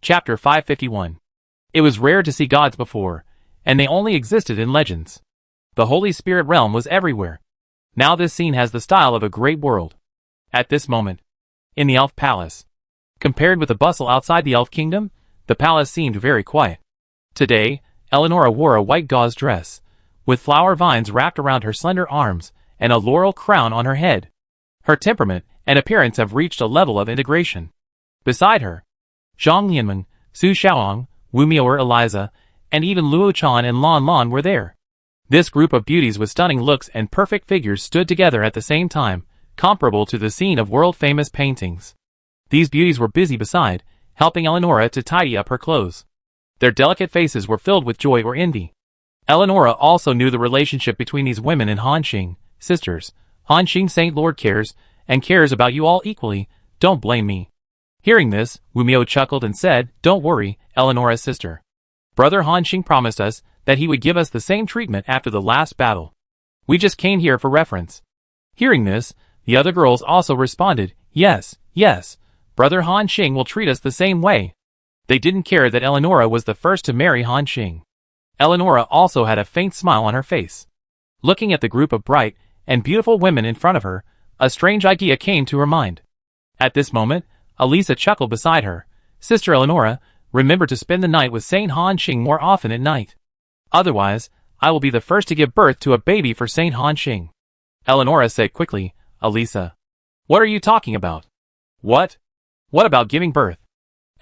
Chapter 551. It was rare to see gods before, and they only existed in legends. The Holy Spirit realm was everywhere. Now this scene has the style of a great world. At this moment, in the elf palace, compared with the bustle outside the elf kingdom, the palace seemed very quiet. Today, Eleonora wore a white gauze dress, with flower vines wrapped around her slender arms and a laurel crown on her head. Her temperament and appearance have reached a level of integration. Beside her, Zhang Lianmeng, Su Xiaoang, Wu Miaoer, Eliza, and even Luo Chan and Lan Lan were there. This group of beauties with stunning looks and perfect figures stood together at the same time, comparable to the scene of world-famous paintings. These beauties were busy beside, helping Eleonora to tidy up her clothes. Their delicate faces were filled with joy or envy. Eleonora also knew the relationship between these women and Han Xing, sisters. Han Xing, Saint Lord cares, and cares about you all equally, don't blame me. Hearing this, Wu Miao chuckled and said, don't worry, Eleonora's sister. Brother Han Xing promised us that he would give us the same treatment after the last battle. We just came here for reference. Hearing this, the other girls also responded, yes, yes, Brother Han Xing will treat us the same way. They didn't care that Eleonora was the first to marry Han Xing. Eleonora also had a faint smile on her face. Looking at the group of bright and beautiful women in front of her, a strange idea came to her mind. At this moment, Elisa chuckled beside her. Sister Eleonora, remember to spend the night with Saint Han Xing more often at night. Otherwise, I will be the first to give birth to a baby for Saint Han Xing. Eleonora said quickly, Elisa. What are you talking about? What? What about giving birth?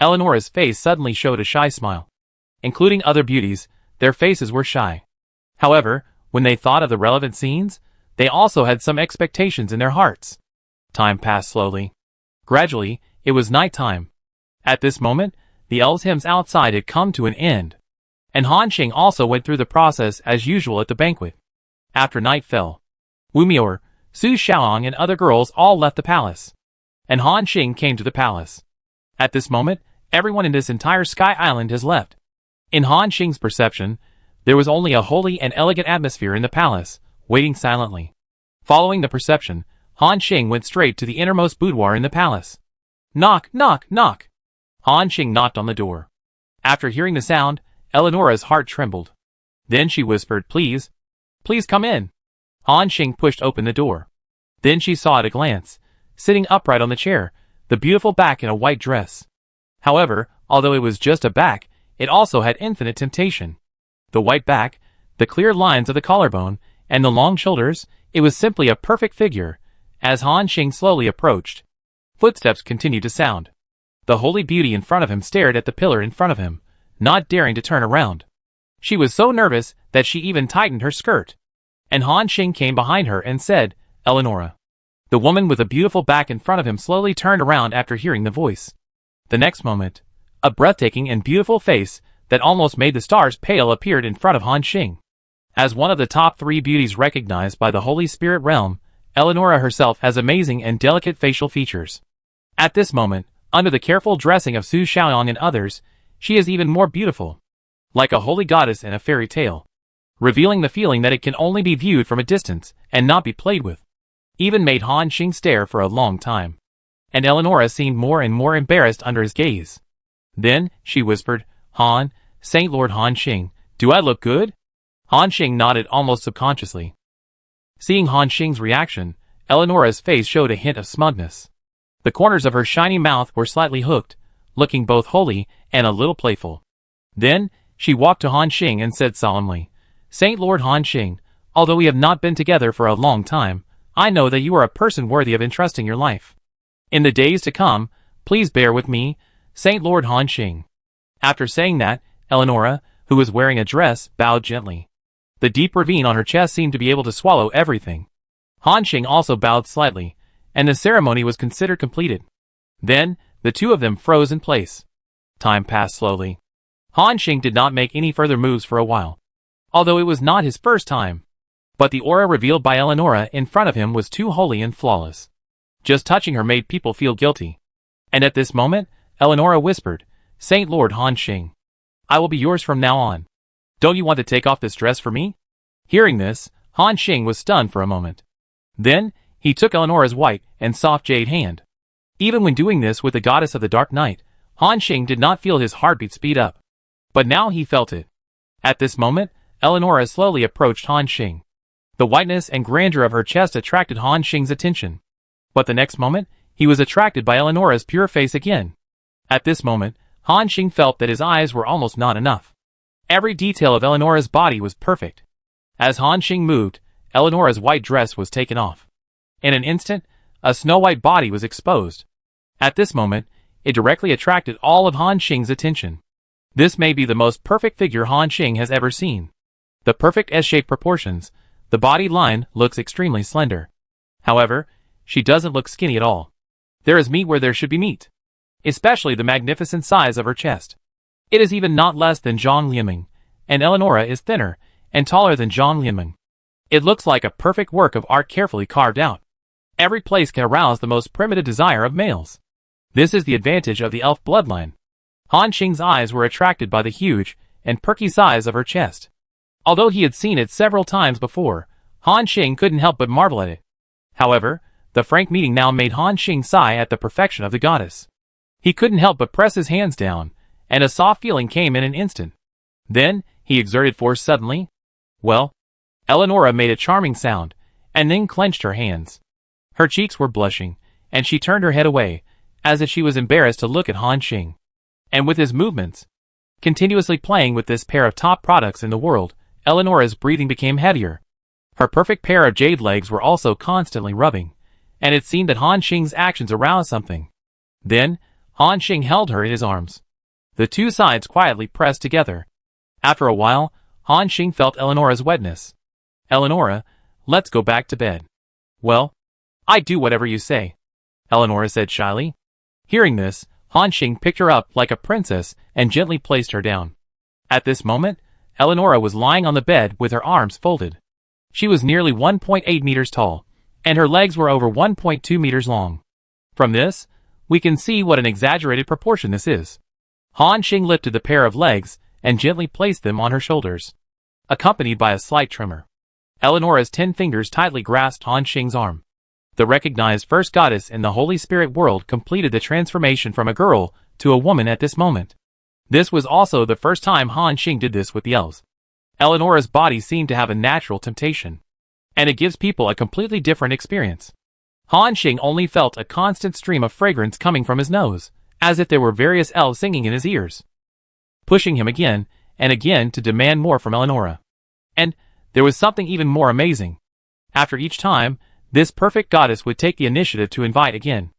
Eleonora's face suddenly showed a shy smile. Including other beauties, their faces were shy. However, when they thought of the relevant scenes, they also had some expectations in their hearts. Time passed slowly. Gradually, it was night time. At this moment, the elves' hymns outside had come to an end. And Han Xing also went through the process as usual at the banquet. After night fell, Wu Miaoer, Su Xiaoang and other girls all left the palace. And Han Xing came to the palace. At this moment, everyone in this entire Sky Island has left. In Han Xing's perception, there was only a holy and elegant atmosphere in the palace, waiting silently. Following the perception, Han Xing went straight to the innermost boudoir in the palace. Knock, knock, knock. Han Xing knocked on the door. After hearing the sound, Eleonora's heart trembled. Then she whispered, please come in. Han Xing pushed open the door. Then she saw at a glance, sitting upright on the chair, the beautiful back in a white dress. However, although it was just a back, it also had infinite temptation. The white back, the clear lines of the collarbone, and the long shoulders, it was simply a perfect figure. As Han Xing slowly approached, footsteps continued to sound. The holy beauty in front of him stared at the pillar in front of him, not daring to turn around. She was so nervous that she even tightened her skirt. And Han Xing came behind her and said, Eleonora. The woman with a beautiful back in front of him slowly turned around after hearing the voice. The next moment, a breathtaking and beautiful face that almost made the stars pale appeared in front of Han Xing. As one of the top 3 beauties recognized by the Holy Spirit realm, Eleonora herself has amazing and delicate facial features. At this moment, under the careful dressing of Su Xiaoyang and others, she is even more beautiful. Like a holy goddess in a fairy tale. Revealing the feeling that it can only be viewed from a distance and not be played with. Even made Han Xing stare for a long time. And Eleonora seemed more and more embarrassed under his gaze. Then, she whispered, Han, Saint Lord Han Xing, do I look good? Han Xing nodded almost subconsciously. Seeing Han Xing's reaction, Eleonora's face showed a hint of smugness. The corners of her shiny mouth were slightly hooked, looking both holy and a little playful. Then, she walked to Han Xing and said solemnly, Saint Lord Han Xing, although we have not been together for a long time, I know that you are a person worthy of entrusting your life. In the days to come, please bear with me, Saint Lord Han Xing. After saying that, Eleonora, who was wearing a dress, bowed gently. The deep ravine on her chest seemed to be able to swallow everything. Han Xing also bowed slightly, and the ceremony was considered completed. Then, the two of them froze in place. Time passed slowly. Han Xing did not make any further moves for a while. Although it was not his first time. But the aura revealed by Eleonora in front of him was too holy and flawless. Just touching her made people feel guilty. And at this moment, Eleonora whispered, Saint Lord Han Xing. I will be yours from now on. Don't you want to take off this dress for me? Hearing this, Han Xing was stunned for a moment. Then, he took Eleonora's white and soft jade hand. Even when doing this with the goddess of the dark night, Han Xing did not feel his heartbeat speed up. But now he felt it. At this moment, Eleonora slowly approached Han Xing. The whiteness and grandeur of her chest attracted Han Xing's attention. But the next moment, he was attracted by Eleonora's pure face again. At this moment, Han Xing felt that his eyes were almost not enough. Every detail of Eleonora's body was perfect. As Han Xing moved, Eleonora's white dress was taken off. In an instant, a snow-white body was exposed. At this moment, it directly attracted all of Han Xing's attention. This may be the most perfect figure Han Xing has ever seen. The perfect S-shaped proportions, the body line looks extremely slender. However, she doesn't look skinny at all. There is meat where there should be meat. Especially the magnificent size of her chest. It is even not less than Zhang Lianming, and Eleonora is thinner and taller than Zhang Lianming. It looks like a perfect work of art carefully carved out. Every place can arouse the most primitive desire of males. This is the advantage of the elf bloodline. Han Xing's eyes were attracted by the huge and perky size of her chest. Although he had seen it several times before, Han Xing couldn't help but marvel at it. However, the frank meeting now made Han Xing sigh at the perfection of the goddess. He couldn't help but press his hands down, and a soft feeling came in an instant. Then, he exerted force suddenly. Well, Eleonora made a charming sound, and then clenched her hands. Her cheeks were blushing, and she turned her head away, as if she was embarrassed to look at Han Xing. And with his movements, continuously playing with this pair of top products in the world, Eleonora's breathing became heavier. Her perfect pair of jade legs were also constantly rubbing, and it seemed that Han Xing's actions aroused something. Then, Han Xing held her in his arms. The two sides quietly pressed together. After a while, Han Xing felt Eleonora's wetness. Eleonora, let's go back to bed. Well, I do whatever you say, Eleonora said shyly. Hearing this, Han Xing picked her up like a princess and gently placed her down. At this moment, Eleonora was lying on the bed with her arms folded. She was nearly 1.8 meters tall, and her legs were over 1.2 meters long. From this, we can see what an exaggerated proportion this is. Han Xing lifted the pair of legs and gently placed them on her shoulders, accompanied by a slight tremor. Eleonora's 10 fingers tightly grasped Han Xing's arm. The recognized first goddess in the Holy Spirit world completed the transformation from a girl to a woman at this moment. This was also the first time Han Xing did this with the elves. Eleonora's body seemed to have a natural temptation, and it gives people a completely different experience. Han Xing only felt a constant stream of fragrance coming from his nose, as if there were various elves singing in his ears, pushing him again and again to demand more from Eleonora. And there was something even more amazing. After each time, this perfect goddess would take the initiative to invite again.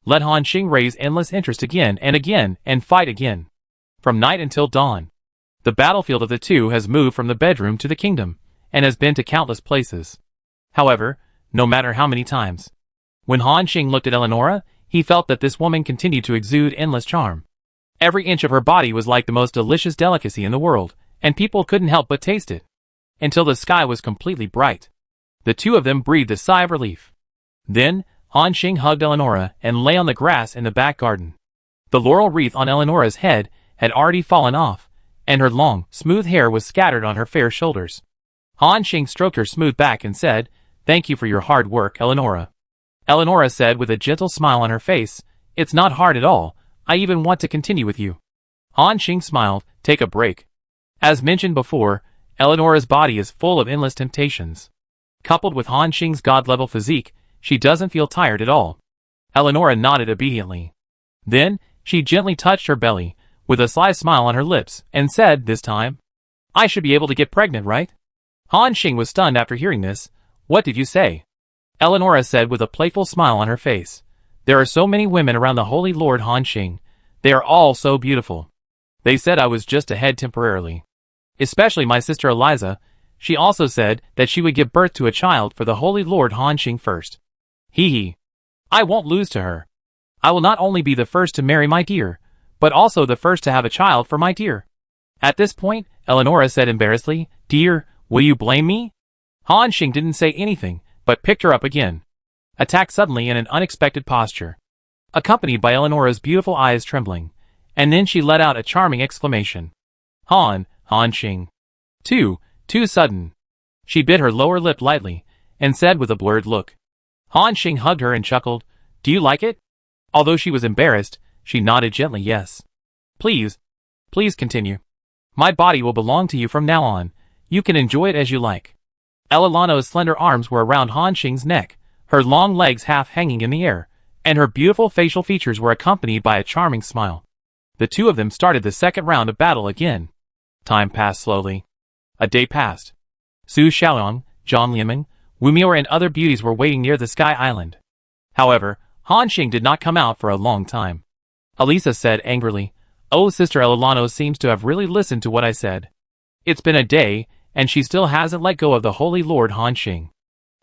Let Han Xing raise endless interest again and fight again. From night until dawn. The battlefield of the two has moved from the bedroom to the kingdom, and has been to countless places. However, no matter how many times, when Han Xing looked at Eleonora, he felt that this woman continued to exude endless charm. Every inch of her body was like the most delicious delicacy in the world, and people couldn't help but taste it. Until the sky was completely bright. The two of them breathed a sigh of relief. Then, Han Xing hugged Eleonora and lay on the grass in the back garden. The laurel wreath on Eleonora's head had already fallen off, and her long, smooth hair was scattered on her fair shoulders. Han Xing stroked her smooth back and said, "Thank you for your hard work, Eleonora." Eleonora said with a gentle smile on her face, "It's not hard at all, I even want to continue with you." Han Xing smiled, "Take a break." As mentioned before, Eleonora's body is full of endless temptations. Coupled with Han Xing's god-level physique, she doesn't feel tired at all. Eleonora nodded obediently. Then, she gently touched her belly, with a sly smile on her lips, and said, "This time, I should be able to get pregnant, right?" Han Xing was stunned after hearing this. "What did you say?" Eleonora said with a playful smile on her face. "There are so many women around the Holy Lord Han Xing. They are all so beautiful. They said I was just ahead temporarily. Especially my sister Eliza. She also said that she would give birth to a child for the Holy Lord Han Xing first. Hee hee. I won't lose to her. I will not only be the first to marry my dear, but also the first to have a child for my dear." At this point, Eleonora said embarrassedly, "Dear, will you blame me?" Han Xing didn't say anything, but picked her up again, attacked suddenly in an unexpected posture, accompanied by Eleonora's beautiful eyes trembling, and then she let out a charming exclamation. Han Xing. Too sudden." She bit her lower lip lightly, and said with a blurred look. Han Xing hugged her and chuckled, "Do you like it?" Although she was embarrassed, she nodded gently yes. Please, please continue. My body will belong to you from now on. You can enjoy it as you like. Elalano's slender arms were around Han Xing's neck, her long legs half hanging in the air, and her beautiful facial features were accompanied by a charming smile. The two of them started the second round of battle again. Time passed slowly. A day passed. Su Xiaoyang, Zhang Lianming, Wu Miao and other beauties were waiting near the Sky Island. However, Han Xing did not come out for a long time. Elisa said angrily, "Oh, Sister Elalano seems to have really listened to what I said. It's been a day, and she still hasn't let go of the Holy Lord Han Xing."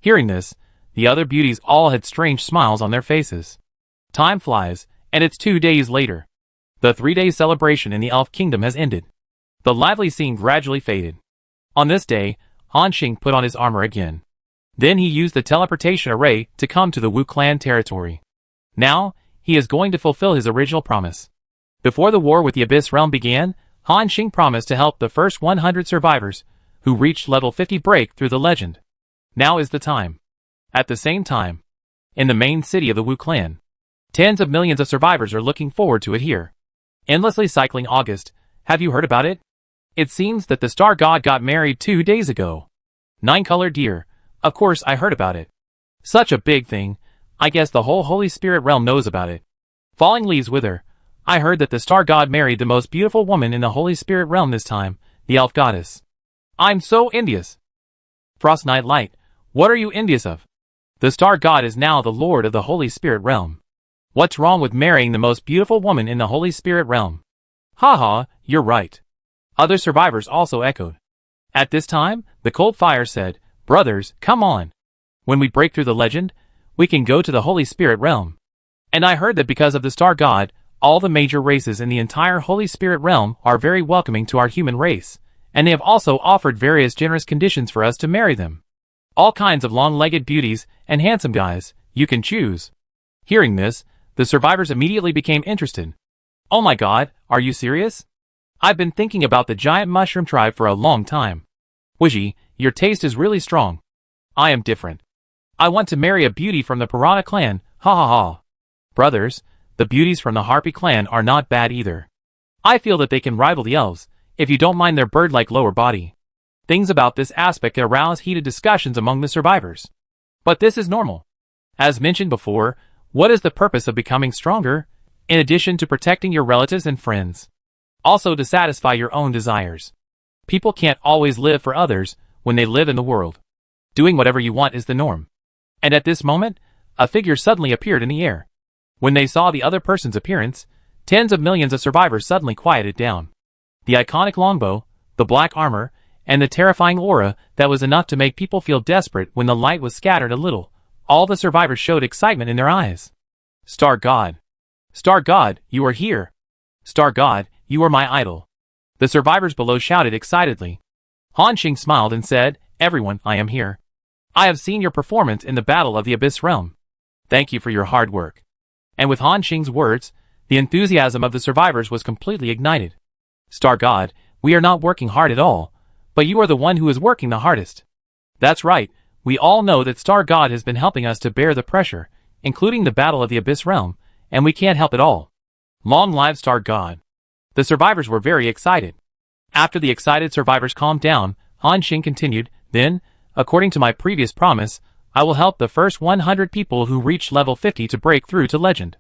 Hearing this, the other beauties all had strange smiles on their faces. Time flies, and it's 2 days later. The 3-day celebration in the Elf Kingdom has ended. The lively scene gradually faded. On this day, Han Xing put on his armor again. Then he used the teleportation array to come to the Wu clan territory. Now, he is going to fulfill his original promise. Before the war with the Abyss Realm began, Han Xing promised to help the first 100 survivors who reached level 50 break through the legend. Now is the time. At the same time, in the main city of the Wu clan, tens of millions of survivors are looking forward to it here. Endlessly cycling August, have you heard about it? It seems that the star god got married 2 days ago. 9-colored deer, of course I heard about it. Such a big thing, I guess the whole Holy Spirit realm knows about it. Falling leaves wither, I heard that the star god married the most beautiful woman in the Holy Spirit realm this time, the elf goddess. I'm so envious. Frost Night Light, what are you envious of? The star god is now the lord of the Holy Spirit realm. What's wrong with marrying the most beautiful woman in the Holy Spirit realm? Haha, you're right. Other survivors also echoed. At this time, the Cold Fire said, "Brothers, come on. When we break through the legend, we can go to the Holy Spirit realm." And I heard that because of the star god, all the major races in the entire Holy Spirit realm are very welcoming to our human race, and they have also offered various generous conditions for us to marry them. All kinds of long-legged beauties and handsome guys, you can choose. Hearing this, the survivors immediately became interested. Oh my god, are you serious? I've been thinking about the giant mushroom tribe for a long time. Wiji, your taste is really strong. I am different. I want to marry a beauty from the Piranha clan, ha ha ha. Brothers, the beauties from the Harpy clan are not bad either. I feel that they can rival the elves, if you don't mind their bird-like lower body. Things about this aspect arouse heated discussions among the survivors. But this is normal. As mentioned before, what is the purpose of becoming stronger, in addition to protecting your relatives and friends? Also to satisfy your own desires. People can't always live for others when they live in the world. Doing whatever you want is the norm. And at this moment, a figure suddenly appeared in the air. When they saw the other person's appearance, tens of millions of survivors suddenly quieted down. The iconic longbow, the black armor, and the terrifying aura that was enough to make people feel desperate when the light was scattered a little. All the survivors showed excitement in their eyes. Star God. Star God, you are here. Star God, you are my idol. The survivors below shouted excitedly. Han Xing smiled and said, "Everyone, I am here. I have seen your performance in the Battle of the Abyss Realm. Thank you for your hard work." And with Han Xing's words, the enthusiasm of the survivors was completely ignited. Star God, we are not working hard at all, but you are the one who is working the hardest. That's right, we all know that Star God has been helping us to bear the pressure, including the Battle of the Abyss Realm, and we can't help it all. Long live Star God. The survivors were very excited. After the excited survivors calmed down, Han Xing continued, "Then, according to my previous promise, I will help the first 100 people who reach level 50 to break through to legend.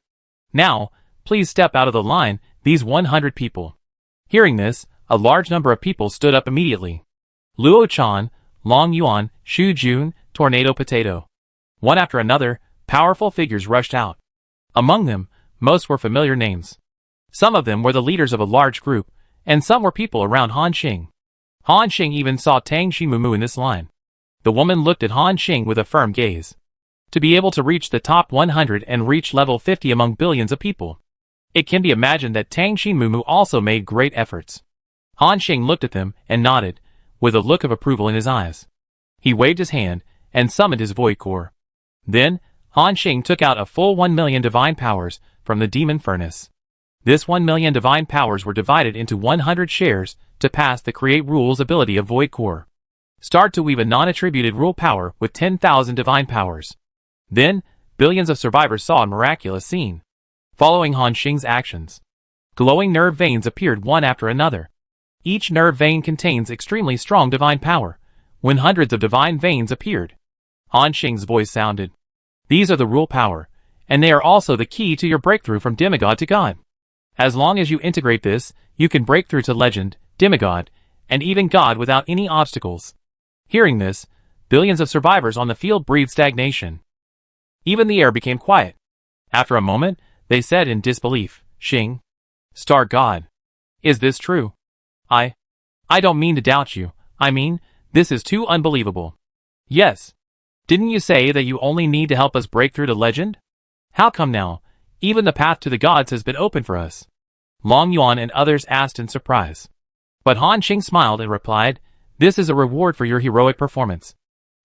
Now, please step out of the line, these 100 people." Hearing this, a large number of people stood up immediately. Luo Chan, Long Yuan, Shu Jun, Tornado Potato. One after another, powerful figures rushed out. Among them, most were familiar names. Some of them were the leaders of a large group, and some were people around Han Xing. Han Xing even saw Tang Shimumu in this line. The woman looked at Han Xing with a firm gaze. To be able to reach the top 100 and reach level 50 among billions of people. It can be imagined that Tang Shimumu also made great efforts. Han Xing looked at them and nodded, with a look of approval in his eyes. He waved his hand and summoned his void core. Then, Han Xing took out a full 1 million divine powers from the demon furnace. This 1 million divine powers were divided into 100 shares to pass the create rules ability of void core. Start to weave a non-attributed rule power with 10,000 divine powers. Then, billions of survivors saw a miraculous scene. Following Han Xing's actions, Glowing nerve veins appeared one after another. Each nerve vein contains extremely strong divine power. When hundreds of divine veins appeared, Han Xing's voice sounded. These are the rule power, and they are also the key to your breakthrough from demigod to god. As long as you integrate this, you can break through to legend, demigod, and even god without any obstacles. Hearing this, billions of survivors on the field breathed stagnation. Even the air became quiet. After a moment, they said in disbelief, Xing, Star God, is this true? I don't mean to doubt you. I mean, this is too unbelievable. Yes. Didn't you say that you only need to help us break through to legend? How come now? Even the path to the gods has been open for us. Long Yuan and others asked in surprise. But Han Xing smiled and replied, this is a reward for your heroic performance.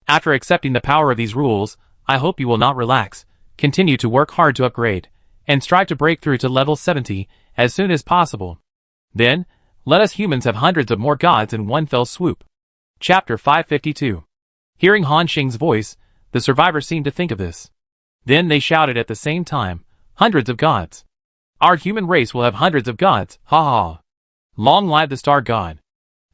After accepting the power of these rules, I hope you will not relax, continue to work hard to upgrade, and strive to break through to level 70 as soon as possible. Then, let us humans have hundreds of more gods in one fell swoop. Chapter 552. Hearing Han Xing's voice, the survivors seemed to think of this. Then they shouted at the same time, hundreds of gods. Our human race will have hundreds of gods, ha ha. Long live the Star God.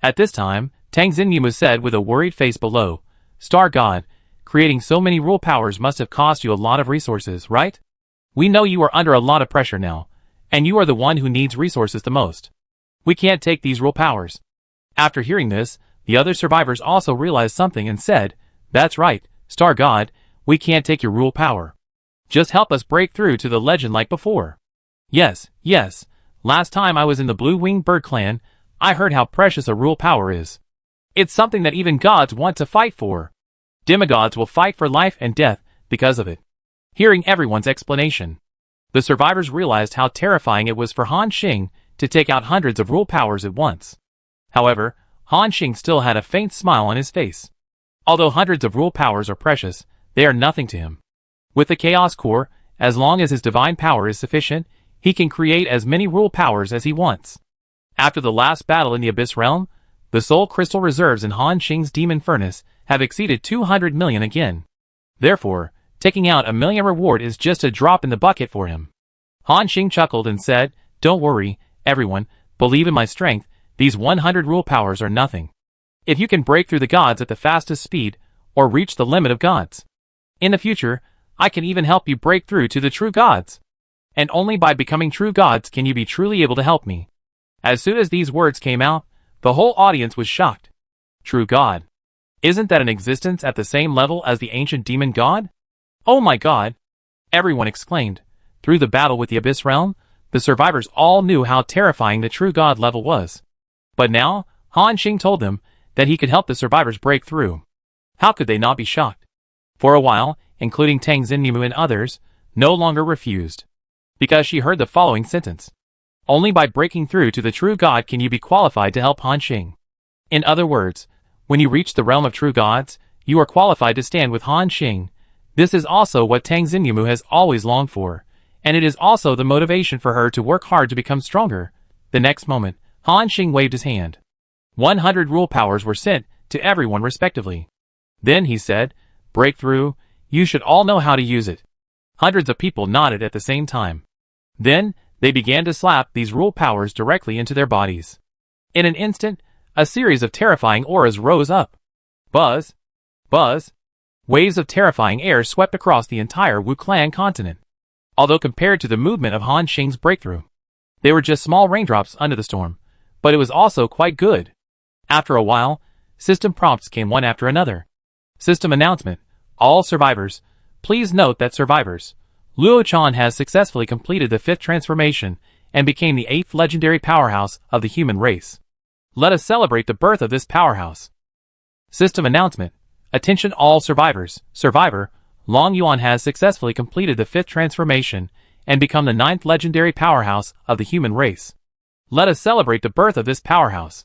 At this time, Tang Xinyu said with a worried face below, Star God, creating so many rule powers must have cost you a lot of resources, right? We know you are under a lot of pressure now, and you are the one who needs resources the most. We can't take these rule powers. After hearing this, the other survivors also realized something and said, that's right, Star God, we can't take your rule power. Just help us break through to the legend like before. Yes, last time I was in the Blue-Winged Bird clan, I heard how precious a rule power is. It's something that even gods want to fight for. Demigods will fight for life and death because of it. Hearing everyone's explanation, the survivors realized how terrifying it was for Han Xing to take out hundreds of rule powers at once. However, Han Xing still had a faint smile on his face. Although hundreds of rule powers are precious, they are nothing to him. With the Chaos Core, as long as his divine power is sufficient, he can create as many rule powers as he wants. After the last battle in the Abyss Realm, the soul crystal reserves in Han Xing's demon furnace have exceeded 200 million again. Therefore, taking out 1 million reward is just a drop in the bucket for him. Han Xing chuckled and said, don't worry, everyone, believe in my strength, these 100 rule powers are nothing. If you can break through the gods at the fastest speed, or reach the limit of gods. In the future, I can even help you break through to the true gods. And only by becoming true gods can you be truly able to help me. As soon as these words came out, the whole audience was shocked. True God. Isn't that an existence at the same level as the ancient demon god? Oh my god! Everyone exclaimed. Through the battle with the Abyss Realm, the survivors all knew how terrifying the true god level was. But now, Han Xing told them that he could help the survivors break through. How could they not be shocked? For a while, including Tang Xinyu and others, no longer refused. Because she heard the following sentence. Only by breaking through to the true God can you be qualified to help Han Xing. In other words, when you reach the realm of true gods, you are qualified to stand with Han Xing. This is also what Tang Xinyu has always longed for, and it is also the motivation for her to work hard to become stronger. The next moment, Han Xing waved his hand. 100 rule powers were sent to everyone respectively. Then he said, breakthrough, you should all know how to use it. Hundreds of people nodded at the same time. Then, they began to slap these rule powers directly into their bodies. In an instant, a series of terrifying auras rose up. Buzz! Buzz! Waves of terrifying air swept across the entire Wu Clan continent. Although compared to the movement of Han Xing's breakthrough, they were just small raindrops under the storm, but it was also quite good. After a while, system prompts came one after another. System announcement. All survivors. Please note that survivors. Luo Chan has successfully completed the 5th transformation and became the 8th legendary powerhouse of the human race. Let us celebrate the birth of this powerhouse. System announcement. Attention all survivors. Survivor, Long Yuan has successfully completed the 5th transformation and become the 9th legendary powerhouse of the human race. Let us celebrate the birth of this powerhouse.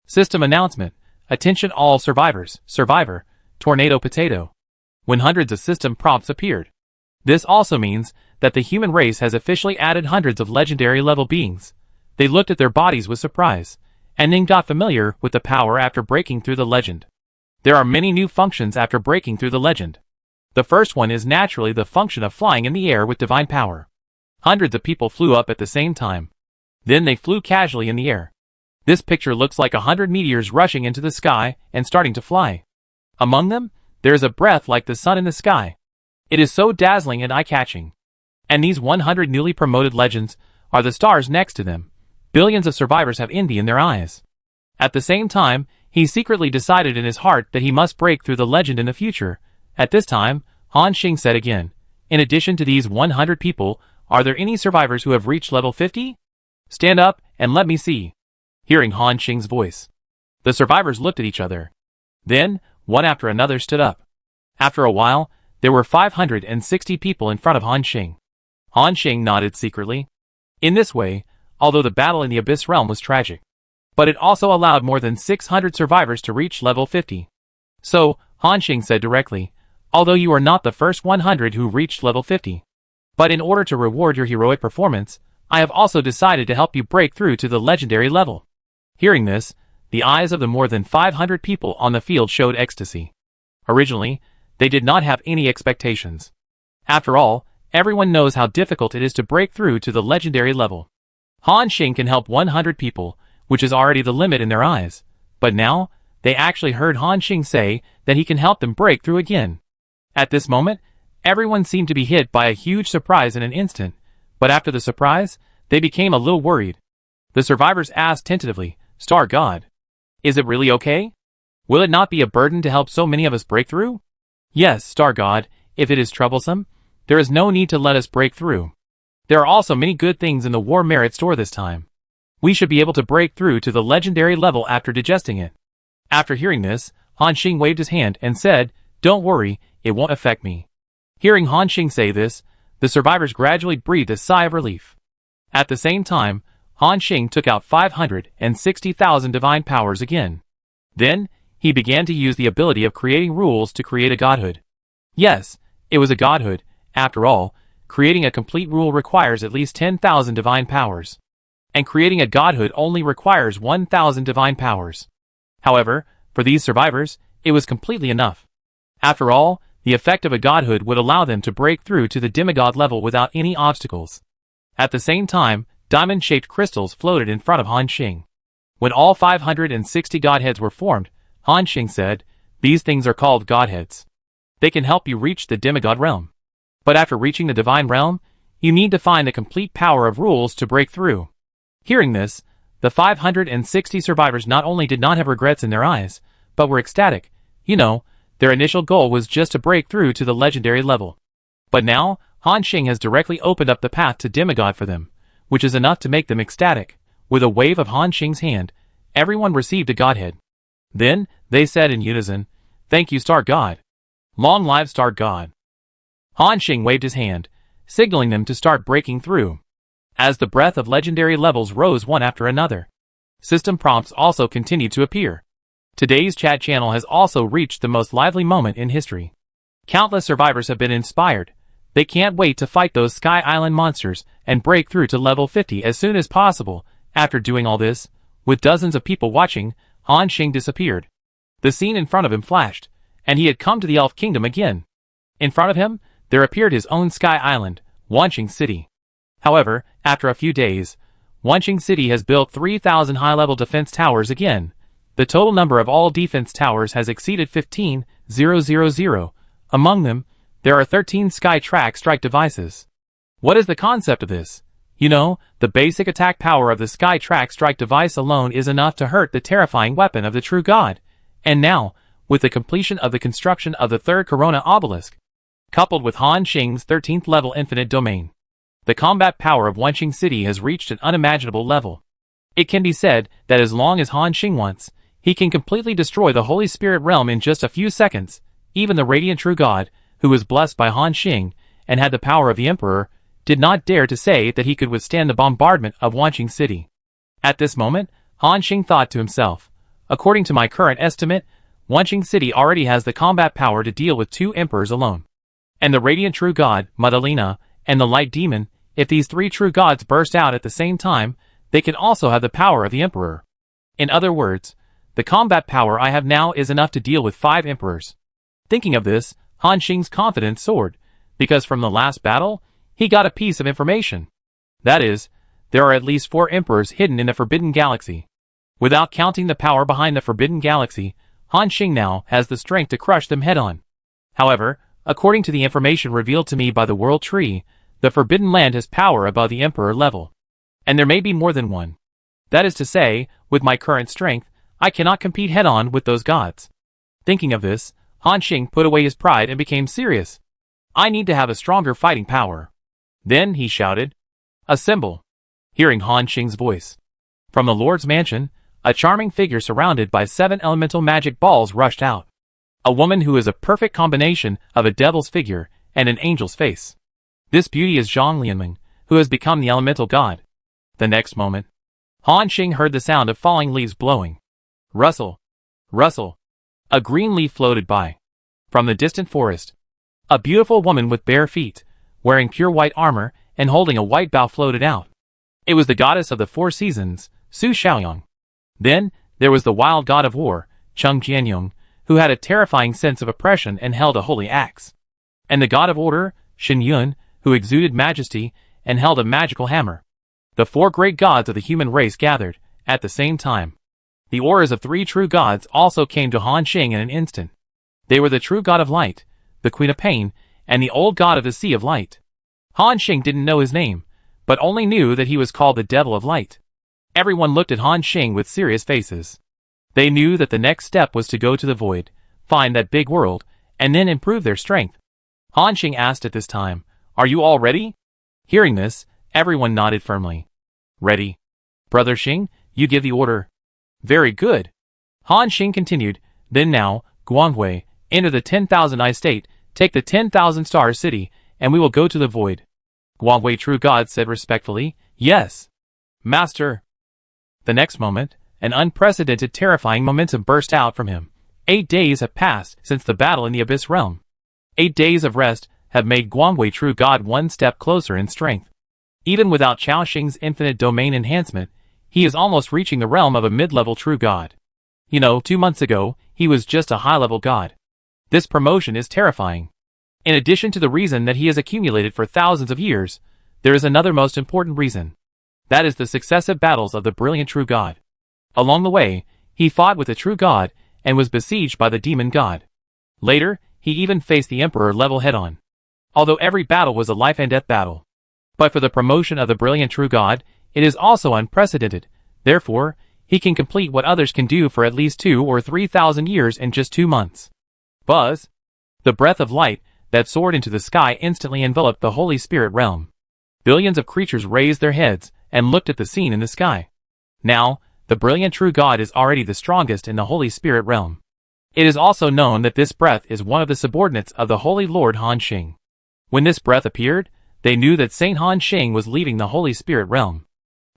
System announcement. Attention all survivors. Survivor, Tornado Potato. When hundreds of system prompts appeared. This also means that the human race has officially added hundreds of legendary level beings. They looked at their bodies with surprise, and then got familiar with the power after breaking through the legend. There are many new functions after breaking through the legend. The first one is naturally the function of flying in the air with divine power. Hundreds of people flew up at the same time. Then they flew casually in the air. This picture looks like 100 meteors rushing into the sky and starting to fly. Among them, there is a breath like the sun in the sky. It is so dazzling and eye-catching. And these 100 newly promoted legends are the stars next to them. Billions of survivors have envy in their eyes. At the same time, he secretly decided in his heart that he must break through the legend in the future. At this time, Han Xing said again, "In addition to these 100 people, are there any survivors who have reached level 50? Stand up and let me see." Hearing Han Xing's voice, the survivors looked at each other. Then, one after another stood up. After a while, there were 560 people in front of Han Xing. Han Xing nodded secretly. In this way, although the battle in the Abyss Realm was tragic, but it also allowed more than 600 survivors to reach level 50. So, Han Xing said directly, "Although you are not the first 100 who reached level 50, but in order to reward your heroic performance, I have also decided to help you break through to the legendary level." Hearing this, the eyes of the more than 500 people on the field showed ecstasy. Originally, they did not have any expectations. After all, everyone knows how difficult it is to break through to the legendary level. Han Xing can help 100 people, which is already the limit in their eyes. But now, they actually heard Han Xing say that he can help them break through again. At this moment, everyone seemed to be hit by a huge surprise in an instant, but after the surprise, they became a little worried. The survivors asked tentatively, "Star God, is it really okay? Will it not be a burden to help so many of us break through?" "Yes, Star God, if it is troublesome, there is no need to let us break through. There are also many good things in the war merit store this time. We should be able to break through to the legendary level after digesting it." After hearing this, Han Xing waved his hand and said, "Don't worry, it won't affect me." Hearing Han Xing say this, the survivors gradually breathed a sigh of relief. At the same time, Han Xing took out 560,000 divine powers again. Then, he began to use the ability of creating rules to create a godhood. Yes, it was a godhood. After all, creating a complete rule requires at least 10,000 divine powers. And creating a godhood only requires 1,000 divine powers. However, for these survivors, it was completely enough. After all, the effect of a godhood would allow them to break through to the demigod level without any obstacles. At the same time, diamond-shaped crystals floated in front of Han Xing. When all 560 godheads were formed, Han Xing said, "These things are called godheads. They can help you reach the demigod realm. But after reaching the divine realm, you need to find the complete power of rules to break through." Hearing this, the 560 survivors not only did not have regrets in their eyes, but were ecstatic. Their initial goal was just to break through to the legendary level. But now, Han Xing has directly opened up the path to demigod for them, which is enough to make them ecstatic. With a wave of Han Xing's hand, everyone received a godhead. Then, they said in unison, "Thank you, Star God. Long live Star God." Han Xing waved his hand, signaling them to start breaking through. As the breath of legendary levels rose one after another, system prompts also continued to appear. Today's chat channel has also reached the most lively moment in history. Countless survivors have been inspired. They can't wait to fight those Sky Island monsters and break through to level 50 as soon as possible. After doing all this, with dozens of people watching, Han Xing disappeared. The scene in front of him flashed, and he had come to the Elf Kingdom again. In front of him, there appeared his own Sky Island, Wanqing City. However, after a few days, Wanqing City has built 3,000 high-level defense towers again. The total number of all defense towers has exceeded 15,000. Among them, there are 13 Sky Track strike devices. What is the concept of this? The basic attack power of the Sky Track strike device alone is enough to hurt the terrifying weapon of the true god. And now, with the completion of the construction of the third Corona obelisk, coupled with Han Xing's 13th level infinite domain, the combat power of Wanqing City has reached an unimaginable level. It can be said that as long as Han Xing wants, he can completely destroy the Holy Spirit realm in just a few seconds. Even the radiant true god, who was blessed by Han Xing and had the power of the Emperor, did not dare to say that he could withstand the bombardment of Wanqing City. At this moment, Han Xing thought to himself, "According to my current estimate, Wanqing City already has the combat power to deal with 2 emperors alone. And the radiant true god, Madalena, and the light demon, if these 3 true gods burst out at the same time, they can also have the power of the Emperor. In other words, the combat power I have now is enough to deal with 5 emperors." Thinking of this, Han Xing's confidence soared, because from the last battle, he got a piece of information. That is, There are at least 4 emperors hidden in the Forbidden Galaxy. Without counting the power behind the Forbidden Galaxy, Han Xing now has the strength to crush them head-on. However, according to the information revealed to me by the World Tree, the Forbidden Land has power above the Emperor level. And there may be more than one. That is to say, with my current strength, I cannot compete head-on with those gods. Thinking of this, Han Xing put away his pride and became serious. I need to have a stronger fighting power. Then he shouted, "Assemble!" Hearing Han Xing's voice. From the Lord's mansion, a charming figure surrounded by 7 elemental magic balls rushed out. A woman who is a perfect combination of a devil's figure and an angel's face. This beauty is Zhang Lianming, who has become the elemental god. The next moment, Han Xing heard the sound of falling leaves blowing. Rustle! Rustle! A green leaf floated by. From the distant forest, a beautiful woman with bare feet, wearing pure white armor and holding a white bough floated out. It was the goddess of the 4 seasons, Su Xiaoyang. Then, there was the wild god of war, Cheng Jianyong, who had a terrifying sense of oppression and held a holy axe. And the god of order, Xin Yun, who exuded majesty and held a magical hammer. The 4 great gods of the human race gathered, at the same time. The auras of 3 true gods also came to Han Xing in an instant. They were the true god of light, the queen of pain, and the old god of the sea of light. Han Xing didn't know his name, but only knew that he was called the devil of light. Everyone looked at Han Xing with serious faces. They knew that the next step was to go to the void, find that big world, and then improve their strength. Han Xing asked at this time, "Are you all ready?" Hearing this, everyone nodded firmly. "Ready. Brother Xing, you give the order." "Very good." Han Xing continued, "Then now, Guanghui, enter the 10,000 Eye State, take the 10,000 Star City, and we will go to the void." Guanghui True God said respectfully, "Yes, Master." The next moment, an unprecedented terrifying momentum burst out from him. 8 days have passed since the battle in the Abyss Realm. 8 days of rest have made Guanghui True God one step closer in strength. Even without Chao Xing's infinite domain enhancement, he is almost reaching the realm of a mid-level True God. 2 months ago, he was just a high-level God. This promotion is terrifying. In addition to the reason that he has accumulated for thousands of years, there is another most important reason. That is the successive battles of the brilliant True God. Along the way, he fought with the True God and was besieged by the Demon God. Later, he even faced the Emperor level head-on. Although every battle was a life-and-death battle. But for the promotion of the brilliant True God, it is also unprecedented. Therefore, he can complete what others can do for at least 2,000 or 3,000 years in just 2 months. Buzz! The breath of light that soared into the sky instantly enveloped the Holy Spirit realm. Billions of creatures raised their heads and looked at the scene in the sky. Now, the brilliant True God is already the strongest in the Holy Spirit realm. It is also known that this breath is one of the subordinates of the Holy Lord Han Xing. When this breath appeared, they knew that Saint Han Xing was leaving the Holy Spirit realm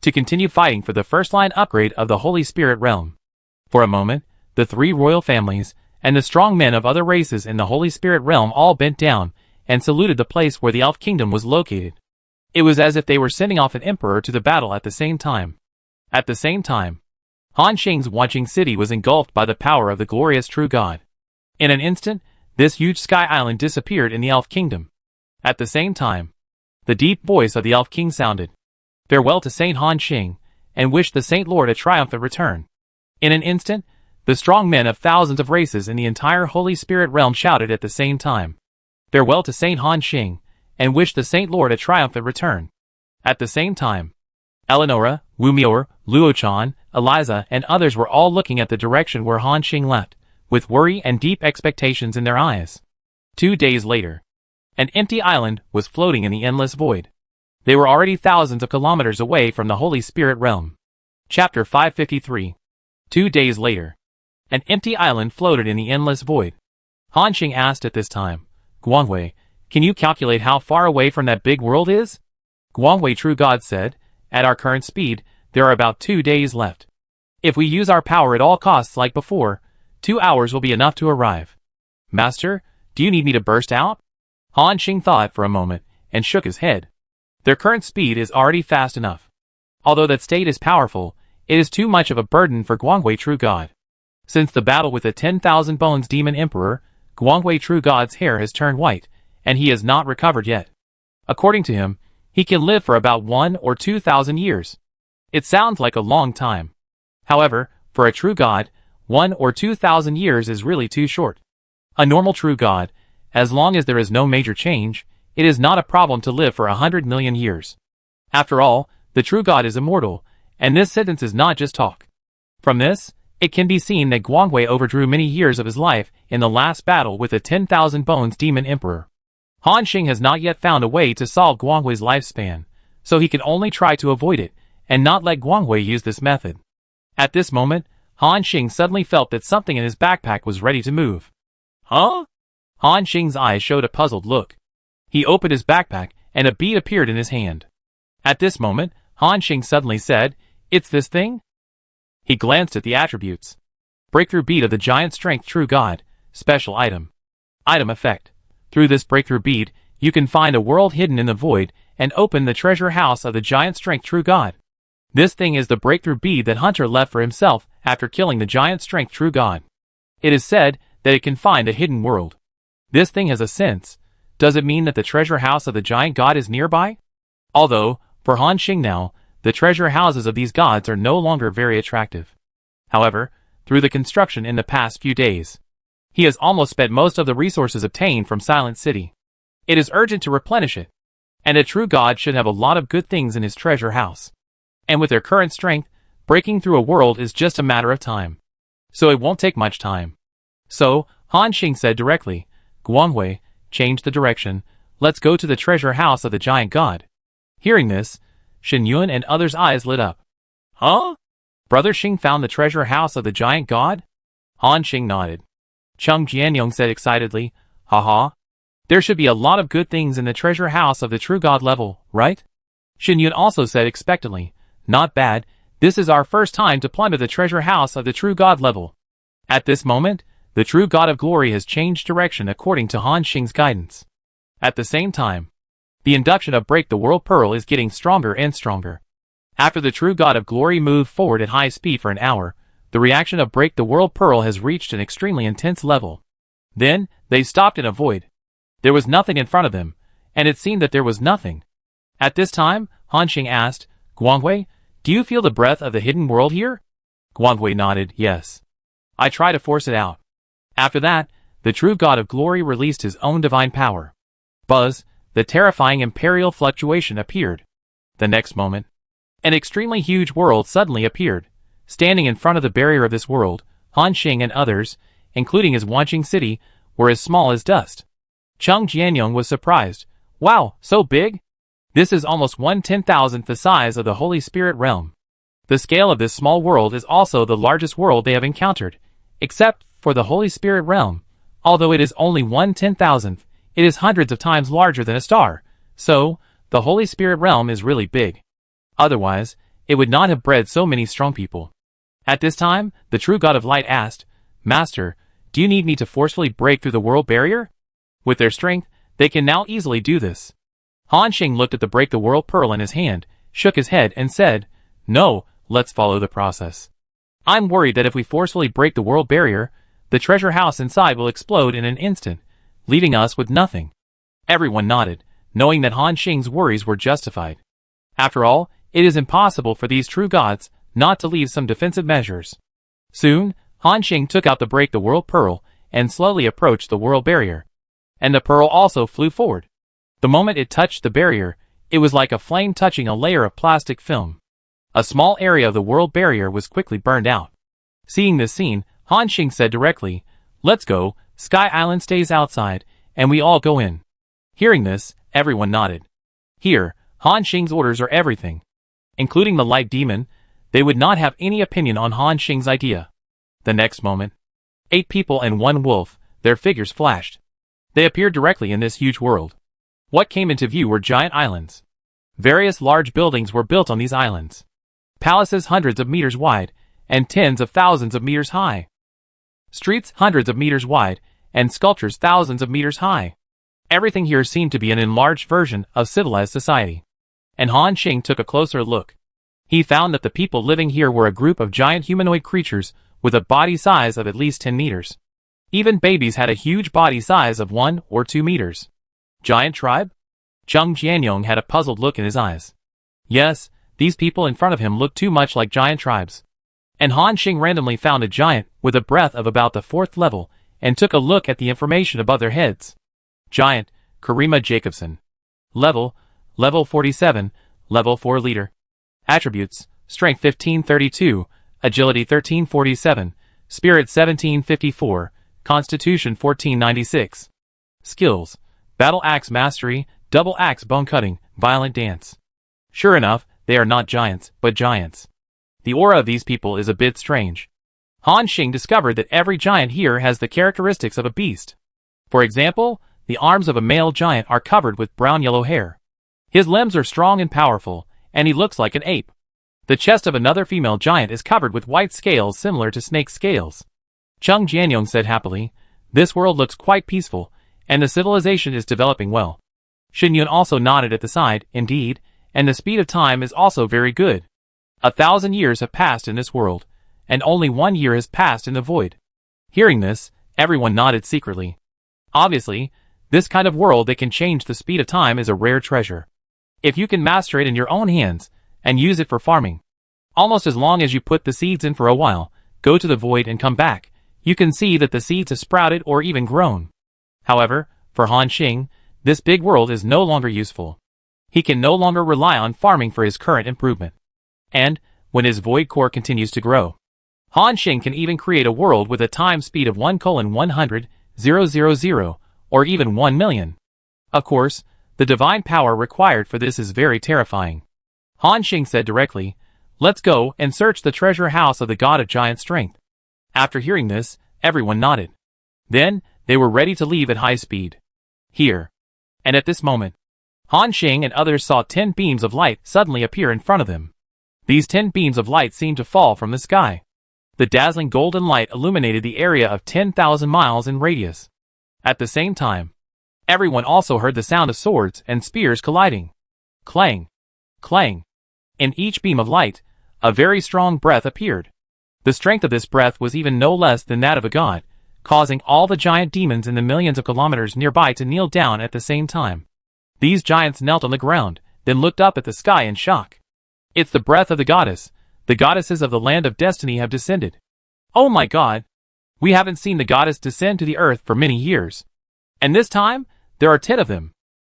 to continue fighting for the first-line upgrade of the Holy Spirit realm. For a moment, the 3 royal families and the strong men of other races in the Holy Spirit realm all bent down and saluted the place where the Elf Kingdom was located. It was as if they were sending off an emperor to the battle at the same time. At the same time, Han Xing's watching city was engulfed by the power of the glorious True God. In an instant, this huge sky island disappeared in the Elf Kingdom. At the same time, the deep voice of the Elf King sounded, "Farewell to Saint Han Xing, and wish the Saint Lord a triumphant return." In an instant, the strong men of thousands of races in the entire Holy Spirit realm shouted at the same time, "Farewell to Saint Han Xing, and wish the Saint Lord a triumphant return." At the same time, Eleonora, Wu Mior, Luochan, Eliza, and others were all looking at the direction where Han Xing left, with worry and deep expectations in their eyes. 2 days later, an empty island was floating in the endless void. They were already thousands of kilometers away from the Holy Spirit realm. Chapter 553. 2 days later, an empty island floated in the endless void. Han Xing asked at this time, "Guanghui, can you calculate how far away from that big world is?" Guanghui True God said, "At our current speed, there are about 2 days left. If we use our power at all costs like before, 2 hours will be enough to arrive." "Master, do you need me to burst out?" Han Xing thought for a moment and shook his head. Their current speed is already fast enough. Although that state is powerful, it is too much of a burden for Guanghui True God. Since the battle with the 10,000 Bones Demon Emperor, Guanghui True God's hair has turned white, and he has not recovered yet. According to him, He can live for about 1 or 2,000 years. It sounds like a long time. However, for a true god, 1 or 2,000 years is really too short. A normal true god, as long as there is no major change, it is not a problem to live for 100 million years. After all, the true god is immortal, and this sentence is not just talk. From this, it can be seen that Guanghui overdrew many years of his life in the last battle with the 10,000 Bones Demon Emperor. Han Xing has not yet found a way to solve Guanghui's lifespan, so he can only try to avoid it, and not let Guanghui use this method. At this moment, Han Xing suddenly felt that something in his backpack was ready to move. Huh? Han Xing's eyes showed a puzzled look. He opened his backpack, and a bead appeared in his hand. At this moment, Han Xing suddenly said, "It's this thing?" He glanced at the attributes. Breakthrough bead of the giant strength true god, special item. Item effect. Through this breakthrough bead, you can find a world hidden in the void and open the treasure house of the giant strength true god. This thing is the breakthrough bead that Hunter left for himself after killing the giant strength true god. It is said that it can find a hidden world. This thing has a sense. Does it mean that the treasure house of the giant god is nearby? Although, for Han Xing now, the treasure houses of these gods are no longer very attractive. However, through the construction in the past few days, he has almost spent most of the resources obtained from Silent City. It is urgent to replenish it. And a true god should have a lot of good things in his treasure house. And with their current strength, breaking through a world is just a matter of time. So it won't take much time. So, Han Xing said directly, "Guanghui, change the direction, let's go to the treasure house of the giant god." Hearing this, Shen Yun and others' eyes lit up. Huh? Brother Xing found the treasure house of the giant god? Han Xing nodded. Cheng Jianyong said excitedly, "Haha. There should be a lot of good things in the treasure house of the true god level, right?" Shen Yun also said expectantly, "Not bad, this is our first time to plunder the treasure house of the true god level." At this moment, the true god of glory has changed direction according to Han Xing's guidance. At the same time, the induction of Break the World Pearl is getting stronger and stronger. After the true god of glory moved forward at high speed for an hour, the reaction of Break the World Pearl has reached an extremely intense level. Then, they stopped in a void. There was nothing in front of them, and it seemed that there was nothing. At this time, Han Xing asked, "Guanghui, do you feel the breath of the hidden world here?" Guanghui nodded, "Yes. I try to force it out." After that, the true god of glory released his own divine power. Buzz, the terrifying imperial fluctuation appeared. The next moment, an extremely huge world suddenly appeared. Standing in front of the barrier of this world, Han Xing and others, including his Wanqing city, were as small as dust. Cheng Jianyong was surprised. "Wow, so big? This is almost 1/10,000th the size of the Holy Spirit realm." The scale of this small world is also the largest world they have encountered, except for the Holy Spirit realm. Although it is only 1/10,000th, it is hundreds of times larger than a star, so the Holy Spirit realm is really big. Otherwise, it would not have bred so many strong people. At this time, the true god of light asked, "Master, do you need me to forcefully break through the world barrier?" With their strength, they can now easily do this. Han Xing looked at the Break the World Pearl in his hand, shook his head and said, "No, let's follow the process. I'm worried that if we forcefully break the world barrier, the treasure house inside will explode in an instant, leaving us with nothing." Everyone nodded, knowing that Han Xing's worries were justified. After all, it is impossible for these true gods not to leave some defensive measures. Soon, Han Xing took out the Break the World Pearl and slowly approached the world barrier. And the pearl also flew forward. The moment it touched the barrier, it was like a flame touching a layer of plastic film. A small area of the world barrier was quickly burned out. Seeing this scene, Han Xing said directly, "Let's go, Sky Island stays outside, and we all go in." Hearing this, everyone nodded. Here, Han Xing's orders are everything. Including the light demon, they would not have any opinion on Han Xing's idea. The next moment, 8 people and 1 wolf, their figures flashed. They appeared directly in this huge world. What came into view were giant islands. Various large buildings were built on these islands. Palaces hundreds of meters wide, and tens of thousands of meters high. Streets hundreds of meters wide, and sculptures thousands of meters high. Everything here seemed to be an enlarged version of civilized society. And Han Xing took a closer look. He found that the people living here were a group of giant humanoid creatures with a body size of at least 10 meters. Even babies had a huge body size of 1 or 2 meters. Giant tribe? Chung Jianyong had a puzzled look in his eyes. Yes, these people in front of him looked too much like giant tribes. And Han Xing randomly found a giant with a breadth of about the 4th level and took a look at the information above their heads. Giant, Karima Jacobson. Level 47, level 4 leader. Attributes, Strength 1532, Agility 1347, Spirit 1754, Constitution 1496. Skills, Battle Axe Mastery, Double Axe Bone Cutting, Violent Dance. Sure enough, they are not giants, but giants. The aura of these people is a bit strange. Han Xing discovered that every giant here has the characteristics of a beast. For example, the arms of a male giant are covered with brown-yellow hair. His limbs are strong and powerful, and he looks like an ape. The chest of another female giant is covered with white scales similar to snake scales. Chung Jianyong said happily, "This world looks quite peaceful, and the civilization is developing well." Shen Yun also nodded at the side, indeed, and the speed of time is also very good. 1,000 years have passed in this world, and only 1 year has passed in the void. Hearing this, everyone nodded secretly. Obviously, this kind of world that can change the speed of time is a rare treasure. If you can master it in your own hands, and use it for farming, almost as long as you put the seeds in for a while, go to the void and come back, you can see that the seeds have sprouted or even grown. However, for Han Xing, this big world is no longer useful. He can no longer rely on farming for his current improvement. And, when his void core continues to grow, Han Xing can even create a world with a time speed of 1:100,000, or even 1 million. Of course, the divine power required for this is very terrifying. Han Xing said directly, "Let's go and search the treasure house of the god of giant strength." After hearing this, everyone nodded. Then, they were ready to leave at high speed. Here. And at this moment, Han Xing and others saw 10 beams of light suddenly appear in front of them. These 10 beams of light seemed to fall from the sky. The dazzling golden light illuminated the area of 10,000 miles in radius. At the same time, everyone also heard the sound of swords and spears colliding. Clang! Clang! In each beam of light, a very strong breath appeared. The strength of this breath was even no less than that of a god, causing all the giant demons in the millions of kilometers nearby to kneel down at the same time. These giants knelt on the ground, then looked up at the sky in shock. It's the breath of the goddess. The goddesses of the land of destiny have descended. Oh my god! We haven't seen the goddess descend to the earth for many years. And this time, there are 10 of them.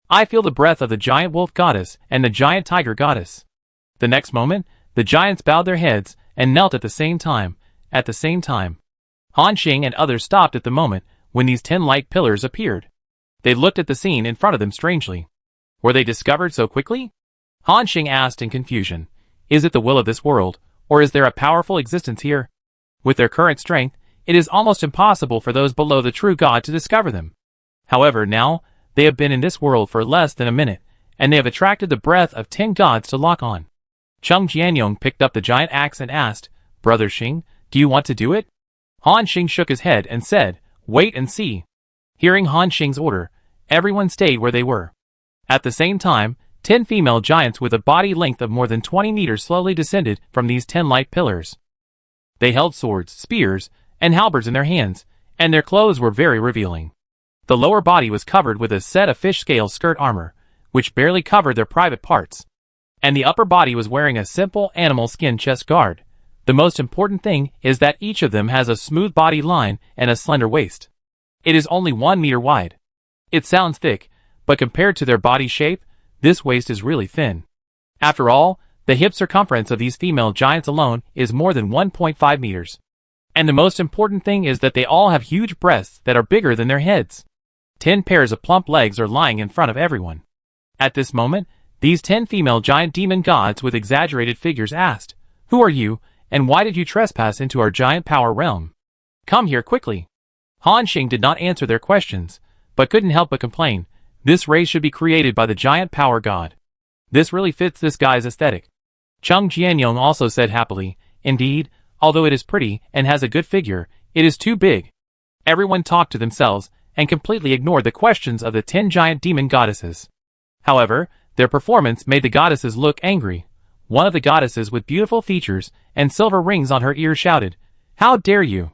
I feel the breath of the giant wolf goddess and the giant tiger goddess. The next moment, the giants bowed their heads and knelt at the same time. At the same time, Han Xing and others stopped at the moment when these 10 light pillars appeared. They looked at the scene in front of them strangely. Were they discovered so quickly? Han Xing asked in confusion, "Is it the will of this world, or is there a powerful existence here?" With their current strength, it is almost impossible for those below the true God to discover them. However, now, they have been in this world for less than a minute, and they have attracted the breath of 10 gods to lock on. Chung Jianyong picked up the giant axe and asked, "Brother Xing, do you want to do it?" Han Xing shook his head and said, "Wait and see." Hearing Han Xing's order, everyone stayed where they were. At the same time, 10 female giants with a body length of more than 20 meters slowly descended from these 10 light pillars. They held swords, spears, and halberds in their hands, and their clothes were very revealing. The lower body was covered with a set of fish scale skirt armor, which barely covered their private parts. And the upper body was wearing a simple animal skin chest guard. The most important thing is that each of them has a smooth body line and a slender waist. It is only 1 meter wide. It sounds thick, but compared to their body shape, this waist is really thin. After all, the hip circumference of these female giants alone is more than 1.5 meters. And the most important thing is that they all have huge breasts that are bigger than their heads. 10 pairs of plump legs are lying in front of everyone. At this moment, these 10 female giant demon gods with exaggerated figures asked, "Who are you, and why did you trespass into our giant power realm? Come here quickly." Han Xing did not answer their questions, but couldn't help but complain, "This race should be created by the giant power god. This really fits this guy's aesthetic." Chung Jianyong also said happily, "Indeed, although it is pretty and has a good figure, it is too big." Everyone talked to themselves and completely ignored the questions of the 10 giant demon goddesses. However, their performance made the goddesses look angry. One of the goddesses with beautiful features and silver rings on her ears shouted, "How dare you?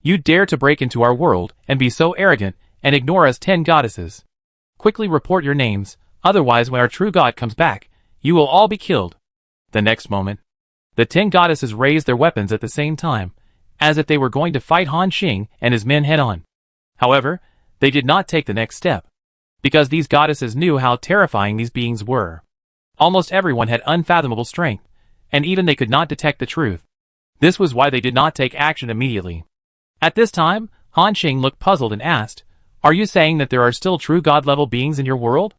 You dare to break into our world and be so arrogant and ignore us 10 goddesses. Quickly report your names, Otherwise, when our true God comes back, you will all be killed. The next moment, the 10 goddesses raised their weapons at the same time, as if they were going to fight Han Xing and his men head-on. However, they did not take the next step, because these goddesses knew how terrifying these beings were. Almost everyone had unfathomable strength, and even they could not detect the truth. This was why they did not take action immediately. At this time, Han Xing looked puzzled and asked, "Are you saying that there are still true god-level beings in your world?"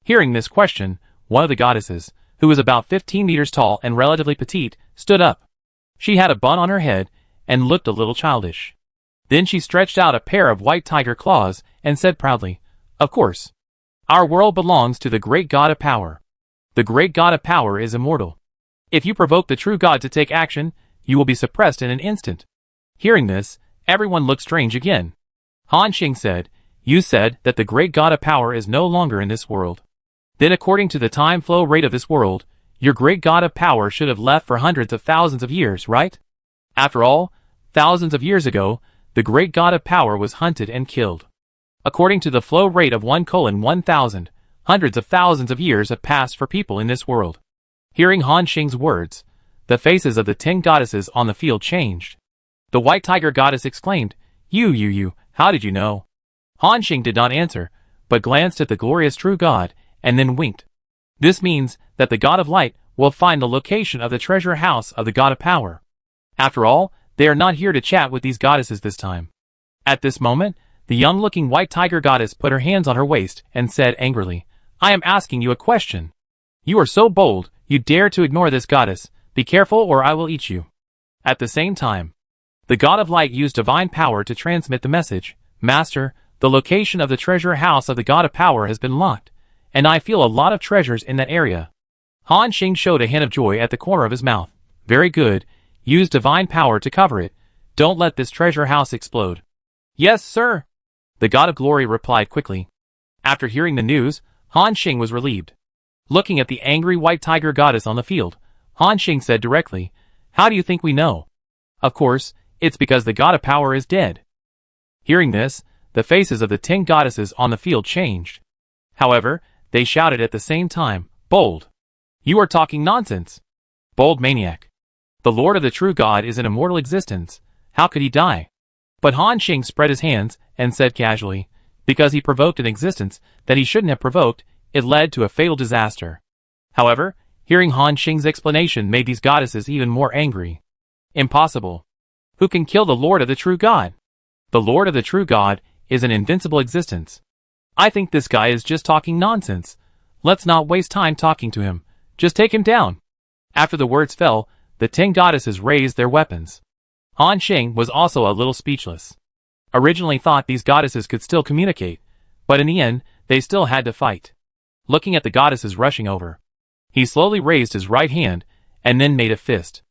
Hearing this question, one of the goddesses, who was about 15 meters tall and relatively petite, stood up. She had a bun on her head and looked a little childish. Then she stretched out a pair of white tiger claws and said proudly, "Of course. Our world belongs to the great god of power. The great god of power is immortal. If you provoke the true god to take action, you will be suppressed in an instant." Hearing this, everyone looked strange again. Han Xing said, "You said that the great god of power is no longer in this world. Then according to the time flow rate of this world, your great god of power should have left for hundreds of thousands of years, right? After all, thousands of years ago, the great god of power was hunted and killed. According to the flow rate of 1:1000, hundreds of thousands of years have passed for people in this world." Hearing Han Xing's words, the faces of the 10 goddesses on the field changed. The white tiger goddess exclaimed, You, how did you know?" Han Xing did not answer, but glanced at the glorious true god, and then winked. This means that the god of light will find the location of the treasure house of the god of power. After all, they are not here to chat with these goddesses this time. At this moment, the young-looking white tiger goddess put her hands on her waist and said angrily, "I am asking you a question. You are so bold, you dare to ignore this goddess. Be careful or I will eat you." At the same time, the god of light used divine power to transmit the message, "Master, the location of the treasure house of the god of power has been locked, and I feel a lot of treasures in that area." Han Xing showed a hint of joy at the corner of his mouth. "Very good. Use divine power to cover it. Don't let this treasure house explode." "Yes, sir," the god of glory replied quickly. After hearing the news, Han Xing was relieved. Looking at the angry white tiger goddess on the field, Han Xing said directly, "How do you think we know?" "Of course, it's because the god of power is dead." Hearing this, the faces of the 10 goddesses on the field changed. However, they shouted at the same time, "Bold! You are talking nonsense! Bold maniac! The Lord of the true God is in immortal existence. How could he die?" But Han Xing spread his hands and said casually, "Because he provoked an existence that he shouldn't have provoked, it led to a fatal disaster." However, hearing Han Xing's explanation made these goddesses even more angry. "Impossible! Who can kill the Lord of the true God? The Lord of the true God is an invincible existence. I think this guy is just talking nonsense. Let's not waste time talking to him. Just take him down." After the words fell, the 10 goddesses raised their weapons. Han Xing was also a little speechless. Originally thought these goddesses could still communicate, but in the end, they still had to fight. Looking at the goddesses rushing over, he slowly raised his right hand and then made a fist.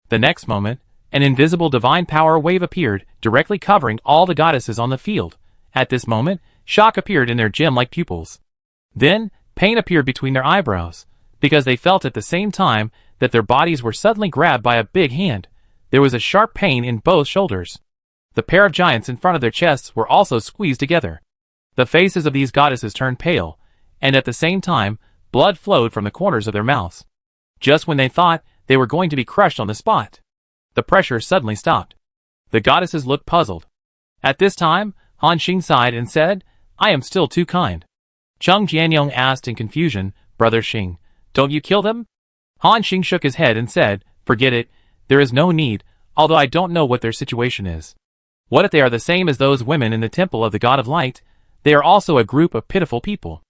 The next moment, an invisible divine power wave appeared, directly covering all the goddesses on the field. At this moment, shock appeared in their gem-like pupils. Then, pain appeared between their eyebrows, because they felt at the same time that their bodies were suddenly grabbed by a big hand. There was a sharp pain in both shoulders. The pair of giants in front of their chests were also squeezed together. The faces of these goddesses turned pale, and at the same time, blood flowed from the corners of their mouths. Just when they thought they were going to be crushed on the spot, the pressure suddenly stopped. The goddesses looked puzzled. At this time, Han Xing sighed and said, "I am still too kind." Cheng Jianyong asked in confusion, "Brother Xing, don't you kill them?" Han Xing shook his head and said, "Forget it. There is no need, although I don't know what their situation is. What if they are the same as those women in the temple of the God of Light? They are also a group of pitiful people."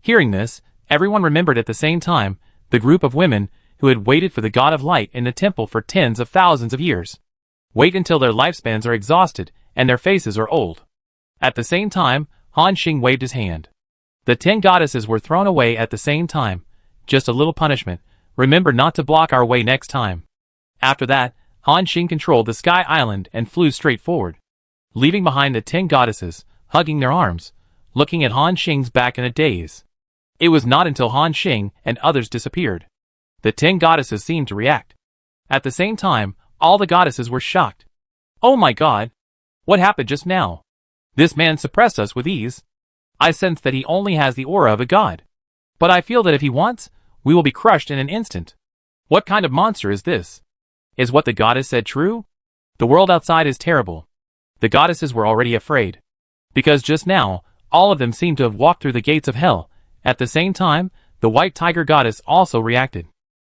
Hearing this, everyone remembered at the same time the group of women who had waited for the God of Light in the temple for tens of thousands of years. Wait until their lifespans are exhausted and their faces are old. At the same time, Han Xing waved his hand. The 10 goddesses were thrown away at the same time. Just a little punishment. Remember not to block our way next time. After that, Han Xing controlled the Sky Island and flew straight forward, leaving behind the 10 goddesses, hugging their arms, looking at Han Xing's back in a daze. It was not until Han Xing and others disappeared. The 10 goddesses seemed to react. At the same time, all the goddesses were shocked. "Oh my god! What happened just now? This man suppressed us with ease. I sense that he only has the aura of a god." But I feel that if he wants, we will be crushed in an instant. What kind of monster is this? Is what the goddess said true? The world outside is terrible. The goddesses were already afraid. Because just now, all of them seemed to have walked through the gates of hell. At the same time, the white tiger goddess also reacted.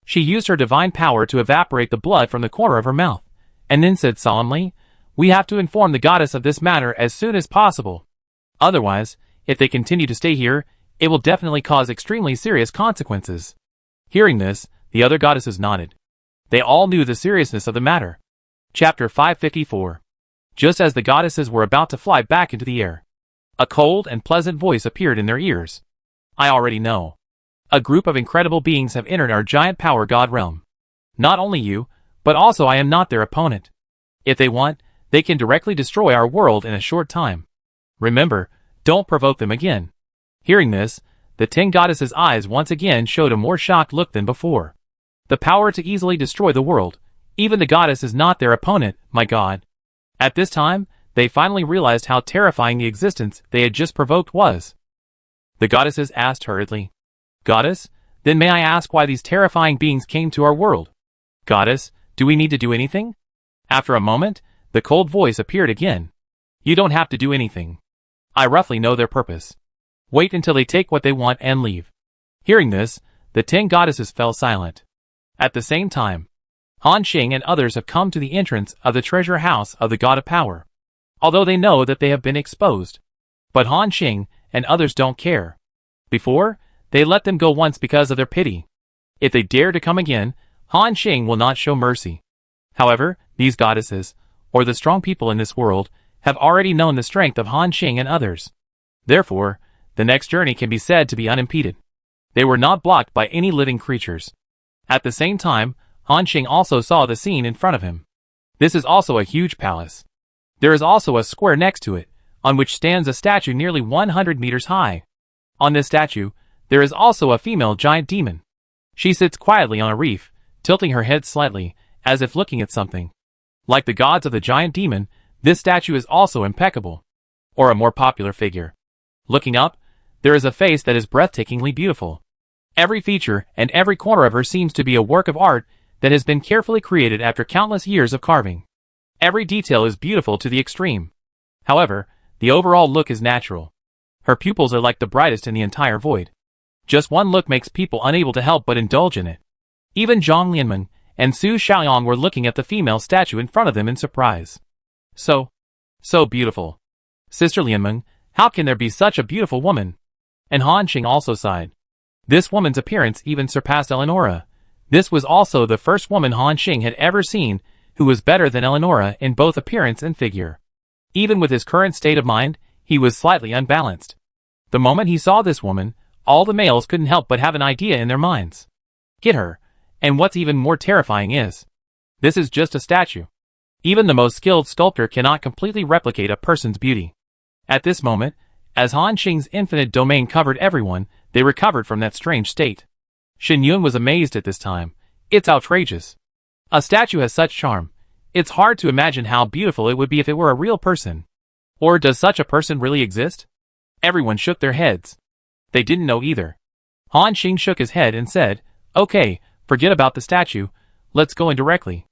She used her divine power to evaporate the blood from the corner of her mouth, and then said solemnly, "We have to inform the goddess of this matter as soon as possible. Otherwise, if they continue to stay here, it will definitely cause extremely serious consequences." Hearing this, the other goddesses nodded. They all knew the seriousness of the matter. Chapter 554. Just as the goddesses were about to fly back into the air, a cold and pleasant voice appeared in their ears. "I already know. A group of incredible beings have entered our giant power god realm. Not only you, but also I am not their opponent. If they want, they can directly destroy our world in a short time. Remember, don't provoke them again." Hearing this, the 10 goddesses' eyes once again showed a more shocked look than before. The power to easily destroy the world. Even the goddess is not their opponent, my god. At this time, they finally realized how terrifying the existence they had just provoked was. The goddesses asked hurriedly, "Goddess, then may I ask why these terrifying beings came to our world? Goddess, do we need to do anything?" After a moment, the cold voice appeared again. "You don't have to do anything. I roughly know their purpose. Wait until they take what they want and leave." Hearing this, the 10 goddesses fell silent. At the same time, Han Xing and others have come to the entrance of the treasure house of the God of Power, although they know that they have been exposed. But Han Xing and others don't care. Before, they let them go once because of their pity. If they dare to come again, Han Xing will not show mercy. However, these goddesses, or the strong people in this world, have already known the strength of Han Xing and others. Therefore, the next journey can be said to be unimpeded. They were not blocked by any living creatures. At the same time, Han Xing also saw the scene in front of him. This is also a huge palace. There is also a square next to it, on which stands a statue nearly 100 meters high. On this statue, there is also a female giant demon. She sits quietly on a reef, tilting her head slightly, as if looking at something. Like the gods of the giant demon, this statue is also impeccable. Or a more popular figure. Looking up, there is a face that is breathtakingly beautiful. Every feature and every corner of her seems to be a work of art that has been carefully created after countless years of carving. Every detail is beautiful to the extreme. However, the overall look is natural. Her pupils are like the brightest in the entire void. Just one look makes people unable to help but indulge in it. Even Zhang Lianmeng and Su Xiaoyang were looking at the female statue in front of them in surprise. So beautiful. Sister Lianmeng, how can there be such a beautiful woman? And Han Xing also sighed. This woman's appearance even surpassed Eleonora. This was also the first woman Han Xing had ever seen who was better than Eleonora in both appearance and figure. Even with his current state of mind, he was slightly unbalanced. The moment he saw this woman, all the males couldn't help but have an idea in their minds. Get her, and what's even more terrifying is, this is just a statue. Even the most skilled sculptor cannot completely replicate a person's beauty. At this moment, as Han Xing's infinite domain covered everyone, they recovered from that strange state. Shen Yun was amazed at this time. It's outrageous. A statue has such charm. It's hard to imagine how beautiful it would be if it were a real person. Or does such a person really exist? Everyone shook their heads. They didn't know either. Han Xing shook his head and said, "Okay, forget about the statue. Let's go in directly."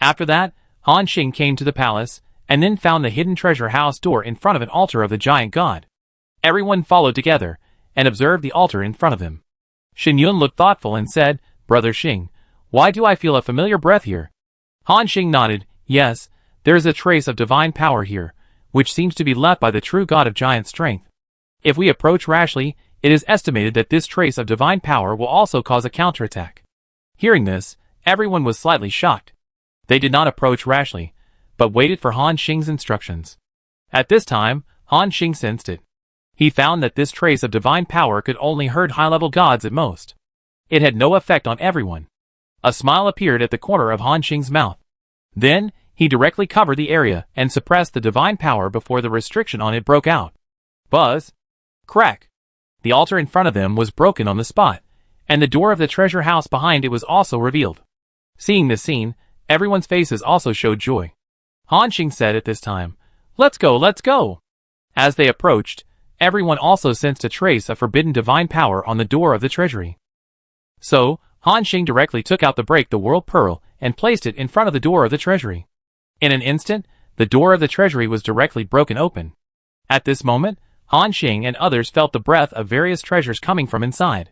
After that, Han Xing came to the palace, and then found the hidden treasure house door in front of an altar of the giant god. Everyone followed together, and observed the altar in front of him. Shen Yun looked thoughtful and said, "Brother Xing, why do I feel a familiar breath here?" Han Xing nodded. "Yes, there is a trace of divine power here, which seems to be left by the true god of giant strength. If we approach rashly, it is estimated that this trace of divine power will also cause a counterattack." Hearing this, everyone was slightly shocked. They did not approach rashly, but waited for Han Xing's instructions. At this time, Han Xing sensed it. He found that this trace of divine power could only hurt high-level gods at most. It had no effect on everyone. A smile appeared at the corner of Han Xing's mouth. Then, he directly covered the area and suppressed the divine power before the restriction on it broke out. Buzz! Crack! The altar in front of them was broken on the spot, and the door of the treasure house behind it was also revealed. Seeing this scene, everyone's faces also showed joy. Han Xing said at this time, "Let's go, let's go!" As they approached, everyone also sensed a trace of forbidden divine power on the door of the treasury. So, Han Xing directly took out the Break the World Pearl and placed it in front of the door of the treasury. In an instant, the door of the treasury was directly broken open. At this moment, Han Xing and others felt the breath of various treasures coming from inside.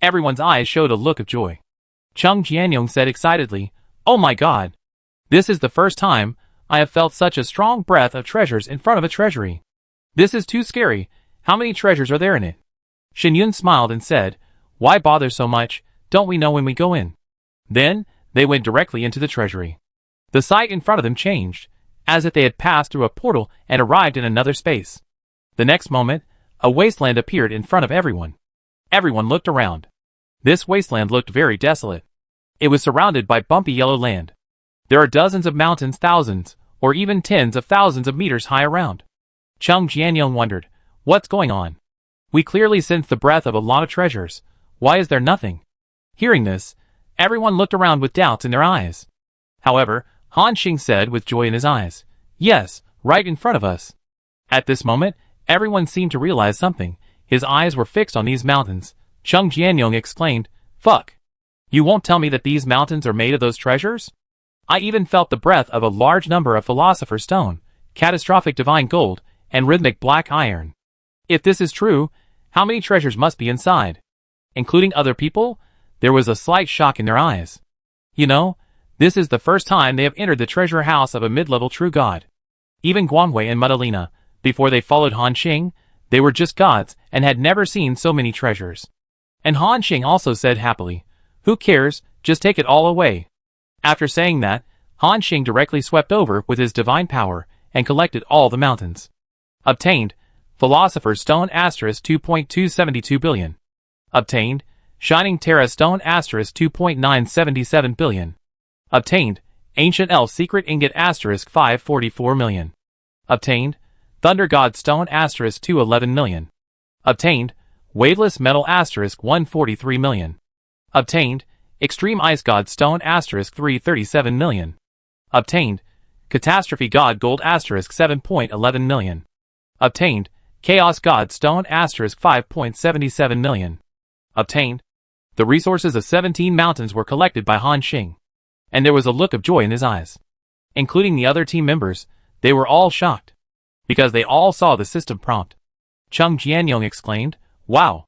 Everyone's eyes showed a look of joy. Chung Jianyong said excitedly, "Oh my god! This is the first time I have felt such a strong breath of treasures in front of a treasury. This is too scary. How many treasures are there in it?" Shen Yun smiled and said, "Why bother so much? Don't we know when we go in?" Then, they went directly into the treasury. The sight in front of them changed, as if they had passed through a portal and arrived in another space. The next moment, a wasteland appeared in front of everyone. Everyone looked around. This wasteland looked very desolate. It was surrounded by bumpy yellow land. There are dozens of mountains, thousands, or even tens of thousands of meters high around. Chung Jianyong wondered, "What's going on? We clearly sense the breath of a lot of treasures. Why is there nothing?" Hearing this, everyone looked around with doubts in their eyes. However, Han Xing said with joy in his eyes, "Yes, right in front of us." At this moment, everyone seemed to realize something. His eyes were fixed on these mountains. Chung Jianyong exclaimed, "Fuck! You won't tell me that these mountains are made of those treasures? I even felt the breath of a large number of Philosopher's Stone, catastrophic divine gold, and rhythmic black iron. If this is true, how many treasures must be inside?" Including other people, there was a slight shock in their eyes. You know, this is the first time they have entered the treasure house of a mid-level true god. Even Guangwei and Madalena, before they followed Han Xing, they were just gods and had never seen so many treasures. And Han Xing also said happily, "Who cares, just take it all away." After saying that, Han Xing directly swept over with his divine power and collected all the mountains. Obtained, Philosopher's Stone * 2.272 billion. Obtained, Shining Terra Stone * 2.977 billion. Obtained, Ancient Elf Secret Ingot * 544 million. Obtained, Thunder God Stone * 211 million. Obtained, Waveless Metal * 143 million. Obtained, Extreme Ice God Stone * 337 million. Obtained, Catastrophe God Gold * 7.11 million. Obtained, Chaos God Stone * 5.77 million. Obtained. The resources of 17 mountains were collected by Han Xing. And there was a look of joy in his eyes. Including the other team members, they were all shocked. Because they all saw the system prompt. Chung Jianyong exclaimed, "Wow!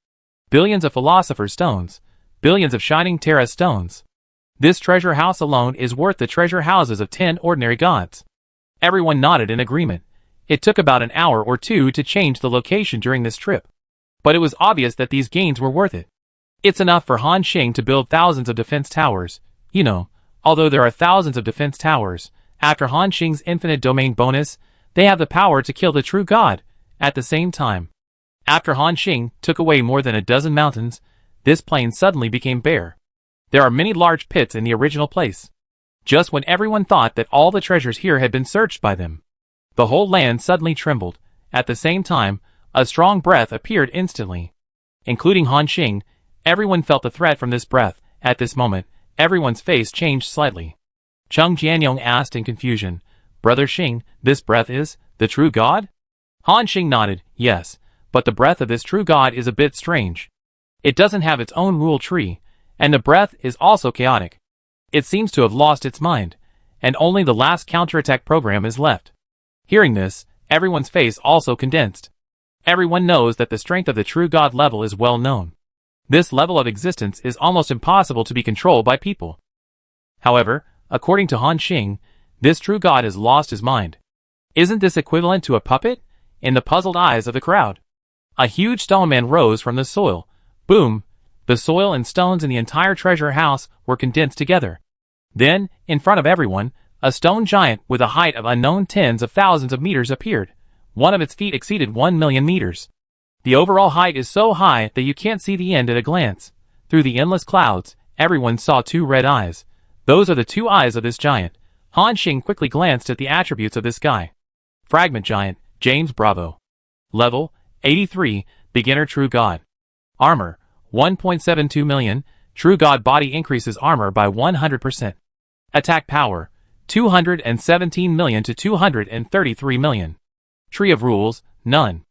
Billions of Philosopher's Stones, billions of Shining Terra Stones. This treasure house alone is worth the treasure houses of 10 ordinary gods." Everyone nodded in agreement. It took about an hour or two to change the location during this trip. But it was obvious that these gains were worth it. It's enough for Han Xing to build thousands of defense towers. You know, although there are thousands of defense towers, after Han Xing's infinite domain bonus, they have the power to kill the true god. At the same time, after Han Xing took away more than a dozen mountains, this plain suddenly became bare. There are many large pits in the original place. Just when everyone thought that all the treasures here had been searched by them, the whole land suddenly trembled. At the same time, a strong breath appeared instantly. Including Han Xing, everyone felt the threat from this breath. At this moment, everyone's face changed slightly. Chung Jianyong asked in confusion, "Brother Xing, this breath is the true god?" Han Xing nodded, "Yes, but the breath of this true god is a bit strange. It doesn't have its own rule tree, and the breath is also chaotic. It seems to have lost its mind, and only the last counterattack program is left." Hearing this, everyone's face also condensed. Everyone knows that the strength of the true god level is well known. This level of existence is almost impossible to be controlled by people. However, according to Han Xing, this true god has lost his mind. Isn't this equivalent to a puppet? In the puzzled eyes of the crowd, a huge stone man rose from the soil. Boom! The soil and stones in the entire treasure house were condensed together. Then, in front of everyone, a stone giant with a height of unknown tens of thousands of meters appeared. One of its feet exceeded 1 million meters. The overall height is so high that you can't see the end at a glance. Through the endless clouds, everyone saw 2 red eyes. Those are the 2 eyes of this giant. Han Xing quickly glanced at the attributes of this guy. Fragment Giant, James Bravo. Level, 83, Beginner True God. Armor, 1.72 million, True God body increases armor by 100%. Attack power, 217 million to 233 million. Tree of Rules, none.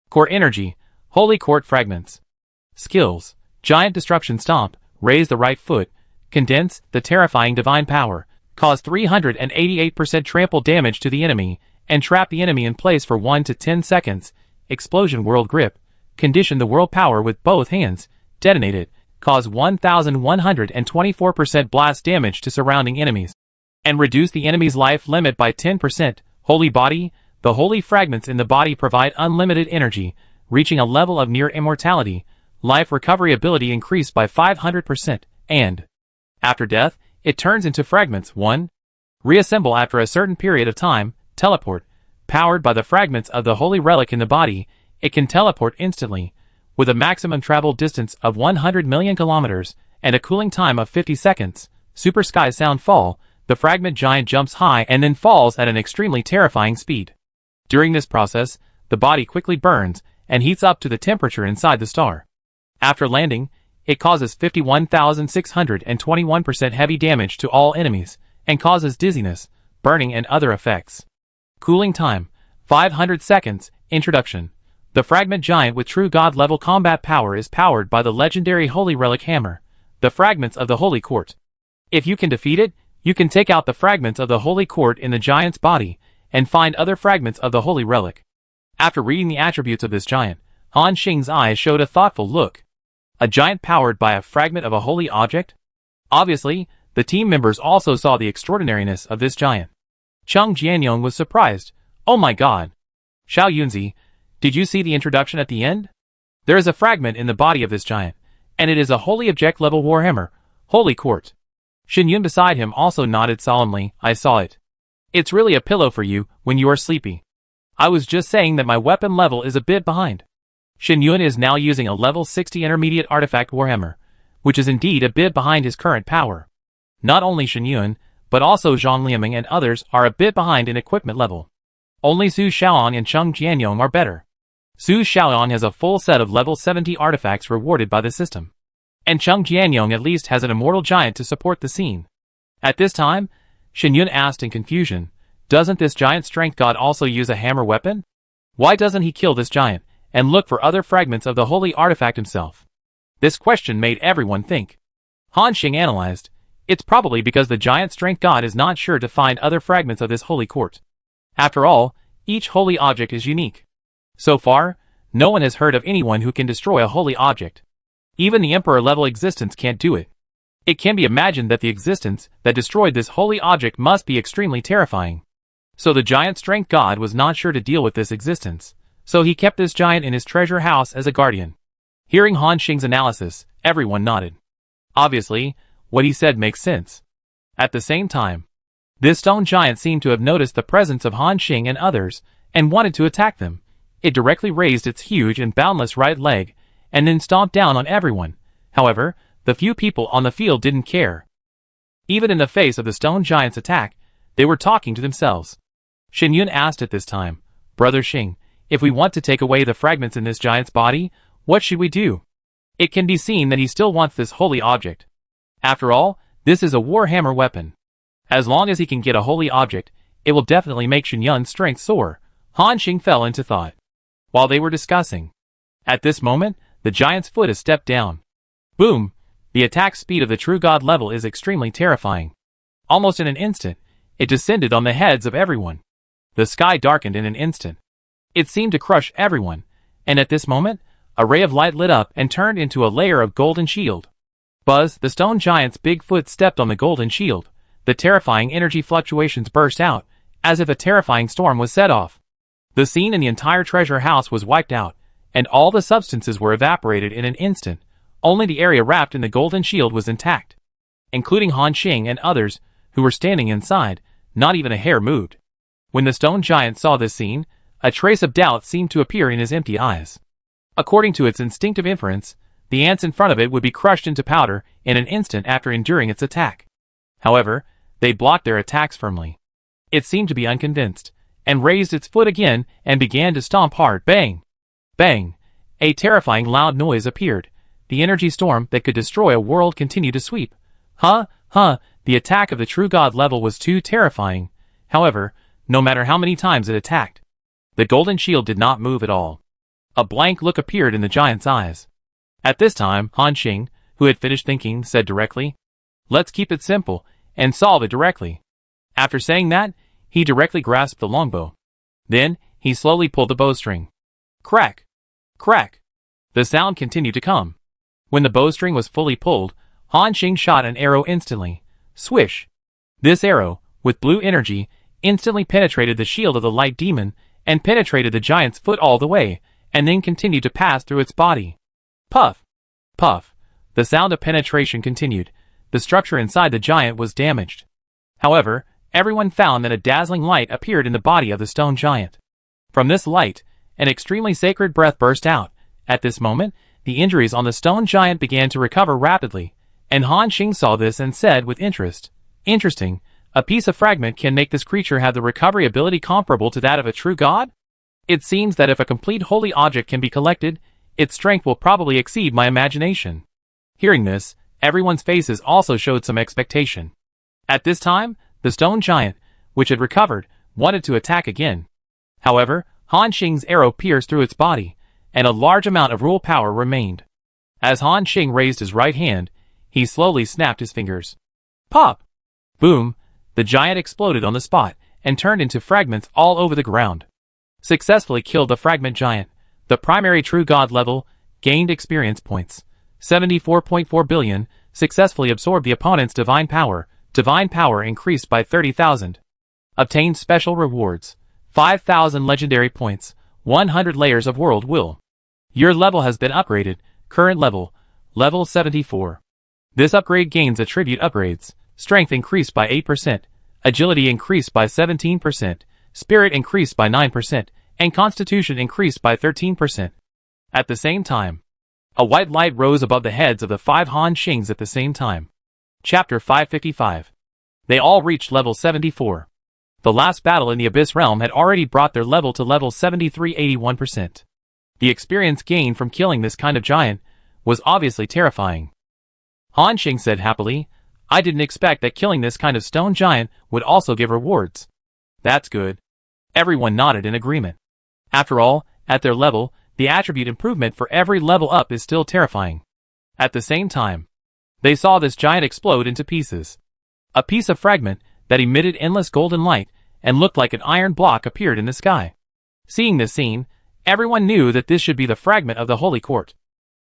Core energy, holy court fragments. Skills, giant destruction stomp, raise the right foot, condense, the terrifying divine power, cause 388% trample damage to the enemy, and trap the enemy in place for 1 to 10 seconds, explosion world grip, condition the world power with both hands, detonate it, cause 1124% blast damage to surrounding enemies, and reduce the enemy's life limit by 10%, holy body, the holy fragments in the body provide unlimited energy, reaching a level of near immortality, life recovery ability increased by 500%, and after death, it turns into fragments. 1. Reassemble after a certain period of time, teleport, powered by the fragments of the holy relic in the body, it can teleport instantly, with a maximum travel distance of 100 million kilometers, and a cooling time of 50 seconds, super sky sound fall, the fragment giant jumps high and then falls at an extremely terrifying speed. During this process, the body quickly burns and heats up to the temperature inside the star. After landing, it causes 51,621% heavy damage to all enemies, and causes dizziness, burning and other effects. Cooling time, 500 seconds. Introduction. The fragment giant with true god level combat power is powered by the legendary holy relic hammer, the fragments of the holy court. If you can defeat it, you can take out the fragments of the holy court in the giant's body, and find other fragments of the holy relic. After reading the attributes of this giant, Han Xing's eyes showed a thoughtful look. A giant powered by a fragment of a holy object? Obviously, the team members also saw the extraordinariness of this giant. Chung Jianyong was surprised. Oh my god. Xiao Yunzi, did you see the introduction at the end? There is a fragment in the body of this giant, and it is a holy object level warhammer, holy court. Shen Yun beside him also nodded solemnly. I saw it. It's really a pillow for you when you are sleepy. I was just saying that my weapon level is a bit behind. Shen Yun is now using a level 60 intermediate artifact warhammer, which is indeed a bit behind his current power. Not only Shen Yun, but also Zhang Liaming and others are a bit behind in equipment level. Only Su Xiaoan and Chung Jianyong are better. Su Xiaoan has a full set of level 70 artifacts rewarded by the system. And Chung Jianyong at least has an immortal giant to support the scene. At this time, Shen Yun asked in confusion, doesn't this giant strength god also use a hammer weapon? Why doesn't he kill this giant, and look for other fragments of the holy artifact himself? This question made everyone think. Han Xing analyzed, it's probably because the giant strength god is not sure to find other fragments of this holy court. After all, each holy object is unique. So far, no one has heard of anyone who can destroy a holy object. Even the emperor-level existence can't do it. It can be imagined that the existence that destroyed this holy object must be extremely terrifying. So the giant strength god was not sure to deal with this existence, so he kept this giant in his treasure house as a guardian. Hearing Han Xing's analysis, everyone nodded. Obviously, what he said makes sense. At the same time, this stone giant seemed to have noticed the presence of Han Xing and others, and wanted to attack them. It directly raised its huge and boundless right leg, and then stomped down on everyone. However, the few people on the field didn't care. Even in the face of the stone giant's attack, they were talking to themselves. Shen Yun asked at this time, Brother Xing, if we want to take away the fragments in this giant's body, what should we do? It can be seen that he still wants this holy object. After all, this is a warhammer weapon. As long as he can get a holy object, it will definitely make Shen Yun's strength soar. Han Xing fell into thought. While they were discussing, at this moment, the giant's foot is stepped down. Boom! The attack speed of the true god level is extremely terrifying. Almost in an instant, it descended on the heads of everyone. The sky darkened in an instant. It seemed to crush everyone, and at this moment, a ray of light lit up and turned into a layer of golden shield. Buzz, the stone giant's big foot stepped on the golden shield. The terrifying energy fluctuations burst out, as if a terrifying storm was set off. The scene in the entire treasure house was wiped out, and all the substances were evaporated in an instant. Only the area wrapped in the golden shield was intact. Including Han Xing and others, who were standing inside, not even a hair moved. When the stone giant saw this scene, a trace of doubt seemed to appear in his empty eyes. According to its instinctive inference, the ants in front of it would be crushed into powder in an instant after enduring its attack. However, they blocked their attacks firmly. It seemed to be unconvinced, and raised its foot again and began to stomp hard. Bang! Bang! A terrifying loud noise appeared. The energy storm that could destroy a world continued to sweep. The attack of the true god level was too terrifying. However, no matter how many times it attacked, the golden shield did not move at all. A blank look appeared in the giant's eyes. At this time, Han Xing, who had finished thinking, said directly, "Let's keep it simple, and solve it directly." After saying that, he directly grasped the longbow. Then, he slowly pulled the bowstring. Crack! Crack! The sound continued to come. When the bowstring was fully pulled, Han Xing shot an arrow instantly. Swish! This arrow, with blue energy, instantly penetrated the shield of the light demon, and penetrated the giant's foot all the way, and then continued to pass through its body. Puff! Puff! The sound of penetration continued. The structure inside the giant was damaged. However, everyone found that a dazzling light appeared in the body of the stone giant. From this light, an extremely sacred breath burst out. At this moment, the injuries on the stone giant began to recover rapidly, and Han Xing saw this and said with interest, "Interesting, a piece of fragment can make this creature have the recovery ability comparable to that of a true god? It seems that if a complete holy object can be collected, its strength will probably exceed my imagination." Hearing this, everyone's faces also showed some expectation. At this time, the stone giant, which had recovered, wanted to attack again. However, Han Xing's arrow pierced through its body, and a large amount of rule power remained. As Han Xing raised his right hand, he slowly snapped his fingers. Pop! Boom! The giant exploded on the spot, and turned into fragments all over the ground. Successfully killed the fragment giant. The primary true god level, gained experience points. 74.4 billion, successfully absorbed the opponent's divine power. Divine power increased by 30,000. Obtained special rewards. 5,000 legendary points, 100 layers of world will. Your level has been upgraded. Current level, level 74. This upgrade gains attribute upgrades. Strength increased by 8%, agility increased by 17%, spirit increased by 9%, and constitution increased by 13%. At the same time, a white light rose above the heads of the 5 Han Xings at the same time. Chapter 555. They all reached level 74. The last battle in the Abyss Realm had already brought their level to level 73-81%. The experience gained from killing this kind of giant was obviously terrifying. Han Xing said happily, "I didn't expect that killing this kind of stone giant would also give rewards." "That's good." Everyone nodded in agreement. After all, at their level, the attribute improvement for every level up is still terrifying. At the same time, they saw this giant explode into pieces. A piece of fragment that emitted endless golden light and looked like an iron block appeared in the sky. Seeing this scene, everyone knew that this should be the fragment of the Holy Court.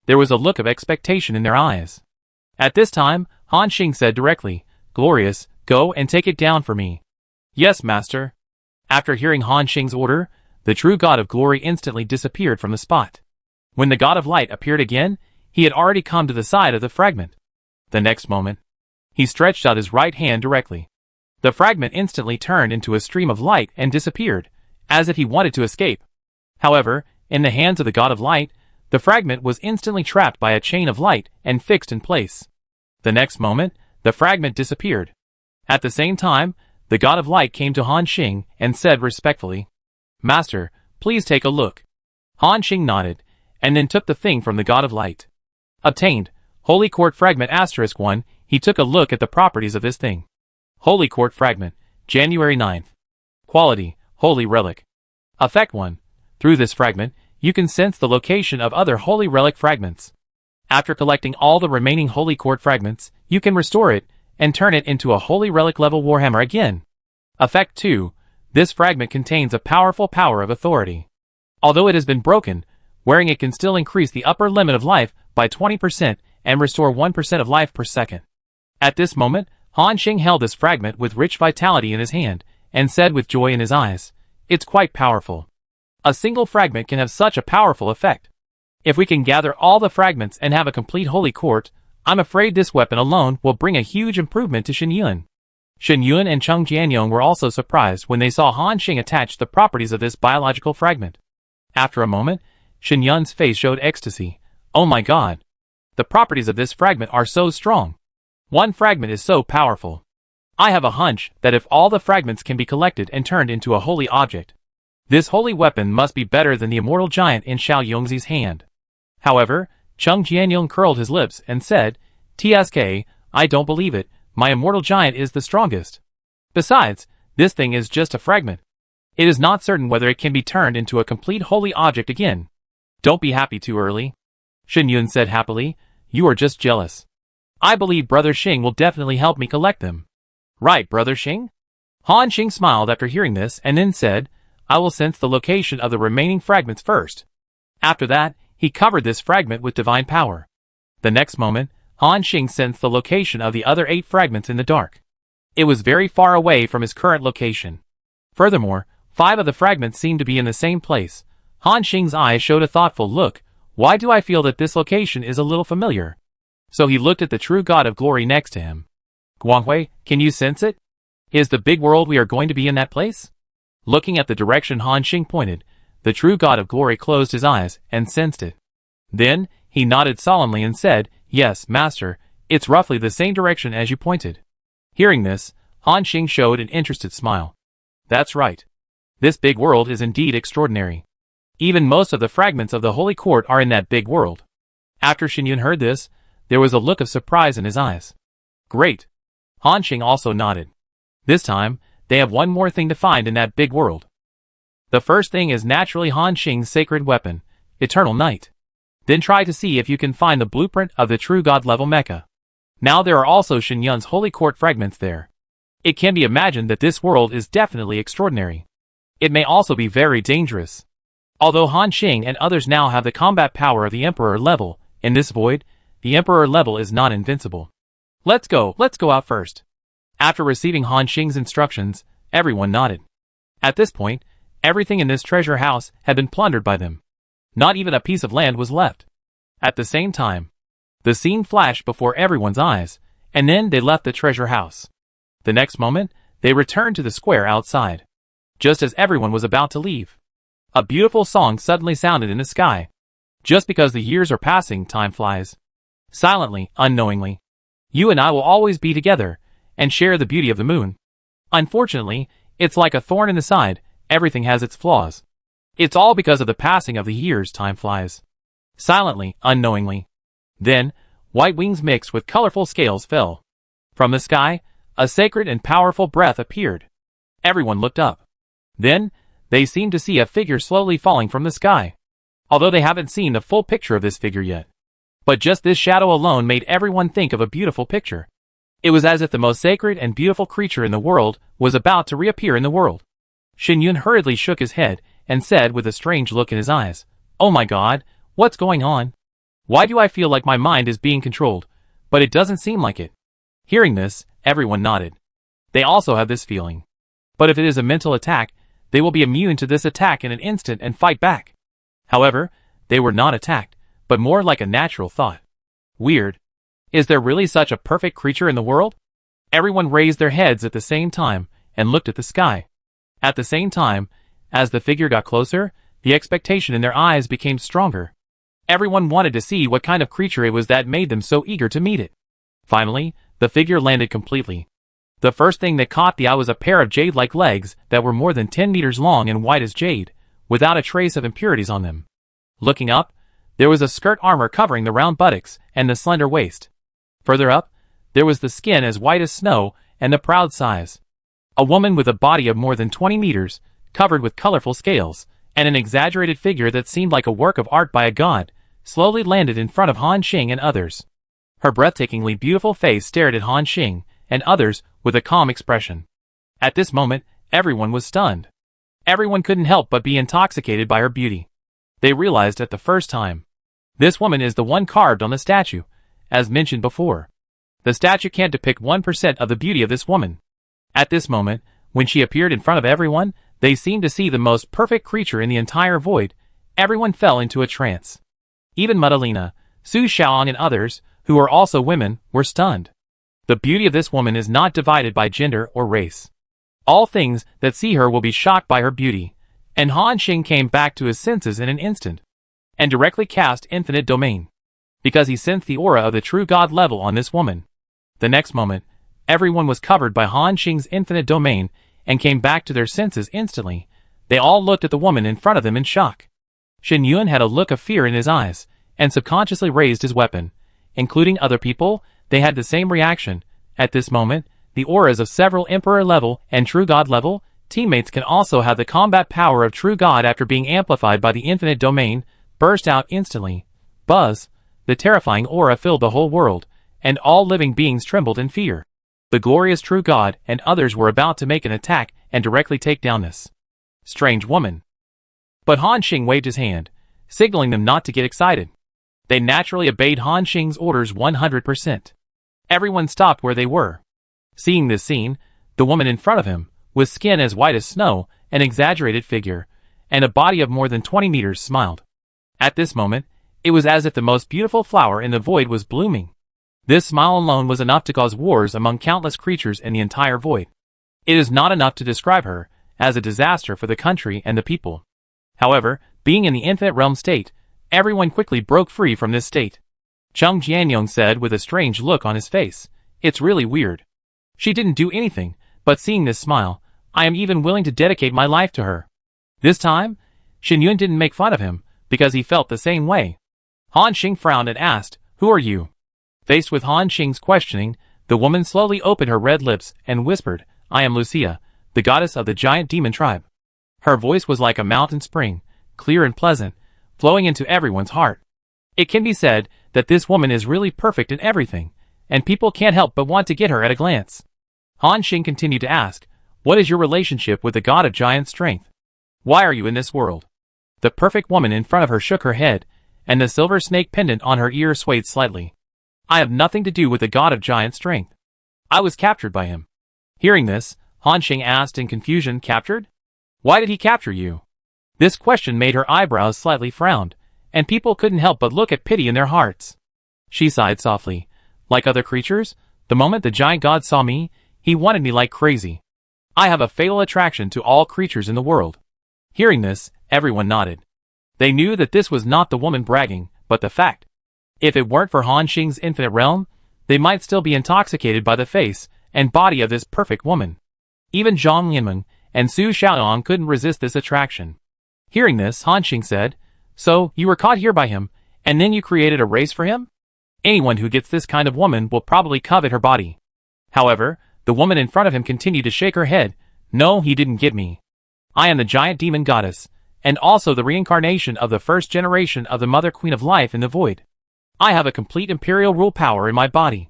There was a look of expectation in their eyes. At this time, Han Xing said directly, "Glorious, go and take it down for me." "Yes, master." After hearing Han Xing's order, the true god of glory instantly disappeared from the spot. When the god of light appeared again, he had already come to the side of the fragment. The next moment, he stretched out his right hand directly. The fragment instantly turned into a stream of light and disappeared, as if he wanted to escape. However, in the hands of the god of light, the fragment was instantly trapped by a chain of light and fixed in place. The next moment, the fragment disappeared. At the same time, the god of light came to Han Xing and said respectfully, "Master, please take a look." Han Xing nodded, and then took the thing from the god of light. Obtained, Holy Court Fragment *1. He took a look at the properties of this thing. Holy Court Fragment, January 9th. Quality, Holy Relic. Effect 1. Through this fragment, you can sense the location of other Holy Relic fragments. After collecting all the remaining Holy Court fragments, you can restore it, and turn it into a Holy Relic level Warhammer again. Effect 2. This fragment contains a powerful power of authority. Although it has been broken, wearing it can still increase the upper limit of life by 20% and restore 1% of life per second. At this moment, Han Xing held this fragment with rich vitality in his hand, and said with joy in his eyes, "It's quite powerful. A single fragment can have such a powerful effect. If we can gather all the fragments and have a complete Holy Court, I'm afraid this weapon alone will bring a huge improvement to Xinyun." Xinyun and Cheng Jianyong were also surprised when they saw Han Xing attach the properties of this biological fragment. After a moment, Xinyun's face showed ecstasy. "Oh my god! The properties of this fragment are so strong. One fragment is so powerful. I have a hunch that if all the fragments can be collected and turned into a holy object, this holy weapon must be better than the immortal giant in Xiao Yongzi's hand." However, Cheng Jianyong curled his lips and said, "TSK, I don't believe it. My immortal giant is the strongest. Besides, this thing is just a fragment. It is not certain whether it can be turned into a complete holy object again. Don't be happy too early. Shen Yun said happily. You are just jealous. I believe Brother Xing will definitely help me collect them. Right, Brother Xing? Han Xing smiled after hearing this and then said, I will sense the location of the remaining fragments first. After that, he covered this fragment with divine power. The next moment, Han Xing sensed the location of the other 8 fragments in the dark. It was very far away from his current location. Furthermore, 5 of the fragments seemed to be in the same place. Han Xing's eyes showed a thoughtful look. Why do I feel that this location is a little familiar? So he looked at the true God of glory next to him. Guanghui, can you sense it? Is the big world we are going to be in that place? Looking at the direction Han Xing pointed, the true God of glory closed his eyes and sensed it. Then, he nodded solemnly and said, Yes, Master, it's roughly the same direction as you pointed. Hearing this, Han Xing showed an interested smile. That's right. This big world is indeed extraordinary. Even most of the fragments of the Holy Court are in that big world. After Shen Yun heard this, there was a look of surprise in his eyes. Great. Han Xing also nodded. This time, they have one more thing to find in that big world. The first thing is naturally Han Xing's sacred weapon, Eternal Night. Then try to see if you can find the blueprint of the true God level mecha. Now there are also Shen Yun's Holy Court fragments there. It can be imagined that this world is definitely extraordinary. It may also be very dangerous. Although Han Xing and others now have the combat power of the Emperor level, in this void, the Emperor level is not invincible. Let's go out first. After receiving Han Xing's instructions, everyone nodded. At this point, everything in this treasure house had been plundered by them. Not even a piece of land was left. At the same time, the scene flashed before everyone's eyes, and then they left the treasure house. The next moment, they returned to the square outside. Just as everyone was about to leave, a beautiful song suddenly sounded in the sky. Just because the years are passing, time flies. Silently, unknowingly. You and I will always be together, and share the beauty of the moon. Unfortunately, it's like a thorn in the side, everything has its flaws. It's all because of the passing of the years, time flies. Silently, unknowingly. Then, white wings mixed with colorful scales fell. From the sky, a sacred and powerful breath appeared. Everyone looked up. Then, they seemed to see a figure slowly falling from the sky. Although they haven't seen the full picture of this figure yet. But just this shadow alone made everyone think of a beautiful picture. It was as if the most sacred and beautiful creature in the world was about to reappear in the world. Shen Yun hurriedly shook his head and said with a strange look in his eyes, Oh my God, what's going on? Why do I feel like my mind is being controlled, but it doesn't seem like it? Hearing this, everyone nodded. They also have this feeling. But if it is a mental attack, they will be immune to this attack in an instant and fight back. However, they were not attacked, but more like a natural thought. Weird. Is there really such a perfect creature in the world? Everyone raised their heads at the same time and looked at the sky. At the same time, as the figure got closer, the expectation in their eyes became stronger. Everyone wanted to see what kind of creature it was that made them so eager to meet it. Finally, the figure landed completely. The first thing that caught the eye was a pair of jade-like legs that were more than 10 meters long and white as jade, without a trace of impurities on them. Looking up, there was a skirt armor covering the round buttocks and the slender waist. Further up, there was the skin as white as snow and the proud size. A woman with a body of more than 20 meters, covered with colorful scales, and an exaggerated figure that seemed like a work of art by a god, slowly landed in front of Han Xing and others. Her breathtakingly beautiful face stared at Han Xing and others with a calm expression. At this moment, everyone was stunned. Everyone couldn't help but be intoxicated by her beauty. They realized at the first time. This woman is the one carved on the statue, as mentioned before. The statue can't depict 1% of the beauty of this woman. At this moment, when she appeared in front of everyone, they seemed to see the most perfect creature in the entire void. Everyone fell into a trance. Even Madalena, Su Xiaong and others, who are also women, were stunned. The beauty of this woman is not divided by gender or race. All things that see her will be shocked by her beauty. And Han Xing came back to his senses in an instant, and directly cast Infinite Domain, because he sensed the aura of the true God level on this woman. The next moment, everyone was covered by Han Xing's Infinite Domain and came back to their senses instantly. They all looked at the woman in front of them in shock. Shen Yun had a look of fear in his eyes, and subconsciously raised his weapon. Including other people, they had the same reaction. At this moment, the auras of several Emperor level and True God level teammates can also have the combat power of True God after being amplified by the Infinite Domain, burst out instantly. Buzz! The terrifying aura filled the whole world, and all living beings trembled in fear. The glorious true God and others were about to make an attack and directly take down this strange woman. But Han Xing waved his hand, signaling them not to get excited. They naturally obeyed Han Xing's orders 100%. Everyone stopped where they were. Seeing this scene, the woman in front of him, with skin as white as snow, an exaggerated figure, and a body of more than 20 meters, smiled. At this moment, it was as if the most beautiful flower in the void was blooming. This smile alone was enough to cause wars among countless creatures in the entire void. It is not enough to describe her as a disaster for the country and the people. However, being in the infinite realm state, everyone quickly broke free from this state. Chung Jianyong said with a strange look on his face, "It's really weird. She didn't do anything, but seeing this smile, I am even willing to dedicate my life to her." This time, Shen Yun didn't make fun of him, because he felt the same way. Han Xing frowned and asked, "Who are you?" Faced with Han Xing's questioning, the woman slowly opened her red lips and whispered, "I am Lucia, the goddess of the giant demon tribe." Her voice was like a mountain spring, clear and pleasant, flowing into everyone's heart. It can be said that this woman is really perfect in everything, and people can't help but want to get her at a glance. Han Xing continued to ask, "What is your relationship with the god of giant strength? Why are you in this world?" The perfect woman in front of her shook her head, and the silver snake pendant on her ear swayed slightly. "I have nothing to do with the god of giant strength. I was captured by him." Hearing this, Han Xing asked in confusion, "Captured? Why did he capture you?" This question made her eyebrows slightly frowned, and people couldn't help but look at pity in their hearts. She sighed softly. "Like other creatures, the moment the giant god saw me, he wanted me like crazy. I have a fatal attraction to all creatures in the world." Hearing this, everyone nodded. They knew that this was not the woman bragging, but the fact. If it weren't for Han Xing's infinite realm, they might still be intoxicated by the face and body of this perfect woman. Even Zhang Yinmeng and Su Xiaoyang couldn't resist this attraction. Hearing this, Han Xing said, "So, you were caught here by him, and then you created a race for him? Anyone who gets this kind of woman will probably covet her body." However, the woman in front of him continued to shake her head. "No, he didn't get me. I am the giant demon goddess, and also the reincarnation of the first generation of the Mother Queen of Life in the Void. I have a complete imperial rule power in my body.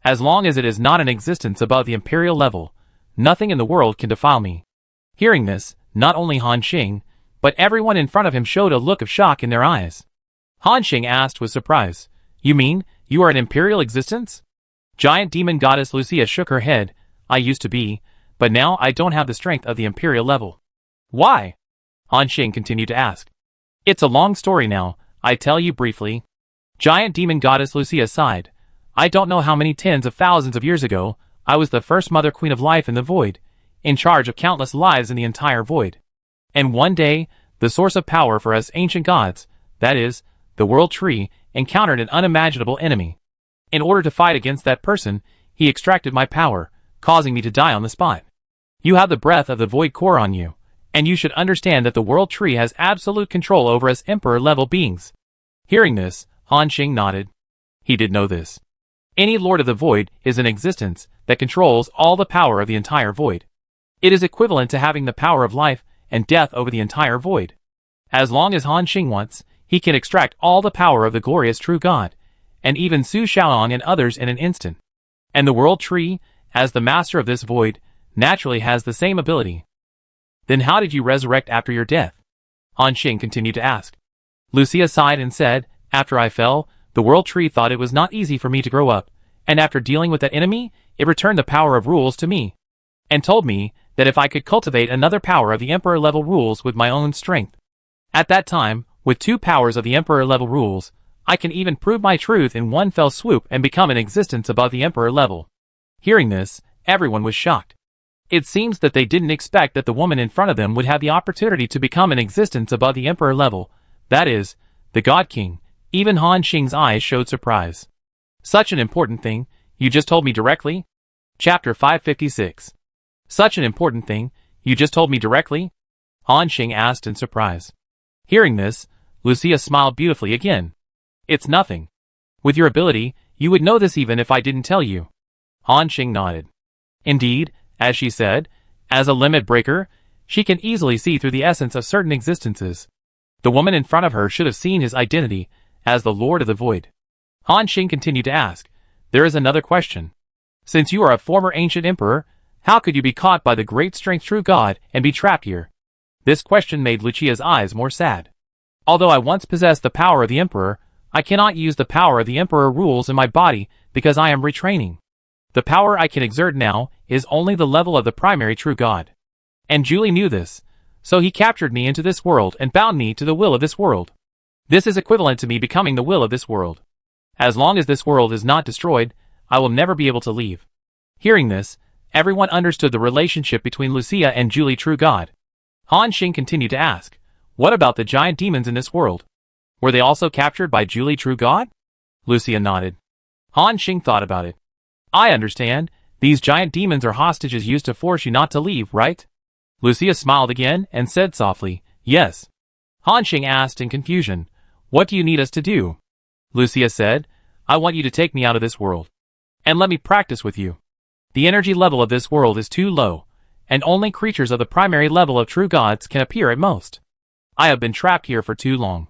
As long as it is not in existence above the imperial level, nothing in the world can defile me." Hearing this, not only Han Xing, but everyone in front of him showed a look of shock in their eyes. Han Xing asked with surprise, "You mean, you are an imperial existence?" Giant demon goddess Lucia shook her head. "I used to be, but now I don't have the strength of the imperial level." "Why?" Han Xing continued to ask. "It's a long story now, I tell you briefly." Giant demon goddess Lucia sighed. "I don't know how many tens of thousands of years ago, I was the first Mother Queen of Life in the Void, in charge of countless lives in the entire Void. And one day, the source of power for us ancient gods, that is, the World Tree, encountered an unimaginable enemy. In order to fight against that person, he extracted my power, causing me to die on the spot. You have the breath of the Void Core on you, and you should understand that the World Tree has absolute control over us Emperor-level beings." Hearing this, Han Xing nodded. He did know this. Any Lord of the Void is an existence that controls all the power of the entire Void. It is equivalent to having the power of life and death over the entire Void. As long as Han Xing wants, he can extract all the power of the glorious true God, and even Su Xiaoyang and others in an instant. And the World Tree, as the master of this Void, naturally has the same ability. "Then how did you resurrect after your death?" Han Xing continued to ask. Lucia sighed and said, "After I fell, the World Tree thought it was not easy for me to grow up, and after dealing with that enemy, it returned the power of rules to me, and told me that if I could cultivate another power of the Emperor-level rules with my own strength. At that time, with 2 powers of the Emperor-level rules, I can even prove my truth in one fell swoop and become an existence above the Emperor level." Hearing this, everyone was shocked. It seems that they didn't expect that the woman in front of them would have the opportunity to become an existence above the Emperor level, that is, the God King. Even Han Xing's eyes showed surprise. "Such an important thing, you just told me directly?" Chapter 556. "Such an important thing, you just told me directly?" Han Xing asked in surprise. Hearing this, Lucia smiled beautifully again. "It's nothing. With your ability, you would know this even if I didn't tell you." Han Xing nodded. Indeed, as she said, as a limit breaker, she can easily see through the essence of certain existences. The woman in front of her should have seen his identity as the Lord of the Void. Han Xing continued to ask, "There is another question. Since you are a former ancient emperor, how could you be caught by the great strength true God and be trapped here?" This question made Lucia's eyes more sad. "Although I once possessed the power of the emperor, I cannot use the power of the emperor rules in my body because I am retraining. The power I can exert now is only the level of the primary true God. And Julie knew this, so he captured me into this world and bound me to the will of this world. This is equivalent to me becoming the will of this world. As long as this world is not destroyed, I will never be able to leave." Hearing this, everyone understood the relationship between Lucia and Julie True God. Han Xing continued to ask, "What about the giant demons in this world? Were they also captured by Julie True God?" Lucia nodded. Han Xing thought about it. "I understand. These giant demons are hostages used to force you not to leave, right?" Lucia smiled again and said softly, "Yes." Han Xing asked in confusion, "What do you need us to do?" Lucia said, "I want you to take me out of this world. And let me practice with you. The energy level of this world is too low, and only creatures of the primary level of true gods can appear at most. I have been trapped here for too long.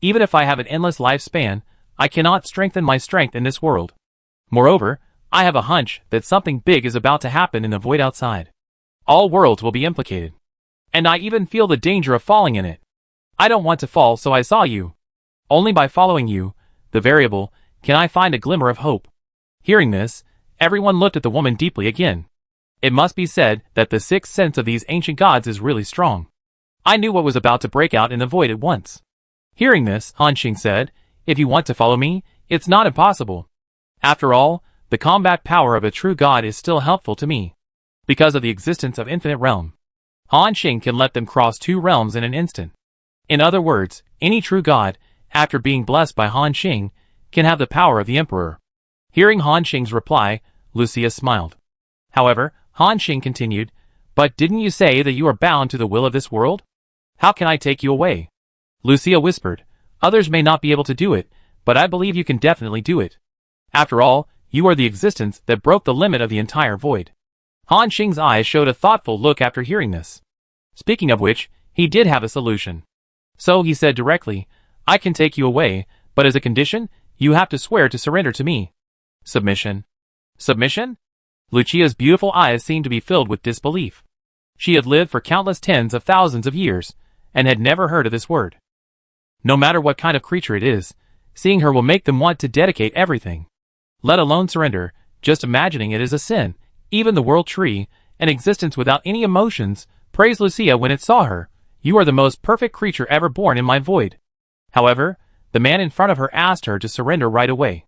Even if I have an endless lifespan, I cannot strengthen my strength in this world. Moreover, I have a hunch that something big is about to happen in the void outside. All worlds will be implicated. And I even feel the danger of falling in it. I don't want to fall, so I saw you. Only by following you, the variable, can I find a glimmer of hope." Hearing this, everyone looked at the woman deeply again. It must be said that the sixth sense of these ancient gods is really strong. I knew what was about to break out in the void at once. Hearing this, Han Xing said, "If you want to follow me, it's not impossible. After all, the combat power of a true god is still helpful to me. Because of the existence of infinite realm, Han Xing can let them cross two realms in an instant. In other words, any true god, after being blessed by Han Xing, can have the power of the emperor." Hearing Han Xing's reply, Lucia smiled. However, Han Xing continued, "But didn't you say that you are bound to the will of this world? How can I take you away?" Lucia whispered, "Others may not be able to do it, but I believe you can definitely do it. After all, you are the existence that broke the limit of the entire void." Han Xing's eyes showed a thoughtful look after hearing this. Speaking of which, he did have a solution. So he said directly, "I can take you away, but as a condition, you have to swear to surrender to me." Submission. Submission? Lucia's beautiful eyes seemed to be filled with disbelief. She had lived for countless tens of thousands of years, and had never heard of this word. No matter what kind of creature it is, seeing her will make them want to dedicate everything. Let alone surrender, just imagining it is a sin. Even the world tree, an existence without any emotions, praised Lucia when it saw her. "You are the most perfect creature ever born in my void." However, the man in front of her asked her to surrender right away.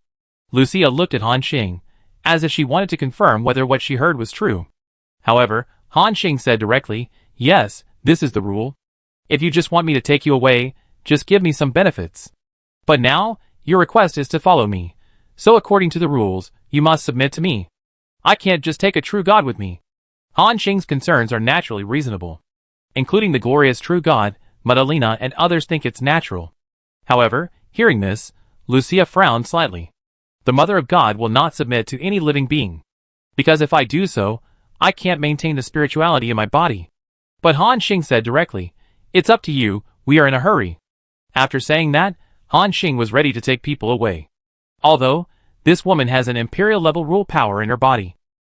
Lucia looked at Han Xing, as if she wanted to confirm whether what she heard was true. However, Han Xing said directly, "Yes, this is the rule. If you just want me to take you away, just give me some benefits. But now, your request is to follow me. So according to the rules, you must submit to me. I can't just take a true god with me." Han Xing's concerns are naturally reasonable. Including the glorious true god, Madalena and others think it's natural. However, hearing this, Lucia frowned slightly. The Mother of God will not submit to any living being. Because if I do so, I can't maintain the spirituality in my body. But Han Xing said directly, "It's up to you, we are in a hurry." After saying that, Han Xing was ready to take people away. Although, this woman has an imperial level rule power in her body.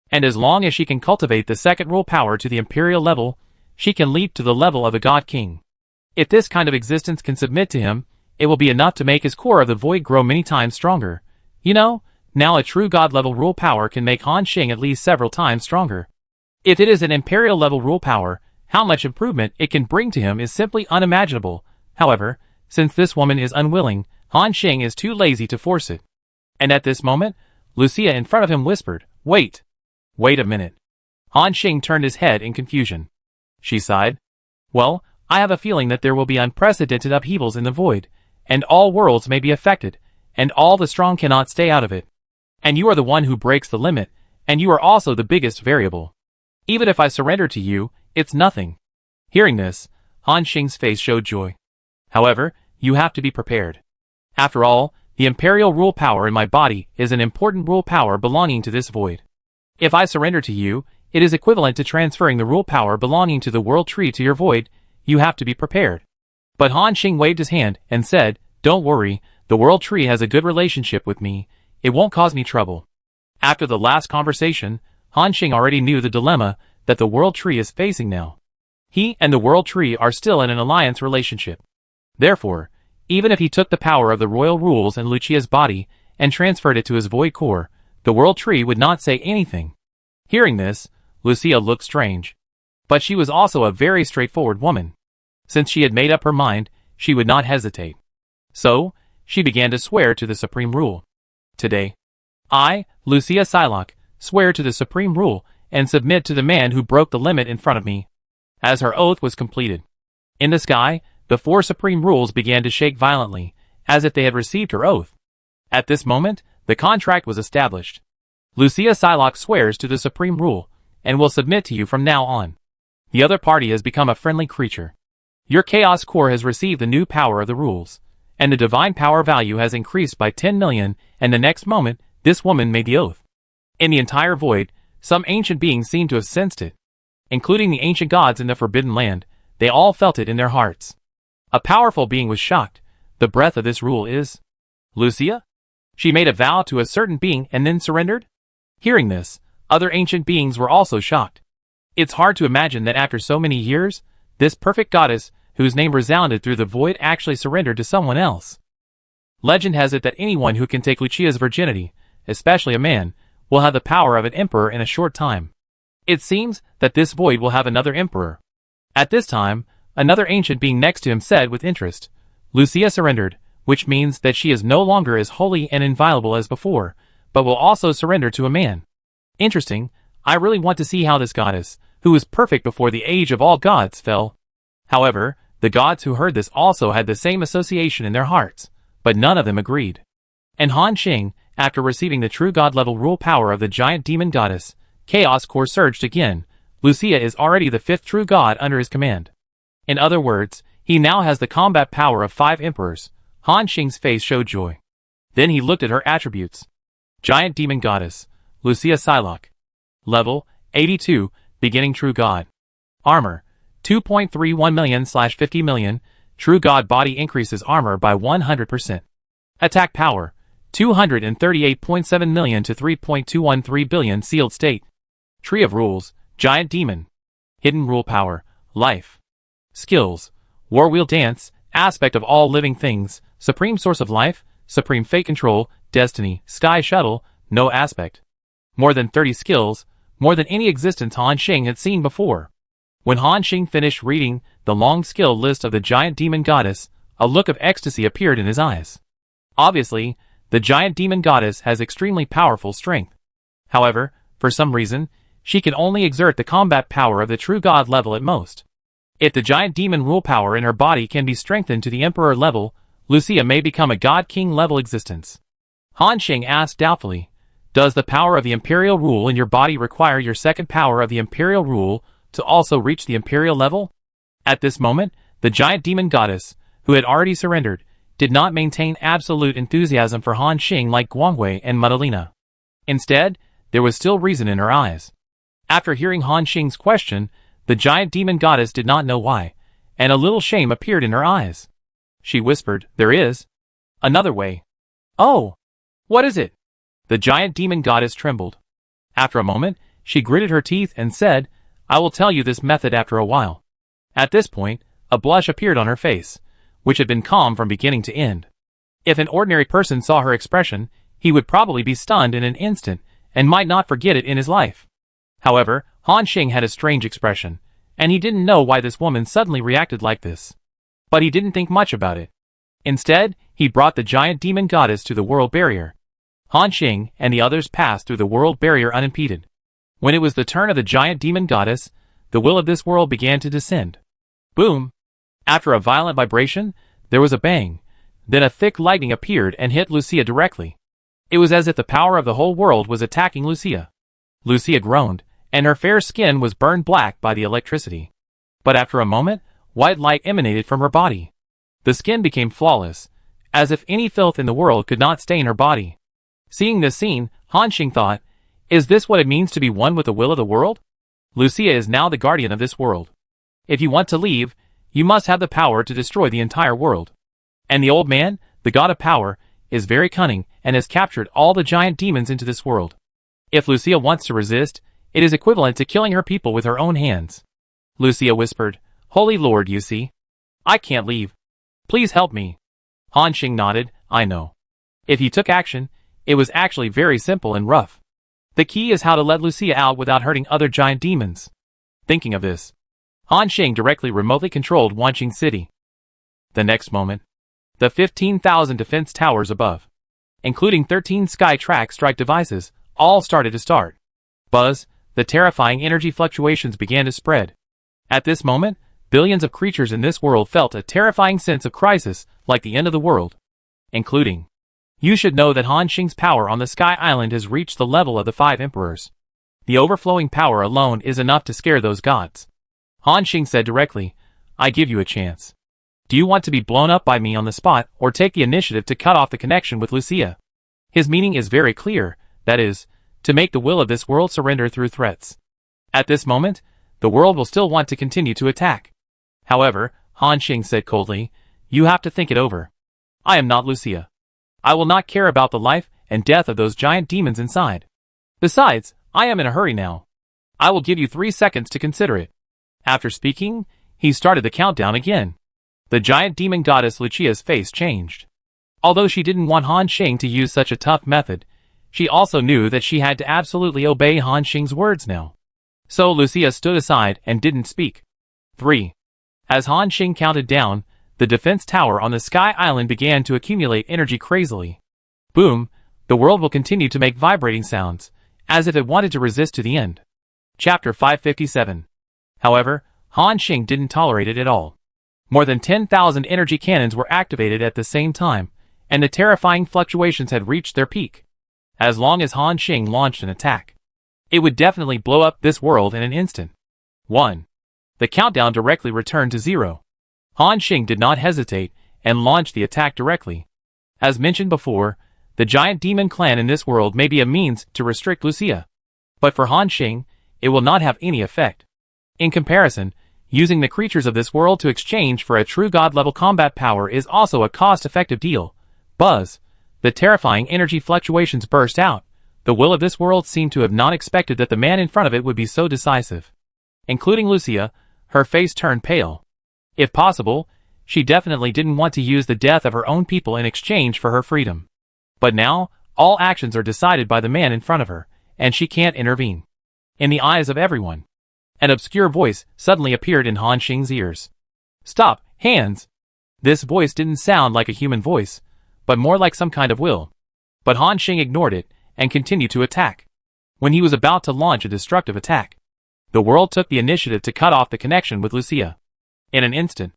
And as long as she can cultivate the second rule power to the imperial level, she can leap to the level of a god king. If this kind of existence can submit to him, it will be enough to make his core of the void grow many times stronger. You know, now a true god level rule power can make Han Xing at least several times stronger. If it is an imperial level rule power, how much improvement it can bring to him is simply unimaginable. However, since this woman is unwilling, Han Xing is too lazy to force it. And at this moment, Lucia in front of him whispered, "Wait. Wait a minute." Han Xing turned his head in confusion. She sighed. "Well, I have a feeling that there will be unprecedented upheavals in the void, and all worlds may be affected, and all the strong cannot stay out of it. And you are the one who breaks the limit, and you are also the biggest variable. Even if I surrender to you, it's nothing." Hearing this, Han Xing's face showed joy. "However, you have to be prepared. After all, the imperial rule power in my body is an important rule power belonging to this void. If I surrender to you, it is equivalent to transferring the rule power belonging to the world tree to your void. You have to be prepared." But Han Xing waved his hand and said, "Don't worry, the World Tree has a good relationship with me. It won't cause me trouble." After the last conversation, Han Xing already knew the dilemma that the World Tree is facing now. He and the World Tree are still in an alliance relationship. Therefore, even if he took the power of the royal rules in Lucia's body and transferred it to his void core, the World Tree would not say anything. Hearing this, Lucia looked strange. But she was also a very straightforward woman. Since she had made up her mind, she would not hesitate. So, she began to swear to the Supreme Rule. "Today, I, Lucia Psylocke, swear to the Supreme Rule and submit to the man who broke the limit in front of me." As her oath was completed, in the sky, the 4 Supreme Rules began to shake violently, as if they had received her oath. At this moment, the contract was established. Lucia Psylocke swears to the Supreme Rule, and will submit to you from now on. The other party has become a friendly creature. Your Chaos Core has received the new power of the rules, and the divine power value has increased by 10 million, and the next moment, this woman made the oath. In the entire void, some ancient beings seemed to have sensed it. Including the ancient gods in the Forbidden Land, they all felt it in their hearts. A powerful being was shocked. The breath of this rule is Lucia? She made a vow to a certain being and then surrendered? Hearing this, other ancient beings were also shocked. It's hard to imagine that after so many years, this perfect goddess, whose name resounded through the void, actually surrendered to someone else. Legend has it that anyone who can take Lucia's virginity, especially a man, will have the power of an emperor in a short time. It seems that this void will have another emperor. At this time, another ancient being next to him said with interest, "Lucia surrendered, which means that she is no longer as holy and inviolable as before, but will also surrender to a man. Interesting, I really want to see how this goddess, who was perfect before the age of all gods, fell." However, the gods who heard this also had the same association in their hearts, but none of them agreed. And Han Xing, after receiving the true god-level rule power of the giant demon goddess, Chaos Core surged again. Lucia is already the 5th true god under his command. In other words, he now has the combat power of 5 emperors. Han Xing's face showed joy. Then he looked at her attributes. Giant demon goddess, Lucia Psylocke. Level, 82, beginning true god. Armor, 2.31 million/50 million, true god body increases armor by 100%. Attack power, 238.7 million to 3.213 billion sealed state. Tree of rules, giant demon. Hidden rule power, life. Skills, war wheel dance, aspect of all living things, supreme source of life, supreme fate control, destiny, sky shuttle, no aspect. More than 30 skills, more than any existence Han Xing had seen before. When Han Xing finished reading the long skill list of the giant demon goddess, a look of ecstasy appeared in his eyes. Obviously, the giant demon goddess has extremely powerful strength. However, for some reason, she can only exert the combat power of the true god level at most. If the giant demon rule power in her body can be strengthened to the emperor level, Lucia may become a god-king level existence. Han Xing asked doubtfully, "Does the power of the imperial rule in your body require your second power of the imperial rule to also reach the imperial level?" At this moment, the giant demon goddess, who had already surrendered, did not maintain absolute enthusiasm for Han Xing like Guangwei and Madalena. Instead, there was still reason in her eyes. After hearing Han Xing's question, the giant demon goddess did not know why, and a little shame appeared in her eyes. She whispered, "There is another way." "Oh, what is it?" The giant demon goddess trembled. After a moment, she gritted her teeth and said, "I will tell you this method after a while." At this point, a blush appeared on her face, which had been calm from beginning to end. If an ordinary person saw her expression, he would probably be stunned in an instant, and might not forget it in his life. However, Han Xing had a strange expression, and he didn't know why this woman suddenly reacted like this. But he didn't think much about it. Instead, he brought the giant demon goddess to the world barrier. Han Xing and the others passed through the world barrier unimpeded. When it was the turn of the giant demon goddess, the will of this world began to descend. Boom! After a violent vibration, there was a bang. Then a thick lightning appeared and hit Lucia directly. It was as if the power of the whole world was attacking Lucia. Lucia groaned, and her fair skin was burned black by the electricity. But after a moment, white light emanated from her body. The skin became flawless, as if any filth in the world could not stain her body. Seeing this scene, Han Xing thought, "Is this what it means to be one with the will of the world? Lucia is now the guardian of this world. If you want to leave, You must have the power to destroy the entire world. And the old man, the god of power, is very cunning and has captured all the giant demons into this world. If Lucia wants to resist, it is equivalent to killing her people with her own hands. Lucia whispered, Holy Lord, you see. I can't leave. Please help me. Han Xing nodded, I know. If he took action, it was actually very simple and rough. The key is how to let Lucia out without hurting other giant demons. Thinking of this, Han Xing directly remotely controlled Wanqing City. The next moment, the 15,000 defense towers above, including 13 sky track strike devices, all started to start. Buzz, the terrifying energy fluctuations began to spread. At this moment, billions of creatures in this world felt a terrifying sense of crisis, like the end of the world. Including. You should know that Han Xing's power on the Sky Island has reached the level of the 5 emperors. The overflowing power alone is enough to scare those gods. Han Xing said directly, I give you a chance. Do you want to be blown up by me on the spot or take the initiative to cut off the connection with Lucia? His meaning is very clear, that is, to make the will of this world surrender through threats. At this moment, the world will still want to continue to attack. However, Han Xing said coldly, you have to think it over. I am not Lucia. I will not care about the life and death of those giant demons inside. Besides, I am in a hurry now. I will give you 3 seconds to consider it. After speaking, he started the countdown again. The giant demon goddess Lucia's face changed. Although she didn't want Han Xing to use such a tough method, she also knew that she had to absolutely obey Han Xing's words now. So Lucia stood aside and didn't speak. 3. As Han Xing counted down, the defense tower on the Sky Island began to accumulate energy crazily. Boom, the world will continue to make vibrating sounds, as if it wanted to resist to the end. Chapter 557. However, Han Xing didn't tolerate it at all. More than 10,000 energy cannons were activated at the same time, and the terrifying fluctuations had reached their peak. As long as Han Xing launched an attack, it would definitely blow up this world in an instant. 1. The countdown directly returned to 0. Han Xing did not hesitate and launched the attack directly. As mentioned before, the giant demon clan in this world may be a means to restrict Lucia. But for Han Xing, it will not have any effect. In comparison, using the creatures of this world to exchange for a true god-level combat power is also a cost-effective deal. Buzz, the terrifying energy fluctuations burst out. The will of this world seemed to have not expected that the man in front of it would be so decisive. Including Lucia, her face turned pale. If possible, she definitely didn't want to use the death of her own people in exchange for her freedom. But now, all actions are decided by the man in front of her, and she can't intervene. In the eyes of everyone, an obscure voice suddenly appeared in Han Xing's ears. Stop, hands! This voice didn't sound like a human voice, but more like some kind of will. But Han Xing ignored it and continued to attack. When he was about to launch a destructive attack, the world took the initiative to cut off the connection with Lucia. In an instant,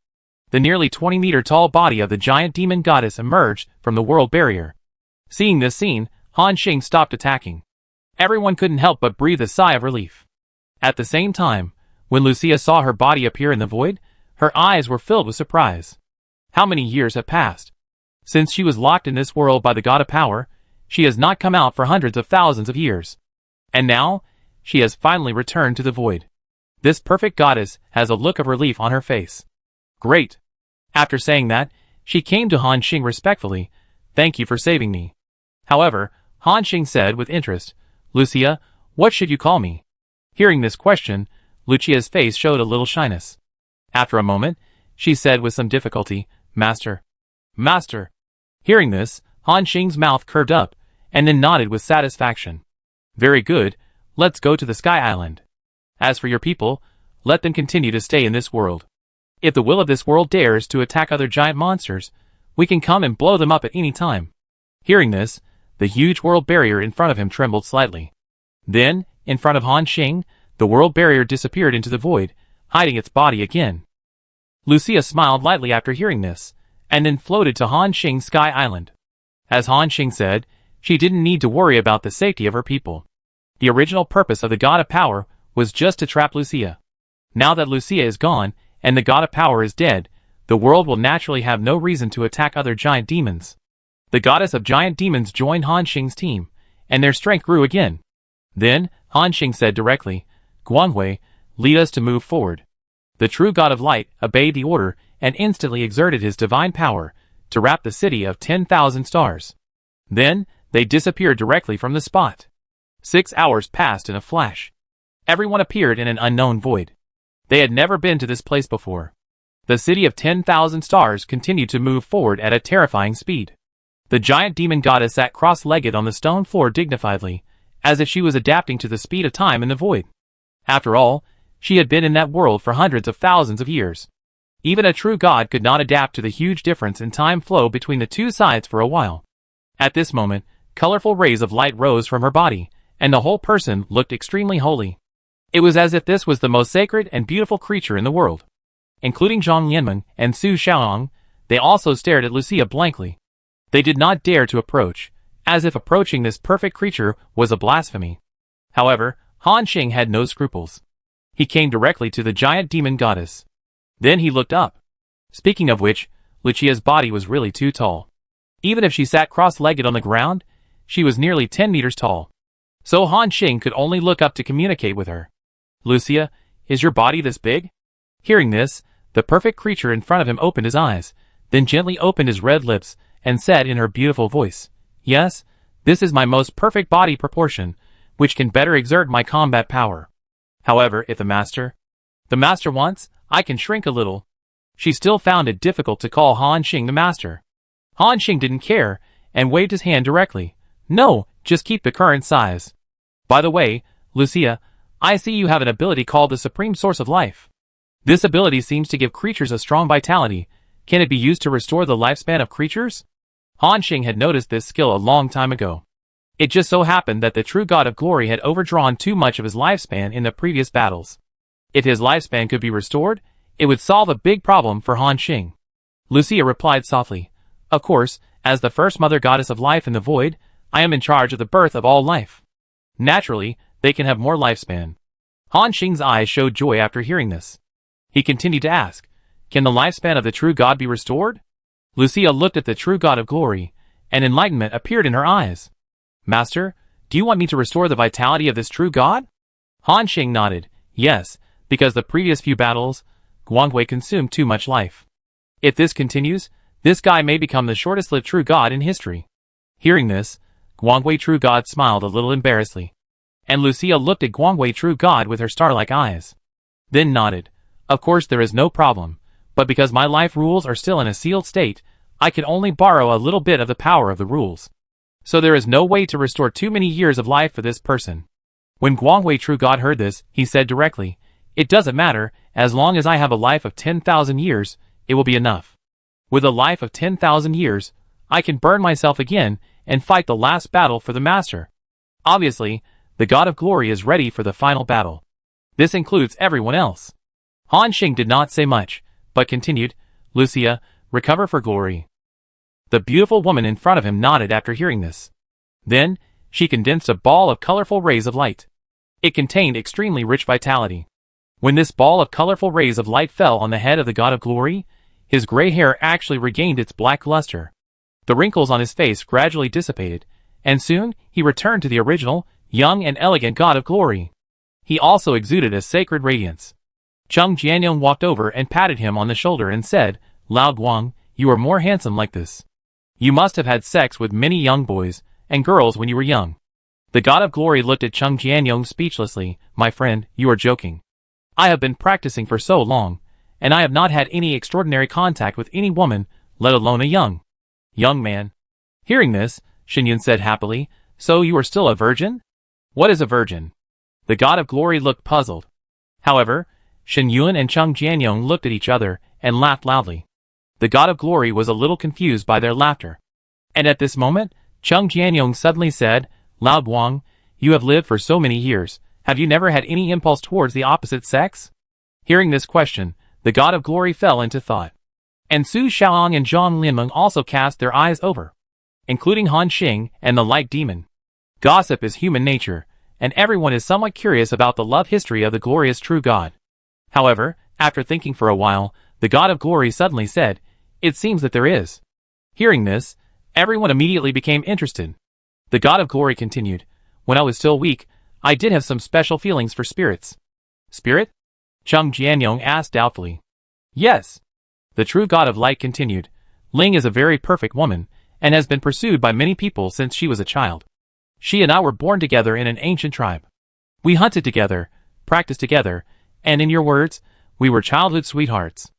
the nearly 20-meter-tall body of the giant demon goddess emerged from the world barrier. Seeing this scene, Han Xing stopped attacking. Everyone couldn't help but breathe a sigh of relief. At the same time, when Lucia saw her body appear in the void, her eyes were filled with surprise. How many years have passed? Since she was locked in this world by the god of power, she has not come out for hundreds of thousands of years. And now, she has finally returned to the void. This perfect goddess has a look of relief on her face. Great. After saying that, she came to Han Xing respectfully. Thank you for saving me. However, Han Xing said with interest, Lucia, what should you call me? Hearing this question, Lucia's face showed a little shyness. After a moment, she said with some difficulty, Master. Master. Hearing this, Han Xing's mouth curved up, and then nodded with satisfaction. Very good, let's go to the Sky Island. As for your people, let them continue to stay in this world. If the will of this world dares to attack other giant monsters, we can come and blow them up at any time. Hearing this, the huge world barrier in front of him trembled slightly. Then, in front of Han Xing, the world barrier disappeared into the void, hiding its body again. Lucia smiled lightly after hearing this, and then floated to Han Xing's Sky Island. As Han Xing said, she didn't need to worry about the safety of her people. The original purpose of the God of Power was just to trap Lucia. Now that Lucia is gone, and the God of Power is dead, the world will naturally have no reason to attack other giant demons. The goddess of giant demons joined Han Xing's team, and their strength grew again. Then, Han Xing said directly, Guanhui, lead us to move forward. The true God of Light obeyed the order and instantly exerted his divine power to wrap the city of 10,000 stars. Then, they disappeared directly from the spot. 6 hours passed in a flash. Everyone appeared in an unknown void. They had never been to this place before. The city of 10,000 stars continued to move forward at a terrifying speed. The giant demon goddess sat cross-legged on the stone floor dignifiedly, as if she was adapting to the speed of time in the void. After all, she had been in that world for hundreds of thousands of years. Even a true god could not adapt to the huge difference in time flow between the two sides for a while. At this moment, colorful rays of light rose from her body, and the whole person looked extremely holy. It was as if this was the most sacred and beautiful creature in the world. Including Zhang Lianmeng and Su Xiaoyang, they also stared at Lucia blankly. They did not dare to approach, as if approaching this perfect creature was a blasphemy. However, Han Xing had no scruples. He came directly to the giant demon goddess. Then he looked up. Speaking of which, Lucia's body was really too tall. Even if she sat cross-legged on the ground, she was nearly 10 meters tall. So Han Xing could only look up to communicate with her. "Lucia, is your body this big?" Hearing this, the perfect creature in front of him opened his eyes, then gently opened his red lips, and said in her beautiful voice, "Yes, this is my most perfect body proportion, which can better exert my combat power. However, if the master wants, I can shrink a little." She still found it difficult to call Han Xing the master. Han Xing didn't care, and waved his hand directly. "No, just keep the current size. By the way, Lucia, I see you have an ability called the Supreme Source of Life. This ability seems to give creatures a strong vitality. Can it be used to restore the lifespan of creatures?" Han Xing had noticed this skill a long time ago. It just so happened that the true God of Glory had overdrawn too much of his lifespan in the previous battles. If his lifespan could be restored, it would solve a big problem for Han Xing. Lucia replied softly, "Of course, as the first mother goddess of life in the void, I am in charge of the birth of all life. Naturally, they can have more lifespan." Han Xing's eyes showed joy after hearing this. He continued to ask, "Can the lifespan of the true God be restored?" Lucia looked at the true God of Glory, and enlightenment appeared in her eyes. "Master, do you want me to restore the vitality of this true God?" Han Xing nodded, "Yes, because the previous few battles, Guangwei consumed too much life. If this continues, this guy may become the shortest-lived true God in history." Hearing this, Guangwei True God smiled a little embarrassedly. And Lucia looked at Guangwei True God with her star-like eyes. Then nodded, "Of course there is no problem, but because my life rules are still in a sealed state, I can only borrow a little bit of the power of the rules. So there is no way to restore too many years of life for this person." When Guangwei True God heard this, he said directly, "It doesn't matter, as long as I have a life of 10,000 years, it will be enough. With a life of 10,000 years, I can burn myself again and fight the last battle for the master. Obviously, the God of Glory is ready for the final battle. This includes everyone else." Han Xing did not say much, but continued, "Lucia, recover for glory." The beautiful woman in front of him nodded after hearing this. Then, she condensed a ball of colorful rays of light. It contained extremely rich vitality. When this ball of colorful rays of light fell on the head of the God of Glory, his gray hair actually regained its black luster. The wrinkles on his face gradually dissipated, and soon he returned to the original, young and elegant God of Glory. He also exuded a sacred radiance. Cheng Jianyong walked over and patted him on the shoulder and said, "Lao Guang, you are more handsome like this. You must have had sex with many young boys and girls when you were young." The God of Glory looked at Cheng Jianyong speechlessly. "My friend, you are joking. I have been practicing for so long, and I have not had any extraordinary contact with any woman, let alone a young man." Hearing this, Shinyun said happily, "So you are still a virgin?" "What is a virgin?" The God of Glory looked puzzled. However, Shinyun and Cheng Jianyong looked at each other and laughed loudly. The God of Glory was a little confused by their laughter. And at this moment, Cheng Jianyong suddenly said, "Lao Guang, you have lived for so many years, have you never had any impulse towards the opposite sex?" Hearing this question, the God of Glory fell into thought. And Su Xiaoyang and Zhang Lianmeng also cast their eyes over, including Han Xing and the Light Demon. Gossip is human nature, and everyone is somewhat curious about the love history of the glorious true God. However, after thinking for a while, the God of Glory suddenly said, "It seems that there is." Hearing this, everyone immediately became interested. The God of Glory continued, "When I was still weak, I did have some special feelings for spirits." "Spirit?" Chung Jianyong asked doubtfully. Yes. The true god of light continued. Ling is a very perfect woman, and has been pursued by many people since she was a child. She and I were born together in an ancient tribe. We hunted together, practiced together, and in your words, we were childhood sweethearts.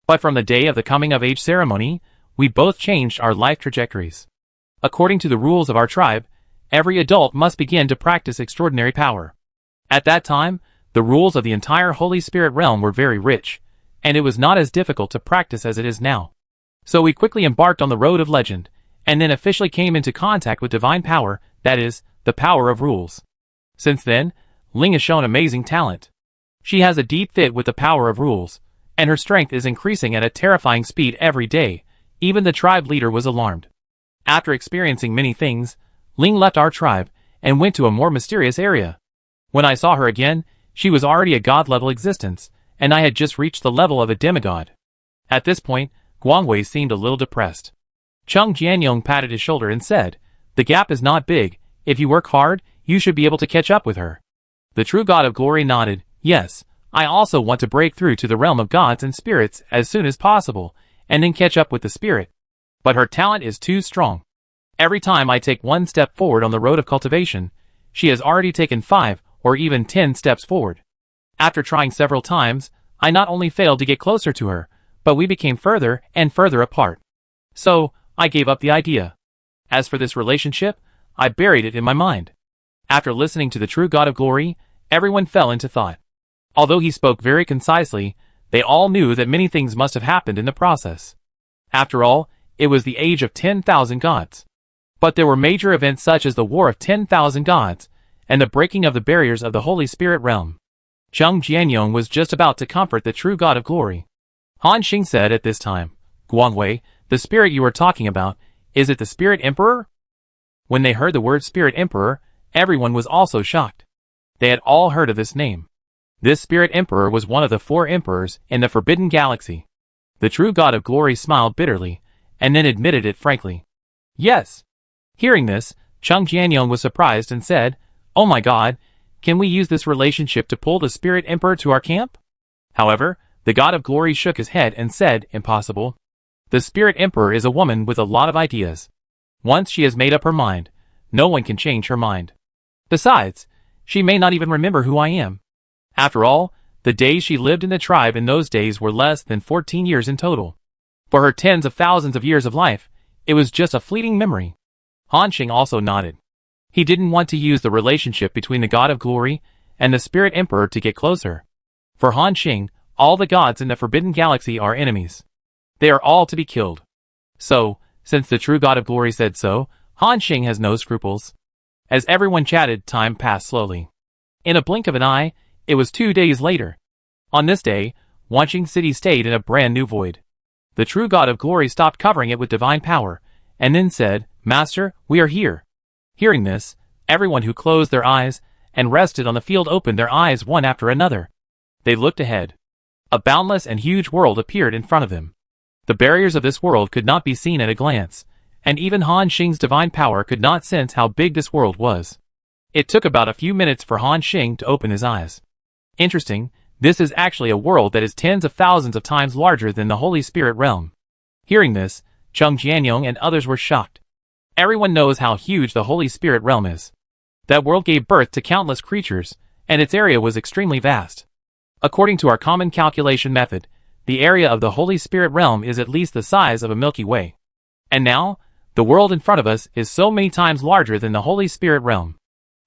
But from the day of the coming of age ceremony, we both changed our life trajectories. According to the rules of our tribe, every adult must begin to practice extraordinary power. At that time, the rules of the entire Holy Spirit realm were very rich, and it was not as difficult to practice as it is now. So we quickly embarked on the road of legend, and then officially came into contact with divine power, that is, the power of rules. Since then, Ling has shown amazing talent. She has a deep fit with the power of rules, and her strength is increasing at a terrifying speed every day. Even the tribe leader was alarmed. After experiencing many things, Ling left our tribe and went to a more mysterious area. When I saw her again, she was already a god-level existence, and I had just reached the level of a demigod. At this point, Guangwei seemed a little depressed. Chung Jianyong patted his shoulder and said, "The gap is not big. If you work hard, you should be able to catch up with her." The true god of glory nodded. "Yes, I also want to break through to the realm of gods and spirits as soon as possible, and then catch up with the spirit. But her talent is too strong. Every time I take one step forward on the road of cultivation, she has already taken 5 or even 10 steps forward. After trying several times, I not only failed to get closer to her, but we became further and further apart. So, I gave up the idea. As for this relationship, I buried it in my mind." After listening to the true God of glory, everyone fell into thought. Although he spoke very concisely, they all knew that many things must have happened in the process. After all, it was the age of 10,000 gods. But there were major events such as the War of 10,000 Gods, and the breaking of the barriers of the Holy Spirit realm. Chung Jianyong was just about to comfort the true God of glory. Han Xing said at this time, "Guangwei, the spirit you are talking about, is it the Spirit Emperor?" When they heard the word Spirit Emperor, everyone was also shocked. They had all heard of this name. This Spirit Emperor was one of the 4 emperors in the Forbidden Galaxy. The true God of glory smiled bitterly, and then admitted it frankly. "Yes." Hearing this, Chung Jianyong was surprised and said, "Oh my god, can we use this relationship to pull the Spirit Emperor to our camp?" However, the God of glory shook his head and said, "Impossible. The Spirit Emperor is a woman with a lot of ideas. Once she has made up her mind, no one can change her mind. Besides, she may not even remember who I am. After all, the days she lived in the tribe in those days were less than 14 years in total. For her tens of thousands of years of life, it was just a fleeting memory." Han Xing also nodded. He didn't want to use the relationship between the God of Glory and the Spirit Emperor to get closer. For Han Xing, all the gods in the Forbidden Galaxy are enemies. They are all to be killed. So, since the true God of Glory said so, Han Xing has no scruples. As everyone chatted, time passed slowly. In a blink of an eye, it was 2 days later. On this day, Wanqing City stayed in a brand new void. The true God of Glory stopped covering it with divine power, and then said, "Master, we are here." Hearing this, everyone who closed their eyes and rested on the field opened their eyes one after another. They looked ahead. A boundless and huge world appeared in front of them. The barriers of this world could not be seen at a glance, and even Han Xing's divine power could not sense how big this world was. It took about a few minutes for Han Xing to open his eyes. Interesting, this is actually a world that is tens of thousands of times larger than the Holy Spirit realm. Hearing this, Chung Jianyong and others were shocked. Everyone knows how huge the Holy Spirit realm is. That world gave birth to countless creatures, and its area was extremely vast. According to our common calculation method, the area of the Holy Spirit realm is at least the size of a Milky Way. And now, the world in front of us is so many times larger than the Holy Spirit realm.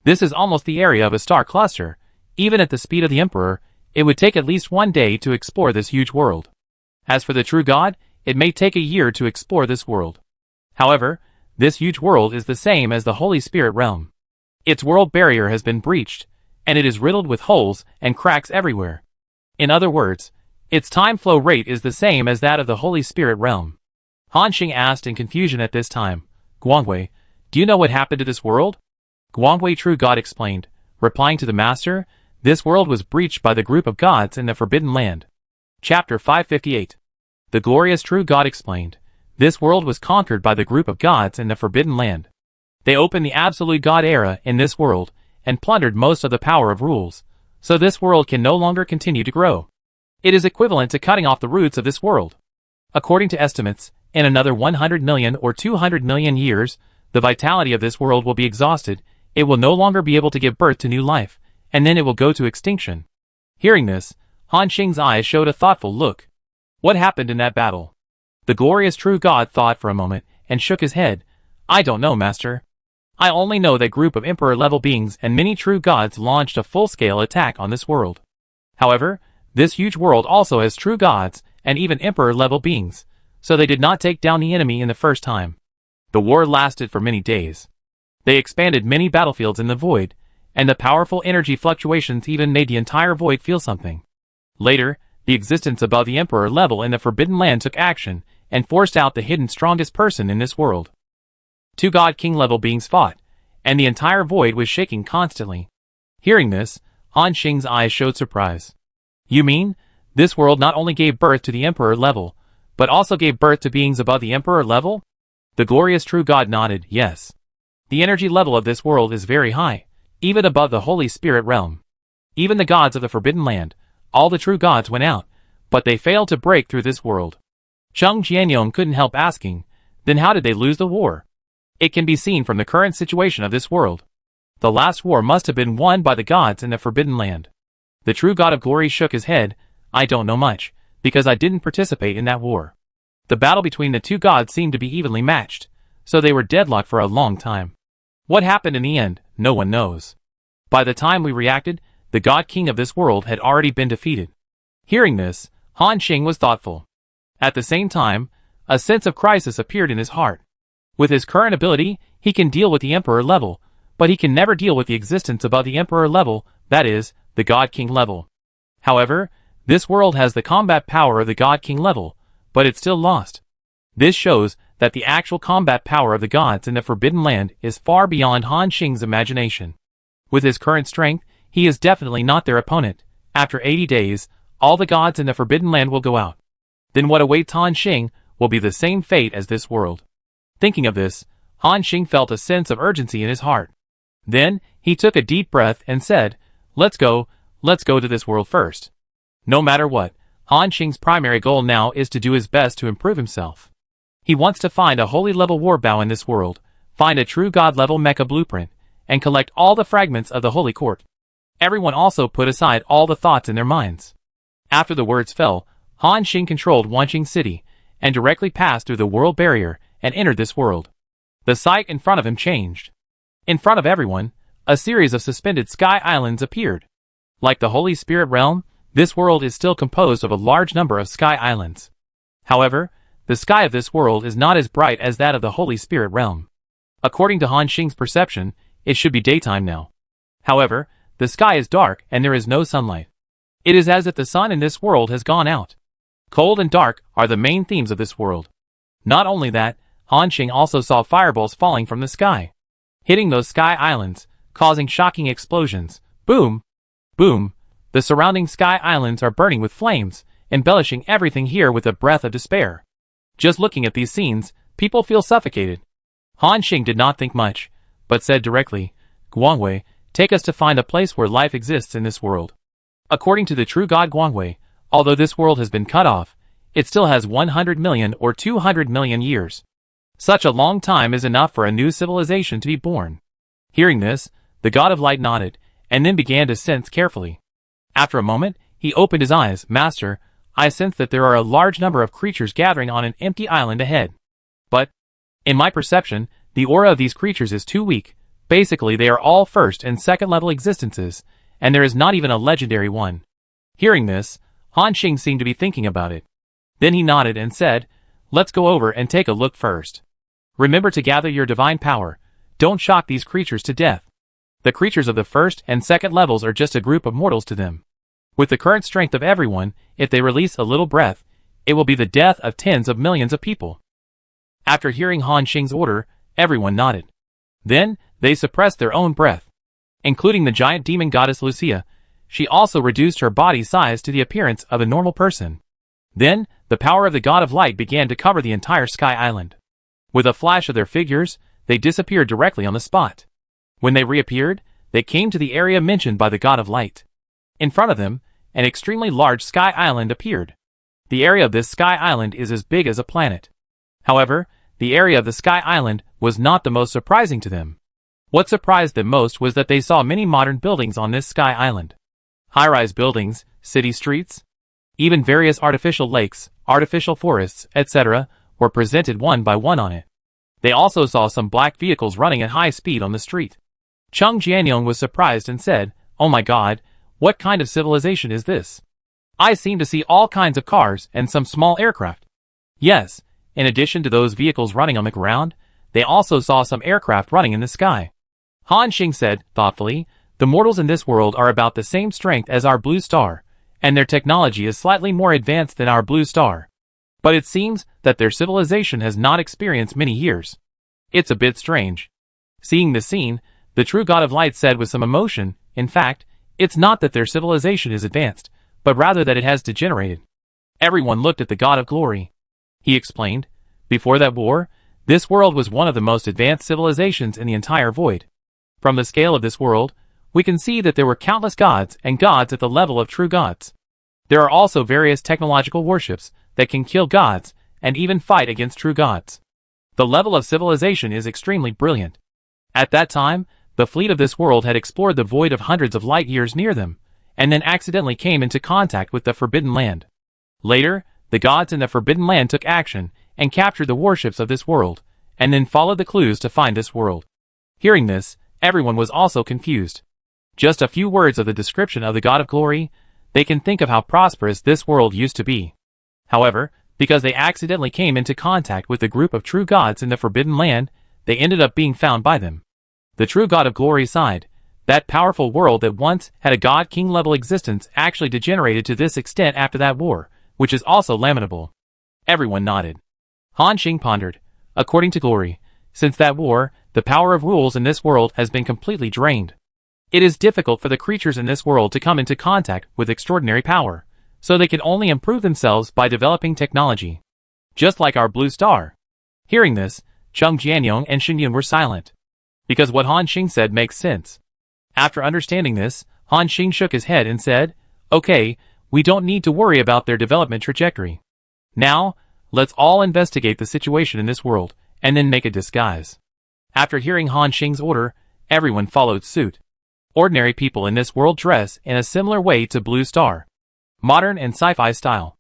This is almost the area of a star cluster. Even at the speed of the Emperor, it would take at least 1 day to explore this huge world. As for the true God, it may take a year to explore this world. However, this huge world is the same as the Holy Spirit realm. Its world barrier has been breached, and it is riddled with holes and cracks everywhere. In other words, its time flow rate is the same as that of the Holy Spirit realm. Han Xing asked in confusion at this time, "Guangwei, do you know what happened to this world?" Guangwei True God explained, replying to the Master, "This world was breached by the group of gods in the Forbidden Land." Chapter 558. The glorious True God explained, "This world was conquered by the group of gods in the Forbidden Land. They opened the Absolute God era in this world, and plundered most of the power of rules, so this world can no longer continue to grow. It is equivalent to cutting off the roots of this world. According to estimates, in another 100 million or 200 million years, the vitality of this world will be exhausted, it will no longer be able to give birth to new life, and then it will go to extinction. Hearing this, Han Xing's eyes showed a thoughtful look. What happened in that battle? The glorious true God thought for a moment and shook his head. I don't know, Master. I only know that group of Emperor-level beings and many true gods launched a full-scale attack on this world. However, this huge world also has true gods and even Emperor-level beings, so they did not take down the enemy in the first time. The war lasted for many days. They expanded many battlefields in the void, and the powerful energy fluctuations even made the entire void feel something. Later, the existence above the Emperor level in the Forbidden Land took action and forced out the hidden strongest person in this world. Two God King level beings fought, and the entire void was shaking constantly. Hearing this, Han Xing's eyes showed surprise. You mean, this world not only gave birth to the Emperor level, but also gave birth to beings above the Emperor level? The glorious true God nodded, yes. The energy level of this world is very high, even above the Holy Spirit realm. Even the gods of the Forbidden Land, all the true gods went out, but they failed to break through this world. Cheng Jianyong couldn't help asking, then how did they lose the war? It can be seen from the current situation of this world. The last war must have been won by the gods in the Forbidden Land. The true God of Glory shook his head. I don't know much, because I didn't participate in that war. The battle between the two gods seemed to be evenly matched, so they were deadlocked for a long time. What happened in the end, no one knows. By the time we reacted, the God King of this world had already been defeated. Hearing this, Han Xing was thoughtful. At the same time, a sense of crisis appeared in his heart. With his current ability, he can deal with the Emperor level, but he can never deal with the existence above the Emperor level, that is, the God King level. However, this world has the combat power of the God King level, but it's still lost. This shows that the actual combat power of the gods in the Forbidden Land is far beyond Han Xing's imagination. With his current strength, he is definitely not their opponent. After 80 days, all the gods in the Forbidden Land will go out. Then what awaits Han Xing will be the same fate as this world. Thinking of this, Han Xing felt a sense of urgency in his heart. Then, he took a deep breath and said, let's go to this world first. No matter what, Han Xing's primary goal now is to do his best to improve himself. He wants to find a holy level war bow in this world, find a true god level mecha blueprint, and collect all the fragments of the holy court. Everyone also put aside all the thoughts in their minds. After the words fell, Han Xing controlled Wanqing City, and directly passed through the world barrier, and entered this world. The sight in front of him changed. In front of everyone, a series of suspended sky islands appeared. Like the Holy Spirit realm, this world is still composed of a large number of sky islands. However, the sky of this world is not as bright as that of the Holy Spirit realm. According to Han Xing's perception, it should be daytime now. However, the sky is dark and there is no sunlight. It is as if the sun in this world has gone out. Cold and dark are the main themes of this world. Not only that, Han Xing also saw fireballs falling from the sky, hitting those sky islands, causing shocking explosions. Boom! Boom! The surrounding sky islands are burning with flames, embellishing everything here with a breath of despair. Just looking at these scenes, people feel suffocated. Han Xing did not think much, but said directly, Guangwei, take us to find a place where life exists in this world. According to the true God Guangwei, although this world has been cut off, it still has 100 million or 200 million years. Such a long time is enough for a new civilization to be born. Hearing this, the God of Light nodded, and then began to sense carefully. After a moment, he opened his eyes. Master, I sense that there are a large number of creatures gathering on an empty island ahead. But, in my perception, the aura of these creatures is too weak. Basically, they are all first and second level existences, and there is not even a legendary one. Hearing this, Han Xing seemed to be thinking about it. Then he nodded and said, let's go over and take a look first. Remember to gather your divine power. Don't shock these creatures to death. The creatures of the first and second levels are just a group of mortals to them. With the current strength of everyone, if they release a little breath, it will be the death of tens of millions of people. After hearing Han Xing's order, everyone nodded. Then, they suppressed their own breath. Including the giant demon goddess Lucia, she also reduced her body size to the appearance of a normal person. Then, the power of the God of Light began to cover the entire sky island. With a flash of their figures, they disappeared directly on the spot. When they reappeared, they came to the area mentioned by the God of Light. In front of them, an extremely large sky island appeared. The area of this sky island is as big as a planet. However, the area of the sky island was not the most surprising to them. What surprised them most was that they saw many modern buildings on this sky island. High-rise buildings, city streets, even various artificial lakes, artificial forests, etc., were presented one by one on it. They also saw some black vehicles running at high speed on the street. Chung Jianyong was surprised and said, "Oh my god, what kind of civilization is this? I seem to see all kinds of cars and some small aircraft." Yes, in addition to those vehicles running on the ground, they also saw some aircraft running in the sky. Han Xing said, thoughtfully, "The mortals in this world are about the same strength as our blue star, and their technology is slightly more advanced than our blue star. But it seems that their civilization has not experienced many years. It's a bit strange." Seeing the scene, the true God of Light said with some emotion, "In fact, it's not that their civilization is advanced, but rather that it has degenerated." Everyone looked at the God of Glory. He explained, "Before that war, this world was one of the most advanced civilizations in the entire void. From the scale of this world, we can see that there were countless gods and gods at the level of true gods. There are also various technological warships that can kill gods and even fight against true gods. The level of civilization is extremely brilliant. At that time, the fleet of this world had explored the void of hundreds of light years near them, and then accidentally came into contact with the Forbidden Land. Later, the gods in the Forbidden Land took action and captured the warships of this world, and then followed the clues to find this world." Hearing this, everyone was also confused. Just a few words of the description of the God of Glory, they can think of how prosperous this world used to be. However, because they accidentally came into contact with a group of true gods in the Forbidden Land, they ended up being found by them. The true God of Glory sighed. That powerful world that once had a god-king level existence actually degenerated to this extent after that war, which is also lamentable. Everyone nodded. Han Xing pondered. According to Glory, since that war, the power of rules in this world has been completely drained. It is difficult for the creatures in this world to come into contact with extraordinary power, so they can only improve themselves by developing technology. Just like our blue star. Hearing this, Chung Jianyong and Xinyun were silent. Because what Han Xing said makes sense. After understanding this, Han Xing shook his head and said, "Okay, we don't need to worry about their development trajectory. Now, let's all investigate the situation in this world, and then make a disguise." After hearing Han Xing's order, everyone followed suit. Ordinary people in this world dress in a similar way to Blue Star. Modern and sci-fi style.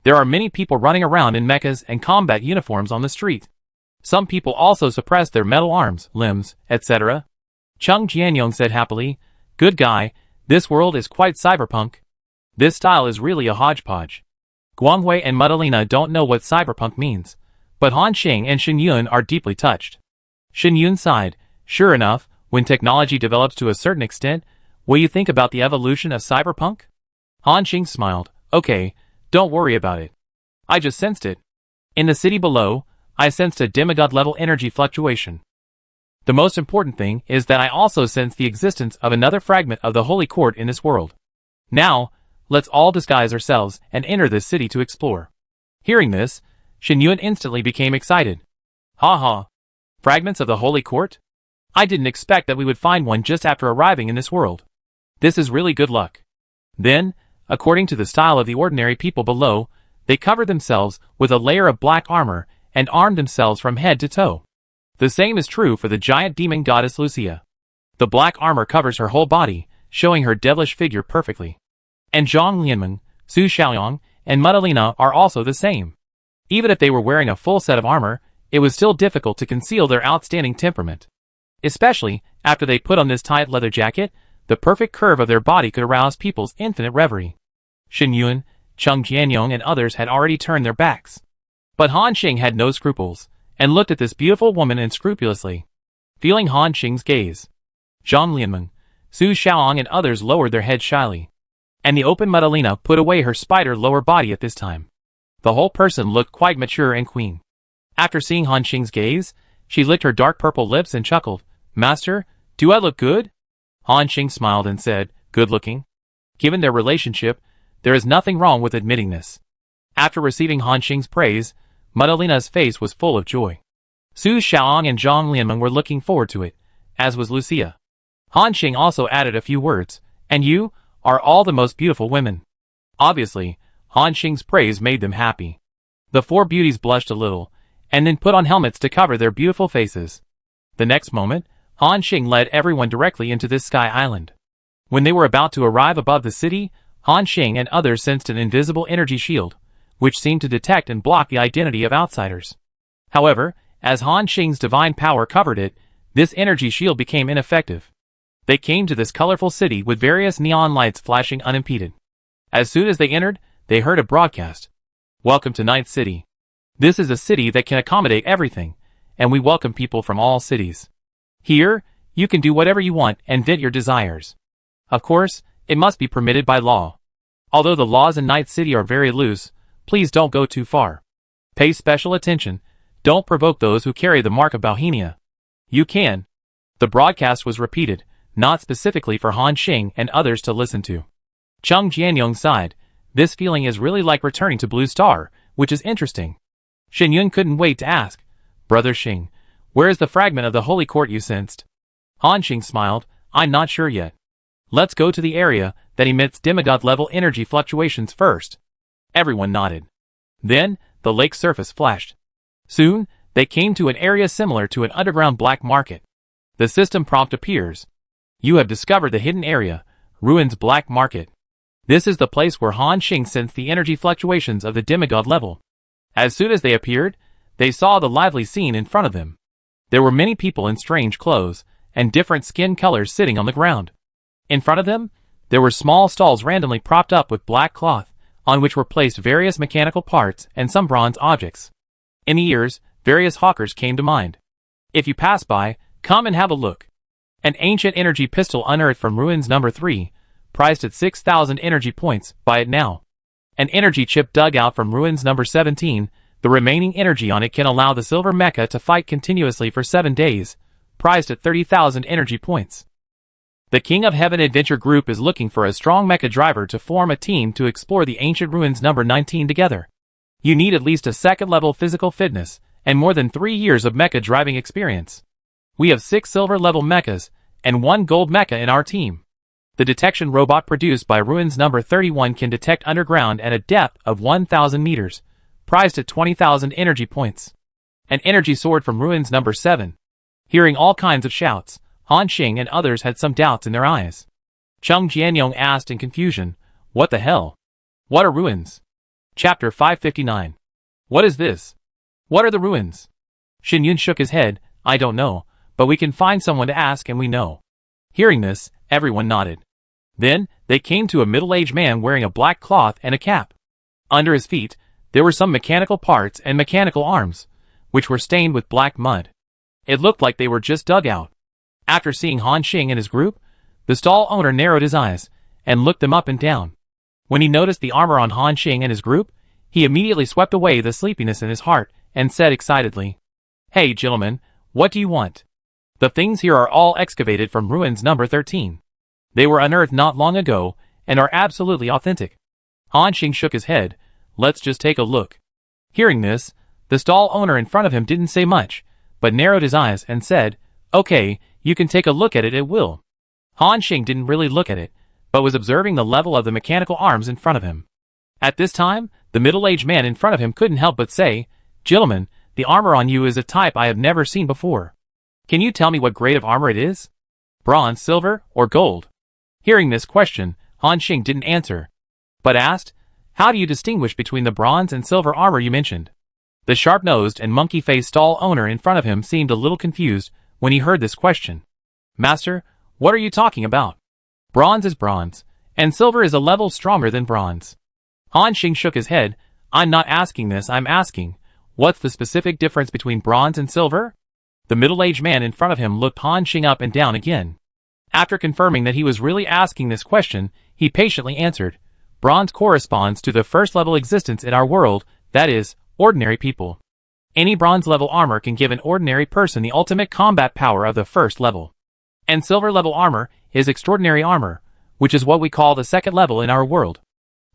There are many people running around in mechas and combat uniforms on the street. Some people also suppress their metal arms, limbs, etc. Chung Jianyong said happily, "Good guy, this world is quite cyberpunk. This style is really a hodgepodge." Guanghui and Madalena don't know what cyberpunk means, but Han Xing and Xinyun are deeply touched. Xinyun sighed, "Sure enough, when technology develops to a certain extent, will you think about the evolution of cyberpunk?" Han Xing smiled, "Okay, don't worry about it. I just sensed it. In the city below, I sensed a demigod-level energy fluctuation. The most important thing is that I also sense the existence of another fragment of the Holy Court in this world. Now, let's all disguise ourselves and enter this city to explore." Hearing this, Xinyun instantly became excited. "Ha ha! Fragments of the Holy Court? I didn't expect that we would find one just after arriving in this world. This is really good luck." Then, according to the style of the ordinary people below, they covered themselves with a layer of black armor and armed themselves from head to toe. The same is true for the giant demon goddess Lucia. The black armor covers her whole body, showing her devilish figure perfectly. And Zhang Lianmeng, Su Xiaoyang, and Madalena are also the same. Even if they were wearing a full set of armor, it was still difficult to conceal their outstanding temperament. Especially, after they put on this tight leather jacket, the perfect curve of their body could arouse people's infinite reverie. Xinyun, Chung Jianyong and others had already turned their backs. But Han Xing had no scruples, and looked at this beautiful woman unscrupulously. Feeling Han Xing's gaze, Zhang Lianmeng, Su Xiaoyang and others lowered their heads shyly. And the open Madalena put away her spider lower body at this time. The whole person looked quite mature and queen. After seeing Han Xing's gaze, she licked her dark purple lips and chuckled, "Master, do I look good?" Han Xing smiled and said, "Good looking." Given their relationship, there is nothing wrong with admitting this. After receiving Han Xing's praise, Madalena's face was full of joy. Su Xiaoyang and Zhang Lianmeng were looking forward to it, as was Lucia. Han Xing also added a few words, "And you are all the most beautiful women. Obviously, Han Xing's praise made them happy. The four beauties blushed a little, and then put on helmets to cover their beautiful faces. The next moment, Han Xing led everyone directly into this sky island. When they were about to arrive above the city, Han Xing and others sensed an invisible energy shield, which seemed to detect and block the identity of outsiders. However, as Han Xing's divine power covered it, this energy shield became ineffective. They came to this colorful city with various neon lights flashing unimpeded. As soon as they entered, they heard a broadcast. Welcome to Night City. This is a city that can accommodate everything, and we welcome people from all cities. Here, you can do whatever you want and vent your desires. Of course, it must be permitted by law. Although the laws in Night City are very loose, please don't go too far. Pay special attention. Don't provoke those who carry the mark of Bohemia. You can. The broadcast was repeated, not specifically for Han Xing and others to listen to. Cheng Jianyong sighed. This feeling is really like returning to Blue Star, which is interesting. Shen Yun couldn't wait to ask, Brother Xing, where is the fragment of the Holy Court you sensed? Han Xing smiled, I'm not sure yet. Let's go to the area that emits demigod-level energy fluctuations first. Everyone nodded. Then, the lake's surface flashed. Soon, they came to an area similar to an underground black market. The system prompt appears. You have discovered the hidden area, Ruin's Black Market. This is the place where Han Xing sensed the energy fluctuations of the demigod level. As soon as they appeared, they saw the lively scene in front of them. There were many people in strange clothes, and different skin colors sitting on the ground. In front of them, there were small stalls randomly propped up with black cloth, on which were placed various mechanical parts and some bronze objects. In the years, various hawkers came to mind. If you pass by, come and have a look. An ancient energy pistol unearthed from ruins number 3, priced at 6,000 energy points, buy it now. An energy chip dug out from ruins number 17, the remaining energy on it can allow the silver mecha to fight continuously for 7 days, priced at 30,000 energy points. The King of Heaven Adventure Group is looking for a strong mecha driver to form a team to explore the ancient ruins number 19 together. You need at least a second-level physical fitness, and more than 3 years of mecha driving experience. We have 6 silver-level mechas, and 1 gold mecha in our team. The detection robot produced by ruins number 31 can detect underground at a depth of 1,000 meters, priced at 20,000 energy points. An energy sword from ruins number 7. Hearing all kinds of shouts, Han Xing and others had some doubts in their eyes. Cheng Jianyong asked in confusion, What the hell? What are ruins? Chapter 559. What is this? What are the ruins? Shen Yun shook his head, I don't know, but we can find someone to ask and we know. Hearing this, everyone nodded. Then, they came to a middle-aged man wearing a black cloth and a cap. Under his feet, there were some mechanical parts and mechanical arms, which were stained with black mud. It looked like they were just dug out. After seeing Han Xing and his group, the stall owner narrowed his eyes, and looked them up and down. When he noticed the armor on Han Xing and his group, he immediately swept away the sleepiness in his heart, and said excitedly, Hey gentlemen, what do you want? The things here are all excavated from ruins number 13. They were unearthed not long ago, and are absolutely authentic. Han Xing shook his head, let's just take a look. Hearing this, the stall owner in front of him didn't say much, but narrowed his eyes and said, Okay, you can take a look at it at will. Han Xing didn't really look at it, but was observing the level of the mechanical arms in front of him. At this time, the middle-aged man in front of him couldn't help but say, Gentlemen, the armor on you is a type I have never seen before. Can you tell me what grade of armor it is? Bronze, silver, or gold? Hearing this question, Han Xing didn't answer, but asked, How do you distinguish between the bronze and silver armor you mentioned? The sharp-nosed and monkey-faced stall owner in front of him seemed a little confused when he heard this question. Master, what are you talking about? Bronze is bronze, and silver is a level stronger than bronze. Han Xing shook his head, I'm not asking this, I'm asking, what's the specific difference between bronze and silver? The middle-aged man in front of him looked Han Xing up and down again. After confirming that he was really asking this question, he patiently answered, Bronze corresponds to the first-level existence in our world, that is, ordinary people. Any bronze-level armor can give an ordinary person the ultimate combat power of the first level. And silver-level armor is extraordinary armor, which is what we call the second level in our world.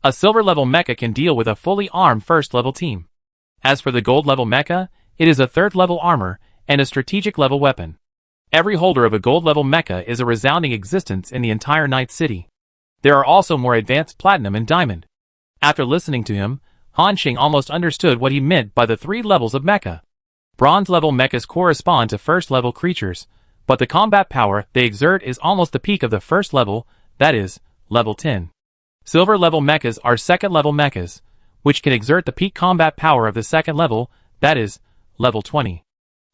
A silver-level mecha can deal with a fully armed first-level team. As for the gold-level mecha, it is a third-level armor and a strategic-level weapon. Every holder of a gold-level mecha is a resounding existence in the entire Night City. There are also more advanced platinum and diamond. After listening to him, Han Xing almost understood what he meant by the 3 levels of mecha. Bronze-level mechas correspond to first-level creatures, but the combat power they exert is almost the peak of the first level, that is, level 10. Silver-level mechas are second-level mechas, which can exert the peak combat power of the second level, that is, level 20.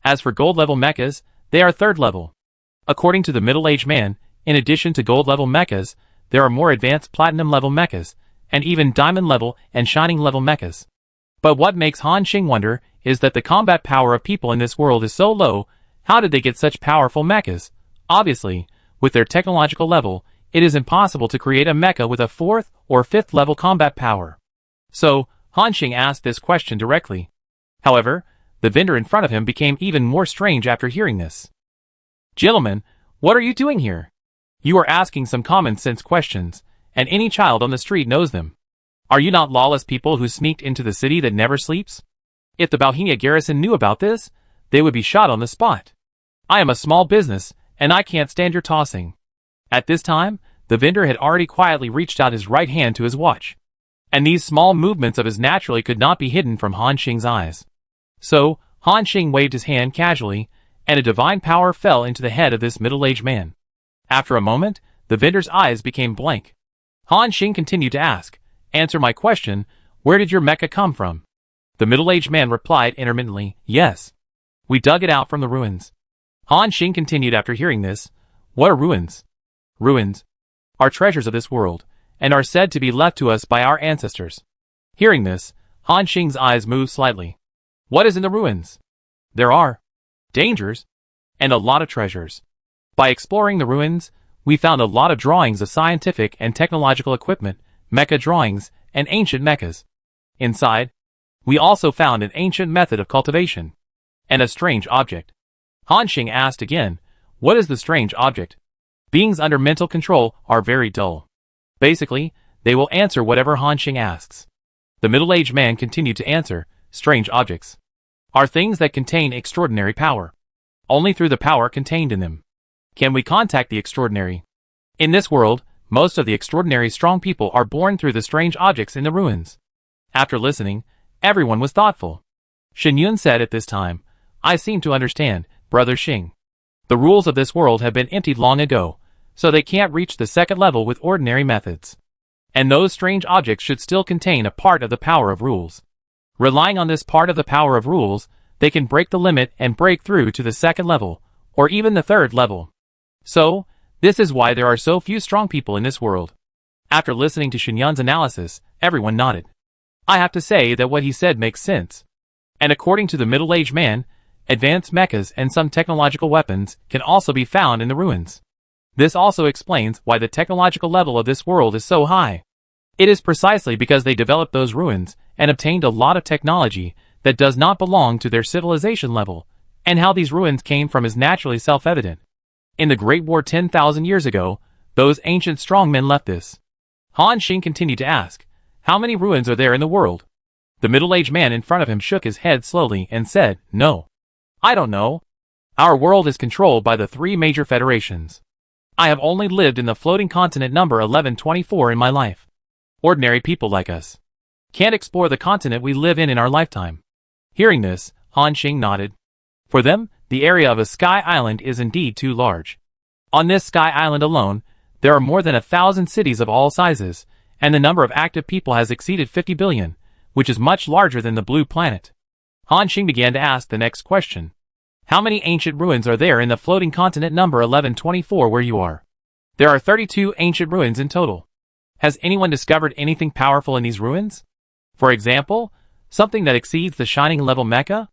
As for gold-level mechas, they are third level. According to the middle-aged man, in addition to gold-level mechas, there are more advanced platinum-level mechas, and even diamond-level and shining-level mechas. But what makes Han Xing wonder is that the combat power of people in this world is so low. How did they get such powerful mechas? Obviously, with their technological level, it is impossible to create a mecha with a 4th or 5th level combat power. So, Han Xing asked this question directly. However, the vendor in front of him became even more strange after hearing this. "Gentlemen, what are you doing here? You are asking some common sense questions, and any child on the street knows them. Are you not lawless people who sneaked into the city that never sleeps? If the Bohemia garrison knew about this, they would be shot on the spot. I am a small business, and I can't stand your tossing." At this time, the vendor had already quietly reached out his right hand to his watch. And these small movements of his naturally could not be hidden from Han Xing's eyes. So, Han Xing waved his hand casually, and a divine power fell into the head of this middle-aged man. After a moment, the vendor's eyes became blank. Han Xing continued to ask, "Answer my question, where did your mecha come from?" The middle-aged man replied intermittently, "Yes. We dug it out from the ruins." Han Xing continued after hearing this, "What are ruins?" "Ruins are treasures of this world, and are said to be left to us by our ancestors." Hearing this, Han Xing's eyes moved slightly. "What is in the ruins?" "There are dangers and a lot of treasures. By exploring the ruins, we found a lot of drawings of scientific and technological equipment, mecha drawings, and ancient mechas. Inside, we also found an ancient method of cultivation and a strange object." Han Xing asked again, "What is the strange object?" Beings under mental control are very dull. Basically, they will answer whatever Han Xing asks. The middle-aged man continued to answer, "Strange objects are things that contain extraordinary power. Only through the power contained in them can we contact the extraordinary. In this world, most of the extraordinary strong people are born through the strange objects in the ruins." After listening, everyone was thoughtful. Shen Yun said at this time, "I seem to understand, Brother Xing. The rules of this world have been emptied long ago, so they can't reach the second level with ordinary methods. And those strange objects should still contain a part of the power of rules. Relying on this part of the power of rules, they can break the limit and break through to the second level, or even the third level. So, this is why there are so few strong people in this world." After listening to Shen Yun's analysis, everyone nodded. I have to say that what he said makes sense. And according to the middle-aged man, advanced mechas and some technological weapons can also be found in the ruins. This also explains why the technological level of this world is so high. It is precisely because they developed those ruins and obtained a lot of technology that does not belong to their civilization level, and how these ruins came from is naturally self-evident. In the Great War 10,000 years ago, those ancient strongmen left this. Han Xing continued to ask, "How many ruins are there in the world?" The middle-aged man in front of him shook his head slowly and said, "No. I don't know. Our world is controlled by the 3 major federations. I have only lived in the floating continent number 1124 in my life. Ordinary people like us can't explore the continent we live in our lifetime." Hearing this, Han Xing nodded. For them, the area of a sky island is indeed too large. On this sky island alone, there are more than 1,000 cities of all sizes, and the number of active people has exceeded 50 billion, which is much larger than the blue planet. Han Xing began to ask the next question. "How many ancient ruins are there in the floating continent number 1124 where you are?" "There are 32 ancient ruins in total." "Has anyone discovered anything powerful in these ruins? For example, something that exceeds the shining level mecha?"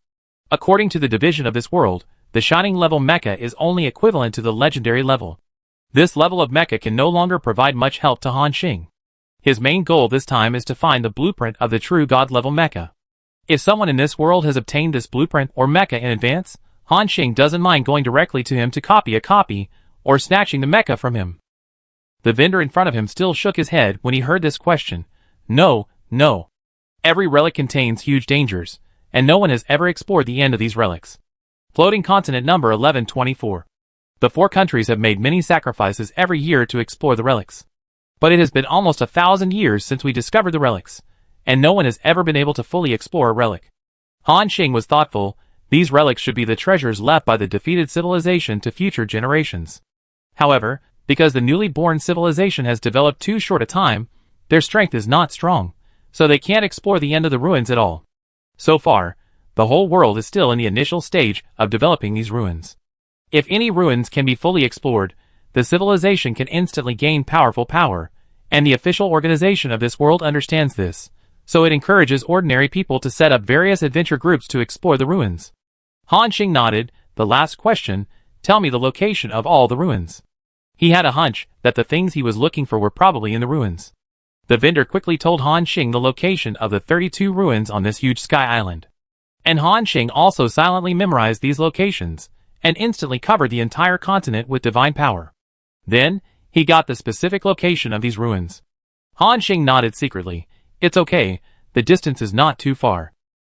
According to the division of this world, the shining level mecha is only equivalent to the legendary level. This level of mecha can no longer provide much help to Han Xing. His main goal this time is to find the blueprint of the true god level mecha. If someone in this world has obtained this blueprint or mecha in advance, Han Xing doesn't mind going directly to him to copy a copy, or snatching the mecha from him. The vendor in front of him still shook his head when he heard this question. No. Every relic contains huge dangers, and no one has ever explored the end of these relics. Floating continent number 1124. The 4 countries have made many sacrifices every year to explore the relics. But it has been almost 1,000 years since we discovered the relics, and no one has ever been able to fully explore a relic. Han Xing was thoughtful. These relics should be the treasures left by the defeated civilization to future generations. However, because the newly born civilization has developed too short a time, their strength is not strong, so they can't explore the end of the ruins at all. So far, the whole world is still in the initial stage of developing these ruins. If any ruins can be fully explored, the civilization can instantly gain powerful power, and the official organization of this world understands this, so it encourages ordinary people to set up various adventure groups to explore the ruins. Han Xing nodded. The last question, tell me the location of all the ruins. He had a hunch that the things he was looking for were probably in the ruins. The vendor quickly told Han Xing the location of the 32 ruins on this huge sky island. And Han Xing also silently memorized these locations, and instantly covered the entire continent with divine power. Then, he got the specific location of these ruins. Han Xing nodded secretly. It's okay, the distance is not too far.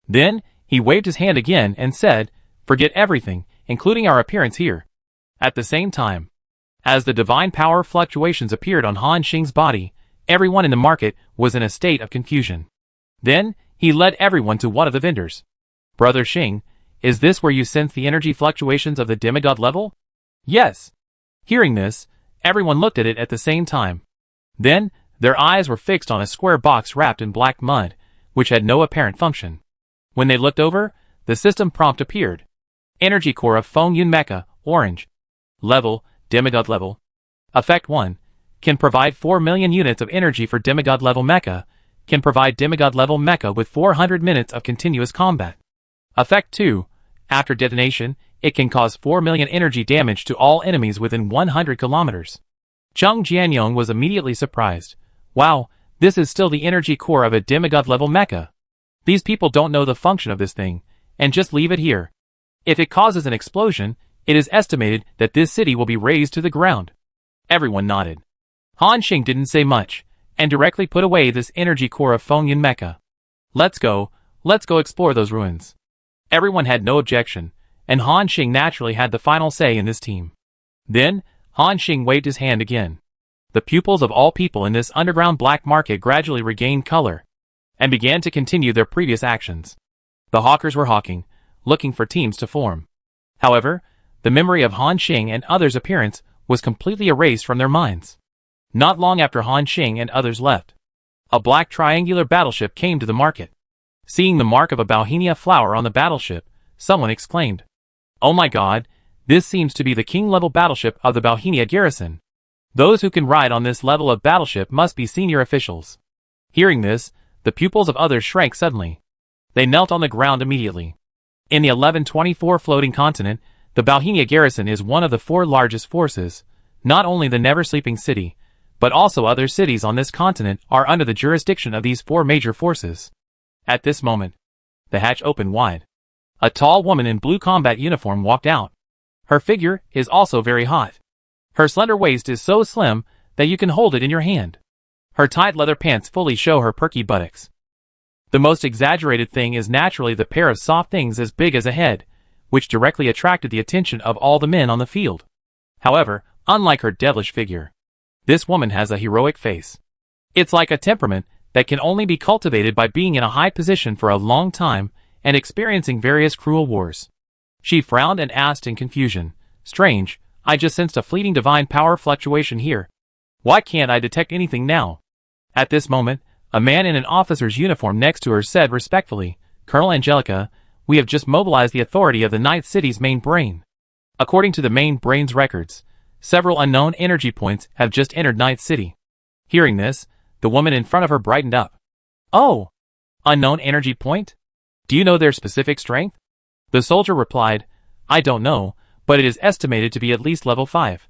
Then, he waved his hand again and said, forget everything, including our appearance here. At the same time, as the divine power fluctuations appeared on Han Xing's body, everyone in the market was in a state of confusion. Then, he led everyone to one of the vendors. Brother Xing, is this where you sense the energy fluctuations of the demigod level? Yes. Hearing this, everyone looked at it at the same time. Then, their eyes were fixed on a square box wrapped in black mud, which had no apparent function. When they looked over, the system prompt appeared. Energy core of Feng Yun Mecha, orange. Level, demigod level. Effect 1. Can provide 4 million units of energy for demigod level mecha. Can provide demigod level mecha with 400 minutes of continuous combat. Effect 2. After detonation, it can cause 4 million energy damage to all enemies within 100 kilometers. Zheng Jianyong was immediately surprised. Wow, this is still the energy core of a demigod level mecha. These people don't know the function of this thing, and just leave it here. If it causes an explosion, it is estimated that this city will be razed to the ground. Everyone nodded. Han Xing didn't say much, and directly put away this energy core of Feng Yun Mecha. Let's go explore those ruins. Everyone had no objection, and Han Xing naturally had the final say in this team. Then, Han Xing waved his hand again. The pupils of all people in this underground black market gradually regained color, and began to continue their previous actions. The hawkers were hawking, looking for teams to form. However, the memory of Han Xing and others' appearance was completely erased from their minds. Not long after Han Xing and others left, a black triangular battleship came to the market. Seeing the mark of a Bauhinia flower on the battleship, someone exclaimed, "Oh my god, this seems to be the king-level battleship of the Bauhinia garrison. Those who can ride on this level of battleship must be senior officials." Hearing this, the pupils of others shrank suddenly. They knelt on the ground immediately. In the 1124 floating continent, the Bauhinia garrison is one of the 4 largest forces. Not only the never-sleeping city, but also other cities on this continent are under the jurisdiction of these 4 major forces. At this moment, the hatch opened wide. A tall woman in blue combat uniform walked out. Her figure is also very hot. Her slender waist is so slim that you can hold it in your hand. Her tight leather pants fully show her perky buttocks. The most exaggerated thing is naturally the pair of soft things as big as a head, which directly attracted the attention of all the men on the field. However, unlike her devilish figure, this woman has a heroic face. It's like a temperament that can only be cultivated by being in a high position for a long time and experiencing various cruel wars. She frowned and asked in confusion, "Strange, I just sensed a fleeting divine power fluctuation here. Why can't I detect anything now?" At this moment, a man in an officer's uniform next to her said respectfully, "Colonel Angelica, we have just mobilized the authority of the Night City's main brain. According to the main brain's records, several unknown energy points have just entered Night City." Hearing this, the woman in front of her brightened up. "Oh, unknown energy point? Do you know their specific strength?" The soldier replied, "I don't know, but it is estimated to be at least level 5.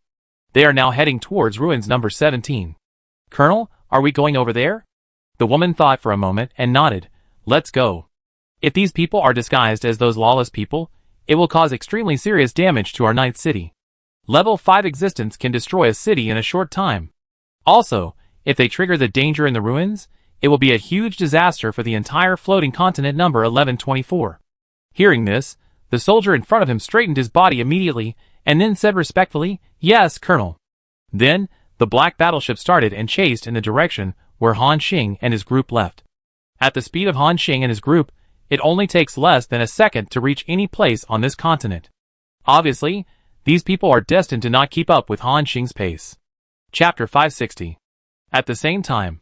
They are now heading towards ruins number 17. "Colonel, are we going over there?" The woman thought for a moment and nodded. "Let's go. If these people are disguised as those lawless people, it will cause extremely serious damage to our Night City. Level 5 existence can destroy a city in a short time. Also, if they trigger the danger in the ruins, it will be a huge disaster for the entire floating continent number 1124. Hearing this, the soldier in front of him straightened his body immediately and then said respectfully, "Yes, Colonel." Then, The black battleship started and chased in the direction where Han Xing and his group left. At the speed of Han Xing and his group, it only takes less than a second to reach any place on this continent. Obviously, these people are destined to not keep up with Han Xing's pace. Chapter 560. At the same time,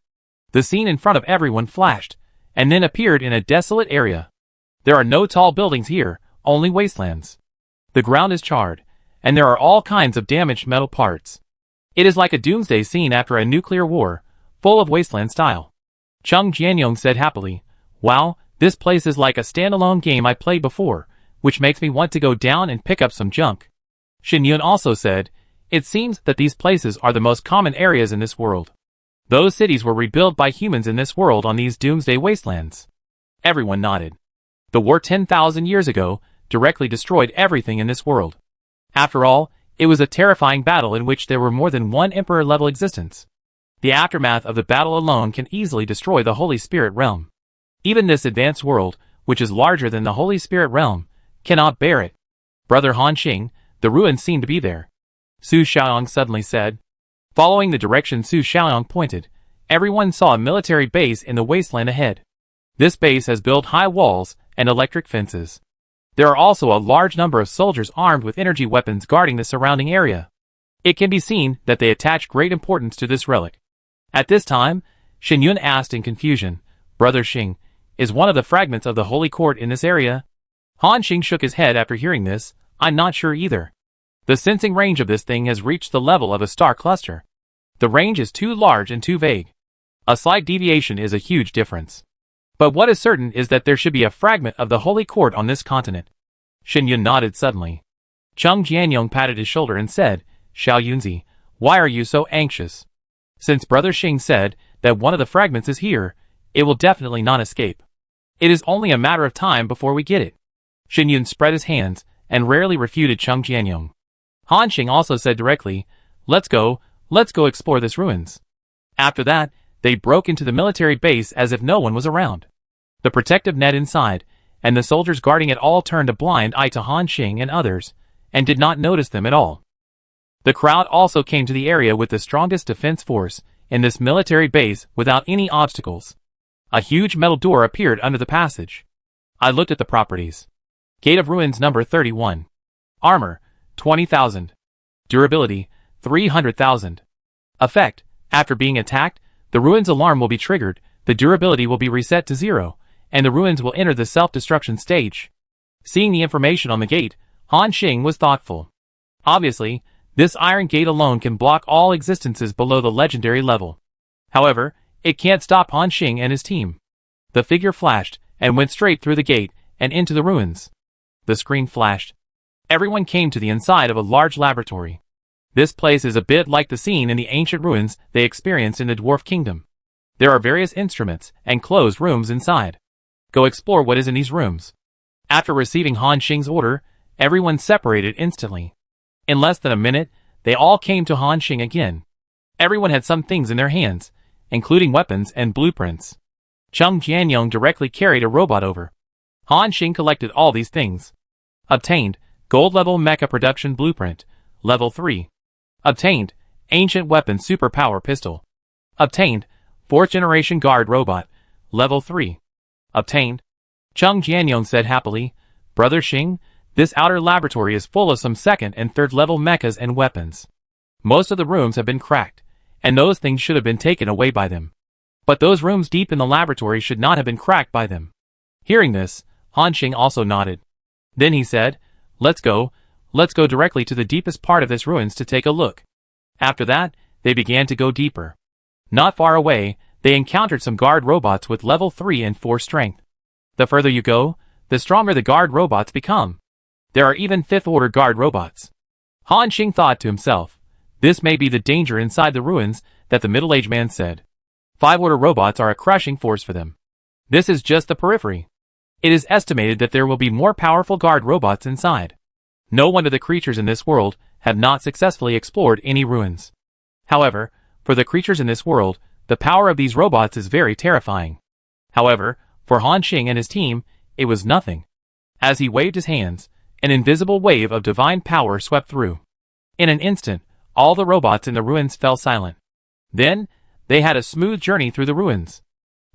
the scene in front of everyone flashed, and then appeared in a desolate area. There are no tall buildings here, only wastelands. The ground is charred, and there are all kinds of damaged metal parts. It is like a doomsday scene after a nuclear war, full of wasteland style. Chung Jianyong said happily, "Wow, this place is like a standalone game I played before, which makes me want to go down and pick up some junk." Shin Yun also said, "It seems that these places are the most common areas in this world. Those cities were rebuilt by humans in this world on these doomsday wastelands." Everyone nodded. The war 10,000 years ago directly destroyed everything in this world. After all, it was a terrifying battle in which there were more than one emperor-level existence. The aftermath of the battle alone can easily destroy the Holy Spirit realm. Even this advanced world, which is larger than the Holy Spirit realm, cannot bear it. "Brother Han Xing, the ruins seem to be there," Su Xiaoyang suddenly said. Following the direction Su Xiaoyang pointed, everyone saw a military base in the wasteland ahead. This base has built high walls and electric fences. There are also a large number of soldiers armed with energy weapons guarding the surrounding area. It can be seen that they attach great importance to this relic. At this time, Shin Yun asked in confusion, "Brother Xing, is one of the fragments of the Holy Court in this area?" Han Xing shook his head after hearing this. "I'm not sure either. The sensing range of this thing has reached the level of a star cluster. The range is too large and too vague. A slight deviation is a huge difference. But what is certain is that there should be a fragment of the Holy Court on this continent." Shin Yun nodded suddenly. Chung Jianyong patted his shoulder and said, "Xiao Yunzi, why are you so anxious? Since Brother Xing said that one of the fragments is here, it will definitely not escape. It is only a matter of time before we get it." Shin Yun spread his hands and rarely refuted Chung Jianyong. Han Xing also said directly, let's go explore this ruins." After that, they broke into the military base as if no one was around. The protective net inside, and the soldiers guarding it all turned a blind eye to Han Xing and others, and did not notice them at all. The crowd also came to the area with the strongest defense force in this military base without any obstacles. A huge metal door appeared under the passage. I looked at the properties. Gate of Ruins number 31. Armor, 20,000. Durability, 300,000. Effect, after being attacked, the ruins alarm will be triggered, the durability will be reset to 0, and the ruins will enter the self-destruction stage. Seeing the information on the gate, Han Xing was thoughtful. Obviously, this iron gate alone can block all existences below the legendary level. However, it can't stop Han Xing and his team. The figure flashed, and went straight through the gate, and into the ruins. The screen flashed. Everyone came to the inside of a large laboratory. This place is a bit like the scene in the ancient ruins they experienced in the Dwarf Kingdom. There are various instruments and closed rooms inside. Go explore what is in these rooms. After receiving Han Xing's order, everyone separated instantly. In less than a minute, they all came to Han Xing again. Everyone had some things in their hands, including weapons and blueprints. Chung Jianyong directly carried a robot over. Han Xing collected all these things. Obtained, Gold-level Mecha Production Blueprint, Level 3. Obtained, Ancient Weapon Superpower Pistol. Obtained, 4th Generation Guard Robot, Level 3. Obtained. Chung Jianyong said happily, Brother Xing, this outer laboratory is full of some 2nd and 3rd level mechas and weapons. Most of the rooms have been cracked, and those things should have been taken away by them. But those rooms deep in the laboratory should not have been cracked by them. Hearing this, Han Xing also nodded. Then he said, let's go directly to the deepest part of this ruins to take a look. After that, they began to go deeper. Not far away, they encountered some guard robots with level 3 and 4 strength. The further you go, the stronger the guard robots become. There are even 5th order guard robots. Han Xing thought to himself, this may be the danger inside the ruins that the middle-aged man said. 5th order robots are a crushing force for them. This is just the periphery. It is estimated that there will be more powerful guard robots inside. No wonder the creatures in this world have not successfully explored any ruins. However, for the creatures in this world, the power of these robots is very terrifying. However, for Han Xing and his team, it was nothing. As he waved his hands, an invisible wave of divine power swept through. In an instant, All the robots in the ruins fell silent. Then, they had a smooth journey through the ruins.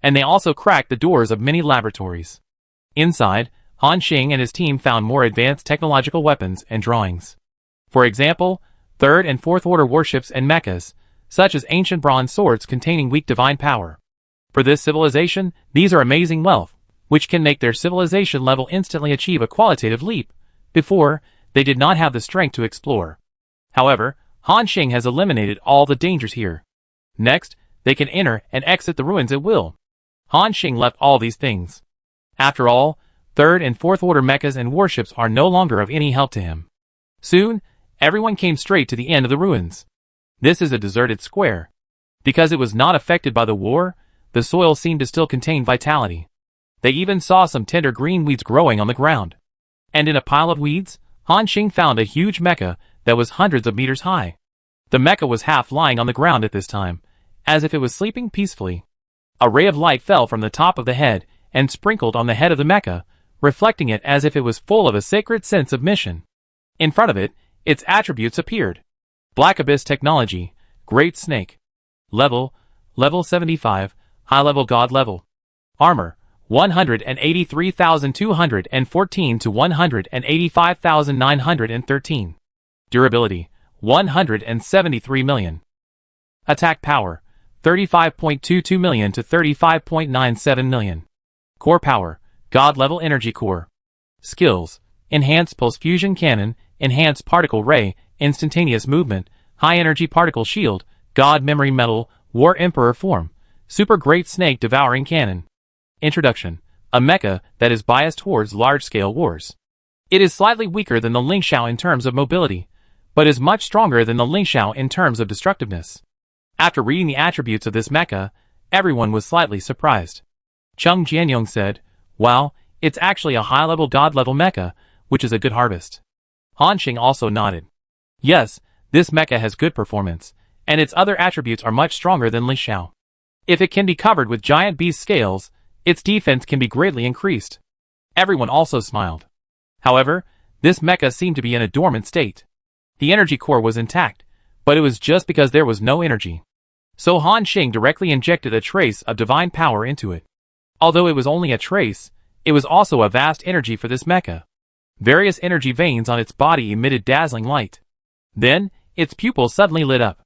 And they also cracked the doors of many laboratories. Inside, Han Xing and his team found more advanced technological weapons and drawings. For example, third and fourth order warships and mechas, such as ancient bronze swords containing weak divine power. For this civilization, these are amazing wealth, which can make their civilization level instantly achieve a qualitative leap. Before, they did not have the strength to explore. However, Han Xing has eliminated all the dangers here. Next, they can enter and exit the ruins at will. Han Xing left all these things. After all, third and fourth order mechas and warships are no longer of any help to him. Soon, everyone came straight to the end of the ruins. This is a deserted square. Because it was not affected by the war, the soil seemed to still contain vitality. They even saw some tender green weeds growing on the ground. And in a pile of weeds, Han Xing found a huge mecha that was hundreds of meters high. The mecha was half lying on the ground at this time, as if it was sleeping peacefully. A ray of light fell from the top of the head and sprinkled on the head of the mecha, reflecting it as if it was full of a sacred sense of mission. In front of it, its attributes appeared. Black Abyss Technology, Great Snake. Level 75, High Level God Level. Armor, 183,214 to 185,913. Durability, 173 million. Attack power, 35.22 million to 35.97 million. Core power, God Level Energy Core. Skills, Enhanced Pulse Fusion Cannon, Enhanced Particle Ray, Instantaneous Movement, High Energy Particle Shield, God Memory Metal, War Emperor Form, Super Great Snake Devouring Cannon. Introduction, a mecha that is biased towards large-scale wars. It is slightly weaker than the Lingxiao in terms of mobility, but is much stronger than the Lingxiao in terms of destructiveness. After reading the attributes of this mecha, everyone was slightly surprised. Chung Jianyong said, "Wow, it's actually a high-level god-level mecha, which is a good harvest." Han Xing also nodded. Yes, this mecha has good performance, and its other attributes are much stronger than Lingxiao. If it can be covered with giant beast scales, its defense can be greatly increased. Everyone also smiled. However, this mecha seemed to be in a dormant state. The energy core was intact, but it was just because there was no energy. So Han Xing directly injected a trace of divine power into it. Although it was only a trace, it was also a vast energy for this mecha. Various energy veins on its body emitted dazzling light. Then, its pupils suddenly lit up.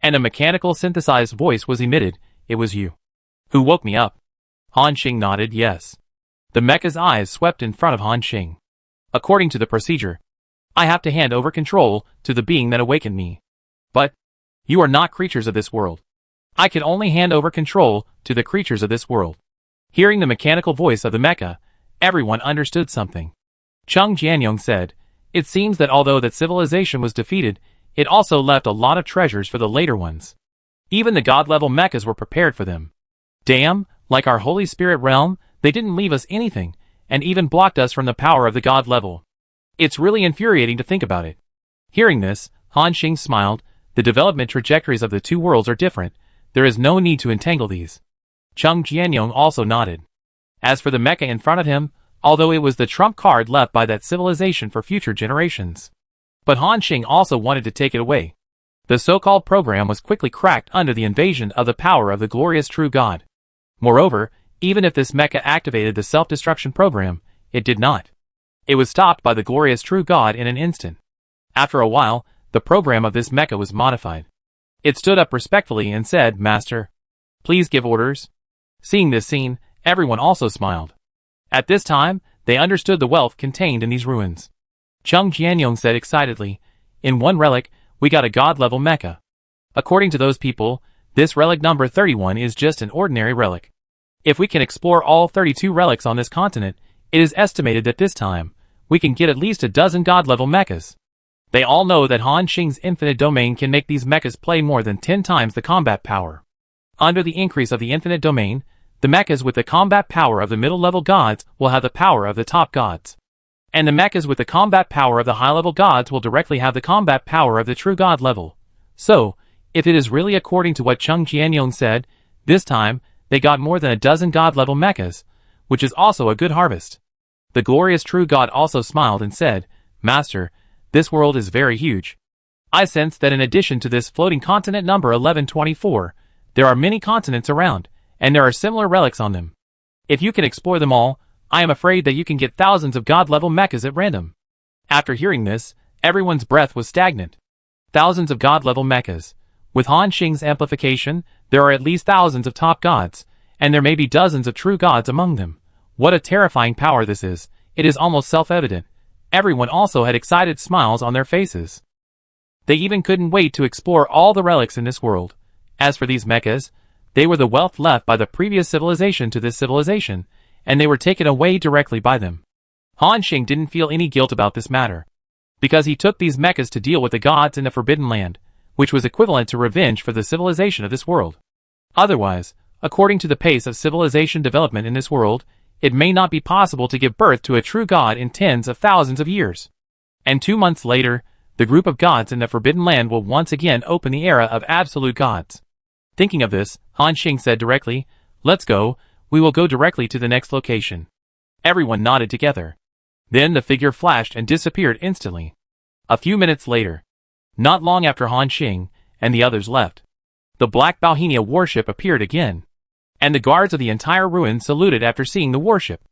And a mechanical synthesized voice was emitted. "It was you who woke me up." Han Xing nodded yes. The mecha's eyes swept in front of Han Xing. "According to the procedure, I have to hand over control to the being that awakened me. But, you are not creatures of this world. I can only hand over control to the creatures of this world." Hearing the mechanical voice of the mecha, everyone understood something. Chung Jianyong said, "It seems that although that civilization was defeated, it also left a lot of treasures for the later ones. Even the god-level mechas were prepared for them. Damn, like our Holy Spirit realm, they didn't leave us anything, and even blocked us from the power of the god level. It's really infuriating to think about it." Hearing this, Han Xing smiled. The development trajectories of the two worlds are different. There is no need to entangle these. Chung Jianyong also nodded. As for the mecha in front of him, although it was the trump card left by that civilization for future generations. But Han Xing also wanted to take it away. The so-called program was quickly cracked under the invasion of the power of the glorious true God. Moreover, even if this mecha activated the self-destruction program, it did not. It was stopped by the glorious true God in an instant. After a while, the program of this mecha was modified. It stood up respectfully and said, "Master, please give orders." Seeing this scene, everyone also smiled. At this time, they understood the wealth contained in these ruins. Chung Jianyong said excitedly, "In one relic, we got a god-level mecha. According to those people, this relic number 31 is just an ordinary relic. If we can explore all 32 relics on this continent, it is estimated that this time, we can get at least a dozen god-level mechas." They all know that Han Xing's infinite domain can make these mechas play more than 10 times the combat power. Under the increase of the infinite domain, the mechas with the combat power of the middle-level gods will have the power of the top gods. And the mechas with the combat power of the high-level gods will directly have the combat power of the true god level. So, if it is really according to what Chung Jianyong said, this time, they got more than a dozen god-level mechas, which is also a good harvest. The glorious true God also smiled and said, "Master, this world is very huge. I sense that in addition to this floating continent number 1124, there are many continents around, and there are similar relics on them. If you can explore them all, I am afraid that you can get thousands of god-level mechas at random. After hearing this, everyone's breath was stagnant. Thousands of god-level mechas. With Han Xing's amplification, there are at least thousands of top gods, and there may be dozens of true gods among them. What a terrifying power this is. It is almost self-evident. Everyone also had excited smiles on their faces. They even couldn't wait to explore all the relics in this world. As for these mechas, they were the wealth left by the previous civilization to this civilization, and they were taken away directly by them. Han Xing didn't feel any guilt about this matter, because he took these mechas to deal with the gods in the Forbidden Land, which was equivalent to revenge for the civilization of this world. Otherwise, according to the pace of civilization development in this world, it may not be possible to give birth to a true god in tens of thousands of years. And 2 months later, the group of gods in the Forbidden Land will once again open the era of absolute gods. Thinking of this, Han Xing said directly, "Let's go, we will go directly to the next location." Everyone nodded together. Then the figure flashed and disappeared instantly. A few minutes later, not long after Han Xing and the others left, the Black Bauhinia warship appeared again, and the guards of the entire ruin saluted after seeing the warship.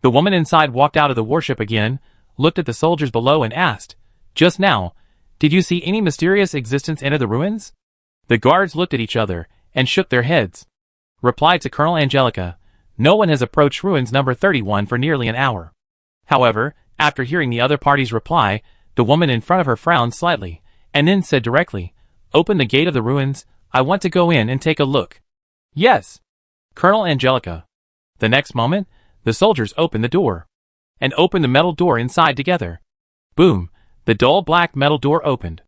The woman inside walked out of the warship again, looked at the soldiers below and asked, "Just now, did you see any mysterious existence enter the ruins?" The guards looked at each other and shook their heads. Replied to Colonel Angelica, "No one has approached ruins number 31 for nearly an hour." However, after hearing the other party's reply, the woman in front of her frowned slightly, and then said directly, "Open the gate of the ruins, I want to go in and take a look." "Yes, Colonel Angelica." The next moment, the soldiers opened the door, and opened the metal door inside together. Boom, the dull black metal door opened.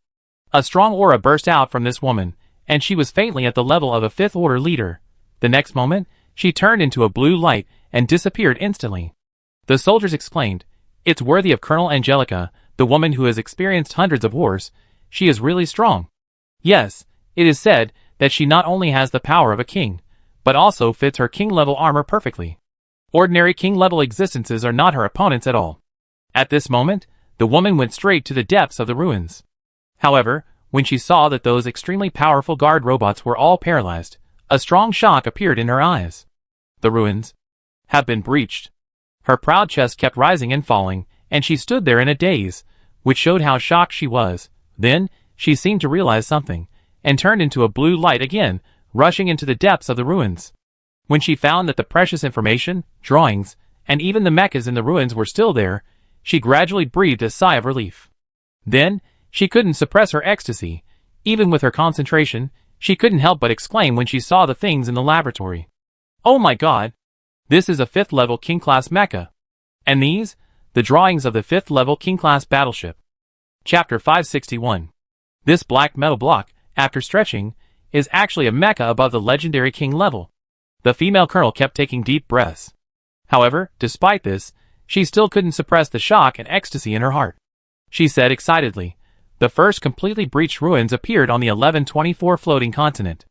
A strong aura burst out from this woman, and she was faintly at the level of a Fifth Order leader. The next moment, she turned into a blue light and disappeared instantly. The soldiers exclaimed, "It's worthy of Colonel Angelica, the woman who has experienced hundreds of wars. She is really strong." Yes, it is said that she not only has the power of a king, but also fits her king-level armor perfectly. Ordinary king-level existences are not her opponents at all. At this moment, the woman went straight to the depths of the ruins. However, when she saw that those extremely powerful guard robots were all paralyzed, a strong shock appeared in her eyes. The ruins have been breached. Her proud chest kept rising and falling, and she stood there in a daze, which showed how shocked she was. Then, she seemed to realize something, and turned into a blue light again, rushing into the depths of the ruins. When she found that the precious information, drawings, and even the mechas in the ruins were still there, she gradually breathed a sigh of relief. Then, she couldn't suppress her ecstasy. Even with her concentration, she couldn't help but exclaim when she saw the things in the laboratory. "Oh my god! This is a 5th level King-class mecha. And these? The drawings of the 5th level King-class battleship." Chapter 561. This black metal block, after stretching, is actually a mecha above the legendary king level. The female colonel kept taking deep breaths. However, despite this, she still couldn't suppress the shock and ecstasy in her heart. She said excitedly, "The first completely breached ruins appeared on the 1124 floating continent.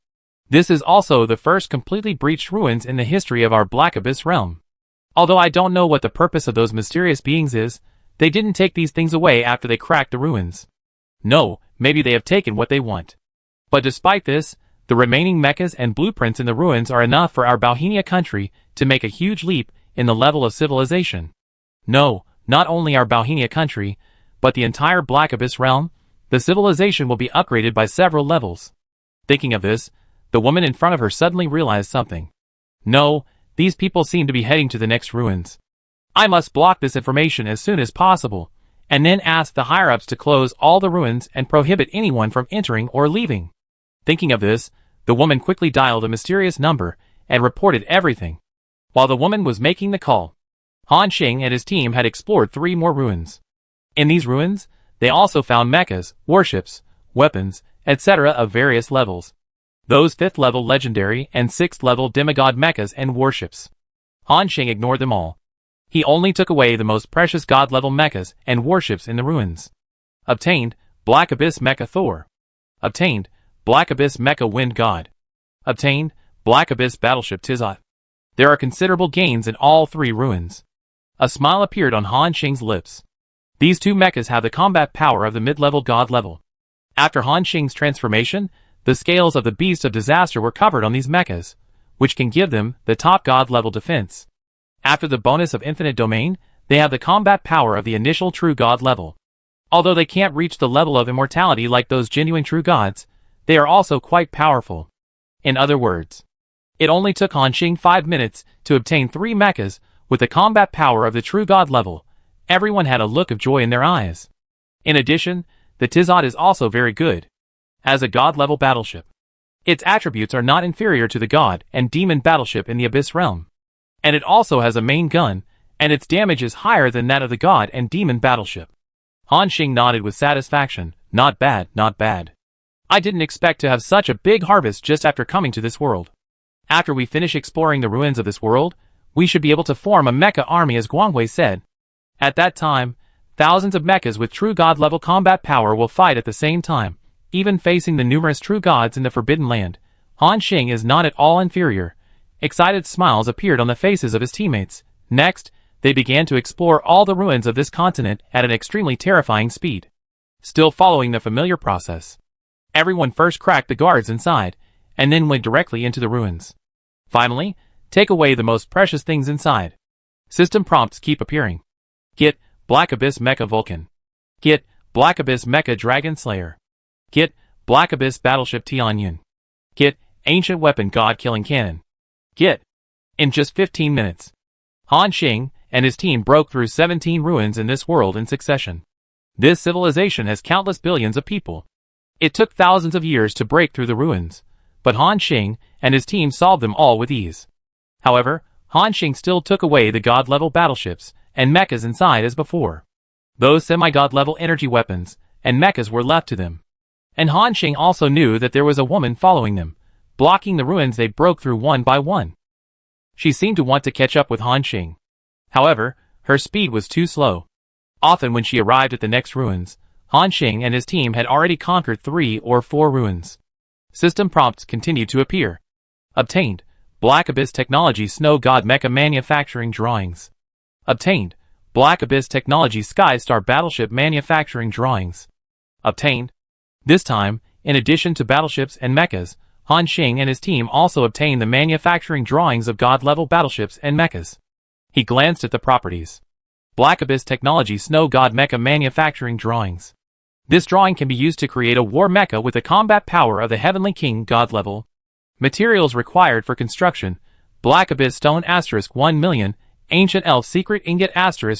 This is also the first completely breached ruins in the history of our Black Abyss realm. Although I don't know what the purpose of those mysterious beings is, they didn't take these things away after they cracked the ruins. No, maybe they have taken what they want. But despite this, the remaining mechas and blueprints in the ruins are enough for our Bauhinia country to make a huge leap in the level of civilization. No, not only our Bauhinia country, but the entire Black Abyss realm, the civilization will be upgraded by several levels." Thinking of this, the woman in front of her suddenly realized something. No, these people seem to be heading to the next ruins. I must block this information as soon as possible, and then ask the higher-ups to close all the ruins and prohibit anyone from entering or leaving. Thinking of this, the woman quickly dialed a mysterious number and reported everything. While the woman was making the call, Han Xing and his team had explored 3 more ruins. In these ruins, they also found mechas, warships, weapons, etc. of various levels. Those 5th level legendary and 6th level demigod mechas and warships. Han Xing ignored them all. He only took away the most precious god level mechas and warships in the ruins. Obtained, Black Abyss Mecha Thor. Obtained, Black Abyss Mecha Wind God. Obtained, Black Abyss Battleship Tizot. There are considerable gains in all 3 ruins. A smile appeared on Han Xing's lips. These 2 mechas have the combat power of the mid-level god level. After Han Xing's transformation, the scales of the beast of disaster were covered on these mechas, which can give them the top god level defense. After the bonus of infinite domain, they have the combat power of the initial true god level. Although they can't reach the level of immortality like those genuine true gods, they are also quite powerful. In other words, it only took Han Xing 5 minutes to obtain 3 mechas with the combat power of the true god level. Everyone had a look of joy in their eyes. In addition, the Tizot is also very good. As a god level battleship, its attributes are not inferior to the god and demon battleship in the Abyss realm. And it also has a main gun, and its damage is higher than that of the god and demon battleship. Han Xing nodded with satisfaction. Not bad, not bad. I didn't expect to have such a big harvest just after coming to this world. After we finish exploring the ruins of this world, we should be able to form a mecha army, as Guangwei said. At that time, thousands of mechas with true god level combat power will fight at the same time, even facing the numerous true gods in the Forbidden Land. Han Xing is not at all inferior. Excited smiles appeared on the faces of his teammates. Next, they began to explore all the ruins of this continent at an extremely terrifying speed. Still following the familiar process. Everyone first cracked the guards inside, and then went directly into the ruins. Finally, take away the most precious things inside. System prompts keep appearing. Get Black Abyss Mecha Vulcan. Get Black Abyss Mecha Dragon Slayer. Get Black Abyss Battleship Tianyun. Get Ancient Weapon God Killing Cannon. Get. In just 15 minutes, Han Xing and his team broke through 17 ruins in this world in succession. This civilization has countless billions of people. It took thousands of years to break through the ruins, but Han Xing and his team solved them all with ease. However, Han Xing still took away the god-level battleships and mechas inside as before. Those semi-god level energy weapons and mechas were left to them. And Han Xing also knew that there was a woman following them, blocking the ruins they broke through one by one. She seemed to want to catch up with Han Xing. However, her speed was too slow. Often when she arrived at the next ruins, Han Xing and his team had already conquered 3 or 4 ruins. System prompts continued to appear. Obtained. Black Abyss Technology Snow God Mecha Manufacturing Drawings. Obtained. Black Abyss Technology Sky Star Battleship Manufacturing Drawings. Obtained. This time, in addition to battleships and mechas, Han Xing and his team also obtained the manufacturing drawings of god-level battleships and mechas. He glanced at the properties. Black Abyss Technology Snow God Mecha Manufacturing Drawings. This drawing can be used to create a war mecha with the combat power of the Heavenly King god level. Materials required for construction: Black Abyss Stone * 1 million, Ancient Elf Secret Ingot *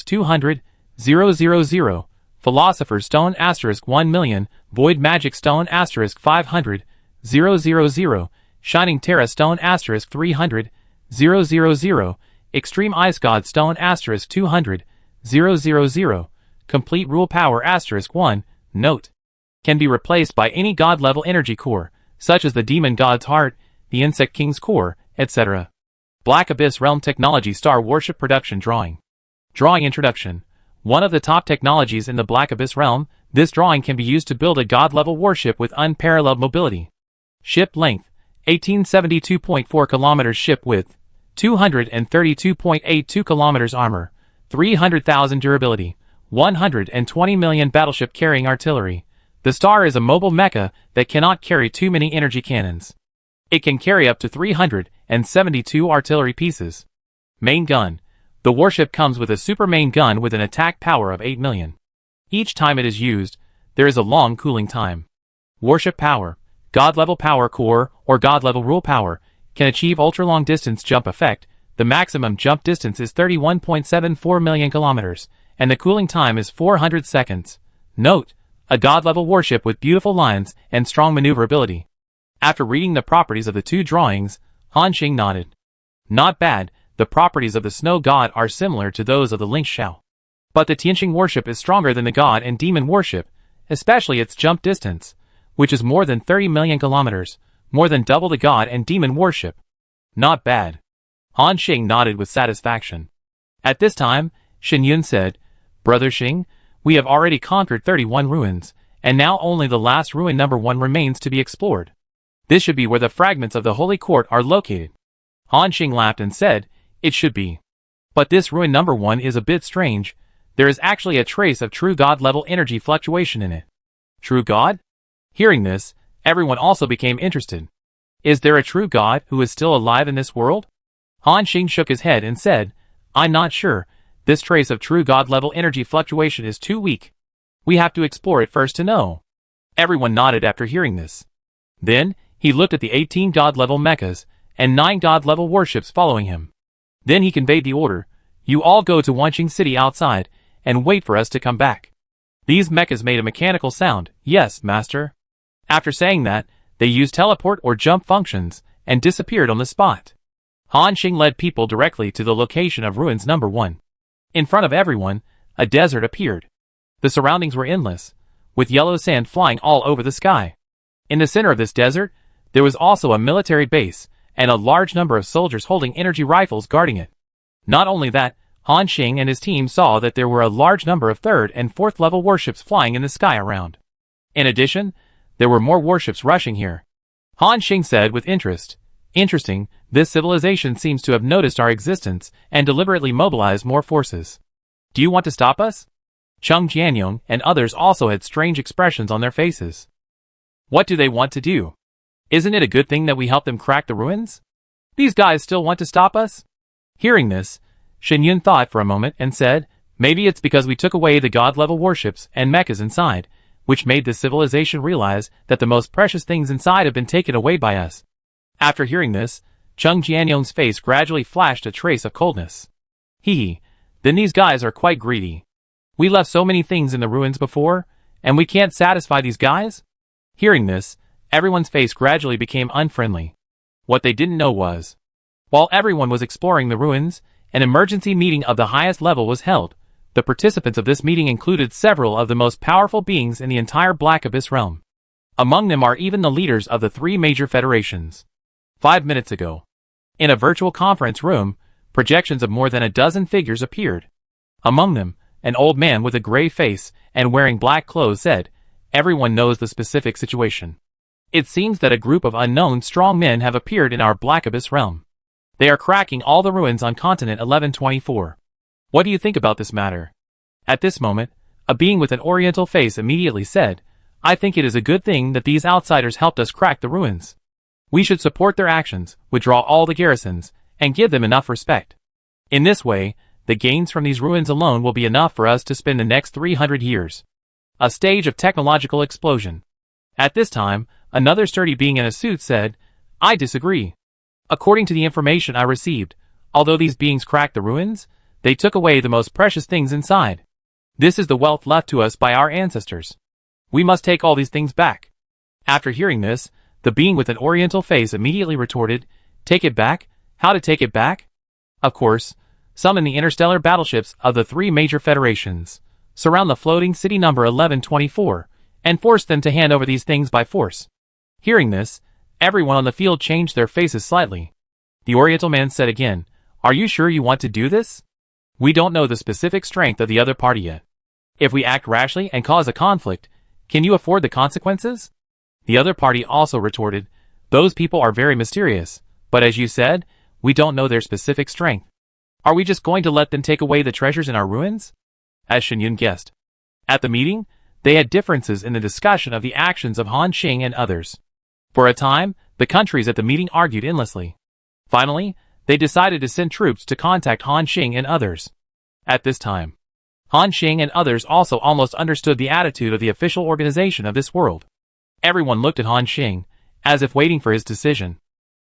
200, 000, Philosopher's Stone * 1 million, Void Magic Stone * 500, 000, Shining Terra Stone * 300, 000, Extreme Ice God Stone * 200, 000, Complete Rule Power * 1, note. Can be replaced by any god-level energy core, such as the Demon God's Heart, the Insect King's Core, etc. Black Abyss Realm Technology Star Warship Production Drawing. Drawing Introduction. One of the top technologies in the Black Abyss realm, this drawing can be used to build a god-level warship with unparalleled mobility. Ship length, 1872.4 kilometers. Ship width, 232.82 kilometers. Armor, 300,000 durability, 120 million battleship carrying artillery. The Star is a mobile mecha that cannot carry too many energy cannons. It can carry up to 372 artillery pieces. Main gun. The warship comes with a super main gun with an attack power of 8 million. Each time it is used, there is a long cooling time. Warship power. God-level power core or God-level rule power can achieve ultra-long distance jump effect. The maximum jump distance is 31.74 million kilometers, and the cooling time is 400 seconds. Note, a god-level warship with beautiful lines and strong maneuverability. After reading the properties of the 2 drawings, Han Xing nodded. Not bad, the properties of the Snow God are similar to those of the Lynx Shao. But the Tianqing warship is stronger than the God and Demon warship, especially its jump distance, which is more than 30 million kilometers, more than double the God and Demon warship. Not bad. Han Xing nodded with satisfaction. At this time, Shen Yun said, Brother Xing, we have already conquered 31 ruins, and now only the last ruin number 1 remains to be explored. This should be where the fragments of the Holy Court are located. Han Xing laughed and said, it should be. But this ruin number 1 is a bit strange. There is actually a trace of true God level energy fluctuation in it. True God? Hearing this, everyone also became interested. Is there a true God who is still alive in this world? Han Xing shook his head and said, I'm not sure. This trace of true God-level energy fluctuation is too weak. We have to explore it first to know. Everyone nodded after hearing this. Then, he looked at the 18 God-level mechas and 9 God-level warships following him. Then he conveyed the order, you all go to Wanqing City outside and wait for us to come back. These mechas made a mechanical sound, yes, master. After saying that, they used teleport or jump functions and disappeared on the spot. Han Xing led people directly to the location of ruins number 1. In front of everyone, a desert appeared. The surroundings were endless, with yellow sand flying all over the sky. In the center of this desert, there was also a military base and a large number of soldiers holding energy rifles guarding it. Not only that, Han Xing and his team saw that there were a large number of 3rd and 4th level warships flying in the sky around. In addition, there were more warships rushing here. Han Xing said with interest, Interesting, this civilization seems to have noticed our existence and deliberately mobilized more forces. Do you want to stop us? Cheng Jianyong and others also had strange expressions on their faces. What do they want to do? Isn't it a good thing that we help them crack the ruins? These guys still want to stop us? Hearing this, Shen Yun thought for a moment and said, maybe it's because we took away the god-level warships and mechas inside, which made this civilization realize that the most precious things inside have been taken away by us. After hearing this, Cheng Jianyong's face gradually flashed a trace of coldness. Hee, then these guys are quite greedy. We left so many things in the ruins before, and we can't satisfy these guys? Hearing this, everyone's face gradually became unfriendly. What they didn't know was, while everyone was exploring the ruins, an emergency meeting of the highest level was held. The participants of this meeting included several of the most powerful beings in the entire Black Abyss realm. Among them are even the leaders of the 3 major federations. 5 minutes ago, in a virtual conference room, projections of more than a dozen figures appeared. Among them, an old man with a gray face and wearing black clothes said, everyone knows the specific situation. It seems that a group of unknown strong men have appeared in our Black Abyss realm. They are cracking all the ruins on continent 1124. What do you think about this matter? At this moment, a being with an oriental face immediately said, I think it is a good thing that these outsiders helped us crack the ruins. We should support their actions, withdraw all the garrisons, and give them enough respect. In this way, the gains from these ruins alone will be enough for us to spend the next 300 years. A stage of technological explosion. At this time, another sturdy being in a suit said, I disagree. According to the information I received, although these beings cracked the ruins, they took away the most precious things inside. This is the wealth left to us by our ancestors. We must take all these things back. After hearing this, the being with an oriental face immediately retorted, Take it back? How to take it back? Of course, summon the interstellar battleships of the 3 major federations, surround the floating city number 1124, and force them to hand over these things by force. Hearing this, everyone on the field changed their faces slightly. The oriental man said again, Are you sure you want to do this? We don't know the specific strength of the other party yet. If we act rashly and cause a conflict, can you afford the consequences? The other party also retorted, Those people are very mysterious, but as you said, we don't know their specific strength. Are we just going to let them take away the treasures in our ruins? As Shen Yun guessed. At the meeting, they had differences in the discussion of the actions of Han Xing and others. For a time, the countries at the meeting argued endlessly. Finally, they decided to send troops to contact Han Xing and others. At this time, Han Xing and others also almost understood the attitude of the official organization of this world. Everyone looked at Han Xing, as if waiting for his decision.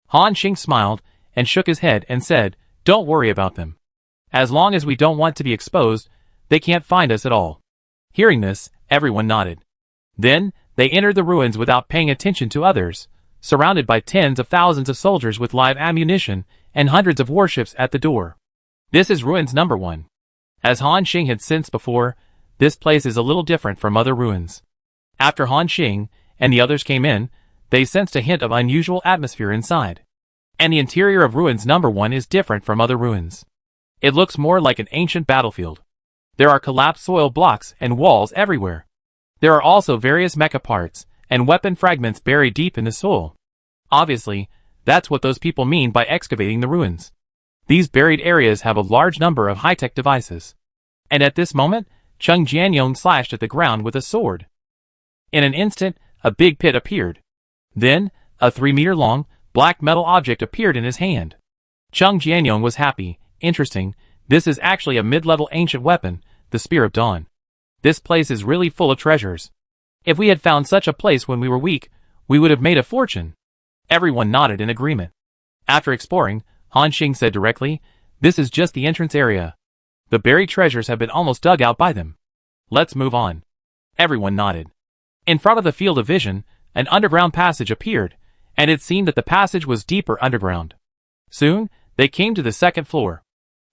Han Xing smiled and shook his head and said, Don't worry about them. As long as we don't want to be exposed, they can't find us at all. Hearing this, everyone nodded. Then, they entered the ruins without paying attention to others, surrounded by tens of thousands of soldiers with live ammunition and hundreds of warships at the door. This is ruins number 1. As Han Xing had sensed before, this place is a little different from other ruins. After Han Xing and the others came in, they sensed a hint of unusual atmosphere inside. And the interior of ruins number 1 is different from other ruins. It looks more like an ancient battlefield. There are collapsed soil blocks and walls everywhere. There are also various mecha parts and weapon fragments buried deep in the soil. Obviously, that's what those people mean by excavating the ruins. These buried areas have a large number of high-tech devices. And at this moment, Cheng Jianyong slashed at the ground with a sword. In an instant, a big pit appeared. Then, a 3-meter-long, black metal object appeared in his hand. Chung Jianyong was happy. Interesting, this is actually a mid-level ancient weapon, the Spear of Dawn. This place is really full of treasures. If we had found such a place when we were weak, we would have made a fortune. Everyone nodded in agreement. After exploring, Han Xing said directly, "This is just the entrance area. The buried treasures have been almost dug out by them. Let's move on." Everyone nodded. In front of the field of vision, an underground passage appeared, and it seemed that the passage was deeper underground. Soon, they came to the second floor.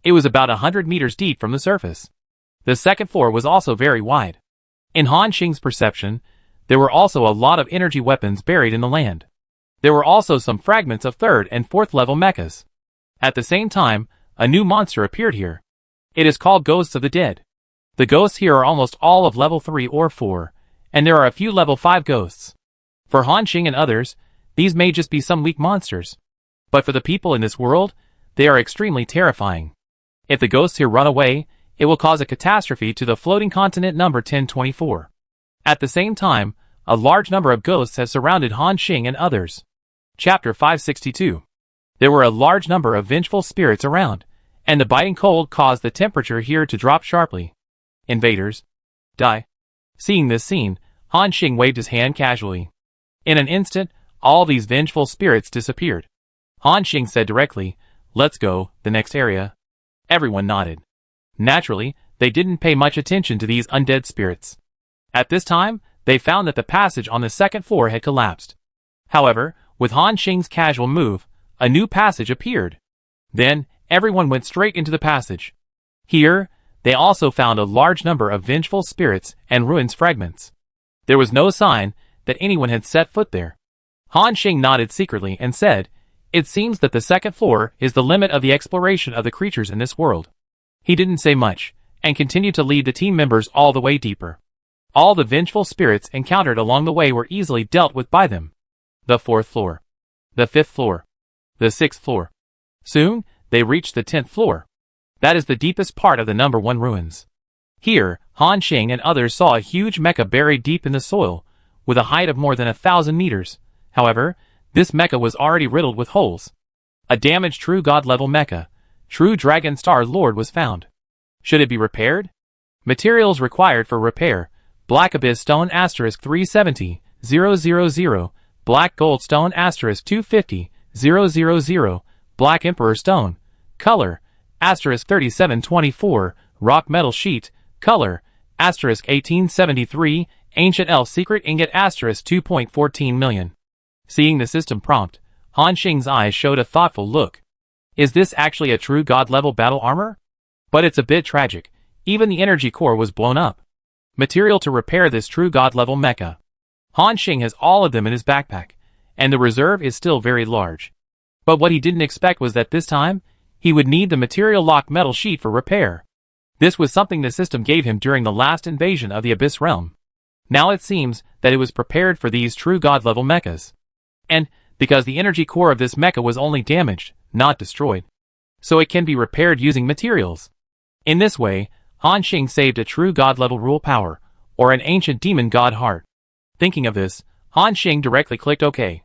It was about 100 meters deep from the surface. The second floor was also very wide. In Han Xing's perception, there were also a lot of energy weapons buried in the land. There were also some fragments of 3rd and 4th level mechas. At the same time, a new monster appeared here. It is called Ghosts of the Dead. The ghosts here are almost all of level 3 or 4, and there are a few level 5 ghosts. For Han Xing and others, these may just be some weak monsters. But for the people in this world, they are extremely terrifying. If the ghosts here run away, it will cause a catastrophe to the floating continent number 1024. At the same time, a large number of ghosts has surrounded Han Xing and others. Chapter 562. There were a large number of vengeful spirits around, and the biting cold caused the temperature here to drop sharply. Invaders. Die. Seeing this scene, Han Xing waved his hand casually. In an instant, all these vengeful spirits disappeared. Han Xing said directly, "Let's go, the next area." Everyone nodded. Naturally, they didn't pay much attention to these undead spirits. At this time, they found that the passage on the second floor had collapsed. However, with Han Xing's casual move, a new passage appeared. Then, everyone went straight into the passage. Here, they also found a large number of vengeful spirits and ruins fragments. There was no sign that anyone had set foot there. Han Xing nodded secretly and said, "It seems that the second floor is the limit of the exploration of the creatures in this world." He didn't say much, and continued to lead the team members all the way deeper. All the vengeful spirits encountered along the way were easily dealt with by them. The 4th floor. The 5th floor. The 6th floor. Soon, they reached the 10th floor. That is the deepest part of the number 1 ruins. Here, Han Xing and others saw a huge mecha buried deep in the soil, with a height of more than 1,000 meters. However, this mecha was already riddled with holes. A damaged true god-level mecha, True Dragon Star Lord, was found. Should it be repaired? Materials required for repair: Black Abyss Stone *370, 000, Black Gold Stone *250, 000, Black Emperor Stone, color *3724, Rock Metal Sheet, color *1873, Ancient Elf Secret Ingot *2.14 million. Seeing the system prompt, Han Xing's eyes showed a thoughtful look. Is this actually a true god-level battle armor? But it's a bit tragic. Even the energy core was blown up. Material to repair this true god-level mecha. Han Xing has all of them in his backpack, and the reserve is still very large. But what he didn't expect was that this time, he would need the material lock metal sheet for repair. This was something the system gave him during the last invasion of the Abyss Realm. Now it seems that it was prepared for these true god-level mechas. And, because the energy core of this mecha was only damaged, not destroyed, so it can be repaired using materials. In this way, Han Xing saved a true god-level rule power, or an ancient demon god heart. Thinking of this, Han Xing directly clicked OK.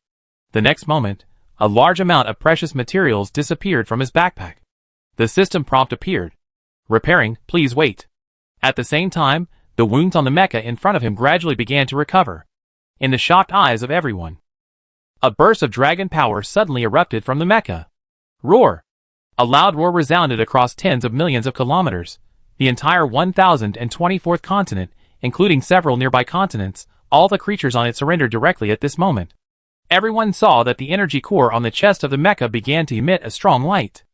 The next moment, a large amount of precious materials disappeared from his backpack. The system prompt appeared. Repairing, please wait. At the same time, the wounds on the mecha in front of him gradually began to recover. In the shocked eyes of everyone, a burst of dragon power suddenly erupted from the mecha. Roar! A loud roar resounded across tens of millions of kilometers. The entire 1024th continent, including several nearby continents, all the creatures on it surrendered directly at this moment. Everyone saw that the energy core on the chest of the mecha began to emit a strong light.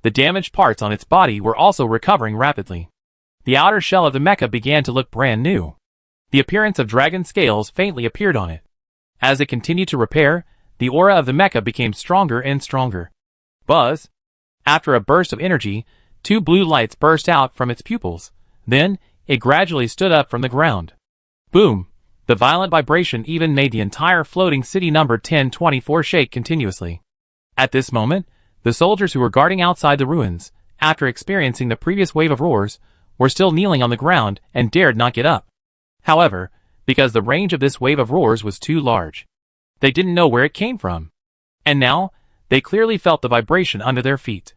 The damaged parts on its body were also recovering rapidly. The outer shell of the mecha began to look brand new. The appearance of dragon scales faintly appeared on it. As it continued to repair, the aura of the mecha became stronger and stronger. Buzz! After a burst of energy, 2 blue lights burst out from its pupils. Then, it gradually stood up from the ground. Boom! The violent vibration even made the entire floating city number 1024 shake continuously. At this moment, the soldiers who were guarding outside the ruins, after experiencing the previous wave of roars, were still kneeling on the ground and dared not get up. However, because the range of this wave of roars was too large. They didn't know where it came from. And now, they clearly felt the vibration under their feet.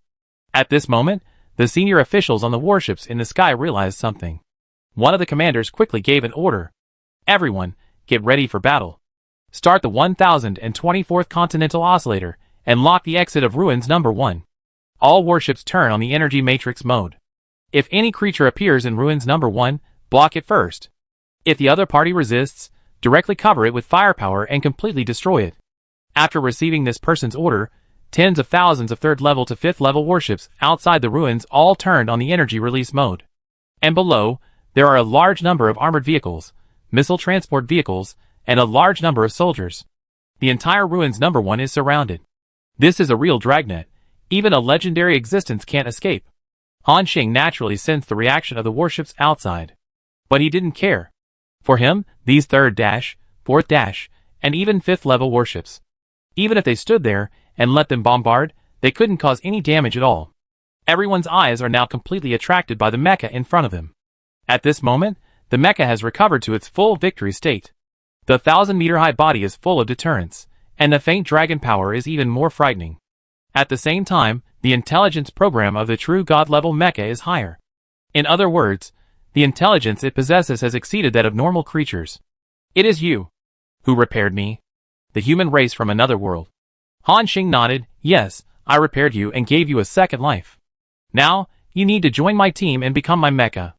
At this moment, the senior officials on the warships in the sky realized something. One of the commanders quickly gave an order. Everyone, get ready for battle. Start the 1024th Continental Oscillator, and lock the exit of Ruins number 1. All warships turn on the energy matrix mode. If any creature appears in Ruins number 1, block it first. If the other party resists, directly cover it with firepower and completely destroy it. After receiving this person's order, tens of thousands of 3rd level to 5th level warships outside the ruins all turned on the energy release mode. And below, there are a large number of armored vehicles, missile transport vehicles, and a large number of soldiers. The entire Ruins number 1 is surrounded. This is a real dragnet. Even a legendary existence can't escape. Han Xing naturally sensed the reaction of the warships outside. But he didn't care. For him, these 3rd, 4th, and even 5th level warships, even if they stood there and let them bombard, they couldn't cause any damage at all. Everyone's eyes are now completely attracted by the mecha in front of him. At this moment, the mecha has recovered to its full victory state. The 1,000-meter-high body is full of deterrence, and the faint dragon power is even more frightening. At the same time, the intelligence program of the true god-level mecha is higher. In other words, the intelligence it possesses has exceeded that of normal creatures. It is you who repaired me, the human race from another world. Han Xing nodded. Yes, I repaired you and gave you a second life. Now, you need to join my team and become my mecha.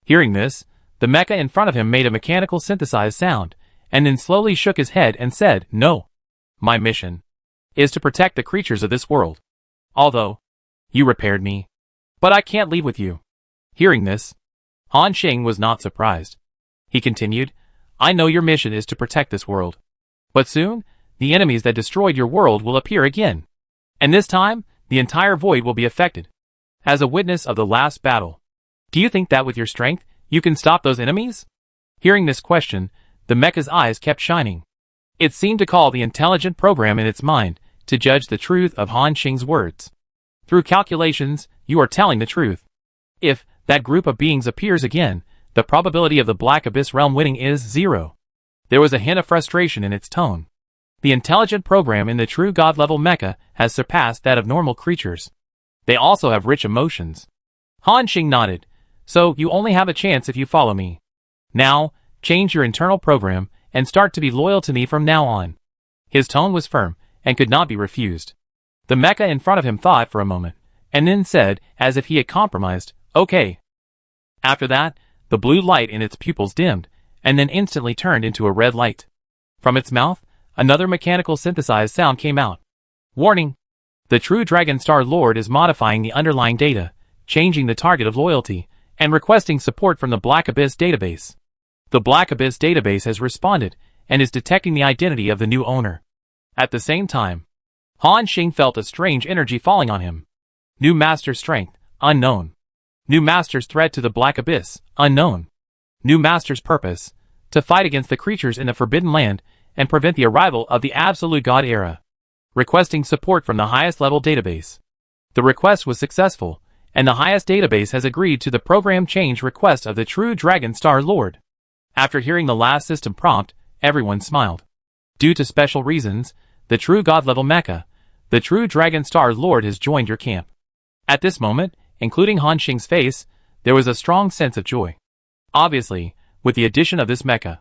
Hearing this, the mecha in front of him made a mechanical synthesized sound, and then slowly shook his head and said, No. My mission is to protect the creatures of this world. Although, you repaired me. But I can't leave with you. Hearing this, Han Xing was not surprised. He continued, I know your mission is to protect this world. But soon, the enemies that destroyed your world will appear again. And this time, the entire void will be affected. As a witness of the last battle. Do you think that with your strength, you can stop those enemies? Hearing this question, the mecha's eyes kept shining. It seemed to call the intelligent program in its mind to judge the truth of Han Xing's words. Through calculations, you are telling the truth. If that group of beings appears again, the probability of the Black Abyss realm winning is 0. There was a hint of frustration in its tone. The intelligent program in the true god-level mecha has surpassed that of normal creatures. They also have rich emotions. Han Xing nodded. So, you only have a chance if you follow me. Now, change your internal program, and start to be loyal to me from now on. His tone was firm, and could not be refused. The mecha in front of him thought for a moment, and then said, as if he had compromised, Okay. After that, the blue light in its pupils dimmed, and then instantly turned into a red light. From its mouth, another mechanical synthesized sound came out. Warning! The true Dragon Star Lord is modifying the underlying data, changing the target of loyalty, and requesting support from the Black Abyss database. The Black Abyss database has responded, and is detecting the identity of the new owner. At the same time, Han Xing felt a strange energy falling on him. New Master Strength, unknown. New Master's threat to the Black Abyss, unknown. New Master's purpose, to fight against the creatures in the Forbidden Land and prevent the arrival of the Absolute God era. Requesting support from the highest level database. The request was successful, and the highest database has agreed to the program change request of the true Dragon Star Lord. After hearing the last system prompt, everyone smiled. Due to special reasons, the true god-level mecha, the true Dragon Star Lord has joined your camp. At this moment, including Han Xing's face, there was a strong sense of joy. Obviously, with the addition of this mecha,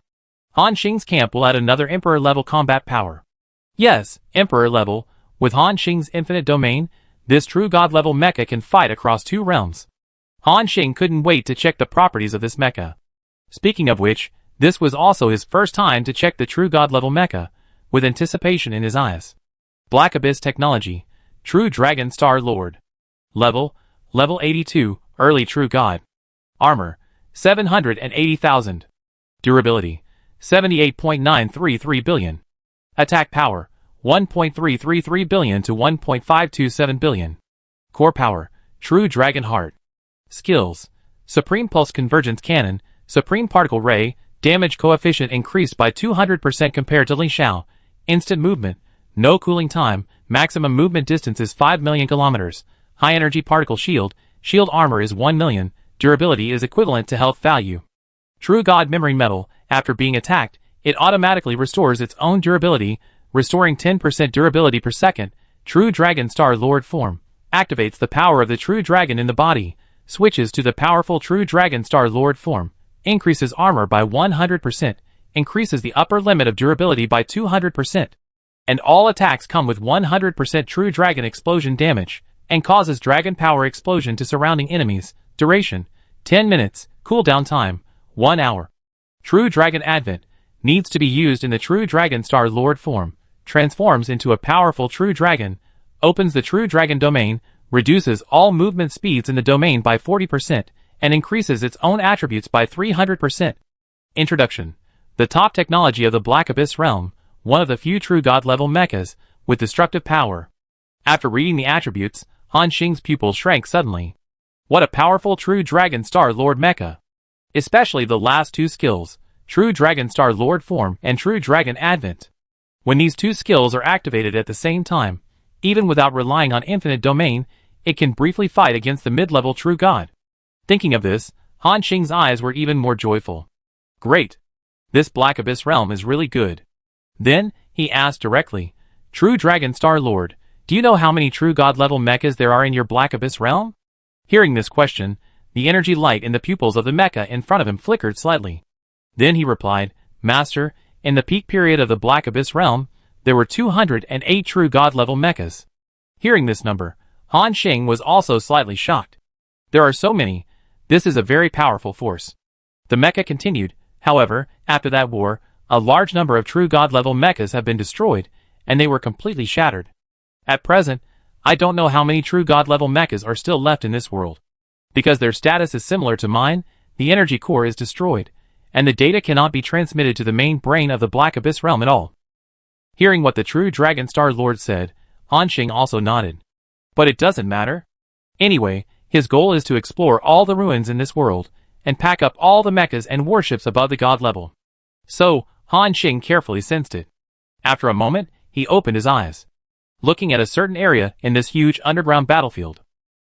Han Xing's camp will add another Emperor-level combat power. Yes, Emperor-level, with Han Xing's infinite domain, this true god-level mecha can fight across 2 realms. Han Xing couldn't wait to check the properties of this mecha. Speaking of which, this was also his first time to check the true god-level mecha, with anticipation in his eyes. Black Abyss technology, true Dragon Star Lord. Level 82, early true god. Armor, 780,000. Durability, 78.933 billion. Attack power, 1.333 billion to 1.527 billion. Core power, true Dragon Heart. Skills, Supreme Pulse Convergence Cannon, Supreme Particle Ray, damage coefficient increased by 200% compared to Li Xiao. Instant movement, no cooling time, maximum movement distance is 5 million kilometers. High energy particle shield, shield armor is 1 million, durability is equivalent to health value. True God Memory Metal, after being attacked, it automatically restores its own durability, restoring 10% durability per second. True Dragon Star Lord form activates the power of the True Dragon in the body, switches to the powerful True Dragon Star Lord form, increases armor by 100%, increases the upper limit of durability by 200%. And all attacks come with 100% True Dragon Explosion damage, and causes Dragon Power Explosion to surrounding enemies. Duration, 10 minutes, cooldown time, 1 hour. True Dragon Advent, needs to be used in the True Dragon Star Lord form, transforms into a powerful True Dragon, opens the True Dragon domain, reduces all movement speeds in the domain by 40%, and increases its own attributes by 300%. Introduction. The top technology of the Black Abyss realm, one of the few true god-level mechas, with destructive power. After reading the attributes, Han Xing's pupils shrank suddenly. What a powerful True Dragon Star Lord mecha! Especially the last two skills, True Dragon Star Lord form and True Dragon Advent. When these two skills are activated at the same time, even without relying on infinite domain, it can briefly fight against the mid-level True God. Thinking of this, Han Xing's eyes were even more joyful. Great! This Black Abyss realm is really good. Then, he asked directly, True Dragon Star Lord, do you know how many true god-level mechas there are in your Black Abyss realm? Hearing this question, the energy light in the pupils of the mecha in front of him flickered slightly. Then he replied, Master, in the peak period of the Black Abyss realm, there were 208 true god-level mechas. Hearing this number, Han Xing was also slightly shocked. There are so many, this is a very powerful force. The mecha continued, however, after that war, a large number of true god-level mechas have been destroyed, and they were completely shattered. At present, I don't know how many true god-level mechas are still left in this world. Because their status is similar to mine, the energy core is destroyed, and the data cannot be transmitted to the main brain of the Black Abyss realm at all. Hearing what the True Dragon Star Lord said, Han Xing also nodded. But it doesn't matter. Anyway, his goal is to explore all the ruins in this world, and pack up all the mechas and warships above the god level. So, Han Xing carefully sensed it. After a moment, he opened his eyes, looking at a certain area in this huge underground battlefield.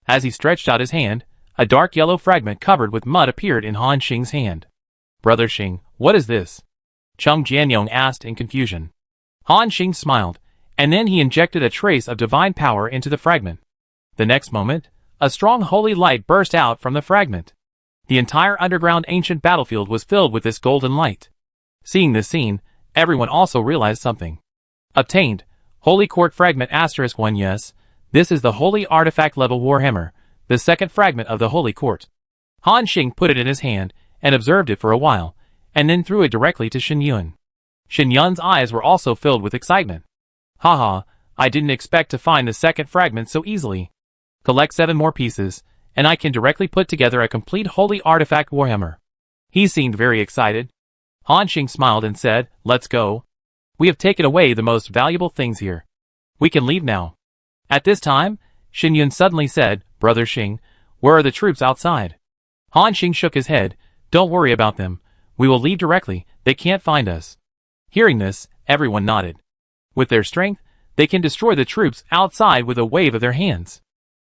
As he stretched out his hand, a dark yellow fragment covered with mud appeared in Han Xing's hand. Brother Xing, what is this? Chung Jianyong asked in confusion. Han Xing smiled, and then he injected a trace of divine power into the fragment. The next moment, a strong holy light burst out from the fragment. The entire underground ancient battlefield was filled with this golden light. Seeing this scene, everyone also realized something. Obtained, Holy Court Fragment *1. Yes, this is the Holy Artifact level Warhammer, the second fragment of the Holy Court. Han Xing put it in his hand, and observed it for a while, and then threw it directly to Shen Yun. Shen Yun's eyes were also filled with excitement. Haha, I didn't expect to find the second fragment so easily. Collect 7 more pieces, and I can directly put together a complete Holy Artifact Warhammer. He seemed very excited. Han Xing smiled and said, Let's go. We have taken away the most valuable things here. We can leave now. At this time, Shen Yun suddenly said, Brother Xing, where are the troops outside? Han Xing shook his head, Don't worry about them. We will leave directly, they can't find us. Hearing this, everyone nodded. With their strength, they can destroy the troops outside with a wave of their hands.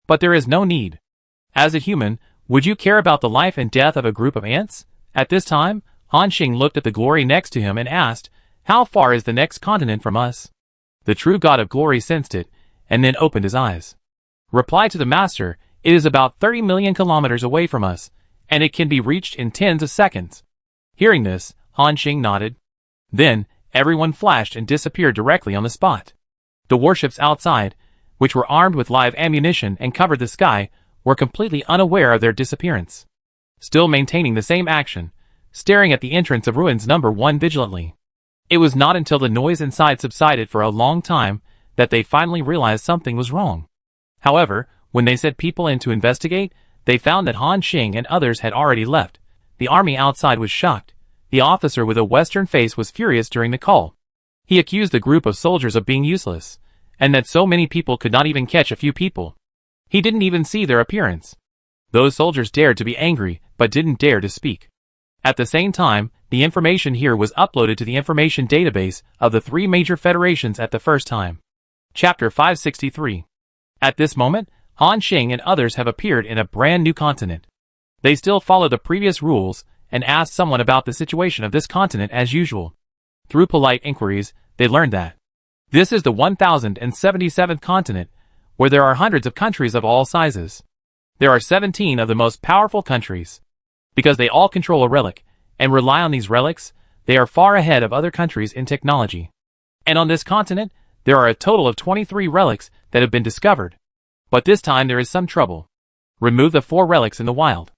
But there is no need. As a human, would you care about the life and death of a group of ants? At this time, Han Xing looked at the glory next to him and asked, How far is the next continent from us? The true god of glory sensed it, and then opened his eyes. Reply to the master, It is about 30 million kilometers away from us, and it can be reached in tens of seconds. Hearing this, Han Xing nodded. Then, everyone flashed and disappeared directly on the spot. The warships outside, which were armed with live ammunition and covered the sky, were completely unaware of their disappearance. Still maintaining the same action, staring at the entrance of ruins number 1 vigilantly. It was not until the noise inside subsided for a long time that they finally realized something was wrong. However, when they sent people in to investigate, they found that Han Xing and others had already left. The army outside was shocked. The officer with a western face was furious during the call. He accused the group of soldiers of being useless, and that so many people could not even catch a few people. He didn't even see their appearance. Those soldiers dared to be angry, but didn't dare to speak. At the same time, the information here was uploaded to the information database of the 3 major federations at the first time. Chapter 563. At this moment, Han Xing and others have appeared in a brand new continent. They still follow the previous rules, and asked someone about the situation of this continent as usual. Through polite inquiries, they learned that this is the 1077th continent, where there are hundreds of countries of all sizes. There are 17 of the most powerful countries. Because they all control a relic, and rely on these relics, they are far ahead of other countries in technology. And on this continent, there are a total of 23 relics that have been discovered. But this time there is some trouble. Remove the 4 relics in the wild.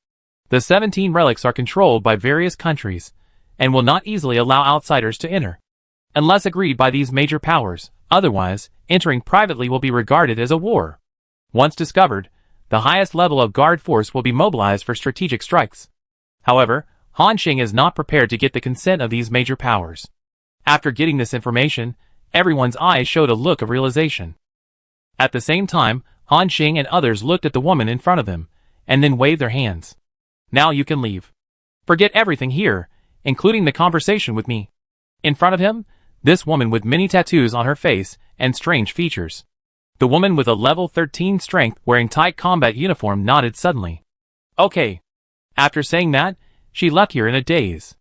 The 17 relics are controlled by various countries, and will not easily allow outsiders to enter, unless agreed by these major powers. Otherwise, entering privately will be regarded as a war. Once discovered, the highest level of guard force will be mobilized for strategic strikes. However, Han Xing is not prepared to get the consent of these major powers. After getting this information, everyone's eyes showed a look of realization. At the same time, Han Xing and others looked at the woman in front of them, and then waved their hands. Now you can leave. Forget everything here, including the conversation with me. In front of him, this woman with many tattoos on her face and strange features. The woman with a level 13 strength wearing tight combat uniform nodded suddenly. Okay. After saying that, she left here in a daze.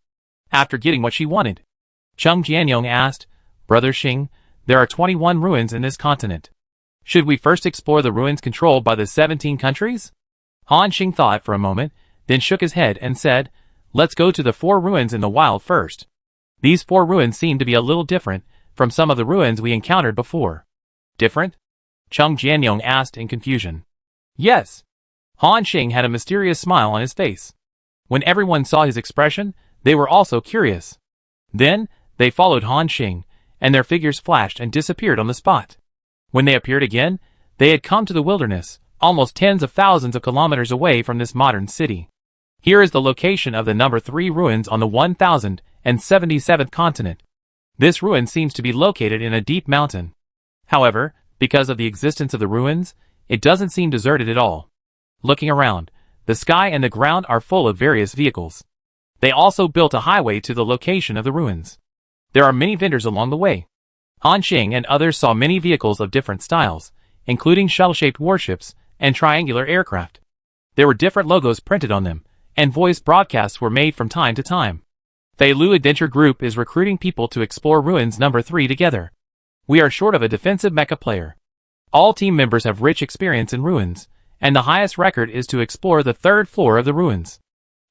After getting what she wanted, Chung Jianyong asked, Brother Xing, there are 21 ruins in this continent. Should we first explore the ruins controlled by the 17 countries? Han Xing thought for a moment, then shook his head and said, let's go to the 4 ruins in the wild first. These 4 ruins seem to be a little different from some of the ruins we encountered before. Different? Chung Jianyong asked in confusion. Yes. Han Xing had a mysterious smile on his face. When everyone saw his expression, they were also curious. Then, they followed Han Xing, and their figures flashed and disappeared on the spot. When they appeared again, they had come to the wilderness, almost tens of thousands of kilometers away from this modern city. Here is the location of the number 3 ruins on the 1077th continent. This ruin seems to be located in a deep mountain. However, because of the existence of the ruins, it doesn't seem deserted at all. Looking around, the sky and the ground are full of various vehicles. They also built a highway to the location of the ruins. There are many vendors along the way. Han Xing and others saw many vehicles of different styles, including shuttle-shaped warships and triangular aircraft. There were different logos printed on them, and voice broadcasts were made from time to time. Fei Lu Adventure Group is recruiting people to explore ruins number 3 together. We are short of a defensive mecha player. All team members have rich experience in ruins, and the highest record is to explore the 3rd floor of the ruins.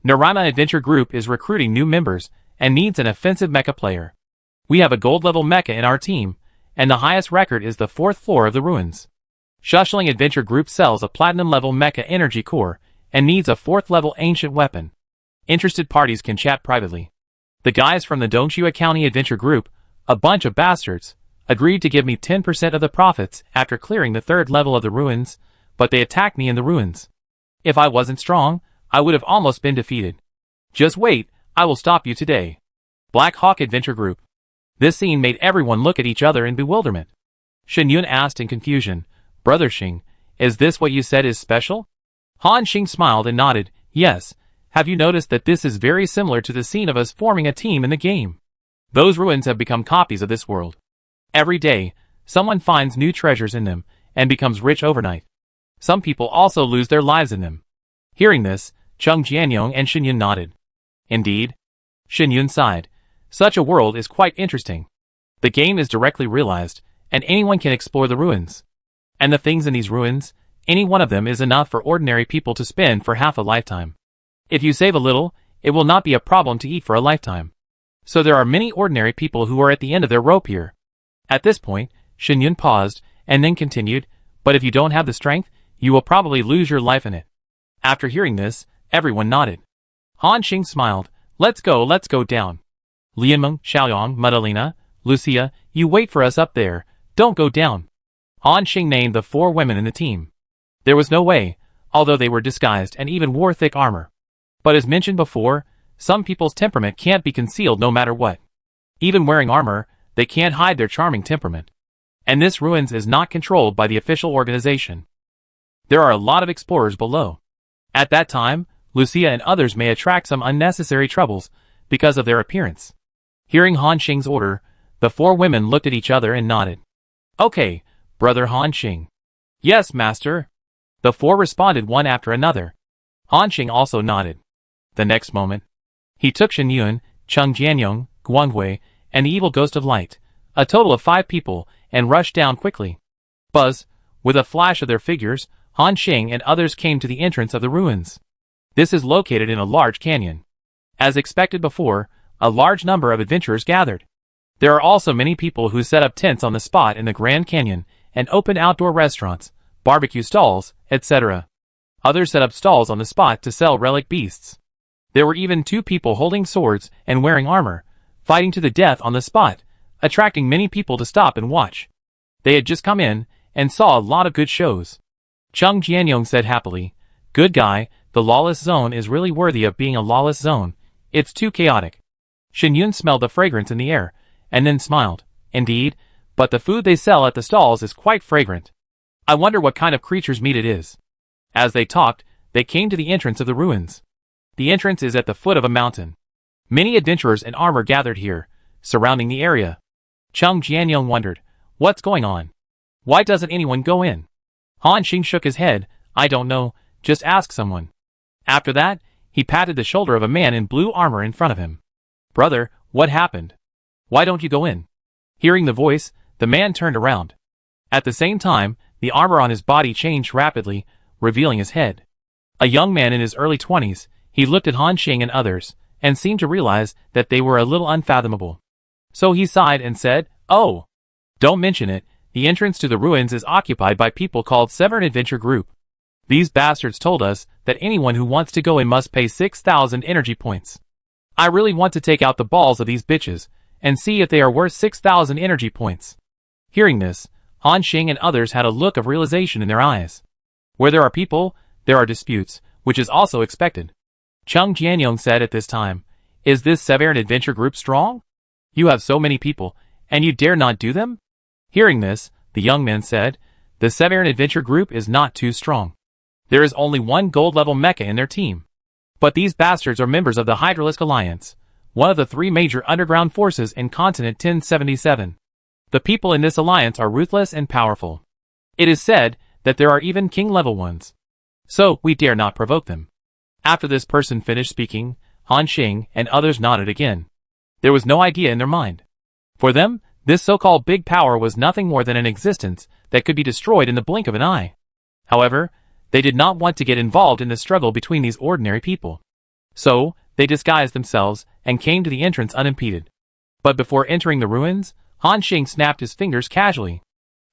Narima Adventure Group is recruiting new members and needs an offensive mecha player. We have a gold level mecha in our team, and the highest record is the 4th floor of the ruins. Shushling Adventure Group sells a platinum level mecha energy core and needs a 4th level ancient weapon. Interested parties can chat privately. The guys from the Dongxue County Adventure Group, a bunch of bastards, agreed to give me 10% of the profits after clearing the 3rd level of the ruins, but they attacked me in the ruins. If I wasn't strong, I would have almost been defeated. Just wait, I will stop you today. Black Hawk Adventure Group. This scene made everyone look at each other in bewilderment. Shen Yun asked in confusion, Brother Xing, is this what you said is special? Han Xing smiled and nodded, yes. Have you noticed that this is very similar to the scene of us forming a team in the game? Those ruins have become copies of this world. Every day, someone finds new treasures in them and becomes rich overnight. Some people also lose their lives in them. Hearing this, Chung Jianyong and Shen Yun nodded. Indeed. Shen Yun sighed. Such a world is quite interesting. The game is directly realized, and anyone can explore the ruins. And the things in these ruins, any one of them is enough for ordinary people to spend for half a lifetime. If you save a little, it will not be a problem to eat for a lifetime. So there are many ordinary people who are at the end of their rope here. At this point, Shen Yun paused, and then continued, but if you don't have the strength, you will probably lose your life in it. After hearing this, everyone nodded. Han Xing smiled, let's go down. Lianmeng, Xiaoyang, Madalena, Lucia, you wait for us up there, don't go down. Han Xing named the 4 women in the team. There was no way, although they were disguised and even wore thick armor. But as mentioned before, some people's temperament can't be concealed no matter what. Even wearing armor, they can't hide their charming temperament. And this ruins is not controlled by the official organization. There are a lot of explorers below. At that time, Lucia and others may attract some unnecessary troubles because of their appearance. Hearing Han Xing's order, the 4 women looked at each other and nodded. Okay, Brother Han Xing. Yes, Master. The 4 responded one after another. Han Xing also nodded. The next moment, He took Shen Yun, Cheng Jianyong, Guanghui, and the evil ghost of light, a total of 5 people, and rushed down quickly. Buzz, with a flash of their figures, Han Xing and others came to the entrance of the ruins. This is located in a large canyon. As expected before, a large number of adventurers gathered. There are also many people who set up tents on the spot in the Grand Canyon and opened outdoor restaurants, barbecue stalls, etc. Others set up stalls on the spot to sell relic beasts. There were even 2 people holding swords and wearing armor, fighting to the death on the spot, attracting many people to stop and watch. They had just come in and saw a lot of good shows. Cheng Jianyong said happily, "Good guy, the lawless zone is really worthy of being a lawless zone. It's too chaotic." Shen Yun smelled the fragrance in the air, and then smiled. "Indeed, but the food they sell at the stalls is quite fragrant. I wonder what kind of creature's meat it is." As they talked, they came to the entrance of the ruins. The entrance is at the foot of a mountain. Many adventurers in armor gathered here, surrounding the area. Cheng Jianyong wondered, "What's going on? Why doesn't anyone go in?" Han Xing shook his head, "I don't know, just ask someone." After that, he patted the shoulder of a man in blue armor in front of him. "Brother, what happened? Why don't you go in?" Hearing the voice, the man turned around. At the same time, the armor on his body changed rapidly, revealing his head. A young man in his early 20s, he looked at Han Xing and others, and seemed to realize that they were a little unfathomable. So he sighed and said, "Oh, don't mention it. The entrance to the ruins is occupied by people called Severn Adventure Group. These bastards told us that anyone who wants to go in must pay 6,000 energy points. I really want to take out the balls of these bitches, and see if they are worth 6,000 energy points." Hearing this, Han Xing and others had a look of realization in their eyes. Where there are people, there are disputes, which is also expected. Cheng Jianyong said at this time, "Is this Severn Adventure Group strong? You have so many people, and you dare not do them?" Hearing this, the young man said, "The Severn Adventure Group is not too strong. There is only 1 gold-level mecha in their team. But these bastards are members of the Hydralisk Alliance, one of the 3 major underground forces in Continent 1077. The people in this alliance are ruthless and powerful. It is said that there are even king-level ones. So, we dare not provoke them." After this person finished speaking, Han Xing and others nodded again. There was no idea in their mind. For them, this so-called big power was nothing more than an existence that could be destroyed in the blink of an eye. However, they did not want to get involved in the struggle between these ordinary people. So, they disguised themselves and came to the entrance unimpeded. But before entering the ruins, Han Xing snapped his fingers casually.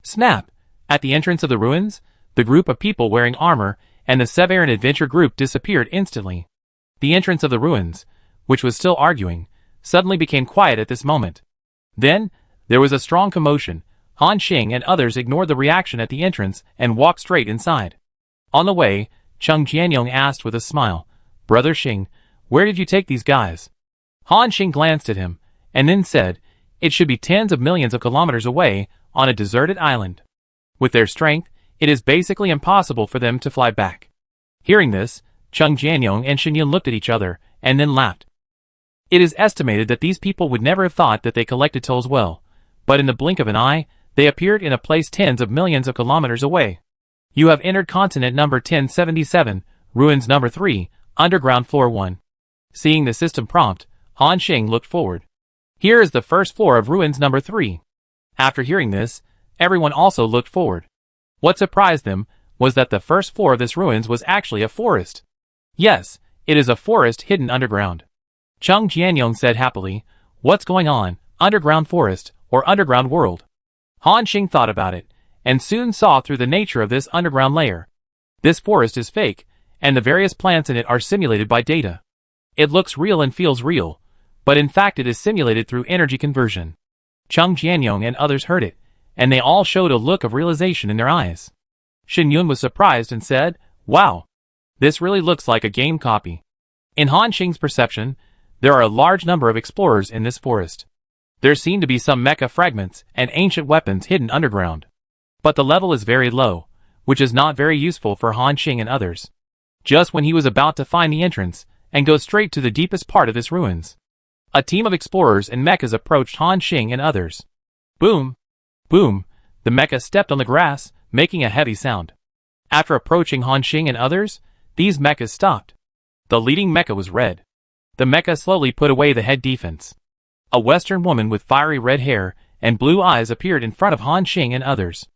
Snap! At the entrance of the ruins, the group of people wearing armor and the Severn Adventure Group disappeared instantly. The entrance of the ruins, which was still arguing, suddenly became quiet at this moment. Then, there was a strong commotion. Han Xing and others ignored the reaction at the entrance and walked straight inside. On the way, Cheng Jianyong asked with a smile, "Brother Xing, where did you take these guys?" Han Xing glanced at him, and then said, "It should be tens of millions of kilometers away, on a deserted island. With their strength, it is basically impossible for them to fly back." Hearing this, Cheng Jianyong and Shen Yun looked at each other, and then laughed. It is estimated that these people would never have thought that they collected tolls well, but in the blink of an eye, they appeared in a place tens of millions of kilometers away. "You have entered continent number 1077, ruins number 3, underground floor 1. Seeing the system prompt, Han Xing looked forward. "Here is the first floor of ruins number 3. After hearing this, everyone also looked forward. What surprised them was that the first floor of this ruins was actually a forest. Yes, it is a forest hidden underground. Cheng Jianyong said happily, "What's going on, underground forest, or underground world?" Han Xing thought about it, and soon saw through the nature of this underground layer. This forest is fake, and the various plants in it are simulated by data. It looks real and feels real, but in fact it is simulated through energy conversion. Cheng Jianyong and others heard it, and they all showed a look of realization in their eyes. Shen Yun was surprised and said, "Wow, this really looks like a game copy." In Han Xing's perception, there are a large number of explorers in this forest. There seem to be some mecha fragments and ancient weapons hidden underground. But the level is very low, which is not very useful for Han Xing and others. Just when he was about to find the entrance and go straight to the deepest part of this ruins, a team of explorers and mechas approached Han Xing and others. Boom! Boom! The mecha stepped on the grass, making a heavy sound. After approaching Han Xing and others, these mechas stopped. The leading mecha was red. The mecha slowly put away the head defense. A Western woman with fiery red hair and blue eyes appeared in front of Han Xing and others.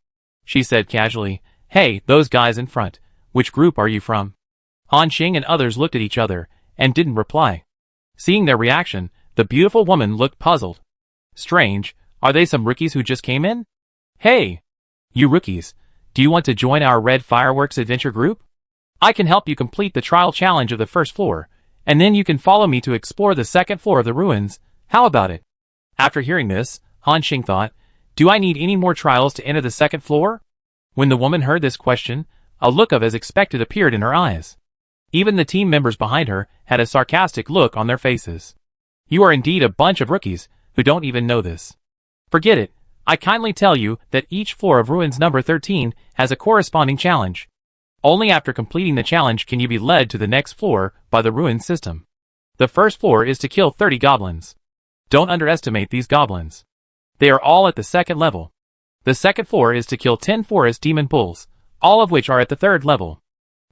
She said casually, "Hey, those guys in front, which group are you from?" Han Xing and others looked at each other and didn't reply. Seeing their reaction, the beautiful woman looked puzzled. Strange, are they some rookies who just came in? Hey! You rookies, do you want to join our Red Fireworks adventure group? I can help you complete the trial challenge of the first floor, and then you can follow me to explore the second floor of the ruins. How about it? After hearing this, Han Xing thought, do I need any more trials to enter the second floor? When the woman heard this question, a look of as expected appeared in her eyes. Even the team members behind her had a sarcastic look on their faces. You are indeed a bunch of rookies who don't even know this. Forget it. I kindly tell you that each floor of ruins number 13 has a corresponding challenge. Only after completing the challenge can you be led to the next floor by the ruin system. The first floor is to kill 30 goblins. Don't underestimate these goblins. They are all at the second level. The second floor is to kill 10 forest demon bulls, all of which are at the third level.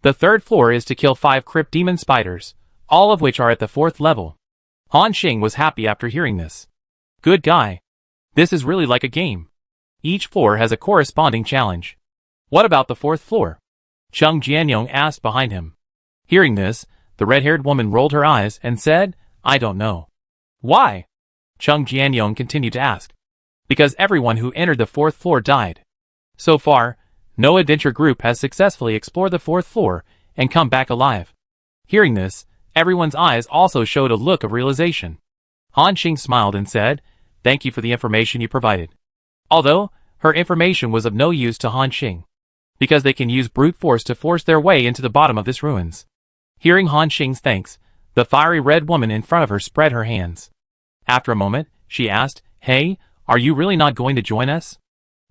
The third floor is to kill 5 crypt demon spiders, all of which are at the fourth level. Han Xing was happy after hearing this. Good guy. This is really like a game. Each floor has a corresponding challenge. What about the fourth floor? Chung Jianyong asked behind him. Hearing this, the red-haired woman rolled her eyes and said, I don't know. Why? Chung Jianyong continued to ask. Because everyone who entered the fourth floor died. So far, no adventure group has successfully explored the fourth floor and come back alive. Hearing this, everyone's eyes also showed a look of realization. Han Xing smiled and said, Thank you for the information you provided. Although, her information was of no use to Han Xing. Because they can use brute force to force their way into the bottom of this ruins. Hearing Han Xing's thanks, the fiery red woman in front of her spread her hands. After a moment, she asked, Hey, are you really not going to join us?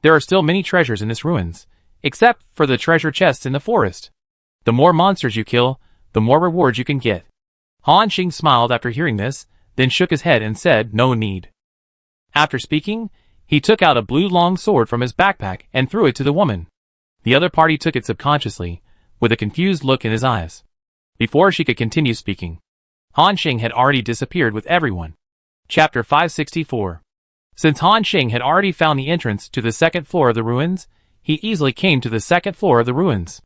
There are still many treasures in this ruins, except for the treasure chests in the forest. The more monsters you kill, the more rewards you can get. Han Xing smiled after hearing this, then shook his head and said, No need. After speaking, he took out a blue long sword from his backpack and threw it to the woman. The other party took it subconsciously, with a confused look in his eyes. Before she could continue speaking, Han Xing had already disappeared with everyone. Chapter 564. Since Han Xing had already found the entrance to the second floor of the ruins, he easily came to the second floor of the ruins.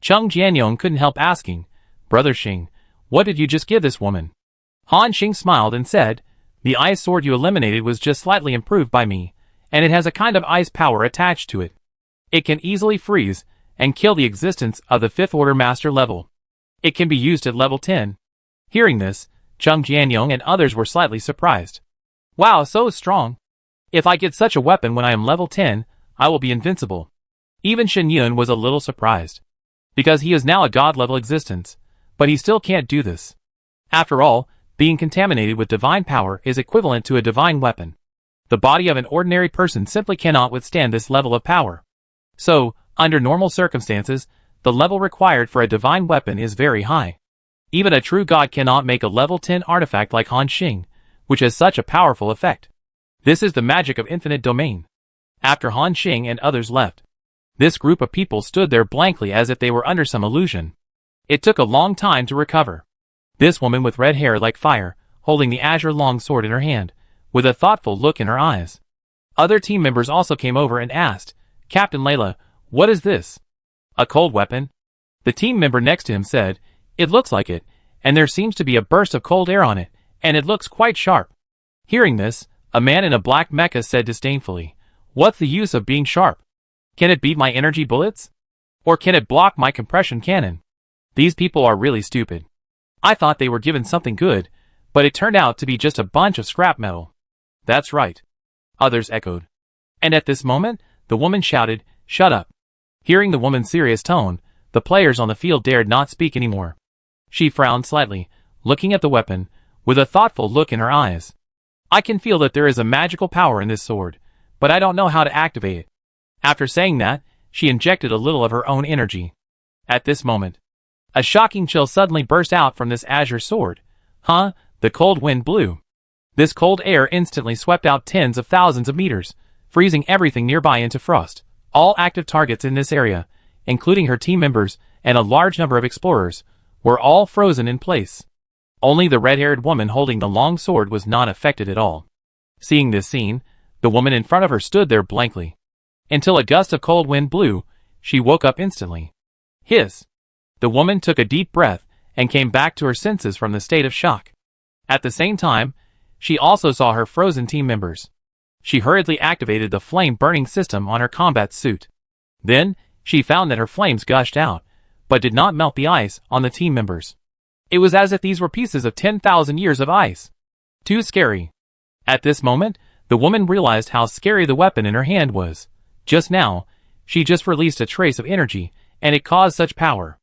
Chung Jianyong couldn't help asking, Brother Xing, what did you just give this woman? Han Xing smiled and said, The ice sword you eliminated was just slightly improved by me, and it has a kind of ice power attached to it. It can easily freeze and kill the existence of the 5th order master level. It can be used at level 10. Hearing this, Chung Jianyong and others were slightly surprised. Wow, so strong. If I get such a weapon when I am level 10, I will be invincible. Even Shen Yun was a little surprised. Because he is now a god-level existence, but he still can't do this. After all, being contaminated with divine power is equivalent to a divine weapon. The body of an ordinary person simply cannot withstand this level of power. So, under normal circumstances, the level required for a divine weapon is very high. Even a true god cannot make a level 10 artifact like Han Xing, which has such a powerful effect. This is the magic of infinite domain. After Han Xing and others left, this group of people stood there blankly as if they were under some illusion. It took a long time to recover. This woman with red hair like fire, holding the azure long sword in her hand, with a thoughtful look in her eyes. Other team members also came over and asked, Captain Layla, what is this? A cold weapon? The team member next to him said, It looks like it, and there seems to be a burst of cold air on it, and it looks quite sharp. Hearing this, a man in a black mecha said disdainfully, What's the use of being sharp? Can it beat my energy bullets? Or can it block my compression cannon? These people are really stupid. I thought they were given something good, but it turned out to be just a bunch of scrap metal. That's right. Others echoed. And at this moment, the woman shouted, Shut up. Hearing the woman's serious tone, the players on the field dared not speak anymore. She frowned slightly, looking at the weapon, with a thoughtful look in her eyes. I can feel that there is a magical power in this sword, but I don't know how to activate it. After saying that, she injected a little of her own energy. At this moment, a shocking chill suddenly burst out from this azure sword. The cold wind blew. This cold air instantly swept out tens of thousands of meters, freezing everything nearby into frost. All active targets in this area, including her team members and a large number of explorers, were all frozen in place. Only the red-haired woman holding the long sword was not affected at all. Seeing this scene, the woman in front of her stood there blankly. Until a gust of cold wind blew, she woke up instantly. Hiss! The woman took a deep breath and came back to her senses from the state of shock. At the same time, she also saw her frozen team members. She hurriedly activated the flame-burning system on her combat suit. Then, she found that her flames gushed out, but did not melt the ice on the team members. It was as if these were pieces of 10,000 years of ice. Too scary. At this moment, the woman realized how scary the weapon in her hand was. Just now, she just released a trace of energy, and it caused such power.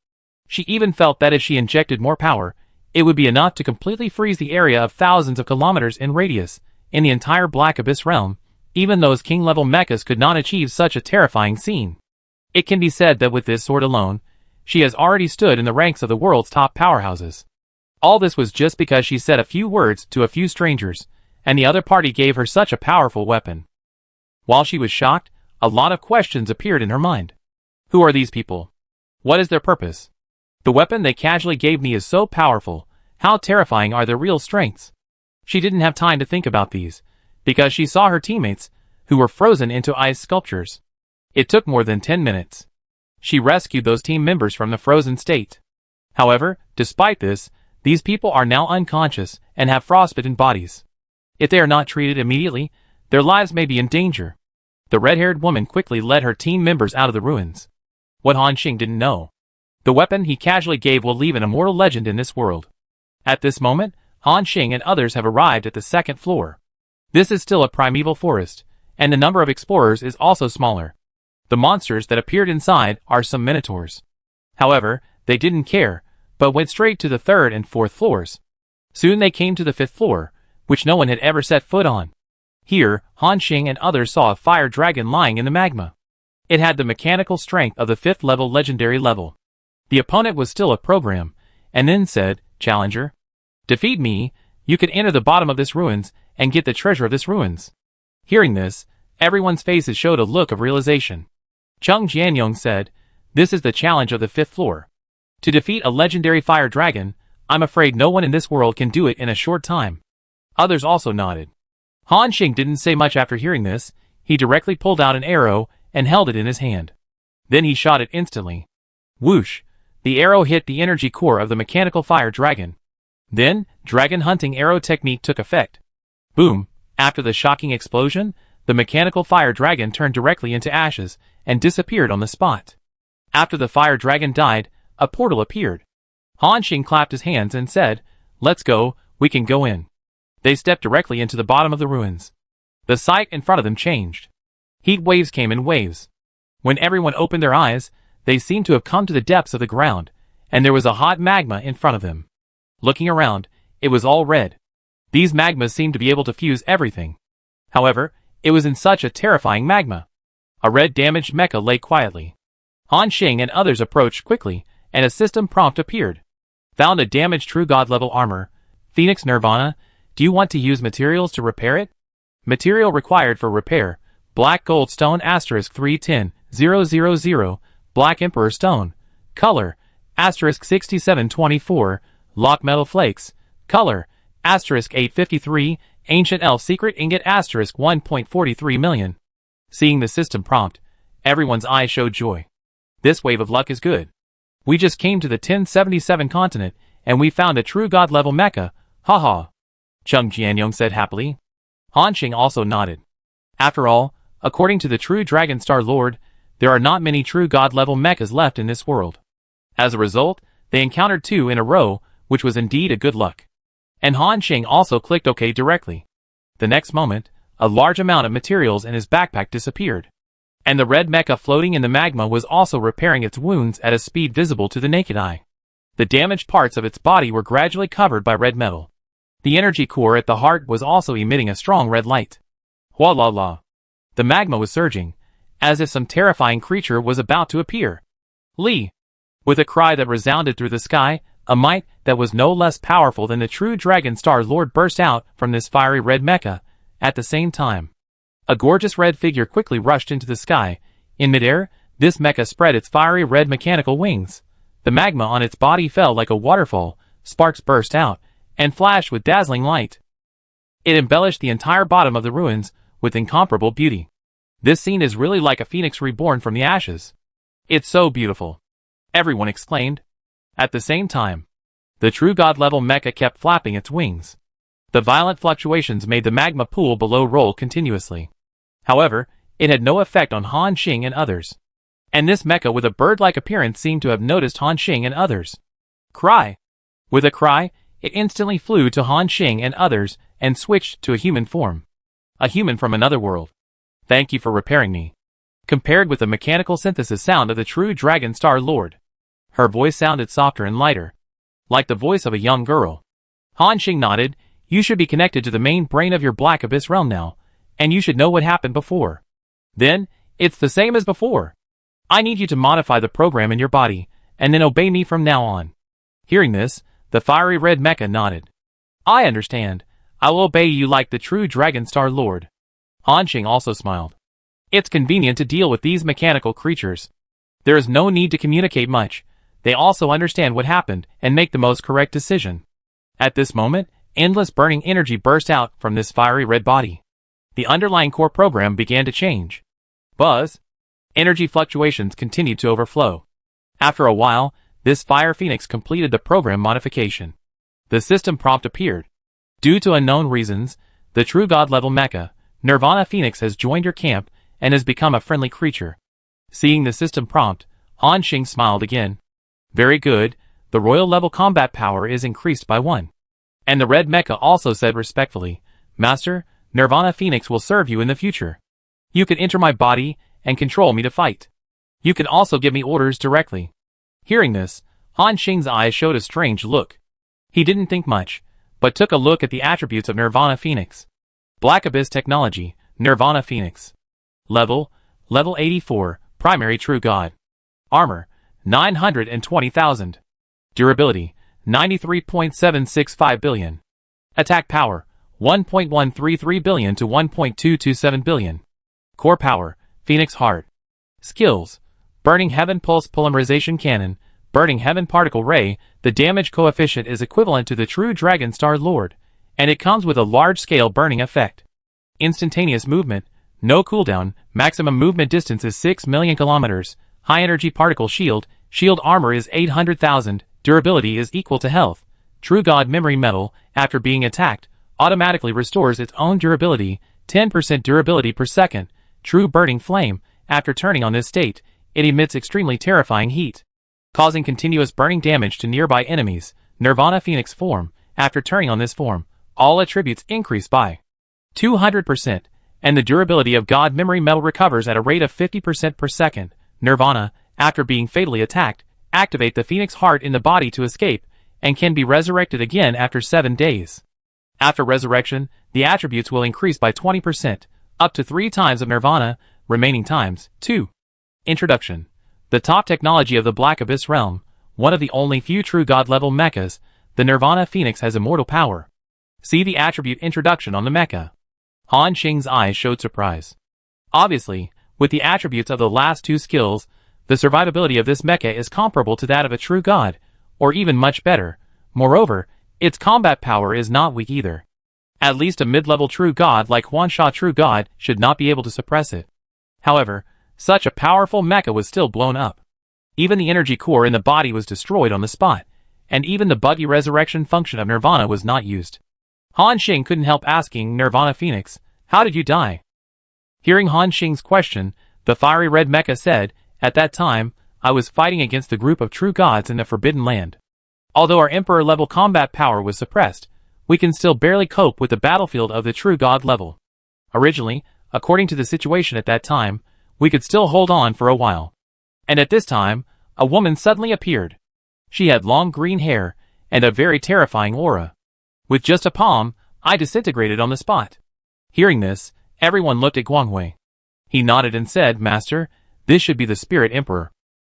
She even felt that if she injected more power, it would be enough to completely freeze the area of thousands of kilometers in radius in the entire Black Abyss realm. Even those king-level mechas could not achieve such a terrifying scene. It can be said that with this sword alone, she has already stood in the ranks of the world's top powerhouses. All this was just because she said a few words to a few strangers, and the other party gave her such a powerful weapon. While she was shocked, a lot of questions appeared in her mind. Who are these people? What is their purpose? The weapon they casually gave me is so powerful. How terrifying are their real strengths? She didn't have time to think about these, because she saw her teammates, who were frozen into ice sculptures. It took more than 10 minutes. She rescued those team members from the frozen state. However, despite this, these people are now unconscious and have frostbitten bodies. If they are not treated immediately, their lives may be in danger. The red-haired woman quickly led her team members out of the ruins. What Han Xing didn't know. The weapon he casually gave will leave an immortal legend in this world. At this moment, Han Xing and others have arrived at the second floor. This is still a primeval forest, and the number of explorers is also smaller. The monsters that appeared inside are some minotaurs. However, they didn't care, but went straight to the third and fourth floors. Soon they came to the fifth floor, which no one had ever set foot on. Here, Han Xing and others saw a fire dragon lying in the magma. It had the mechanical strength of the 5th level legendary level. The opponent was still a program, and then said, "Challenger, defeat me, you can enter the bottom of this ruins and get the treasure of this ruins." Hearing this, everyone's faces showed a look of realization. Chung Jianyong said, "This is the challenge of the 5th floor. To defeat a legendary fire dragon, I'm afraid no one in this world can do it in a short time." Others also nodded. Han Xing didn't say much after hearing this. He directly pulled out an arrow and held it in his hand. Then he shot it instantly. Whoosh! The arrow hit the energy core of the mechanical fire dragon. Then, dragon hunting arrow technique took effect. Boom! After the shocking explosion, the mechanical fire dragon turned directly into ashes and disappeared on the spot. After the fire dragon died, a portal appeared. Han Xing clapped his hands and said, "Let's go, we can go in." They stepped directly into the bottom of the ruins. The sight in front of them changed. Heat waves came in waves. When everyone opened their eyes, they seemed to have come to the depths of the ground, and there was a hot magma in front of them. Looking around, it was all red. These magmas seemed to be able to fuse everything. However, it was in such a terrifying magma. A red damaged mecha lay quietly. Han Xing and others approached quickly, and a system prompt appeared. Found a damaged true god level armor. Phoenix Nirvana, do you want to use materials to repair it? Material required for repair: black gold stone *310,000, black emperor stone. Color *6724, lock metal flakes. Color *853, ancient elf secret ingot *1.43 million. Seeing the system prompt, everyone's eyes showed joy. This wave of luck is good. We just came to the 1077 continent, and we found a true god level mecha. Haha. Chung Jianyong said happily. Han Xing also nodded. After all, according to the true Dragon Star Lord, there are not many true god-level mechas left in this world. As a result, they encountered 2 in a row, which was indeed a good luck. And Han Xing also clicked OK directly. The next moment, a large amount of materials in his backpack disappeared. And the red mecha floating in the magma was also repairing its wounds at a speed visible to the naked eye. The damaged parts of its body were gradually covered by red metal. The energy core at the heart was also emitting a strong red light. Hua la la. The magma was surging, as if some terrifying creature was about to appear. Li! With a cry that resounded through the sky, a might that was no less powerful than the true Dragon Star Lord burst out from this fiery red mecha. At the same time, a gorgeous red figure quickly rushed into the sky. In midair, this mecha spread its fiery red mechanical wings. The magma on its body fell like a waterfall, sparks burst out, and flashed with dazzling light. It embellished the entire bottom of the ruins with incomparable beauty. This scene is really like a phoenix reborn from the ashes. It's so beautiful, everyone exclaimed. At the same time, the true god-level mecha kept flapping its wings. The violent fluctuations made the magma pool below roll continuously. However, it had no effect on Han Xing and others. And this mecha with a bird-like appearance seemed to have noticed Han Xing and others. Cry! With a cry, it instantly flew to Han Xing and others and switched to a human form. A human from another world. Thank you for repairing me. Compared with the mechanical synthesis sound of the true Dragon Star Lord, her voice sounded softer and lighter, like the voice of a young girl. Han Xing nodded. You should be connected to the main brain of your Black Abyss realm now, and you should know what happened before. Then, it's the same as before. I need you to modify the program in your body, and then obey me from now on. Hearing this, the fiery red mecha nodded. I understand. I will obey you like the true Dragon Star Lord. Han Xing also smiled. It's convenient to deal with these mechanical creatures. There is no need to communicate much. They also understand what happened and make the most correct decision. At this moment, endless burning energy burst out from this fiery red body. The underlying core program began to change. Buzz. Energy fluctuations continued to overflow. After a while, this fire phoenix completed the program modification. The system prompt appeared. Due to unknown reasons, the true god-level mecha, Nirvana Phoenix, has joined your camp and has become a friendly creature. Seeing the system prompt, Han Xing smiled again. Very good, the royal level combat power is increased by 1. And the red mecha also said respectfully, Master, Nirvana Phoenix will serve you in the future. You can enter my body and control me to fight. You can also give me orders directly. Hearing this, Han Xing's eyes showed a strange look. He didn't think much, but took a look at the attributes of Nirvana Phoenix. Black Abyss Technology, Nirvana Phoenix. Level 84, Primary True God. Armor, 920,000. Durability, 93.765 billion. Attack power, 1.133 billion to 1.227 billion. Core power, Phoenix Heart. Skills, Burning Heaven Pulse Polymerization Cannon, Burning Heaven Particle Ray. The damage coefficient is equivalent to the true Dragon Star Lord, and it comes with a large-scale burning effect. Instantaneous movement, no cooldown, maximum movement distance is 6 million kilometers, high energy particle shield, shield armor is 800,000, durability is equal to health. True God Memory Metal, after being attacked, automatically restores its own durability, 10% durability per second. True Burning Flame, after turning on this state, it emits extremely terrifying heat, causing continuous burning damage to nearby enemies. Nirvana Phoenix form, after turning on this form, all attributes increase by 200%, and the durability of God Memory Metal recovers at a rate of 50% per second. Nirvana, after being fatally attacked, activate the Phoenix Heart in the body to escape, and can be resurrected again after 7 days. After resurrection, the attributes will increase by 20%, up to 3 times of Nirvana, remaining times 2. Introduction. The top technology of the Black Abyss realm, one of the only few true god-level mechas, the Nirvana Phoenix has immortal power. See the attribute introduction on the mecha. Han Xing's eyes showed surprise. Obviously, with the attributes of the last 2 skills, the survivability of this mecha is comparable to that of a true god, or even much better. Moreover, its combat power is not weak either. At least a mid-level true god like Huansha True God should not be able to suppress it. However, such a powerful mecha was still blown up. Even the energy core in the body was destroyed on the spot, and even the buggy resurrection function of Nirvana was not used. Han Xing couldn't help asking Nirvana Phoenix, "How did you die?" Hearing Han Xing's question, the fiery red mecha said, "At that time, I was fighting against the group of true gods in the Forbidden Land. Although our Emperor-level combat power was suppressed, we can still barely cope with the battlefield of the true god level. Originally, according to the situation at that time, we could still hold on for a while. And at this time, a woman suddenly appeared. She had long green hair and a very terrifying aura. With just a palm, I disintegrated on the spot." Hearing this, everyone looked at Guanghui. He nodded and said, "Master, this should be the Spirit Emperor.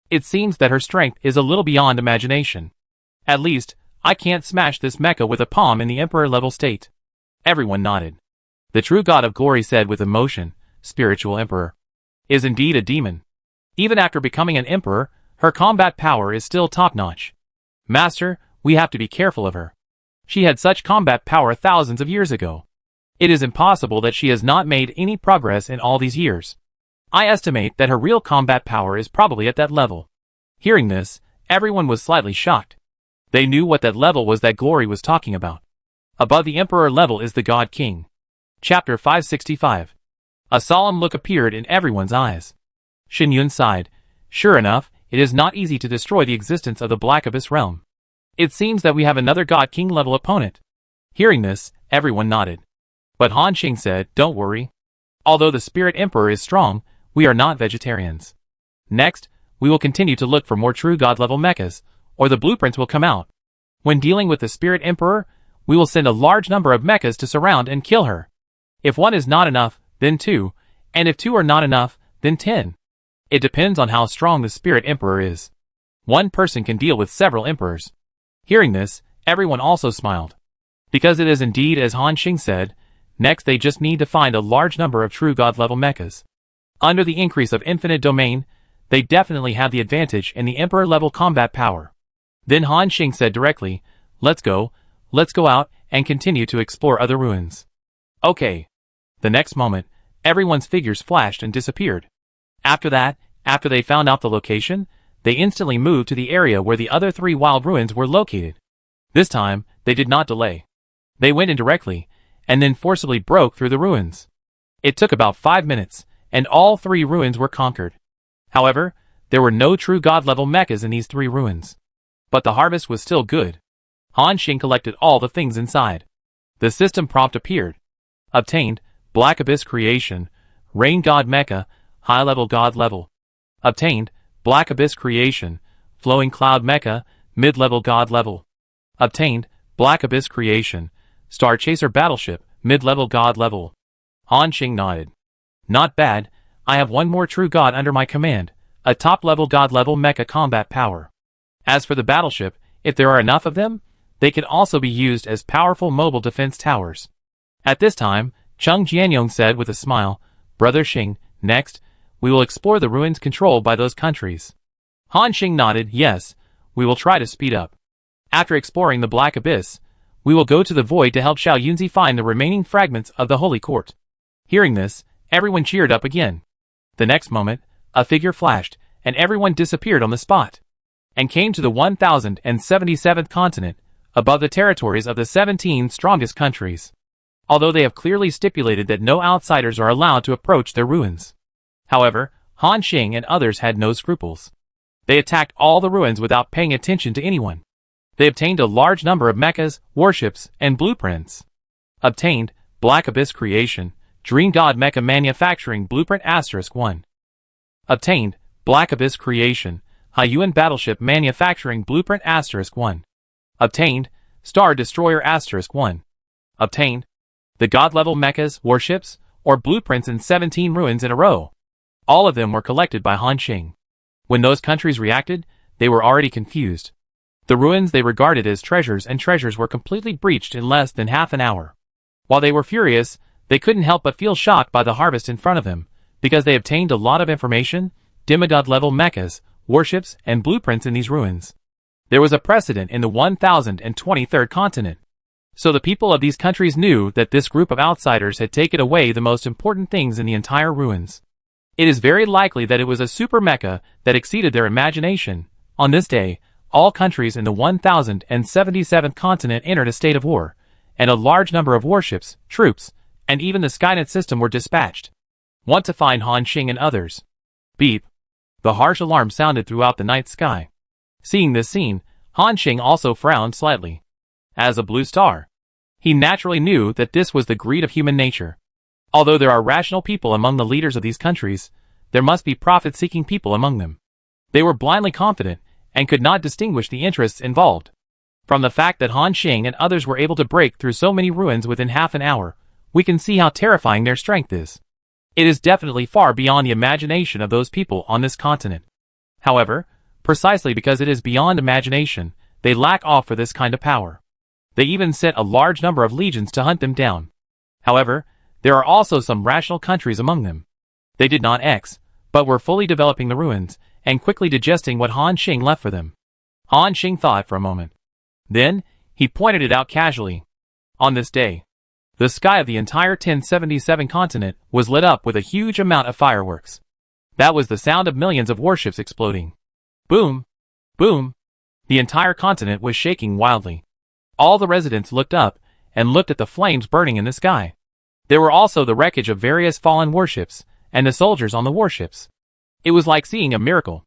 It seems that her strength is a little beyond imagination. At least, I can't smash this mecha with a palm in the Emperor-level state." Everyone nodded. The true god of glory said with emotion, "Spiritual Emperor is indeed a demon. Even after becoming an emperor, her combat power is still top-notch. Master, we have to be careful of her. She had such combat power thousands of years ago. It is impossible that she has not made any progress in all these years. I estimate that her real combat power is probably at that level. Hearing this, everyone was slightly shocked. They knew what that level was that Glory was talking about. Above the Emperor level is the God King. Chapter 565. A solemn look appeared in everyone's eyes. Shin Yun sighed. Sure enough, it is not easy to destroy the existence of the Black Abyss realm. It seems that we have another God King level opponent. Hearing this, everyone nodded. But Han Xing said, don't worry. Although the Spirit Emperor is strong, we are not vegetarians. Next, we will continue to look for more true God level mechas, or the blueprints will come out. When dealing with the Spirit Emperor, we will send a large number of mechas to surround and kill her. If one is not enough, then 2, and if 2 are not enough, then 10. It depends on how strong the Spirit Emperor is. One person can deal with several emperors. Hearing this, everyone also smiled. Because it is indeed as Han Xing said, next they just need to find a large number of true God level mechas. Under the increase of infinite domain, they definitely have the advantage in the Emperor level combat power. Then Han Xing said directly, let's go out and continue to explore other ruins. Okay. The next moment, everyone's figures flashed and disappeared. After that, after they found out the location, they instantly moved to the area where the other 3 wild ruins were located. This time, they did not delay. They went in directly, and then forcibly broke through the ruins. It took about 5 minutes, and all 3 ruins were conquered. However, there were no true God-level mechas in these 3 ruins. But the harvest was still good. Han Xing collected all the things inside. The system prompt appeared. Obtained, Black Abyss Creation, Rain God Mecha, High-level God level. Obtained, Black Abyss Creation, Flowing Cloud Mecha, Mid-level God level. Obtained, Black Abyss Creation, Star Chaser Battleship, Mid-level God level. Han Xing nodded. Not bad, I have one more true God under my command, a top-level God level mecha combat power. As for the battleship, if there are enough of them, they can also be used as powerful mobile defense towers. At this time, Chung Jianyong said with a smile, Brother Xing, next, we will explore the ruins controlled by those countries. Han Xing nodded, yes, we will try to speed up. After exploring the Black Abyss, we will go to the Void to help Xiao Yunzi find the remaining fragments of the Holy Court. Hearing this, everyone cheered up again. The next moment, a figure flashed, and everyone disappeared on the spot, and came to the 1077th continent, above the territories of the 17 strongest countries. Although they have clearly stipulated that no outsiders are allowed to approach their ruins. However, Han Xing and others had no scruples. They attacked all the ruins without paying attention to anyone. They obtained a large number of mechas, warships, and blueprints. Obtained, Black Abyss Creation, Dream God Mecha Manufacturing Blueprint *1. Obtained, Black Abyss Creation, Haiyuan Battleship Manufacturing Blueprint *1. Obtained, Star Destroyer *1. Obtained, the God-level mechas, warships, or blueprints in 17 ruins in a row. All of them were collected by Han Xing. When those countries reacted, they were already confused. The ruins they regarded as treasures were completely breached in less than half an hour. While they were furious, they couldn't help but feel shocked by the harvest in front of them, because they obtained a lot of information, demigod-level mechas, warships, and blueprints in these ruins. There was a precedent in the 1023rd continent. So the people of these countries knew that this group of outsiders had taken away the most important things in the entire ruins. It is very likely that it was a super mecha that exceeded their imagination. On this day, all countries in the 1077th continent entered a state of war, and a large number of warships, troops, and even the Skynet system were dispatched. Want to find Han Xing and others. Beep. The harsh alarm sounded throughout the night sky. Seeing this scene, Han Xing also frowned slightly. As a blue star, he naturally knew that this was the greed of human nature. Although there are rational people among the leaders of these countries, there must be profit-seeking people among them. They were blindly confident, and could not distinguish the interests involved. From the fact that Han Xing and others were able to break through so many ruins within half an hour, we can see how terrifying their strength is. It is definitely far beyond the imagination of those people on this continent. However, precisely because it is beyond imagination, they lack awe for this kind of power. They even sent a large number of legions to hunt them down. However, there are also some rational countries among them. They did not but were fully developing the ruins, and quickly digesting what Han Xing left for them. Han Xing thought for a moment. Then, He pointed it out casually. On this day, the sky of the entire 1077 continent was lit up with a huge amount of fireworks. That was the sound of millions of warships exploding. Boom! Boom! The entire continent was shaking wildly. All the residents looked up and looked at the flames burning in the sky. There were also the wreckage of various fallen warships and the soldiers on the warships. It was like seeing a miracle.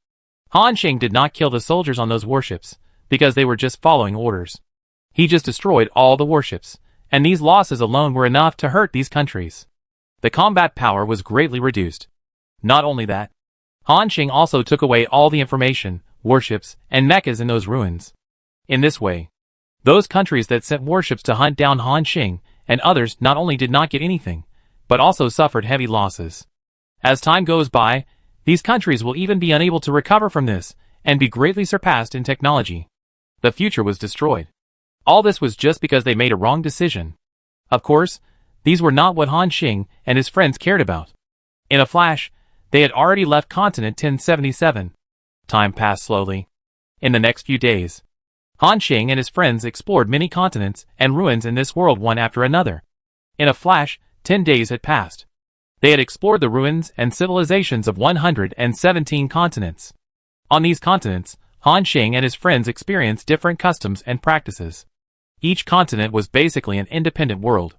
Han Xing did not kill the soldiers on those warships because they were just following orders. He just destroyed all the warships, and these losses alone were enough to hurt these countries. The combat power was greatly reduced. Not only that, Han Xing also took away all the information, warships, and mechas in those ruins. In this way, those countries that sent warships to hunt down Han Xing and others not only did not get anything, but also suffered heavy losses. As time goes by, these countries will even be unable to recover from this and be greatly surpassed in technology. The future was destroyed. All this was just because they made a wrong decision. Of course, these were not what Han Xing and his friends cared about. In a flash, they had already left continent 1077. Time passed slowly. In the next few days, Han Xing and his friends explored many continents and ruins in this world one after another. In a flash, 10 days had passed. They had explored the ruins and civilizations of 117 continents. On these continents, Han Xing and his friends experienced different customs and practices. Each continent was basically an independent world.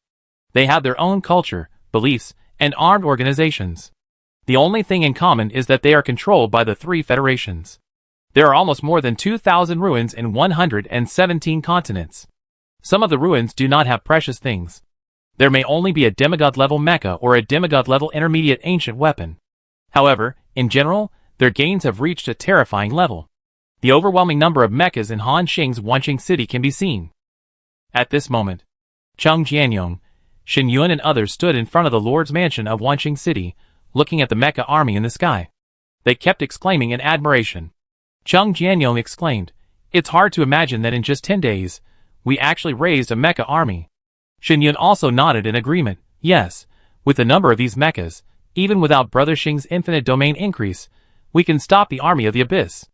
They had their own culture, beliefs, and armed organizations. The only thing in common is that they are controlled by the three federations. There are almost more than 2,000 ruins in 117 continents. Some of the ruins do not have precious things. There may only be a demigod-level mecha or a demigod-level intermediate ancient weapon. However, in general, their gains have reached a terrifying level. The overwhelming number of mechas in Han Xing's Wanqing city can be seen. At this moment, Cheng Jianyong, Xin Yuan and others stood in front of the Lord's mansion of Wanqing city, looking at the mecha army in the sky. They kept exclaiming in admiration. Cheng Jianyong exclaimed, "It's hard to imagine that in just 10 days, we actually raised a mecha army." Xin Yuan also nodded in agreement. Yes, with the number of these mechas, even without Brother Xing's infinite domain increase, we can stop the army of the abyss.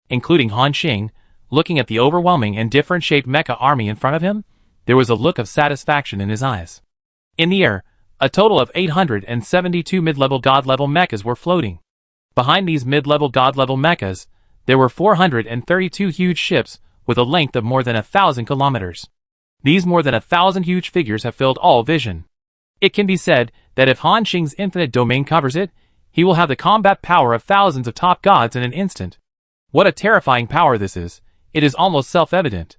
Including Han Xing, looking at the overwhelming and different-shaped mecha army in front of him, there was a look of satisfaction in his eyes. In the air, a total of 872 mid-level god-level mechas were floating. Behind these mid-level god-level mechas, there were 432 huge ships with a length of more than 1,000 kilometers. These more than 1,000 huge figures have filled all vision. It can be said that if Han Xing's infinite domain covers it, he will have the combat power of thousands of top gods in an instant. What a terrifying power this is, it is almost self-evident.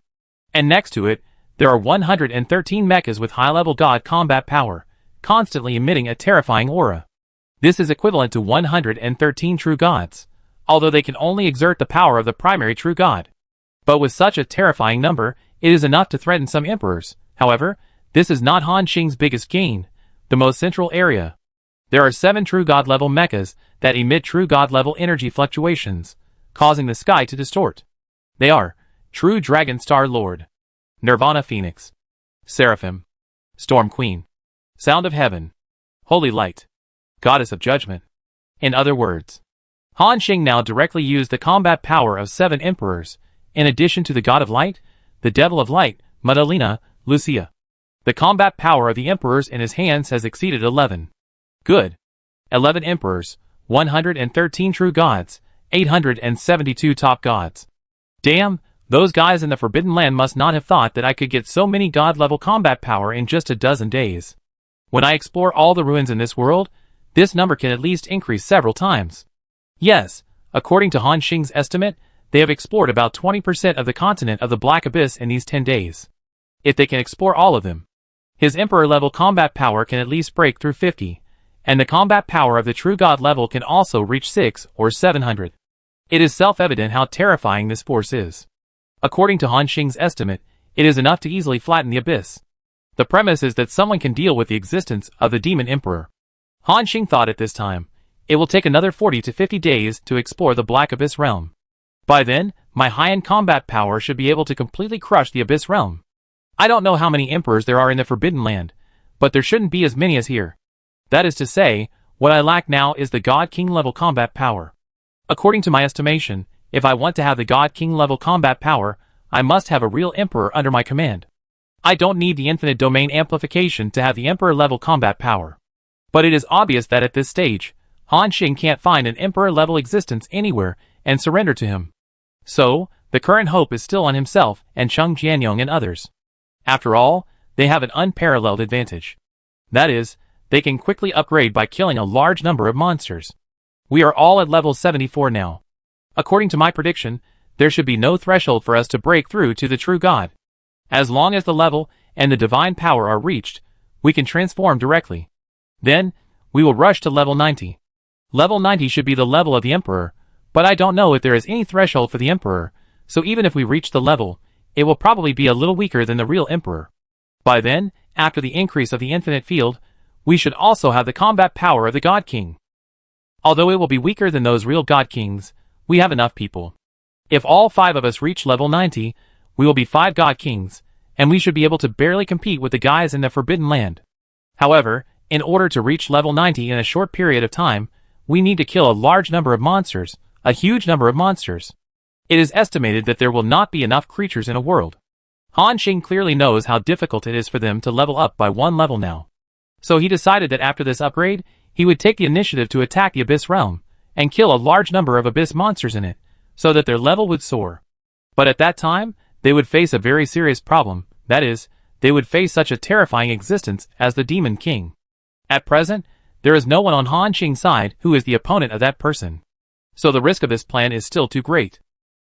And next to it, there are 113 mechas with high-level god combat power, constantly emitting a terrifying aura. This is equivalent to 113 true gods, although they can only exert the power of the primary true god. But with such a terrifying number, it is enough to threaten some emperors. However, this is not Han Xing's biggest gain, the most central area. There are 7 true god-level mechas that emit true god-level energy fluctuations, causing the sky to distort. They are True Dragon Star Lord, Nirvana Phoenix, Seraphim, Storm Queen, Sound of Heaven, Holy Light, Goddess of Judgment. In other words, Han Xing now directly used the combat power of 7 emperors, in addition to the God of Light, the Devil of Light, Madalena, Lucia. The combat power of the emperors in his hands has exceeded 11. Good. 11 emperors, 113 true gods, 872 top gods. Damn, those guys in the Forbidden Land must not have thought that I could get so many god-level combat power in just a dozen days. When I explore all the ruins in this world, this number can at least increase several times. Yes, according to Han Xing's estimate, they have explored about 20% of the continent of the Black Abyss in these 10 days. If they can explore all of them, his Emperor-level combat power can at least break through 50, and the combat power of the True God level can also reach 6 or 700. It is self-evident how terrifying this force is. According to Han Xing's estimate, it is enough to easily flatten the abyss. The premise is that someone can deal with the existence of the Demon Emperor. Han Xing thought at this time, it will take another 40 to 50 days to explore the Black Abyss realm. By then, my high-end combat power should be able to completely crush the Abyss realm. I don't know how many emperors there are in the Forbidden Land, but there shouldn't be as many as here. That is to say, what I lack now is the God King level combat power. According to my estimation, if I want to have the God King level combat power, I must have a real emperor under my command. I don't need the infinite domain amplification to have the emperor-level combat power. But it is obvious that at this stage, Han Xing can't find an emperor-level existence anywhere and surrender to him. So, the current hope is still on himself and Cheng Jianyong and others. After all, they have an unparalleled advantage. That is, they can quickly upgrade by killing a large number of monsters. We are all at level 74 now. According to my prediction, there should be no threshold for us to break through to the true God. As long as the level and the divine power are reached, we can transform directly. Then, we will rush to level 90. Level 90 should be the level of the Emperor, but I don't know if there is any threshold for the Emperor, so even if we reach the level, it will probably be a little weaker than the real Emperor. By then, after the increase of the infinite field, we should also have the combat power of the God King. Although it will be weaker than those real God Kings, we have enough people. If all 5 of us reach level 90, we will be 5 God Kings, and we should be able to barely compete with the guys in the Forbidden Land. However, in order to reach level 90 in a short period of time, we need to kill a large number of monsters, a huge number of monsters. It is estimated that there will not be enough creatures in a world. Han Xing clearly knows how difficult it is for them to level up by 1 level now. So he decided that after this upgrade, he would take the initiative to attack the Abyss Realm, and kill a large number of Abyss monsters in it, so that their level would soar. But at that time, they would face a very serious problem, that is, they would face such a terrifying existence as the Demon King. At present, there is no one on Han Xing's side who is the opponent of that person. So the risk of this plan is still too great.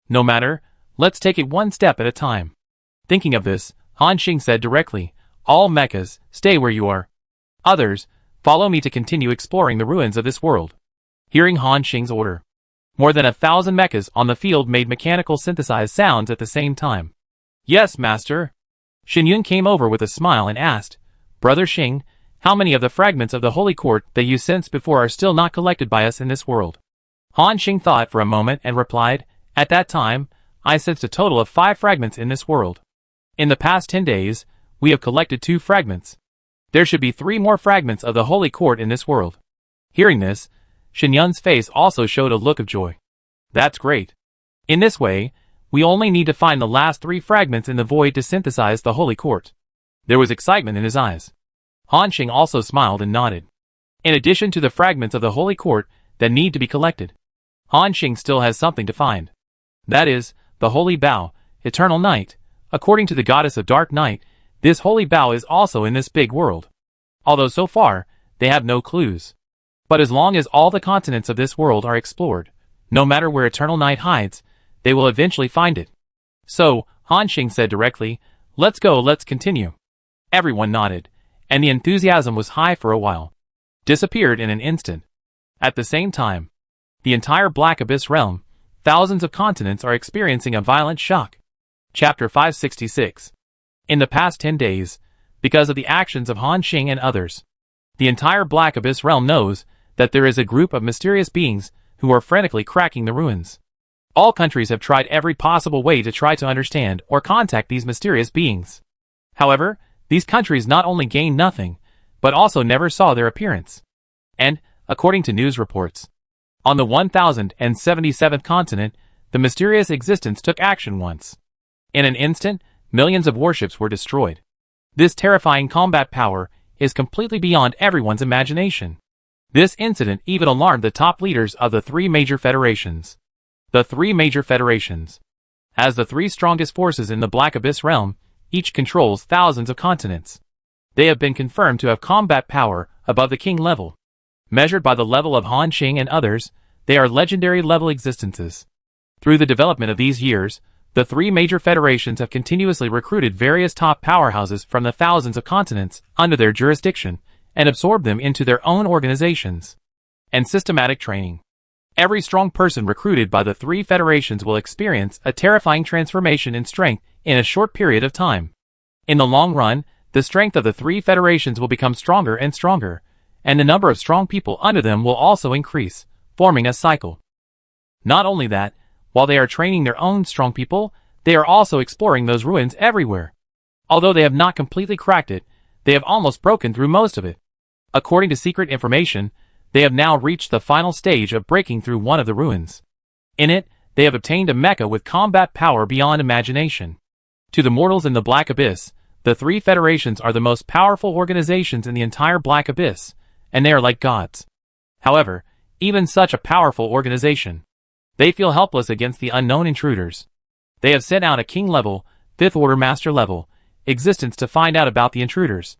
No matter, let's take it one step at a time. Thinking of this, Han Xing said directly, "All mechas, stay where you are. Others, follow me to continue exploring the ruins of this world." Hearing Han Xing's order, more than 1,000 mechas on the field made mechanical synthesized sounds at the same time. "Yes, master." Xin Yun came over with a smile and asked, "Brother Xing, how many of the fragments of the Holy Court that you sensed before are still not collected by us in this world?" Han Xing thought for a moment and replied, "At that time, I sensed a total of 5 fragments in this world. In the past 10 days, we have collected 2 fragments. There should be 3 more fragments of the Holy Court in this world." Hearing this, Xin Yun's face also showed a look of joy. "That's great. In this way, we only need to find the last 3 fragments in the void to synthesize the Holy Court." There was excitement in his eyes. Han Xing also smiled and nodded. In addition to the fragments of the Holy Court that need to be collected, Han Xing still has something to find. That is, the Holy Bow, Eternal Night. According to the goddess of Dark Night, this Holy Bow is also in this big world. Although so far, they have no clues. But as long as all the continents of this world are explored, no matter where Eternal Night hides, they will eventually find it. So, Han Xing said directly, "Let's go, let's continue." Everyone nodded, and the enthusiasm was high for a while. Disappeared in an instant. At the same time, the entire Black Abyss realm, thousands of continents are experiencing a violent shock. Chapter 566. In the past 10 days, because of the actions of Han Xing and others, the entire Black Abyss realm knows that there is a group of mysterious beings who are frantically cracking the ruins. All countries have tried every possible way to try to understand or contact these mysterious beings. However, these countries not only gained nothing, but also never saw their appearance. And, according to news reports, on the 1077th continent, the mysterious existence took action once. In an instant, millions of warships were destroyed. This terrifying combat power is completely beyond everyone's imagination. This incident even alarmed the top leaders of the 3 major federations. The 3 major federations. As the 3 strongest forces in the Black Abyss realm, each controls thousands of continents. They have been confirmed to have combat power above the king level. Measured by the level of Han Xing and others, they are legendary level existences. Through the development of these years, the 3 major federations have continuously recruited various top powerhouses from the thousands of continents under their jurisdiction and absorbed them into their own organizations and systematic training. Every strong person recruited by the 3 federations will experience a terrifying transformation in strength in a short period of time. In the long run, the strength of the 3 federations will become stronger and stronger, and the number of strong people under them will also increase, forming a cycle. Not only that, while they are training their own strong people, they are also exploring those ruins everywhere. Although they have not completely cracked it, they have almost broken through most of it. According to secret information, they have now reached the final stage of breaking through one of the ruins. In it, they have obtained a mecha with combat power beyond imagination. To the mortals in the Black Abyss, the three federations are the most powerful organizations in the entire Black Abyss, and they are like gods. However, even such a powerful organization, they feel helpless against the unknown intruders. They have sent out a king-level, 5th Order Master level, existence to find out about the intruders.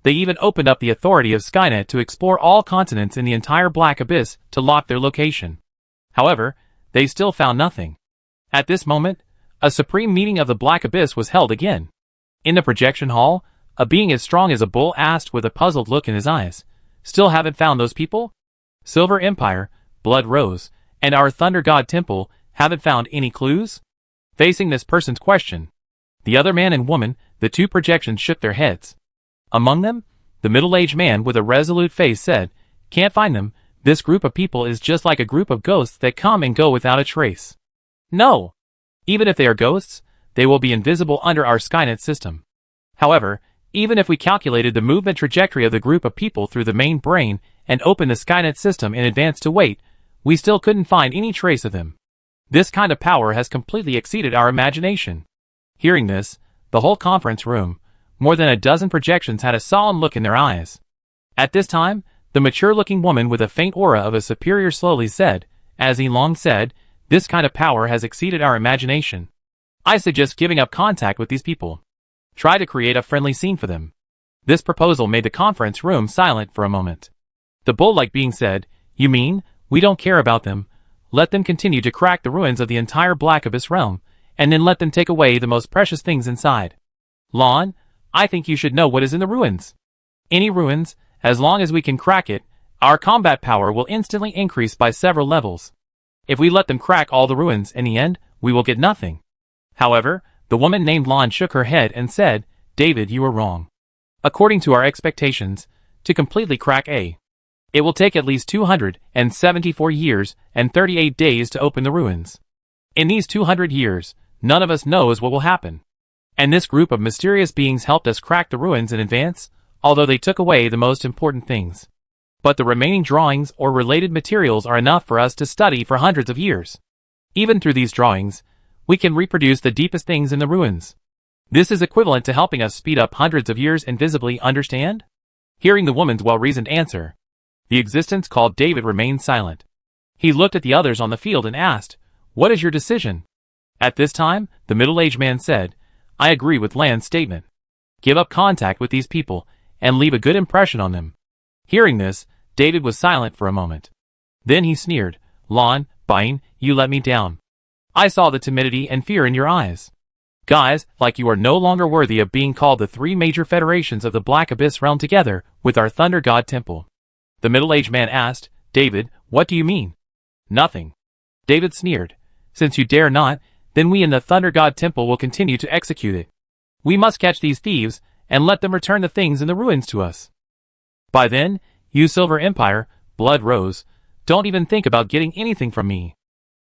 They even opened up the authority of Skynet to explore all continents in the entire Black Abyss to lock their location. However, they still found nothing. At this moment, a supreme meeting of the Black Abyss was held again. In the projection hall, a being as strong as a bull asked with a puzzled look in his eyes, "Still haven't found those people? Silver Empire, Blood Rose, and our Thunder God Temple haven't found any clues?" Facing this person's question, the other man and woman, the two projections shook their heads. Among them, the middle-aged man with a resolute face said, "Can't find them. This group of people is just like a group of ghosts that come and go without a trace. No. Even if they are ghosts, they will be invisible under our Skynet system. However, even if we calculated the movement trajectory of the group of people through the main brain and opened the Skynet system in advance to wait, we still couldn't find any trace of them. This kind of power has completely exceeded our imagination." Hearing this, the whole conference room, more than a dozen projections, had a solemn look in their eyes. At this time, the mature-looking woman with a faint aura of a superior slowly said, "As he long said, this kind of power has exceeded our imagination. I suggest giving up contact with these people. Try to create a friendly scene for them." This proposal made the conference room silent for a moment. The bull-like being said, "You mean, we don't care about them? Let them continue to crack the ruins of the entire Black Abyss realm, and then let them take away the most precious things inside. Lon, I think you should know what is in the ruins. Any ruins, as long as we can crack it, our combat power will instantly increase by several levels. If we let them crack all the ruins in the end, we will get nothing." However, the woman named Lon shook her head and said, "David, you are wrong. According to our expectations, to completely crack it will take at least 274 years and 38 days to open the ruins. In these 200 years, none of us knows what will happen. And this group of mysterious beings helped us crack the ruins in advance, although they took away the most important things. But the remaining drawings or related materials are enough for us to study for hundreds of years. Even through these drawings, we can reproduce the deepest things in the ruins. This is equivalent to helping us speed up hundreds of years invisibly, understand?" Hearing the woman's well-reasoned answer, the existence called David remained silent. He looked at the others on the field and asked, "What is your decision?" At this time, the middle-aged man said, "I agree with Lan's statement. Give up contact with these people, and leave a good impression on them." Hearing this, David was silent for a moment. Then he sneered, "Lon, Bain, you let me down. I saw the timidity and fear in your eyes. Guys, like you are no longer worthy of being called the three major federations of the Black Abyss realm together with our Thunder God Temple." The middle-aged man asked, "David, what do you mean?" "Nothing." David sneered. "Since you dare not, then we in the Thunder God Temple will continue to execute it. We must catch these thieves, and let them return the things in the ruins to us. By then, you Silver Empire, Blood Rose, don't even think about getting anything from me."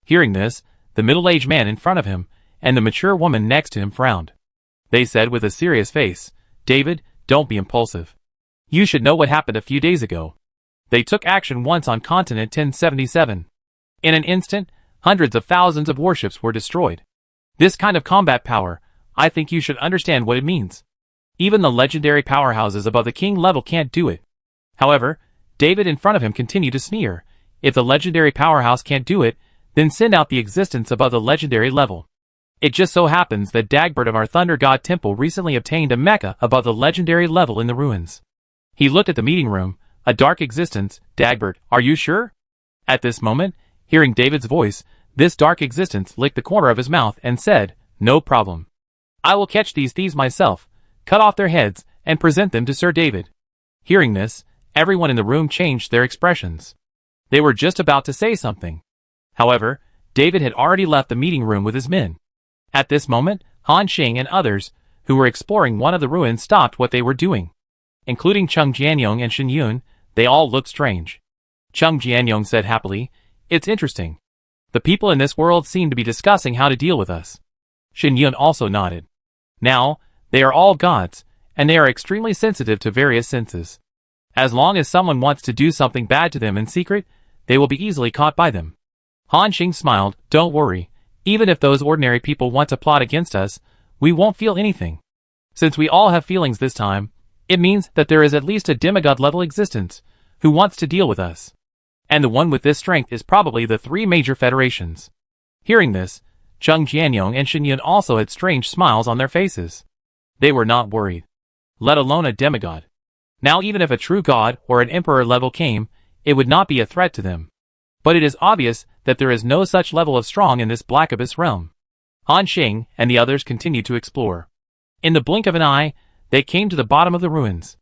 Hearing this, the middle-aged man in front of him, and the mature woman next to him frowned. They said with a serious face, "David, don't be impulsive. You should know what happened a few days ago. They took action once on continent 1077. In an instant, hundreds of thousands of warships were destroyed. This kind of combat power, I think you should understand what it means. Even the legendary powerhouses above the king level can't do it." However, David in front of him continued to sneer, "If the legendary powerhouse can't do it, then send out the existence above the legendary level. It just so happens that Dagbert of our Thunder God Temple recently obtained a mecha above the legendary level in the ruins." He looked at the meeting room, a dark existence. "Dagbert, are you sure?" At this moment, hearing David's voice, this dark existence licked the corner of his mouth and said, "No problem. I will catch these thieves myself, cut off their heads, and present them to Sir David." Hearing this, everyone in the room changed their expressions. They were just about to say something. However, David had already left the meeting room with his men. At this moment, Han Xing and others, who were exploring one of the ruins, stopped what they were doing. Including Chung Jianyong and Shen Yun, they all looked strange. Chung Jianyong said happily, "It's interesting. The people in this world seem to be discussing how to deal with us." Shen Yun also nodded. Now, they are all gods, and they are extremely sensitive to various senses. As long as someone wants to do something bad to them in secret, they will be easily caught by them. Han Xing smiled, "Don't worry, Even if those ordinary people want to plot against us, we won't feel anything. Since we all have feelings this time, it means that there is at least a demigod-level existence who wants to deal with us. And the one with this strength is probably the three major federations. Hearing this, Chung Jianyong and Shen Yun also had strange smiles on their faces. They were not worried. Let alone a demigod. Now even if a true god or an emperor level came, it would not be a threat to them. But it is obvious that there is no such level of strong in this Black Abyss realm. Han Xing and the others continued to explore. In the blink of an eye, they came to the bottom of the ruins.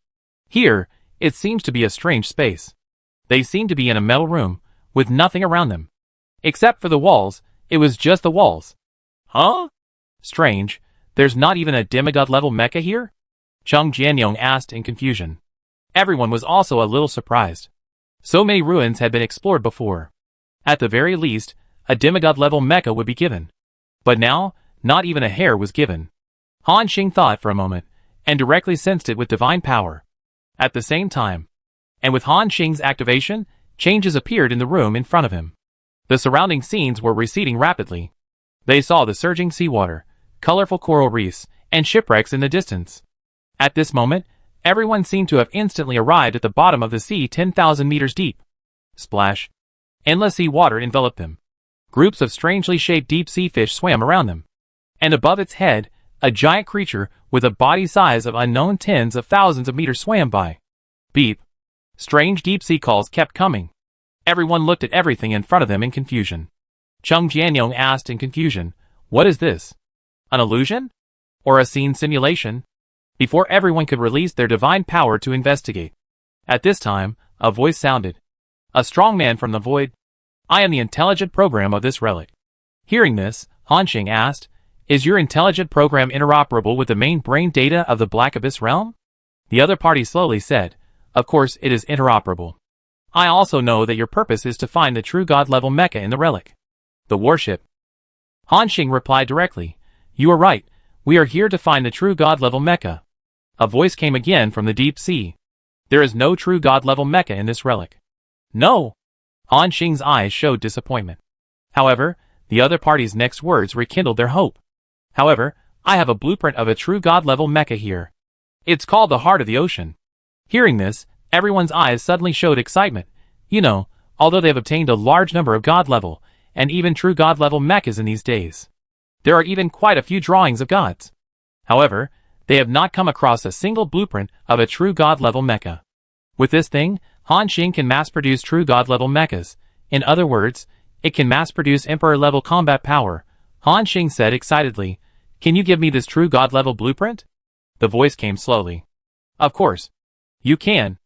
Here, it seems to be a strange space. They seemed to be in a metal room, with nothing around them. Except for the walls, it was just the walls. Huh? Strange, there's not even a demigod-level mecha here? Chung Jianyong asked in confusion. Everyone was also a little surprised. So many ruins had been explored before. At the very least, a demigod-level mecha would be given. But now, not even a hair was given. Han Xing thought for a moment, and directly sensed it with divine power. At the same time, and with Han Xing's activation, changes appeared in the room in front of him. The surrounding scenes were receding rapidly. They saw the surging seawater, colorful coral reefs, and shipwrecks in the distance. At this moment, everyone seemed to have instantly arrived at the bottom of the sea 10,000 meters deep. Splash. Endless sea water enveloped them. Groups of strangely shaped deep-sea fish swam around them. And above its head, a giant creature with a body size of unknown tens of thousands of meters swam by. Beep. Strange deep-sea calls kept coming. Everyone looked at everything in front of them in confusion. Chung Jianyong asked in confusion, "What is this? An illusion? Or a scene simulation?" Before everyone could release their divine power to investigate. At this time, a voice sounded. A strong man from the void. "I am the intelligent program of this relic." Hearing this, Han Xing asked, "Is your intelligent program interoperable with the main brain data of the Black Abyss realm?" The other party slowly said, "Of course it is interoperable. I also know that your purpose is to find the true god-level mecha in the relic. The warship." Han Xing replied directly, "You are right, we are here to find the true god-level mecha." A voice came again from the deep sea. "There is no true god-level mecha in this relic." "No!" Han Xing's eyes showed disappointment. However, the other party's next words rekindled their hope. "However, I have a blueprint of a true god-level mecha here. It's called the Heart of the Ocean." Hearing this, everyone's eyes suddenly showed excitement. You know, although they've obtained a large number of god-level, and even true god-level mechas in these days. There are even quite a few drawings of gods. However, they have not come across a single blueprint of a true god-level mecha. With this thing, Han Xing can mass-produce true god-level mechas. In other words, it can mass-produce emperor-level combat power. Han Xing said excitedly, "Can you give me this true god-level blueprint?" The voice came slowly. "Of course. You can.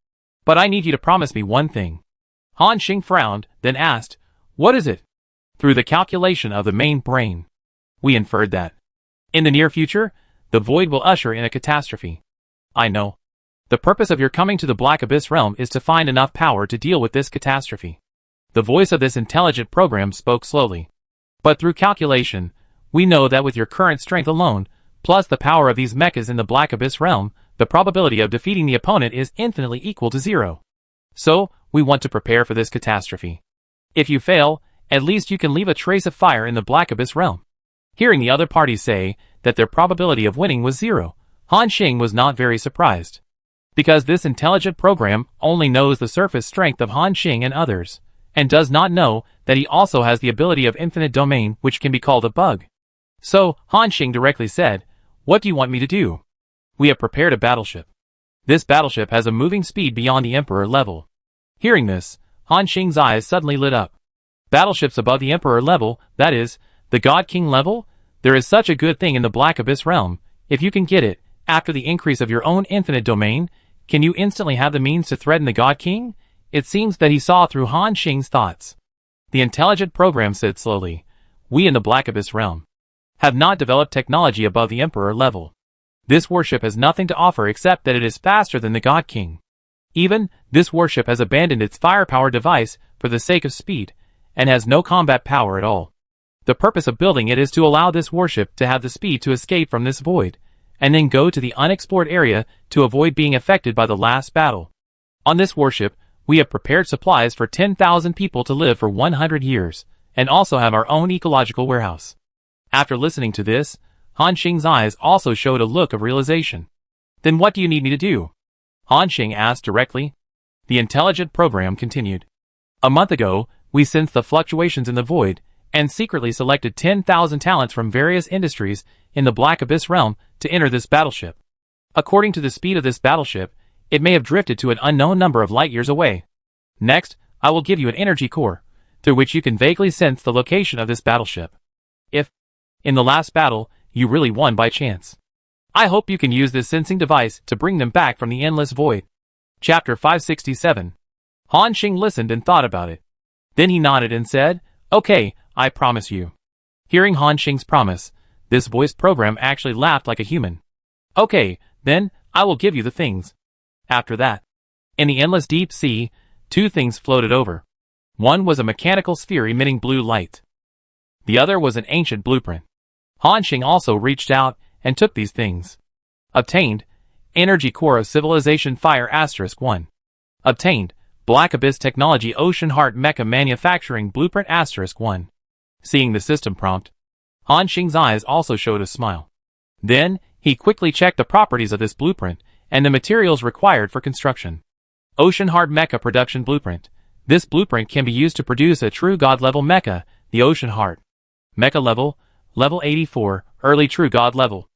But I need you to promise me one thing." Han Xing frowned, then asked, "What is it?" "Through the calculation of the main brain. We inferred that. In the near future, the void will usher in a catastrophe." "I know. The purpose of your coming to the Black Abyss realm is to find enough power to deal with this catastrophe." The voice of this intelligent program spoke slowly. "But through calculation, we know that with your current strength alone, plus the power of these mechas in the Black Abyss realm, the probability of defeating the opponent is infinitely equal to 0. So, we want to prepare for this catastrophe. If you fail, at least you can leave a trace of fire in the Black Abyss realm." Hearing the other parties say that their probability of winning was 0, Han Xing was not very surprised. Because this intelligent program only knows the surface strength of Han Xing and others, and does not know that he also has the ability of infinite domain, which can be called a bug. So, Han Xing directly said, "What do you want me to do?" "We have prepared a battleship. This battleship has a moving speed beyond the Emperor level." Hearing this, Han Xing's eyes suddenly lit up. Battleships above the Emperor level, that is, the God King level? There is such a good thing in the Black Abyss realm. If you can get it, after the increase of your own infinite domain, can you instantly have the means to threaten the God King? It seems that he saw through Han Xing's thoughts. The intelligent program said slowly, "We in the Black Abyss realm have not developed technology above the Emperor level. This warship has nothing to offer except that it is faster than the God King. Even, this warship has abandoned its firepower device for the sake of speed, and has no combat power at all. The purpose of building it is to allow this warship to have the speed to escape from this void, and then go to the unexplored area to avoid being affected by the last battle. On this warship, we have prepared supplies for 10,000 people to live for 100 years, and also have our own ecological warehouse. After listening to this, Han Xing's eyes also showed a look of realization. Then what do you need me to do? Han Xing asked directly. The intelligent program continued. A month ago, we sensed the fluctuations in the void, and secretly selected 10,000 talents from various industries in the Black Abyss realm to enter this battleship. According to the speed of this battleship, it may have drifted to an unknown number of light years away. Next, I will give you an energy core, through which you can vaguely sense the location of this battleship. If, in the last battle, you really won by chance, I hope you can use this sensing device to bring them back from the endless void. Chapter 567. Han Xing listened and thought about it. Then he nodded and said, "Okay, I promise you." Hearing Han Xing's promise, this voice program actually laughed like a human. "Okay, then, I will give you the things." After that, in the endless deep sea, two things floated over. One was a mechanical sphere emitting blue light. The other was an ancient blueprint. Han Xing also reached out and took these things. Obtained, Energy Core of Civilization Fire *1. Obtained, Black Abyss Technology Ocean Heart Mecha Manufacturing Blueprint *1. Seeing the system prompt, Han Xing's eyes also showed a smile. Then, he quickly checked the properties of this blueprint and the materials required for construction. Ocean Heart Mecha Production Blueprint. This blueprint can be used to produce a true God level mecha, the Ocean Heart. Mecha level, level 84, early true God level.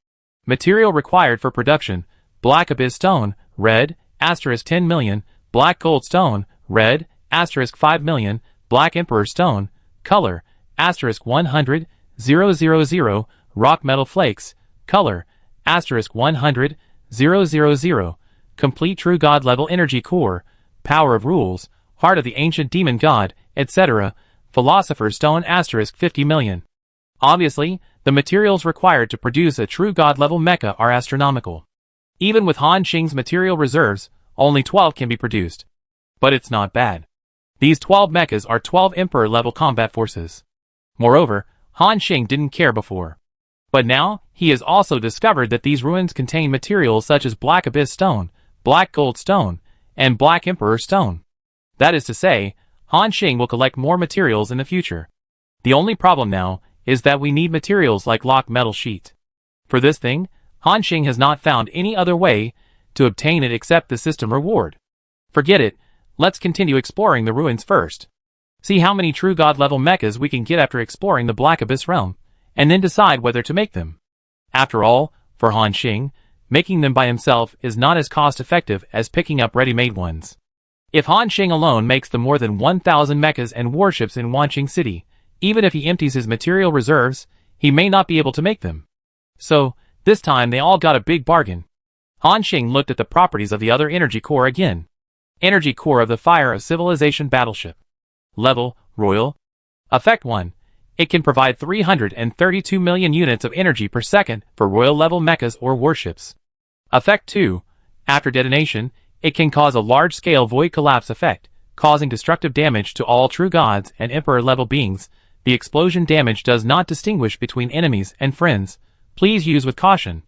Material required for production, Black Abyss Stone, red, *10 million, Black Gold Stone, red, *5 million, Black Emperor Stone, color, *100, 000, Rock Metal Flakes, color, *100, 000, Complete True God Level Energy Core, Power of Rules, Heart of the Ancient Demon God, etc., Philosopher's Stone *50 million. Obviously, the materials required to produce a true God level mecha are astronomical. Even with Han Xing's material reserves, only 12 can be produced. But it's not bad. These 12 mechas are 12 Emperor-level combat forces. Moreover, Han Xing didn't care before. But now, he has also discovered that these ruins contain materials such as Black Abyss Stone, Black Gold Stone, and Black Emperor Stone. That is to say, Han Xing will collect more materials in the future. The only problem now is that we need materials like locked metal sheet. For this thing, Han Xing has not found any other way to obtain it except the system reward. Forget it, let's continue exploring the ruins first. See how many true God level mechas we can get after exploring the Black Abyss realm, and then decide whether to make them. After all, for Han Xing, making them by himself is not as cost-effective as picking up ready-made ones. If Han Xing alone makes the more than 1,000 mechas and warships in Wanqing City, even if he empties his material reserves, he may not be able to make them. So, this time they all got a big bargain. Han Xing looked at the properties of the other energy core again. Energy Core of the Fire of Civilization Battleship. Level, Royal. Effect 1. It can provide 332 million units of energy per second for Royal-level mechas or warships. Effect 2. After detonation, it can cause a large-scale void collapse effect, causing destructive damage to all true gods and Emperor-level beings. The explosion damage does not distinguish between enemies and friends. Please use with caution.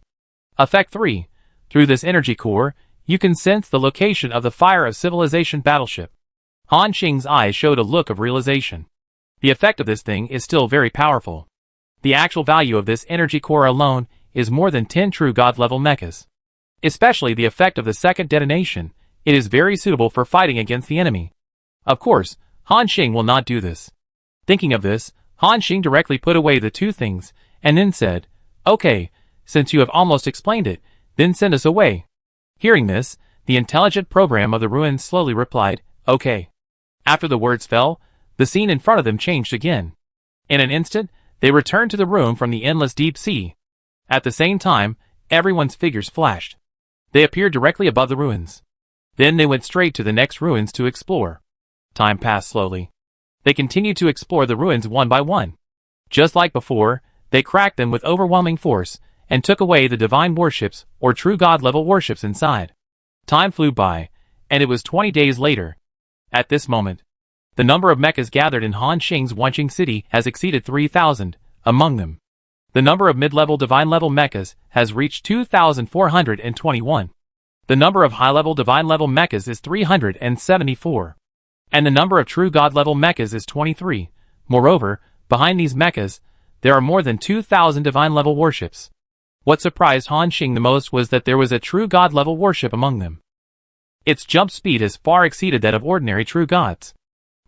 Effect 3. Through this energy core, you can sense the location of the Fire of Civilization battleship. Han Xing's eyes showed a look of realization. The effect of this thing is still very powerful. The actual value of this energy core alone is more than 10 true God-level mechas. Especially the effect of the second detonation, it is very suitable for fighting against the enemy. Of course, Han Xing will not do this. Thinking of this, Han Xing directly put away the two things, and then said, "Okay, since you have almost explained it, then send us away." Hearing this, the intelligent program of the ruins slowly replied, "Okay." After the words fell, the scene in front of them changed again. In an instant, they returned to the room from the endless deep sea. At the same time, everyone's figures flashed. They appeared directly above the ruins. Then they went straight to the next ruins to explore. Time passed slowly. They continued to explore the ruins one by one. Just like before, they cracked them with overwhelming force, and took away the divine warships or true god-level warships inside. Time flew by, and it was 20 days later. At this moment, the number of mechas gathered in Han Xing's Wanqing City has exceeded 3,000, among them. The number of mid-level divine-level mechas has reached 2,421. The number of high-level divine-level mechas is 374. And the number of true god-level mechas is 23. Moreover, behind these mechas, There are more than 2,000 divine-level warships. What surprised Han Xing the most was that there was a true god-level warship among them. Its jump speed has far exceeded that of ordinary true gods.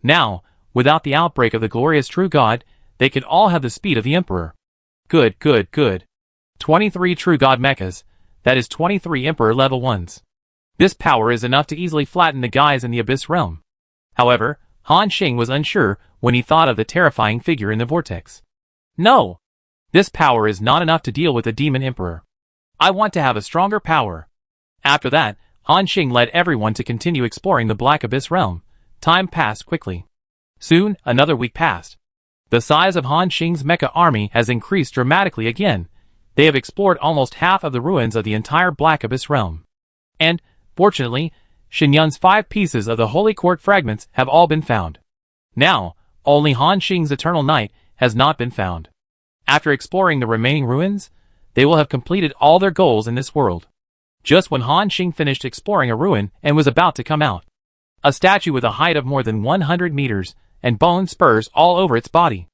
Now, without the outbreak of the glorious true god, they could all have the speed of the Emperor. Good. 23 true god mechas, that is 23 Emperor level 1s. This power is enough to easily flatten the guys in the Abyss realm. However, Han Xing was unsure when he thought of the terrifying figure in the vortex. No! This power is not enough to deal with the Demon Emperor. I want to have a stronger power. After that, Han Xing led everyone to continue exploring the Black Abyss realm. Time passed quickly. Soon, another week passed. The size of Han Xing's mecha army has increased dramatically again. They have explored almost half of the ruins of the entire Black Abyss realm. And, fortunately, Shen Yun's 5 pieces of the Holy Court fragments have all been found. Now, only Han Xing's Eternal Night has not been found. After exploring the remaining ruins, they will have completed all their goals in this world. Just when Han Xing finished exploring a ruin and was about to come out, a statue with a height of more than 100 meters and bone spurs all over its body.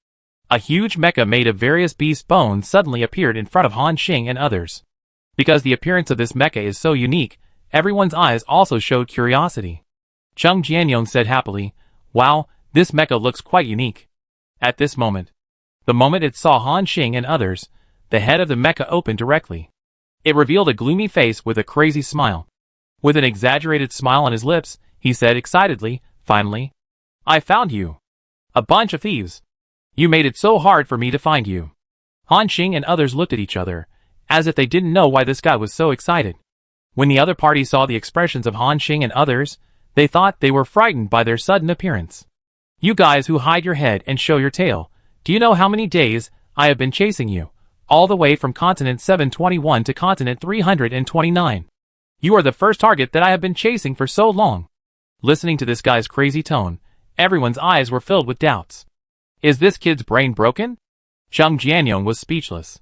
A huge mecha made of various beast bones suddenly appeared in front of Han Xing and others. Because the appearance of this mecha is so unique, everyone's eyes also showed curiosity. Chung Jianyong said happily, "Wow, this mecha looks quite unique." At this moment, the moment it saw Han Xing and others, the head of the mecha opened directly. It revealed a gloomy face with a crazy smile. With an exaggerated smile on his lips, he said excitedly, "Finally, I found you. A bunch of thieves. You made it so hard for me to find you." Han Xing and others looked at each other, as if they didn't know why this guy was so excited. When the other party saw the expressions of Han Xing and others, they thought they were frightened by their sudden appearance. "You guys who hide your head and show your tail, do you know how many days I have been chasing you? All the way from continent 721 to continent 329. You are the first target that I have been chasing for so long." Listening to this guy's crazy tone, everyone's eyes were filled with doubts. Is this kid's brain broken? Chung Jianyong was speechless.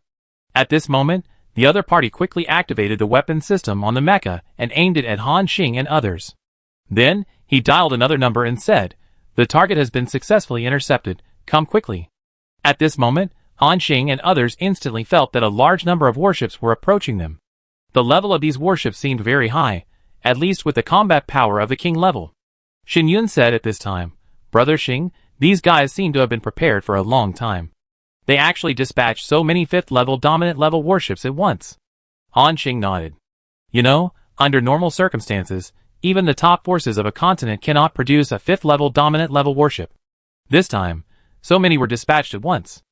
At this moment, the other party quickly activated the weapon system on the mecha and aimed it at Han Xing and others. Then, he dialed another number and said, "The target has been successfully intercepted, come quickly." At this moment, Han Xing and others instantly felt that a large number of warships were approaching them. The level of these warships seemed very high, at least with the combat power of the king level. Shen Yun said at this time, "Brother Xing, these guys seem to have been prepared for a long time. They actually dispatched so many 5th level dominant level warships at once." Han Xing nodded. "You know, under normal circumstances, even the top forces of a continent cannot produce a 5th level dominant level warship. This time, so many were dispatched at once.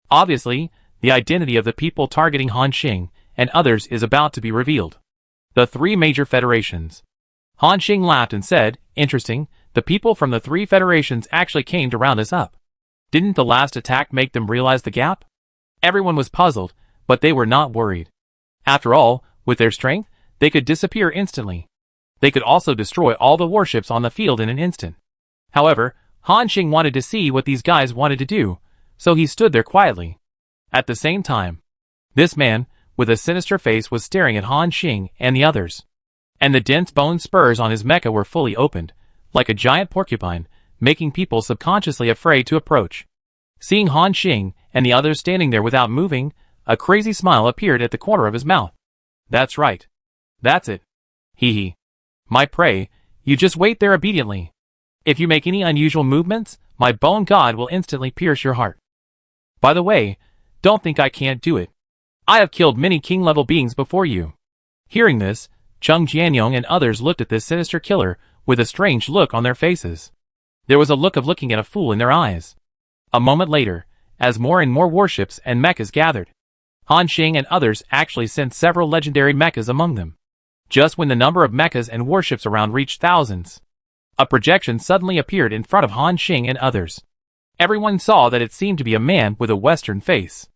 Obviously, the identity of the people targeting Han Xing and others is about to be revealed. The 3 major federations." Han Xing laughed and said, "Interesting, the people from the 3 federations actually came to round us up. Didn't the last attack make them realize the gap?" Everyone was puzzled, but they were not worried. After all, with their strength, they could disappear instantly. They could also destroy all the warships on the field in an instant. However, Han Xing wanted to see what these guys wanted to do, so he stood there quietly. At the same time, this man, with a sinister face, was staring at Han Xing and the others. And the dense bone spurs on his mecha were fully opened, like a giant porcupine, making people subconsciously afraid to approach. Seeing Han Xing and the others standing there without moving, a crazy smile appeared at the corner of his mouth. "That's right. That's it. Hee hee. My prey, you just wait there obediently. If you make any unusual movements, my bone god will instantly pierce your heart. By the way, don't think I can't do it. I have killed many king-level beings before you." Hearing this, Chung Jianyong and others looked at this sinister killer with a strange look on their faces. There was a look of looking at a fool in their eyes. A moment later, as more and more warships and mechas gathered, Han Xing and others actually sent several legendary mechas among them. Just when the number of mechas and warships around reached thousands, a projection suddenly appeared in front of Han Xing and others. Everyone saw that it seemed to be a man with a Western face.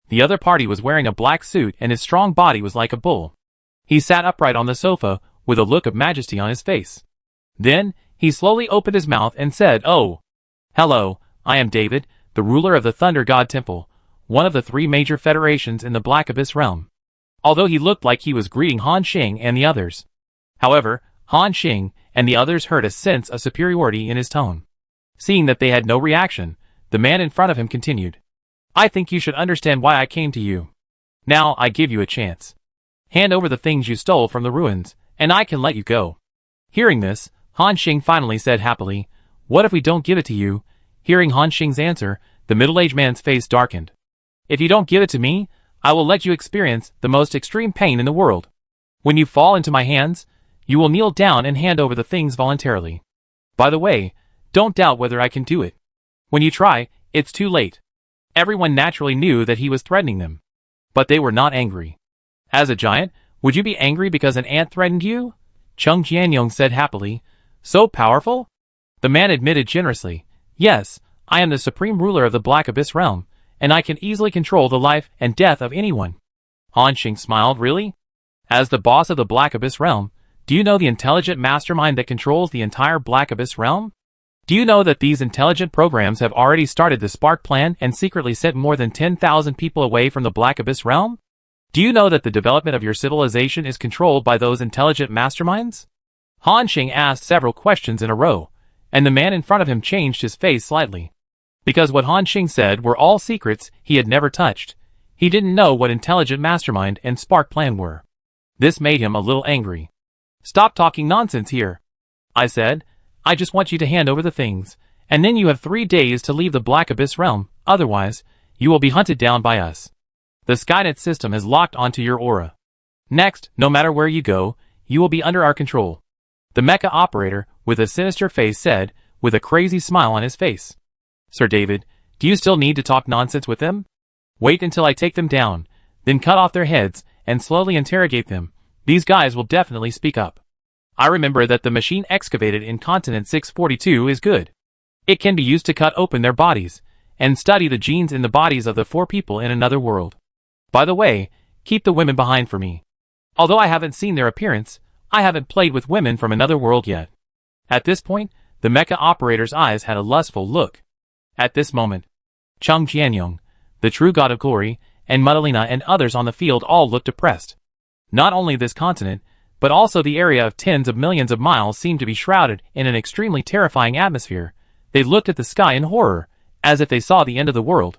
The other party was wearing a black suit and his strong body was like a bull. He sat upright on the sofa with a look of majesty on his face. Then, he slowly opened his mouth and said, "Oh, hello, I am David, the ruler of the Thunder God Temple, one of the 3 major federations in the Black Abyss realm." Although he looked like he was greeting Han Xing and the others. However, Han Xing and the others heard a sense of superiority in his tone. Seeing that they had no reaction, the man in front of him continued, I think you should understand why I came to you. Now I give you a chance. Hand over the things you stole from the ruins, and I can let you go." Hearing this, Han Xing finally said happily, "What if we don't give it to you?" Hearing Han Xing's answer, the middle-aged man's face darkened. "If you don't give it to me, I will let you experience the most extreme pain in the world. When you fall into my hands, you will kneel down and hand over the things voluntarily. By the way, don't doubt whether I can do it. When you try, it's too late." Everyone naturally knew that he was threatening them. But they were not angry. "As a giant, would you be angry because an ant threatened you?" Chung Jianyong said happily. "So powerful?" The man admitted generously, "Yes, I am the supreme ruler of the Black Abyss realm, and I can easily control the life and death of anyone." Han Xing smiled. "Really? As the boss of the Black Abyss realm, do you know the intelligent mastermind that controls the entire Black Abyss realm? Do you know that these intelligent programs have already started the Spark Plan and secretly sent more than 10,000 people away from the Black Abyss realm? Do you know that the development of your civilization is controlled by those intelligent masterminds?" Han Xing asked several questions in a row, and the man in front of him changed his face slightly. Because what Han Xing said were all secrets he had never touched. He didn't know what intelligent mastermind and Spark Plan were. This made him a little angry. "Stop talking nonsense here," I said. "I just want you to hand over the things, and then you have 3 days to leave the Black Abyss realm, otherwise, you will be hunted down by us. The Skynet system has locked onto your aura. Next, no matter where you go, you will be under our control." The mecha operator, with a sinister face, said, with a crazy smile on his face. "Sir David, do you still need to talk nonsense with them? Wait until I take them down, then cut off their heads, and slowly interrogate them. These guys will definitely speak up. I remember that the machine excavated in Continent 642 is good. It can be used to cut open their bodies, and study the genes in the bodies of the 4 people in another world. By the way, keep the women behind for me. Although I haven't seen their appearance, I haven't played with women from another world yet." At this point, the mecha operator's eyes had a lustful look. At this moment, Chung Jianyong, the true god of glory, and Madalena and others on the field all looked depressed. Not only this continent, but also the area of tens of millions of miles seemed to be shrouded in an extremely terrifying atmosphere. They looked at the sky in horror, as if they saw the end of the world.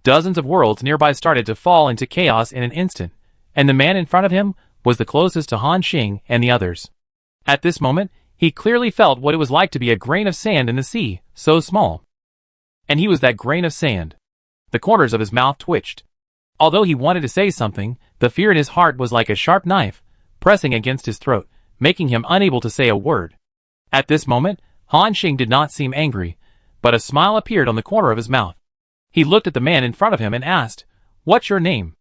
Dozens of worlds nearby started to fall into chaos in an instant, and the man in front of him was the closest to Han Xing and the others. At this moment, he clearly felt what it was like to be a grain of sand in the sea, so small. And he was that grain of sand. The corners of his mouth twitched. Although he wanted to say something, the fear in his heart was like a sharp knife, pressing against his throat, making him unable to say a word. At this moment, Han Xing did not seem angry, but a smile appeared on the corner of his mouth. He looked at the man in front of him and asked, "What's your name?"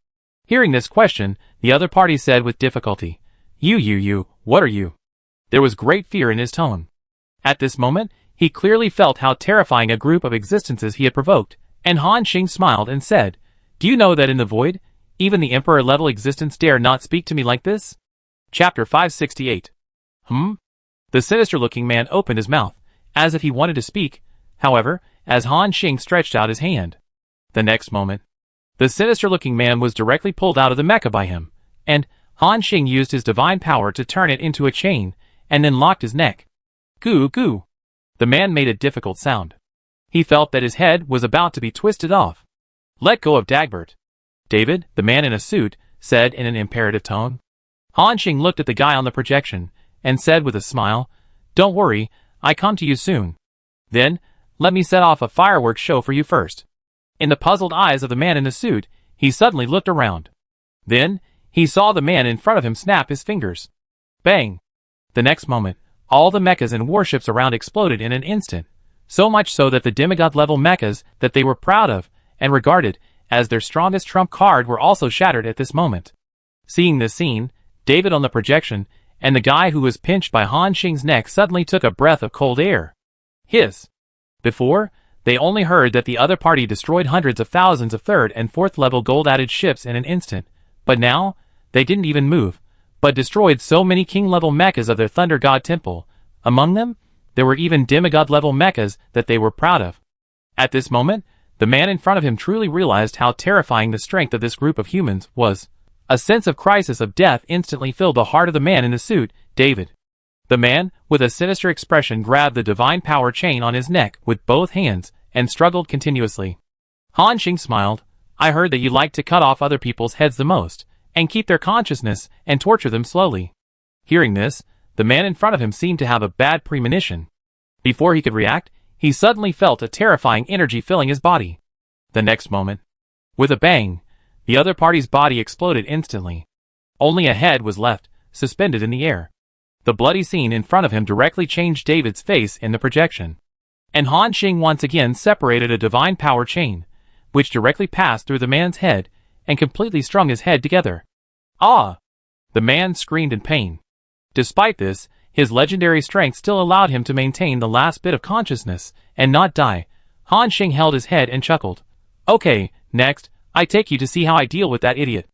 Hearing this question, the other party said with difficulty, You, what are you?" There was great fear in his tone. At this moment, he clearly felt how terrifying a group of existences he had provoked, and Han Xing smiled and said, "Do you know that in the void, even the emperor-level existence dare not speak to me like this?" Chapter 568. The sinister-looking man opened his mouth, as if he wanted to speak, however, as Han Xing stretched out his hand. The next moment, the sinister-looking man was directly pulled out of the mecha by him, and Han Xing used his divine power to turn it into a chain, and then locked his neck. Goo goo. The man made a difficult sound. He felt that his head was about to be twisted off. "Let go of Dagbert." David, the man in a suit, said in an imperative tone. Han Xing looked at the guy on the projection, and said with a smile, "Don't worry, I come to you soon. Then, let me set off a fireworks show for you first." In the puzzled eyes of the man in the suit, he suddenly looked around. Then, he saw the man in front of him snap his fingers. Bang! The next moment, all the mechas and warships around exploded in an instant, so much so that the demigod-level mechas that they were proud of, and regarded as their strongest trump card were also shattered at this moment. Seeing this scene, David on the projection, and the guy who was pinched by Han Xing's neck suddenly took a breath of cold air. Hiss! Before, they only heard that the other party destroyed hundreds of thousands of 3rd and 4th level gold-added ships in an instant, but now, they didn't even move, but destroyed so many king-level mechas of their Thunder God Temple. Among them, there were even demigod-level mechas that they were proud of. At this moment, the man in front of him truly realized how terrifying the strength of this group of humans was. A sense of crisis of death instantly filled the heart of the man in the suit, David. The man, with a sinister expression, grabbed the divine power chain on his neck with both hands, and struggled continuously. Han Xing smiled, I heard that you like to cut off other people's heads the most, and keep their consciousness, and torture them slowly. Hearing this, the man in front of him seemed to have a bad premonition. Before he could react, he suddenly felt a terrifying energy filling his body. The next moment, with a bang, the other party's body exploded instantly. Only a head was left, suspended in the air. The bloody scene in front of him directly changed David's face in the projection. And Han Xing once again separated a divine power chain, which directly passed through the man's head and completely strung his head together. Ah! The man screamed in pain. Despite this, his legendary strength still allowed him to maintain the last bit of consciousness and not die. Han Xing held his head and chuckled. Okay, next, I take you to see how I deal with that idiot.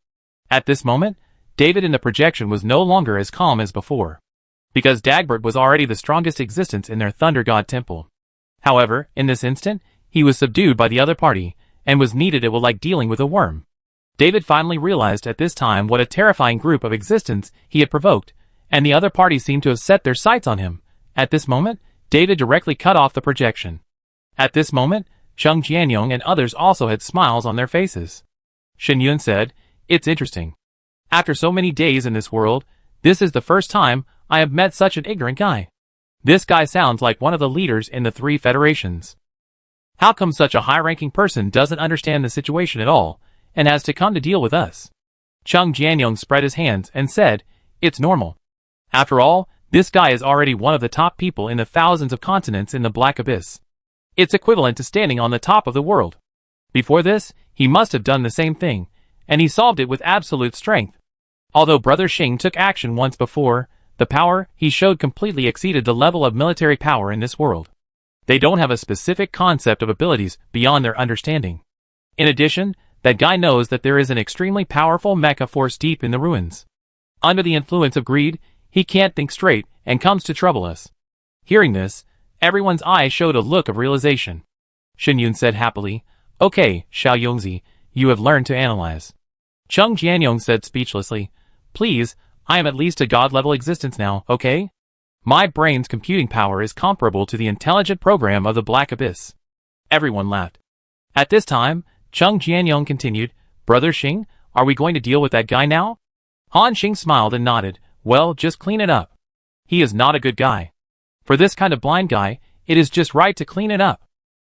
At this moment, David in the projection was no longer as calm as before, because Dagbert was already the strongest existence in their Thunder God temple. However, in this instant, he was subdued by the other party, and was needed it was like dealing with a worm. David finally realized at this time what a terrifying group of existence he had provoked, and the other party seemed to have set their sights on him. At this moment, David directly cut off the projection. At this moment, Cheng Jianyong and others also had smiles on their faces. Shen Yun said, "It's interesting. After so many days in this world, this is the first time I have met such an ignorant guy. This guy sounds like one of the leaders in the 3 federations. How come such a high-ranking person doesn't understand the situation at all, and has to come to deal with us?" Cheng Jianyong spread his hands and said, "It's normal. After all, this guy is already one of the top people in the thousands of continents in the Black Abyss. It's equivalent to standing on the top of the world. Before this, he must have done the same thing, and he solved it with absolute strength. Although Brother Xing took action once before, the power he showed completely exceeded the level of military power in this world. They don't have a specific concept of abilities beyond their understanding. In addition, that guy knows that there is an extremely powerful mecha force deep in the ruins. Under the influence of greed, he can't think straight and comes to trouble us." Hearing this, everyone's eyes showed a look of realization. Shen Yun said happily, "Okay, Xiao Yongzi, you have learned to analyze." Cheng Jianyong said speechlessly, "Please, I am at least a god-level existence now, okay? My brain's computing power is comparable to the intelligent program of the Black Abyss." Everyone laughed. At this time, Cheng Jianyong continued, "Brother Xing, are we going to deal with that guy now?" Han Xing smiled and nodded. "Well, just clean it up. He is not a good guy. For this kind of blind guy, it is just right to clean it up."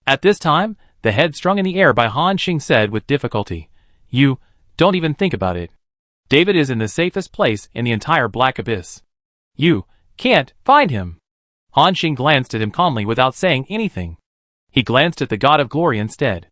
At this time, the head strung in the air by Han Xing said with difficulty, "You, don't even think about it. David is in the safest place in the entire Black Abyss. You can't find him." Han Xing glanced at him calmly without saying anything. He glanced at the God of Glory instead.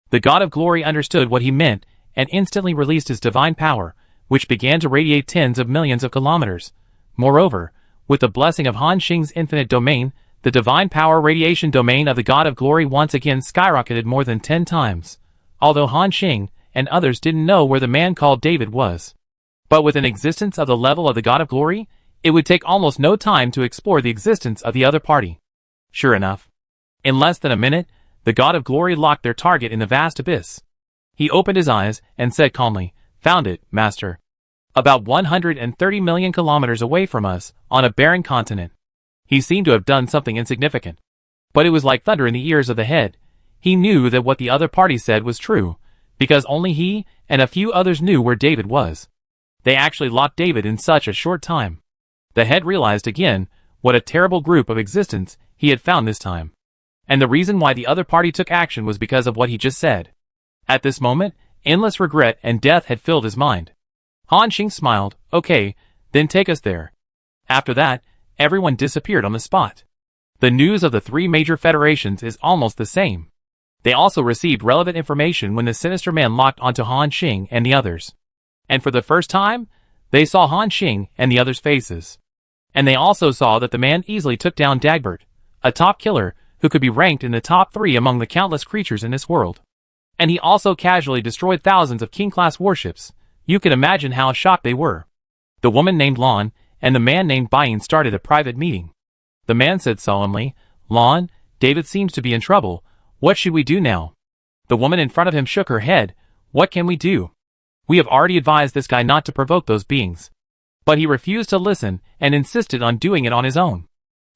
The God of Glory understood what he meant and instantly released his divine power, which began to radiate tens of millions of kilometers. Moreover, with the blessing of Han Xing's infinite domain, the divine power radiation domain of the God of Glory once again skyrocketed more than 10 times. Although Han Xing and others didn't know where the man called David was. But with an existence of the level of the God of Glory, it would take almost no time to explore the existence of the other party. Sure enough, in less than a minute, the God of Glory locked their target in the vast abyss. He opened his eyes and said calmly, "Found it, Master. About 130 million kilometers away from us, on a barren continent." He seemed to have done something insignificant. But it was like thunder in the ears of the head. He knew that what the other party said was true, because only he and a few others knew where David was. They actually locked David in such a short time. The head realized again what a terrible group of existence he had found this time. And the reason why the other party took action was because of what he just said. At this moment, endless regret and death had filled his mind. Han Xing smiled, "Okay, then take us there." After that, everyone disappeared on the spot. The news of the 3 major federations is almost the same. They also received relevant information when the sinister man locked onto Han Xing and the others. And for the first time, they saw Han Xing and the others' faces. And they also saw that the man easily took down Dagbert, a top killer who could be ranked in the top 3 among the countless creatures in this world. And he also casually destroyed thousands of king-class warships. You can imagine how shocked they were. The woman named Lon and the man named Bayin started a private meeting. The man said solemnly, "Lon, David seems to be in trouble. What should we do now?" The woman in front of him shook her head. "What can we do? We have already advised this guy not to provoke those beings. But he refused to listen and insisted on doing it on his own.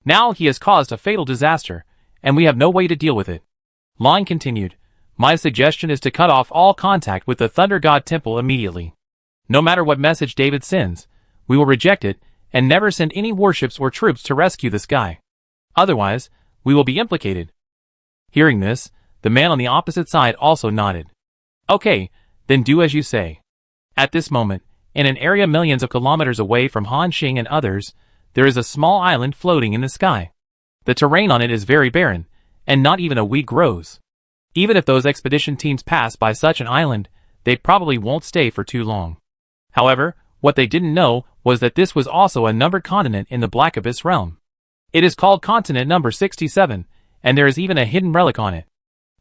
Now he has caused a fatal disaster, and we have no way to deal with it." Lon continued, My suggestion is to cut off all contact with the Thunder God Temple immediately. No matter what message David sends, we will reject it and never send any warships or troops to rescue this guy. Otherwise, we will be implicated. Hearing this, the man on the opposite side also nodded. Okay, then do as you say. At this moment, in an area millions of kilometers away from Han Xing and others, there is a small island floating in the sky. The terrain on it is very barren, and not even a weed grows. Even if those expedition teams pass by such an island, they probably won't stay for too long. However, what they didn't know was that this was also a numbered continent in the Black Abyss realm. It is called continent number 67, and there is even a hidden relic on it.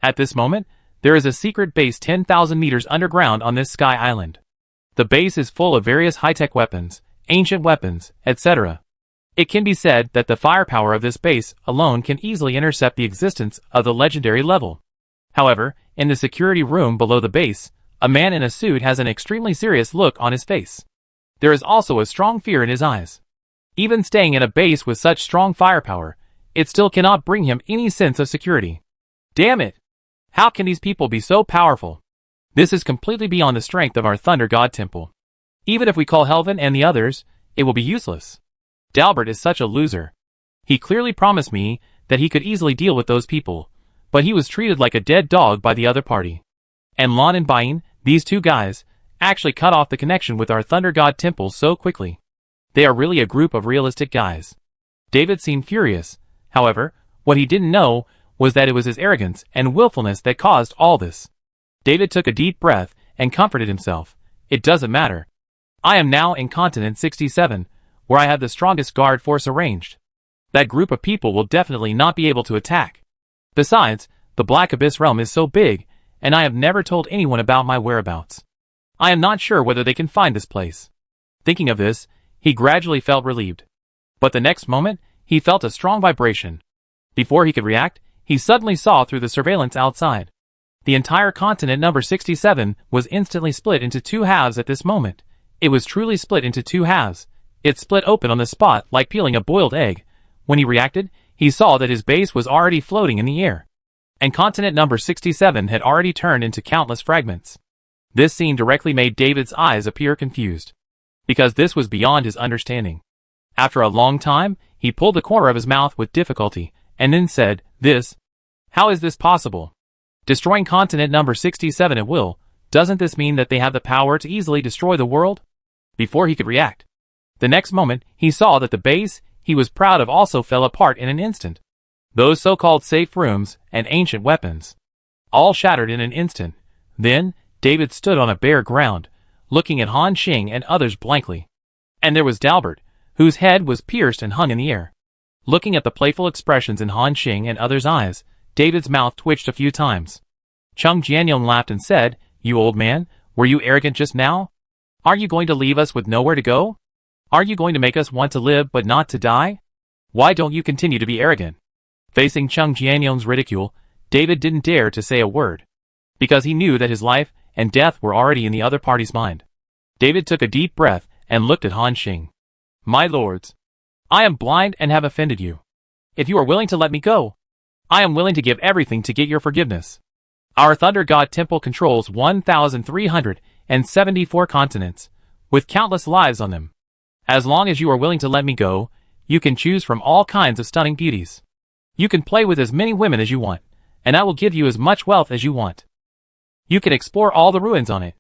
At this moment, there is a secret base 10,000 meters underground on this sky island. The base is full of various high-tech weapons, ancient weapons, etc. It can be said that the firepower of this base alone can easily intercept the existence of the legendary level. However, in the security room below the base, a man in a suit has an extremely serious look on his face. There is also a strong fear in his eyes. Even staying in a base with such strong firepower, it still cannot bring him any sense of security. Damn it! How can these people be so powerful? This is completely beyond the strength of our Thunder God Temple. Even if we call Helvin and the others, it will be useless. Dalbert is such a loser. He clearly promised me that he could easily deal with those people, but he was treated like a dead dog by the other party. And Lon and Bain, these two guys, actually cut off the connection with our Thunder God Temple so quickly. They are really a group of realistic guys. David seemed furious. However, what he didn't know was that it was his arrogance and willfulness that caused all this. David took a deep breath and comforted himself. It doesn't matter. I am now in continent 67, where I have the strongest guard force arranged. That group of people will definitely not be able to attack. Besides, the Black Abyss realm is so big, and I have never told anyone about my whereabouts. I am not sure whether they can find this place. Thinking of this, he gradually felt relieved. But the next moment, he felt a strong vibration. Before he could react, he suddenly saw through the surveillance outside. The entire continent number 67 was instantly split into two halves at this moment. It was truly split into two halves. It split open on the spot like peeling a boiled egg. When he reacted, he saw that his base was already floating in the air. And continent number 67 had already turned into countless fragments. This scene directly made David's eyes appear confused. Because this was beyond his understanding. After a long time, he pulled the corner of his mouth with difficulty, and then said, "This? How is this possible? Destroying continent number 67 at will, doesn't this mean that they have the power to easily destroy the world?" Before he could react. The next moment, he saw that the base he was proud of also fell apart in an instant. Those so-called safe rooms and ancient weapons. All shattered in an instant. Then, David stood on a bare ground, looking at Han Xing and others blankly. And there was Dalbert, whose head was pierced and hung in the air. Looking at the playful expressions in Han Xing and others' eyes, David's mouth twitched a few times. Chung Jianyong laughed and said, "You old man, were you arrogant just now? Are you going to leave us with nowhere to go? Are you going to make us want to live but not to die? Why don't you continue to be arrogant?" Facing Chung Jianyong's ridicule, David didn't dare to say a word. Because he knew that his life and death were already in the other party's mind. David took a deep breath and looked at Han Xing. "My lords, I am blind and have offended you. If you are willing to let me go, I am willing to give everything to get your forgiveness. Our Thunder God Temple controls 1,374 continents, with countless lives on them. As long as you are willing to let me go, you can choose from all kinds of stunning beauties. You can play with as many women as you want, and I will give you as much wealth as you want. You can explore all the ruins on it."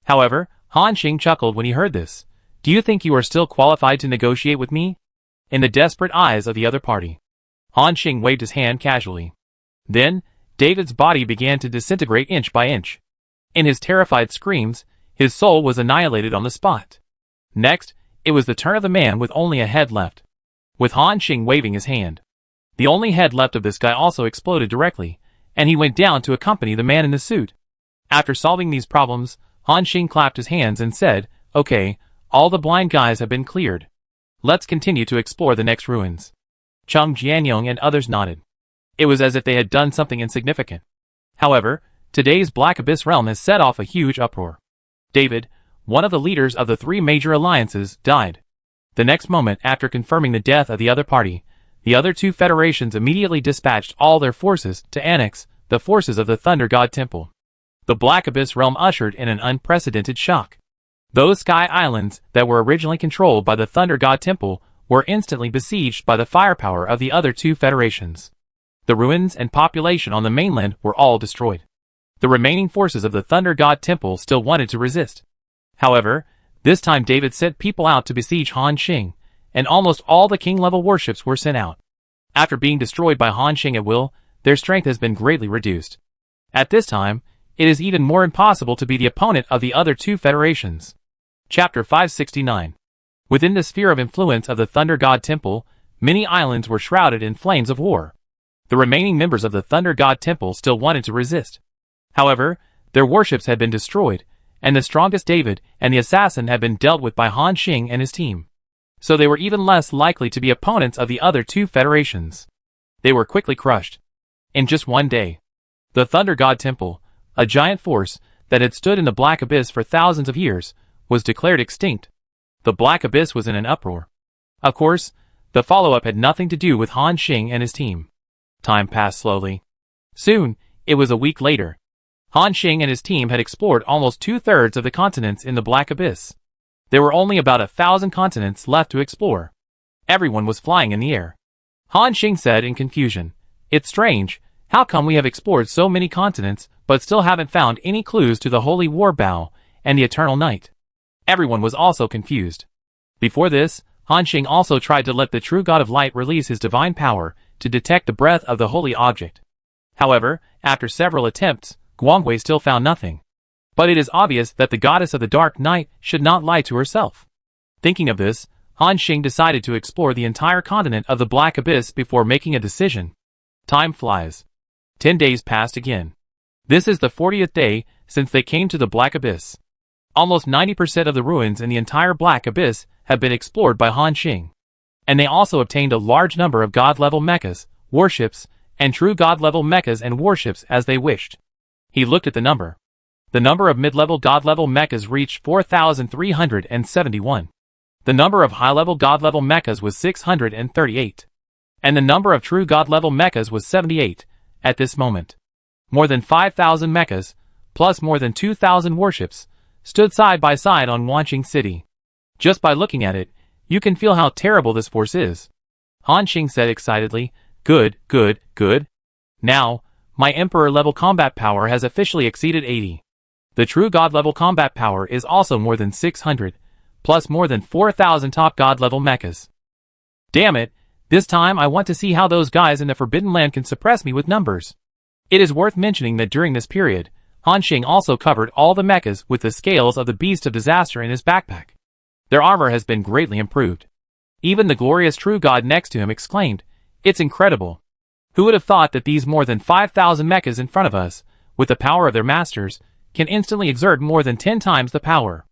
However, Han Xing chuckled when he heard this. "Do you think you are still qualified to negotiate with me?" In the desperate eyes of the other party. Han Xing waved his hand casually. Then, David's body began to disintegrate inch by inch. In his terrified screams, his soul was annihilated on the spot. Next, it was the turn of the man with only a head left. With Han Xing waving his hand. The only head left of this guy also exploded directly, and he went down to accompany the man in the suit. After solving these problems, Han Xing clapped his hands and said, "Okay, all the blind guys have been cleared. Let's continue to explore the next ruins." Chung Jianyong and others nodded. It was as if they had done something insignificant. However, today's Black Abyss realm has set off a huge uproar. David, one of the leaders of the three major alliances, died. The next moment after confirming the death of the other party, the other two federations immediately dispatched all their forces to annex the forces of the Thunder God Temple. The Black Abyss realm ushered in an unprecedented shock. Those sky islands that were originally controlled by the Thunder God Temple were instantly besieged by the firepower of the other two federations. The ruins and population on the mainland were all destroyed. The remaining forces of the Thunder God Temple still wanted to resist. However, this time David sent people out to besiege Han Xing, and almost all the king-level warships were sent out. After being destroyed by Han Xing at will, their strength has been greatly reduced. At this time, it is even more impossible to be the opponent of the other two federations. Chapter 569. Within the sphere of influence of the Thunder God Temple, many islands were shrouded in flames of war. The remaining members of the Thunder God Temple still wanted to resist. However, their warships had been destroyed, and the strongest David and the assassin had been dealt with by Han Xing and his team. So they were even less likely to be opponents of the other two federations. They were quickly crushed. In just one day, the Thunder God Temple, a giant force that had stood in the Black Abyss for thousands of years, was declared extinct. The Black Abyss was in an uproar. Of course, the follow-up had nothing to do with Han Xing and his team. Time passed slowly. Soon, it was a week later. Han Xing and his team had explored almost 2/3 of the continents in the Black Abyss. There were only about 1,000 continents left to explore. Everyone was flying in the air. Han Xing said in confusion, "It's strange, how come we have explored so many continents but still haven't found any clues to the Holy War Bow and the Eternal Night?" Everyone was also confused. Before this, Han Xing also tried to let the true God of Light release his divine power to detect the breath of the holy object. However, after several attempts, Guangwei still found nothing. But it is obvious that the goddess of the dark night should not lie to herself. Thinking of this, Han Xing decided to explore the entire continent of the Black Abyss before making a decision. Time flies. 10 days passed again. This is the 40th day since they came to the Black Abyss. Almost 90% of the ruins in the entire Black Abyss have been explored by Han Xing. And they also obtained a large number of god-level mechas, warships, and true god-level mechas and warships as they wished. He looked at the number. The number of mid-level god-level mechas reached 4,371. The number of high-level god-level mechas was 638. And the number of true god-level mechas was 78, at this moment. More than 5,000 mechas, plus more than 2,000 warships, stood side by side on Wanqing City. Just by looking at it, you can feel how terrible this force is. Han Xing said excitedly, "Good, good, good. Now, my Emperor-level combat power has officially exceeded 80. The true God-level combat power is also more than 600, plus more than 4,000 top God-level mechas. Damn it, this time I want to see how those guys in the Forbidden Land can suppress me with numbers." It is worth mentioning that during this period, Han Xing also covered all the mechas with the scales of the Beast of Disaster in his backpack. Their armor has been greatly improved. Even the glorious true god next to him exclaimed, "It's incredible. Who would have thought that these more than 5,000 mechas in front of us, with the power of their masters, can instantly exert more than 10 times the power?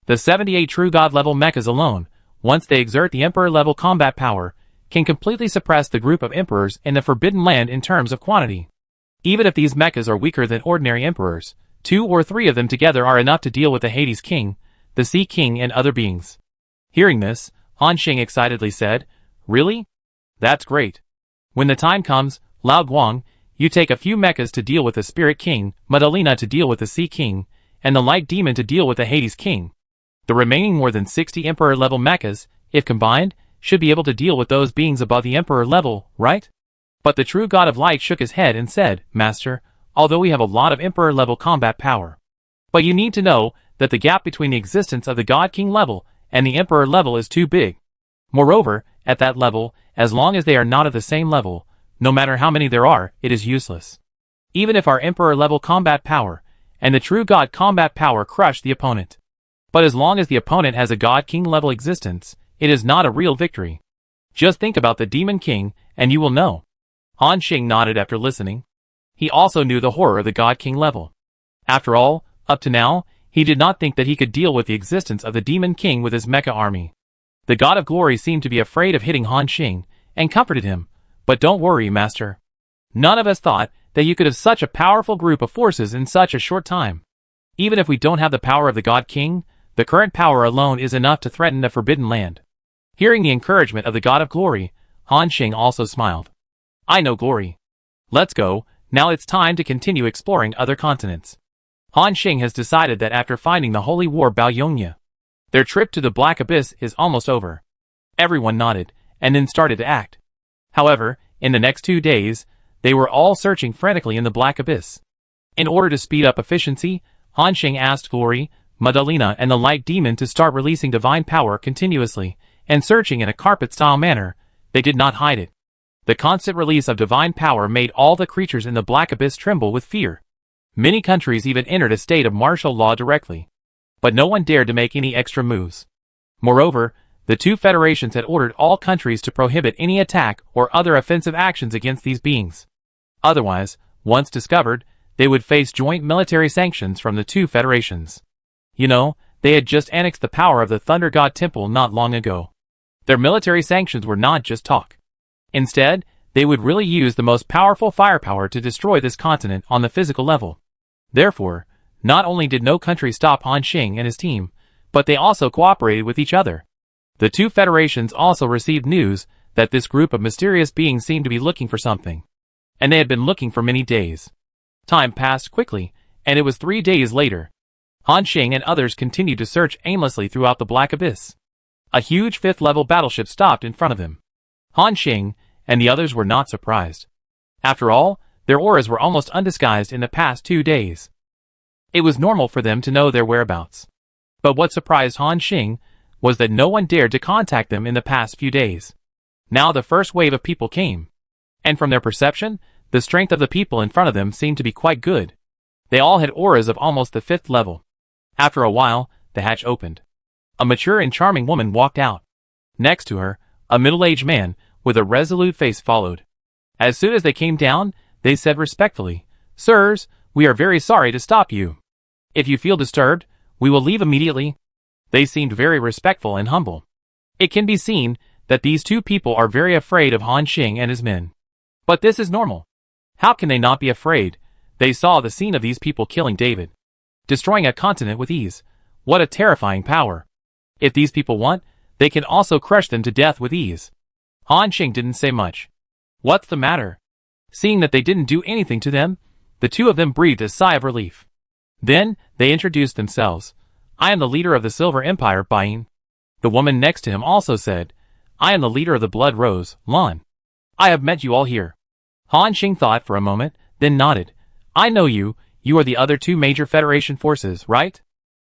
The 78 true god-level mechas alone, once they exert the Emperor-level combat power, can completely suppress the group of emperors in the Forbidden Land in terms of quantity. Even if these mechas are weaker than ordinary emperors, 2 or 3 of them together are enough to deal with the Hades King, the Sea King and other beings." Hearing this, Han Xing excitedly said, "Really? That's great. When the time comes, Lao Guang, you take a few mechas to deal with the Spirit King, Madalena to deal with the Sea King, and the Light Demon to deal with the Hades King. The remaining more than 60 Emperor-level mechas, if combined, should be able to deal with those beings above the Emperor level, right?" But the true God of Light shook his head and said, "Master, although we have a lot of Emperor-level combat power, but you need to know that the gap between the existence of the God King level and the Emperor level is too big. Moreover, at that level, as long as they are not at the same level, no matter how many there are, it is useless. Even if our Emperor-level combat power and the true God combat power crush the opponent. But as long as the opponent has a God King level existence, it is not a real victory. Just think about the Demon King, and you will know." Han Xing nodded after listening. He also knew the horror of the God King level. After all, up to now, he did not think that he could deal with the existence of the Demon King with his mecha army. The God of Glory seemed to be afraid of hitting Han Xing, and comforted him, "But don't worry, Master. None of us thought that you could have such a powerful group of forces in such a short time. Even if we don't have the power of the God King, the current power alone is enough to threaten the Forbidden Land." Hearing the encouragement of the God of Glory, Han Xing also smiled. "I know Glory. Let's go, Now it's time to continue exploring other continents. Han Xing has decided that after finding the Holy War Baoyongya, their trip to the Black Abyss is almost over. Everyone nodded, and then started to act. However, in the next 2 days, they were all searching frantically in the Black Abyss. In order to speed up efficiency, Han Xing asked Glory, Madalena, and the Light Demon to start releasing divine power continuously, and searching in a carpet-style manner. They did not hide it. The constant release of divine power made all the creatures in the Black Abyss tremble with fear. Many countries even entered a state of martial law directly. But no one dared to make any extra moves. Moreover, the two federations had ordered all countries to prohibit any attack or other offensive actions against these beings. Otherwise, once discovered, they would face joint military sanctions from the two federations. You know, they had just annexed the power of the Thunder God Temple not long ago. Their military sanctions were not just talk. Instead, they would really use the most powerful firepower to destroy this continent on the physical level. Therefore, not only did no country stop Han Xing and his team, but they also cooperated with each other. The two federations also received news that this group of mysterious beings seemed to be looking for something. And they had been looking for many days. Time passed quickly, and it was 3 days later. Han Xing and others continued to search aimlessly throughout the Black Abyss. A huge 5th-level battleship stopped in front of them. Han Xing and the others were not surprised. After all, their auras were almost undisguised in the past 2 days. It was normal for them to know their whereabouts. But what surprised Han Xing was that no one dared to contact them in the past few days. Now the first wave of people came. And from their perception, the strength of the people in front of them seemed to be quite good. They all had auras of almost the 5th level. After a while, the hatch opened. A mature and charming woman walked out. Next to her, a middle-aged man with a resolute face followed. As soon as they came down, they said respectfully, "Sirs, we are very sorry to stop you. If you feel disturbed, we will leave immediately." They seemed very respectful and humble. It can be seen that these two people are very afraid of Han Xing and his men. But this is normal. How can they not be afraid? They saw the scene of these people killing David, destroying a continent with ease. What a terrifying power. If these people want, they can also crush them to death with ease. Han Xing didn't say much. What's the matter? Seeing that they didn't do anything to them, the two of them breathed a sigh of relief. Then, they introduced themselves. "I am the leader of the Silver Empire, Bain." The woman next to him also said, "I am the leader of the Blood Rose, Lan. I have met you all here." Han Xing thought for a moment, then nodded. "I know you. You are the other two major Federation forces, right?"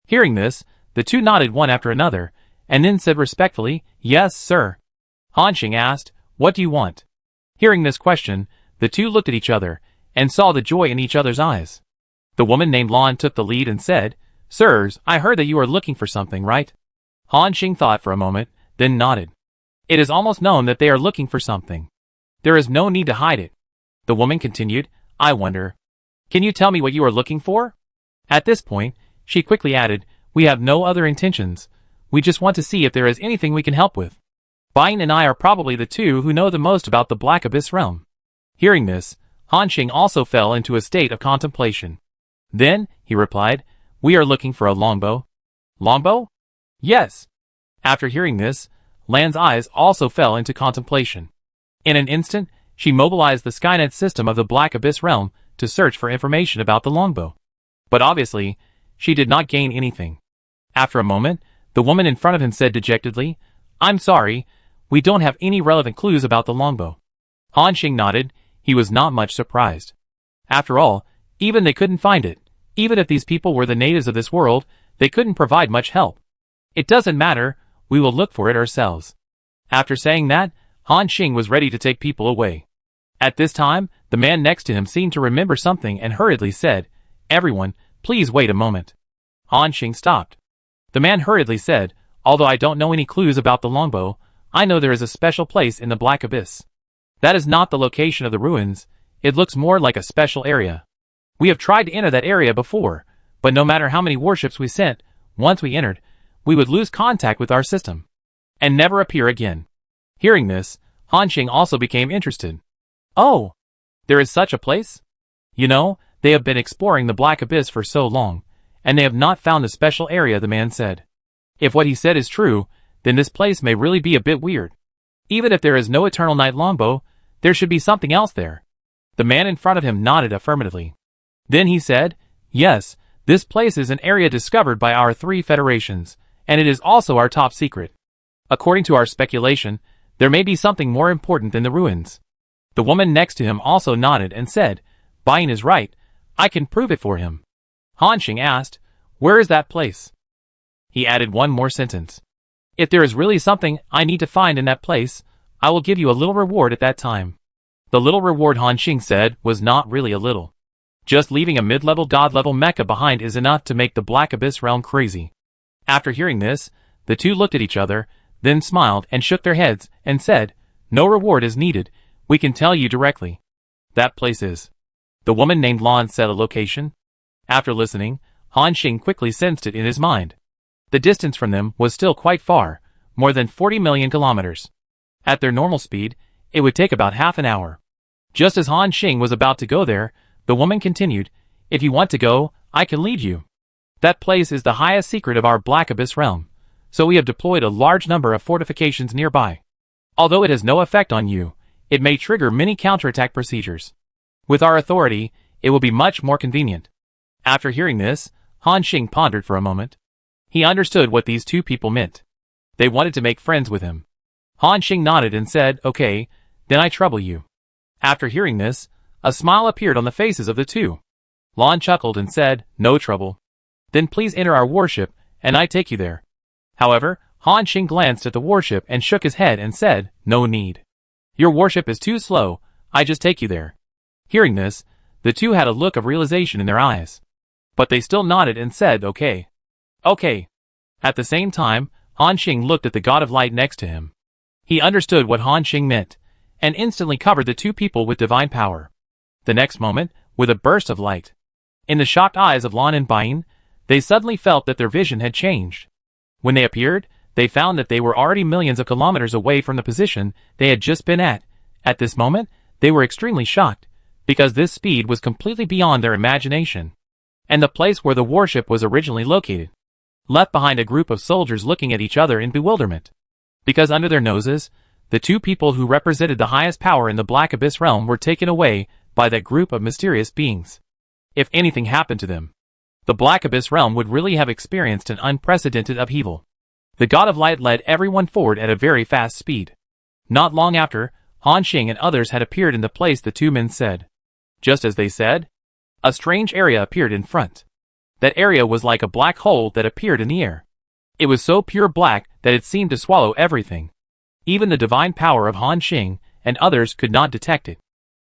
Hearing this, the two nodded one after another, and then said respectfully, "Yes, sir." Han Xing asked, "What do you want?" Hearing this question, the two looked at each other, and saw the joy in each other's eyes. The woman named Lan took the lead and said, "Sirs, I heard that you are looking for something, right?" Han Xing thought for a moment, then nodded. "It is almost known that they are looking for something. There is no need to hide it." The woman continued, "I wonder. Can you tell me what you are looking for?" At this point, she quickly added, "We have no other intentions. We just want to see if there is anything we can help with. Bain and I are probably the two who know the most about the Black Abyss realm." Hearing this, Han Xing also fell into a state of contemplation. Then, he replied, "We are looking for a longbow." "Longbow?" "Yes." After hearing this, Lan's eyes also fell into contemplation. In an instant, she mobilized the Skynet system of the Black Abyss realm to search for information about the longbow. But obviously, she did not gain anything. After a moment, the woman in front of him said dejectedly, "I'm sorry, we don't have any relevant clues about the longbow." Han Xing nodded. He was not much surprised. After all, even they couldn't find it. Even if these people were the natives of this world, they couldn't provide much help. "It doesn't matter, we will look for it ourselves." After saying that, Han Xing was ready to take people away. At this time, the man next to him seemed to remember something and hurriedly said, "Everyone, please wait a moment." Han Xing stopped. The man hurriedly said, "Although I don't know any clues about the longbow, I know there is a special place in the Black Abyss. That is not the location of the ruins, it looks more like a special area. We have tried to enter that area before, but no matter how many warships we sent, once we entered, we would lose contact with our system, and never appear again." Hearing this, Han Xing also became interested. "Oh, there is such a place? You know, they have been exploring the Black Abyss for so long, and they have not found the special area," the man said. "If what he said is true, then this place may really be a bit weird. Even if there is no Eternal Night longbow, there should be something else there." The man in front of him nodded affirmatively. Then he said, "Yes, this place is an area discovered by our 3 federations, and it is also our top secret. According to our speculation, there may be something more important than the ruins." The woman next to him also nodded and said, "Bain is right, I can prove it for him." Han Xing asked, "Where is that place?" He added one more sentence. "If there is really something I need to find in that place, I will give you a little reward at that time." The little reward, Han Xing said, was not really a little. Just leaving a mid-level god-level mecha behind is enough to make the Black Abyss realm crazy. After hearing this, the two looked at each other, then smiled and shook their heads and said, "No reward is needed, we can tell you directly. That place is." The woman named Lan said a location. After listening, Han Xing quickly sensed it in his mind. The distance from them was still quite far, more than 40 million kilometers. At their normal speed, it would take about half an hour. Just as Han Xing was about to go there, the woman continued, "If you want to go, I can lead you. That place is the highest secret of our Black Abyss realm, so we have deployed a large number of fortifications nearby. Although it has no effect on you, it may trigger many counterattack procedures. With our authority, it will be much more convenient." After hearing this, Han Xing pondered for a moment. He understood what these two people meant. They wanted to make friends with him. Han Xing nodded and said, "Okay, then I trouble you." After hearing this, a smile appeared on the faces of the two. Lan chuckled and said, "No trouble. Then please enter our warship, and I take you there." However, Han Xing glanced at the warship and shook his head and said, "No need. Your warship is too slow, I just take you there." Hearing this, the two had a look of realization in their eyes. But they still nodded and said, "Okay. Okay." At the same time, Han Xing looked at the god of light next to him. He understood what Han Xing meant, and instantly covered the two people with divine power. The next moment, with a burst of light. In the shocked eyes of Lan and Bain, they suddenly felt that their vision had changed. When they appeared, they found that they were already millions of kilometers away from the position they had just been at. At this moment, they were extremely shocked, because this speed was completely beyond their imagination. And the place where the warship was originally located. Left behind a group of soldiers looking at each other in bewilderment. Because under their noses, the two people who represented the highest power in the Black Abyss realm were taken away by that group of mysterious beings. If anything happened to them, the Black Abyss realm would really have experienced an unprecedented upheaval. The God of Light led everyone forward at a very fast speed. Not long after, Han Xing and others had appeared in the place the two men said. Just as they said, a strange area appeared in front. That area was like a black hole that appeared in the air. It was so pure black that it seemed to swallow everything. Even the divine power of Han Xing and others could not detect it.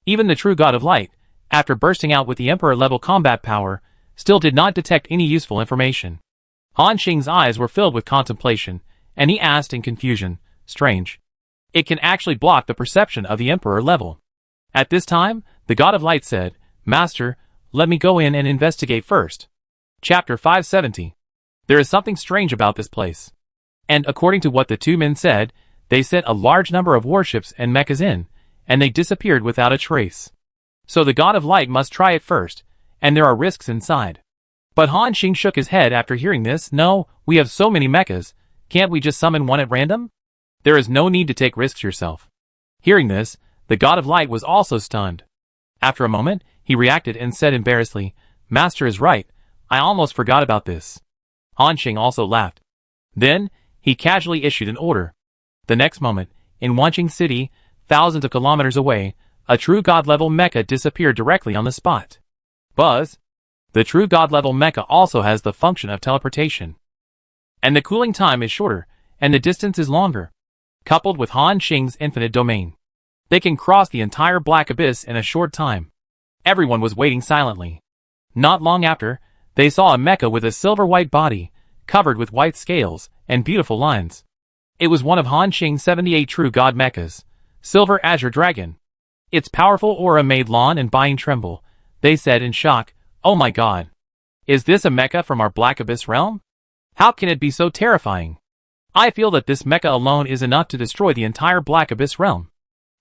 Even the true God of Light, after bursting out with the Emperor-level combat power, still did not detect any useful information. Han Xing's eyes were filled with contemplation, and he asked in confusion, "Strange. It can actually block the perception of the Emperor level." At this time, the God of Light said, "Master, let me go in and investigate first." Chapter 570. There is something strange about this place. And according to what the two men said, they sent a large number of warships and mechas in, and they disappeared without a trace. So the God of Light must try it first, and there are risks inside. But Han Xing shook his head after hearing this. "No, we have so many mechas, can't we just summon one at random? There is no need to take risks yourself." Hearing this, the God of Light was also stunned. After a moment, he reacted and said embarrassedly, "Master is right, I almost forgot about this." Han Xing also laughed. Then, he casually issued an order. The next moment, in Wanqing City, thousands of kilometers away, a true god-level mecha disappeared directly on the spot. Buzz. The true god-level mecha also has the function of teleportation. And the cooling time is shorter, and the distance is longer. Coupled with Han Xing's infinite domain, they can cross the entire Black Abyss in a short time. Everyone was waiting silently. Not long after, they saw a mecha with a silver-white body, covered with white scales and beautiful lines. It was one of Han Xing's 78 true god mechas, Silver Azure Dragon. Its powerful aura made Lan and Bain tremble. They said in shock, "Oh my god. Is this a mecha from our Black Abyss realm? How can it be so terrifying? I feel that this mecha alone is enough to destroy the entire Black Abyss realm."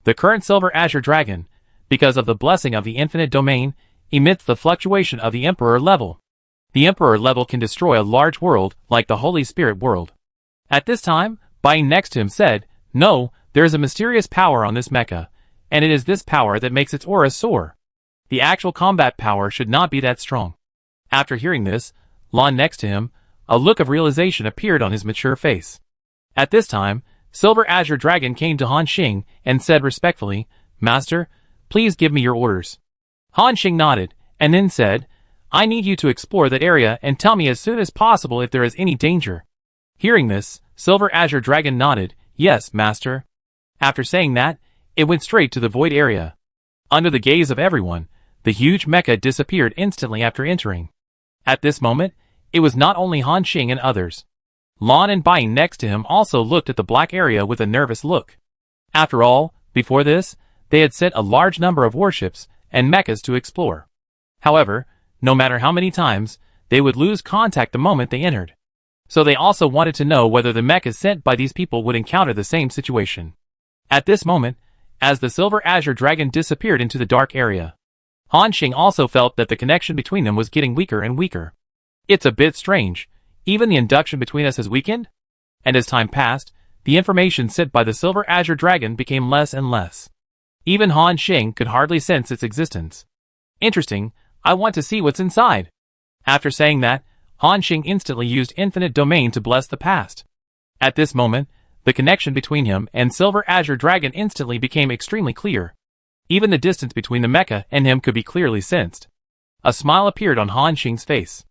The current Silver Azure Dragon, because of the blessing of the infinite domain, emits the fluctuation of the Emperor level. The Emperor level can destroy a large world like the Holy Spirit world. At this time, Bain next to him said, "No, there is a mysterious power on this mecha, and it is this power that makes its aura soar." The actual combat power should not be that strong. After hearing this, Lon next to him, a look of realization appeared on his mature face. At this time, Silver Azure Dragon came to Han Xing and said respectfully, "Master, please give me your orders." Han Xing nodded, and then said, "I need you to explore that area and tell me as soon as possible if there is any danger." Hearing this, Silver Azure Dragon nodded, "Yes, Master." After saying that, it went straight to the void area. Under the gaze of everyone, the huge mecha disappeared instantly after entering. At this moment, it was not only Han Xing and others. Lon and Bai next to him also looked at the black area with a nervous look. After all, before this, they had sent a large number of warships and mechas to explore. However, no matter how many times, they would lose contact the moment they entered. So they also wanted to know whether the mechas sent by these people would encounter the same situation. At this moment, as the Silver Azure Dragon disappeared into the dark area, Han Xing also felt that the connection between them was getting weaker and weaker. It's a bit strange. Even the induction between us has weakened? And as time passed, the information sent by the Silver Azure Dragon became less and less. Even Han Xing could hardly sense its existence. Interesting, I want to see what's inside. After saying that, Han Xing instantly used Infinite Domain to bless the past. At this moment, the connection between him and Silver Azure Dragon instantly became extremely clear. Even the distance between the mecha and him could be clearly sensed. A smile appeared on Han Xing's face.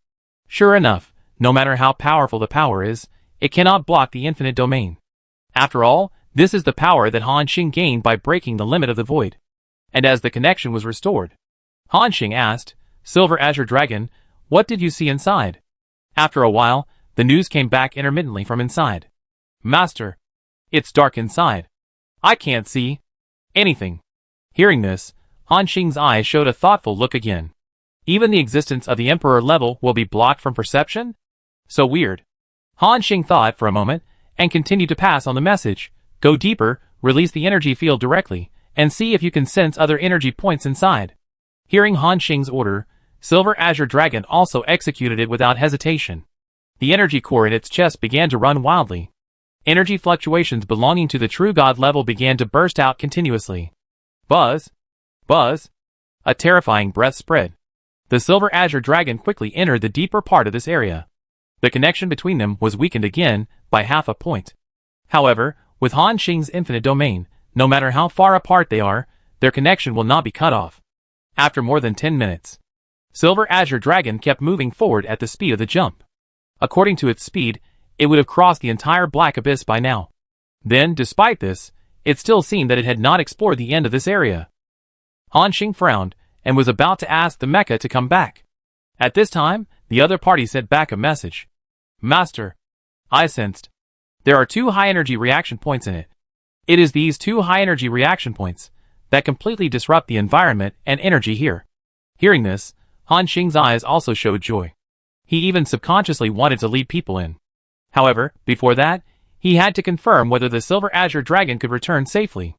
Sure enough, no matter how powerful the power is, it cannot block the Infinite Domain. After all, this is the power that Han Xing gained by breaking the limit of the void. And as the connection was restored, Han Xing asked, "Silver Azure Dragon, what did you see inside?" After a while, the news came back intermittently from inside. "Master, it's dark inside. I can't see anything." Hearing this, Han Xing's eyes showed a thoughtful look again. Even the existence of the Emperor level will be blocked from perception? So weird. Han Xing thought for a moment, and continued to pass on the message. Go deeper, release the energy field directly, and see if you can sense other energy points inside. Hearing Han Xing's order, Silver Azure Dragon also executed it without hesitation. The energy core in its chest began to run wildly. Energy fluctuations belonging to the true god level began to burst out continuously. Buzz! Buzz! A terrifying breath spread. The Silver Azure Dragon quickly entered the deeper part of this area. The connection between them was weakened again by half a point. However, with Han Xing's Infinite Domain, no matter how far apart they are, their connection will not be cut off. After more than 10 minutes, Silver Azure Dragon kept moving forward at the speed of the jump. According to its speed, it would have crossed the entire black abyss by now. Then, despite this, it still seemed that it had not explored the end of this area. Han Xing frowned, and was about to ask the mecha to come back. At this time, the other party sent back a message. "Master, I sensed. There are 2 high-energy reaction points in it. It is these 2 high-energy reaction points that completely disrupt the environment and energy here." Hearing this, Han Xing's eyes also showed joy. He even subconsciously wanted to lead people in. However, before that, he had to confirm whether the Silver Azure Dragon could return safely.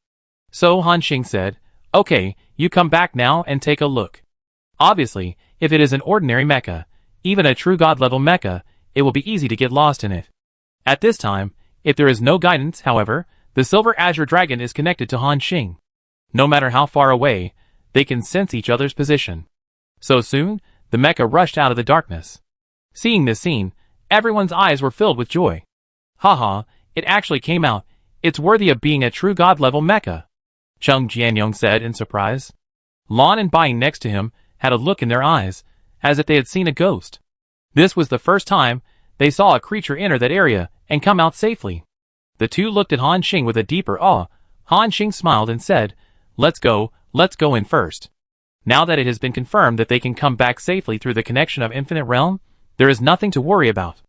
So Han Xing said, "Okay, you come back now and take a look." Obviously, if it is an ordinary mecha, even a true god level mecha, it will be easy to get lost in it. At this time, if there is no guidance, however, the Silver Azure Dragon is connected to Han Xing. No matter how far away, they can sense each other's position. So soon, the mecha rushed out of the darkness. Seeing this scene, everyone's eyes were filled with joy. Haha, it actually came out. It's worthy of being a true god level mecha, Chung Jianyong said in surprise. Lon and Bai next to him had a look in their eyes, as if they had seen a ghost. This was the first time they saw a creature enter that area and come out safely. The two looked at Han Xing with a deeper awe. Han Xing smiled and said, let's go in first. Now that it has been confirmed that they can come back safely through the connection of Infinite Realm, there is nothing to worry about.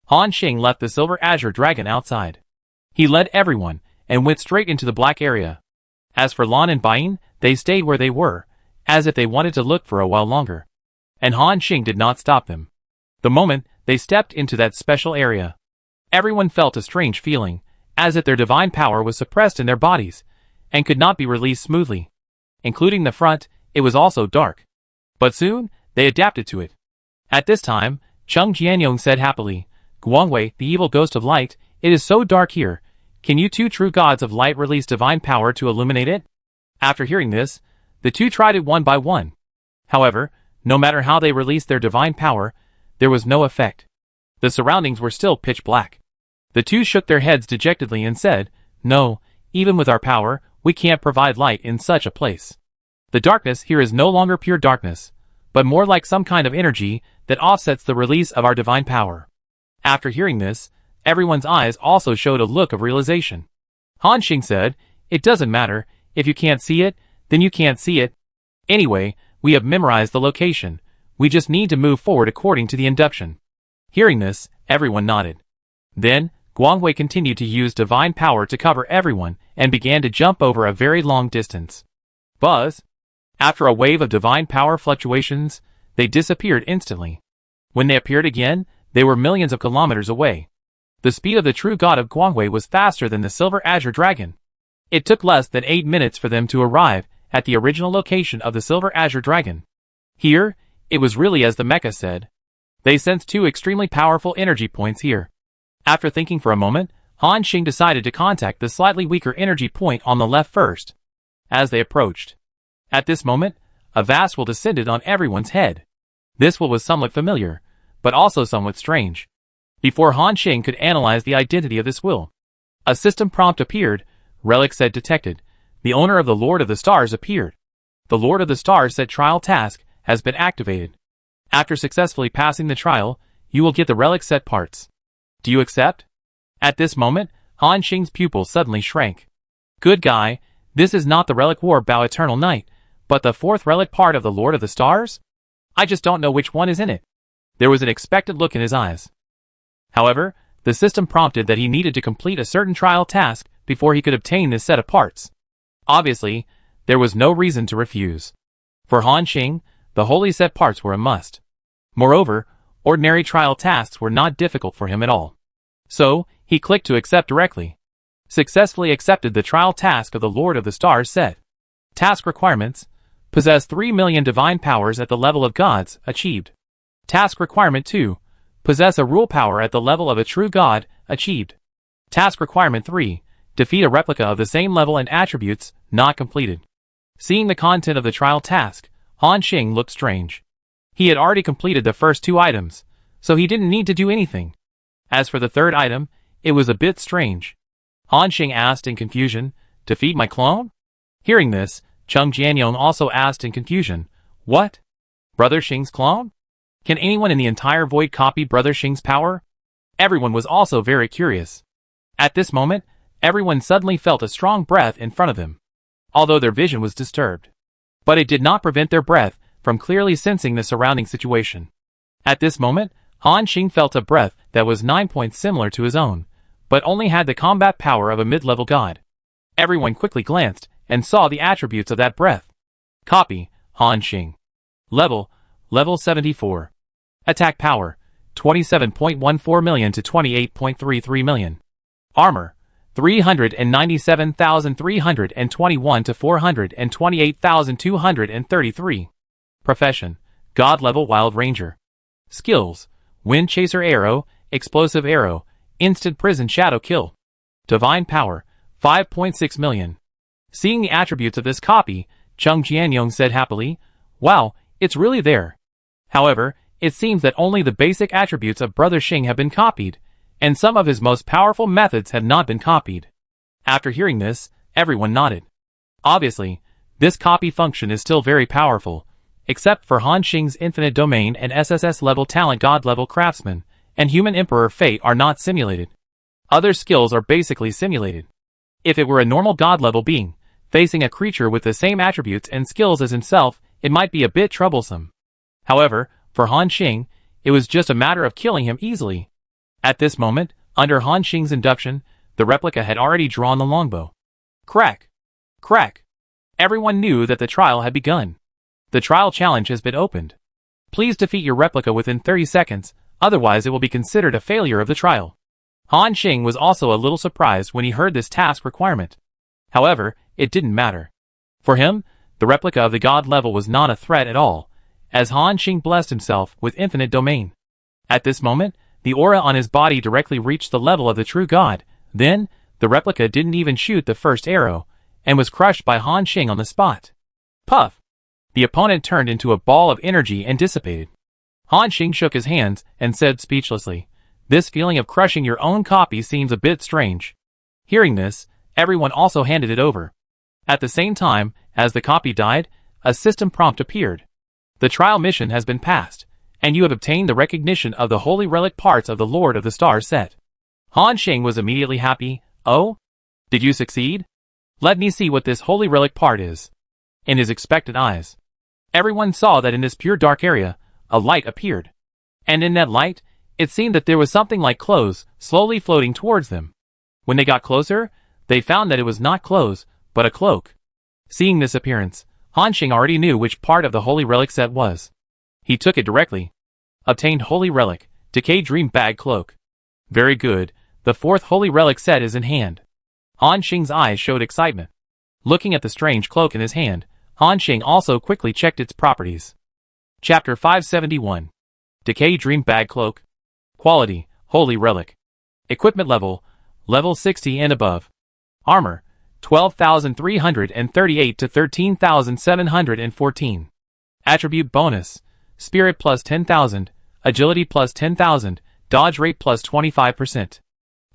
Han Xing left the Silver Azure Dragon outside. He led everyone and went straight into the black area. As for Lon and Bai, they stayed where they were, as if they wanted to look for a while longer. And Han Xing did not stop them. The moment they stepped into that special area, everyone felt a strange feeling, as if their divine power was suppressed in their bodies, and could not be released smoothly. Including the front, it was also dark. But soon, they adapted to it. At this time, Chung Jianyong said happily, Guangwei, the evil ghost of light, it is so dark here. Can you two true gods of light release divine power to illuminate it? After hearing this, the two tried it one by one. However, no matter how they released their divine power, there was no effect. The surroundings were still pitch black. The two shook their heads dejectedly and said, "No, even with our power, we can't provide light in such a place. The darkness here is no longer pure darkness, but more like some kind of energy that offsets the release of our divine power." After hearing this, everyone's eyes also showed a look of realization. Han Xing said, "It doesn't matter, if you can't see it, then you can't see it. Anyway, we have memorized the location, we just need to move forward according to the induction." Hearing this, everyone nodded. Then, Guangwei continued to use divine power to cover everyone and began to jump over a very long distance. Buzz! After a wave of divine power fluctuations, they disappeared instantly. When they appeared again, they were millions of kilometers away. The speed of the true god of Guangwei was faster than the silver azure dragon. It took less than 8 minutes for them to arrive at the original location of the silver azure dragon. Here, it was really as the mecha said. They sensed 2 extremely powerful energy points here. After thinking for a moment, Han Xing decided to contact the slightly weaker energy point on the left first. As they approached, at this moment, a vast will descended on everyone's head. This will was somewhat familiar, but also somewhat strange. Before Han Xing could analyze the identity of this will, a system prompt appeared. Relic said detected. The owner of the Lord of the Stars appeared. The Lord of the Stars said trial task has been activated. After successfully passing the trial, you will get the relic set parts. Do you accept? At this moment, Han Xing's pupils suddenly shrank. Good guy, this is not the relic War Bao Eternal Night, but the 4th relic part of the Lord of the Stars? I just don't know which one is in it. There was an expectant look in his eyes. However, the system prompted that he needed to complete a certain trial task before he could obtain this set of parts. Obviously, there was no reason to refuse. For Han Xing, the holy set parts were a must. Moreover, ordinary trial tasks were not difficult for him at all. So, he clicked to accept directly. Successfully accepted the trial task of the Lord of the Stars set. Task requirements: possess 3 million divine powers at the level of gods, achieved. Task requirement 2: possess a rule power at the level of a true god, achieved. Task requirement 3: defeat a replica of the same level and attributes, not completed. Seeing the content of the trial task, Han Xing looked strange. He had already completed the first 2 items, so he didn't need to do anything. As for the 3rd item, it was a bit strange. Han Xing asked in confusion, "Defeat my clone?" Hearing this, Cheng Jianyong also asked in confusion, "What? Brother Xing's clone? Can anyone in the entire void copy Brother Xing's power?" Everyone was also very curious. At this moment, everyone suddenly felt a strong breath in front of them, although their vision was disturbed. But it did not prevent their breath from clearly sensing the surrounding situation. At this moment, Han Xing felt a breath that was 9 points similar to his own, but only had the combat power of a mid-level god. Everyone quickly glanced and saw the attributes of that breath. Copy, Han Xing. Level 74. Attack power, 27.14 million to 28.33 million. Armor, 397,321 to 428,233. Profession, God level Wild Ranger. Skills, Wind Chaser Arrow, Explosive Arrow, Instant Prison Shadow Kill. Divine Power, 5.6 million. Seeing the attributes of this copy, Cheng Jianyong said happily, "Wow, it's really there." However, it seems that only the basic attributes of Brother Xing have been copied, and some of his most powerful methods have not been copied. After hearing this, everyone nodded. Obviously, this copy function is still very powerful, except for Han Xing's infinite domain and SSS level talent god level craftsman, and human emperor fate are not simulated. Other skills are basically simulated. If it were a normal god level being, facing a creature with the same attributes and skills as himself, it might be a bit troublesome. However, for Han Xing, it was just a matter of killing him easily. At this moment, under Han Xing's induction, the replica had already drawn the longbow. Crack! Crack! Everyone knew that the trial had begun. The trial challenge has been opened. Please defeat your replica within 30 seconds, otherwise it will be considered a failure of the trial. Han Xing was also a little surprised when he heard this task requirement. However, it didn't matter. For him, the replica of the god level was not a threat at all, as Han Xing blessed himself with infinite domain. At this moment, the aura on his body directly reached the level of the true god. Then, the replica didn't even shoot the first arrow, and was crushed by Han Xing on the spot. Puff! The opponent turned into a ball of energy and dissipated. Han Xing shook his hands and said speechlessly, "This feeling of crushing your own copy seems a bit strange." Hearing this, everyone also handed it over. At the same time, as the copy died, a system prompt appeared. "The trial mission has been passed, and you have obtained the recognition of the holy relic parts of the Lord of the Stars set." Han Xing was immediately happy. "Oh? Did you succeed? Let me see what this holy relic part is." In his expectant eyes, everyone saw that in this pure dark area, a light appeared. And in that light, it seemed that there was something like clothes slowly floating towards them. When they got closer, they found that it was not clothes, but a cloak. Seeing this appearance, Han Xing already knew which part of the holy relic set was. He took it directly. Obtained holy relic, Decay Dream Bag Cloak. Very good, the fourth holy relic set is in hand. Han Xing's eyes showed excitement. Looking at the strange cloak in his hand, Han Xing also quickly checked its properties. Chapter 571. Decay Dream Bag Cloak. Quality, Holy Relic. Equipment level, level 60 and above. Armor, 12,338 to 13,714. Attribute bonus, Spirit plus 10,000, Agility plus 10,000, Dodge rate plus 25%.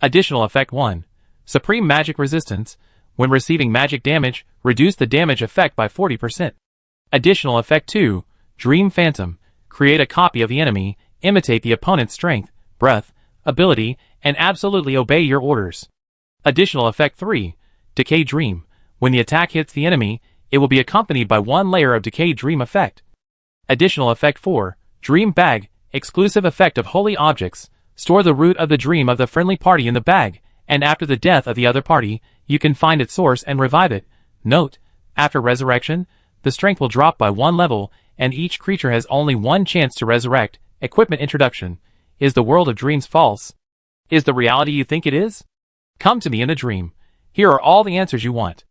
Additional effect 1. Supreme Magic Resistance. When receiving magic damage, reduce the damage effect by 40%. Additional effect 2. Dream Phantom. Create a copy of the enemy, imitate the opponent's strength, breath, ability, and absolutely obey your orders. Additional effect 3. Decay Dream. When the attack hits the enemy, it will be accompanied by one layer of Decay Dream effect. Additional effect 4. Dream Bag. Exclusive effect of holy objects. Store the root of the dream of the friendly party in the bag, and after the death of the other party, you can find its source and revive it. Note: after resurrection, the strength will drop by 1 level, and each creature has only 1 chance to resurrect. Equipment introduction. Is the world of dreams false? Is the reality you think it is? Come to me in a dream. Here are all the answers you want.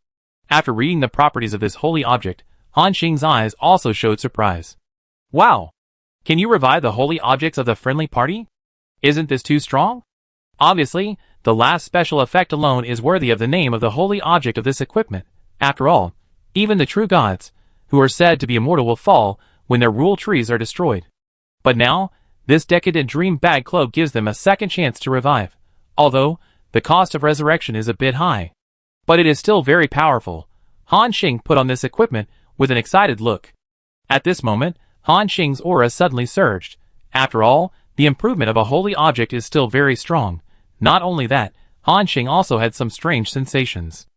After reading the properties of this holy object, Han Xing's eyes also showed surprise. Wow! Can you revive the holy objects of the friendly party? Isn't this too strong? Obviously, the last special effect alone is worthy of the name of the holy object of this equipment. After all, even the true gods, who are said to be immortal, will fall when their rule trees are destroyed. But now, this decadent dream bag cloak gives them a second chance to revive, although the cost of resurrection is a bit high. But it is still very powerful. Han Xing put on this equipment with an excited look. At this moment, Han Xing's aura suddenly surged. After all, the improvement of a holy object is still very strong. Not only that, Han Xing also had some strange sensations.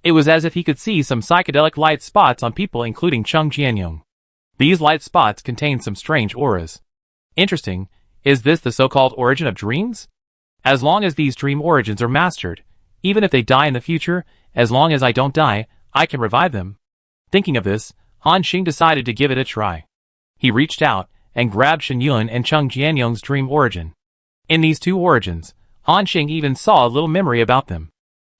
It was as if he could see some psychedelic light spots on people, including Cheng Jianyong. These light spots contained some strange auras. Interesting, is this the so-called origin of dreams? As long as these dream origins are mastered, even if they die in the future, as long as I don't die, I can revive them. Thinking of this, Han Xing decided to give it a try. He reached out and grabbed Shen Yun and Cheng Jianyong's dream origin. In these two origins, Han Xing even saw a little memory about them.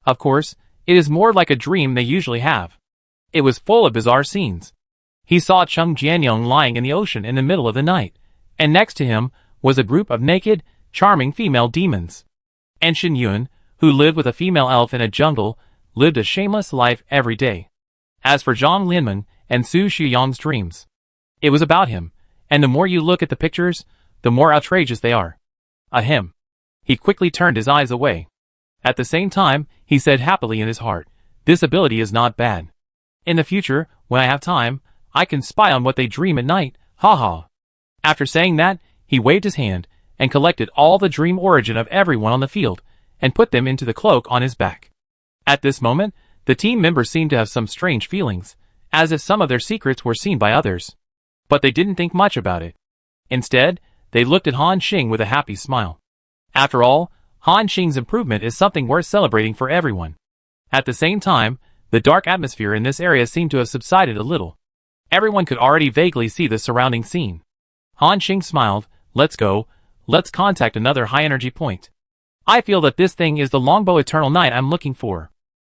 Of course, it is more like a dream they usually have. It was full of bizarre scenes. He saw Cheng Jianyong lying in the ocean in the middle of the night, and next to him was a group of naked, charming female demons. And Shen Yun, who lived with a female elf in a jungle, lived a shameless life every day. As for Zhang Linmen and Su Shuyong's dreams, it was about him, and the more you look at the pictures, the more outrageous they are. Ahem. He quickly turned his eyes away. At the same time, he said happily in his heart, "This ability is not bad. In the future, when I have time, I can spy on what they dream at night, ha." After saying that, he waved his hand, and collected all the dream origin of everyone on the field, and put them into the cloak on his back. At this moment, the team members seemed to have some strange feelings, as if some of their secrets were seen by others. But they didn't think much about it. Instead, they looked at Han Xing with a happy smile. After all, Han Xing's improvement is something worth celebrating for everyone. At the same time, the dark atmosphere in this area seemed to have subsided a little. Everyone could already vaguely see the surrounding scene. Han Xing smiled. "Let's go. Let's contact another high-energy point. I feel that this thing is the Longbow Eternal Night I'm looking for."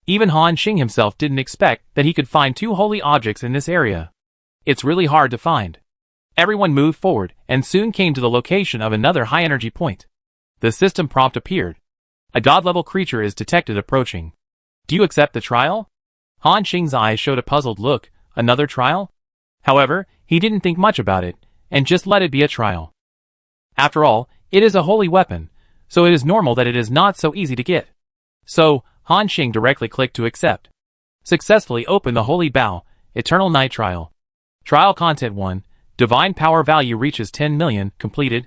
Even Han Xing himself didn't expect that he could find 2 holy objects in this area. It's really hard to find. Everyone moved forward and soon came to the location of another high-energy point. The system prompt appeared. A god-level creature is detected approaching. Do you accept the trial? Han Xing's eyes showed a puzzled look. Another trial? However, he didn't think much about it, and just let it be a trial. After all, it is a holy weapon, so it is normal that it is not so easy to get. So, Han Xing directly clicked to accept. Successfully opened the Holy Bow, Eternal Night Trial. Trial Content 1, Divine Power Value reaches 10 million, completed.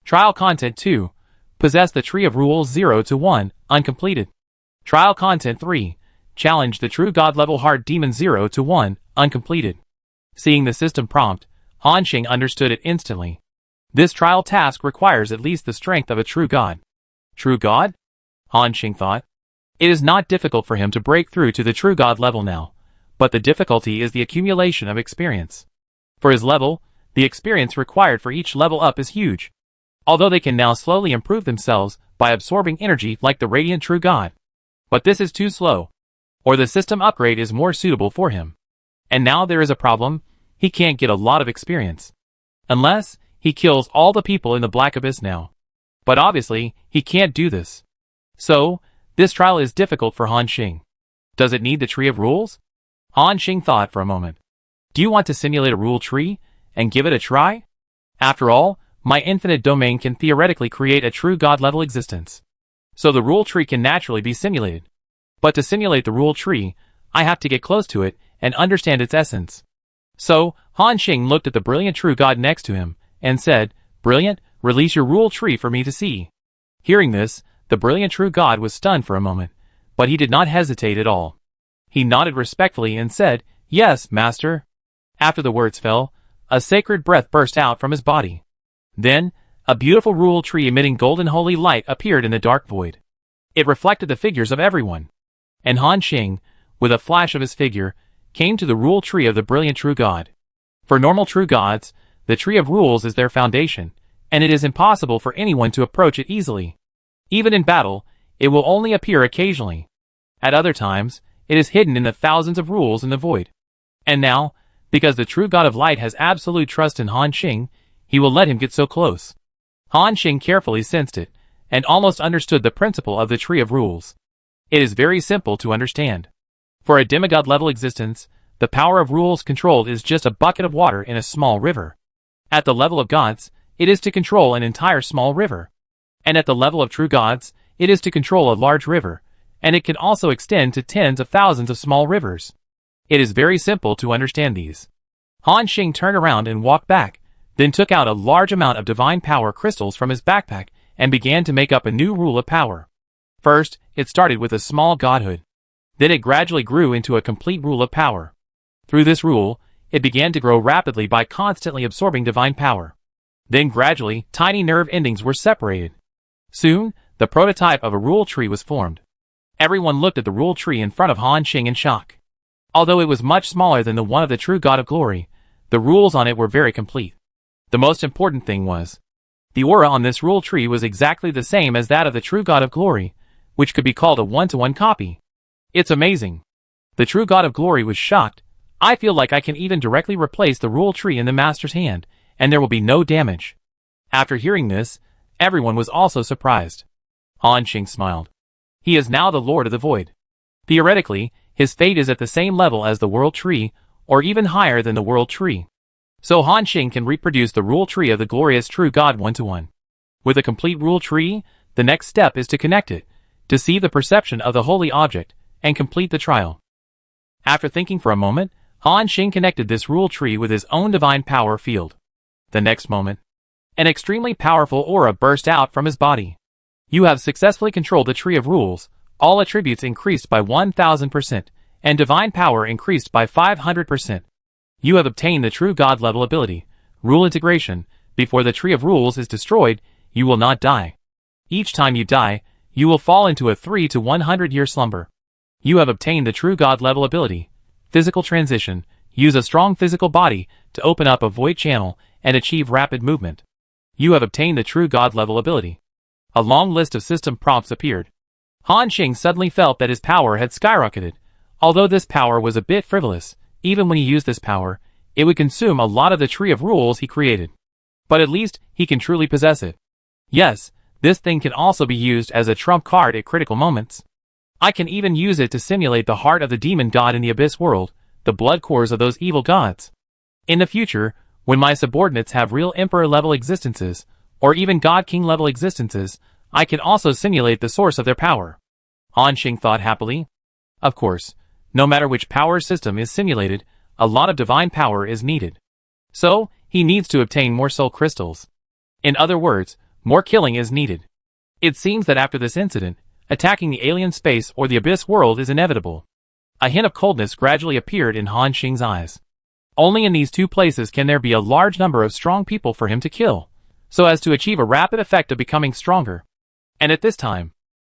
Trial Content 2, Possess the Tree of Rules 0 to 1, uncompleted. Trial Content 3, Challenge the True God Level Hard Demon 0 to 1, uncompleted. Seeing the system prompt, Han Xing understood it instantly. This trial task requires at least the strength of a true god. True god? Han Xing thought. It is not difficult for him to break through to the true god level now, but the difficulty is the accumulation of experience. For his level, the experience required for each level up is huge. Although they can now slowly improve themselves by absorbing energy like the radiant true god. But this is too slow. Or the system upgrade is more suitable for him. And now there is a problem, he can't get a lot of experience. Unless, he kills all the people in the Black Abyss now. But obviously, he can't do this. So, this trial is difficult for Han Xing. Does it need the Tree of Rules? Han Xing thought for a moment. Do you want to simulate a rule tree, and give it a try? After all, my infinite domain can theoretically create a true god-level existence. So the rule tree can naturally be simulated. But to simulate the rule tree, I have to get close to it, and understand its essence. So, Han Xing looked at the brilliant true god next to him, and said, Brilliant, release your rule tree for me to see. Hearing this, the brilliant true god was stunned for a moment, but he did not hesitate at all. He nodded respectfully and said, Yes, master. After the words fell, a sacred breath burst out from his body. Then, a beautiful rule tree emitting golden holy light appeared in the dark void. It reflected the figures of everyone. And Han Xing, with a flash of his figure, came to the rule tree of the brilliant true god. For normal true gods, the Tree of Rules is their foundation, and it is impossible for anyone to approach it easily. Even in battle, it will only appear occasionally. At other times, it is hidden in the thousands of rules in the void. And now, because the true God of Light has absolute trust in Han Xing, he will let him get so close. Han Xing carefully sensed it, and almost understood the principle of the Tree of Rules. It is very simple to understand. For a demigod-level existence, the power of rules controlled is just a bucket of water in a small river. At the level of gods, it is to control an entire small river. And at the level of true gods, it is to control a large river, and it can also extend to tens of thousands of small rivers. It is very simple to understand these. Han Xing turned around and walked back, then took out a large amount of divine power crystals from his backpack and began to make up a new rule of power. First, it started with a small godhood. Then it gradually grew into a complete rule of power. Through this rule, it began to grow rapidly by constantly absorbing divine power. Then gradually, tiny nerve endings were separated. Soon, the prototype of a rule tree was formed. Everyone looked at the rule tree in front of Han Xing in shock. Although it was much smaller than the one of the true God of Glory, the rules on it were very complete. The most important thing was, the aura on this rule tree was exactly the same as that of the true God of Glory, which could be called a one-to-one copy. It's amazing. The true God of Glory was shocked. I feel like I can even directly replace the rule tree in the master's hand, and there will be no damage. After hearing this, everyone was also surprised. Han Xing smiled. He is now the Lord of the Void. Theoretically, his fate is at the same level as the World Tree, or even higher than the World Tree. So Han Xing can reproduce the rule tree of the glorious true God one-to-one. With a complete rule tree, the next step is to connect it, to see the perception of the holy object, and complete the trial. After thinking for a moment, Han Xing connected this rule tree with his own divine power field. The next moment, an extremely powerful aura burst out from his body. You have successfully controlled the Tree of Rules, all attributes increased by 1000%, and divine power increased by 500%. You have obtained the true God level ability, Rule Integration. Before the Tree of Rules is destroyed, you will not die. Each time you die, you will fall into a 3 to 100 year slumber. You have obtained the true God level ability, Physical Transition. Use a strong physical body to open up a void channel and achieve rapid movement. You have obtained the true God level ability. A long list of system prompts appeared. Han Xing suddenly felt that his power had skyrocketed. Although this power was a bit frivolous, even when he used this power, it would consume a lot of the Tree of Rules he created. But at least, he can truly possess it. Yes, this thing can also be used as a trump card at critical moments. I can even use it to simulate the heart of the demon god in the Abyss world, the blood cores of those evil gods. In the future, when my subordinates have real emperor-level existences, or even god-king-level existences, I can also simulate the source of their power. Han Xing thought happily. Of course, no matter which power system is simulated, a lot of divine power is needed. So, he needs to obtain more soul crystals. In other words, more killing is needed. It seems that after this incident, attacking the alien space or the abyss world is inevitable. A hint of coldness gradually appeared in Han Xing's eyes. Only in these two places can there be a large number of strong people for him to kill, so as to achieve a rapid effect of becoming stronger. And at this time,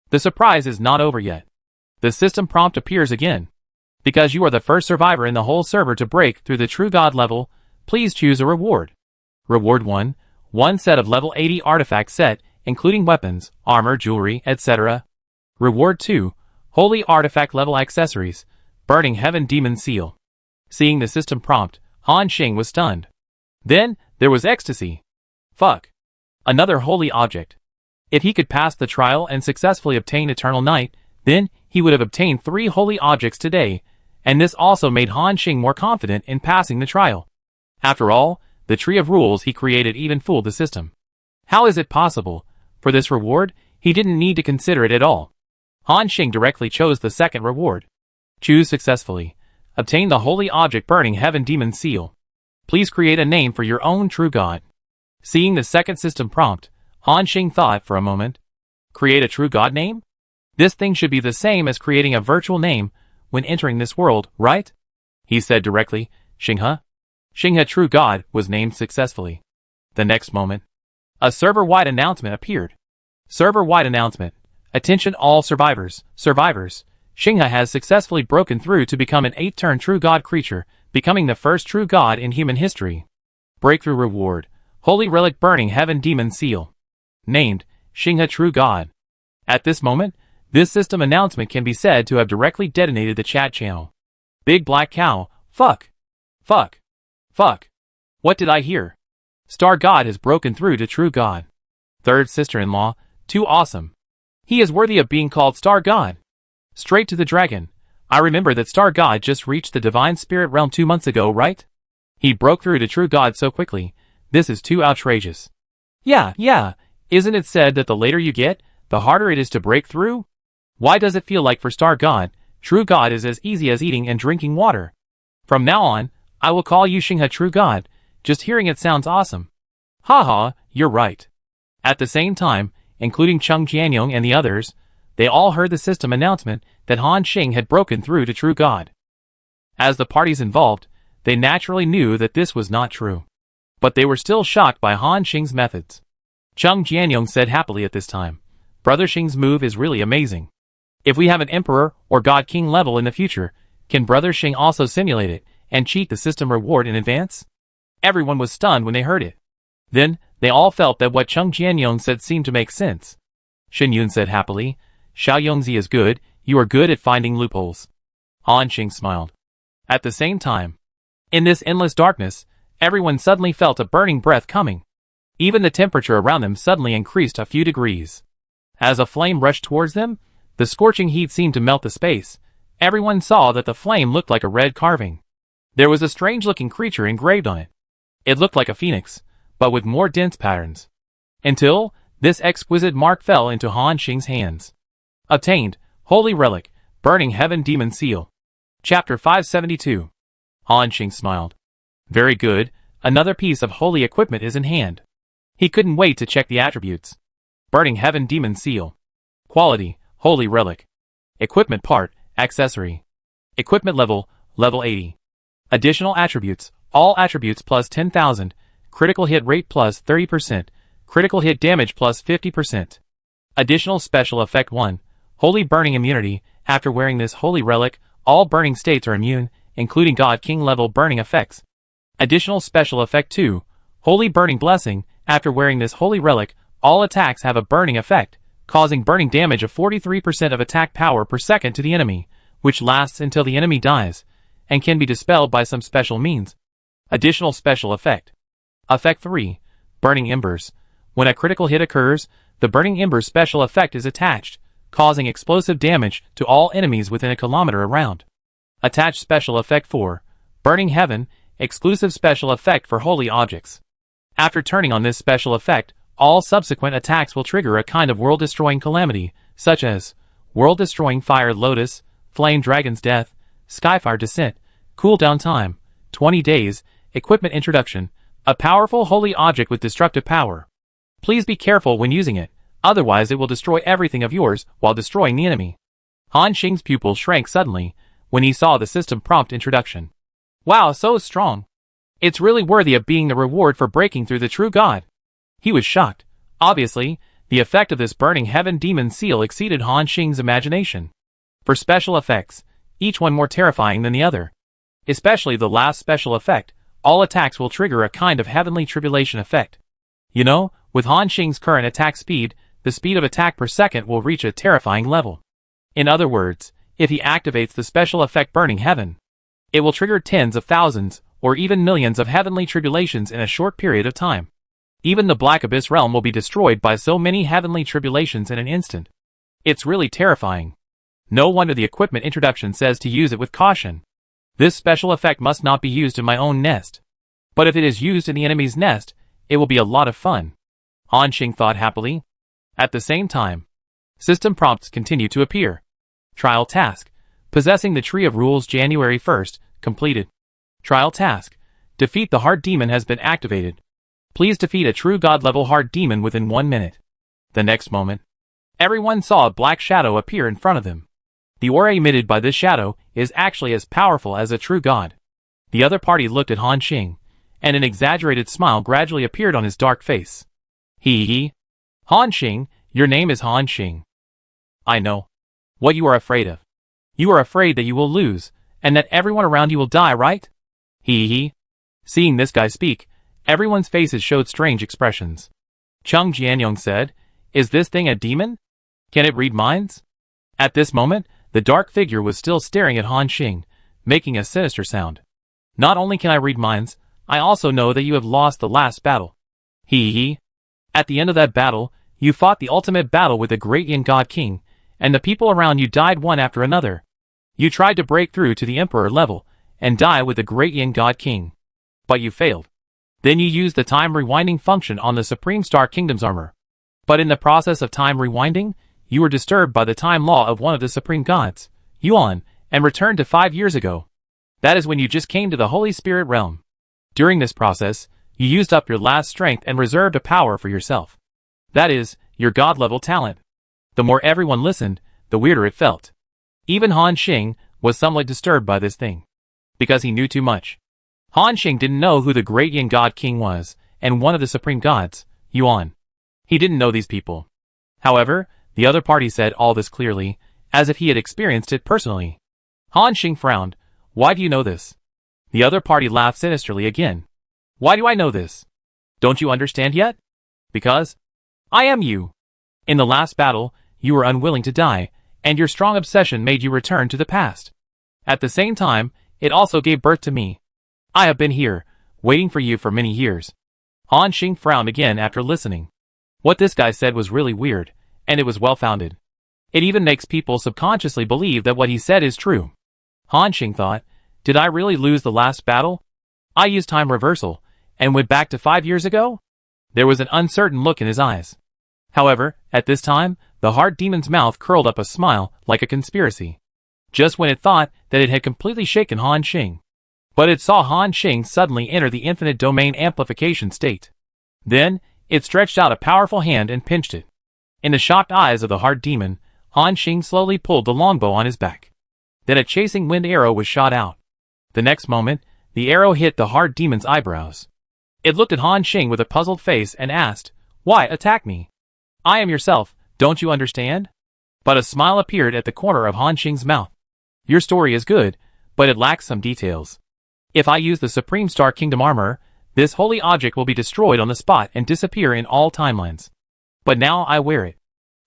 the surprise is not over yet. The system prompt appears again. Because you are the first survivor in the whole server to break through the true god level, please choose a reward. Reward 1, one set of level 80 artifact set, including weapons, armor, jewelry, etc. Reward 2, holy artifact level accessories, burning heaven demon seal. Seeing the system prompt, Han Xing was stunned. Then, there was ecstasy. Fuck. Another holy object. If he could pass the trial and successfully obtain Eternal Night, then he would have obtained 3 holy objects today, and this also made Han Xing more confident in passing the trial. After all, the tree of rules he created even fooled the system. How is it possible? For this reward, he didn't need to consider it at all. Han Xing directly chose the second reward. Choose successfully. Obtain the holy object burning heaven demon seal. Please create a name for your own true god. Seeing the second system prompt, Han Xing thought for a moment. Create a true god name? This thing should be the same as creating a virtual name when entering this world, right? He said directly. Xinghe. Xinghe true god was named successfully. The next moment, a server-wide announcement appeared. Server-wide announcement. Attention all survivors. Xinghe has successfully broken through to become an 8-turn true god creature, becoming the first true god in human history. Breakthrough reward. Holy relic burning heaven demon seal. Named, Xinghe true god. At this moment, this system announcement can be said to have directly detonated the chat channel. Big black cow. Fuck. Fuck. Fuck. What did I hear? Star God has broken through to true God. Third sister-in-law. Too awesome. He is worthy of being called Star God. Straight to the dragon. I remember that Star God just reached the divine spirit realm 2 months ago, right? He broke through to true God so quickly. This is too outrageous. Yeah. Isn't it said that the later you get, the harder it is to break through? Why does it feel like for Star God, true God is as easy as eating and drinking water? From now on, I will call you Xinghe true God. Just hearing it sounds awesome. Haha, you're right. At the same time, including Cheng Jianyong and the others, they all heard the system announcement that Han Xing had broken through to true God. As the parties involved, they naturally knew that this was not true. But they were still shocked by Han Xing's methods. Cheng Jianyong said happily at this time, Brother Xing's move is really amazing. If we have an emperor or god king level in the future, can Brother Xing also simulate it and cheat the system reward in advance? Everyone was stunned when they heard it. Then, they all felt that what Cheng Jianyong said seemed to make sense. Shen Yun said happily, Xiao Yongzi is good, you are good at finding loopholes. Han Xing smiled. At the same time, in this endless darkness, everyone suddenly felt a burning breath coming. Even the temperature around them suddenly increased a few degrees. As a flame rushed towards them, the scorching heat seemed to melt the space. Everyone saw that the flame looked like a red carving. There was a strange-looking creature engraved on it. It looked like a phoenix, but with more dense patterns. Until, this exquisite mark fell into Han Xing's hands. Obtained, Holy Relic, Burning Heaven Demon Seal. Chapter 572. Han Xing smiled. Very good, another piece of holy equipment is in hand. He couldn't wait to check the attributes. Burning Heaven Demon Seal. Quality, Holy Relic. Equipment part, accessory. Equipment level, level 80. Additional attributes, all attributes plus 10,000, critical hit rate plus 30%, critical hit damage plus 50%. Additional special effect 1, Holy Burning Immunity. After wearing this holy relic, all burning states are immune, including God King level burning effects. Additional special effect 2, Holy Burning Blessing. After wearing this holy relic, all attacks have a burning effect, causing burning damage of 43% of attack power per second to the enemy, which lasts until the enemy dies, and can be dispelled by some special means. Additional special effect. Effect 3, Burning Embers. When a critical hit occurs, the Burning Embers special effect is attached, causing explosive damage to all enemies within a kilometer around. Attached special effect 4, Burning Heaven. exclusive special effect for holy objects. After turning on this special effect, all subsequent attacks will trigger a kind of world-destroying calamity, such as world-destroying Fire Lotus, Flame Dragon's Death, Skyfire Descent, cooldown time, 20 days, equipment introduction, a powerful holy object with destructive power. Please be careful when using it, otherwise it will destroy everything of yours while destroying the enemy. Han Xing's pupil shrank suddenly when he saw the system prompt introduction. Wow, so strong. It's really worthy of being the reward for breaking through the true God. He was shocked. Obviously, the effect of this burning heaven demon seal exceeded Han Xing's imagination. For special effects, each one more terrifying than the other. Especially the last special effect, all attacks will trigger a kind of heavenly tribulation effect. You know, with Han Xing's current attack speed, the speed of attack per second will reach a terrifying level. In other words, if he activates the special effect Burning Heaven, it will trigger tens of thousands, or even millions of heavenly tribulations in a short period of time. Even the Black Abyss realm will be destroyed by so many heavenly tribulations in an instant. It's really terrifying. No wonder the equipment introduction says to use it with caution. This special effect must not be used in my own nest. But if it is used in the enemy's nest, it will be a lot of fun. Han Xing thought happily. At the same time, system prompts continue to appear. Trial task. Possessing the Tree of Rules January 1st, completed. Trial task. Defeat the Heart Demon has been activated. Please defeat a true God-level Heart Demon within 1 minute. The next moment, everyone saw a black shadow appear in front of them. The aura emitted by this shadow is actually as powerful as a true God. The other party looked at Han Xing, and an exaggerated smile gradually appeared on his dark face. Hee. Han Xing, your name is Han Xing. I know. What you are afraid of. You are afraid that you will lose, and that everyone around you will die, right? Hee. Seeing this guy speak, everyone's faces showed strange expressions. Chung Jianyong said, "Is this thing a demon? Can it read minds?" At this moment, the dark figure was still staring at Han Xing, making a sinister sound. "Not only can I read minds, I also know that you have lost the last battle." Hee. At the end of that battle, you fought the ultimate battle with the great Yin God King, and the people around you died one after another. You tried to break through to the Emperor level, and die with the great Yin God King. But you failed. Then you used the time rewinding function on the Supreme Star Kingdom's armor. But in the process of time rewinding, you were disturbed by the time law of one of the supreme gods, Yuan, and returned to 5 years ago. That is when you just came to the Holy Spirit realm. During this process, you used up your last strength and reserved a power for yourself. That is, your god-level talent. The more everyone listened, the weirder it felt. Even Han Xing was somewhat disturbed by this thing. Because he knew too much. Han Xing didn't know who the great Yin God King was, and one of the supreme gods, Yuan. He didn't know these people. However, the other party said all this clearly, as if he had experienced it personally. Han Xing frowned. "Why do you know this?" The other party laughed sinisterly again. "Why do I know this? Don't you understand yet? Because I am you. In the last battle, you were unwilling to die, and your strong obsession made you return to the past. At the same time, it also gave birth to me. I have been here, waiting for you for many years." Han Xing frowned again after listening. What this guy said was really weird, and it was well-founded. It even makes people subconsciously believe that what he said is true. Han Xing thought, did I really lose the last battle? I used time reversal, and went back to 5 years ago? There was an uncertain look in his eyes. However, at this time, the Heart Demon's mouth curled up a smile like a conspiracy. Just when it thought that it had completely shaken Han Xing. But it saw Han Xing suddenly enter the infinite domain amplification state. Then, it stretched out a powerful hand and pinched it. In the shocked eyes of the Heart Demon, Han Xing slowly pulled the longbow on his back. Then a chasing wind arrow was shot out. The next moment, the arrow hit the Heart Demon's eyebrows. It looked at Han Xing with a puzzled face and asked, "Why attack me? I am yourself, don't you understand?" But a smile appeared at the corner of Han Xing's mouth. "Your story is good, but it lacks some details. If I use the Supreme Star Kingdom armor, this holy object will be destroyed on the spot and disappear in all timelines. But now I wear it."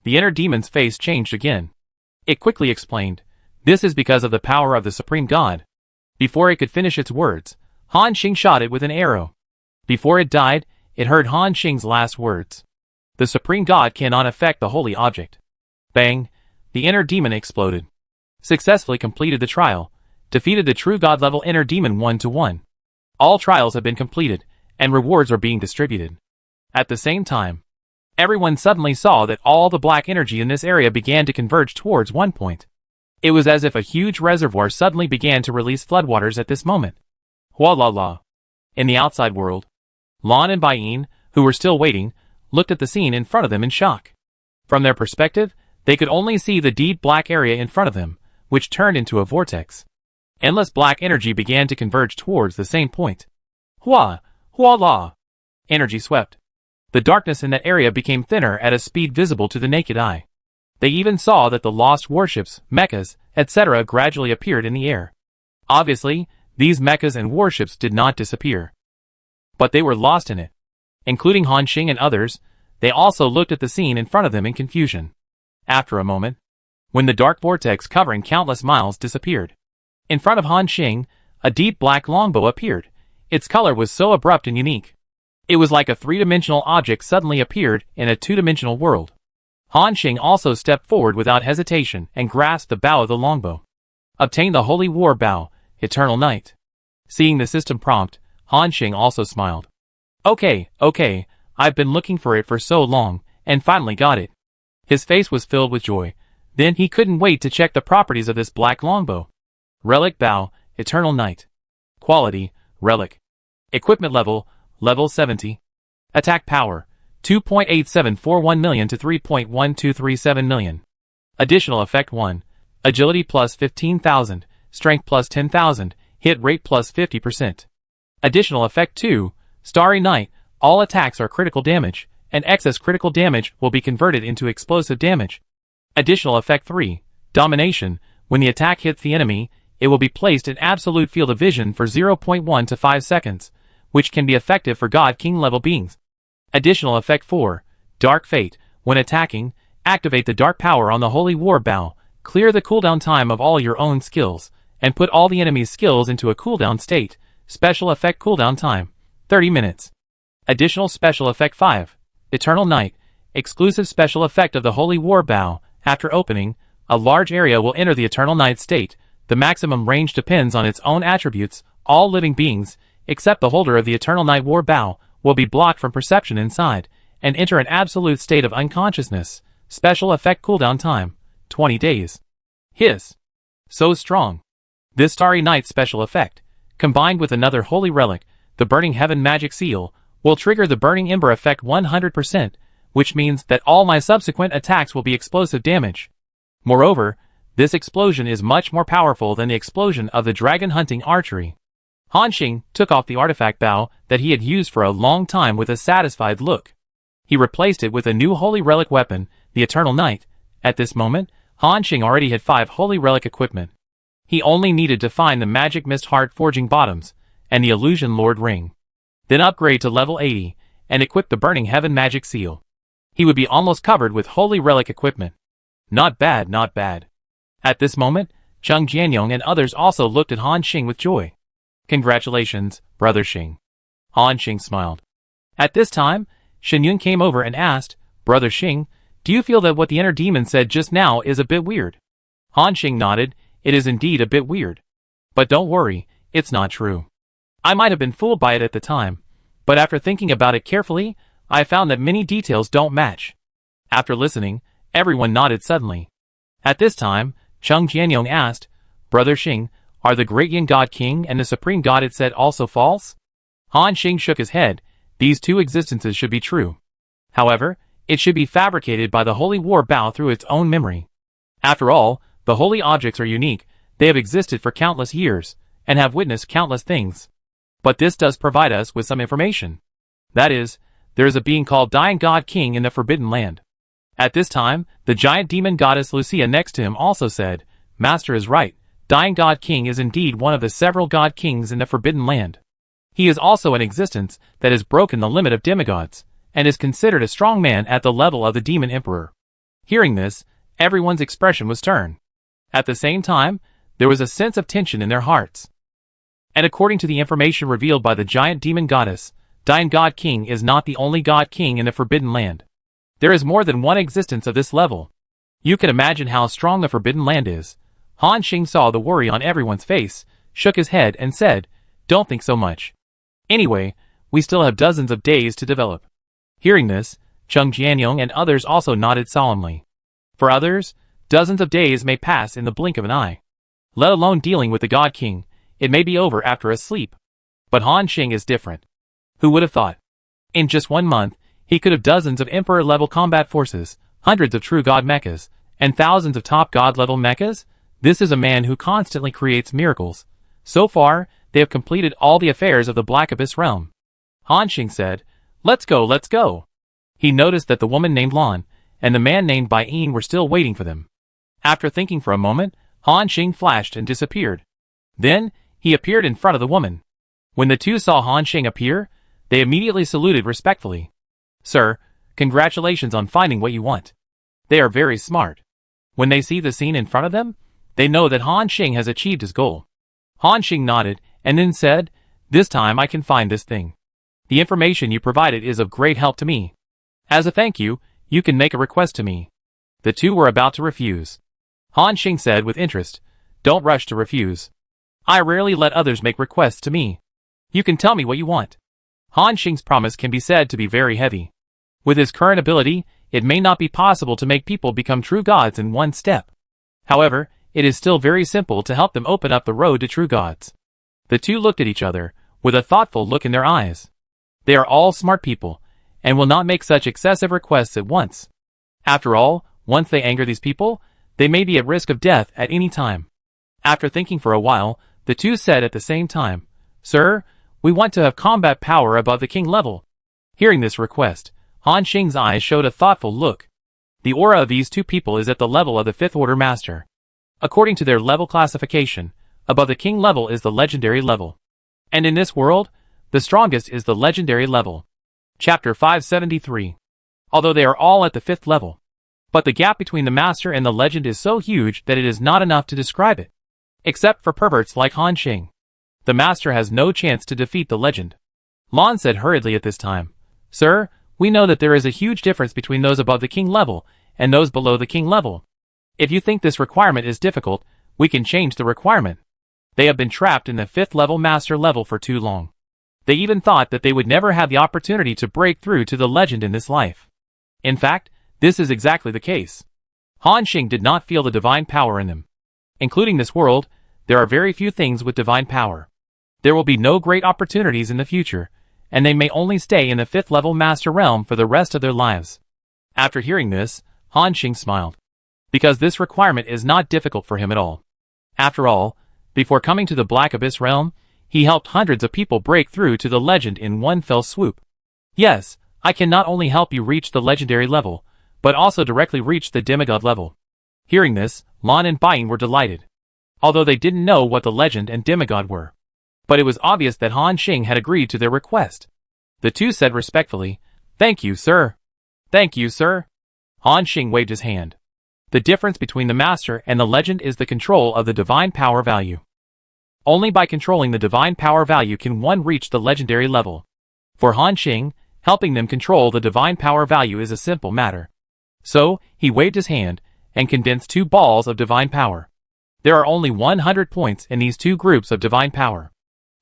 The inner demon's face changed again. It quickly explained, "This is because of the power of the Supreme God." Before it could finish its words, Han Xing shot it with an arrow. Before it died, it heard Han Xing's last words. "The Supreme God cannot affect the holy object." Bang! The inner demon exploded. Successfully completed the trial. Defeated the true God-level inner demon 1-1. All trials have been completed, and rewards are being distributed. At the same time, everyone suddenly saw that all the black energy in this area began to converge towards one point. It was as if a huge reservoir suddenly began to release floodwaters at this moment. Hua la la. In the outside world, Lan and Baiyin, who were still waiting, looked at the scene in front of them in shock. From their perspective, they could only see the deep black area in front of them, which turned into a vortex. Endless black energy began to converge towards the same point. Hua la. Energy swept. The darkness in that area became thinner at a speed visible to the naked eye. They even saw that the lost warships, mechas, etc. gradually appeared in the air. Obviously, these mechas and warships did not disappear, but they were lost in it. Including Han Xing and others, they also looked at the scene in front of them in confusion. After a moment, when the dark vortex covering countless miles disappeared, in front of Han Xing, a deep black longbow appeared. Its color was so abrupt and unique. It was like a three-dimensional object suddenly appeared in a two-dimensional world. Han Xing also stepped forward without hesitation and grasped the bow of the longbow. Obtain the Holy War Bow, Eternal Night. Seeing the system prompt, Han Xing also smiled. Okay, I've been looking for it for so long, and finally got it. His face was filled with joy. Then he couldn't wait to check the properties of this black longbow. Relic Bow, Eternal Night. Quality, Relic. Equipment level, Level 70. Attack power, 2.8741 million to 3.1237 million. Additional effect 1. Agility plus 15,000, Strength plus 10,000, Hit rate plus 50%. Additional effect 2. Starry Night, all attacks are critical damage, and excess critical damage will be converted into explosive damage. Additional effect 3. Domination, when the attack hits the enemy, it will be placed in absolute field of vision for 0.1 to 5 seconds, which can be effective for God King level beings. Additional effect 4. Dark Fate, when attacking, activate the dark power on the Holy War Bow, clear the cooldown time of all your own skills, and put all the enemy's skills into a cooldown state. Special effect cooldown time, 30 minutes. Additional special effect 5. Eternal Night, exclusive special effect of the Holy War Bow. After opening, a large area will enter the Eternal Night state. The maximum range depends on its own attributes. All living beings, except the holder of the Eternal Night War Bow, will be blocked from perception inside, and enter an absolute state of unconsciousness. Special effect cooldown time, 20 days. Hiss. So strong. This Starry Night special effect, combined with another holy relic, the Burning Heaven Magic Seal, will trigger the Burning Ember effect 100%, which means that all my subsequent attacks will be explosive damage. Moreover, this explosion is much more powerful than the explosion of the dragon hunting archery. Han Xing took off the artifact bow that he had used for a long time with a satisfied look. He replaced it with a new holy relic weapon, the Eternal Night. At this moment, Han Xing already had 5 holy relic equipment. He only needed to find the Magic Mist Heart Forging Bottoms, and the Illusion Lord Ring. Then upgrade to level 80, and equip the Burning Heaven Magic Seal. He would be almost covered with holy relic equipment. Not bad, not bad. At this moment, Cheng Jianyong and others also looked at Han Xing with joy. Congratulations, Brother Xing. Han Xing smiled. At this time, Shen Yun came over and asked, Brother Xing, do you feel that what the inner demon said just now is a bit weird? Han Xing nodded. It is indeed a bit weird. But don't worry, it's not true. I might have been fooled by it at the time, but after thinking about it carefully, I found that many details don't match. After listening, everyone nodded suddenly. At this time, Cheng Jianyong asked, Brother Xing, are the Great Yin God King and the Supreme God it said also false? Han Xing shook his head. These two existences should be true. However, it should be fabricated by the Holy War Bow through its own memory. After all, the holy objects are unique. They have existed for countless years, and have witnessed countless things. But this does provide us with some information. That is, there is a being called Dying God King in the Forbidden Land. At this time, the giant demon goddess Lucia next to him also said, Master is right. Dying God King is indeed one of the several God Kings in the Forbidden Land. He is also an existence that has broken the limit of demigods, and is considered a strong man at the level of the Demon Emperor. Hearing this, everyone's expression was stern. At the same time, there was a sense of tension in their hearts. And according to the information revealed by the giant demon goddess, Dying God King is not the only God King in the Forbidden Land. There is more than one existence of this level. You can imagine how strong the Forbidden Land is. Han Xing saw the worry on everyone's face, shook his head and said, Don't think so much. Anyway, we still have dozens of days to develop. Hearing this, Chung Jianyong and others also nodded solemnly. For others, dozens of days may pass in the blink of an eye. Let alone dealing with the God King, it may be over after a sleep. But Han Xing is different. Who would have thought? In just 1 month, he could have dozens of Emperor-level combat forces, hundreds of true God mechas, and thousands of top God-level mechas? This is a man who constantly creates miracles. So far, they have completed all the affairs of the Black Abyss realm. Han Xing said, "Let's go, let's go." He noticed that the woman named Lan and the man named Bai Yin were still waiting for them. After thinking for a moment, Han Xing flashed and disappeared. Then, he appeared in front of the woman. When the two saw Han Xing appear, they immediately saluted respectfully. "Sir, congratulations on finding what you want." They are very smart. When they see the scene in front of them, they know that Han Xing has achieved his goal. Han Xing nodded and then said, "This time I can find this thing. The information you provided is of great help to me. As a thank you, you can make a request to me." The two were about to refuse. Han Xing said with interest, "Don't rush to refuse. I rarely let others make requests to me. You can tell me what you want." Han Xing's promise can be said to be very heavy. With his current ability, it may not be possible to make people become true gods in one step. However, it is still very simple to help them open up the road to true gods. The two looked at each other, with a thoughtful look in their eyes. They are all smart people, and will not make such excessive requests at once. After all, once they anger these people, they may be at risk of death at any time. After thinking for a while, the two said at the same time, "Sir, we want to have combat power above the king level." Hearing this request, Han Xing's eyes showed a thoughtful look. The aura of these two people is at the level of the 5th Order Master. According to their level classification, above the king level is the legendary level. And in this world, the strongest is the legendary level. Chapter 573. Although they are all at the 5th level. But the gap between the master and the legend is so huge that it is not enough to describe it. Except for perverts like Han Xing. The master has no chance to defeat the legend. Lan said hurriedly at this time, "Sir, we know that there is a huge difference between those above the king level and those below the king level. If you think this requirement is difficult, we can change the requirement." They have been trapped in the 5th level master level for too long. They even thought that they would never have the opportunity to break through to the legend in this life. In fact, this is exactly the case. Han Xing did not feel the divine power in them. Including this world, there are very few things with divine power. There will be no great opportunities in the future, and they may only stay in the 5th level master realm for the rest of their lives. After hearing this, Han Xing smiled. Because this requirement is not difficult for him at all. After all, before coming to the Black Abyss realm, he helped hundreds of people break through to the legend in one fell swoop. Yes, I can not only help you reach the legendary level, but also directly reach the demigod level. Hearing this, Lan and Bai Yin were delighted. Although they didn't know what the legend and demigod were. But it was obvious that Han Xing had agreed to their request. The two said respectfully, "Thank you, sir." "Thank you, sir." Han Xing waved his hand. The difference between the master and the legend is the control of the divine power value. Only by controlling the divine power value can one reach the legendary level. For Han Xing, helping them control the divine power value is a simple matter. So, he waved his hand, and condensed 2 balls of divine power. There are only 100 points in these 2 groups of divine power.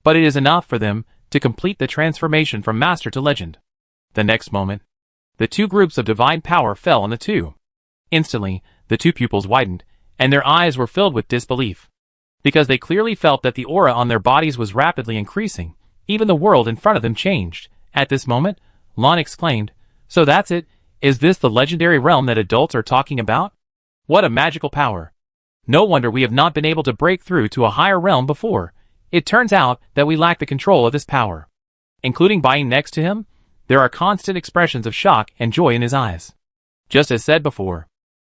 But it is enough for them to complete the transformation from master to legend. The next moment, the 2 groups of divine power fell on the two. Instantly, the 2 pupils widened, and their eyes were filled with disbelief. Because they clearly felt that the aura on their bodies was rapidly increasing, even the world in front of them changed. At this moment, Lan exclaimed, "So that's it, is this the legendary realm that adults are talking about? What a magical power. No wonder we have not been able to break through to a higher realm before. It turns out that we lack the control of this power." Including Bai Yin next to him, there are constant expressions of shock and joy in his eyes. Just as said before.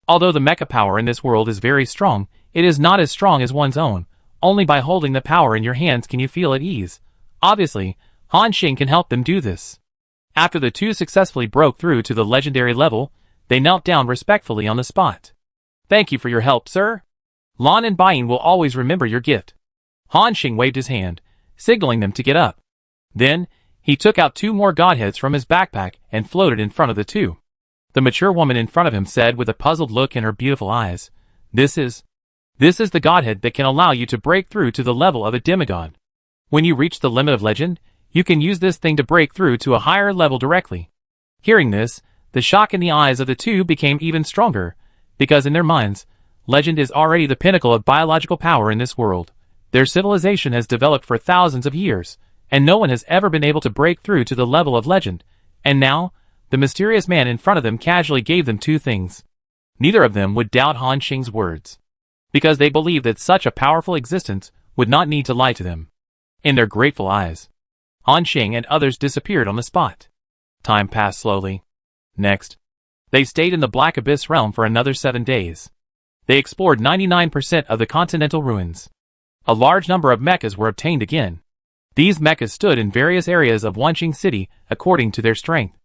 Although the mecha power in this world is very strong, it is not as strong as one's own. Only by holding the power in your hands can you feel at ease. Obviously, Han Xing can help them do this. After the two successfully broke through to the legendary level, they knelt down respectfully on the spot. "Thank you for your help, sir. Lan and Bai Yin will always remember your gift." Han Xing waved his hand, signaling them to get up. Then, he took out 2 more godheads from his backpack and floated in front of the two. The mature woman in front of him said with a puzzled look in her beautiful eyes, This is the godhead that can allow you to break through to the level of a demigod. When you reach the limit of legend, You can use this thing to break through to a higher level directly. Hearing this, the shock in the eyes of the two became even stronger, because in their minds, legend is already the pinnacle of biological power in this world. Their civilization has developed for thousands of years, and no one has ever been able to break through to the level of legend. And now, the mysterious man in front of them casually gave them two things. Neither of them would doubt Han Xing's words, because they believed that such a powerful existence would not need to lie to them. In their grateful eyes, Han Xing and others disappeared on the spot. Time passed slowly. Next, they stayed in the Black Abyss realm for another 7 days. They explored 99% of the continental ruins. A large number of mechas were obtained again. These mechas stood in various areas of Wanqing City according to their strength.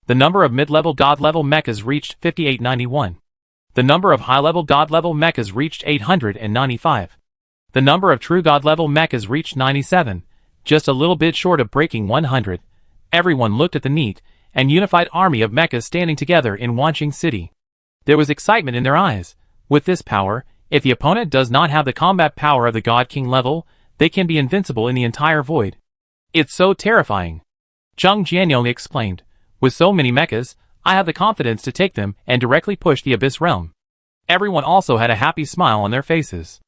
The number of mid-level god-level mechas reached 5891. The number of high-level god-level mechas reached 895. The number of true god-level mechas reached 97, just a little bit short of breaking 100. Everyone looked at the neat and unified army of mechas standing together in Wanqing City. There was excitement in their eyes. With this power, if the opponent does not have the combat power of the God King level, they can be invincible in the entire void. It's so terrifying. Zheng Jianyong exclaimed. With so many mechas, I have the confidence to take them and directly push the Abyss Realm. Everyone also had a happy smile on their faces.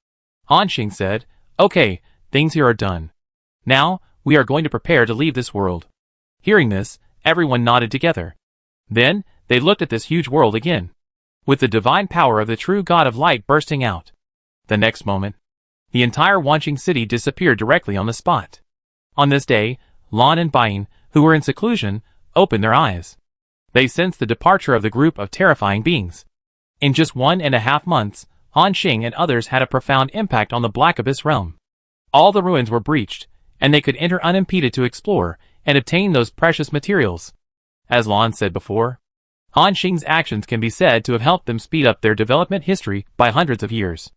Han Xing said, Okay, things here are done. Now, we are going to prepare to leave this world. Hearing this, everyone nodded together. Then, they looked at this huge world again, with the divine power of the true God of Light bursting out. The next moment, the entire Wanqing City disappeared directly on the spot. On this day, Lan and Baiyin, who were in seclusion, opened their eyes. They sensed the departure of the group of terrifying beings. In just 1.5 months, Han Xing and others had a profound impact on the Black Abyss realm. All the ruins were breached, and they could enter unimpeded to explore and obtain those precious materials. As Lan said before, Han Xing's actions can be said to have helped them speed up their development history by hundreds of years.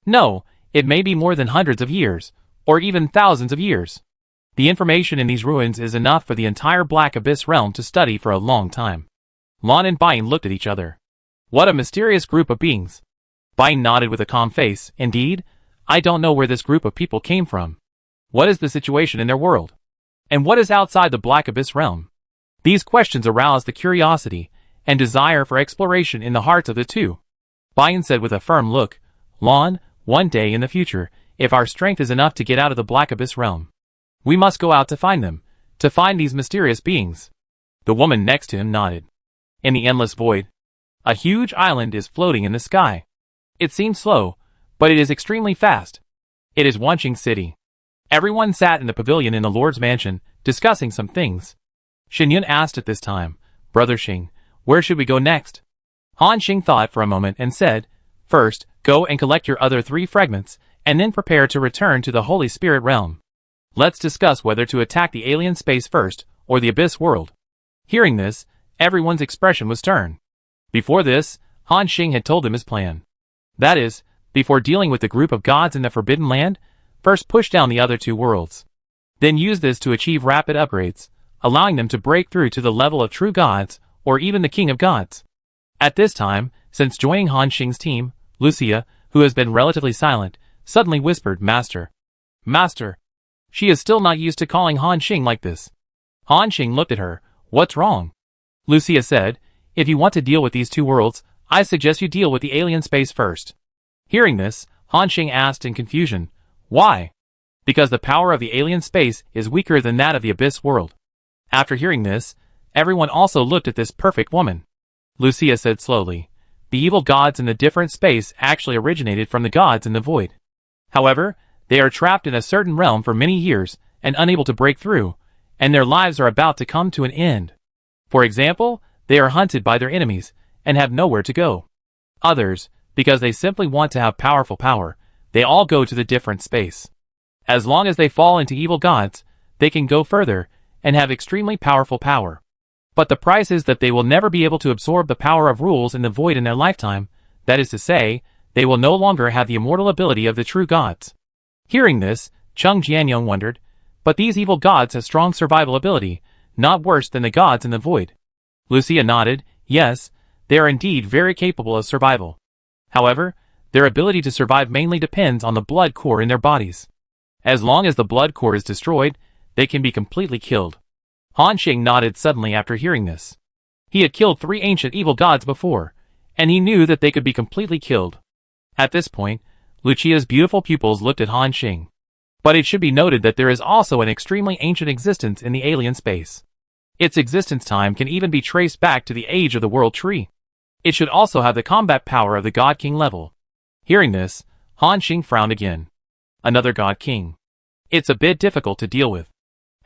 No, it may be more than hundreds of years, or even thousands of years. The information in these ruins is enough for the entire Black Abyss realm to study for a long time. Lan and Baiyin looked at each other. What a mysterious group of beings. Baiyin nodded with a calm face. Indeed, I don't know where this group of people came from. What is the situation in their world? And what is outside the Black Abyss realm? These questions aroused the curiosity and desire for exploration in the hearts of the two. Baiyin said with a firm look, Lan, one day in the future, if our strength is enough to get out of the Black Abyss realm, we must go out to find them, to find these mysterious beings. The woman next to him nodded. In the endless void, a huge island is floating in the sky. It seems slow, but it is extremely fast. It is Wanqing City. Everyone sat in the pavilion in the Lord's mansion, discussing some things. Xinyun asked at this time, Brother Xing, where should we go next? Han Xing thought for a moment and said, First, go and collect your other 3 fragments, and then prepare to return to the Holy Spirit realm. Let's discuss whether to attack the alien space first, or the Abyss world. Hearing this, everyone's expression was stern. Before this, Han Xing had told them his plan. That is, before dealing with the group of gods in the Forbidden Land, first push down the other 2 worlds. Then use this to achieve rapid upgrades, allowing them to break through to the level of true gods, or even the King of Gods. At this time, since joining Han Xing's team, Lucia, who has been relatively silent, suddenly whispered, Master. Master. She is still not used to calling Han Xing like this. Han Xing looked at her. What's wrong? Lucia said, If you want to deal with these 2 worlds, I suggest you deal with the alien space first. Hearing this, Han Xing asked in confusion, Why? Because the power of the alien space is weaker than that of the Abyss world. After hearing this, everyone also looked at this perfect woman. Lucia said slowly, The evil gods in the different space actually originated from the gods in the void. However, they are trapped in a certain realm for many years and unable to break through, and their lives are about to come to an end. For example, they are hunted by their enemies and have nowhere to go. Others, because they simply want to have powerful power, they all go to the different space. As long as they fall into evil gods, they can go further and have extremely powerful power. But the price is that they will never be able to absorb the power of rules in the void in their lifetime, that is to say, they will no longer have the immortal ability of the true gods. Hearing this, Zheng Jianyong wondered, But these evil gods have strong survival ability, not worse than the gods in the void. Lucia nodded, Yes, they are indeed very capable of survival. However, their ability to survive mainly depends on the blood core in their bodies. As long as the blood core is destroyed, they can be completely killed. Han Xing nodded suddenly after hearing this. He had killed 3 ancient evil gods before, and he knew that they could be completely killed. At this point, Lucia's beautiful pupils looked at Han Xing. But it should be noted that there is also an extremely ancient existence in the alien space. Its existence time can even be traced back to the age of the World Tree. It should also have the combat power of the God King level. Hearing this, Han Xing frowned again. Another God King. It's a bit difficult to deal with.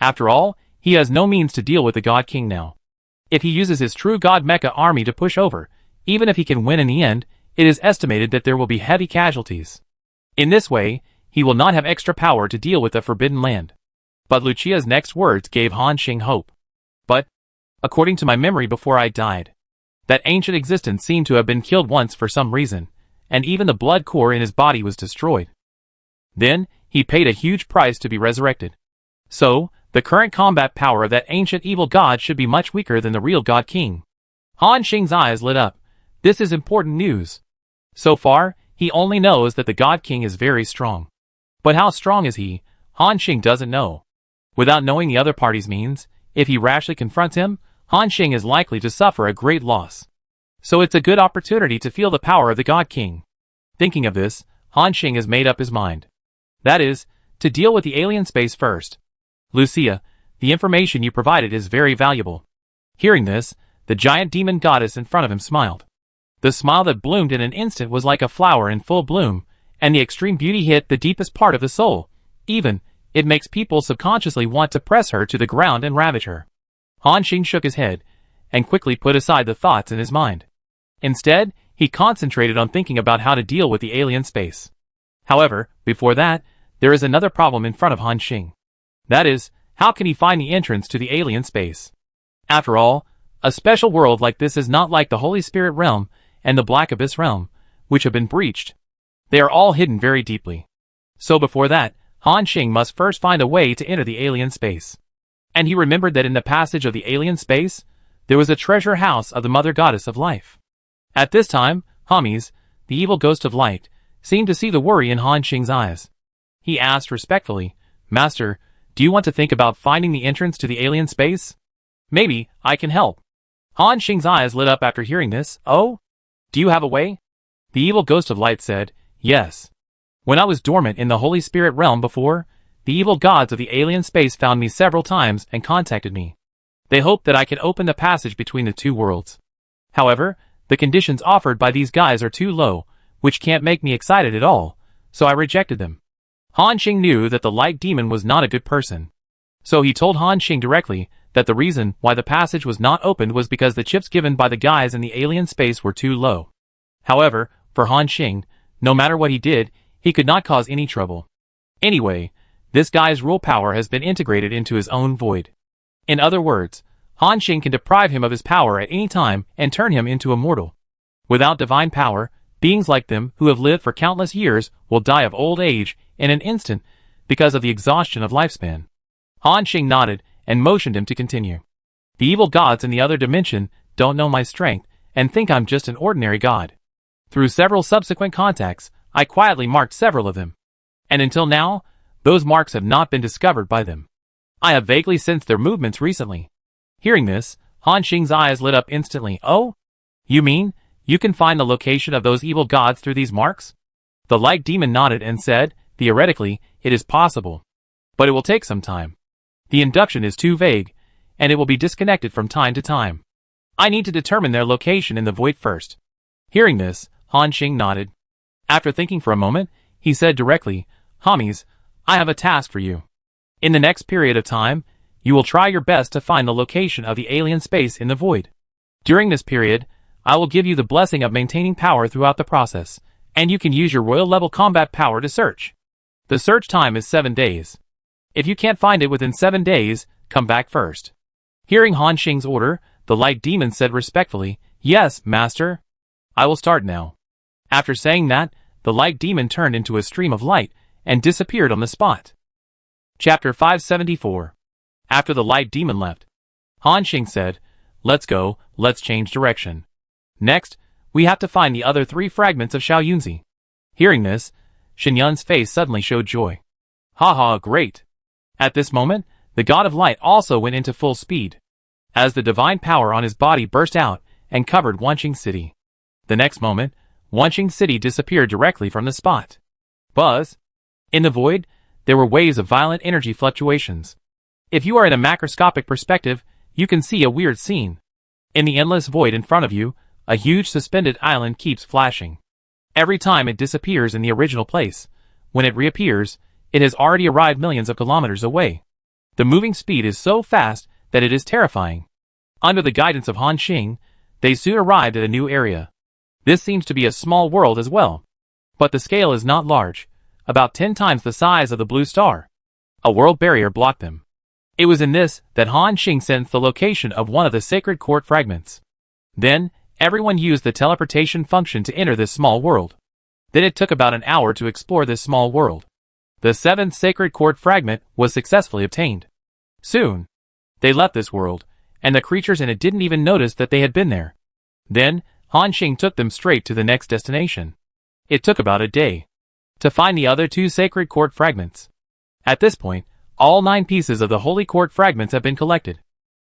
After all, he has no means to deal with the God King now. If he uses his true God Mecha army to push over, even if he can win in the end, it is estimated that there will be heavy casualties. In this way, he will not have extra power to deal with the Forbidden Land. But Lucia's next words gave Han Xing hope. But, according to my memory before I died, that ancient existence seemed to have been killed once for some reason, and even the blood core in his body was destroyed. Then, he paid a huge price to be resurrected. So, the current combat power of that ancient evil god should be much weaker than the real God King. Han Xing's eyes lit up. This is important news. So far, he only knows that the God King is very strong. But how strong is he? Han Xing doesn't know. Without knowing the other party's means, if he rashly confronts him, Han Xing is likely to suffer a great loss. So it's a good opportunity to feel the power of the God King. Thinking of this, Han Xing has made up his mind. That is, to deal with the alien space first. Lucia, the information you provided is very valuable. Hearing this, the giant demon goddess in front of him smiled. The smile that bloomed in an instant was like a flower in full bloom, and the extreme beauty hit the deepest part of the soul. Even, it makes people subconsciously want to press her to the ground and ravage her. Han Xing shook his head, and quickly put aside the thoughts in his mind. Instead, he concentrated on thinking about how to deal with the alien space. However, before that, there is another problem in front of Han Xing. That is, how can he find the entrance to the alien space? After all, a special world like this is not like the Holy Spirit realm and the Black Abyss realm, which have been breached. They are all hidden very deeply. So before that, Han Xing must first find a way to enter the alien space. And he remembered that in the passage of the alien space, there was a treasure house of the Mother Goddess of Life. At this time, Hermes, the evil ghost of light, seemed to see the worry in Han Xing's eyes. He asked respectfully, "Master, do you want to think about finding the entrance to the alien space? Maybe I can help." Han Xing's eyes lit up after hearing this. "Oh? Do you have a way?" The evil ghost of light said, "Yes. When I was dormant in the Holy Spirit realm before, the evil gods of the alien space found me several times and contacted me. They hoped that I could open the passage between the two worlds. However, the conditions offered by these guys are too low, which can't make me excited at all, so I rejected them." Han Xing knew that the light demon was not a good person. So he told Han Xing directly that the reason why the passage was not opened was because the chips given by the guys in the alien space were too low. However, for Han Xing, no matter what he did, he could not cause any trouble. Anyway, this guy's rule power has been integrated into his own void. In other words, Han Xing can deprive him of his power at any time and turn him into a mortal. Without divine power, beings like them who have lived for countless years will die of old age in an instant because of the exhaustion of lifespan. Han Xing nodded and motioned him to continue. The evil gods in the other dimension don't know my strength and think I'm just an ordinary god. Through several subsequent contacts, I quietly marked several of them. And until now, those marks have not been discovered by them. I have vaguely sensed their movements recently. Hearing this, Han Xing's eyes lit up instantly. "Oh? You mean, you can find the location of those evil gods through these marks?" The light demon nodded and said, "Theoretically, it is possible. But it will take some time. The induction is too vague, and it will be disconnected from time to time. I need to determine their location in the void first." Hearing this, Han Xing nodded. After thinking for a moment, he said directly, "Hermes, I have a task for you. In the next period of time, you will try your best to find the location of the alien space in the void. During this period, I will give you the blessing of maintaining power throughout the process, and you can use your royal level combat power to search. The search time is 7 days. If you can't find it within 7 days, come back first." Hearing Han Xing's order, the light demon said respectfully, "Yes, master. I will start now." After saying that, the light demon turned into a stream of light and disappeared on the spot. Chapter 574. After the light demon left, Han Xing said, "Let's go, let's change direction. Next, we have to find the other 3 fragments of Xiao Yunzi." Hearing this, Shen Yun's face suddenly showed joy. "Haha, great." At this moment, The God of Light also went into full speed, as the divine power on his body burst out and covered Wanqing City. The next moment, Wanqing City disappeared directly from the spot. Buzz! In the void, there were waves of violent energy fluctuations. If you are in a macroscopic perspective, you can see a weird scene. In the endless void in front of you, a huge suspended island keeps flashing. Every time it disappears in the original place, when it reappears, it has already arrived millions of kilometers away. The moving speed is so fast that it is terrifying. Under the guidance of Han Xing, they soon arrived at a new area. This seems to be a small world as well. But the scale is not large, about 10 times the size of the blue star. A world barrier blocked them. It was in this that Han Xing sensed the location of one of the sacred court fragments. Then, everyone used the teleportation function to enter this small world. Then it took about an hour to explore this small world. The 7th sacred court fragment was successfully obtained. Soon, they left this world, and the creatures in it didn't even notice that they had been there. Then, Han Xing took them straight to the next destination. It took about a day to find the other 2 sacred court fragments. At this point, all 9 pieces of the holy court fragments have been collected.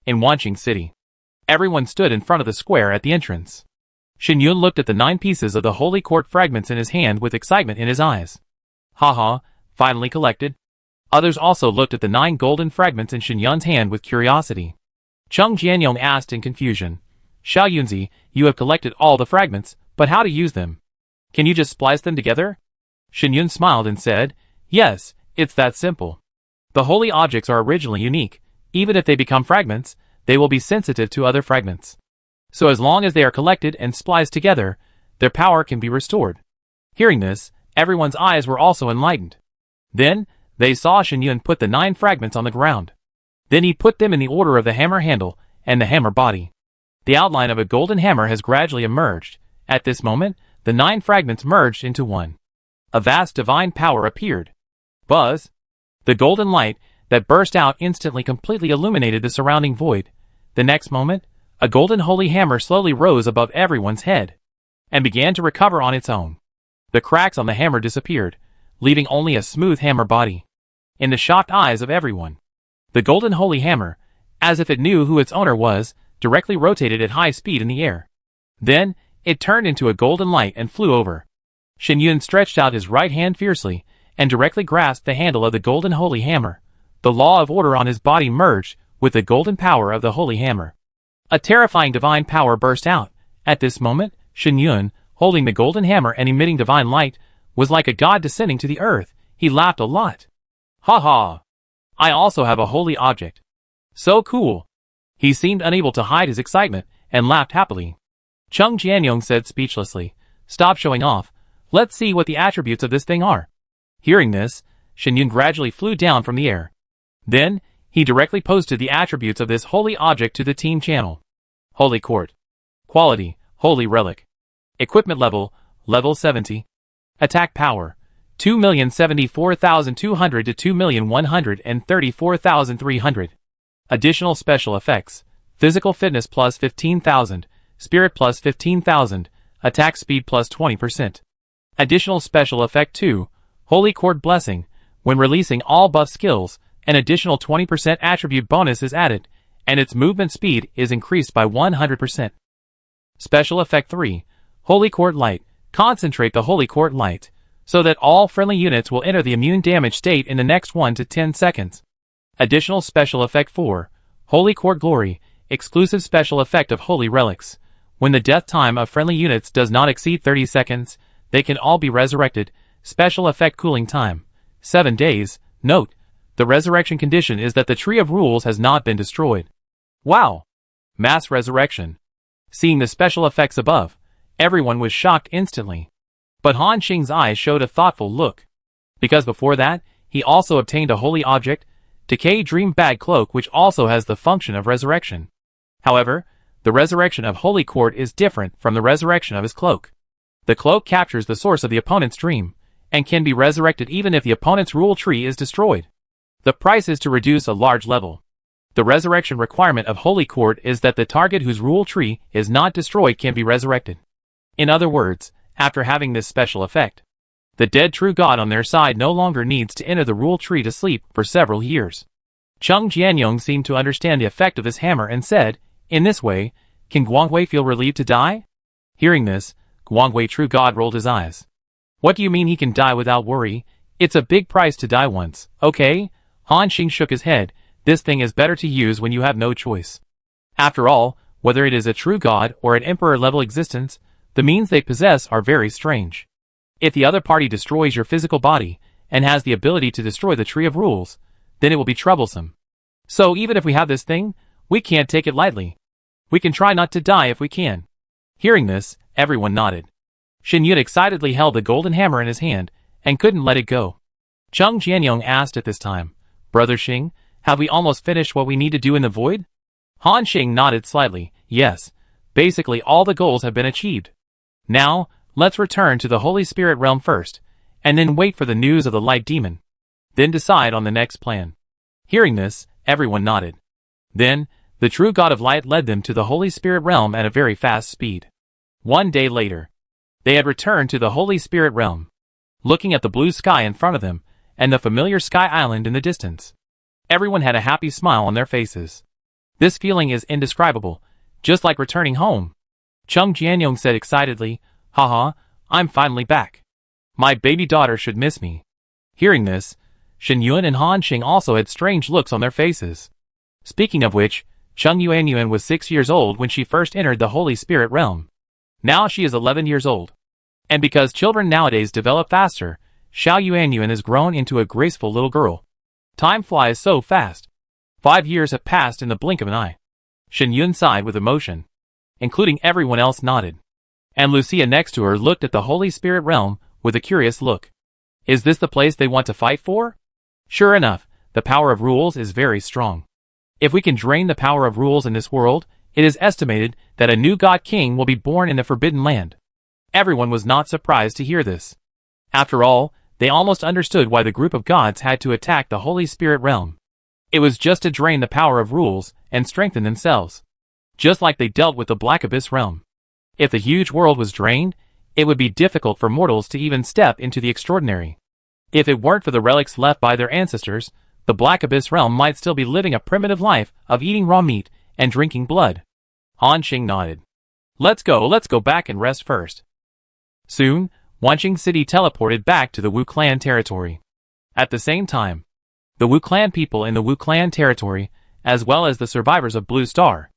In Wanqing City, everyone stood in front of the square at the entrance. Shen Yun looked at the 9 pieces of the holy court fragments in his hand with excitement in his eyes. Haha, finally collected. Others also looked at the 9 golden fragments in Shen Yun's hand with curiosity. Cheng Jianyong asked in confusion, Xiao Yunzi, you have collected all the fragments, but how to use them? Can you just splice them together? Shen Yun smiled and said, yes, it's that simple. The holy objects are originally unique. Even if they become fragments, they will be sensitive to other fragments. So as long as they are collected and spliced together, their power can be restored. Hearing this, everyone's eyes were also enlightened. Then, they saw Shen Yun put the 9 fragments on the ground. Then he put them in the order of the hammer handle and the hammer body. The outline of a golden hammer has gradually emerged. At this moment, the 9 fragments merged into one. A vast divine power appeared. Buzz! The golden light that burst out instantly completely illuminated the surrounding void. The next moment, a golden holy hammer slowly rose above everyone's head and began to recover on its own. The cracks on the hammer disappeared, leaving only a smooth hammer body. In the shocked eyes of everyone, the golden holy hammer, as if it knew who its owner was, directly rotated at high speed in the air. Then, it turned into a golden light and flew over. Shen Yun stretched out his right hand fiercely and directly grasped the handle of the golden holy hammer. The law of order on his body merged with the golden power of the holy hammer. A terrifying divine power burst out. At this moment, Shen Yun, holding the golden hammer and emitting divine light, was like a god descending to the earth. He laughed a lot. Ha ha! I also have a holy object. So cool! He seemed unable to hide his excitement and laughed happily. Cheng Jianyong said speechlessly, stop showing off. Let's see what the attributes of this thing are. Hearing this, Shen Yun gradually flew down from the air. Then, he directly posted the attributes of this holy object to the team channel. Holy Court. Quality, Holy Relic. Equipment level, level 70. Attack power, 2,074,200 to 2,134,300. Additional special effects, physical fitness plus 15,000, spirit plus 15,000, attack speed plus 20%. Additional special effect 2, Holy Court Blessing. When releasing all buff skills, an additional 20% attribute bonus is added, and its movement speed is increased by 100%. Special effect 3, Holy Court Light. Concentrate the Holy Court Light, so that all friendly units will enter the immune damage state in the next 1 to 10 seconds. Additional special effect 4, Holy Court Glory. Exclusive special effect of Holy Relics. When the death time of friendly units does not exceed 30 seconds, they can all be resurrected. Special effect cooling time, 7 days. Note, the resurrection condition is that the Tree of Rules has not been destroyed. Wow! Mass resurrection. Seeing the special effects above, everyone was shocked instantly. But Han Xing's eyes showed a thoughtful look. Because before that, he also obtained a holy object, Decay Dream Bag Cloak, which also has the function of resurrection. However, the resurrection of Holy Court is different from the resurrection of his cloak. The cloak captures the source of the opponent's dream, and can be resurrected even if the opponent's rule tree is destroyed. The price is to reduce a large level. The resurrection requirement of Holy Court is that the target whose rule tree is not destroyed can be resurrected. In other words, after having this special effect, the dead true god on their side no longer needs to enter the rule tree to sleep for several years. Chung Jianyong seemed to understand the effect of this hammer and said, "In this way, can Guanghui feel relieved to die?" Hearing this, Guanghui True God rolled his eyes. "What do you mean he can die without worry? It's a big price to die once, okay?" Han Xing shook his head. "This thing is better to use when you have no choice. After all, whether it is a true god or an emperor-level existence, the means they possess are very strange. If the other party destroys your physical body and has the ability to destroy the Tree of Rules, then it will be troublesome. So even if we have this thing, we can't take it lightly. We can try not to die if we can." Hearing this, everyone nodded. Shen Yun excitedly held the golden hammer in his hand and couldn't let it go. Chung Jianyong asked at this time, "Brother Xing, have we almost finished what we need to do in the void?" Han Xing nodded slightly. "Yes, basically all the goals have been achieved. Now, let's return to the Holy Spirit realm first, and then wait for the news of the Light Demon. Then decide on the next plan." Hearing this, everyone nodded. Then, the true God of Light led them to the Holy Spirit realm at a very fast speed. One day later, they had returned to the Holy Spirit realm. Looking at the blue sky in front of them, and the familiar sky island in the distance, everyone had a happy smile on their faces. This feeling is indescribable, just like returning home. Chung Jianyong said excitedly, "Haha, I'm finally back. My baby daughter should miss me." Hearing this, Shen Yun and Han Xing also had strange looks on their faces. Speaking of which, Chung Yuanyuan was 6 years old when she first entered the Holy Spirit realm. Now she is 11 years old. And because children nowadays develop faster, Xiao Yuanyuan has grown into a graceful little girl. Time flies so fast. 5 years have passed in the blink of an eye. Shen Yun sighed with emotion. Including everyone else nodded. And Lucia next to her looked at the Holy Spirit realm with a curious look. Is this the place they want to fight for? Sure enough, the power of rules is very strong. If we can drain the power of rules in this world, it is estimated that a new God King will be born in the Forbidden Land. Everyone was not surprised to hear this. After all, they almost understood why the group of gods had to attack the Holy Spirit realm. It was just to drain the power of rules and strengthen themselves. Just like they dealt with the Black Abyss realm. If the huge world was drained, it would be difficult for mortals to even step into the extraordinary. If it weren't for the relics left by their ancestors, the Black Abyss realm might still be living a primitive life of eating raw meat and drinking blood. Han Xing nodded. Let's go back and rest first." Soon, Wanqing City teleported back to the Wu Clan territory. At the same time, the Wu Clan people in the Wu Clan territory, as well as the survivors of Blue Star,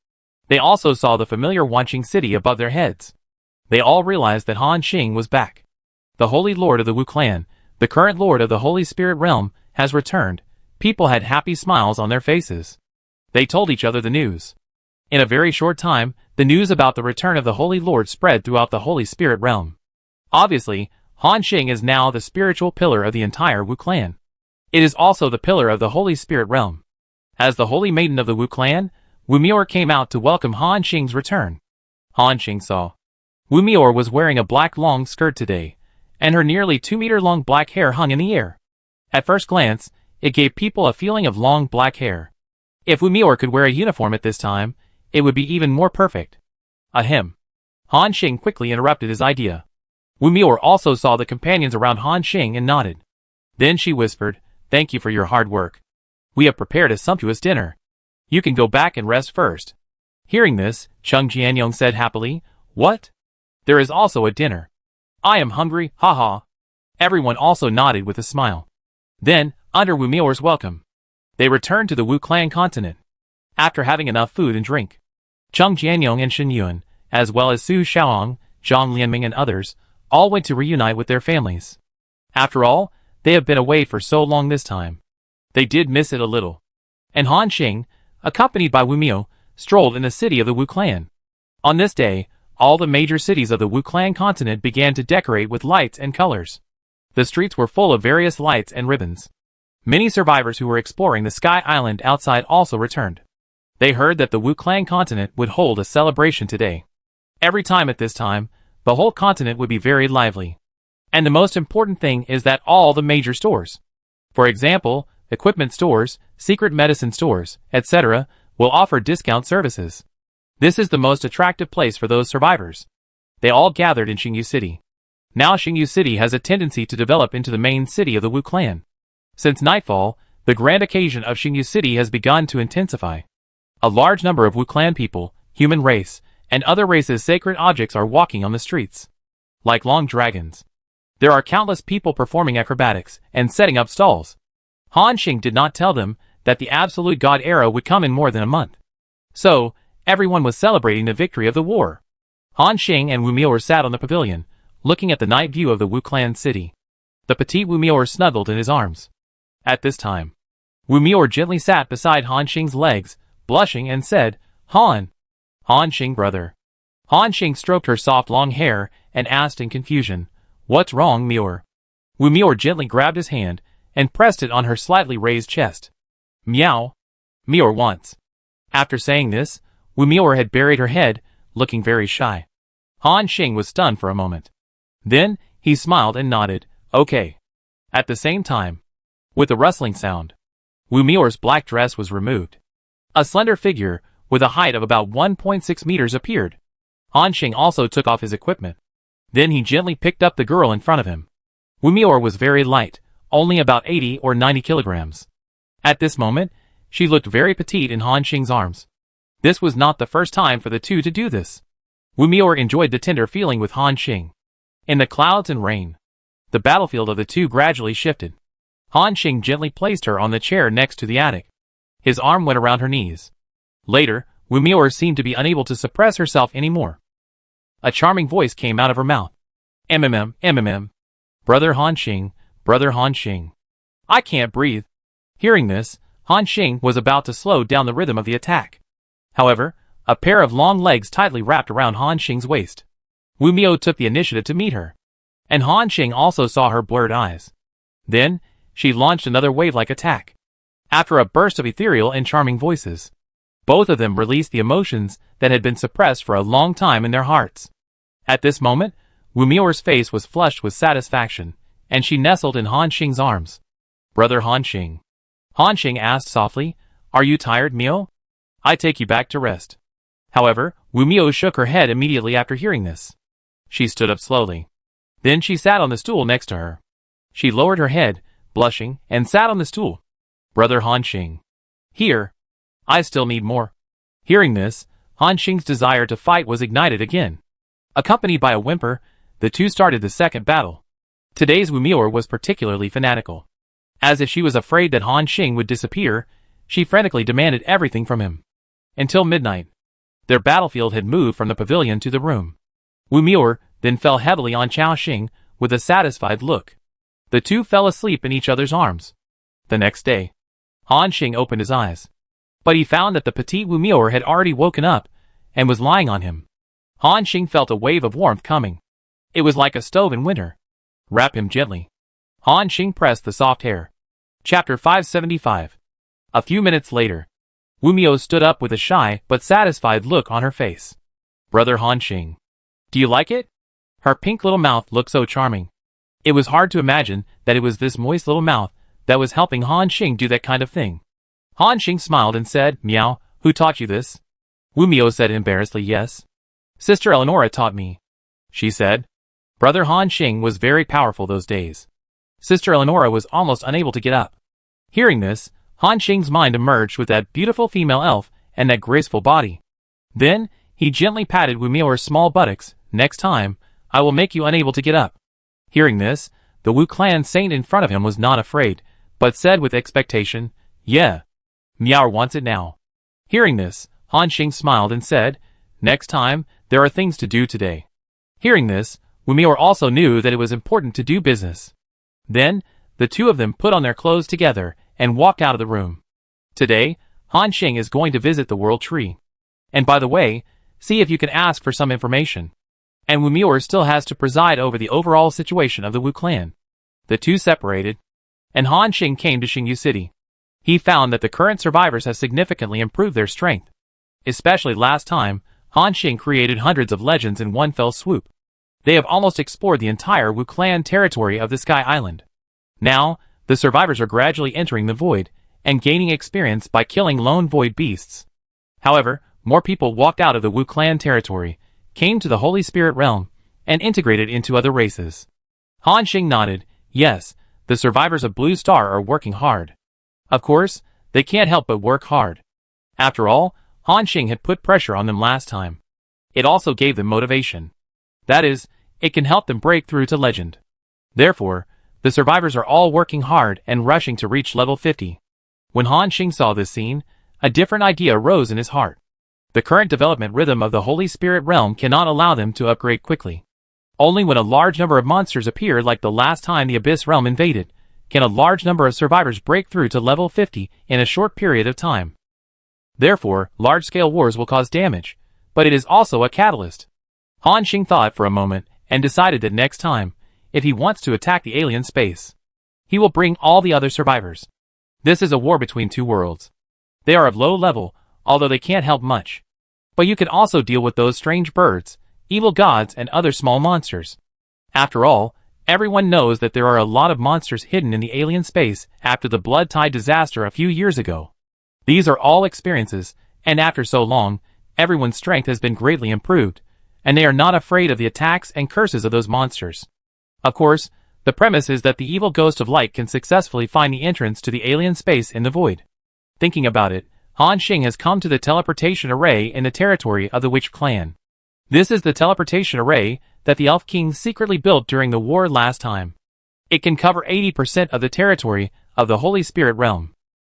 they also saw the familiar Wanqing City above their heads. They all realized that Han Xing was back. The Holy Lord of the Wu Clan, the current Lord of the Holy Spirit realm, has returned. People had happy smiles on their faces. They told each other the news. In a very short time, the news about the return of the Holy Lord spread throughout the Holy Spirit realm. Obviously, Han Xing is now the spiritual pillar of the entire Wu Clan. It is also the pillar of the Holy Spirit realm. As the Holy Maiden of the Wu Clan, Wu Mior came out to welcome Han Xing's return. Han Xing saw. Wu Mior was wearing a black long skirt today, and her nearly 2-meter-long black hair hung in the air. At first glance, it gave people a feeling of long black hair. If Wu Mior could wear a uniform at this time, it would be even more perfect. Ahem. Han Xing quickly interrupted his idea. Wu Mior also saw the companions around Han Xing and nodded. Then she whispered, "Thank you for your hard work. We have prepared a sumptuous dinner. You can go back and rest first." Hearing this, Chung Jianyong said happily, "What? There is also a dinner. I am hungry, haha." Everyone also nodded with a smile. Then, under Wu Mior's welcome, they returned to the Wu Clan continent. After having enough food and drink, Chung Jianyong and Shen Yun, as well as Su Xiaoang, Zhang Lianming and others, all went to reunite with their families. After all, they have been away for so long this time. They did miss it a little. And Han Xing, accompanied by Wu Miao, strolled in the city of the Wu Clan. On this day, all the major cities of the Wu Clan continent began to decorate with lights and colors. The streets were full of various lights and ribbons. Many survivors who were exploring the Sky Island outside also returned. They heard that the Wu Clan continent would hold a celebration today. Every time at this time, the whole continent would be very lively. And the most important thing is that all the major stores, for example, equipment stores, secret medicine stores, etc., will offer discount services. This is the most attractive place for those survivors. They all gathered in Xingyu City. Now Xingyu City has a tendency to develop into the main city of the Wu Clan. Since nightfall, The grand occasion of Xingyu City has begun to intensify. A large number of Wu clan people, human race, and other races' sacred objects are walking on the streets. Like long dragons. There are countless people performing acrobatics and setting up stalls. Han Xing did not tell them that the absolute God era would come in more than a month. So, everyone was celebrating the victory of the war. Han Xing and Wu Miao sat on the pavilion, looking at the night view of the Wu clan city. The petite Wu Miao snuggled in his arms. At this time, Wu Miao gently sat beside Han Xing's legs, blushing, and said, Han Xing, brother. Han Xing stroked her soft long hair and asked in confusion, What's wrong, Miao? Wu Miao gently grabbed his hand and pressed it on her slightly raised chest. Meow. Miao once. After saying this, Wu Miao had buried her head, looking very shy. Han Xing was stunned for a moment. Then, he smiled and nodded, Okay. At the same time, with a rustling sound, Wu Miao's black dress was removed. A slender figure, with a height of about 1.6 meters appeared. Han Xing also took off his equipment. Then he gently picked up the girl in front of him. Wu Miao was very light, only about 80 or 90 kilograms. At this moment, she looked very petite in Han Xing's arms. This was not the first time for the two to do this. Wu Miao enjoyed the tender feeling with Han Xing. In the clouds and rain, the battlefield of the two gradually shifted. Han Xing gently placed her on the chair next to the attic. His arm went around her knees. Later, Wu Miao seemed to be unable to suppress herself anymore. A charming voice came out of her mouth. MMM. Brother Han Xing, brother Han Xing. I can't breathe. Hearing this, Han Xing was about to slow down the rhythm of the attack. However, a pair of long legs tightly wrapped around Han Xing's waist. Wu Miao took the initiative to meet her. And Han Xing also saw her blurred eyes. Then, she launched another wave-like attack. After a burst of ethereal and charming voices, both of them released the emotions that had been suppressed for a long time in their hearts. At this moment, Wu Miao's face was flushed with satisfaction, and she nestled in Han Xing's arms. Brother Han Xing. Han Xing asked softly, Are you tired, Miao? I take you back to rest. However, Wu Miao shook her head immediately after hearing this. She stood up slowly. Then she sat on the stool next to her. She lowered her head, blushing, and sat on the stool. Brother Han Xing. Here. I still need more. Hearing this, Han Xing's desire to fight was ignited again. Accompanied by a whimper, the two started the second battle. Today's Wu Miao was particularly fanatical. As if she was afraid that Han Xing would disappear, she frantically demanded everything from him. Until midnight, their battlefield had moved from the pavilion to the room. Wu Miao then fell heavily on Chao Xing with a satisfied look. The two fell asleep in each other's arms. The next day, Han Xing opened his eyes. But he found that the petite Wu Miao had already woken up and was lying on him. Han Xing felt a wave of warmth coming. It was like a stove in winter. Wrap him gently. Han Xing pressed the soft hair. Chapter 575. A few minutes later, Wu Miao stood up with a shy but satisfied look on her face. Brother Han Xing. Do you like it? Her pink little mouth looked so charming. It was hard to imagine that it was this moist little mouth that was helping Han Xing do that kind of thing. Han Xing smiled and said, Meow, who taught you this? Wu Miao said embarrassedly, Yes. Sister Eleonora taught me, she said. Brother Han Xing was very powerful those days. Sister Eleonora was almost unable to get up. Hearing this, Han Xing's mind emerged with that beautiful female elf and that graceful body. Then, he gently patted Wu Miao's small buttocks. Next time, I will make you unable to get up. Hearing this, the Wu clan saint in front of him was not afraid, but said with expectation, Yeah. Miao wants it now. Hearing this, Han Xing smiled and said, Next time, there are things to do today. Hearing this, Wu Miao also knew that it was important to do business. Then, the two of them put on their clothes together and walked out of the room. Today, Han Xing is going to visit the World Tree. And by the way, see if you can ask for some information. And Wu Miao still has to preside over the overall situation of the Wu clan. The two separated, and Han Xing came to Xingyu City. He found that the current survivors have significantly improved their strength. Especially last time, Han Xing created hundreds of legends in one fell swoop. They have almost explored the entire Wu clan territory of the Sky Island. Now, the survivors are gradually entering the void and gaining experience by killing lone void beasts. However, more people walked out of the Wu clan territory, came to the Holy Spirit realm, and integrated into other races. Han Xing nodded. Yes, the survivors of Blue Star are working hard. Of course, they can't help but work hard. After all, Han Xing had put pressure on them last time. It also gave them motivation. That is, it can help them break through to legend. Therefore, the survivors are all working hard and rushing to reach level 50. When Han Xing saw this scene, a different idea arose in his heart. The current development rhythm of the Holy Spirit realm cannot allow them to upgrade quickly. Only when a large number of monsters appear like the last time the Abyss realm invaded, can a large number of survivors break through to level 50 in a short period of time. Therefore, large-scale wars will cause damage, but it is also a catalyst. Han Xing thought for a moment and decided that next time, if he wants to attack the alien space, he will bring all the other survivors. This is a war between two worlds. They are of low level, although they can't help much. But you can also deal with those strange birds, evil gods, and other small monsters. After all, everyone knows that there are a lot of monsters hidden in the alien space after the blood tide disaster a few years ago. These are all experiences, and after so long, everyone's strength has been greatly improved, and they are not afraid of the attacks and curses of those monsters. Of course, the premise is that the evil ghost of light can successfully find the entrance to the alien space in the void. Thinking about it, Han Xing has come to the teleportation array in the territory of the Witch clan. This is the teleportation array that the Elf King secretly built during the war last time. It can cover 80% of the territory of the Holy Spirit realm.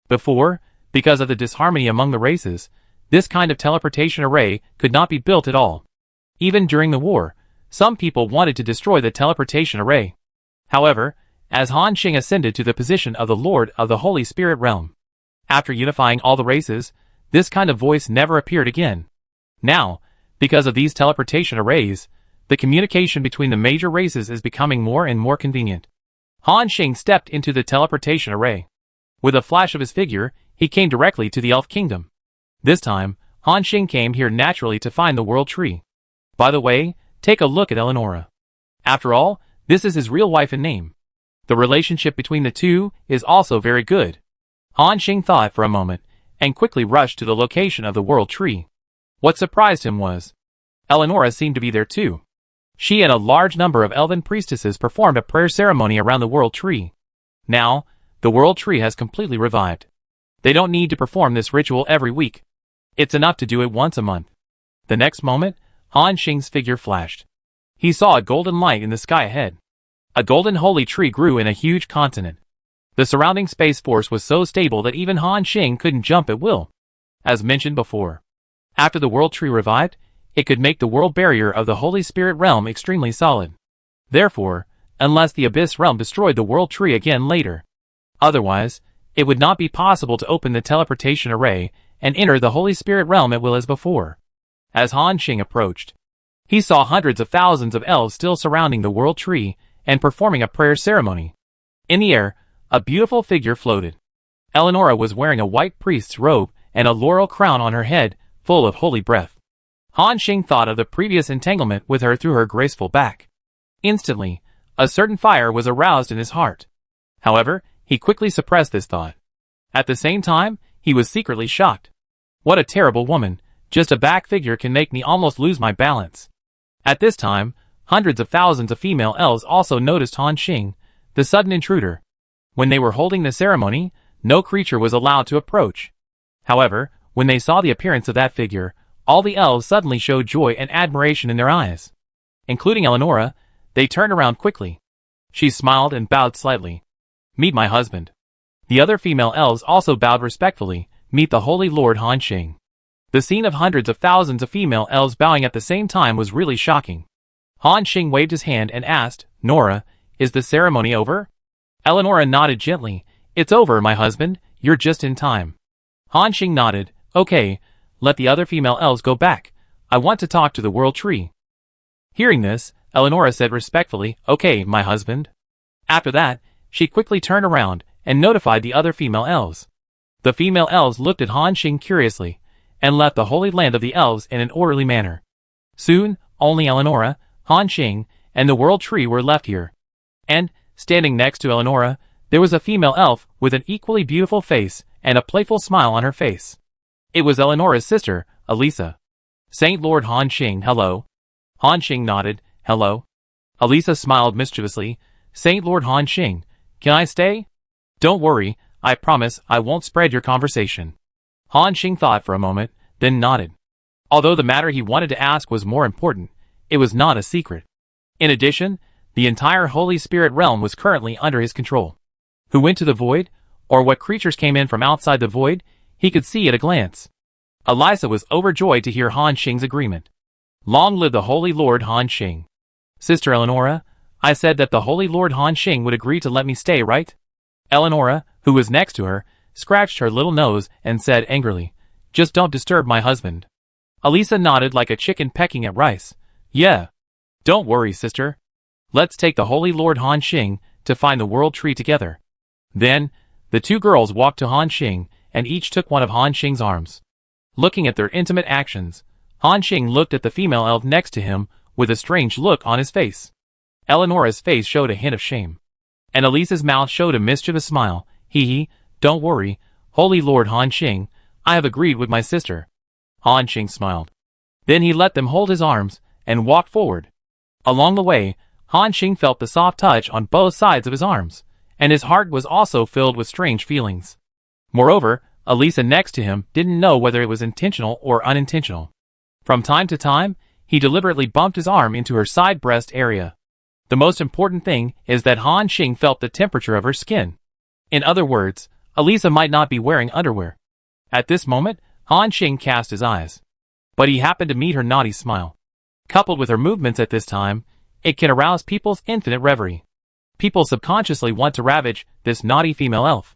Before, because of the disharmony among the races, this kind of teleportation array could not be built at all. Even during the war, some people wanted to destroy the teleportation array. However, as Han Xing ascended to the position of the Lord of the Holy Spirit realm, after unifying all the races, this kind of voice never appeared again. Now, because of these teleportation arrays, the communication between the major races is becoming more and more convenient. Han Xing stepped into the teleportation array. With a flash of his figure, he came directly to the Elf Kingdom. This time, Han Xing came here naturally to find the World Tree. By the way, take a look at Eleonora. After all, this is his real wife and name. The relationship between the two is also very good. Han Xing thought for a moment, and quickly rushed to the location of the World Tree. What surprised him was, Eleonora seemed to be there too. She and a large number of elven priestesses performed a prayer ceremony around the World Tree. Now, the World Tree has completely revived. They don't need to perform this ritual every week. It's enough to do it once a month. The next moment, Han Xing's figure flashed. He saw a golden light in the sky ahead. A golden holy tree grew in a huge continent. The surrounding space force was so stable that even Han Xing couldn't jump at will. As mentioned before, after the World Tree revived, it could make the world barrier of the Holy Spirit realm extremely solid. Therefore, unless the Abyss realm destroyed the World Tree again later, otherwise, it would not be possible to open the teleportation array and enter the Holy Spirit realm at will as before. As Han Xing approached, he saw hundreds of thousands of elves still surrounding the World Tree and performing a prayer ceremony. In the air, a beautiful figure floated. Eleonora was wearing a white priest's robe and a laurel crown on her head, full of holy breath. Han Xing thought of the previous entanglement with her through her graceful back. Instantly, a certain fire was aroused in his heart. However, he quickly suppressed this thought. At the same time, he was secretly shocked. What a terrible woman, just a back figure can make me almost lose my balance. At this time, hundreds of thousands of female elves also noticed Han Xing, the sudden intruder. When they were holding the ceremony, no creature was allowed to approach. However, when they saw the appearance of that figure, all the elves suddenly showed joy and admiration in their eyes. Including Eleonora, they turned around quickly. She smiled and bowed slightly. Meet my husband. The other female elves also bowed respectfully. Meet the Holy Lord Han Xing. The scene of hundreds of thousands of female elves bowing at the same time was really shocking. Han Xing waved his hand and asked, Nora, is the ceremony over? Eleonora nodded gently. It's over, my husband, you're just in time. Han Xing nodded. Okay, let the other female elves go back. I want to talk to the World Tree. Hearing this, Eleonora said respectfully, okay, my husband. After that, she quickly turned around and notified the other female elves. The female elves looked at Han Xing curiously, and left the holy land of the elves in an orderly manner. Soon, only Eleonora, Han Xing, and the World Tree were left here. And, standing next to Eleonora, there was a female elf with an equally beautiful face and a playful smile on her face. It was Eleonora's sister, Elisa. Saint Lord Han Xing, hello. Han Xing nodded, hello. Elisa smiled mischievously. Saint Lord Han Xing, can I stay? Don't worry, I promise I won't spread your conversation. Han Xing thought for a moment, then nodded. Although the matter he wanted to ask was more important, it was not a secret. In addition, the entire Holy Spirit realm was currently under his control. Who went to the void, or what creatures came in from outside the void, he could see at a glance. Elisa was overjoyed to hear Han Xing's agreement. Long live the Holy Lord Han Xing. Sister Eleonora, I said that the Holy Lord Han Xing would agree to let me stay, right? Eleonora, who was next to her, scratched her little nose and said angrily, just don't disturb my husband. Elisa nodded like a chicken pecking at rice. Yeah. Don't worry, sister. Let's take the Holy Lord Han Xing to find the world tree together. Then, the two girls walked to Han Xing and each took one of Han Xing's arms. Looking at their intimate actions, Han Xing looked at the female elf next to him with a strange look on his face. Eleonora's face showed a hint of shame. And Elisa's mouth showed a mischievous smile. Hee, don't worry, Holy Lord Han Xing, I have agreed with my sister. Han Xing smiled. Then he let them hold his arms and walked forward. Along the way, Han Xing felt the soft touch on both sides of his arms, and his heart was also filled with strange feelings. Moreover, Elisa next to him didn't know whether it was intentional or unintentional. From time to time, he deliberately bumped his arm into her side breast area. The most important thing is that Han Xing felt the temperature of her skin. In other words, Elisa might not be wearing underwear. At this moment, Han Xing cast his eyes. But he happened to meet her naughty smile. Coupled with her movements at this time, it can arouse people's infinite reverie. People subconsciously want to ravage this naughty female elf.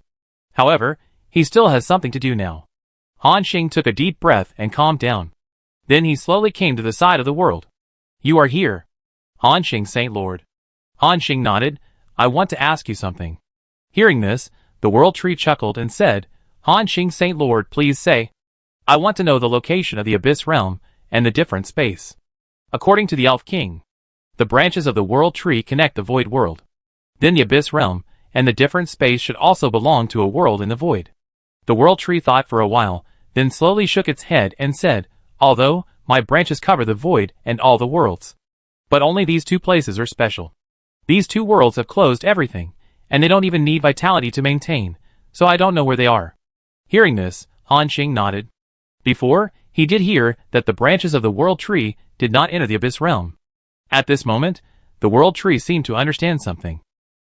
However, he still has something to do now. Han Xing took a deep breath and calmed down. Then he slowly came to the side of the world. You are here. Han Xing, Saint Lord. Han Xing nodded. I want to ask you something. Hearing this, the world tree chuckled and said, Han Xing, Saint Lord, please say. I want to know the location of the Abyss Realm and the different space. According to the Elf King, the branches of the world tree connect the void world. Then the Abyss Realm and the different space should also belong to a world in the void. The world tree thought for a while, then slowly shook its head and said, although my branches cover the void and all the worlds. But only these two places are special. These two worlds have closed everything, and they don't even need vitality to maintain, so I don't know where they are. Hearing this, Han Xing nodded. Before, he did hear that the branches of the world tree did not enter the Abyss Realm. At this moment, the world tree seemed to understand something.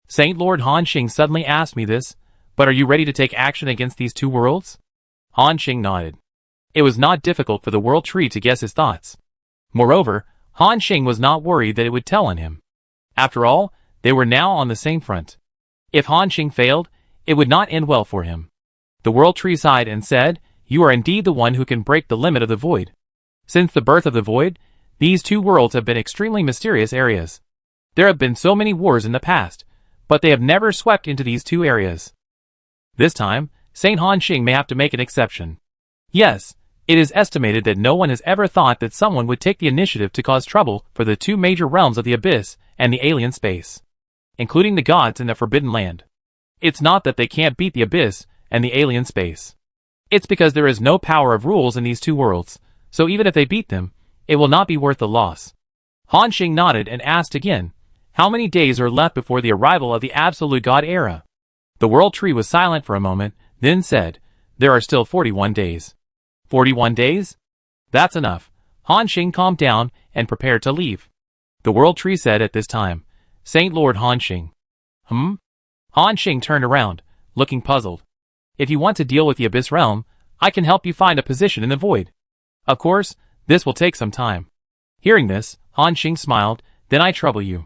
Saint Lord Han Xing suddenly asked me this, but are you ready to take action against these two worlds? Han Xing nodded. It was not difficult for the world tree to guess his thoughts. Moreover, Han Xing was not worried that it would tell on him. After all, they were now on the same front. If Han Xing failed, it would not end well for him. The world tree sighed and said, you are indeed the one who can break the limit of the void. Since the birth of the void, these two worlds have been extremely mysterious areas. There have been so many wars in the past, but they have never swept into these two areas. This time, Saint Han Xing may have to make an exception. Yes, it is estimated that no one has ever thought that someone would take the initiative to cause trouble for the two major realms of the Abyss and the alien space, including the gods in the Forbidden Land. It's not that they can't beat the Abyss and the alien space. It's because there is no power of rules in these two worlds, so even if they beat them, it will not be worth the loss. Han Xing nodded and asked again, how many days are left before the arrival of the Absolute God era? The world tree was silent for a moment, then said, there are still 41 days. 41 days? That's enough. Han Xing calmed down and prepared to leave. The world tree said at this time, Saint Lord Han Xing. Han Xing turned around, looking puzzled. If you want to deal with the Abyss Realm, I can help you find a position in the void. Of course, this will take some time. Hearing this, Han Xing smiled, then I trouble you.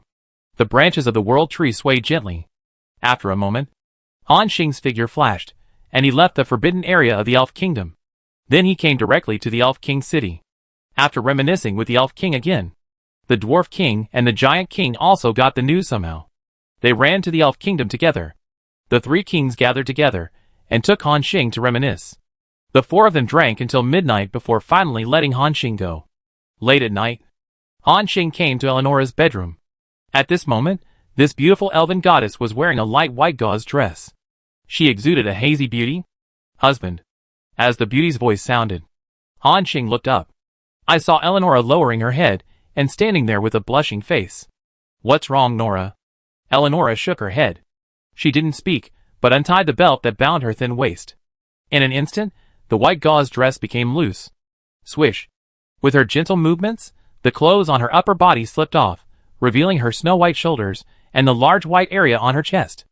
The branches of the world tree swayed gently. After a moment, Han Xing's figure flashed, and he left the forbidden area of the Elf Kingdom. Then he came directly to the Elf King's city. After reminiscing with the Elf King again, the Dwarf King and the Giant King also got the news somehow. They ran to the Elf Kingdom together. The three kings gathered together and took Han Xing to reminisce. The four of them drank until midnight before finally letting Han Xing go. Late at night, Han Xing came to Eleonora's bedroom. At this moment, this beautiful elven goddess was wearing a light white gauze dress. She exuded a hazy beauty. Husband. As the beauty's voice sounded, Han Xing looked up. I saw Eleonora lowering her head and standing there with a blushing face. What's wrong, Nora? Eleonora shook her head. She didn't speak, but untied the belt that bound her thin waist. In an instant, the white gauze dress became loose. Swish! With her gentle movements, the clothes on her upper body slipped off, revealing her snow-white shoulders and the large white area on her chest.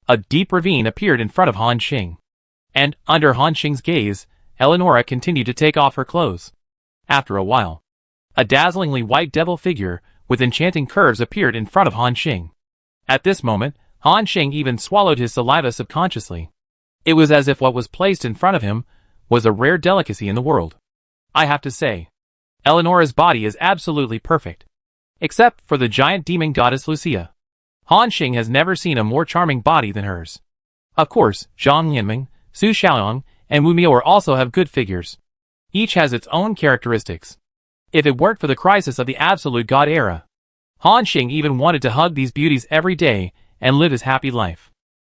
A deep ravine appeared in front of Han Xing. And, under Han Xing's gaze, Eleonora continued to take off her clothes. After a while, a dazzlingly white devil figure with enchanting curves appeared in front of Han Xing. At this moment, Han Xing even swallowed his saliva subconsciously. It was as if what was placed in front of him was a rare delicacy in the world. I have to say, Eleonora's body is absolutely perfect. Except for the giant demon goddess Lucia. Han Xing has never seen a more charming body than hers. Of course, Zhang Yanming, Su Xiaoyang, and Wu Miao also have good figures. Each has its own characteristics. If it weren't for the crisis of the absolute god era, Han Xing even wanted to hug these beauties every day and live his happy life.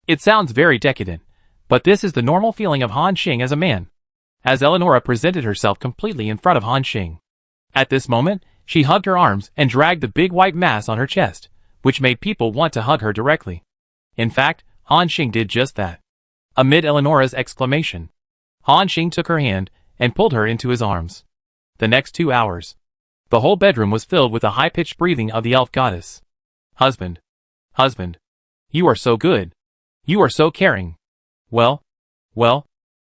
It sounds very decadent, but this is the normal feeling of Han Xing as a man. As Eleonora presented herself completely in front of Han Xing. At this moment, she hugged her arms and dragged the big white mass on her chest, which made people want to hug her directly. In fact, Han Xing did just that. Amid Eleonora's exclamation, Han Xing took her hand and pulled her into his arms. The next 2 hours, the whole bedroom was filled with the high-pitched breathing of the elf goddess. Husband. Husband. You are so good. You are so caring. Well.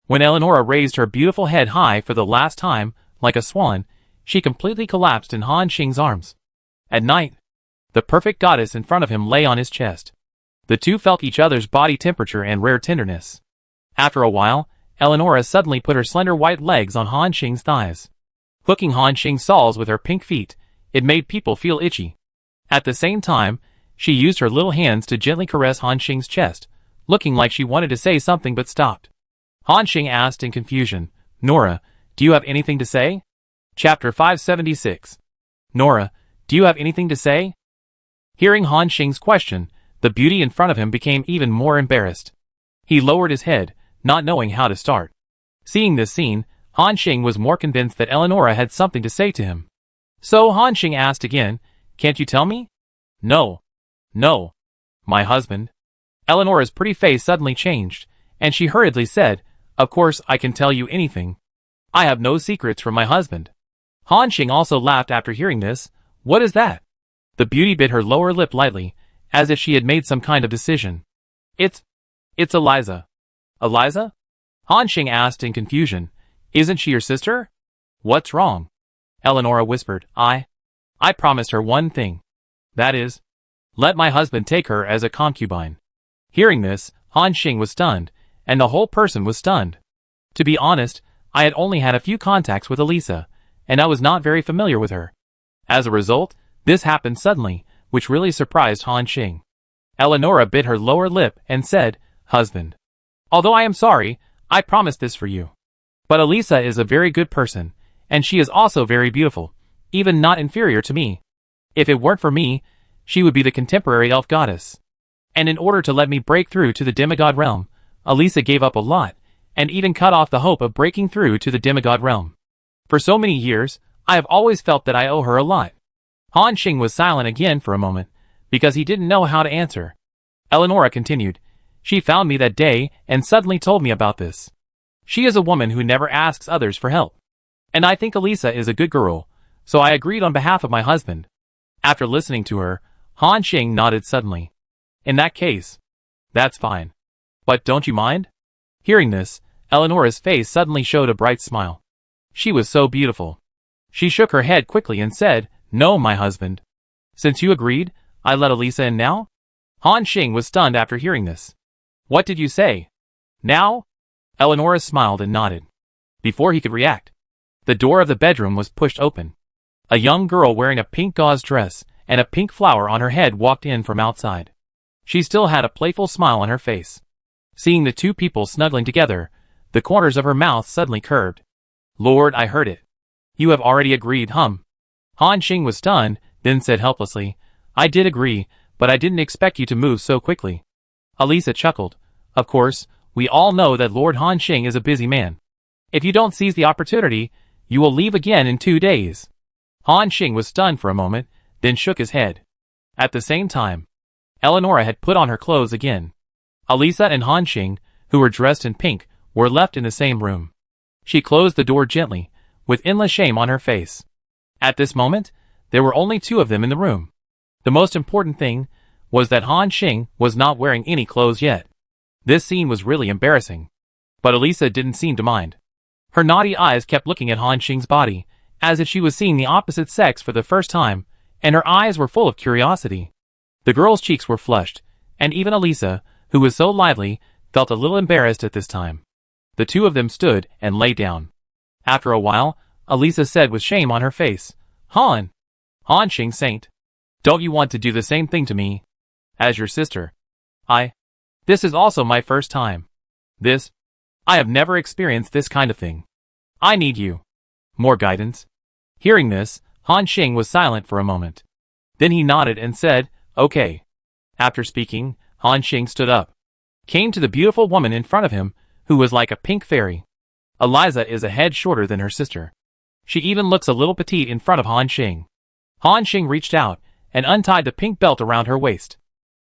When Eleonora raised her beautiful head high for the last time, like a swan, she completely collapsed in Han Xing's arms. At night, the perfect goddess in front of him lay on his chest. The two felt each other's body temperature and rare tenderness. After a while, Eleonora suddenly put her slender white legs on Han Xing's thighs. Hooking Han Xing's soles with her pink feet, it made people feel itchy. At the same time, she used her little hands to gently caress Han Xing's chest, looking like she wanted to say something but stopped. Han Xing asked in confusion, Nora, do you have anything to say? Chapter 576. Nora, do you have anything to say? Hearing Han Xing's question, the beauty in front of him became even more embarrassed. He lowered his head, not knowing how to start. Seeing this scene, Han Xing was more convinced that Eleonora had something to say to him. So Han Xing asked again, can't you tell me? No. My husband. Eleonora's pretty face suddenly changed, and she hurriedly said, of course I can tell you anything. I have no secrets from my husband. Han Xing also laughed after hearing this. What is that? The beauty bit her lower lip lightly, as if she had made some kind of decision. It's Eliza. Eliza? Han Xing asked in confusion. Isn't she your sister? What's wrong? Eleonora whispered. I promised her one thing. That is, let my husband take her as a concubine. Hearing this, Han Xing was stunned, and the whole person was stunned. To be honest, I had only had a few contacts with Elisa, and I was not very familiar with her. As a result, this happened suddenly, which really surprised Han Xing. Eleonora bit her lower lip and said, husband. Although I am sorry, I promised this for you. But Elisa is a very good person, and she is also very beautiful, even not inferior to me. If it weren't for me, she would be the contemporary elf goddess. And in order to let me break through to the demigod realm, Elisa gave up a lot, and even cut off the hope of breaking through to the demigod realm. For so many years, I have always felt that I owe her a lot. Han Xing was silent again for a moment, because he didn't know how to answer. Eleonora continued, she found me that day and suddenly told me about this. She is a woman who never asks others for help. And I think Elisa is a good girl, so I agreed on behalf of my husband. After listening to her, Han Xing nodded suddenly. In that case, that's fine. But don't you mind? Hearing this, Eleonora's face suddenly showed a bright smile. She was so beautiful. She shook her head quickly and said, no, my husband. Since you agreed, I let Elisa in now? Han Xing was stunned after hearing this. What did you say? Now? Eleonora smiled and nodded. Before he could react, the door of the bedroom was pushed open. A young girl wearing a pink gauze dress and a pink flower on her head walked in from outside. She still had a playful smile on her face. Seeing the two people snuggling together, the corners of her mouth suddenly curved. Lord, I heard it. You have already agreed, Han Xing was stunned, then said helplessly, I did agree, but I didn't expect you to move so quickly. Elisa chuckled. Of course, we all know that Lord Han Xing is a busy man. If you don't seize the opportunity, you will leave again in 2 days. Han Xing was stunned for a moment, then shook his head. At the same time, Eleonora had put on her clothes again. Elisa and Han Xing, who were dressed in pink, were left in the same room. She closed the door gently, with endless shame on her face. At this moment, there were only two of them in the room. The most important thing was that Han Xing was not wearing any clothes yet. This scene was really embarrassing. But Elisa didn't seem to mind. Her naughty eyes kept looking at Han Xing's body, as if she was seeing the opposite sex for the first time, and her eyes were full of curiosity. The girl's cheeks were flushed, and even Elisa, who was so lively, felt a little embarrassed at this time. The two of them stood and lay down. After a while, Elisa said with shame on her face, Han Xing Saint, don't you want to do the same thing to me? As your sister. This is also my first time. I have never experienced this kind of thing. I need you. More guidance. Hearing this, Han Xing was silent for a moment. Then he nodded and said, okay. After speaking, Han Xing stood up, came to the beautiful woman in front of him, who was like a pink fairy. Elisa is a head shorter than her sister. She even looks a little petite in front of Han Xing. Han Xing reached out and untied the pink belt around her waist.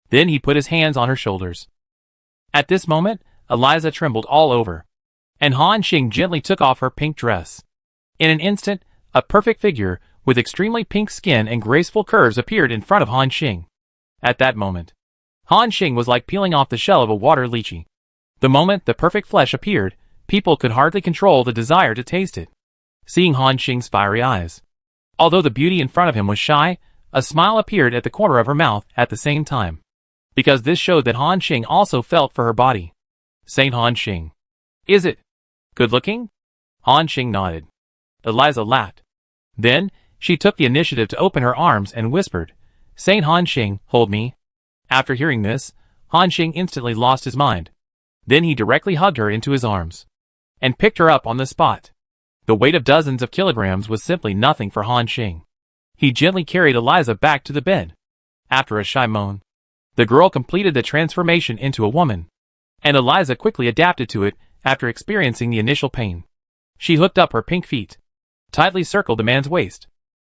Then he put his hands on her shoulders. At this moment, Elisa trembled all over, and Han Xing gently took off her pink dress. In an instant, a perfect figure with extremely pink skin and graceful curves appeared in front of Han Xing. At that moment, Han Xing was like peeling off the shell of a water lychee. The moment the perfect flesh appeared, people could hardly control the desire to taste it. Seeing Han Xing's fiery eyes, although the beauty in front of him was shy, a smile appeared at the corner of her mouth at the same time, because this showed that Han Xing also felt for her body. Saint Han Xing, is it good looking? Han Xing nodded. Elisa laughed. Then, she took the initiative to open her arms and whispered, Saint Han Xing, hold me. After hearing this, Han Xing instantly lost his mind. Then he directly hugged her into his arms and picked her up on the spot. The weight of dozens of kilograms was simply nothing for Han Xing. He gently carried Elisa back to the bed. After a shy moan, the girl completed the transformation into a woman, and Elisa quickly adapted to it after experiencing the initial pain. She hooked up her pink feet, tightly circled the man's waist.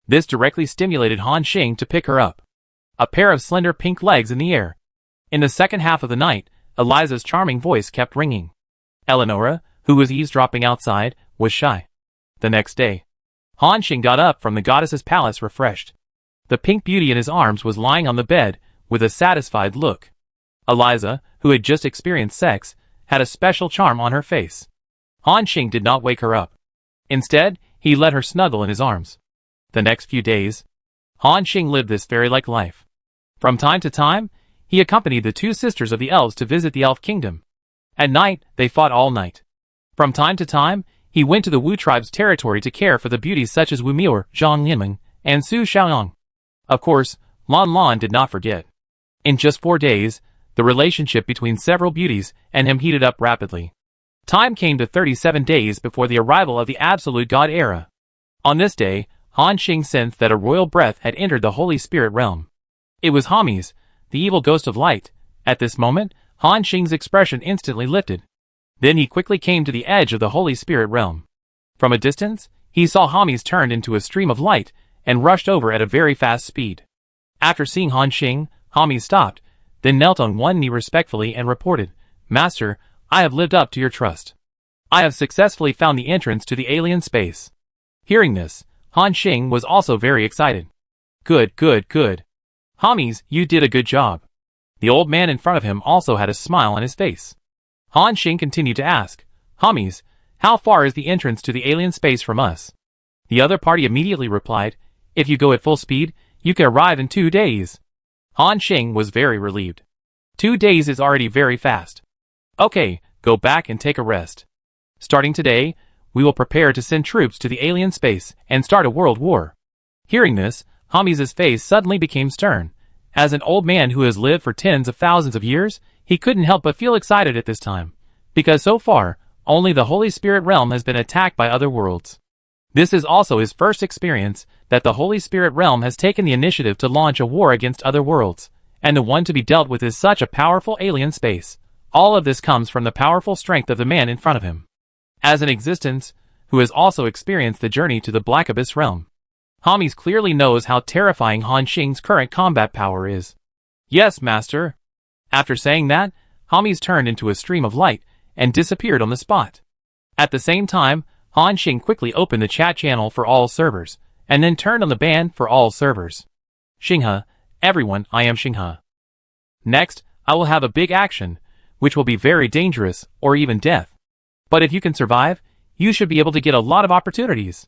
This directly stimulated Han Xing to pick her up. A pair of slender pink legs in the air. In the second half of the night, Elisa's charming voice kept ringing. Eleonora, who was eavesdropping outside, was shy. The next day, Han Xing got up from the goddess's palace refreshed. The pink beauty in his arms was lying on the bed with a satisfied look. Elisa, who had just experienced sex, had a special charm on her face. Han Xing did not wake her up. Instead, he let her snuggle in his arms. The next few days, Han Xing lived this fairy-like life. From time to time, he accompanied the two sisters of the elves to visit the elf kingdom. At night, they fought all night. From time to time, he went to the Wu tribe's territory to care for the beauties such as Wu Mior, Zhang Linming, and Su Xiaoyang. Of course, Lan Lan did not forget. In just 4 days, the relationship between several beauties and him heated up rapidly. Time came to 37 days before the arrival of the Absolute God era. On this day, Han Xing sensed that a royal breath had entered the Holy Spirit realm. It was Hamis, the evil ghost of light. At this moment, Han Xing's expression instantly lifted. Then he quickly came to the edge of the Holy Spirit realm. From a distance, he saw Hamis turned into a stream of light and rushed over at a very fast speed. After seeing Han Xing, Hamis stopped, then knelt on one knee respectfully and reported, Master, I have lived up to your trust. I have successfully found the entrance to the alien space. Hearing this, Han Xing was also very excited. Good, good, good. Hamis, you did a good job. The old man in front of him also had a smile on his face. Han Xing continued to ask, Hamis, how far is the entrance to the alien space from us? The other party immediately replied, if you go at full speed, you can arrive in 2 days. Han Xing was very relieved. 2 days is already very fast. Okay, go back and take a rest. Starting today, we will prepare to send troops to the alien space and start a world war. Hearing this, Hamis' face suddenly became stern. As an old man who has lived for tens of thousands of years, he couldn't help but feel excited at this time, because so far, only the Holy Spirit realm has been attacked by other worlds. This is also his first experience that the Holy Spirit realm has taken the initiative to launch a war against other worlds, and the one to be dealt with is such a powerful alien space. All of this comes from the powerful strength of the man in front of him. As an existence, who has also experienced the journey to the Black Abyss realm, Hamis clearly knows how terrifying Han Xing's current combat power is. Yes, Master. After saying that, Hami's turned into a stream of light and disappeared on the spot. At the same time, Han Xing quickly opened the chat channel for all servers, and then turned on the ban for all servers. Xinghe, everyone, I am Xinghe. Next, I will have a big action, which will be very dangerous, or even death. But if you can survive, you should be able to get a lot of opportunities.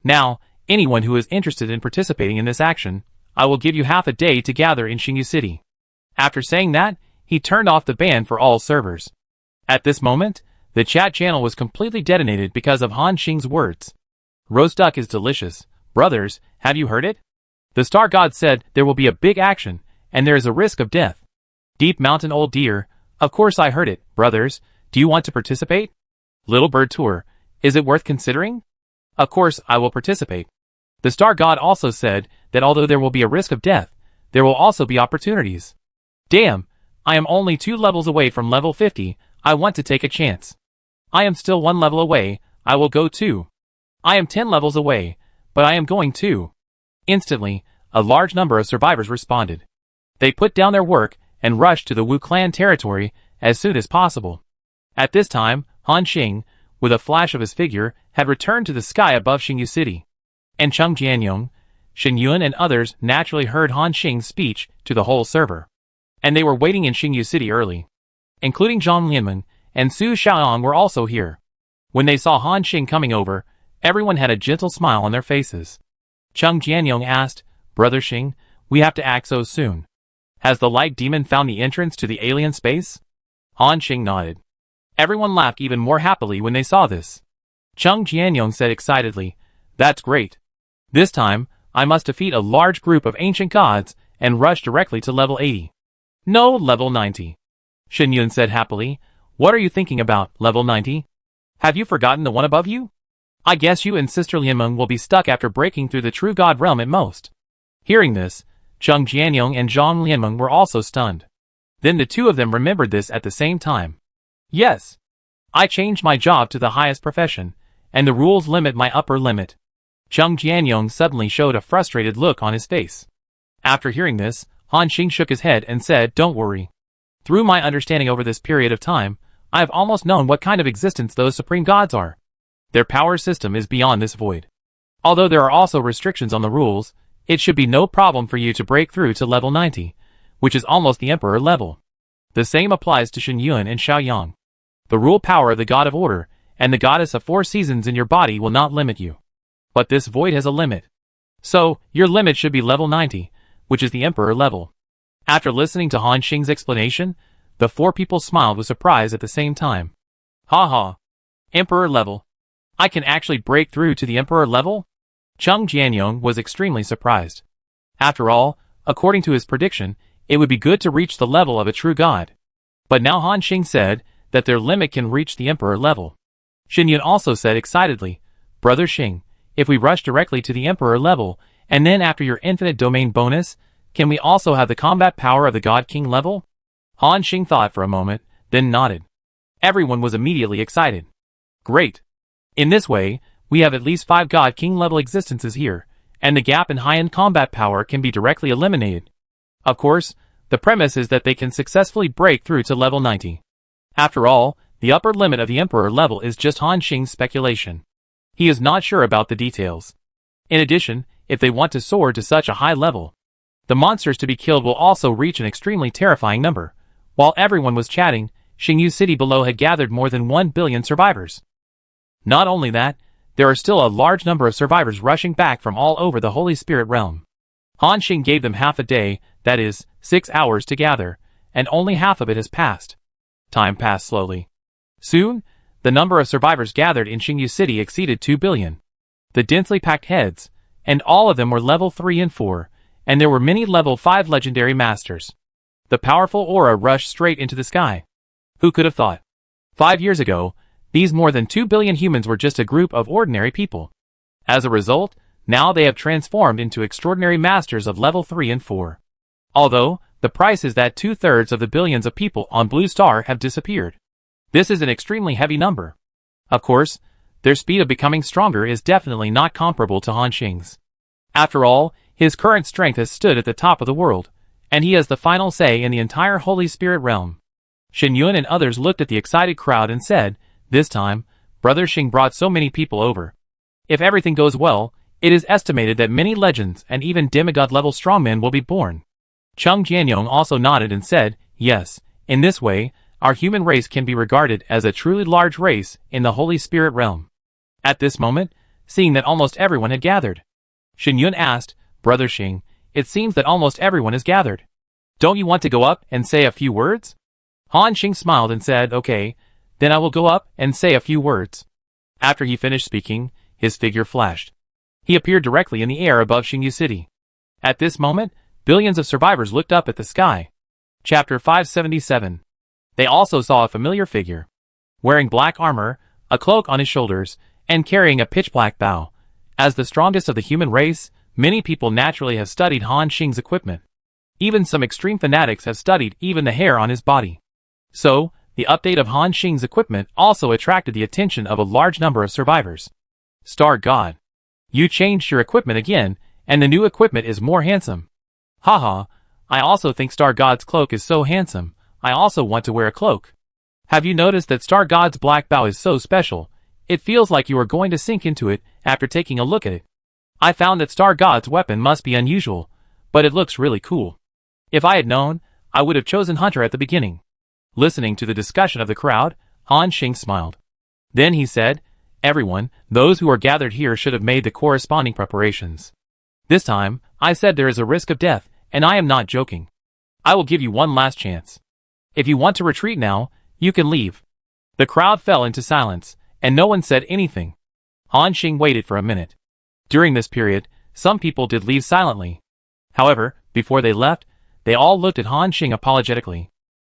Now, anyone who is interested in participating in this action, I will give you half a day to gather in Xingyu City. After saying that, he turned off the ban for all servers. At this moment, the chat channel was completely detonated because of Han Xing's words. Roast duck is delicious. Brothers, have you heard it? The star god said there will be a big action, and there is a risk of death. Deep mountain old deer, of course I heard it. Brothers, do you want to participate? Little bird tour, is it worth considering? Of course I will participate. The star god also said that although there will be a risk of death, there will also be opportunities. Damn, I am only 2 levels away from level 50, I want to take a chance. I am still 1 level away, I will go too. I am 10 levels away, but I am going too. Instantly, a large number of survivors responded. They put down their work and rushed to the Wu clan territory as soon as possible. At this time, Han Xing, with a flash of his figure, had returned to the sky above Xingyu City. And Cheng Jianyong, Shen Yun and others naturally heard Han Xing's speech to the whole server. And they were waiting in Xingyu City early. Including Zhang Lianmeng and Su Xiaoyang were also here. When they saw Han Xing coming over, everyone had a gentle smile on their faces. Cheng Jianyong asked, Brother Xing, we have to act so soon. Has the light demon found the entrance to the alien space? Han Xing nodded. Everyone laughed even more happily when they saw this. Cheng Jianyong said excitedly, That's great. This time, I must defeat a large group of ancient gods and rush directly to level 80. No, level 90. Shen Yun said happily, What are you thinking about, level 90? Have you forgotten the one above you? I guess you and Sister Lianmeng will be stuck after breaking through the true god realm at most. Hearing this, Cheng Jianyong and Zhang Lianmeng were also stunned. Then the two of them remembered this at the same time. Yes. I changed my job to the highest profession, and the rules limit my upper limit. Cheng Jianyong suddenly showed a frustrated look on his face. After hearing this, Han Xing shook his head and said, Don't worry. Through my understanding over this period of time, I have almost known what kind of existence those supreme gods are. Their power system is beyond this void. Although there are also restrictions on the rules, it should be no problem for you to break through to level 90, which is almost the Emperor level. The same applies to Shen Yun and Xiaoyang. The rule power of the God of Order and the Goddess of 4 Seasons in your body will not limit you. But this void has a limit. So, your limit should be level 90, which is the Emperor level. After listening to Han Xing's explanation, the 4 people smiled with surprise at the same time. Ha ha. Emperor level. I can actually break through to the Emperor level? Cheng Jianyong was extremely surprised. After all, according to his prediction, it would be good to reach the level of a true god. But now Han Xing said that their limit can reach the Emperor level. Shen Yun also said excitedly, Brother Xing, if we rush directly to the Emperor level, and then after your infinite domain bonus, can we also have the combat power of the God King level? Han Xing thought for a moment, then nodded. Everyone was immediately excited. Great. In this way, we have at least 5 God King level existences here, and the gap in high-end combat power can be directly eliminated. Of course, the premise is that they can successfully break through to level 90. After all, the upper limit of the Emperor level is just Han Xing's speculation. He is not sure about the details. In addition, if they want to soar to such a high level, the monsters to be killed will also reach an extremely terrifying number. While everyone was chatting, Xingyu City below had gathered more than 1 billion survivors. Not only that, there are still a large number of survivors rushing back from all over the Holy Spirit realm. Han Xing gave them half a day, that is, 6 hours to gather, and only half of it has passed. Time passed slowly. Soon, the number of survivors gathered in Xingyu City exceeded 2 billion. The densely packed heads, and all of them were level 3 and 4, and there were many level 5 legendary masters. The powerful aura rushed straight into the sky. Who could have thought? 5 years ago, these more than 2 billion humans were just a group of ordinary people. As a result, now they have transformed into extraordinary masters of level 3 and 4. Although, the price is that 2/3 of the billions of people on Blue Star have disappeared. This is an extremely heavy number. Of course, their speed of becoming stronger is definitely not comparable to Han Xing's. After all, his current strength has stood at the top of the world, and he has the final say in the entire Holy Spirit realm. Shen Yun and others looked at the excited crowd and said, "This time, Brother Xing brought so many people over. If everything goes well, it is estimated that many legends and even demigod-level strongmen will be born." Chung Jianyong also nodded and said, "Yes, in this way, our human race can be regarded as a truly large race in the Holy Spirit realm." At this moment, seeing that almost everyone had gathered, Shen Yun asked, "Brother Xing, it seems that almost everyone has gathered. Don't you want to go up and say a few words?" Han Xing smiled and said, "Okay, then I will go up and say a few words." After he finished speaking, his figure flashed. He appeared directly in the air above Xingyu City. At this moment, billions of survivors looked up at the sky. Chapter 577. They also saw a familiar figure, wearing black armor, a cloak on his shoulders, and carrying a pitch-black bow. As the strongest of the human race, many people naturally have studied Han Xing's equipment. Even some extreme fanatics have studied even the hair on his body. So, the update of Han Xing's equipment also attracted the attention of a large number of survivors. Star God, you changed your equipment again, and the new equipment is more handsome. Haha, I also think Star God's cloak is so handsome, I also want to wear a cloak. Have you noticed that Star God's black bow is so special? It feels like you are going to sink into it after taking a look at it. I found that Star God's weapon must be unusual, but it looks really cool. If I had known, I would have chosen Hunter at the beginning." Listening to the discussion of the crowd, Han Xing smiled. Then he said, "Everyone, those who are gathered here should have made the corresponding preparations. This time, I said there is a risk of death, and I am not joking. I will give you one last chance. If you want to retreat now, you can leave." The crowd fell into silence, and no one said anything. Han Xing waited for a minute. During this period, some people did leave silently. However, before they left, they all looked at Han Xing apologetically.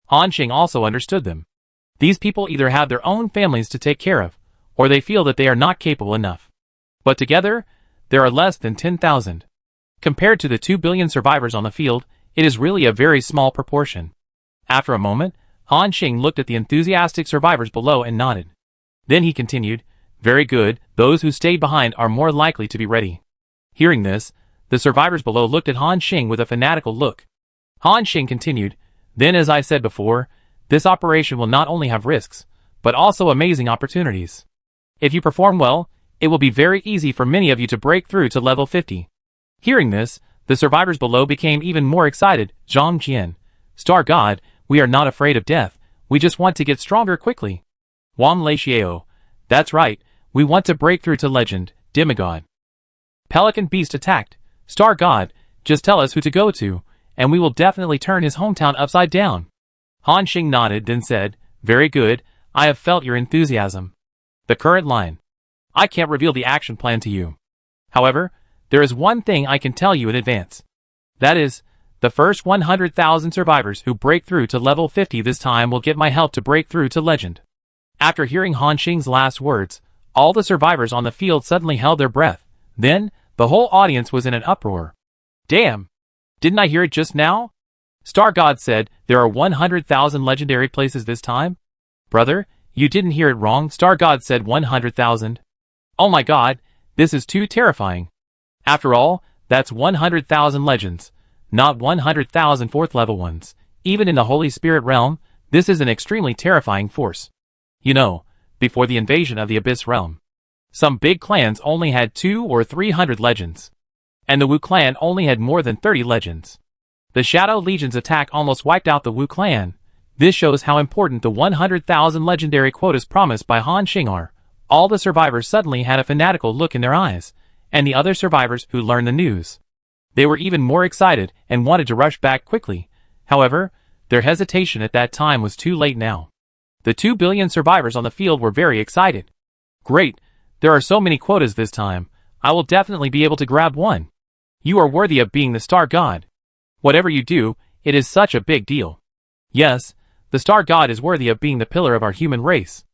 Han Xing also understood them. These people either have their own families to take care of, or they feel that they are not capable enough. But together, there are less than 10,000. Compared to the 2 billion survivors on the field, it is really a very small proportion. After a moment, Han Xing looked at the enthusiastic survivors below and nodded. Then he continued, "Very good, those who stayed behind are more likely to be ready." Hearing this, the survivors below looked at Han Xing with a fanatical look. Han Xing continued, "Then as I said before, this operation will not only have risks, but also amazing opportunities. If you perform well, it will be very easy for many of you to break through to level 50. Hearing this, the survivors below became even more excited. "Zhang Jian, Star God, we are not afraid of death, we just want to get stronger quickly." Wang Lei Xiao, "That's right, we want to break through to legend, demigod." Pelican Beast attacked. "Star God, just tell us who to go to, and we will definitely turn his hometown upside down." Han Xing nodded, then said, "Very good, I have felt your enthusiasm. The current line. I can't reveal the action plan to you. However, there is one thing I can tell you in advance. That is, the first 100,000 survivors who break through to level 50 this time will get my help to break through to legend." After hearing Han Xing's last words, all the survivors on the field suddenly held their breath. Then, the whole audience was in an uproar. "Damn! Didn't I hear it just now? Star God said there are 100,000 legendary places this time? Brother, you didn't hear it wrong, Star God said 100,000. Oh my God, this is too terrifying. After all, that's 100,000 legends, not 100,000 fourth level ones. Even in the Holy Spirit realm, this is an extremely terrifying force. You know, before the invasion of the Abyss realm, some big clans only had 200 or 300 legends. And the Wu clan only had more than 30 legends. The Shadow Legion's attack almost wiped out the Wu clan. This shows how important the 100,000 legendary quotas promised by Han Xing are. All the survivors suddenly had a fanatical look in their eyes, and the other survivors who learned the news. They were even more excited and wanted to rush back quickly. However, their hesitation at that time was too late now. The 2 billion survivors on the field were very excited. "Great, there are so many quotas this time. I will definitely be able to grab one. You are worthy of being the Star God. Whatever you do, it is such a big deal. Yes, the Star God is worthy of being the pillar of our human race."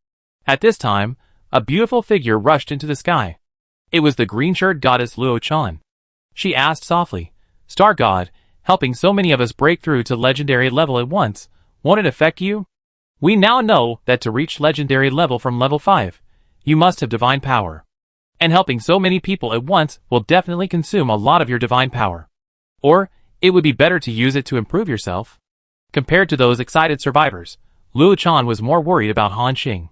At this time, a beautiful figure rushed into the sky. It was the green-shirt goddess Luo Chan. She asked softly, "Star God, helping so many of us break through to legendary level at once, won't it affect you? We now know that to reach legendary level from level 5, you must have divine power. And helping so many people at once will definitely consume a lot of your divine power. Or, it would be better to use it to improve yourself." Compared to those excited survivors, Luo Chan was more worried about Han Xing.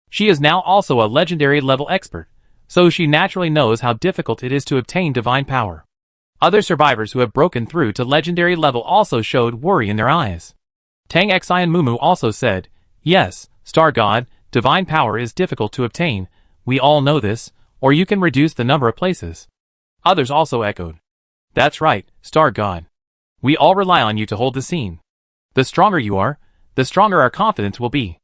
She is now also a legendary level expert, so she naturally knows how difficult it is to obtain divine power. Other survivors who have broken through to legendary level also showed worry in their eyes. Tang Xian Mumu also said, "Yes, Star God, divine power is difficult to obtain, we all know this, or you can reduce the number of places." Others also echoed, "That's right, Star God. We all rely on you to hold the scene. The stronger you are, the stronger our confidence will be.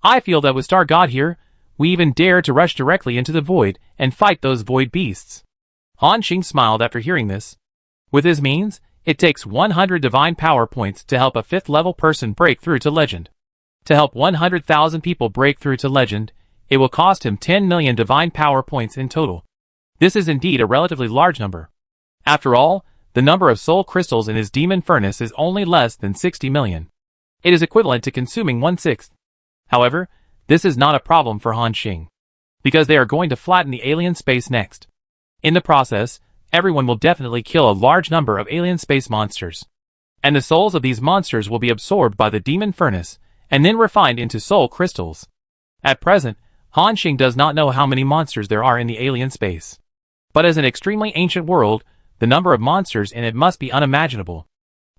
I feel that with Star God here, we even dare to rush directly into the void and fight those void beasts." Han Xing smiled after hearing this. With his means, it takes 100 divine power points to help a 5th level person break through to legend. To help 100,000 people break through to legend, it will cost him 10 million divine power points in total. This is indeed a relatively large number. After all, the number of soul crystals in his demon furnace is only less than 60 million. It is equivalent to consuming 1/6. However, this is not a problem for Han Xing, because they are going to flatten the alien space next. In the process, everyone will definitely kill a large number of alien space monsters. And the souls of these monsters will be absorbed by the demon furnace, and then refined into soul crystals. At present, Han Xing does not know how many monsters there are in the alien space. But as an extremely ancient world, the number of monsters in it must be unimaginable.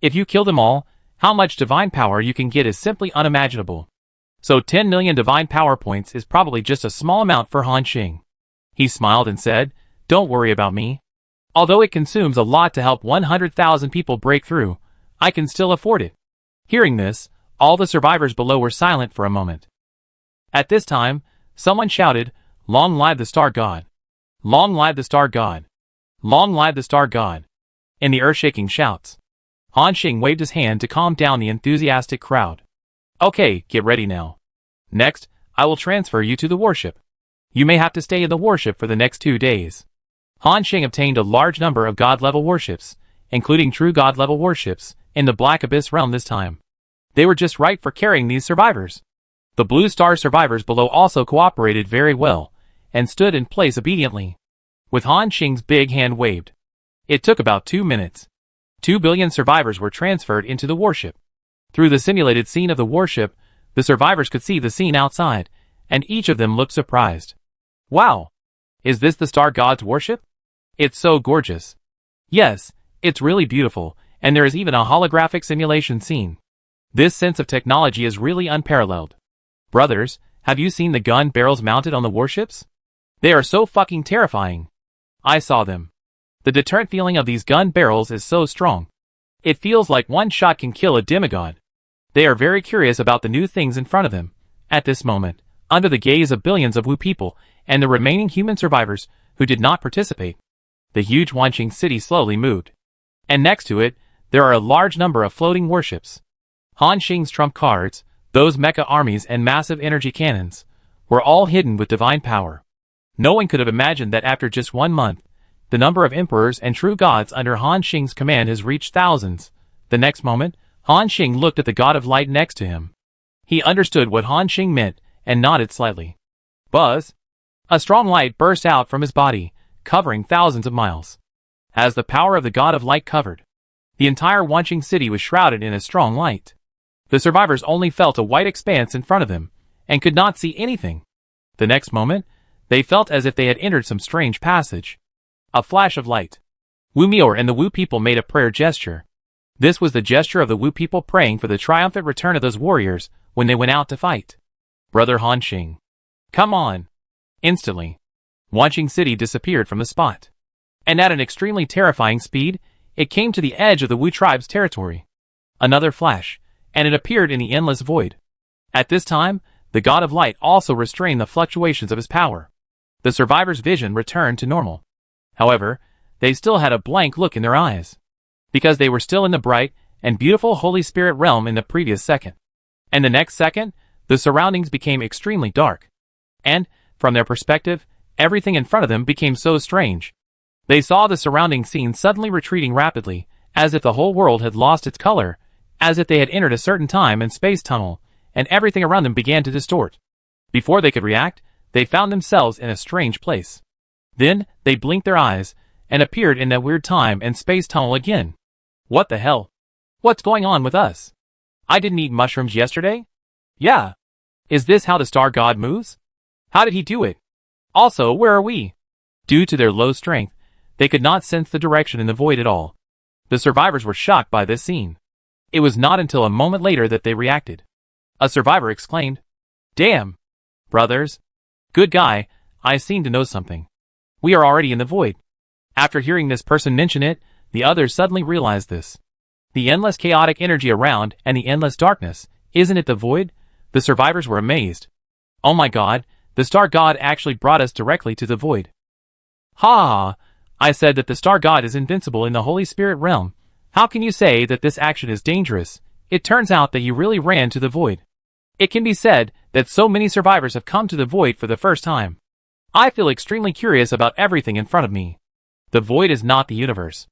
If you kill them all, how much divine power you can get is simply unimaginable. So 10 million divine power points is probably just a small amount for Han Xing. He smiled and said, "Don't worry about me. Although it consumes a lot to help 100,000 people break through, I can still afford it." Hearing this, all the survivors below were silent for a moment. At this time, someone shouted, "Long live the Star God! Long live the Star God! Long live the Star God!" In the earth-shaking shouts. Han Xing waved his hand to calm down the enthusiastic crowd. "Okay, get ready now. Next, I will transfer you to the warship. You may have to stay in the warship for the next 2 days." Han Xing obtained a large number of God-level warships, including true God-level warships, in the Black Abyss realm this time. They were just right for carrying these survivors. The Blue Star survivors below also cooperated very well, and stood in place obediently. With Han Xing's big hand waved. It took about 2 minutes. 2 billion survivors were transferred into the warship. Through the simulated scene of the warship, the survivors could see the scene outside, and each of them looked surprised. "Wow! Is this the Star God's warship? It's so gorgeous." "Yes, it's really beautiful, and there is even a holographic simulation scene. This sense of technology is really unparalleled. Brothers, have you seen the gun barrels mounted on the warships? They are so fucking terrifying. I saw them. The deterrent feeling of these gun barrels is so strong. It feels like one shot can kill a demigod." They are very curious about the new things in front of them. At this moment, under the gaze of billions of Wu people and the remaining human survivors who did not participate, the huge Wanqing city slowly moved. And next to it, there are a large number of floating warships. Han Xing's trump cards, those mecha armies and massive energy cannons, were all hidden with divine power. No one could have imagined that after just 1 month, the number of emperors and true gods under Han Xing's command has reached thousands. The next moment, Han Xing looked at the god of light next to him. He understood what Han Xing meant and nodded slightly. Buzz! A strong light burst out from his body, covering thousands of miles. As the power of the god of light covered, the entire Wanqing city was shrouded in a strong light. The survivors only felt a white expanse in front of them, and could not see anything. The next moment, they felt as if they had entered some strange passage. A flash of light. Wu Mior and the Wu people made a prayer gesture. This was the gesture of the Wu people praying for the triumphant return of those warriors when they went out to fight. "Brother Han Xing. Come on." Instantly, Wanqing city disappeared from the spot. And at an extremely terrifying speed, it came to the edge of the Wu tribe's territory. Another flash, and it appeared in the endless void. At this time, the god of light also restrained the fluctuations of his power. The survivors' vision returned to normal. However, they still had a blank look in their eyes, because they were still in the bright and beautiful Holy Spirit realm in the previous second. And the next second, the surroundings became extremely dark. And, from their perspective, everything in front of them became so strange. They saw the surrounding scene suddenly retreating rapidly, as if the whole world had lost its color, as if they had entered a certain time and space tunnel, and everything around them began to distort. Before they could react, they found themselves in a strange place. Then, they blinked their eyes, and appeared in that weird time and space tunnel again. What the hell? What's going on with us? I didn't eat mushrooms yesterday? Yeah. Is this how the star god moves? How did he do it? Also, where are we? Due to their low strength, they could not sense the direction in the void at all. The survivors were shocked by this scene. It was not until a moment later that they reacted. A survivor exclaimed, "Damn! Brothers! Good guy, I seem to know something. We are already in the void." After hearing this person mention it, the others suddenly realized this. The endless chaotic energy around and the endless darkness, isn't it the void? The survivors were amazed. Oh my god, the star god actually brought us directly to the void. Ha! I said that the star god is invincible in the Holy Spirit realm. How can you say that this action is dangerous? It turns out that you really ran to the void. It can be said that so many survivors have come to the void for the first time. I feel extremely curious about everything in front of me. The void is not the universe.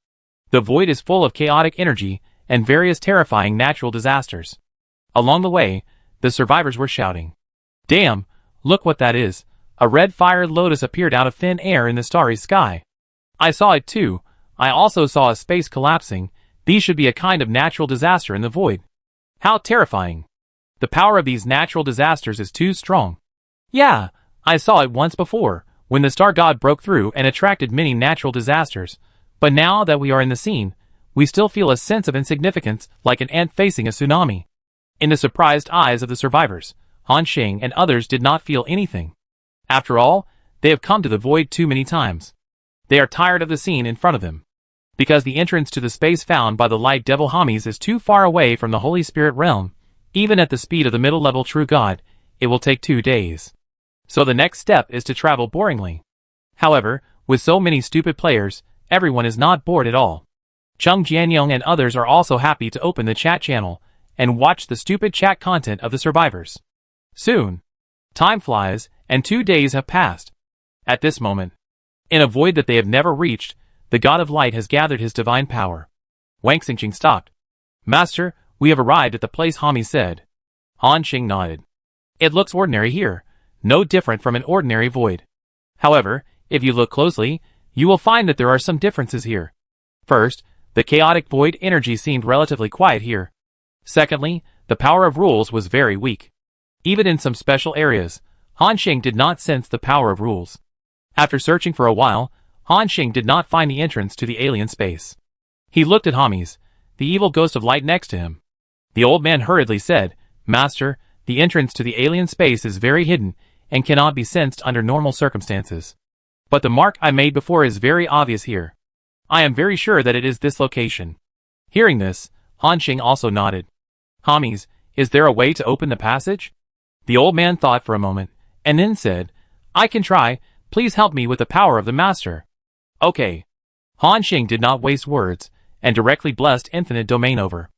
The void is full of chaotic energy and various terrifying natural disasters. Along the way, the survivors were shouting, "Damn, look what that is." A red fire lotus appeared out of thin air in the starry sky. I saw it too. I also saw a space collapsing. These should be a kind of natural disaster in the void. How terrifying. The power of these natural disasters is too strong. Yeah, I saw it once before, when the star god broke through and attracted many natural disasters. But now that we are in the scene, we still feel a sense of insignificance like an ant facing a tsunami. In the surprised eyes of the survivors, Han Xing and others did not feel anything. After all, they have come to the void too many times. They are tired of the scene in front of them. Because the entrance to the space found by the light devil Hamis is too far away from the Holy Spirit realm, even at the speed of the middle-level true god, it will take 2 days. So the next step is to travel boringly. However, with so many stupid players, everyone is not bored at all. Chung Jianyong and others are also happy to open the chat channel and watch the stupid chat content of the survivors. Soon, time flies, and 2 days have passed. At this moment, in a void that they have never reached, the God of Light has gathered his divine power. Wang Xingqing stopped. "Master, we have arrived at the place Hami said." Han Xing nodded. "It looks ordinary here, no different from an ordinary void. However, if you look closely, you will find that there are some differences here. First, the chaotic void energy seemed relatively quiet here. Secondly, the power of rules was very weak. Even in some special areas, Han Xing did not sense the power of rules. After searching for a while, Han Xing did not find the entrance to the alien space. He looked at Hamis, the evil ghost of light next to him. The old man hurriedly said, "Master, the entrance to the alien space is very hidden and cannot be sensed under normal circumstances. But the mark I made before is very obvious here. I am very sure that it is this location." Hearing this, Han Xing also nodded. "Hamis, is there a way to open the passage?" The old man thought for a moment, and then said, "I can try. Please help me with the power of the master." Okay. Han Xing did not waste words, and directly blessed infinite domain over.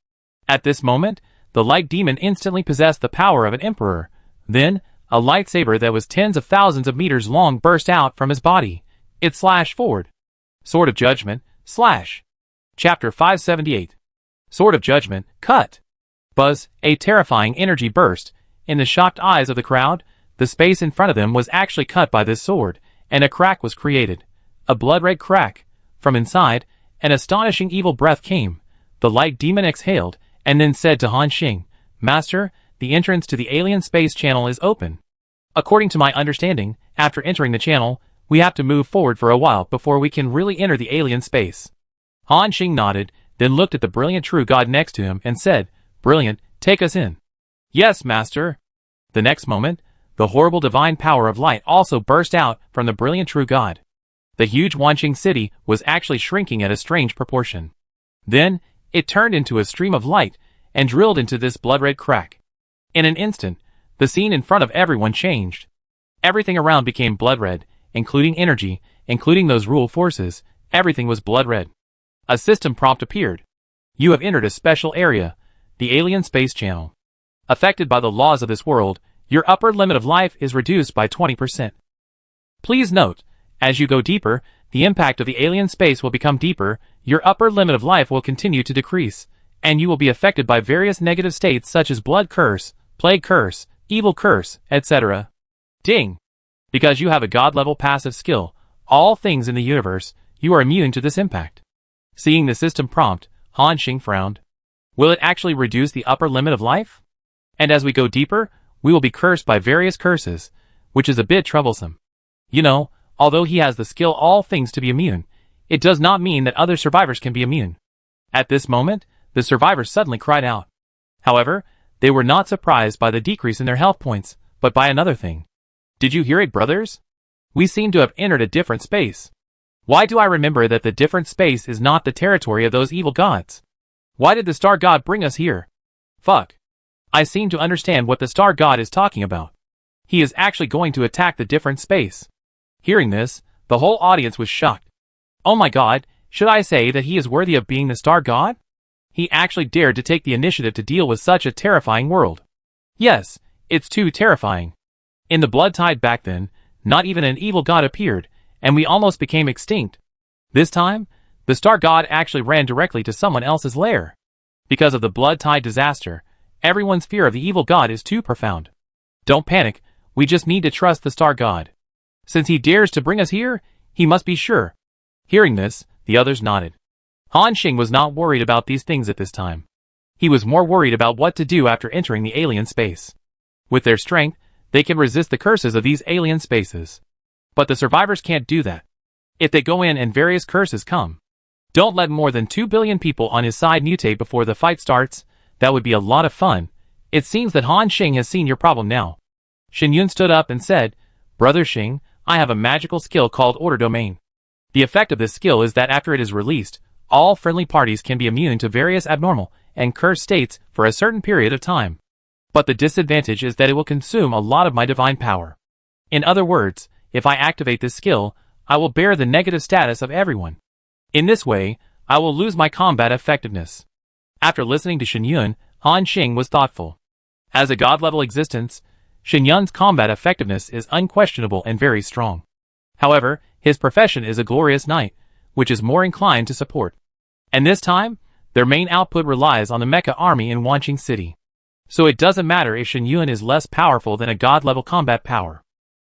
At this moment, the light demon instantly possessed the power of an emperor. Then, a lightsaber that was tens of thousands of meters long burst out from his body. It slashed forward. Sword of Judgment, slash. Chapter 578. Sword of Judgment, cut. Buzz, a terrifying energy burst. In the shocked eyes of the crowd, the space in front of them was actually cut by this sword, and a crack was created. A blood-red crack. From inside, an astonishing evil breath came. The light demon exhaled, and then said to Han Xing, "Master, the entrance to the alien space channel is open. According to my understanding, after entering the channel, we have to move forward for a while before we can really enter the alien space." Han Xing nodded, then looked at the brilliant true god next to him and said, "Brilliant, take us in." "Yes, master." The next moment, the horrible divine power of light also burst out from the brilliant true god. The huge Wanqing city was actually shrinking at a strange proportion. Then, it turned into a stream of light and drilled into this blood-red crack. In an instant, the scene in front of everyone changed. Everything around became blood-red, including energy, including those rule forces. Everything was blood-red. A system prompt appeared. "You have entered a special area, the alien space channel. Affected by the laws of this world, your upper limit of life is reduced by 20%. Please note, as you go deeper, the impact of the alien space will become deeper, your upper limit of life will continue to decrease, and you will be affected by various negative states such as blood curse, plague curse, evil curse, etc. Ding! Because you have a god-level passive skill, all things in the universe, you are immune to this impact." Seeing the system prompt, Han Xing frowned. "Will it actually reduce the upper limit of life?" And as we go deeper, we will be cursed by various curses, which is a bit troublesome. You know, although he has the skill all things to be immune, it does not mean that other survivors can be immune. At this moment, the survivors suddenly cried out. However, they were not surprised by the decrease in their health points, but by another thing. Did you hear it, brothers? We seem to have entered a different space. Why do I remember that the different space is not the territory of those evil gods? Why did the star god bring us here? Fuck. I seem to understand what the star god is talking about. He is actually going to attack the different space. Hearing this, the whole audience was shocked. Oh my god, should I say that he is worthy of being the star god? He actually dared to take the initiative to deal with such a terrifying world. Yes, it's too terrifying. In the blood tide back then, not even an evil god appeared, and we almost became extinct. This time, the star god actually ran directly to someone else's lair. Because of the blood tide disaster, everyone's fear of the evil god is too profound. Don't panic, we just need to trust the star god. Since he dares to bring us here, he must be sure. Hearing this, the others nodded. Han Xing was not worried about these things at this time. He was more worried about what to do after entering the alien space. With their strength, they can resist the curses of these alien spaces. But the survivors can't do that. If they go in and various curses come. Don't let more than 2 billion people on his side mutate before the fight starts. That would be a lot of fun. It seems that Han Xing has seen your problem now. Shen Yun stood up and said, Brother Xing, I have a magical skill called Order Domain. The effect of this skill is that after it is released, all friendly parties can be immune to various abnormal and cursed states for a certain period of time. But the disadvantage is that it will consume a lot of my divine power. In other words, if I activate this skill, I will bear the negative status of everyone. In this way, I will lose my combat effectiveness. After listening to Shen Yun, Han Xing was thoughtful. As a god-level existence, Shen Yun's combat effectiveness is unquestionable and very strong. However, his profession is a glorious knight, which is more inclined to support. And this time, their main output relies on the mecha army in Wanqing City. So it doesn't matter if Shen Yun is less powerful than a god-level combat power.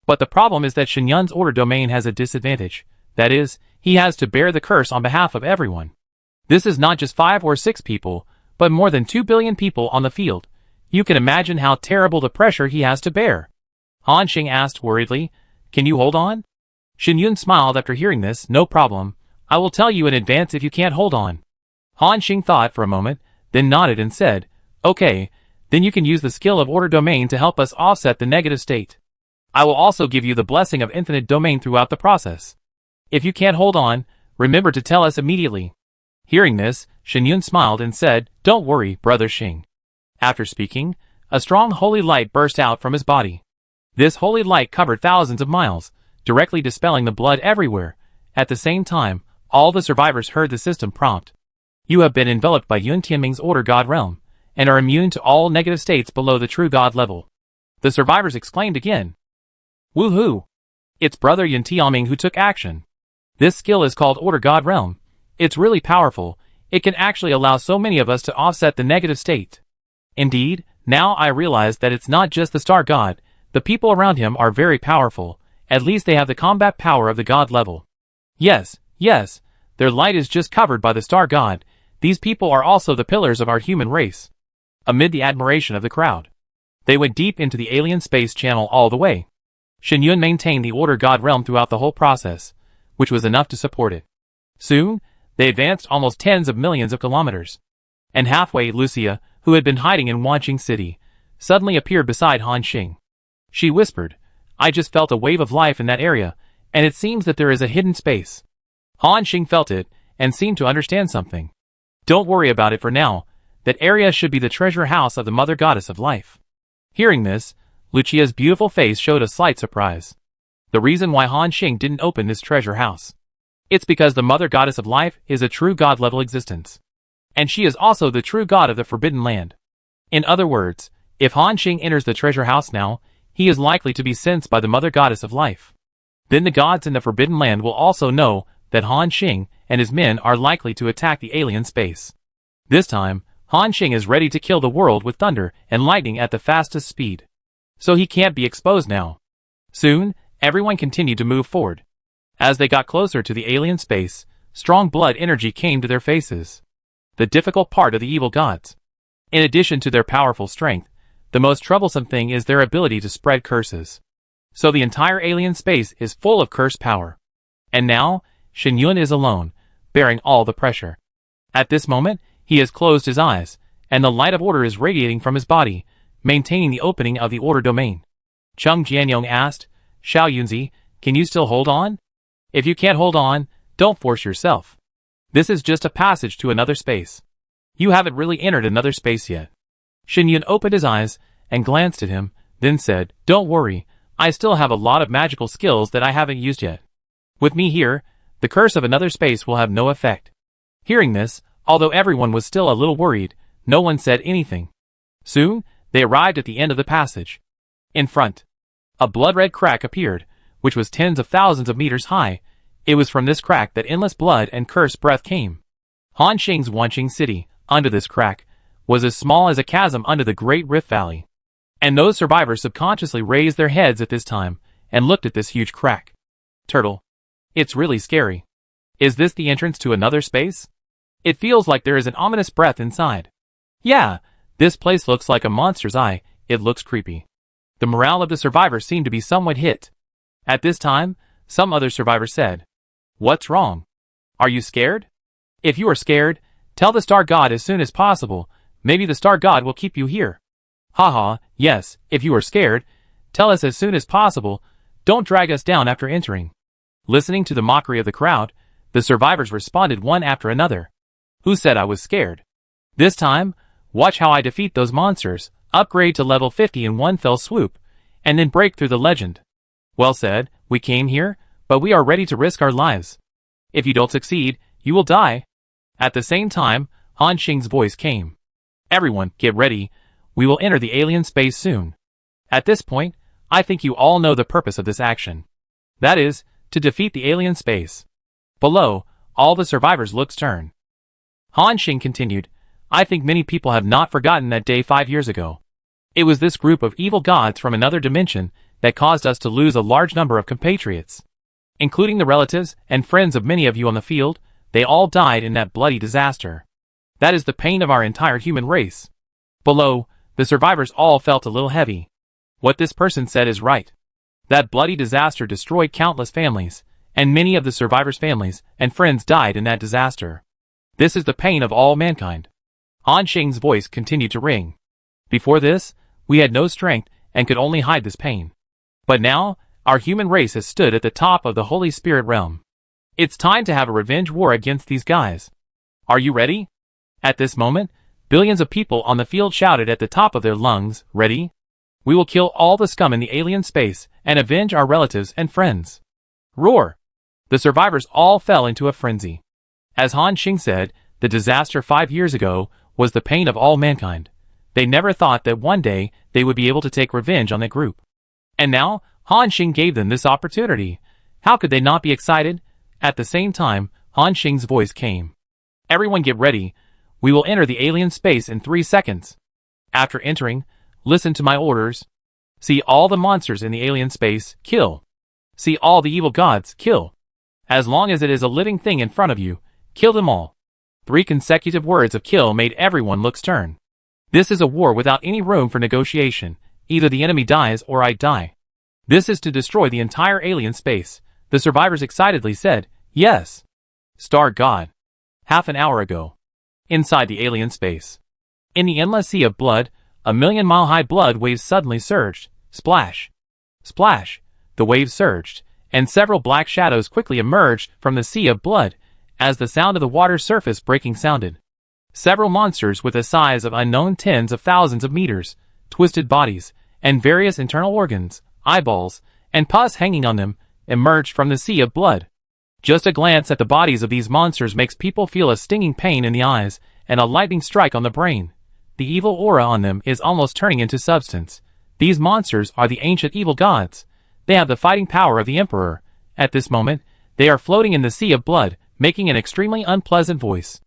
But the problem is that Shen Yun's order domain has a disadvantage. That is, he has to bear the curse on behalf of everyone. This is not just 5 or 6 people, but more than 2 billion people on the field. You can imagine how terrible the pressure he has to bear. Han Xing asked worriedly, Can you hold on? Shen Yun smiled after hearing this. No problem. I will tell you in advance if you can't hold on. Han Xing thought for a moment, then nodded and said, Okay, then you can use the skill of Order Domain to help us offset the negative state. I will also give you the blessing of Infinite Domain throughout the process. If you can't hold on, remember to tell us immediately. Hearing this, Shen Yun smiled and said, Don't worry, Brother Xing. After speaking, a strong holy light burst out from his body. This holy light covered thousands of miles, directly dispelling the blood everywhere. At the same time, all the survivors heard the system prompt. You have been enveloped by Yun Tianming's Order God realm, and are immune to all negative states below the true God level. The survivors exclaimed again. Woohoo! It's Brother Yun Tianming who took action. This skill is called Order God realm. It's really powerful. It can actually allow so many of us to offset the negative state. Indeed, now I realize that it's not just the star god. The people around him are very powerful. At least they have the combat power of the god level. Yes, their light is just covered by the star god. These people are also the pillars of our human race. Amid the admiration of the crowd, they went deep into the alien space channel all the way. Shen Yun maintained the Order God realm throughout the whole process, which was enough to support it. Soon, they advanced almost tens of millions of kilometers. And halfway, Lucia, who had been hiding in Wanqing City, suddenly appeared beside Han Xing. She whispered, I just felt a wave of life in that area, and it seems that there is a hidden space. Han Xing felt it, and seemed to understand something. Don't worry about it for now. That area should be the treasure house of the Mother Goddess of Life. Hearing this, Lucia's beautiful face showed a slight surprise. The reason why Han Xing didn't open this treasure house. It's because the Mother Goddess of Life is a true god-level existence. And she is also the true god of the Forbidden Land. In other words, if Han Xing enters the treasure house now, he is likely to be sensed by the Mother Goddess of Life. Then the gods in the Forbidden Land will also know that Han Xing and his men are likely to attack the alien space. This time, Han Xing is ready to kill the world with thunder and lightning at the fastest speed. So he can't be exposed now. Soon, everyone continued to move forward. As they got closer to the alien space, strong blood energy came to their faces. The difficult part of the evil gods. In addition to their powerful strength, The most troublesome thing is their ability to spread curses. So the entire alien space is full of curse power. And now, Shen Yun is alone, bearing all the pressure. At this moment, he has closed his eyes, and the light of order is radiating from his body, maintaining the opening of the order domain. Chung Jianyong asked, Xiao Yunzi, can you still hold on? If you can't hold on, don't force yourself. This is just a passage to another space. You haven't really entered another space yet. Shen Yun opened his eyes and glanced at him, then said, Don't worry, I still have a lot of magical skills that I haven't used yet. With me here, the curse of another space will have no effect. Hearing this, although everyone was still a little worried, no one said anything. Soon, they arrived at the end of the passage. In front, a blood-red crack appeared, which was tens of thousands of meters high. It was from this crack that endless blood and cursed breath came. Han Xing's Wanqing city, under this crack, was as small as a chasm under the Great Rift Valley. And those survivors subconsciously raised their heads at this time, and looked at this huge crack. Turtle. It's really scary. Is this the entrance to another space? It feels like there is an ominous breath inside. Yeah, this place looks like a monster's eye, it looks creepy. The morale of the survivors seemed to be somewhat hit. At this time, some other survivor said, What's wrong? Are you scared? If you are scared, tell the Star God as soon as possible, maybe the Star God will keep you here. Haha, yes, if you are scared, tell us as soon as possible, don't drag us down after entering. Listening to the mockery of the crowd, the survivors responded one after another. Who said I was scared? This time, watch how I defeat those monsters, upgrade to level 50 in one fell swoop, and then break through the legend. Well said, we came here, but we are ready to risk our lives. If you don't succeed, you will die. At the same time, Han Xing's voice came. Everyone, get ready, we will enter the alien space soon. At this point, I think you all know the purpose of this action. That is, to defeat the alien space. Below, all the survivors looked stern. Han Xing continued, I think many people have not forgotten that day 5 years ago. It was this group of evil gods from another dimension that caused us to lose a large number of compatriots. Including the relatives and friends of many of you on the field, they all died in that bloody disaster. That is the pain of our entire human race. Below, the survivors all felt a little heavy. What this person said is right. That bloody disaster destroyed countless families, and many of the survivors' families and friends died in that disaster. This is the pain of all mankind. Han Xing's voice continued to ring. Before this, we had no strength and could only hide this pain. But now, our human race has stood at the top of the Holy Spirit realm. It's time to have a revenge war against these guys. Are you ready? At this moment, billions of people on the field shouted at the top of their lungs, Ready? We will kill all the scum in the alien space and avenge our relatives and friends. Roar! The survivors all fell into a frenzy. As Han Xing said, the disaster 5 years ago was the pain of all mankind. They never thought that one day they would be able to take revenge on that group. And now, Han Xing gave them this opportunity. How could they not be excited? At the same time, Han Xing's voice came. Everyone get ready. We will enter the alien space in 3 seconds. After entering, listen to my orders. See all the monsters in the alien space, kill. See all the evil gods, kill. As long as it is a living thing in front of you, kill them all. 3 consecutive words of kill made everyone look stern. This is a war without any room for negotiation. Either the enemy dies or I die. This is to destroy the entire alien space. The survivors excitedly said, Yes. Star God. Half an hour ago. Inside the alien space. In the endless sea of blood, a 1,000,000-mile-high blood waves suddenly surged. Splash. Splash. The waves surged, and several black shadows quickly emerged from the sea of blood, as the sound of the water's surface breaking sounded. Several monsters with the size of unknown tens of thousands of meters, twisted bodies, and various internal organs, eyeballs, and pus hanging on them, emerged from the sea of blood. Just a glance at the bodies of these monsters makes people feel a stinging pain in the eyes and a lightning strike on the brain. The evil aura on them is almost turning into substance. These monsters are the ancient evil gods. They have the fighting power of the Emperor. At this moment, they are floating in the sea of blood, making an extremely unpleasant voice.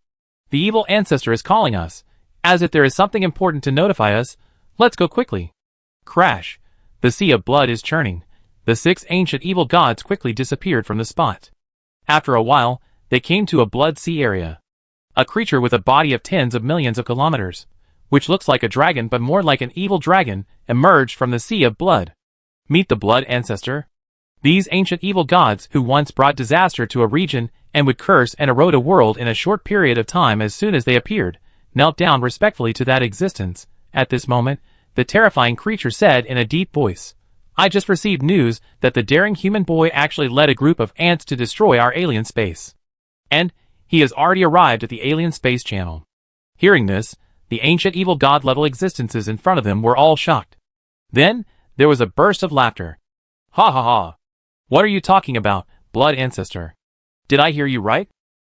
The evil ancestor is calling us. As if there is something important to notify us, let's go quickly. Crash. The sea of blood is churning. The 6 ancient evil gods quickly disappeared from the spot. After a while, they came to a blood sea area. A creature with a body of tens of millions of kilometers. which looks like a dragon but more like an evil dragon, emerged from the sea of blood. Meet the blood ancestor. These ancient evil gods who once brought disaster to a region and would curse and erode a world in a short period of time as soon as they appeared, knelt down respectfully to that existence. At this moment, the terrifying creature said in a deep voice, "I just received news that the daring human boy actually led a group of ants to destroy our alien space. And he has already arrived at the alien space channel." Hearing this, the ancient evil god-level existences in front of them were all shocked. Then, there was a burst of laughter. "Ha ha ha! What are you talking about, blood ancestor? Did I hear you right?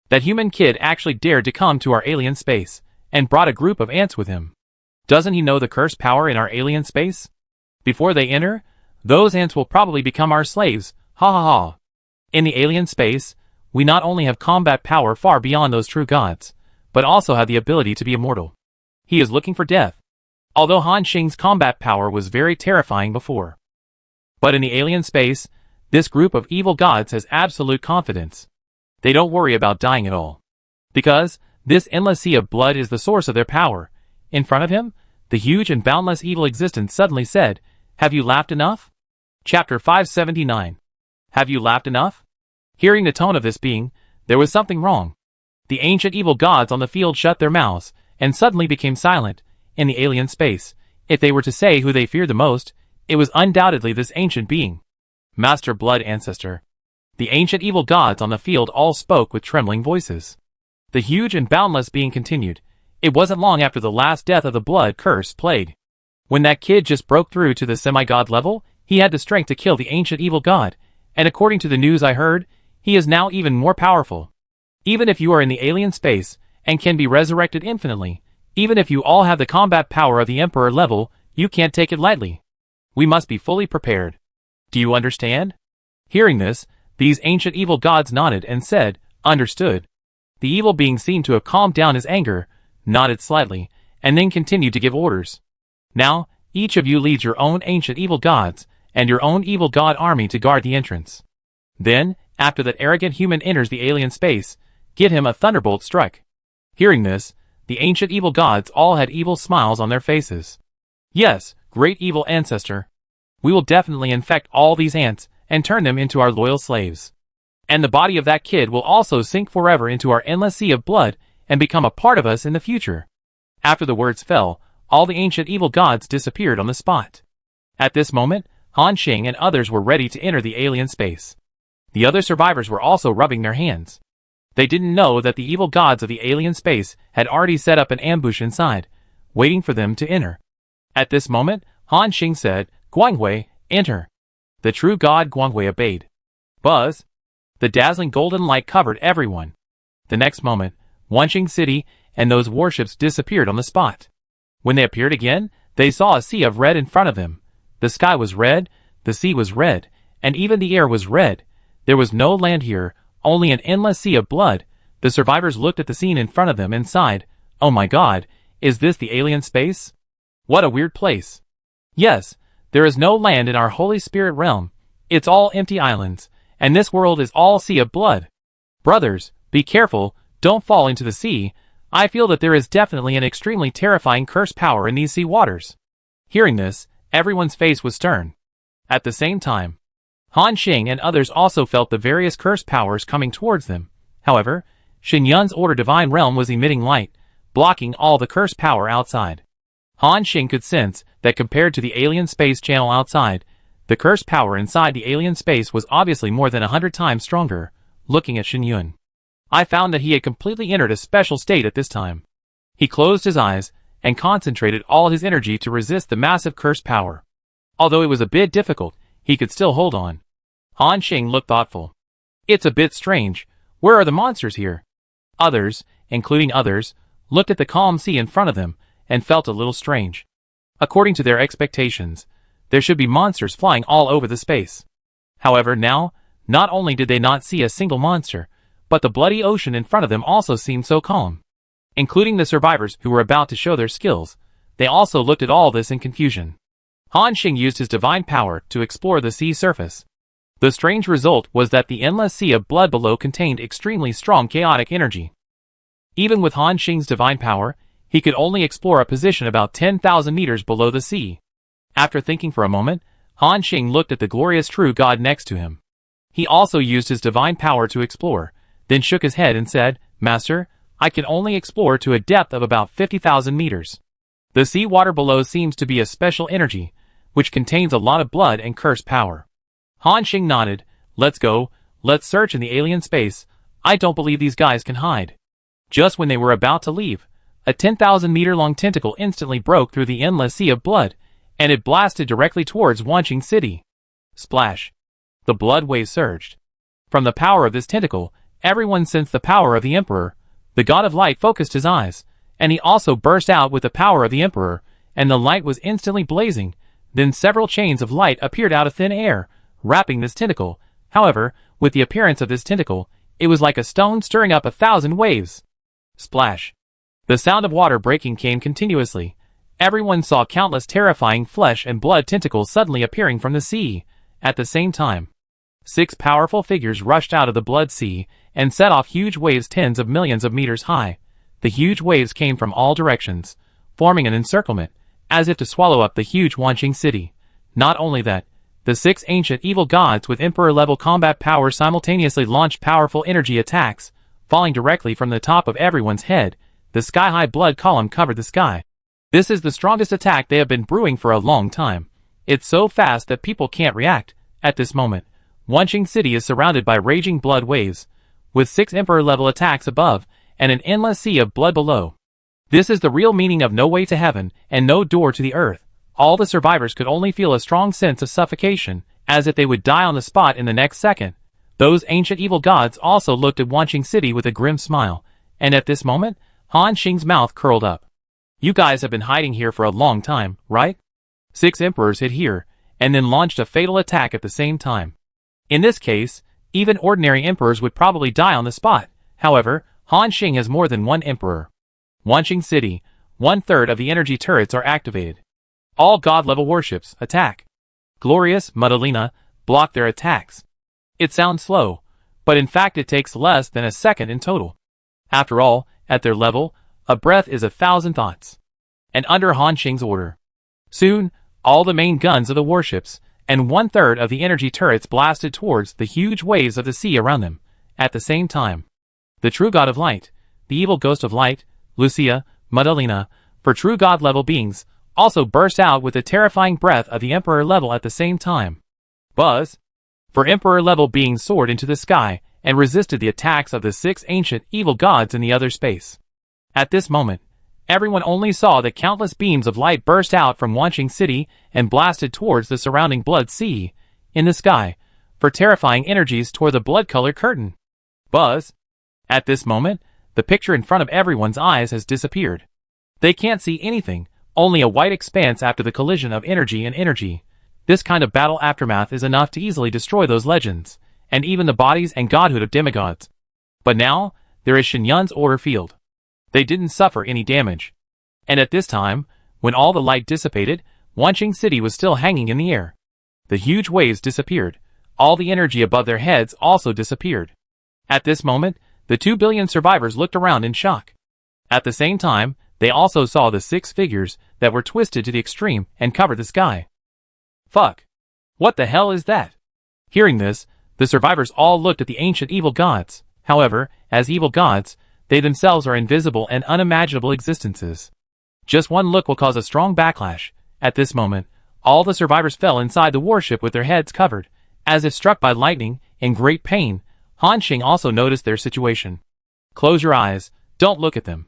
That human kid actually dared to come to our alien space, and brought a group of ants with him. Doesn't he know the cursed power in our alien space? Before they enter, those ants will probably become our slaves, ha ha ha. In the alien space, we not only have combat power far beyond those true gods, but also have the ability to be immortal. He is looking for death. Although Han Xing's combat power was very terrifying before. But in the alien space, this group of evil gods has absolute confidence. They don't worry about dying at all. Because this endless sea of blood is the source of their power. In front of him, the huge and boundless evil existence suddenly said, "Have you laughed enough?" Chapter 579. Have you laughed enough? Hearing the tone of this being, there was something wrong. The ancient evil gods on the field shut their mouths, and suddenly became silent. In the alien space, if they were to say who they feared the most, it was undoubtedly this ancient being. Master Blood Ancestor. The ancient evil gods on the field all spoke with trembling voices. The huge and boundless being continued. It wasn't long after the last death of the blood curse plague. When that kid just broke through to the semi-god level, he had the strength to kill the ancient evil god, and according to the news I heard, he is now even more powerful. Even if you are in the alien space, and can be resurrected infinitely, even if you all have the combat power of the Emperor level, you can't take it lightly. We must be fully prepared. Do you understand? Hearing this, these ancient evil gods nodded and said, "Understood." The evil being seemed to have calmed down his anger, nodded slightly, and then continued to give orders. Now, each of you leads your own ancient evil gods, and your own evil god army to guard the entrance. Then, after that arrogant human enters the alien space, get him a thunderbolt struck. Hearing this, the ancient evil gods all had evil smiles on their faces. Yes, great evil ancestor. We will definitely infect all these ants, and turn them into our loyal slaves. And the body of that kid will also sink forever into our endless sea of blood, and become a part of us in the future. After the words fell, all the ancient evil gods disappeared on the spot. At this moment, Han Xing and others were ready to enter the alien space. The other survivors were also rubbing their hands. They didn't know that the evil gods of the alien space had already set up an ambush inside, waiting for them to enter. At this moment, Han Xing said, "Guanghui, enter." The true god Guanghui obeyed. Buzz! The dazzling golden light covered everyone. The next moment, Wanqing City and those warships disappeared on the spot. When they appeared again, they saw a sea of red in front of them. The sky was red, the sea was red, and even the air was red. There was no land here, only an endless sea of blood. The survivors looked at the scene in front of them and sighed, "Oh my god, is this the alien space? What a weird place." Yes, there is no land in our Holy Spirit realm. It's all empty islands, and this world is all sea of blood. Brothers, be careful, don't fall into the sea. I feel that there is definitely an extremely terrifying curse power in these sea waters. Hearing this, everyone's face was stern. At the same time, Han Xing and others also felt the various curse powers coming towards them. However, Shen Yun's Order Divine Realm was emitting light, blocking all the curse power outside. Han Xing could sense that compared to the alien space channel outside, the curse power inside the alien space was obviously more than 100 times stronger. Looking at Shen Yun, I found that he had completely entered a special state at this time. He closed his eyes and concentrated all his energy to resist the massive curse power. Although it was a bit difficult, he could still hold on. Han Xing looked thoughtful. It's a bit strange. Where are the monsters here? Others, including others, looked at the calm sea in front of them and felt a little strange. According to their expectations, there should be monsters flying all over the space. However, now, not only did they not see a single monster, but the bloody ocean in front of them also seemed so calm. Including the survivors who were about to show their skills, they also looked at all this in confusion. Han Xing used his divine power to explore the sea surface. The strange result was that the endless sea of blood below contained extremely strong chaotic energy. Even with Han Xing's divine power, He could only explore a position about 10,000 meters below the sea. After thinking for a moment, Han Xing looked at the glorious true God next to him. He also used his divine power to explore, then shook his head and said, "Master, I can only explore to a depth of about 50,000 meters. The sea water below seems to be a special energy, which contains a lot of blood and curse power." Han Xing nodded. "Let's go, let's search in the alien space. I don't believe these guys can hide." Just when they were about to leave, a 10,000-meter-long tentacle instantly broke through the endless sea of blood, and it blasted directly towards Wanqing City. Splash! The blood wave surged. From the power of this tentacle, everyone sensed the power of the Emperor. The God of Light focused his eyes, and he also burst out with the power of the Emperor, and the light was instantly blazing. Then several chains of light appeared out of thin air, wrapping this tentacle. However, with the appearance of this tentacle, it was like a stone stirring up 1,000 waves. Splash! The sound of water breaking came continuously. Everyone saw countless terrifying flesh and blood tentacles suddenly appearing from the sea. At the same time, 6 powerful figures rushed out of the blood sea and set off huge waves tens of millions of meters high. The huge waves came from all directions, forming an encirclement, as if to swallow up the huge Wanqing City. Not only that, the 6 ancient evil gods with Emperor-level combat power simultaneously launched powerful energy attacks, falling directly from the top of everyone's head. The sky-high blood column covered the sky. This is the strongest attack they have been brewing for a long time. It's so fast that people can't react. At this moment, Wanqing City is surrounded by raging blood waves, with 6 Emperor-level attacks above, and an endless sea of blood below. This is the real meaning of no way to heaven, and no door to the earth. All the survivors could only feel a strong sense of suffocation, as if they would die on the spot in the next second. Those ancient evil gods also looked at Wanqing City with a grim smile, and at this moment, Han Xing's mouth curled up. "You guys have been hiding here for a long time, right?" 6 emperors hid here, and then launched a fatal attack at the same time. In this case, even ordinary emperors would probably die on the spot. However, Han Xing has more than one emperor. Wanqing City, 1/3 of the energy turrets are activated. All god-level warships, attack. Glorious, Madalena, block their attacks. It sounds slow, but in fact it takes less than a second in total. After all, at their level, a breath is 1,000 thoughts. And under Han Xing's order, soon, all the main guns of the warships, and 1/3 of the energy turrets blasted towards the huge waves of the sea around them. At the same time, the true god of light, the evil ghost of light, Lucia, Madalena, for true god-level beings, also burst out with the terrifying breath of the Emperor level at the same time. Buzz, for Emperor-level beings soared into the sky and resisted the attacks of the 6 ancient evil gods in the other space. At this moment, everyone only saw that countless beams of light burst out from Wanqing City and blasted towards the surrounding blood sea. In the sky, for terrifying energies tore the blood-colored curtain. Buzz. At this moment, the picture in front of everyone's eyes has disappeared. They can't see anything, only a white expanse after the collision of energy and energy. This kind of battle aftermath is enough to easily destroy those legends, and even the bodies and godhood of demigods. But now, there is Shen-Yun's order field. They didn't suffer any damage. And at this time, when all the light dissipated, Wanqing City was still hanging in the air. The huge waves disappeared. All the energy above their heads also disappeared. At this moment, the 2 billion survivors looked around in shock. At the same time, they also saw the 6 figures that were twisted to the extreme and covered the sky. Fuck. What the hell is that? Hearing this, the survivors all looked at the ancient evil gods. However, as evil gods, they themselves are invisible and unimaginable existences. Just one look will cause a strong backlash. At this moment, all the survivors fell inside the warship with their heads covered, as if struck by lightning, in great pain. Han Xing also noticed their situation. Close your eyes, don't look at them.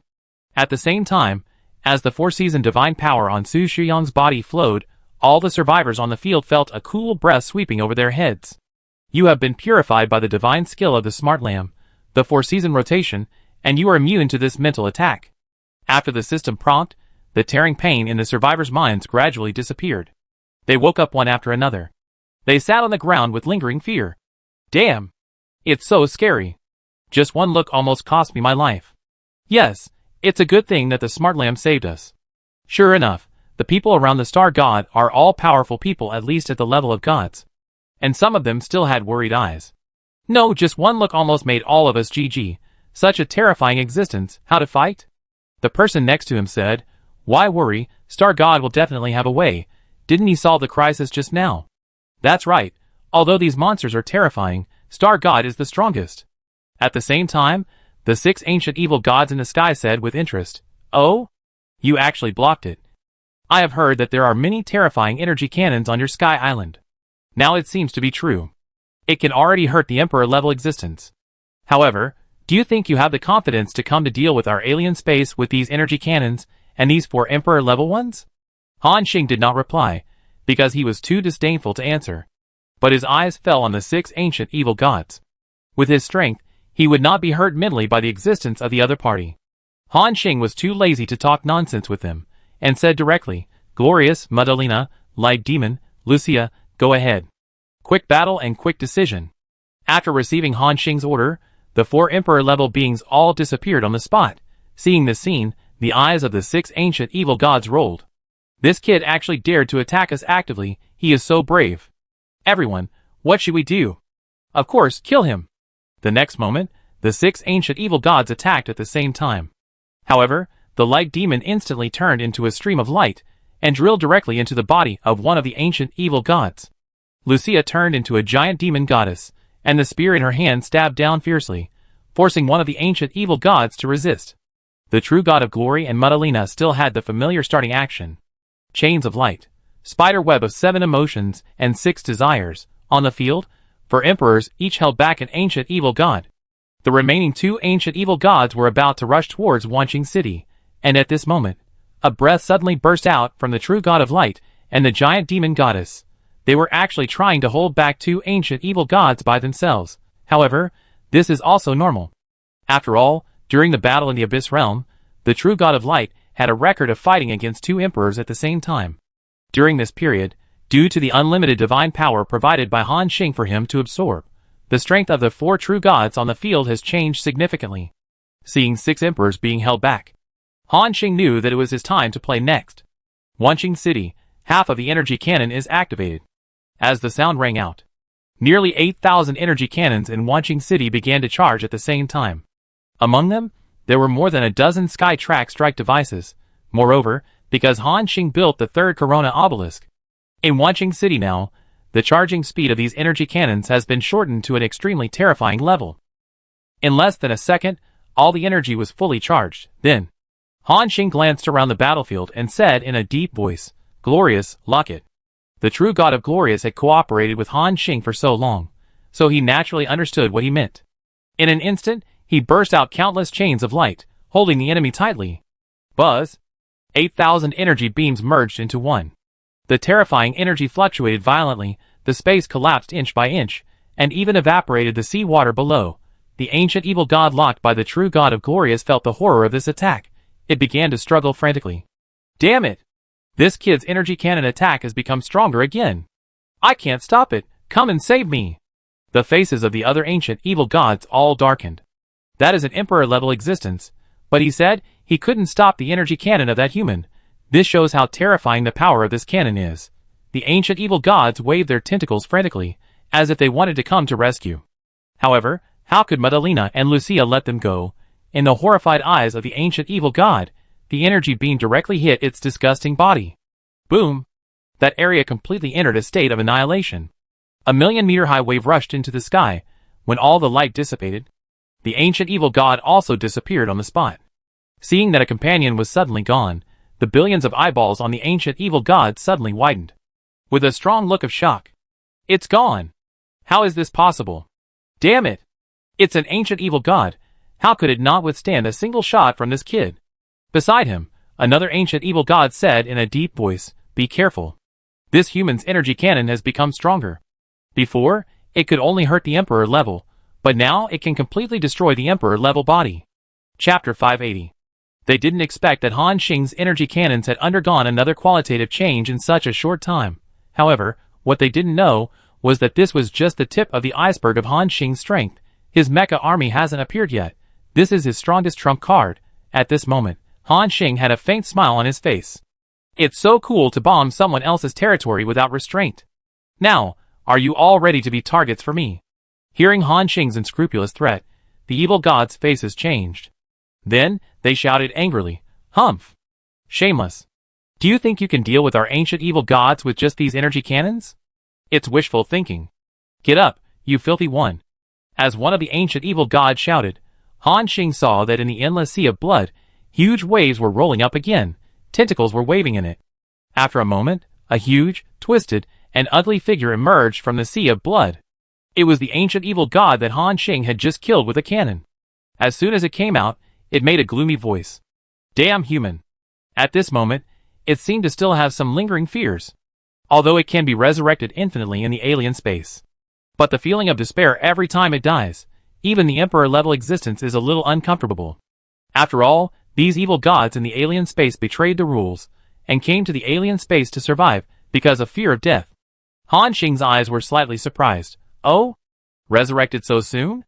At the same time, as the 4-season divine power on Su Shiyang's body flowed, all the survivors on the field felt a cool breath sweeping over their heads. You have been purified by the divine skill of the smart lamb, the 4-season rotation, and you are immune to this mental attack. After the system prompt, the tearing pain in the survivors' minds gradually disappeared. They woke up one after another. They sat on the ground with lingering fear. Damn! It's so scary. Just one look almost cost me my life. Yes, it's a good thing that the smart lamb saved us. Sure enough, the people around the star god are all powerful people, at least at the level of gods. And some of them still had worried eyes. No, just one look almost made all of us GG. Such a terrifying existence. How to fight? The person next to him said, "Why worry? Star God will definitely have a way. Didn't he solve the crisis just now?" "That's right. Although these monsters are terrifying, Star God is the strongest." At the same time, the 6 ancient evil gods in the sky said with interest, "Oh? You actually blocked it. I have heard that there are many terrifying energy cannons on your sky island. Now it seems to be true. It can already hurt the Emperor-level existence. However, do you think you have the confidence to come to deal with our alien space with these energy cannons and these 4 Emperor-level ones?" Han Xing did not reply, because he was too disdainful to answer. But his eyes fell on the 6 ancient evil gods. With his strength, he would not be hurt mentally by the existence of the other party. Han Xing was too lazy to talk nonsense with them, and said directly, "Glorious, Madalena, Light Demon, Lucia, go ahead. Quick battle and quick decision." After receiving Han Xing's order, the 4 Emperor-level beings all disappeared on the spot. Seeing this scene, the eyes of the 6 ancient evil gods rolled. "This kid actually dared to attack us actively. He is so brave. Everyone, what should we do?" "Of course, kill him." The next moment, the 6 ancient evil gods attacked at the same time. However, the light demon instantly turned into a stream of light, and drilled directly into the body of one of the ancient evil gods. Lucia turned into a giant demon goddess, and the spear in her hand stabbed down fiercely, forcing one of the ancient evil gods to resist. The true god of glory and Madalena still had the familiar starting action. Chains of light, spider web of 7 emotions and 6 desires. On the field, 4 emperors each held back an ancient evil god. The remaining 2 ancient evil gods were about to rush towards Wanqing City, and at this moment, a breath suddenly burst out from the true god of light and the giant demon goddess. They were actually trying to hold back 2 ancient evil gods by themselves. However, this is also normal. After all, during the battle in the Abyss Realm, the true god of light had a record of fighting against 2 emperors at the same time. During this period, due to the unlimited divine power provided by Han Xing for him to absorb, the strength of the 4 true gods on the field has changed significantly. Seeing 6 emperors being held back, Han Xing knew that it was his time to play next. Wanqing City, half of the energy cannon is activated. As the sound rang out, nearly 8,000 energy cannons in Wanqing City began to charge at the same time. Among them, there were more than a dozen sky track strike devices. Moreover, because Han Xing built the 3rd Corona obelisk. In Wanqing City now, the charging speed of these energy cannons has been shortened to an extremely terrifying level. In less than a second, all the energy was fully charged. Then, Han Xing glanced around the battlefield and said in a deep voice, "Glorious, lock it." The true god of Glorious had cooperated with Han Xing for so long, so he naturally understood what he meant. In an instant, he burst out countless chains of light, holding the enemy tightly. Buzz! 8,000 energy beams merged into one. The terrifying energy fluctuated violently, the space collapsed inch by inch, and even evaporated the sea water below. The ancient evil god locked by the true god of Glorious felt the horror of this attack. It began to struggle frantically. "Damn it! This kid's energy cannon attack has become stronger again. I can't stop it. Come and save me." The faces of the other ancient evil gods all darkened. That is an emperor-level existence, but he said he couldn't stop the energy cannon of that human. This shows how terrifying the power of this cannon is. The ancient evil gods waved their tentacles frantically, as if they wanted to come to rescue. However, how could Madalena and Lucia let them go? In the horrified eyes of the ancient evil god, the energy beam directly hit its disgusting body. Boom! That area completely entered a state of annihilation. A 1,000,000-meter-high wave rushed into the sky. When all the light dissipated, the ancient evil god also disappeared on the spot. Seeing that a companion was suddenly gone, the billions of eyeballs on the ancient evil god suddenly widened. With a strong look of shock. "It's gone! How is this possible? Damn it! It's an ancient evil god. How could it not withstand a single shot from this kid?" Beside him, another ancient evil god said in a deep voice, "Be careful. This human's energy cannon has become stronger. Before, it could only hurt the Emperor level, but now it can completely destroy the Emperor level body." Chapter 580. They didn't expect that Han Xing's energy cannons had undergone another qualitative change in such a short time. However, what they didn't know was that this was just the tip of the iceberg of Han Xing's strength. His mecha army hasn't appeared yet. This is his strongest trump card. At this moment, Han Xing had a faint smile on his face. It's so cool to bomb someone else's territory without restraint. Now, are you all ready to be targets for me? Hearing Han Xing's unscrupulous threat, the evil gods' faces changed. Then, they shouted angrily, Humph. Shameless. Do you think you can deal with our ancient evil gods with just these energy cannons? It's wishful thinking. Get up, you filthy one. As one of the ancient evil gods shouted, Han Xing saw that in the endless sea of blood, huge waves were rolling up again, tentacles were waving in it. After a moment, a huge, twisted, and ugly figure emerged from the sea of blood. It was the ancient evil god that Han Xing had just killed with a cannon. As soon as it came out, it made a gloomy voice. Damn human. At this moment, it seemed to still have some lingering fears, although it can be resurrected infinitely in the alien space. But the feeling of despair every time it dies, even the Emperor-level existence is a little uncomfortable. After all, these evil gods in the alien space betrayed the rules, and came to the alien space to survive because of fear of death. Han Xing's eyes were slightly surprised. Oh? Resurrected so soon?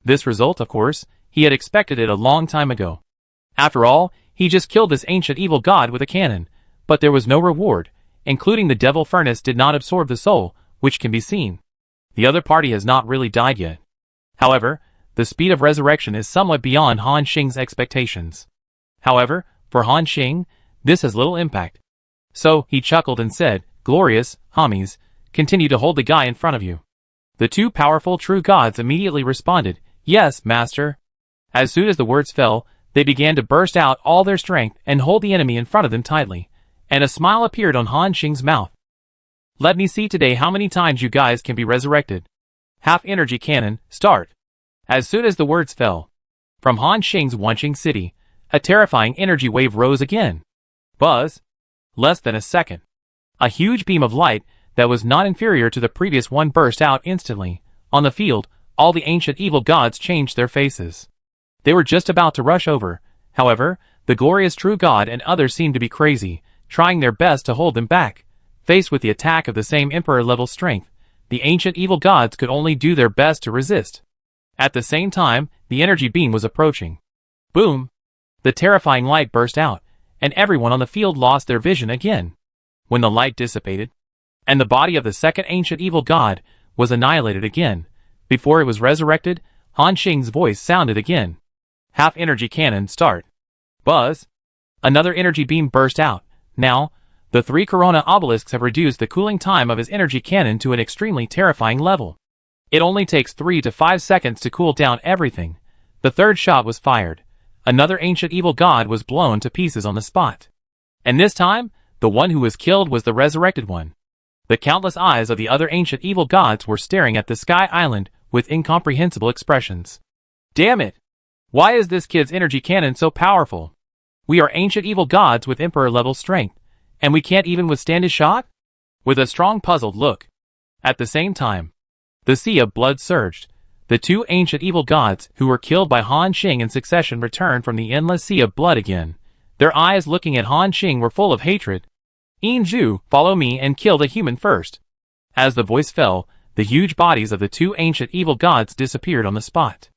This result, of course, he had expected it a long time ago. After all, he just killed this ancient evil god with a cannon, but there was no reward, including the devil furnace did not absorb the soul, which can be seen. The other party has not really died yet. However, the speed of resurrection is somewhat beyond Han Xing's expectations. However, for Han Xing, this has little impact. So, he chuckled and said, Glorious, homies, continue to hold the guy in front of you. The two powerful true gods immediately responded, Yes, master. As soon as the words fell, they began to burst out all their strength and hold the enemy in front of them tightly, and a smile appeared on Han Xing's mouth. Let me see today how many times you guys can be resurrected. Half energy cannon, start. As soon as the words fell, from Han Xing's Wanqing city, a terrifying energy wave rose again. Buzz. Less than a second. A huge beam of light that was not inferior to the previous one burst out instantly. On the field, all the ancient evil gods changed their faces. They were just about to rush over. However, the glorious true god and others seemed to be crazy, trying their best to hold them back. Faced with the attack of the same emperor-level strength, the ancient evil gods could only do their best to resist. At the same time, the energy beam was approaching. Boom! The terrifying light burst out, and everyone on the field lost their vision again. When the light dissipated, and the body of the second ancient evil god was annihilated again, before it was resurrected, Han Xing's voice sounded again. Half energy cannon, start. Buzz! Another energy beam burst out. Now, the 3 Corona obelisks have reduced the cooling time of his energy cannon to an extremely terrifying level. It only takes 3 to 5 seconds to cool down everything. The third shot was fired. Another ancient evil god was blown to pieces on the spot. And this time, the one who was killed was the resurrected one. The countless eyes of the other ancient evil gods were staring at the Sky Island with incomprehensible expressions. Damn it! Why is this kid's energy cannon so powerful? We are ancient evil gods with emperor-level strength, and we can't even withstand his shot? With a strong puzzled look. At the same time, the sea of blood surged. The 2 ancient evil gods who were killed by Han Xing in succession returned from the endless sea of blood again. Their eyes looking at Han Xing were full of hatred. Yin Zhu, follow me and kill the human first. As the voice fell, the huge bodies of the 2 ancient evil gods disappeared on the spot.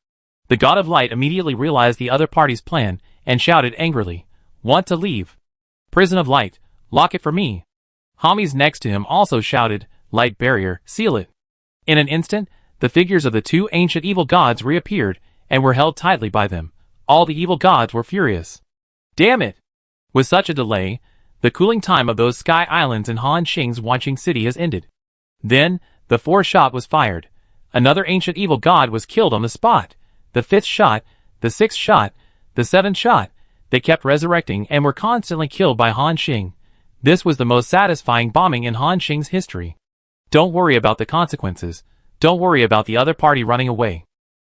The god of light immediately realized the other party's plan and shouted angrily, Want to leave? Prison of light, lock it for me. Homies next to him also shouted, Light barrier, seal it. In an instant, the figures of the 2 ancient evil gods reappeared and were held tightly by them. All the evil gods were furious. Damn it! With such a delay, the cooling time of those Sky Islands in Han Xing's Wanqing city has ended. Then, the 4th shot was fired. Another ancient evil god was killed on the spot. The 5th shot, the 6th shot, the 7th shot. They kept resurrecting and were constantly killed by Han Xing. This was the most satisfying bombing in Han Xing's history. Don't worry about the consequences. Don't worry about the other party running away.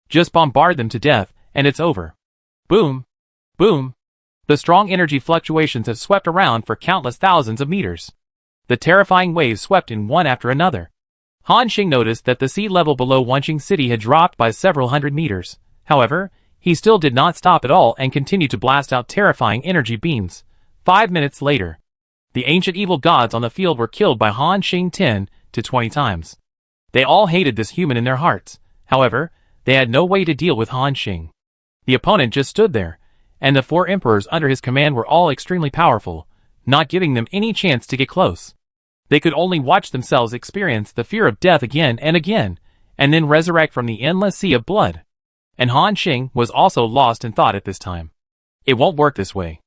Just bombard them to death, and it's over. Boom! Boom! The strong energy fluctuations have swept around for countless thousands of meters. The terrifying waves swept in one after another. Han Xing noticed that the sea level below Wanqing City had dropped by several hundred meters. However, he still did not stop at all and continued to blast out terrifying energy beams. 5 minutes later, the ancient evil gods on the field were killed by Han Xing 10 to 20 times. They all hated this human in their hearts. However, they had no way to deal with Han Xing. The opponent just stood there, and the 4 emperors under his command were all extremely powerful, not giving them any chance to get close. They could only watch themselves experience the fear of death again and again, and then resurrect from the endless sea of blood. And Han Xing was also lost in thought at this time. It won't work this way.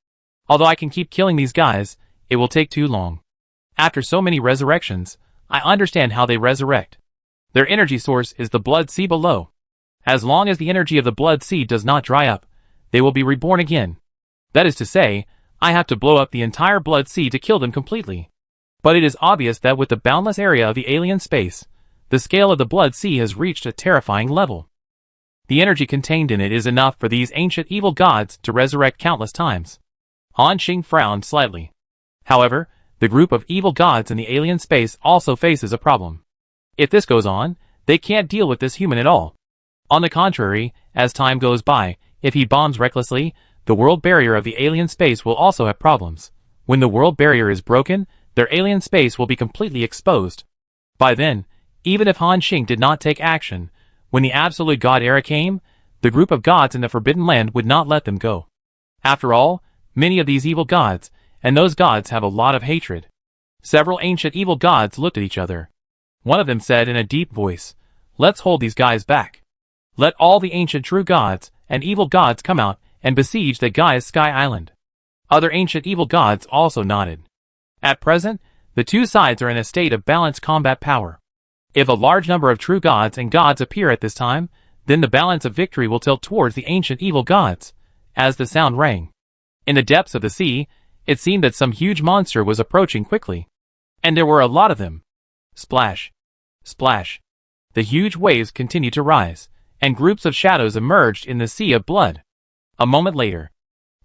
Although I can keep killing these guys, it will take too long. After so many resurrections, I understand how they resurrect. Their energy source is the blood sea below. As long as the energy of the blood sea does not dry up, they will be reborn again. That is to say, I have to blow up the entire blood sea to kill them completely. But it is obvious that with the boundless area of the alien space, the scale of the blood sea has reached a terrifying level. The energy contained in it is enough for these ancient evil gods to resurrect countless times. Han Xing frowned slightly. However, the group of evil gods in the alien space also faces a problem. If this goes on, they can't deal with this human at all. On the contrary, as time goes by, if he bombs recklessly, the world barrier of the alien space will also have problems. When the world barrier is broken, their alien space will be completely exposed. By then, even if Han Xing did not take action, when the absolute god era came, the group of gods in the Forbidden Land would not let them go. After all, many of these evil gods, and those gods have a lot of hatred. Several ancient evil gods looked at each other. One of them said in a deep voice, "Let's hold these guys back. Let all the ancient true gods and evil gods come out and besiege the Gaia's Sky Island." Other ancient evil gods also nodded. At present, the two sides are in a state of balanced combat power. If a large number of true gods and gods appear at this time, then the balance of victory will tilt towards the ancient evil gods. As the sound rang, in the depths of the sea, it seemed that some huge monster was approaching quickly. And there were a lot of them. Splash! Splash! The huge waves continued to rise, and groups of shadows emerged in the sea of blood. A moment later,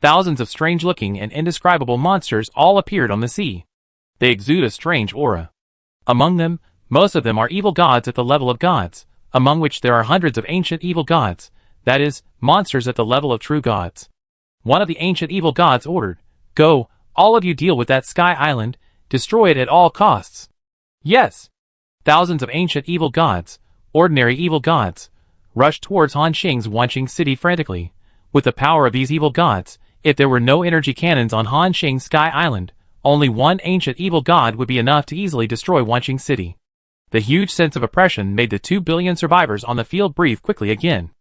thousands of strange-looking and indescribable monsters all appeared on the sea. They exude a strange aura. Among them, most of them are evil gods at the level of gods, among which there are hundreds of ancient evil gods, that is, monsters at the level of true gods. One of the ancient evil gods ordered, "Go, all of you deal with that Sky Island, destroy it at all costs." Yes! Thousands of ancient evil gods, ordinary evil gods, rushed towards Han Xing's Wanqing city frantically. With the power of these evil gods, if there were no energy cannons on Han Xing's Sky Island, only one ancient evil god would be enough to easily destroy Wanqing city. The huge sense of oppression made the 2 billion survivors on the field breathe quickly again.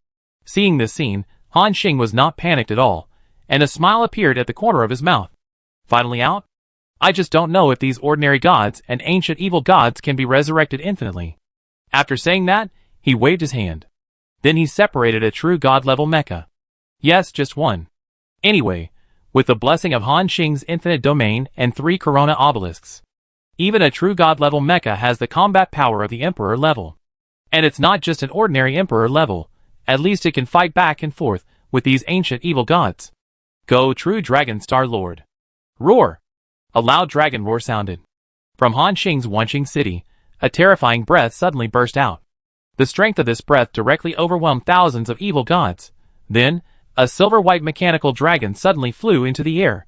Seeing this scene, Han Xing was not panicked at all, and a smile appeared at the corner of his mouth. Finally out? I just don't know if these ordinary gods and ancient evil gods can be resurrected infinitely. After saying that, he waved his hand. Then he separated a true god-level mecha. Yes, just one. Anyway, with the blessing of Han Xing's infinite domain and 3 Corona obelisks, even a true god-level mecha has the combat power of the Emperor level. And it's not just an ordinary Emperor level, at least it can fight back and forth with these ancient evil gods. Go, true Dragon Star Lord! Roar! A loud dragon roar sounded. From Han Xing's Wanqing city, a terrifying breath suddenly burst out. The strength of this breath directly overwhelmed thousands of evil gods. Then, a silver-white mechanical dragon suddenly flew into the air.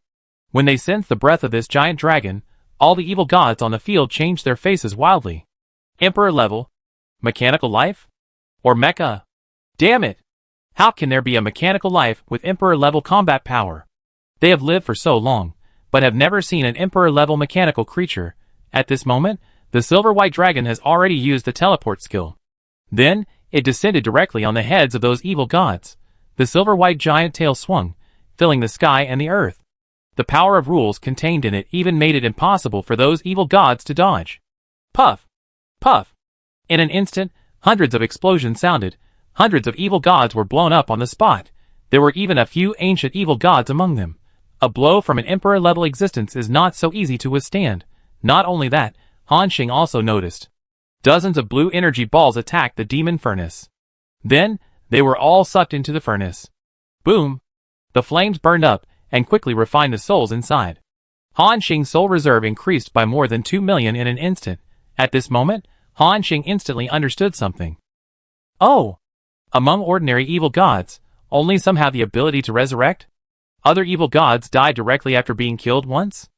When they sensed the breath of this giant dragon, all the evil gods on the field changed their faces wildly. Emperor level? Mechanical life? Or mecha? Damn it! How can there be a mechanical life with Emperor level combat power? They have lived for so long, but have never seen an Emperor level mechanical creature. At this moment, the silver-white dragon has already used the teleport skill. Then, it descended directly on the heads of those evil gods. The silver-white giant tail swung, filling the sky and the earth. The power of rules contained in it even made it impossible for those evil gods to dodge. Puff! Puff! In an instant, hundreds of explosions sounded. Hundreds of evil gods were blown up on the spot. There were even a few ancient evil gods among them. A blow from an Emperor-level existence is not so easy to withstand. Not only that, Han Xing also noticed. Dozens of blue energy balls attacked the demon furnace. Then, they were all sucked into the furnace. Boom! The flames burned up and quickly refined the souls inside. Han Xing's soul reserve increased by more than 2 million in an instant. At this moment, Han Xing instantly understood something. Oh! Among ordinary evil gods, only some have the ability to resurrect? Other evil gods die directly after being killed once?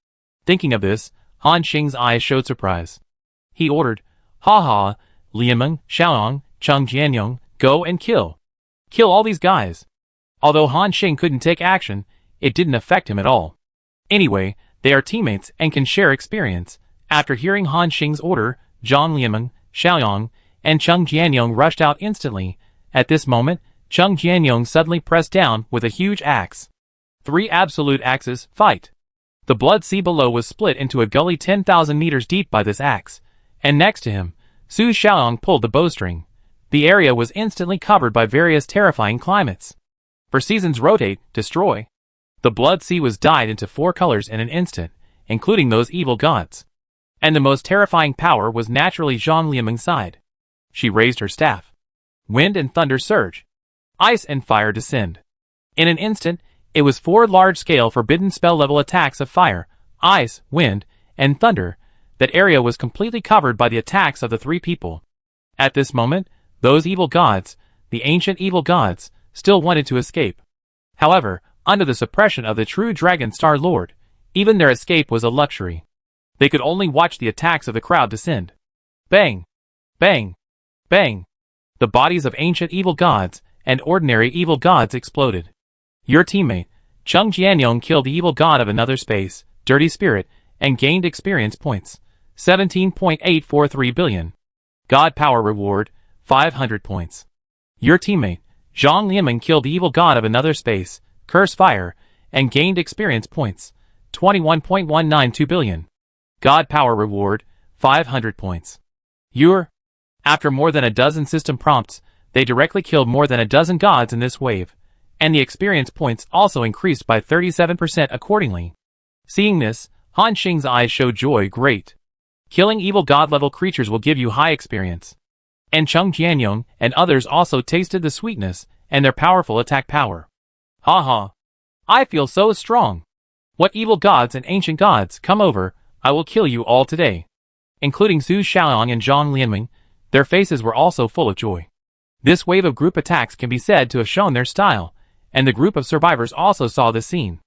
Thinking of this, Han Xing's eyes showed surprise. He ordered, "Ha ha, Lianmeng, Xiaoyang, Cheng Jianyong, go and kill. Kill all these guys." Although Han Xing couldn't take action, it didn't affect him at all. Anyway, they are teammates and can share experience. After hearing Han Xing's order, Zhang Lianmeng, Xiaoyang, and Cheng Jianyong rushed out instantly. At this moment, Cheng Jianyong suddenly pressed down with a huge axe. 3 absolute axes, fight. The blood sea below was split into a gully 10,000 meters deep by this axe, and next to him, Su Xiaoyang pulled the bowstring. The area was instantly covered by various terrifying climates. For seasons rotate, destroy. The blood sea was dyed into 4 colors in an instant, including those evil gods. And the most terrifying power was naturally Zhang Lianmeng's side. She raised her staff. Wind and thunder surge. Ice and fire descend. In an instant, it was 4 large-scale forbidden spell-level attacks of fire, ice, wind, and thunder. That area was completely covered by the attacks of the 3 people. At this moment, those evil gods, the ancient evil gods, still wanted to escape. However, under the suppression of the true Dragon Star Lord, even their escape was a luxury. They could only watch the attacks of the crowd descend. Bang! Bang! Bang! The bodies of ancient evil gods and ordinary evil gods exploded. Your teammate, Cheng Jianyong, killed the evil god of another space, Dirty Spirit, and gained experience points, 17.843 billion. God Power Reward, 500 points. Your teammate, Zhang Lianmeng, killed the evil god of another space, Curse Fire, and gained experience points, 21.192 billion. God Power Reward, 500 points. After more than a dozen system prompts, they directly killed more than a dozen gods in this wave, and the experience points also increased by 37% accordingly. Seeing this, Han Xing's eyes showed joy. Great. Killing evil god-level creatures will give you high experience. And Cheng Jianyong and others also tasted the sweetness and their powerful attack power. Ha ha. I feel so strong. What evil gods and ancient gods, come over, I will kill you all today. Including Su Xiaoyang and Zhang Lianmeng, their faces were also full of joy. This wave of group attacks can be said to have shown their style, and the group of survivors also saw this scene.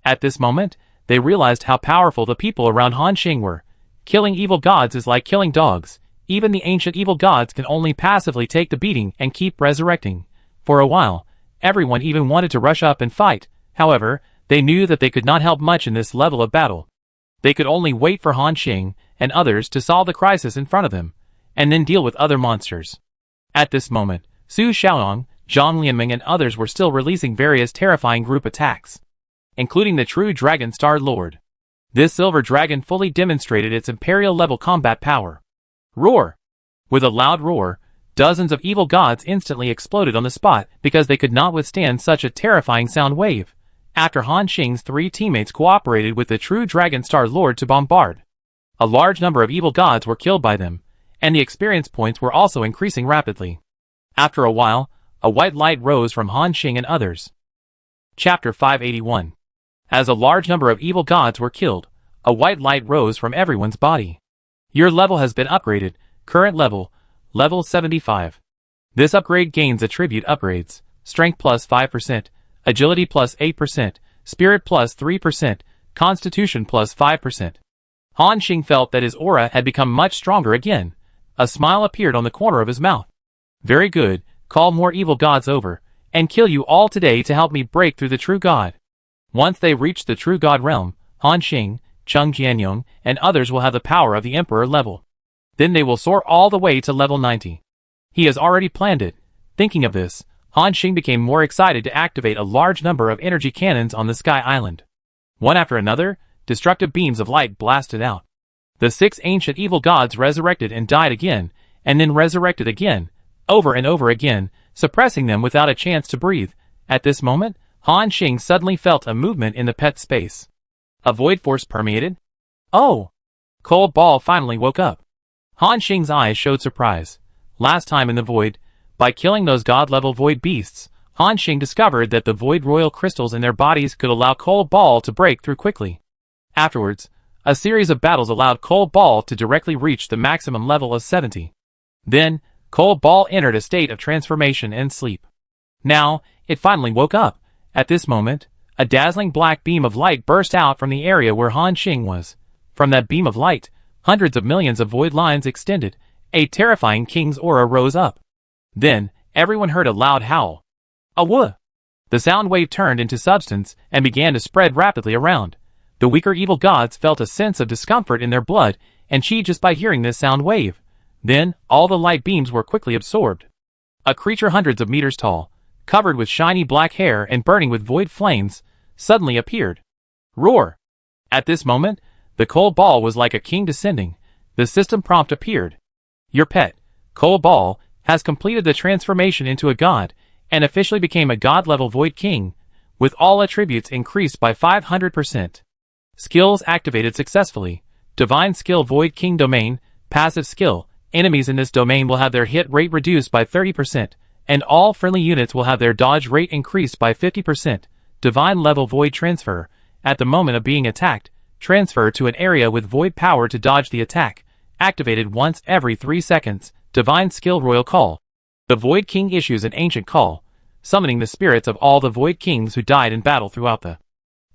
At this moment, they realized how powerful the people around Han Xing were. Killing evil gods is like killing dogs. Even the ancient evil gods can only passively take the beating and keep resurrecting. For a while, everyone even wanted to rush up and fight. However, they knew that they could not help much in this level of battle. They could only wait for Han Xing and others to solve the crisis in front of them, and then deal with other monsters. At this moment, Su Xiaoyang, Zhang Lianmeng and others were still releasing various terrifying group attacks, including the true Dragon Star Lord. This silver dragon fully demonstrated its imperial-level combat power. Roar! With a loud roar, dozens of evil gods instantly exploded on the spot because they could not withstand such a terrifying sound wave. After Han Xing's 3 teammates cooperated with the true Dragon Star Lord to bombard, a large number of evil gods were killed by them, and the experience points were also increasing rapidly. After a while, a white light rose from Han Xing and others. Chapter 581. As a large number of evil gods were killed, a white light rose from everyone's body. Your level has been upgraded. Current level, level 75. This upgrade gains attribute upgrades, strength plus 5%, agility plus 8%, spirit plus 3%, constitution plus 5%. Han Xing felt that his aura had become much stronger again. A smile appeared on the corner of his mouth. Very good, call more evil gods over, and kill you all today to help me break through the true god. Once they reach the true god realm, Han Xing, Cheng Jianyong, and others will have the power of the Emperor level. Then they will soar all the way to level 90. He has already planned it. Thinking of this, Han Xing became more excited to activate a large number of energy cannons on the Sky Island. One after another, destructive beams of light blasted out. The 6 ancient evil gods resurrected and died again, and then resurrected again, over and over again, suppressing them without a chance to breathe. At this moment, Han Xing suddenly felt a movement in the pet space. A void force permeated? Oh! Cold Ball finally woke up. Han Xing's eyes showed surprise. Last time in the void, by killing those god-level void beasts, Han Xing discovered that the void royal crystals in their bodies could allow Cold Ball to break through quickly. Afterwards, a series of battles allowed Cold Ball to directly reach the maximum level of 70. Then, Cold Ball entered a state of transformation and sleep. Now, it finally woke up. At this moment, a dazzling black beam of light burst out from the area where Han Xing was. From that beam of light, hundreds of millions of void lines extended. A terrifying king's aura rose up. Then, everyone heard a loud howl. A woo! The sound wave turned into substance and began to spread rapidly around. The weaker evil gods felt a sense of discomfort in their blood and chi just by hearing this sound wave. Then, all the light beams were quickly absorbed. A creature hundreds of meters tall, covered with shiny black hair and burning with void flames, suddenly appeared. Roar! At this moment, the cold ball was like a king descending. The system prompt appeared. Your pet, cold ball, has completed the transformation into a god, and officially became a god-level Void King, with all attributes increased by 500%. Skills activated successfully. Divine Skill Void King Domain, Passive Skill. Enemies in this domain will have their hit rate reduced by 30%, and all friendly units will have their dodge rate increased by 50%. Divine Level Void Transfer. At the moment of being attacked, transfer to an area with void power to dodge the attack. Activated once every 3 seconds. Divine Skill Royal Call. The Void King issues an ancient call, summoning the spirits of all the Void Kings who died in battle throughout the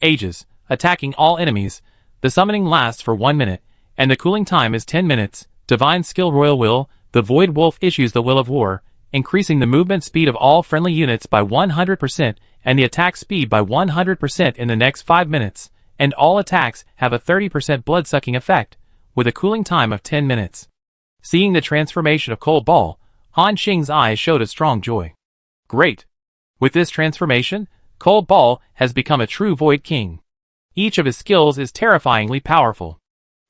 ages, attacking all enemies. The summoning lasts for 1 minute, and the cooling time is 10 minutes. Divine Skill Royal Will. The Void Wolf issues the Will of War, increasing the movement speed of all friendly units by 100% and the attack speed by 100% in the next 5 minutes, and all attacks have a 30% blood-sucking effect, with a cooling time of 10 minutes. Seeing the transformation of Cold Ball, Han Xing's eyes showed a strong joy. Great! With this transformation, Cold Ball has become a true Void King. Each of his skills is terrifyingly powerful.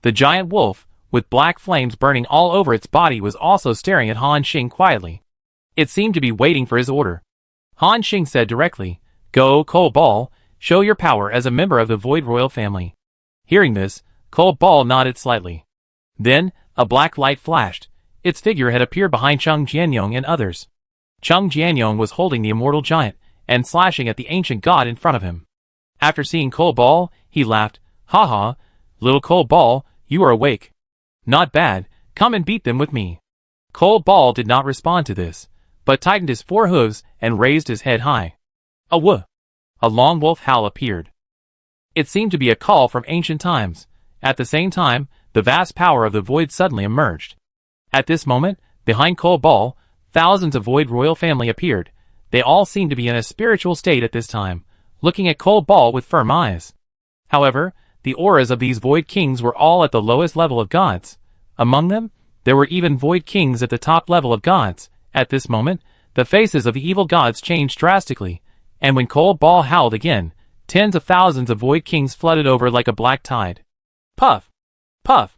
The giant wolf, with black flames burning all over its body, was also staring at Han Xing quietly. It seemed to be waiting for his order. Han Xing said directly, "Go, Cold Ball, show your power as a member of the Void Royal family." Hearing this, Cold Ball nodded slightly. Then, a black light flashed. Its figure had appeared behind Chung Jianyong and others. Chung Jianyong was holding the immortal giant and slashing at the ancient god in front of him. After seeing Cold Ball, he laughed. "Haha, little Cold Ball, you are awake. Not bad, come and beat them with me." Cold Ball did not respond to this, but tightened his 4 hooves and raised his head high. A woof! A long wolf howl appeared. It seemed to be a call from ancient times. At the same time, the vast power of the void suddenly emerged. At this moment, behind Cold Ball, thousands of Void Royal family appeared. They all seemed to be in a spiritual state at this time, looking at Cold Ball with firm eyes. However, the auras of these Void Kings were all at the lowest level of gods. Among them, there were even Void Kings at the top level of gods. At this moment, the faces of the evil gods changed drastically, and when Cold Ball howled again, tens of thousands of Void Kings flooded over like a black tide. Puff! Puff!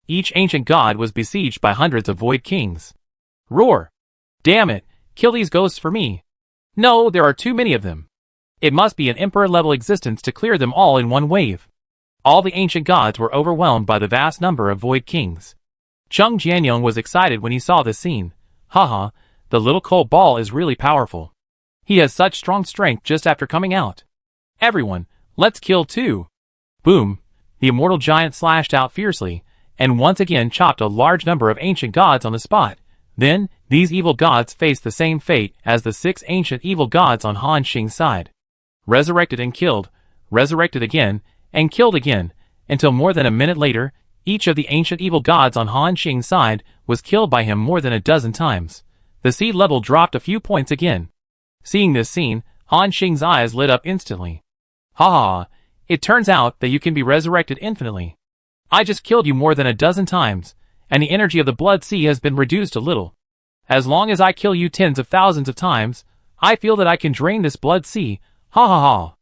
Each ancient god was besieged by hundreds of Void Kings. Roar! Damn it! Kill these ghosts for me! No, there are too many of them. It must be an emperor-level existence to clear them all in one wave. All the ancient gods were overwhelmed by the vast number of Void Kings. Chung Jianyong was excited when he saw this scene. Haha, the little Cold Ball is really powerful. He has such strong strength just after coming out. Everyone, let's kill too. Boom! The immortal giant slashed out fiercely, and once again chopped a large number of ancient gods on the spot. Then, these evil gods faced the same fate as the 6 ancient evil gods on Han Xing's side. Resurrected and killed, resurrected again, and killed again, until more than a minute later, each of the ancient evil gods on Han Xing's side was killed by him more than a dozen times. The seed level dropped a few points again. Seeing this scene, Han Xing's eyes lit up instantly. Ha ha, it turns out that you can be resurrected infinitely. I just killed you more than a dozen times, and the energy of the Blood Sea has been reduced a little. As long as I kill you tens of thousands of times, I feel that I can drain this Blood Sea. Ha ha ha.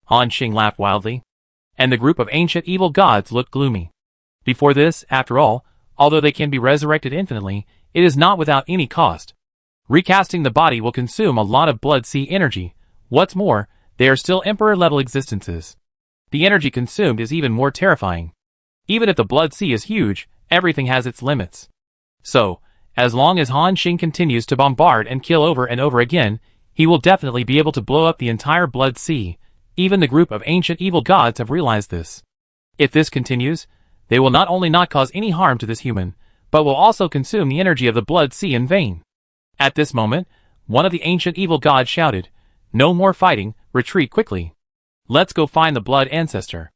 Han Xing laughed wildly, and the group of ancient evil gods looked gloomy. Before this, after all, although they can be resurrected infinitely, it is not without any cost. Recasting the body will consume a lot of Blood Sea energy. What's more, they are still Emperor-level existences. The energy consumed is even more terrifying. Even if the Blood Sea is huge, everything has its limits. So, as long as Han Xing continues to bombard and kill over and over again, he will definitely be able to blow up the entire Blood Sea. Even the group of ancient evil gods have realized this. If this continues, they will not only not cause any harm to this human, but will also consume the energy of the Blood Sea in vain. At this moment, one of the ancient evil gods shouted, "No more fighting, retreat quickly. Let's go find the Blood Ancestor."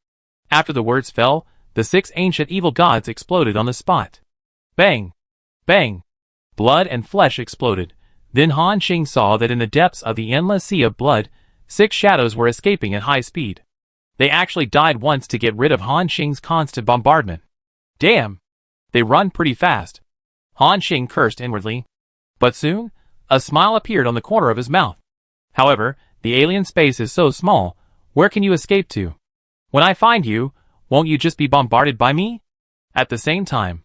After the words fell, the 6 ancient evil gods exploded on the spot. Bang! Bang! Blood and flesh exploded. Then Han Xing saw that in the depths of the endless sea of blood, 6 shadows were escaping at high speed. They actually died once to get rid of Han Xing's constant bombardment. Damn! They run pretty fast. Han Xing cursed inwardly. But soon, a smile appeared on the corner of his mouth. However, the alien space is so small, Where can you escape to? When I find you, won't you just be bombarded by me? At the same time,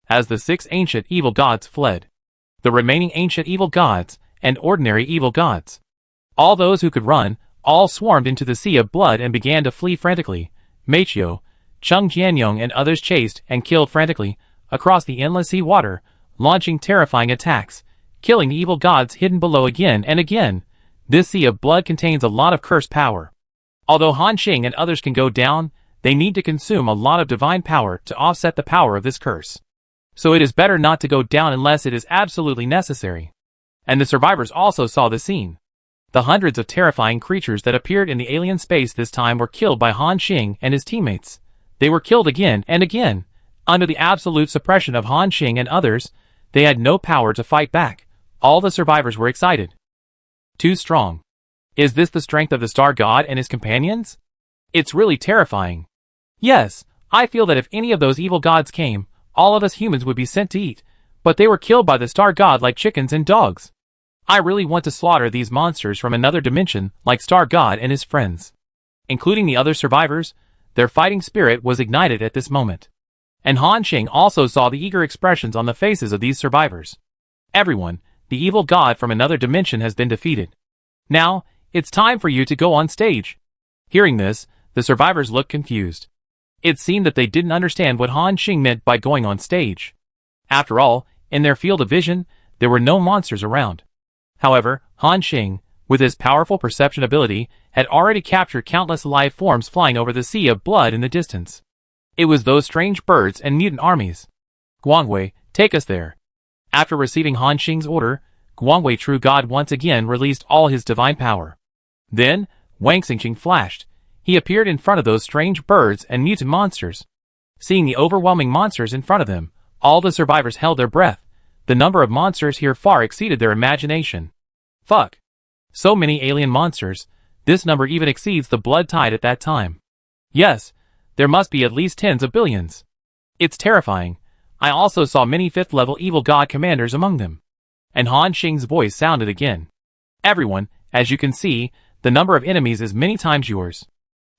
as the 6 ancient evil gods fled, the remaining ancient evil gods and ordinary evil gods, all those who could run, all swarmed into the sea of blood and began to flee frantically. Meichio, Chung Jianyong and others chased and killed frantically across the endless sea water, launching terrifying attacks, killing the evil gods hidden below again and again. This sea of blood contains a lot of cursed power. Although Han Xing and others can go down, they need to consume a lot of divine power to offset the power of this curse. So it is better not to go down unless it is absolutely necessary. And the survivors also saw the scene. The hundreds of terrifying creatures that appeared in the alien space this time were killed by Han Xing and his teammates. They were killed again and again. Under the absolute suppression of Han Xing and others, they had no power to fight back. All the survivors were excited. Too strong. Is this the strength of the Star God and his companions? It's really terrifying. Yes, I feel that if any of those evil gods came, all of us humans would be sent to eat, but they were killed by the Star God like chickens and dogs. I really want to slaughter these monsters from another dimension like Star God and his friends. Including the other survivors, their fighting spirit was ignited at this moment. And Han Xing also saw the eager expressions on the faces of these survivors. Everyone, the evil god from another dimension has been defeated. Now, it's time for you to go on stage. Hearing this, the survivors looked confused. It seemed that they didn't understand what Han Xing meant by going on stage. After all, in their field of vision, there were no monsters around. However, Han Xing, with his powerful perception ability, had already captured countless life forms flying over the sea of blood in the distance. It was those strange birds and mutant armies. Guangwei, take us there. After receiving Han Xing's order, Guangwei True God once again released all his divine power. Then, Wang Xingqing flashed. He appeared in front of those strange birds and mutant monsters. Seeing the overwhelming monsters in front of them, all the survivors held their breath. The number of monsters here far exceeded their imagination. Fuck. So many alien monsters, this number even exceeds the blood tide at that time. Yes, there must be at least tens of billions. It's terrifying. I also saw many 5th level evil god commanders among them. And Han Xing's voice sounded again. Everyone, as you can see, the number of enemies is many times yours.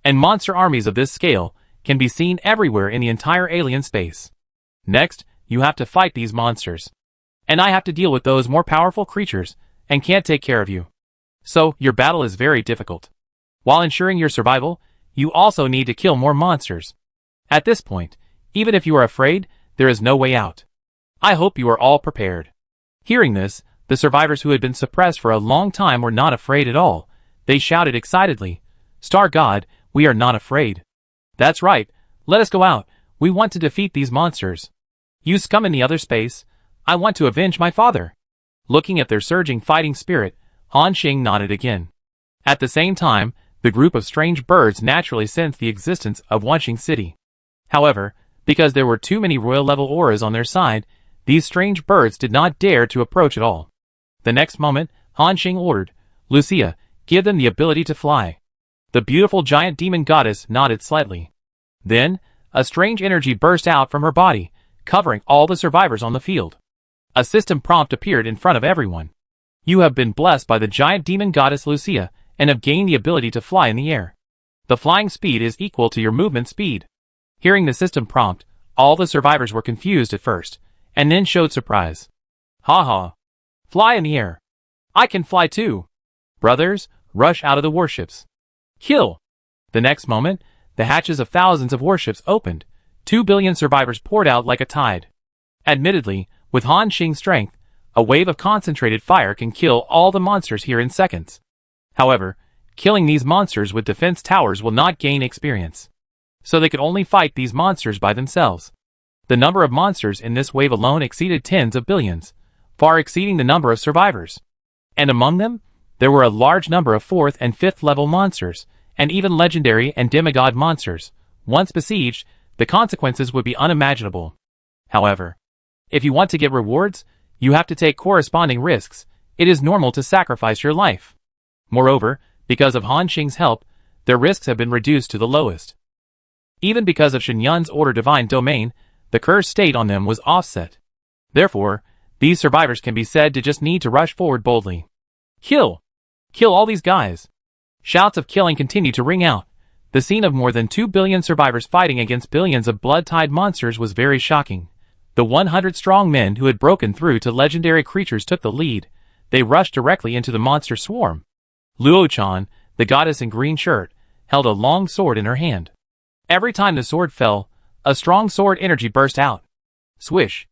And monster armies of this scale can be seen everywhere in the entire alien space. Next, you have to fight these monsters. And I have to deal with those more powerful creatures, and can't take care of you. So, your battle is very difficult. While ensuring your survival, you also need to kill more monsters. At this point, even if you are afraid, there is no way out. I hope you are all prepared. Hearing this, the survivors who had been suppressed for a long time were not afraid at all. They shouted excitedly, Star God, we are not afraid. That's right, let us go out. We want to defeat these monsters. You scum in the other space, I want to avenge my father. Looking at their surging fighting spirit, Han Xing nodded again. At the same time, the group of strange birds naturally sensed the existence of Wanxing City. However, because there were too many royal-level auras on their side, these strange birds did not dare to approach at all. The next moment, Han Xing ordered, Lucia, give them the ability to fly. The beautiful giant demon goddess nodded slightly. Then, a strange energy burst out from her body, covering all the survivors on the field. A system prompt appeared in front of everyone. You have been blessed by the giant demon goddess Lucia, and have gained the ability to fly in the air. The flying speed is equal to your movement speed. Hearing the system prompt, all the survivors were confused at first, and then showed surprise. Ha ha. Fly in the air. I can fly too. Brothers, rush out of the warships. Kill. The next moment, the hatches of thousands of warships opened. 2 billion survivors poured out like a tide. Admittedly, with Han Xing's strength, a wave of concentrated fire can kill all the monsters here in seconds. However, killing these monsters with defense towers will not gain experience. So they could only fight these monsters by themselves. The number of monsters in this wave alone exceeded tens of billions, far exceeding the number of survivors. And among them, there were a large number of 4th and 5th level monsters, and even legendary and demigod monsters. Once besieged, the consequences would be unimaginable. However, if you want to get rewards, you have to take corresponding risks. It is normal to sacrifice your life. Moreover, because of Han Xing's help, their risks have been reduced to the lowest. Even because of Shenyun's order divine domain, the curse state on them was offset. Therefore, these survivors can be said to just need to rush forward boldly. Kill! Kill all these guys! Shouts of killing continued to ring out. The scene of more than 2 billion survivors fighting against billions of blood-tied monsters was very shocking. The 100-strong men who had broken through to legendary creatures took the lead. They rushed directly into the monster swarm. Luo-chan, the goddess in green shirt, held a long sword in her hand. Every time the sword fell, a strong sword energy burst out. Swish.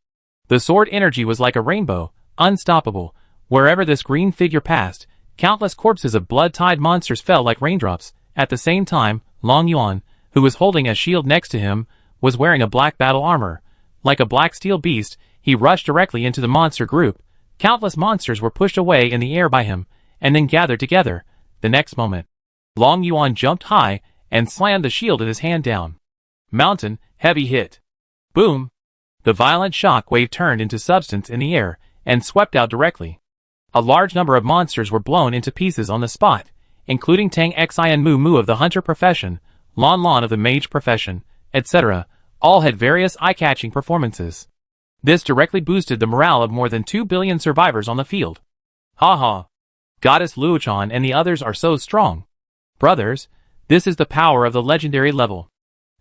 The sword energy was like a rainbow, unstoppable. Wherever this green figure passed, countless corpses of blood-tied monsters fell like raindrops. At the same time, Long Yuan, who was holding a shield next to him, was wearing a black battle armor. Like a black steel beast, he rushed directly into the monster group. Countless monsters were pushed away in the air by him, and then gathered together. The next moment, Long Yuan jumped high and slammed the shield in his hand down. Mountain, heavy hit. Boom! The violent shock wave turned into substance in the air and swept out directly. A large number of monsters were blown into pieces on the spot, including Tang Xian Mu Mu of the hunter profession, Lon Lon of the mage profession, etc. All had various eye-catching performances. This directly boosted the morale of more than 2 billion survivors on the field. Ha ha! Goddess Luo-chan and the others are so strong. Brothers, this is the power of the legendary level.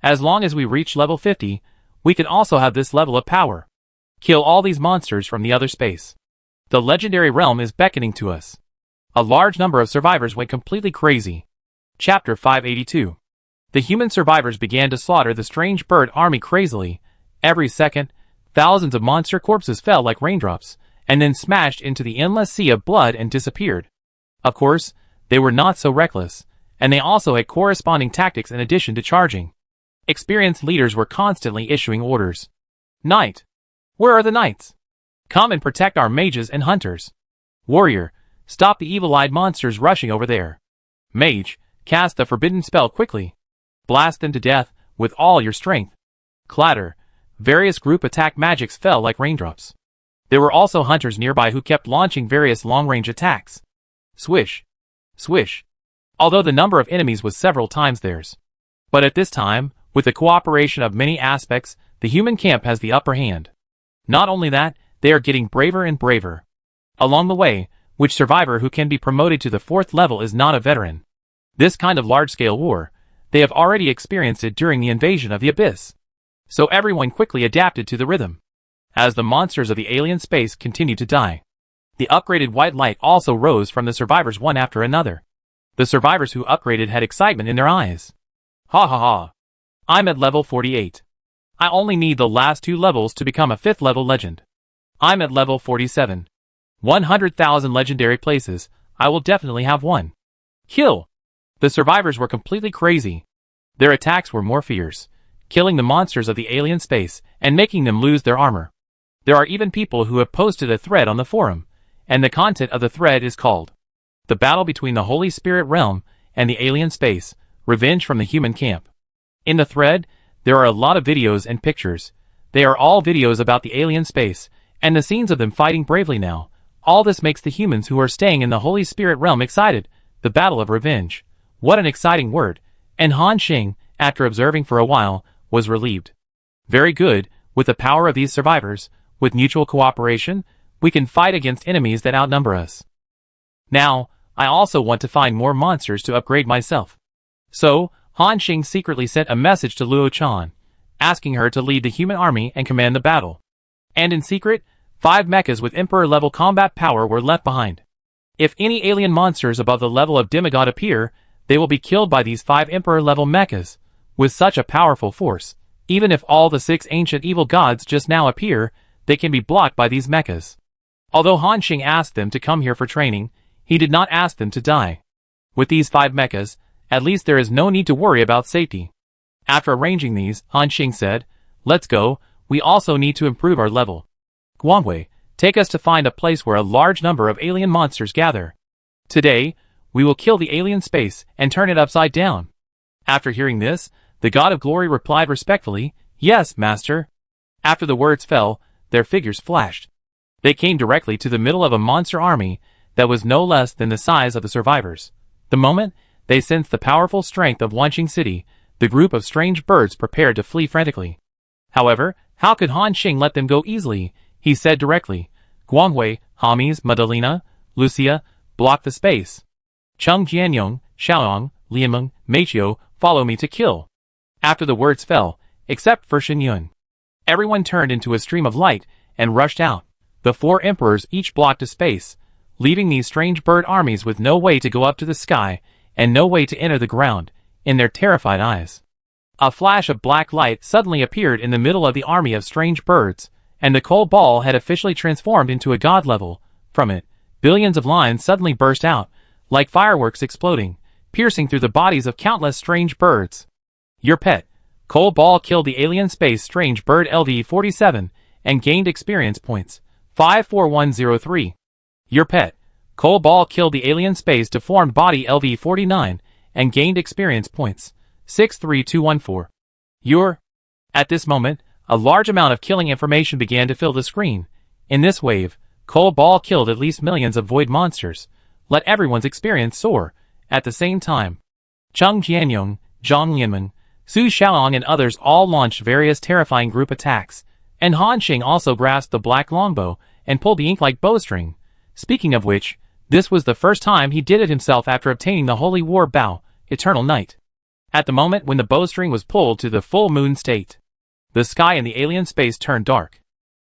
As long as we reach level 50, we can also have this level of power. Kill all these monsters from the other space. The legendary realm is beckoning to us. A large number of survivors went completely crazy. Chapter 582. The human survivors began to slaughter the strange bird army crazily. Every second, thousands of monster corpses fell like raindrops, and then smashed into the endless sea of blood and disappeared. Of course, they were not so reckless, and they also had corresponding tactics in addition to charging. Experienced leaders were constantly issuing orders. Knight! Where are the knights? Come and protect our mages and hunters. Warrior! Stop the evil-eyed monsters rushing over there. Mage! Cast the forbidden spell quickly. Blast them to death with all your strength. Clatter! Various group attack magics fell like raindrops. There were also hunters nearby who kept launching various long-range attacks. Swish! Swish! Although the number of enemies was several times theirs. But at this time, with the cooperation of many aspects, the human camp has the upper hand. Not only that, they are getting braver and braver. Along the way, which survivor who can be promoted to the 4th level is not a veteran. This kind of large-scale war, they have already experienced it during the invasion of the Abyss. So everyone quickly adapted to the rhythm. As the monsters of the alien space continued to die, the upgraded white light also rose from the survivors one after another. The survivors who upgraded had excitement in their eyes. Ha ha ha! I'm at level 48. I only need the last 2 levels to become a 5th level legend. I'm at level 47. 100,000 legendary places, I will definitely have one. Kill! The survivors were completely crazy. Their attacks were more fierce, killing the monsters of the alien space and making them lose their armor. There are even people who have posted a thread on the forum, and the content of the thread is called The Battle Between the Holy Spirit Realm and the Alien Space, Revenge from the Human Camp. In the thread, there are a lot of videos and pictures. They are all videos about the alien space, and the scenes of them fighting bravely now. All this makes the humans who are staying in the Holy Spirit Realm excited. The Battle of Revenge. What an exciting word. And Han Xing, after observing for a while, was relieved. Very good, with the power of these survivors, with mutual cooperation, we can fight against enemies that outnumber us. Now, I also want to find more monsters to upgrade myself. So, Han Xing secretly sent a message to Luo-chan, asking her to lead the human army and command the battle. And in secret, 5 mechas with Emperor-level combat power were left behind. If any alien monsters above the level of demigod appear, they will be killed by these 5 Emperor-level mechas. With such a powerful force, even if all the 6 ancient evil gods just now appear, they can be blocked by these mechas. Although Han Xing asked them to come here for training, he did not ask them to die. With these 5 mechas, at least there is no need to worry about safety. After arranging these, Han Xing said, "Let's go, we also need to improve our level. Guangwei, take us to find a place where a large number of alien monsters gather. Today, we will kill the alien space and turn it upside down." After hearing this, the God of Glory replied respectfully, "Yes, Master." After the words fell, their figures flashed. They came directly to the middle of a monster army that was no less than the size of the survivors. The moment they sensed the powerful strength of Wanqing City, the group of strange birds prepared to flee frantically. However, how could Han Xing let them go easily? He said directly, "Guangwei, Hamis, Madalena, Lucia, block the space. Chung Jianyong, Xiaoyang, Lianmeng, Meiqiu, follow me to kill. After the words fell, except for Shen Yun, everyone turned into a stream of light and rushed out. The 4 emperors each blocked a space, leaving these strange bird armies with no way to go up to the sky and no way to enter the ground, in their terrified eyes. A flash of black light suddenly appeared in the middle of the army of strange birds, and the coal ball had officially transformed into a god level. From it, billions of lines suddenly burst out, like fireworks exploding, piercing through the bodies of countless strange birds. Your pet, coal ball killed the alien space strange bird LV-47 and gained experience points, 54103. Your pet, coal ball killed the alien space deformed body LV-49 and gained experience points, 63214. At this moment, a large amount of killing information began to fill the screen. In this wave, coal ball killed at least millions of void monsters. Let everyone's experience soar. At the same time, Cheng Jianyong, Zhang Lianmeng, Su Xiaoyang and others all launched various terrifying group attacks, and Han Xing also grasped the black longbow and pulled the ink-like bowstring. Speaking of which, this was the first time he did it himself after obtaining the Holy War Bow, Eternal Night. At the moment when the bowstring was pulled to the full moon state, the sky in the alien space turned dark.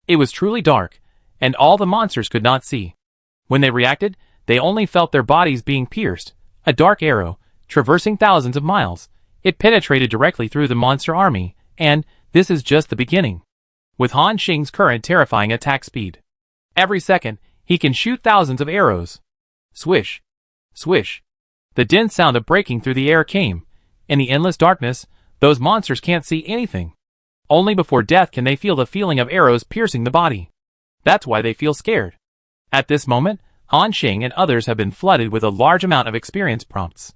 It was truly dark, and all the monsters could not see. When they reacted, they only felt their bodies being pierced. A dark arrow, traversing thousands of miles, it penetrated directly through the monster army, and this is just the beginning. With Han Xing's current terrifying attack speed, every second, he can shoot thousands of arrows. Swish! Swish! The dense sound of breaking through the air came. In the endless darkness, those monsters can't see anything. Only before death can they feel the feeling of arrows piercing the body. That's why they feel scared. At this moment, Han Xing and others have been flooded with a large amount of experience prompts.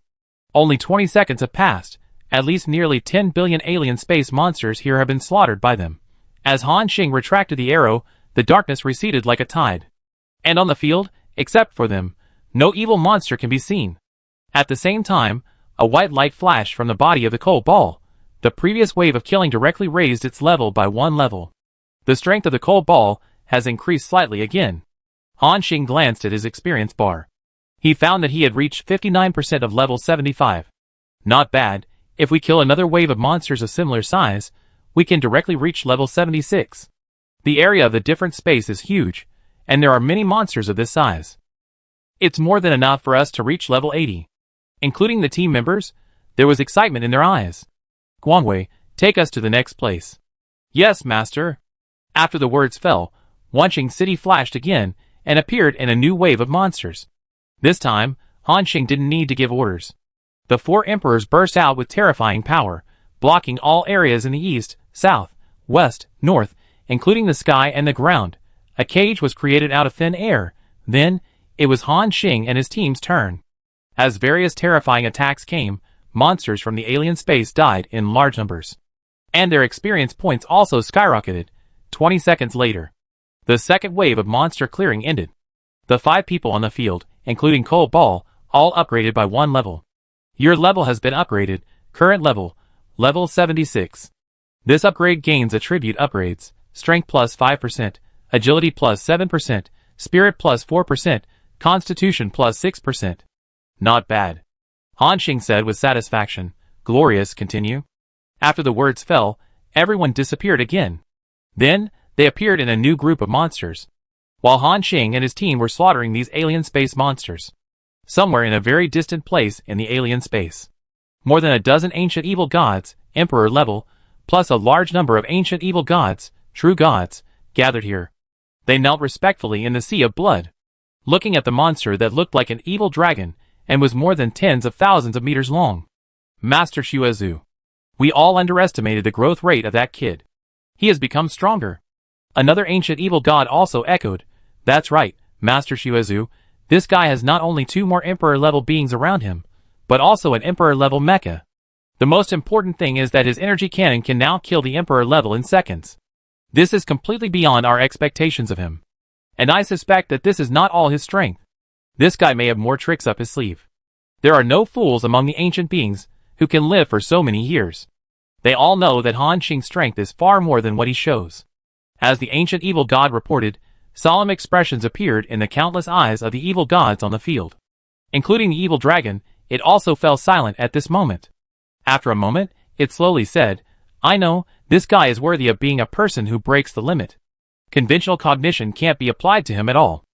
Only 20 seconds have passed. At least nearly 10 billion alien space monsters here have been slaughtered by them. As Han Xing retracted the arrow, the darkness receded like a tide. And on the field, except for them, no evil monster can be seen. At the same time, a white light flashed from the body of the coal ball. The previous wave of killing directly raised its level by 1 level. The strength of the coal ball has increased slightly again. Han Xing glanced at his experience bar. He found that he had reached 59% of level 75. Not bad. If we kill another wave of monsters of similar size, we can directly reach level 76. The area of the different space is huge, and there are many monsters of this size. It's more than enough for us to reach level 80. Including the team members, there was excitement in their eyes. Guangwei, take us to the next place. Yes, master. After the words fell, Wanqing City flashed again and appeared in a new wave of monsters. This time, Han Xing didn't need to give orders. The 4 emperors burst out with terrifying power, blocking all areas in the east, south, west, north, including the sky and the ground. A cage was created out of thin air. Then, it was Han Xing and his team's turn. As various terrifying attacks came, monsters from the alien space died in large numbers. And their experience points also skyrocketed. 20 seconds later, the second wave of monster clearing ended. The 5 people on the field, including Coal Ball, all upgraded by 1 level. Your level has been upgraded. Current level, level 76. This upgrade gains attribute upgrades, strength plus 5%, agility plus 7%, spirit plus 4%, constitution plus 6%. Not bad. Han Xing said with satisfaction. Glorious, continue. After the words fell, everyone disappeared again. Then, they appeared in a new group of monsters. While Han Xing and his team were slaughtering these alien space monsters, somewhere in a very distant place in the alien space, more than a dozen ancient evil gods, emperor level, plus a large number of ancient evil gods, true gods, gathered here. They knelt respectfully in the sea of blood, looking at the monster that looked like an evil dragon and was more than tens of thousands of meters long. Master Xuezu. We all underestimated the growth rate of that kid. He has become stronger. Another ancient evil god also echoed. That's right, Master Xuezu. This guy has not only 2 more emperor-level beings around him, but also an emperor-level mecha. The most important thing is that his energy cannon can now kill the emperor level in seconds. This is completely beyond our expectations of him. And I suspect that this is not all his strength. This guy may have more tricks up his sleeve. There are no fools among the ancient beings who can live for so many years. They all know that Han Xing's strength is far more than what he shows. As the ancient evil god reported, solemn expressions appeared in the countless eyes of the evil gods on the field. Including the evil dragon, it also fell silent at this moment. After a moment, it slowly said, I know, this guy is worthy of being a person who breaks the limit. Conventional cognition can't be applied to him at all.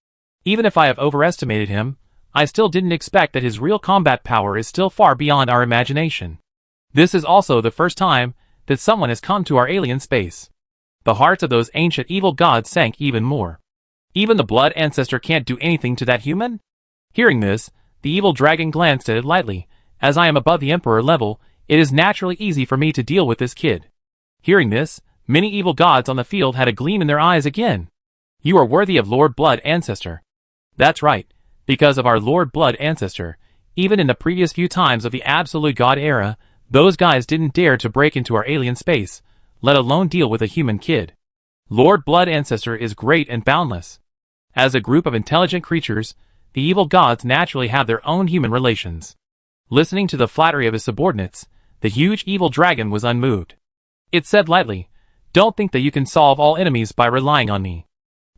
Even if I have overestimated him, I still didn't expect that his real combat power is still far beyond our imagination. This is also the first time that someone has come to our alien space. The hearts of those ancient evil gods sank even more. Even the blood ancestor can't do anything to that human? Hearing this, the evil dragon glanced at it lightly. As I am above the emperor level, it is naturally easy for me to deal with this kid. Hearing this, many evil gods on the field had a gleam in their eyes again. You are worthy of Lord Blood Ancestor. That's right, because of our Lord Blood Ancestor, even in the previous few times of the Absolute God era, those guys didn't dare to break into our alien space, let alone deal with a human kid. Lord Blood Ancestor is great and boundless. As a group of intelligent creatures, the evil gods naturally have their own human relations. Listening to the flattery of his subordinates, the huge evil dragon was unmoved. It said lightly, Don't think that you can solve all enemies by relying on me.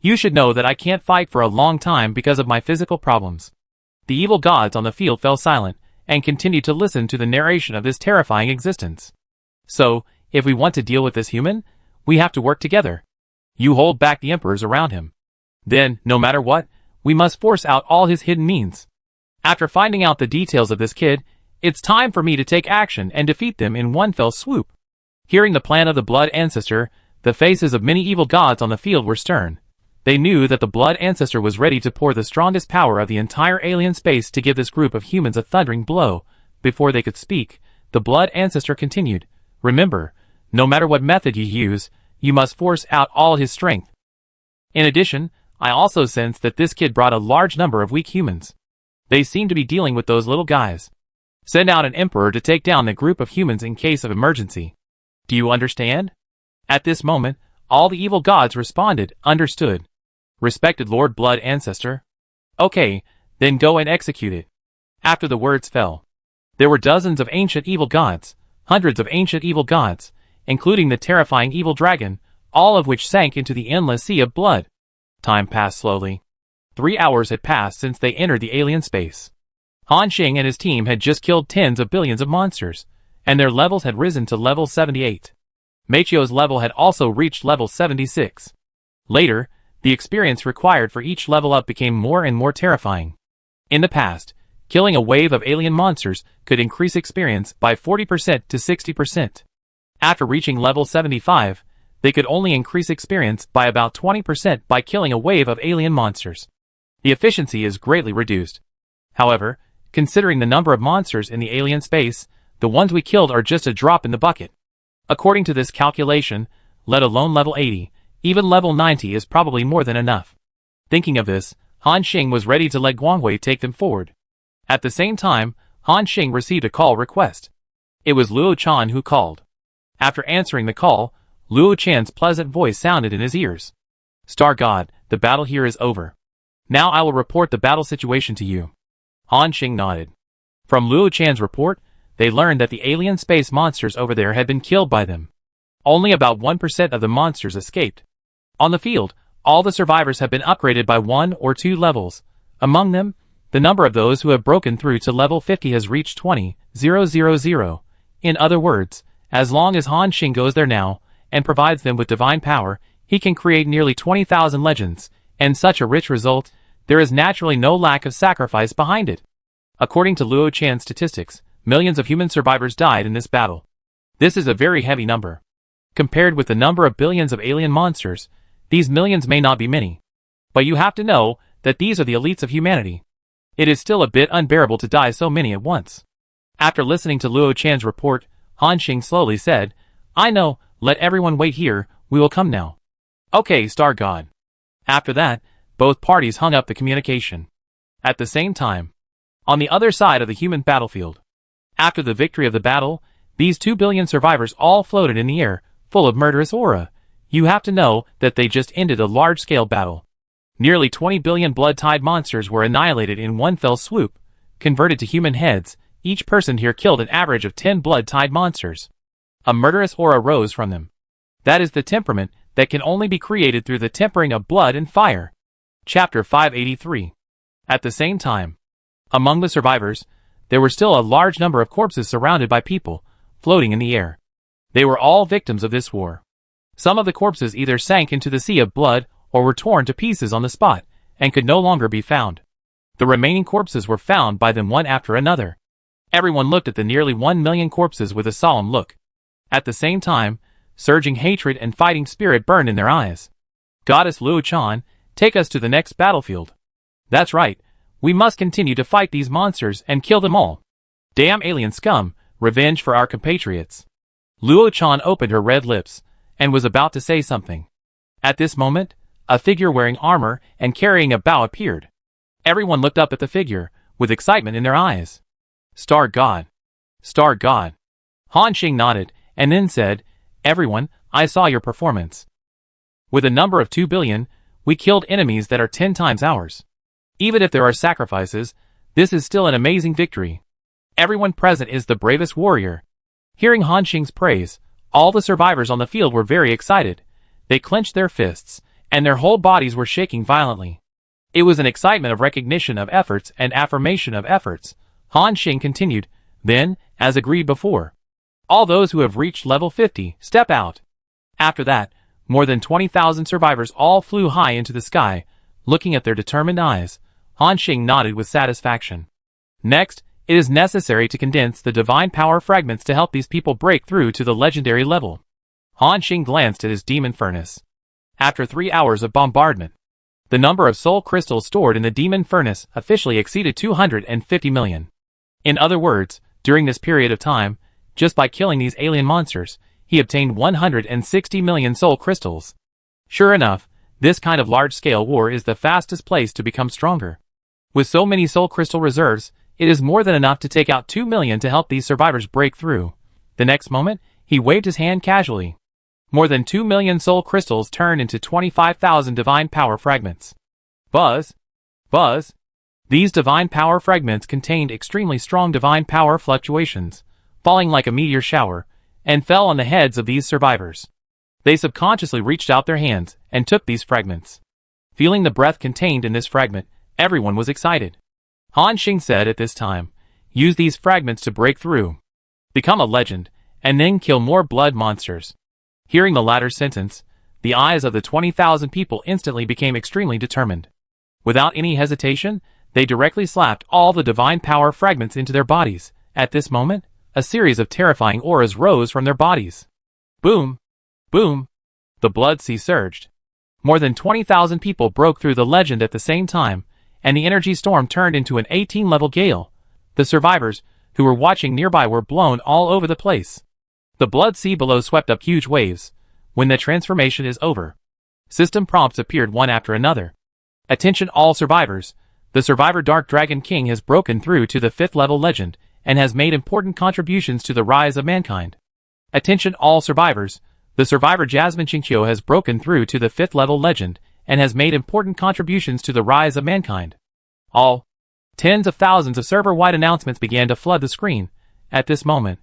You should know that I can't fight for a long time because of my physical problems. The evil gods on the field fell silent, and continued to listen to the narration of this terrifying existence. So, if we want to deal with this human, we have to work together. You hold back the emperors around him. Then, no matter what, we must force out all his hidden means. After finding out the details of this kid, it's time for me to take action and defeat them in one fell swoop. Hearing the plan of the Blood Ancestor, the faces of many evil gods on the field were stern. They knew that the Blood Ancestor was ready to pour the strongest power of the entire alien space to give this group of humans a thundering blow. Before they could speak, the Blood Ancestor continued, Remember, no matter what method you use, you must force out all his strength. In addition, I also sensed that this kid brought a large number of weak humans. They seem to be dealing with those little guys. Send out an emperor to take down the group of humans in case of emergency. Do you understand? At this moment, all the evil gods responded, Understood. Respected Lord Blood Ancestor. Okay, then go and execute it. After the words fell, there were dozens of ancient evil gods, hundreds of ancient evil gods, including the terrifying evil dragon, all of which sank into the endless sea of blood. Time passed slowly. 3 hours had passed since they entered the alien space. Han Xing and his team had just killed tens of billions of monsters, and their levels had risen to level 78. Meitio's level had also reached level 76. Later, the experience required for each level up became more and more terrifying. In the past, killing a wave of alien monsters could increase experience by 40% to 60%. After reaching level 75, they could only increase experience by about 20% by killing a wave of alien monsters. The efficiency is greatly reduced. However, considering the number of monsters in the alien space, the ones we killed are just a drop in the bucket. According to this calculation, let alone level 80, even level 90 is probably more than enough. Thinking of this, Han Xing was ready to let Guangwei take them forward. At the same time, Han Xing received a call request. It was Luo Chan who called. After answering the call, Luo Chan's pleasant voice sounded in his ears. Star God, the battle here is over. Now I will report the battle situation to you. Han Xing nodded. From Luo Chan's report, they learned that the alien space monsters over there had been killed by them. Only about 1% of the monsters escaped. On the field, all the survivors have been upgraded by 1 or 2 levels. Among them, the number of those who have broken through to level 50 has reached 20,000. In other words, as long as Han Xing goes there now, and provides them with divine power, he can create nearly 20,000 legends, and such a rich result, there is naturally no lack of sacrifice behind it. According to Luo Chan's statistics, millions of human survivors died in this battle. This is a very heavy number. Compared with the number of billions of alien monsters, these millions may not be many. But you have to know that these are the elites of humanity. It is still a bit unbearable to die so many at once. After listening to Luo Chan's report, Han Xing slowly said, I know, let everyone wait here, we will come now. Okay, Star God. After that, both parties hung up the communication. At the same time, on the other side of the human battlefield, after the victory of the battle, these 2 billion survivors all floated in the air, full of murderous aura. You have to know that they just ended a large-scale battle. Nearly 20 billion blood-tide monsters were annihilated in one fell swoop, converted to human heads. Each person here killed an average of 10 blood-tide monsters. A murderous aura rose from them. That is the temperament that can only be created through the tempering of blood and fire. Chapter 583. At the same time, among the survivors, there were still a large number of corpses surrounded by people, floating in the air. They were all victims of this war. Some of the corpses either sank into the sea of blood or were torn to pieces on the spot, and could no longer be found. The remaining corpses were found by them one after another. Everyone looked at the nearly 1 million corpses with a solemn look. At the same time, surging hatred and fighting spirit burned in their eyes. Goddess Luo Chan, take us to the next battlefield. That's right, we must continue to fight these monsters and kill them all. Damn alien scum, revenge for our compatriots. Luo Chan opened her red lips, and was about to say something. At this moment, a figure wearing armor and carrying a bow appeared. Everyone looked up at the figure, with excitement in their eyes. Star God. Star God. Han Xing nodded, and then said, Everyone, I saw your performance. With a number of 2 billion, we killed enemies that are 10 times ours. Even if there are sacrifices, this is still an amazing victory. Everyone present is the bravest warrior. Hearing Han Xing's praise, all the survivors on the field were very excited. They clenched their fists, and their whole bodies were shaking violently. It was an excitement of recognition of efforts and affirmation of efforts. Han Xing continued, Then, as agreed before, all those who have reached level 50, step out. After that, more than 20,000 survivors all flew high into the sky. Looking at their determined eyes, Han Xing nodded with satisfaction. Next, it is necessary to condense the divine power fragments to help these people break through to the legendary level. Han Xing glanced at his demon furnace. After 3 hours of bombardment, the number of soul crystals stored in the demon furnace officially exceeded 250 million. In other words, during this period of time, just by killing these alien monsters, he obtained 160 million soul crystals. Sure enough, this kind of large-scale war is the fastest place to become stronger. With so many soul crystal reserves, it is more than enough to take out 2 million to help these survivors break through. The next moment, he waved his hand casually. More than 2 million soul crystals turned into 25,000 divine power fragments. Buzz! Buzz! These divine power fragments contained extremely strong divine power fluctuations, falling like a meteor shower, and fell on the heads of these survivors. They subconsciously reached out their hands and took these fragments. Feeling the breath contained in this fragment, everyone was excited. Han Xing said at this time, Use these fragments to break through. Become a legend, and then kill more blood monsters. Hearing the latter sentence, the eyes of the 20,000 people instantly became extremely determined. Without any hesitation, they directly slapped all the divine power fragments into their bodies. At this moment, a series of terrifying auras rose from their bodies. Boom! Boom! The blood sea surged. More than 20,000 people broke through the legend at the same time, and the energy storm turned into an 18-level gale. The survivors, who were watching nearby, were blown all over the place. The blood sea below swept up huge waves. When the transformation is over, system prompts appeared one after another. Attention all survivors. The survivor Dark Dragon King has broken through to the 5th level legend, and has made important contributions to the rise of mankind. Attention all survivors. The survivor Jasmine Qingqiu has broken through to the 5th level legend, and has made important contributions to the rise of mankind. All tens of thousands of server-wide announcements began to flood the screen. At this moment,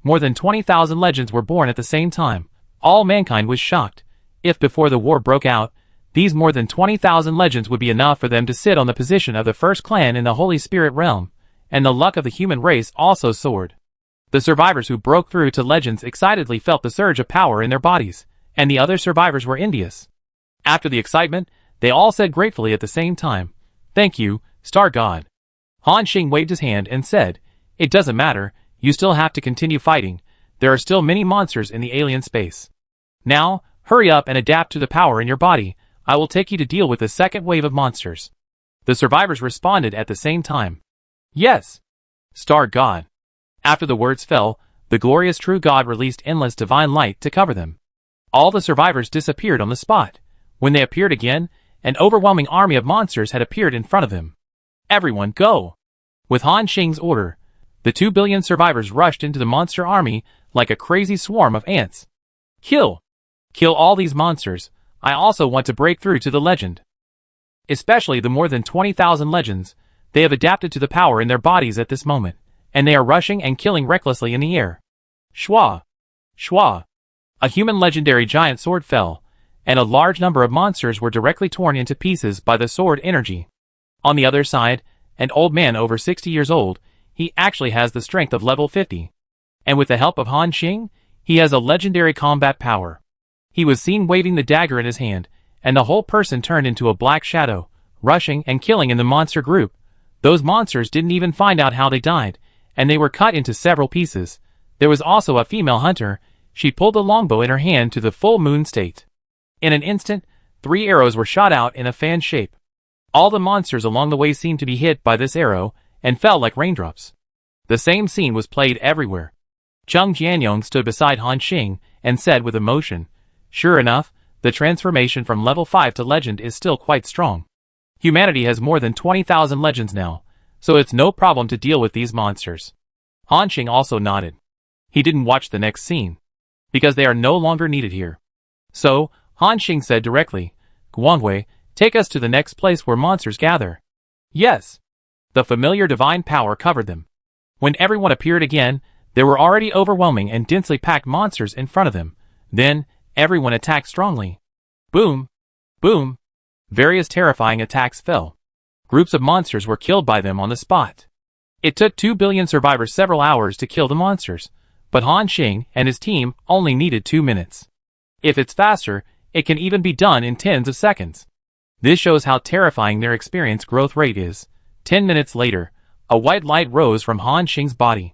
more than 20,000 legends were born at the same time. All mankind was shocked. If before the war broke out, these more than 20,000 legends would be enough for them to sit on the position of the first clan in the Holy Spirit realm, and the luck of the human race also soared. The survivors who broke through to legends excitedly felt the surge of power in their bodies, and the other survivors were envious. After the excitement, they all said gratefully at the same time, Thank you, Star God. Han Xing waved his hand and said, It doesn't matter, you still have to continue fighting. There are still many monsters in the alien space. Now, hurry up and adapt to the power in your body. I will take you to deal with the second wave of monsters. The survivors responded at the same time. Yes, Star God. After the words fell, the glorious true God released endless divine light to cover them. All the survivors disappeared on the spot. When they appeared again, an overwhelming army of monsters had appeared in front of them. Everyone go! With Han Xing's order, the 2 billion survivors rushed into the monster army like a crazy swarm of ants. Kill! Kill all these monsters. I also want to break through to the legend. Especially the more than 20,000 legends. They have adapted to the power in their bodies at this moment, and they are rushing and killing recklessly in the air. Shwa! Shwa! A human legendary giant sword fell, and a large number of monsters were directly torn into pieces by the sword energy. On the other side, an old man over 60 years old, he actually has the strength of level 50. And with the help of Han Xing, he has a legendary combat power. He was seen waving the dagger in his hand, and the whole person turned into a black shadow, rushing and killing in the monster group. Those monsters didn't even find out how they died, and they were cut into several pieces. There was also a female hunter. She pulled a longbow in her hand to the full moon state. In an instant, 3 arrows were shot out in a fan shape. All the monsters along the way seemed to be hit by this arrow, and fell like raindrops. The same scene was played everywhere. Chung Jianyong stood beside Han Xing, and said with emotion, "Sure enough, the transformation from level 5 to legend is still quite strong. Humanity has more than 20,000 legends now, so it's no problem to deal with these monsters." Han Xing also nodded. He didn't watch the next scene, because they are no longer needed here. So, Han Xing said directly, "Guanghui, take us to the next place where monsters gather." Yes. The familiar divine power covered them. When everyone appeared again, there were already overwhelming and densely packed monsters in front of them. Then, everyone attacked strongly. Boom! Boom! Various terrifying attacks fell. Groups of monsters were killed by them on the spot. It took 2 billion survivors several hours to kill the monsters, but Han Xing and his team only needed 2 minutes. If it's faster, it can even be done in tens of seconds. This shows how terrifying their experience growth rate is. 10 minutes later, a white light rose from Han Xing's body.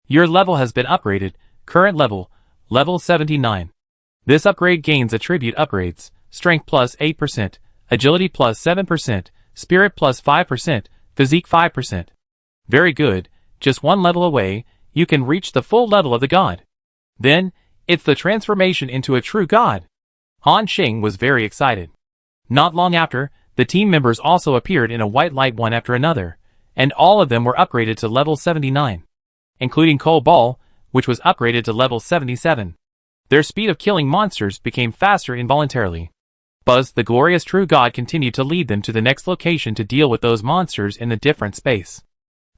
Your level has been upgraded, current level, level 79. This upgrade gains attribute upgrades, strength plus 8%, agility plus 7%, spirit plus 5%, physique 5%. Very good, just 1 level away, you can reach the full level of the god. Then, it's the transformation into a true god. Han Xing was very excited. Not long after, the team members also appeared in a white light one after another, and all of them were upgraded to level 79, including Cole Ball, which was upgraded to level 77. Their speed of killing monsters became faster involuntarily. Buzz, the glorious true god, continued to lead them to the next location to deal with those monsters in the different space.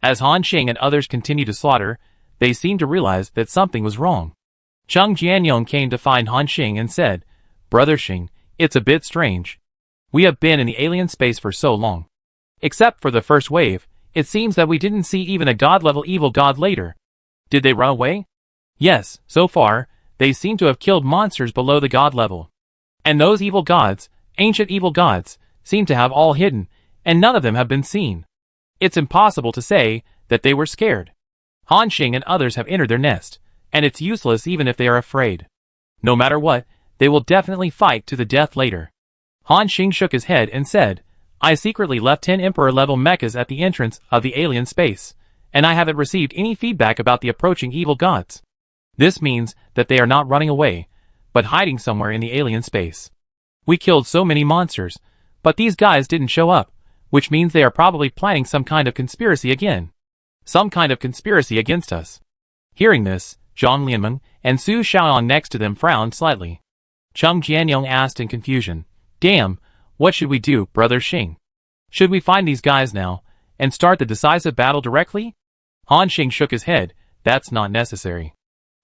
As Han Xing and others continued to slaughter, they seemed to realize that something was wrong. Chung Jianyong came to find Han Xing and said, "Brother Xing, it's a bit strange. We have been in the alien space for so long. Except for the first wave, it seems that we didn't see even a god-level evil god later. Did they run away?" "Yes, so far, they seem to have killed monsters below the god level. And those evil gods, ancient evil gods, seem to have all hidden, and none of them have been seen. It's impossible to say that they were scared. Han Xing and others have entered their nest, and it's useless even if they are afraid. No matter what, they will definitely fight to the death later." Han Xing shook his head and said, "I secretly left 10 Emperor-level mechas at the entrance of the alien space, and I haven't received any feedback about the approaching evil gods. This means that they are not running away, but hiding somewhere in the alien space. We killed so many monsters, but these guys didn't show up, which means they are probably planning some kind of conspiracy again. Some kind of conspiracy against us." Hearing this, Zhang Lianmeng and Su Xiaoan next to them frowned slightly. Chung Jianyong asked in confusion, "Damn, what should we do, Brother Xing? Should we find these guys now, and start the decisive battle directly?" Han Xing shook his head, "That's not necessary.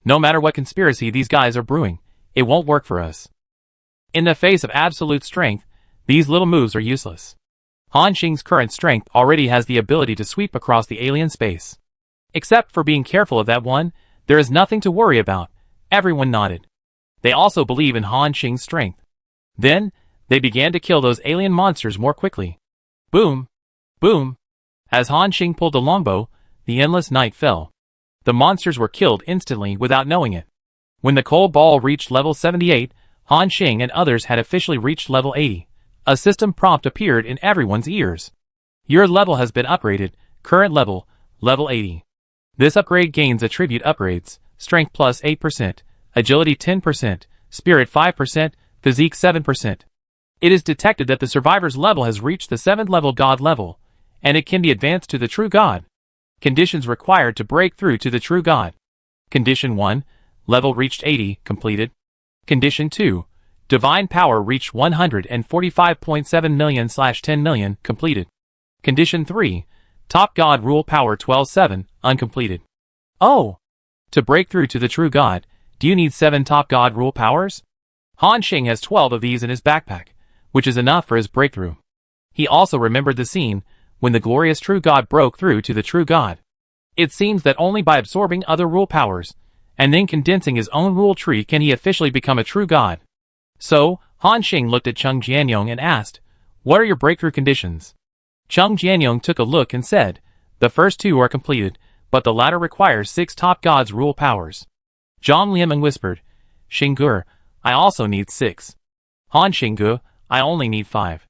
No matter what conspiracy these guys are brewing, it won't work for us. In the face of absolute strength, these little moves are useless. Han Xing's current strength already has the ability to sweep across the alien space. Except for being careful of that one, there is nothing to worry about." Everyone nodded. They also believe in Han Xing's strength. Then, they began to kill those alien monsters more quickly. Boom! Boom! As Han Xing pulled the longbow, the endless night fell. The monsters were killed instantly without knowing it. When the Cole Ball reached level 78, Han Xing and others had officially reached level 80. A system prompt appeared in everyone's ears. "Your level has been upgraded, current level, level 80. This upgrade gains attribute upgrades, strength plus 8%, agility 10%, spirit 5%, physique 7%. It is detected that the survivor's level has reached the 7th level god level, and it can be advanced to the true god. Conditions required to break through to the true god. Condition 1, level reached 80, completed. Condition 2, divine power reached 145.7 million/10 million, completed. Condition 3, top god rule power 12/7, uncompleted." Oh! To break through to the true god, do you need 7 top god rule powers? Han Xing has 12 of these in his backpack, which is enough for his breakthrough. He also remembered the scene when the glorious true god broke through to the true god. It seems that only by absorbing other rule powers, and then condensing his own rule tree can he officially become a true god. So, Han Xing looked at Chung Jianyong and asked, "What are your breakthrough conditions?" Chung Jianyong took a look and said, "The first 2 are completed, but the latter requires 6 top gods' rule powers." Zhang Lianmeng whispered, "Xingge, I also need 6. Han Xingge, I only need 5.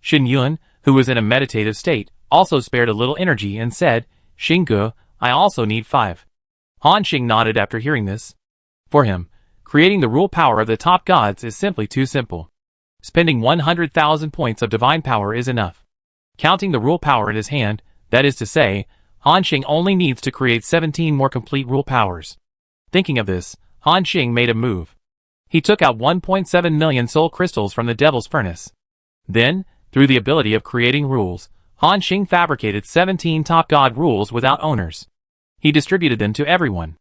Shen Yuan, who was in a meditative state, also spared a little energy and said, "Xingge, I also need 5. Han Xing nodded after hearing this. For him, creating the rule power of the top gods is simply too simple. Spending 100,000 points of divine power is enough. Counting the rule power in his hand, that is to say, Han Xing only needs to create 17 more complete rule powers. Thinking of this, Han Xing made a move. He took out 1.7 million soul crystals from the devil's furnace. Then, through the ability of creating rules, Han Xing fabricated 17 top god rules without owners. He distributed them to everyone.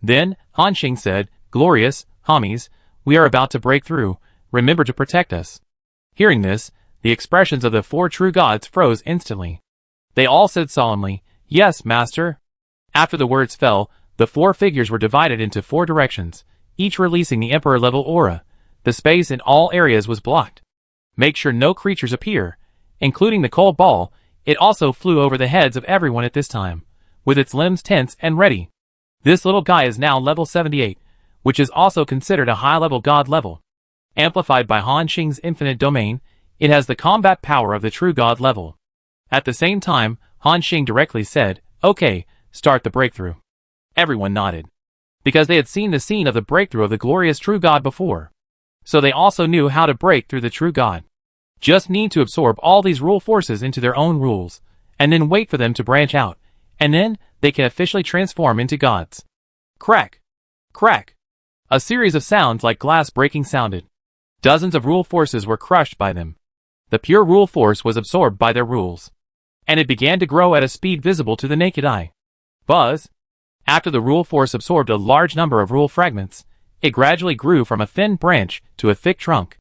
Then, Han Xing said, "Glorious, homies, we are about to break through, remember to protect us." Hearing this, the expressions of the 4 true gods froze instantly. They all said solemnly, "Yes, master." After the words fell, the 4 figures were divided into 4 directions, each releasing the emperor-level aura. The space in all areas was blocked. Make sure no creatures appear, including the cold ball. It also flew over the heads of everyone at this time, with its limbs tense and ready. This little guy is now level 78, which is also considered a high-level god level. Amplified by Han Xing's infinite domain, it has the combat power of the true god level. At the same time, Han Xing directly said, "Okay, start the breakthrough." Everyone nodded, because they had seen the scene of the breakthrough of the glorious true god before. So they also knew how to break through the true god. Just need to absorb all these rule forces into their own rules, and then wait for them to branch out, and then they can officially transform into gods. Crack! Crack! A series of sounds like glass breaking sounded. Dozens of rule forces were crushed by them. The pure rule force was absorbed by their rules, and it began to grow at a speed visible to the naked eye. Buzz! After the rule force absorbed a large number of rule fragments, it gradually grew from a thin branch to a thick trunk.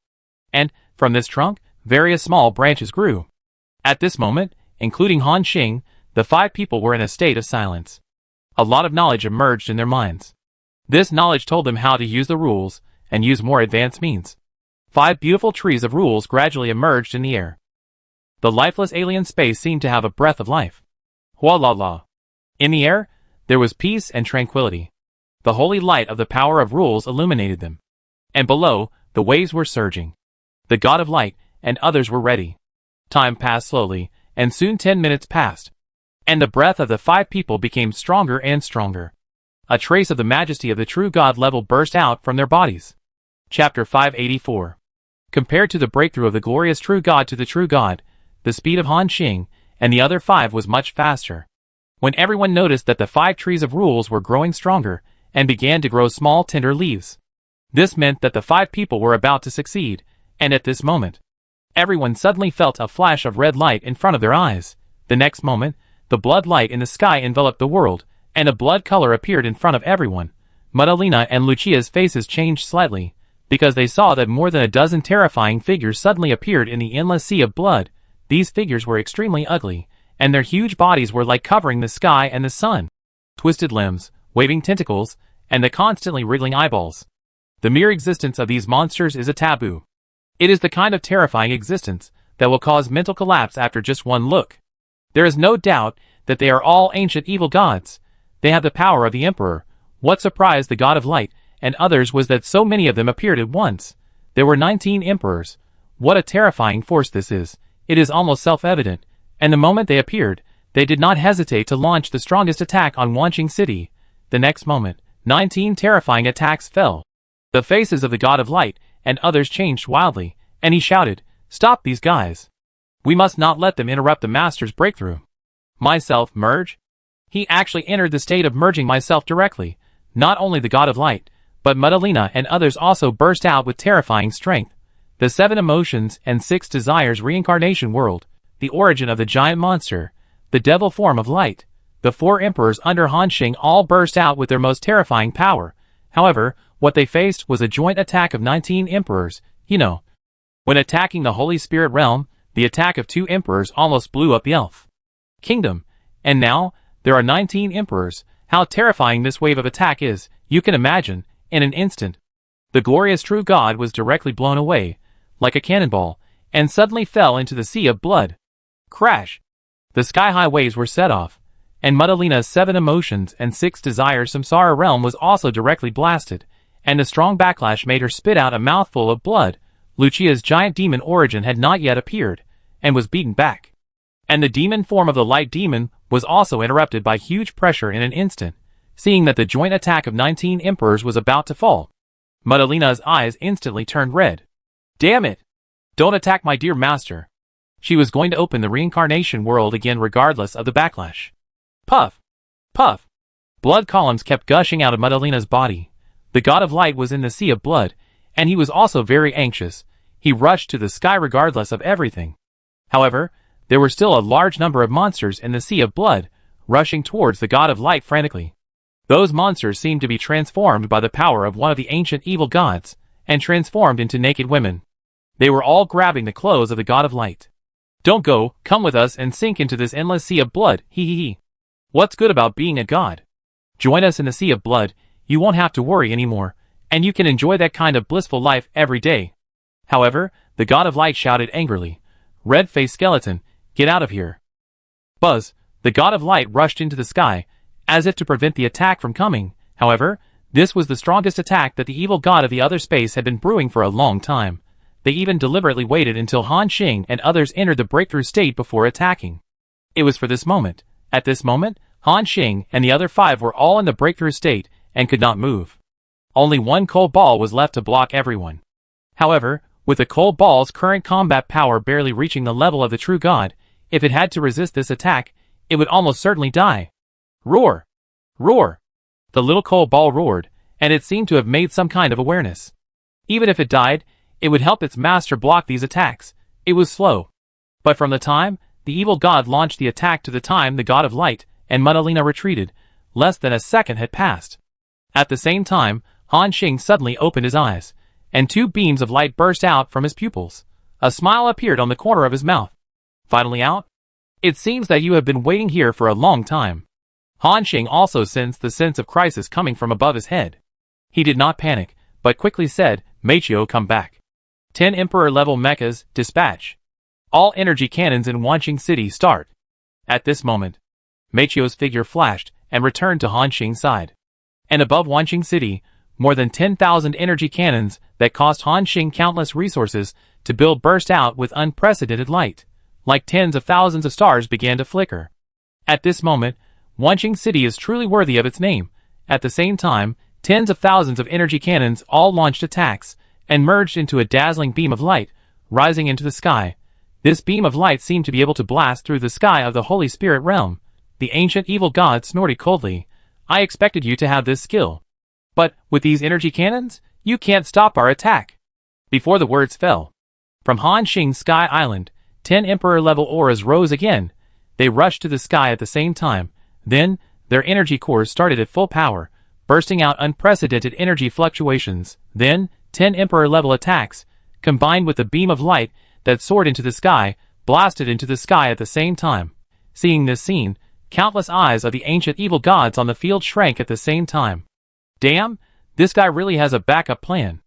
And, from this trunk, various small branches grew. At this moment, including Han Xing, the 5 people were in a state of silence. A lot of knowledge emerged in their minds. This knowledge told them how to use the rules, and use more advanced means. 5 beautiful trees of rules gradually emerged in the air. The lifeless alien space seemed to have a breath of life. Hua la la. In the air, there was peace and tranquility. The holy light of the power of rules illuminated them. And below, the waves were surging. The god of light and others were ready. Time passed slowly, and soon 10 minutes passed. And the breath of the 5 people became stronger and stronger. A trace of the majesty of the true god level burst out from their bodies. Chapter 584. Compared to the breakthrough of the glorious true god to the true god, the speed of Han Xing and the other 5 was much faster. When everyone noticed that the 5 trees of rules were growing stronger and began to grow small tender leaves, this meant that the 5 people were about to succeed, and at this moment, everyone suddenly felt a flash of red light in front of their eyes. The next moment, the blood light in the sky enveloped the world, and a blood color appeared in front of everyone. Madalena and Lucia's faces changed slightly, because they saw that more than a dozen terrifying figures suddenly appeared in the endless sea of blood. These figures were extremely ugly, and their huge bodies were like covering the sky and the sun. Twisted limbs, waving tentacles, and the constantly wriggling eyeballs. The mere existence of these monsters is a taboo. It is the kind of terrifying existence that will cause mental collapse after just one look. There is no doubt that they are all ancient evil gods. They have the power of the emperor. What surprised the god of light and others was that so many of them appeared at once. There were 19 emperors. What a terrifying force this is. It is almost self-evident, and the moment they appeared, they did not hesitate to launch the strongest attack on Wanqing City. The next moment, 19 terrifying attacks fell. The faces of the god of light and others changed wildly, and he shouted, "Stop these guys. We must not let them interrupt the master's breakthrough." Myself merge? He actually entered the state of merging myself directly. Not only the god of light, but Madalena and others also burst out with terrifying strength. The 7 emotions and 6 desires reincarnation world, the origin of the giant monster, the devil form of light, the 4 emperors under Han Xing all burst out with their most terrifying power. However, what they faced was a joint attack of 19 emperors. When attacking the Holy Spirit realm, the attack of 2 emperors almost blew up the elf kingdom. And now, There are 19 emperors. How terrifying this wave of attack is, you can imagine. In an instant, the glorious true God was directly blown away, like a cannonball, and suddenly fell into the sea of blood. Crash! The sky-high waves were set off, and Madalina's 7 emotions and 6 desires samsara realm was also directly blasted, and a strong backlash made her spit out a mouthful of blood. Lucia's giant demon origin had not yet appeared, and was beaten back. And the demon form of the light demon was also interrupted by huge pressure in an instant, seeing that the joint attack of 19 emperors was about to fall. Madalina's eyes instantly turned red. Damn it! Don't attack my dear master. She was going to open the reincarnation world again regardless of the backlash. Puff! Puff! Blood columns kept gushing out of Madalina's body. The god of light was in the sea of blood, and he was also very anxious. He rushed to the sky regardless of everything. However, there were still a large number of monsters in the sea of blood, rushing towards the god of light frantically. Those monsters seemed to be transformed by the power of one of the ancient evil gods, and transformed into naked women. They were all grabbing the clothes of the god of light. Don't go, come with us and sink into this endless sea of blood, hee hee hee. What's good about being a god? Join us in the sea of blood, you won't have to worry anymore, and you can enjoy that kind of blissful life every day. However, the god of light shouted angrily, Red-faced skeleton, get out of here. Buzz, the god of light rushed into the sky, as if to prevent the attack from coming. However, this was the strongest attack that the evil god of the other space had been brewing for a long time. They even deliberately waited until Han Xing and others entered the breakthrough state before attacking. It was for this moment. At this moment, Han Xing and the other 5 were all in the breakthrough state and could not move. Only one cold ball was left to block everyone. However, with the cold ball's current combat power barely reaching the level of the true god, if it had to resist this attack, it would almost certainly die. Roar! Roar! The little cold ball roared, and it seemed to have made some kind of awareness. Even if it died, it would help its master block these attacks. It was slow. But from the time the evil god launched the attack to the time the god of light and Madalina retreated, less than a second had passed. At the same time, Han Xing suddenly opened his eyes, and 2 beams of light burst out from his pupils. A smile appeared on the corner of his mouth. Finally out? It seems that you have been waiting here for a long time. Han Xing also sensed the sense of crisis coming from above his head. He did not panic, but quickly said, Machio, come back. 10 Emperor-level mechas, dispatch. All energy cannons in Wanqing City start. At this moment, Machio's figure flashed and returned to Han Xing's side. And above Wanqing City, more than 10,000 energy cannons that cost Han Xing countless resources to build burst out with unprecedented light. Like tens of thousands of stars began to flicker. At this moment, Wanqing City is truly worthy of its name. At the same time, tens of thousands of energy cannons all launched attacks, and merged into a dazzling beam of light, rising into the sky. This beam of light seemed to be able to blast through the sky of the Holy Spirit realm. The ancient evil god snorted coldly. I expected you to have this skill. But, with these energy cannons, you can't stop our attack. Before the words fell, from Han Xing's sky island, 10 Emperor-level auras rose again. They rushed to the sky at the same time. Then, their energy cores started at full power, bursting out unprecedented energy fluctuations. Then, 10 Emperor-level attacks, combined with the beam of light that soared into the sky, blasted into the sky at the same time. Seeing this scene, countless eyes of the ancient evil gods on the field shrank at the same time. Damn, this guy really has a backup plan.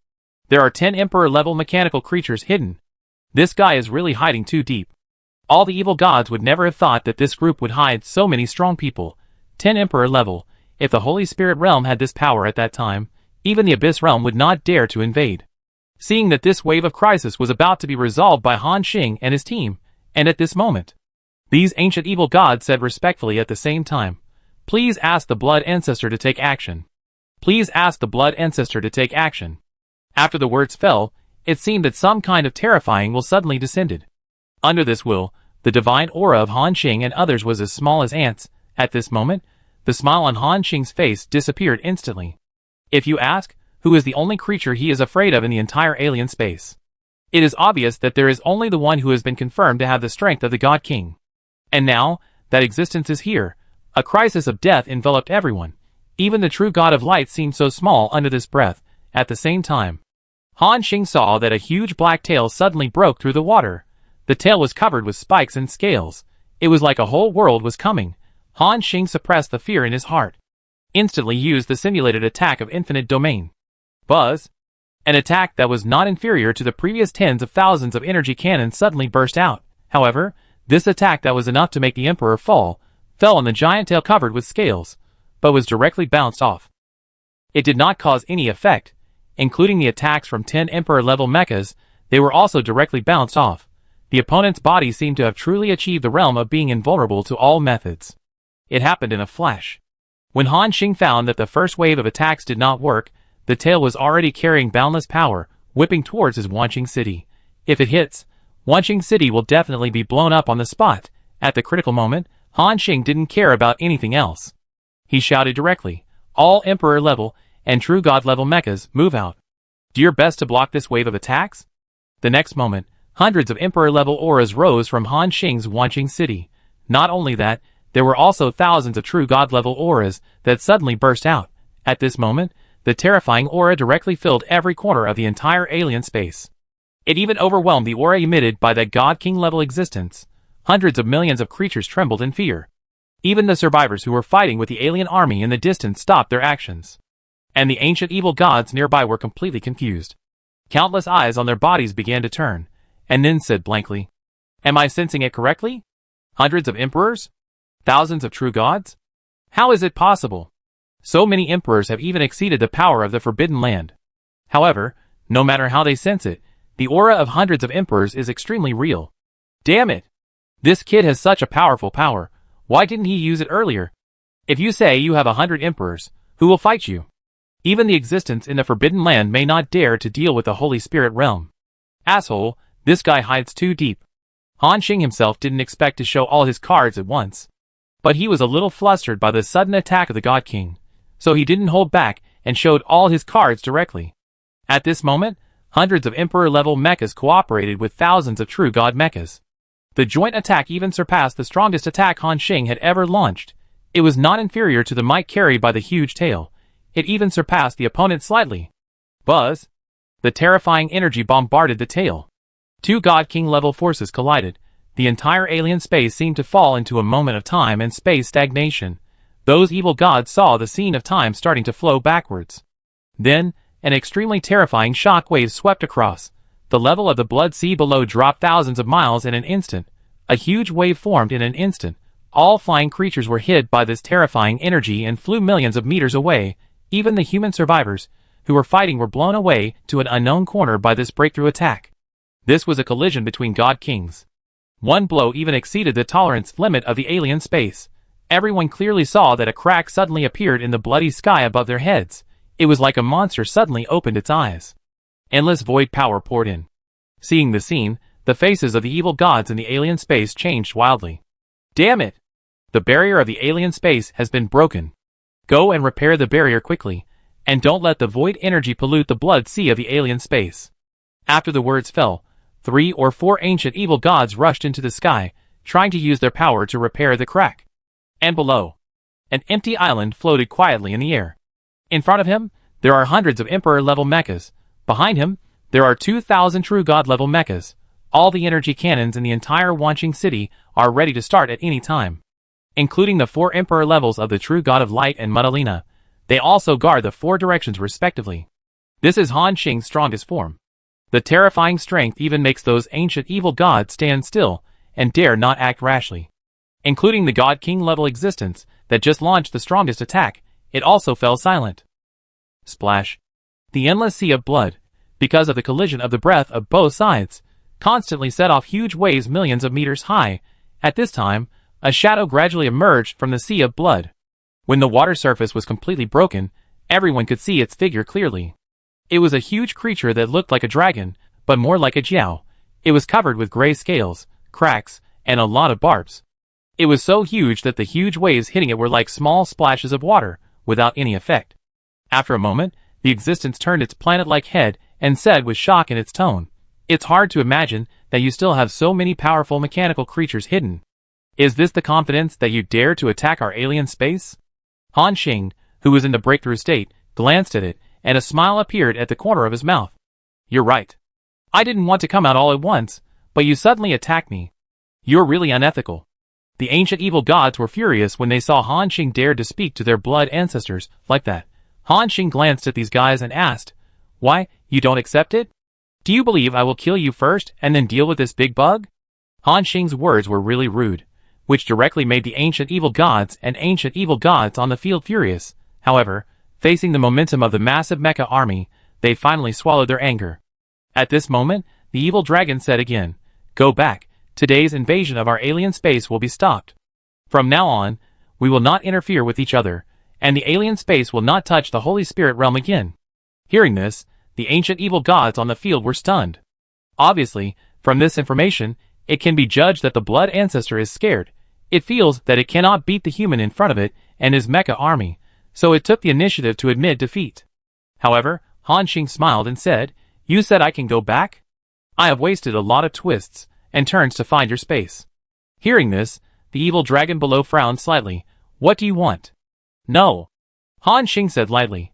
There are 10 Emperor-level mechanical creatures hidden. This guy is really hiding too deep. All the evil gods would never have thought that this group would hide so many strong people. 10 Emperor-level. If the Holy Spirit realm had this power at that time, even the Abyss realm would not dare to invade. Seeing that this wave of crisis was about to be resolved by Han Xing and his team, and at this moment, these ancient evil gods said respectfully at the same time, Please ask the Blood Ancestor to take action. Please ask the Blood Ancestor to take action. After the words fell, it seemed that some kind of terrifying will suddenly descended. Under this will, the divine aura of Han Xing and others was as small as ants. At this moment, the smile on Han Xing's face disappeared instantly. If you ask, who is the only creature he is afraid of in the entire alien space? It is obvious that there is only the one who has been confirmed to have the strength of the God King. And now, that existence is here. A crisis of death enveloped everyone. Even the true God of light seemed so small under this breath. At the same time, Han Xing saw that a huge black tail suddenly broke through the water. The tail was covered with spikes and scales. It was like a whole world was coming. Han Xing suppressed the fear in his heart. Instantly used the simulated attack of infinite domain. Buzz! An attack that was not inferior to the previous tens of thousands of energy cannons suddenly burst out. However, this attack that was enough to make the Emperor fall, fell on the giant tail covered with scales, but was directly bounced off. It did not cause any effect, including the attacks from 10 Emperor-level mechas. They were also directly bounced off. The opponent's body seemed to have truly achieved the realm of being invulnerable to all methods. It happened in a flash. When Han Xing found that the first wave of attacks did not work, the tail was already carrying boundless power, whipping towards his Wanqing City. If it hits, Wanqing City will definitely be blown up on the spot. At the critical moment, Han Xing didn't care about anything else. He shouted directly, "All Emperor-level and True God-level mechas, move out. Do your best to block this wave of attacks." The next moment, hundreds of Emperor-level auras rose from Han Xing's Wanqing City. Not only that, there were also thousands of True God-level auras that suddenly burst out. At this moment, the terrifying aura directly filled every corner of the entire alien space. It even overwhelmed the aura emitted by that God King-level existence. Hundreds of millions of creatures trembled in fear. Even the survivors who were fighting with the alien army in the distance stopped their actions. And the ancient evil gods nearby were completely confused. Countless eyes on their bodies began to turn, and then said blankly, "Am I sensing it correctly? Hundreds of emperors? Thousands of true gods? How is it possible? So many emperors have even exceeded the power of the Forbidden Land." However, no matter how they sense it, the aura of hundreds of emperors is extremely real. Damn it! This kid has such a powerful power. Why didn't he use it earlier? If you say you have 100 emperors, who will fight you? Even the existence in the Forbidden Land may not dare to deal with the Holy Spirit realm. Asshole, this guy hides too deep. Han Xing himself didn't expect to show all his cards at once. But he was a little flustered by the sudden attack of the God King, so he didn't hold back and showed all his cards directly. At this moment, hundreds of Emperor-level mechas cooperated with thousands of true God mechas. The joint attack even surpassed the strongest attack Han Xing had ever launched. It was not inferior to the might carried by the huge tail. It even surpassed the opponent slightly. Buzz! The terrifying energy bombarded the tail. Two God King-level forces collided. The entire alien space seemed to fall into a moment of time and space stagnation. Those evil gods saw the scene of time starting to flow backwards. Then, an extremely terrifying shock wave swept across. The level of the blood sea below dropped thousands of miles in an instant. A huge wave formed in an instant. All flying creatures were hit by this terrifying energy and flew millions of meters away. Even the human survivors, who were fighting, were blown away to an unknown corner by this breakthrough attack. This was a collision between God Kings. One blow even exceeded the tolerance limit of the alien space. Everyone clearly saw that a crack suddenly appeared in the bloody sky above their heads. It was like a monster suddenly opened its eyes. Endless void power poured in. Seeing the scene, the faces of the evil gods in the alien space changed wildly. Damn it! The barrier of the alien space has been broken. Go and repair the barrier quickly, and don't let the void energy pollute the blood sea of the alien space. After the words fell, 3 or 4 ancient evil gods rushed into the sky, trying to use their power to repair the crack. And below, an empty island floated quietly in the air. In front of him, there are hundreds of Emperor-level mechas. Behind him, there are 2,000 true God-level mechas. All the energy cannons in the entire Wanqing City are ready to start at any time, including the 4 Emperor levels of the True God of Light and Muddalina. They also guard the 4 directions respectively. This is Han Xing's strongest form. The terrifying strength even makes those ancient evil gods stand still and dare not act rashly. Including the God King level existence that just launched the strongest attack, it also fell silent. Splash. The endless sea of blood, because of the collision of the breath of both sides, constantly set off huge waves millions of meters high. At this time, a shadow gradually emerged from the sea of blood. When the water surface was completely broken, everyone could see its figure clearly. It was a huge creature that looked like a dragon, but more like a jiao. It was covered with gray scales, cracks, and a lot of barbs. It was so huge that the huge waves hitting it were like small splashes of water, without any effect. After a moment, the existence turned its planet-like head and said with shock in its tone, "It's hard to imagine that you still have so many powerful mechanical creatures hidden. Is this the confidence that you dare to attack our alien space?" Han Xing, who was in the breakthrough state, glanced at it, and a smile appeared at the corner of his mouth. "You're right. I didn't want to come out all at once, but you suddenly attacked me. You're really unethical. The ancient evil gods were furious when they saw Han Xing dare to speak to their blood ancestors like that. Han Xing glanced at these guys and asked, "Why, you don't accept it? Do you believe I will kill you first and then deal with this big bug?" Han Xing's words were really rude, which directly made the ancient evil gods and ancient evil gods on the field furious. However, facing the momentum of the massive mecha army, they finally swallowed their anger. At this moment, the evil dragon said again, "Go back. Today's invasion of our alien space will be stopped. From now on, we will not interfere with each other, and the alien space will not touch the Holy Spirit realm again." Hearing this, the ancient evil gods on the field were stunned. Obviously, from this information, it can be judged that the blood ancestor is scared. It feels that it cannot beat the human in front of it and his mecha army, so it took the initiative to admit defeat. However, Han Xing smiled and said, "You said I can go back? I have wasted a lot of twists and turns to find your space." Hearing this, the evil dragon below frowned slightly. "What do you want?" "No," Han Xing said lightly.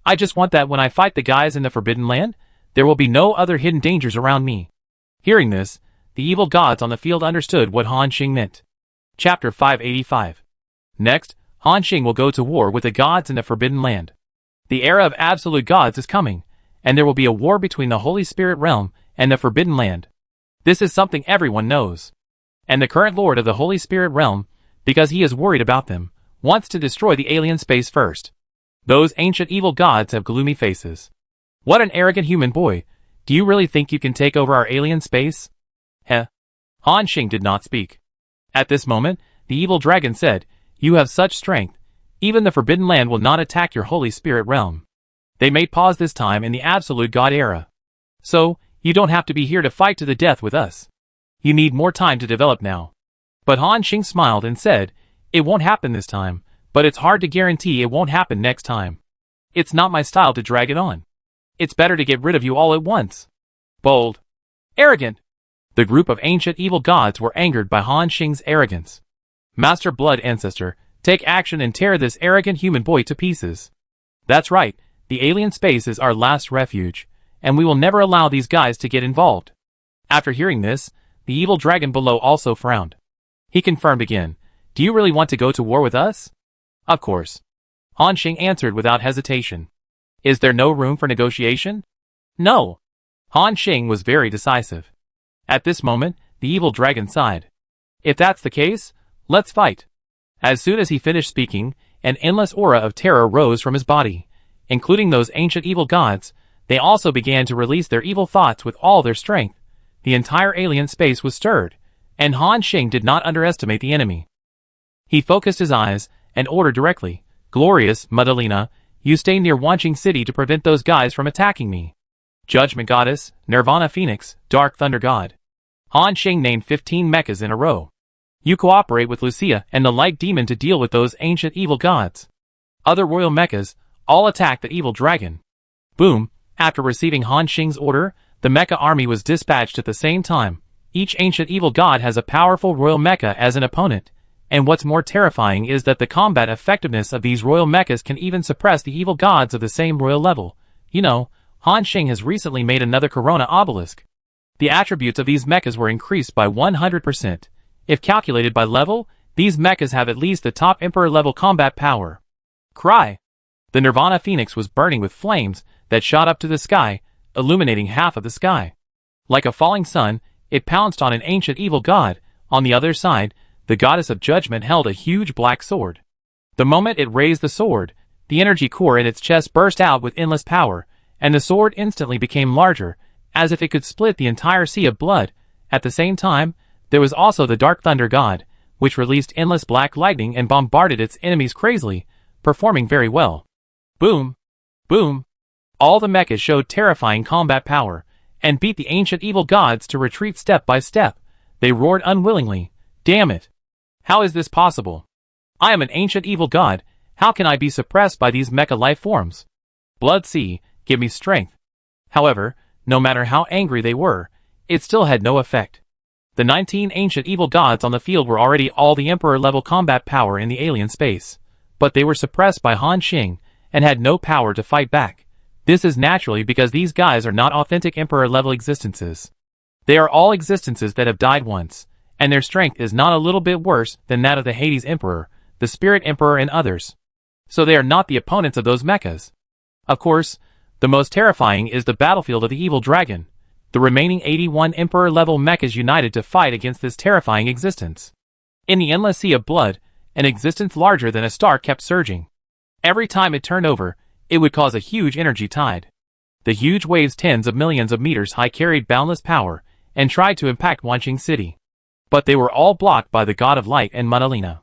"I just want that when I fight the guys in the Forbidden Land, there will be no other hidden dangers around me." Hearing this, the evil gods on the field understood what Han Xing meant. Chapter 585. Next, Han Xing will go to war with the gods in the Forbidden Land. The era of absolute gods is coming, and there will be a war between the Holy Spirit realm and the Forbidden Land. This is something everyone knows. And the current lord of the Holy Spirit realm, because he is worried about them, wants to destroy the alien space first. Those ancient evil gods have gloomy faces. "What an arrogant human boy. Do you really think you can take over our alien space?" Heh. Han Xing did not speak. At this moment, the evil dragon said, "You have such strength. Even the Forbidden Land will not attack your Holy Spirit realm. They may pause this time in the absolute God era. So, you don't have to be here to fight to the death with us. You need more time to develop now." But Han Xing smiled and said, "It won't happen this time, but it's hard to guarantee it won't happen next time. It's not my style to drag it on. It's better to get rid of you all at once." Bold. Arrogant. The group of ancient evil gods were angered by Han Xing's arrogance. "Master Blood Ancestor, take action and tear this arrogant human boy to pieces. That's right, the alien space is our last refuge, and we will never allow these guys to get involved." After hearing this, the evil dragon below also frowned. He confirmed again, "Do you really want to go to war with us?" "Of course." Han Xing answered without hesitation. "Is there no room for negotiation?" "No." Han Xing was very decisive. At this moment, the evil dragon sighed. "If that's the case, let's fight." As soon as he finished speaking, an endless aura of terror rose from his body. Including those ancient evil gods, they also began to release their evil thoughts with all their strength. The entire alien space was stirred, and Han Xing did not underestimate the enemy. He focused his eyes and ordered directly, "Glorious Madalena, you stay near Wanqing City to prevent those guys from attacking me. Judgment Goddess, Nirvana Phoenix, Dark Thunder God." Han Xing named 15 mechas in a row. "You cooperate with Lucia and the Light Demon to deal with those ancient evil gods. Other royal mechas, all attack the evil dragon." Boom. After receiving Han Xing's order, the mecha army was dispatched at the same time. Each ancient evil god has a powerful royal mecha as an opponent, and what's more terrifying is that the combat effectiveness of these royal mechas can even suppress the evil gods of the same royal level. You know, Han Xing has recently made another Corona obelisk. The attributes of these mechas were increased by 100%. If calculated by level, these mechas have at least the top Emperor level combat power. Cry! The Nirvana Phoenix was burning with flames that shot up to the sky, illuminating half of the sky. Like a falling sun, it pounced on an ancient evil god. On the other side, the goddess of judgment held a huge black sword. The moment it raised the sword, the energy core in its chest burst out with endless power, and the sword instantly became larger, as if it could split the entire sea of blood. At the same time, there was also the Dark Thunder God, which released endless black lightning and bombarded its enemies crazily, performing very well. Boom! Boom! All the mechas showed terrifying combat power, and beat the ancient evil gods to retreat step by step. They roared unwillingly. "Damn it! How is this possible? I am an ancient evil god. How can I be suppressed by these mecha life forms? Blood Sea, give me strength." However, no matter how angry they were, it still had no effect. The 19 ancient evil gods on the field were already all the Emperor level combat power in the alien space, but they were suppressed by Han Xing and had no power to fight back. This is naturally because these guys are not authentic Emperor level existences. They are all existences that have died once, and their strength is not a little bit worse than that of the Hades Emperor, the Spirit Emperor and others. So they are not the opponents of those mechas. Of course, the most terrifying is the battlefield of the evil dragon. The remaining 81 Emperor-level mechas united to fight against this terrifying existence. In the endless sea of blood, an existence larger than a star kept surging. Every time it turned over, it would cause a huge energy tide. The huge waves tens of millions of meters high carried boundless power and tried to impact Wanqing City. But they were all blocked by the god of light and Madalena.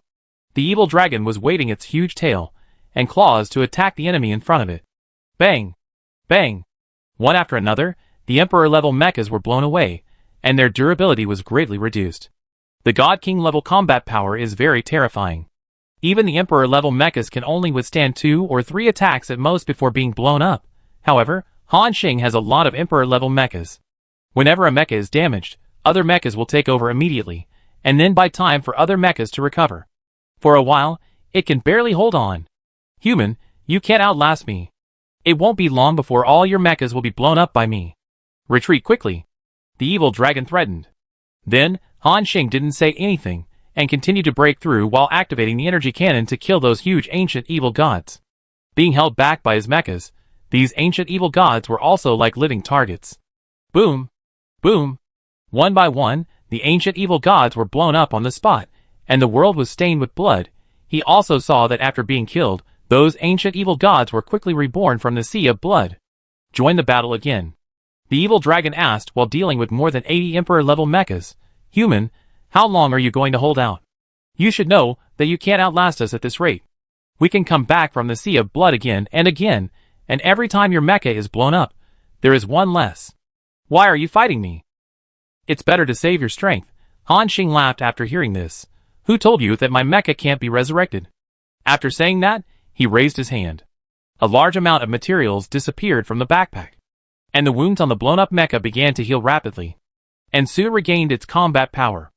The evil dragon was waving its huge tail and claws to attack the enemy in front of it. Bang! Bang! One after another, the Emperor-level mechas were blown away, and their durability was greatly reduced. The God King level combat power is very terrifying. Even the Emperor-level mechas can only withstand 2 or 3 attacks at most before being blown up. However, Han Xing has a lot of Emperor-level mechas. Whenever a mecha is damaged, other mechas will take over immediately, and then buy time for other mechas to recover. For a while, it can barely hold on. Human, you can't outlast me. It won't be long before all your mechas will be blown up by me. Retreat quickly. The evil dragon threatened. Then, Han Xing didn't say anything, and continued to break through while activating the energy cannon to kill those huge ancient evil gods. Being held back by his mechas, these ancient evil gods were also like living targets. Boom! Boom! One by one, the ancient evil gods were blown up on the spot, and the world was stained with blood. He also saw that after being killed, those ancient evil gods were quickly reborn from the sea of blood. Join the battle again. The evil dragon asked while dealing with more than 80 Emperor-level mechas. Human, how long are you going to hold out? You should know that you can't outlast us at this rate. We can come back from the sea of blood again, and every time your mecha is blown up, there is one less. Why are you fighting me? It's better to save your strength. Han Xing laughed after hearing this. Who told you that my mecha can't be resurrected? After saying that, he raised his hand. A large amount of materials disappeared from the backpack, and the wounds on the blown-up mecha began to heal rapidly, and soon regained its combat power.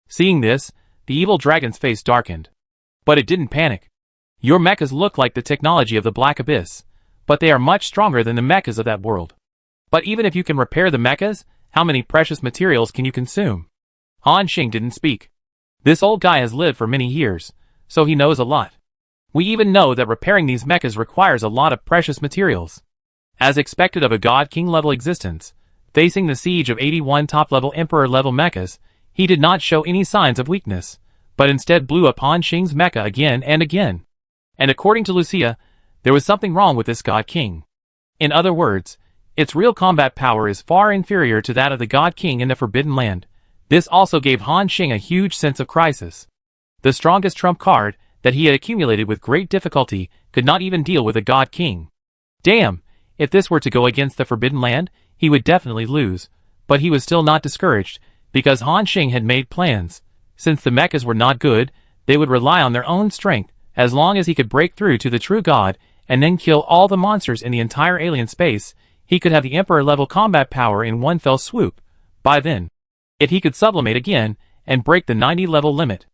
Seeing this, the evil dragon's face darkened. But it didn't panic. Your mechas look like the technology of the Black Abyss, but they are much stronger than the mechas of that world. But even if you can repair the mechas, how many precious materials can you consume? Han Xing didn't speak. This old guy has lived for many years, so he knows a lot. We even know that repairing these mechas requires a lot of precious materials. As expected of a God King level existence, facing the siege of 81 top-level Emperor-level mechas, he did not show any signs of weakness, but instead blew up Han Xing's mecha again and again. And according to Lucia, there was something wrong with this God King. In other words, its real combat power is far inferior to that of the God King in the Forbidden Land. This also gave Han Xing a huge sense of crisis. The strongest trump card that he had accumulated with great difficulty could not even deal with a God King. Damn, if this were to go against the Forbidden Land, he would definitely lose. But he was still not discouraged, because Han Xing had made plans. Since the mechas were not good, they would rely on their own strength, as long as he could break through to the true god, and then kill all the monsters in the entire alien space. He could have the Emperor-level combat power in one fell swoop. By then, if he could sublimate again, and break the 90-level limit,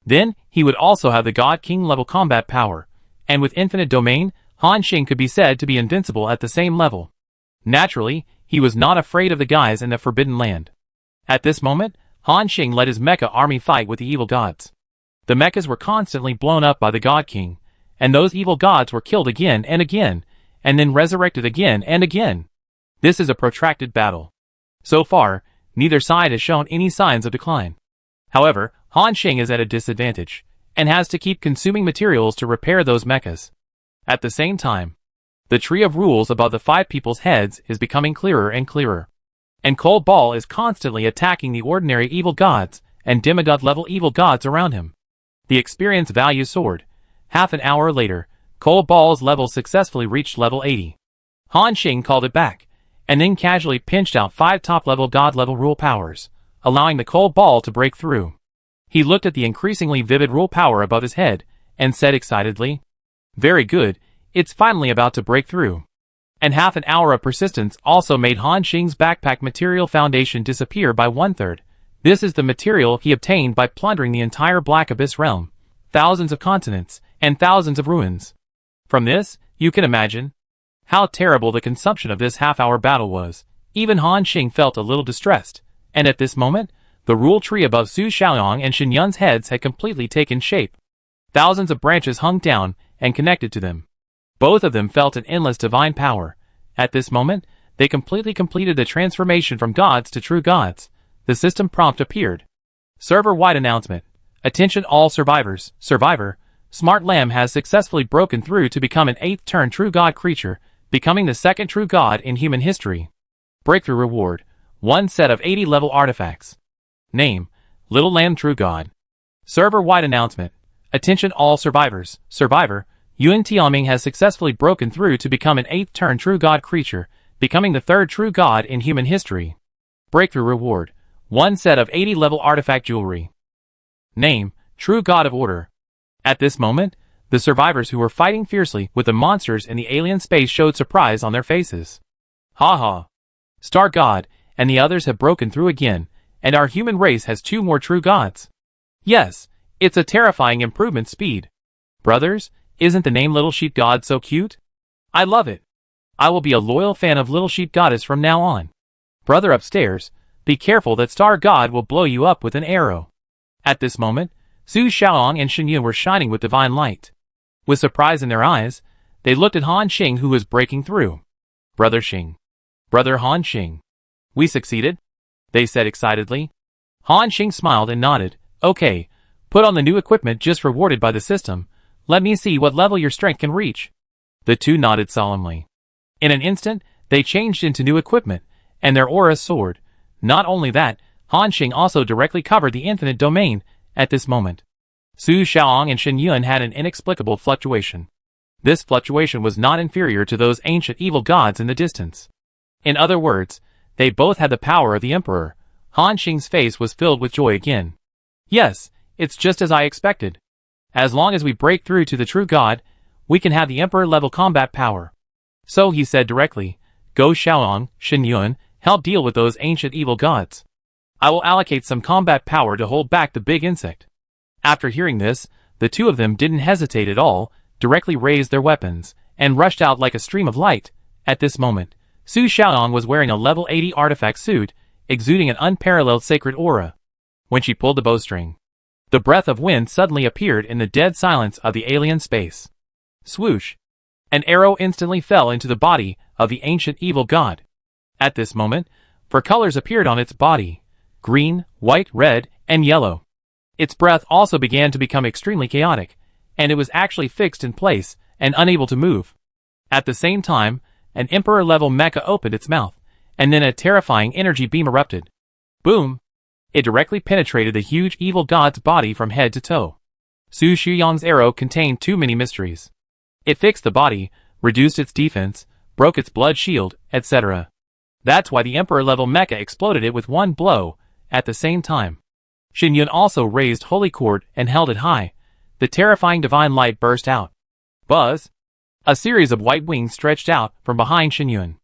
then he would also have the God King level combat power, and with infinite domain, Han Xing could be said to be invincible at the same level. Naturally, he was not afraid of the guys in the Forbidden Land. At this moment, Han Xing led his mecha army fight with the evil gods. The mechas were constantly blown up by the God King, and those evil gods were killed again, and then resurrected again and again. This is a protracted battle. So far, neither side has shown any signs of decline. However, Han Xing is at a disadvantage, and has to keep consuming materials to repair those mechas. At the same time, the tree of rules above the 5 people's heads is becoming clearer and clearer. And Cold Ball is constantly attacking the ordinary evil gods and demigod-level evil gods around him. The experience value soared. Half an hour later, Cold Ball's level successfully reached level 80. Han Xing called it back, and then casually pinched out 5 top-level god-level rule powers, allowing the Cold Ball to break through. He looked at the increasingly vivid rule power above his head, and said excitedly, "Very good, it's finally about to break through." And half an hour of persistence also made Han Xing's backpack material foundation disappear by 1/3. This is the material he obtained by plundering the entire Black Abyss realm, thousands of continents, and thousands of ruins. From this, you can imagine how terrible the consumption of this half-hour battle was. Even Han Xing felt a little distressed, and at this moment, The rule tree above Su Xiaoyang and Shen Yun's heads had completely taken shape. Thousands of branches hung down and connected to them. Both of them felt an endless divine power. At this moment, they completely completed the transformation from gods to true gods. The system prompt appeared. Server-wide announcement. Attention all survivors. Survivor, Smart Lamb has successfully broken through to become an 8th turn true god creature, becoming the 2nd true god in human history. Breakthrough reward. 1 set of 80 level artifacts. Name, Little Lamb True God. Server-wide announcement. Attention all survivors. Survivor, Yuan Tianming has successfully broken through to become an 8th turn true god creature, becoming the 3rd true god in human history. Breakthrough reward. 1 set of 80 level artifact jewelry. Name, True God of Order. At this moment, the survivors who were fighting fiercely with the monsters in the alien space showed surprise on their faces. Ha ha. Star God and the others have broken through again, and our human race has 2 more true gods. Yes, it's a terrifying improvement speed. Brothers, isn't the name Little Sheep God so cute? I love it. I will be a loyal fan of Little Sheep Goddess from now on. Brother upstairs, be careful that Star God will blow you up with an arrow. At this moment, Su Xiaoyang and Shen Yun were shining with divine light. With surprise in their eyes, they looked at Han Xing who was breaking through. Brother Xing. Brother Han Xing. We succeeded? They said excitedly. Han Xing smiled and nodded. Okay, put on the new equipment just rewarded by the system. Let me see what level your strength can reach. The two nodded solemnly. In an instant, they changed into new equipment, and their auras soared. Not only that, Han Xing also directly covered the infinite domain at this moment. Su Xiaoyang and Shen Yun had an inexplicable fluctuation. This fluctuation was not inferior to those ancient evil gods in the distance. In other words, they both had the power of the Emperor. Han Xing's face was filled with joy again. Yes, it's just as I expected. As long as we break through to the true God, we can have the Emperor-level combat power. So he said directly, Go Xiaoyang, Shen Yun, help deal with those ancient evil gods. I will allocate some combat power to hold back the big insect. After hearing this, the two of them didn't hesitate at all, directly raised their weapons, and rushed out like a stream of light. At this moment, Su Xiaoyang was wearing a level 80 artifact suit, exuding an unparalleled sacred aura. When she pulled the bowstring, the breath of wind suddenly appeared in the dead silence of the alien space. Swoosh! An arrow instantly fell into the body of the ancient evil god. At this moment, 4 colors appeared on its body: green, white, red, and yellow. Its breath also began to become extremely chaotic, and it was actually fixed in place and unable to move. At the same time, an Emperor-level mecha opened its mouth, and then a terrifying energy beam erupted. Boom! It directly penetrated the huge evil god's body from head to toe. Su Xiaoyang's arrow contained too many mysteries. It fixed the body, reduced its defense, broke its blood shield, etc. That's why the Emperor-level mecha exploded it with one blow. At the same time, Shen Yun also raised Holy Cord and held it high. The terrifying divine light burst out. Buzz! A series of white wings stretched out from behind Shen Yun.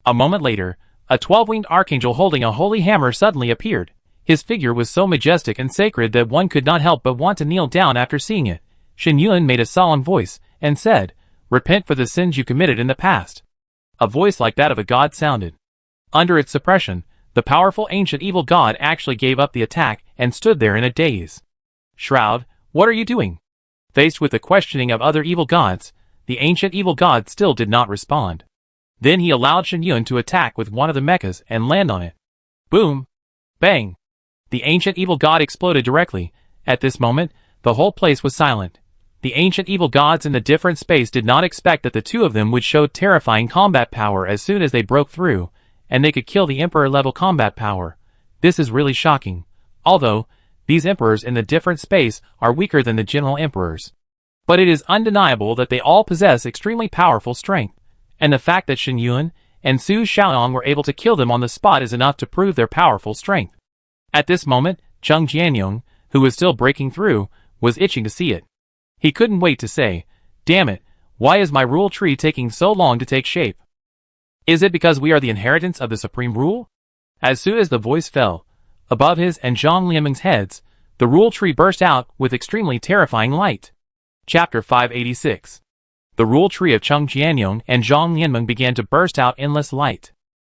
A moment later, a 12-winged archangel holding a holy hammer suddenly appeared. His figure was so majestic and sacred that one could not help but want to kneel down after seeing it. Shen Yun made a solemn voice and said, Repent for the sins you committed in the past. A voice like that of a god sounded. Under its suppression, the powerful ancient evil god actually gave up the attack and stood there in a daze. Shroud, what are you doing? Faced with the questioning of other evil gods, the ancient evil god still did not respond. Then he allowed Shen Yun to attack with one of the mechas and land on it. Boom! Bang! The ancient evil god exploded directly. At this moment, the whole place was silent. The ancient evil gods in the different space did not expect that the two of them would show terrifying combat power as soon as they broke through, and they could kill the Emperor-level combat power. This is really shocking. Although, these Emperors in the different space are weaker than the general Emperors. But it is undeniable that they all possess extremely powerful strength, and the fact that Shen Yun and Su Xiaoyang were able to kill them on the spot is enough to prove their powerful strength. At this moment, Cheng Jianyong, who was still breaking through, was itching to see it. He couldn't wait to say, Damn it, why is my rule tree taking so long to take shape? Is it because we are the inheritance of the supreme rule? As soon as the voice fell, above his and Zhang Lianmeng's heads, the rule tree burst out with extremely terrifying light. Chapter 586. The rule tree of Cheng Jianyong and Zhang Lianmeng began to burst out endless light.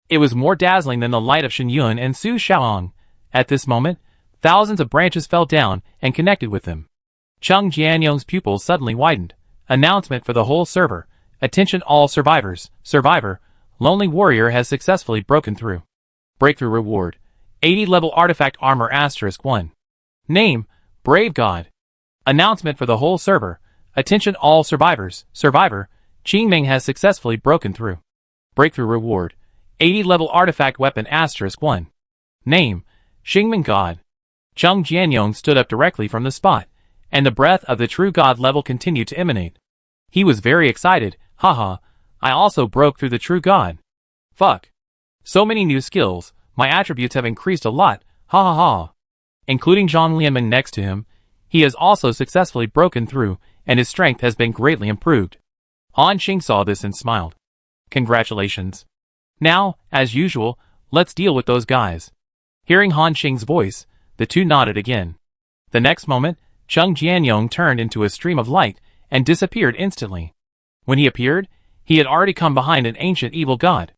It was more dazzling than the light of Shen Yun and Su Xiaoyang. At this moment, Thousands of branches fell down and connected with them. Chung Jianyong's pupils suddenly widened. Announcement for the whole server. Attention all survivors. Survivor. Lonely Warrior has successfully broken through. Breakthrough reward. 80 level artifact armor *1. Name. Brave God. Announcement for the whole server. Attention all survivors. Survivor. Qingming has successfully broken through. Breakthrough reward. 80 level artifact weapon *1. Name. Qingming God. Chung Jianyong stood up directly from the spot, and the breath of the true God level continued to emanate. He was very excited. Haha, I also broke through the true God. Fuck. So many new skills, my attributes have increased a lot, ha ha ha. Including Zhang Lianmeng next to him, he has also successfully broken through, and his strength has been greatly improved. Han Xing saw this and smiled. Congratulations. Now, as usual, let's deal with those guys. Hearing Han Xing's voice, the two nodded again. The next moment, Chung Jianyong turned into a stream of light and disappeared instantly. When he appeared, he had already come behind an ancient evil god.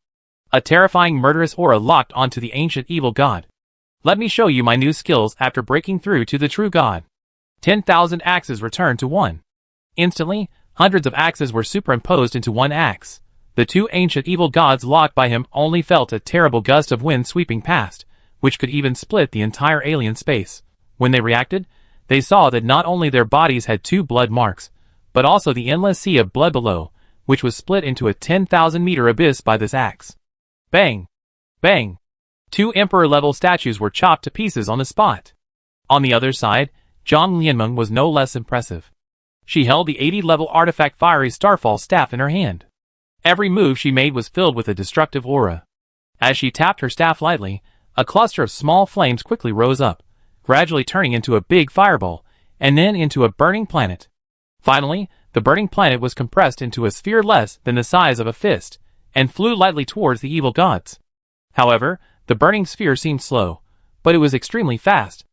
A terrifying murderous aura locked onto the ancient evil god. Let me show you my new skills after breaking through to the true god. 10,000 axes returned to one. Instantly, hundreds of axes were superimposed into one axe. The two ancient evil gods locked by him only felt a terrible gust of wind sweeping past, which could even split the entire alien space. When they reacted, they saw that not only their bodies had two blood marks, but also the endless sea of blood below, which was split into a 10,000-meter abyss by this axe. Bang! Bang! Two Emperor-level statues were chopped to pieces on the spot. On the other side, Zhang Lianmeng was no less impressive. She held the 80-level artifact Fiery Starfall staff in her hand. Every move she made was filled with a destructive aura. As she tapped her staff lightly, a cluster of small flames quickly rose up, gradually turning into a big fireball, and then into a burning planet. Finally, the burning planet was compressed into a sphere less than the size of a fist, and flew lightly towards the evil gods. However, the burning sphere seemed slow, but it was extremely fast.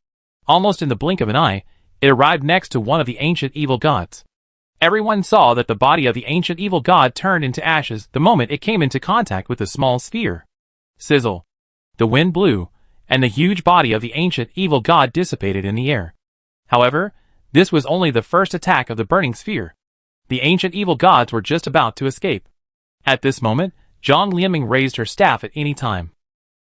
Almost in the blink of an eye, it arrived next to one of the ancient evil gods. Everyone saw that the body of the ancient evil god turned into ashes the moment it came into contact with the small sphere. Sizzle. The wind blew, and the huge body of the ancient evil god dissipated in the air. However, this was only the first attack of the burning sphere. The ancient evil gods were just about to escape. At this moment, Zhang Lianmeng raised her staff at any time.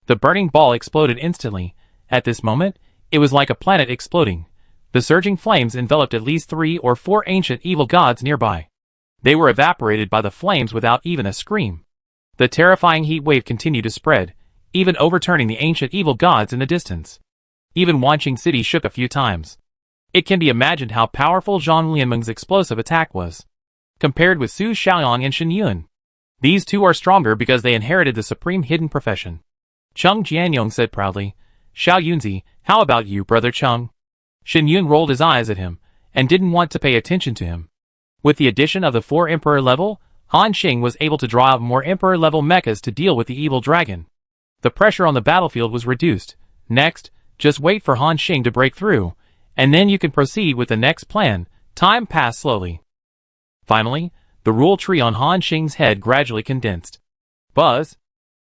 The burning ball exploded instantly. At this moment, it was like a planet exploding. The surging flames enveloped at least 3 or 4 ancient evil gods nearby. They were evaporated by the flames without even a scream. The terrifying heat wave continued to spread, even overturning the ancient evil gods in the distance. Even Wanqing City shook a few times. It can be imagined how powerful Zhang Lianmeng's explosive attack was. Compared with Su Xiaoyang and Shen Yun, these two are stronger because they inherited the supreme hidden profession. Chung Jianyong said proudly, Xiao Yunzi, how about you, brother Chung? Shen Yun rolled his eyes at him, and didn't want to pay attention to him. With the addition of the 4 Emperor level, Han Xing was able to draw out more Emperor level mechas to deal with the evil dragon. The pressure on the battlefield was reduced. Next, just wait for Han Xing to break through, and then you can proceed with the next plan. Time passed slowly. Finally, the rule tree on Han Xing's head gradually condensed. Buzz!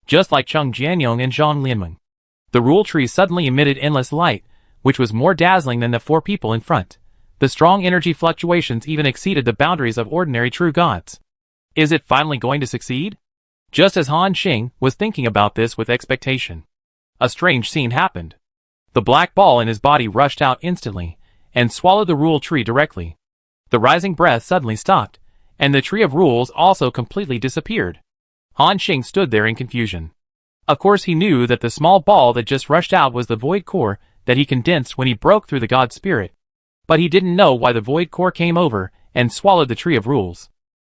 Just like Chung Jianyong and Zhang Lianmeng. The rule tree suddenly emitted endless light, which was more dazzling than the 4 people in front. The strong energy fluctuations even exceeded the boundaries of ordinary true gods. Is it finally going to succeed? Just as Han Xing was thinking about this with expectation, a strange scene happened. The black ball in his body rushed out instantly, and swallowed the rule tree directly. The rising breath suddenly stopped, and the tree of rules also completely disappeared. Han Xing stood there in confusion. Of course he knew that the small ball that just rushed out was the void core that he condensed when he broke through the god spirit. But he didn't know why the void core came over and swallowed the tree of rules.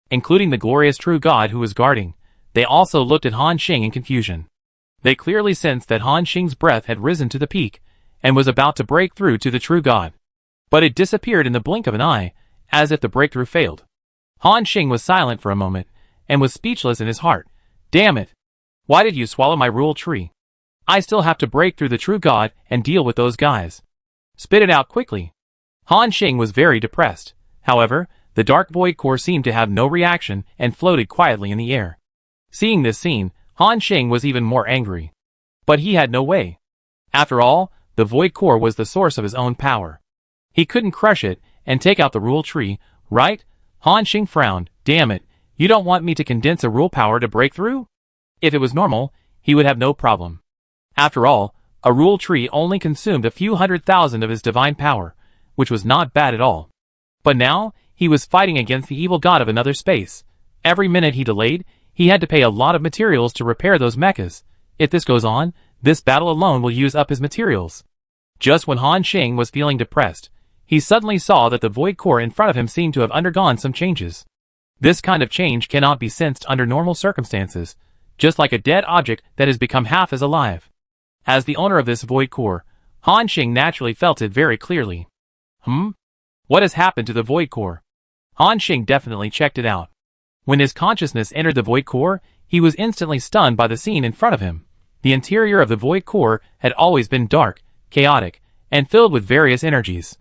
Including the glorious true god who was guarding, they also looked at Han Xing in confusion. They clearly sensed that Han Xing's breath had risen to the peak, and was about to break through to the true god. But it disappeared in the blink of an eye, as if the breakthrough failed. Han Xing was silent for a moment, and was speechless in his heart. Damn it! Why did you swallow my rule tree? I still have to break through the true god and deal with those guys. Spit it out quickly. Han Xing was very depressed. However, the dark void core seemed to have no reaction and floated quietly in the air. Seeing this scene, Han Xing was even more angry. But he had no way. After all, the void core was the source of his own power. He couldn't crush it and take out the rule tree, right? Han Xing frowned. Damn it, you don't want me to condense a rule power to break through? If it was normal, he would have no problem. After all, a rule tree only consumed a few 100,000 of his divine power, which was not bad at all. But now, he was fighting against the evil god of another space. Every minute he delayed, he had to pay a lot of materials to repair those mechas. If this goes on, this battle alone will use up his materials. Just when Han Xing was feeling depressed, he suddenly saw that the void core in front of him seemed to have undergone some changes. This kind of change cannot be sensed under normal circumstances, just like a dead object that has become half as alive. As the owner of this void core, Han Xing naturally felt it very clearly. What has happened to the void core? Han Xing definitely checked it out. When his consciousness entered the void core, he was instantly stunned by the scene in front of him. The interior of the void core had always been dark, chaotic, and filled with various energies.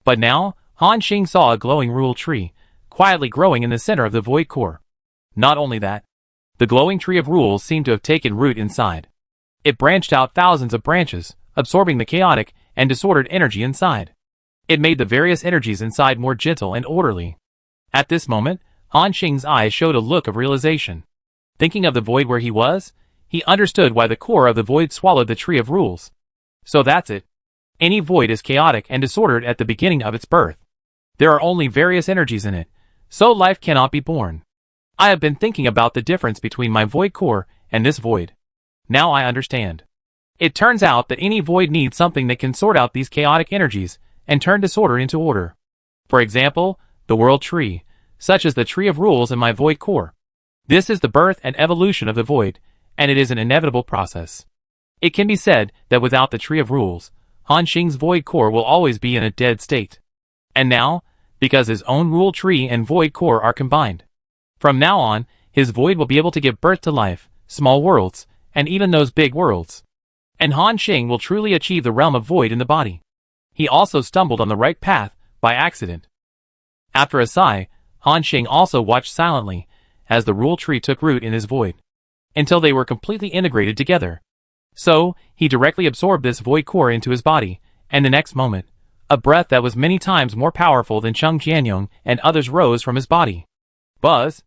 But now, Han Xing saw a glowing rule tree, quietly growing in the center of the void core. Not only that, the glowing tree of rules seemed to have taken root inside. It branched out thousands of branches, absorbing the chaotic and disordered energy inside. It made the various energies inside more gentle and orderly. At this moment, Han Xing's eyes showed a look of realization. Thinking of the void where he was, he understood why the core of the void swallowed the tree of rules. So that's it. Any void is chaotic and disordered at the beginning of its birth. There are only various energies in it, so life cannot be born. I have been thinking about the difference between my void core and this void. Now I understand. It turns out that any void needs something that can sort out these chaotic energies and turn disorder into order. For example, the world tree, such as the tree of rules in my void core. This is the birth and evolution of the void, and it is an inevitable process. It can be said that without the tree of rules, Han Xing's void core will always be in a dead state. And now, because his own rule tree and void core are combined, from now on, his void will be able to give birth to life, small worlds, and even those big worlds. And Han Xing will truly achieve the realm of void in the body. He also stumbled on the right path, by accident. After a sigh, Han Xing also watched silently, as the rule tree took root in his void, until they were completely integrated together. So, he directly absorbed this void core into his body, and the next moment, a breath that was many times more powerful than Cheng Jianyong and others rose from his body. Buzz!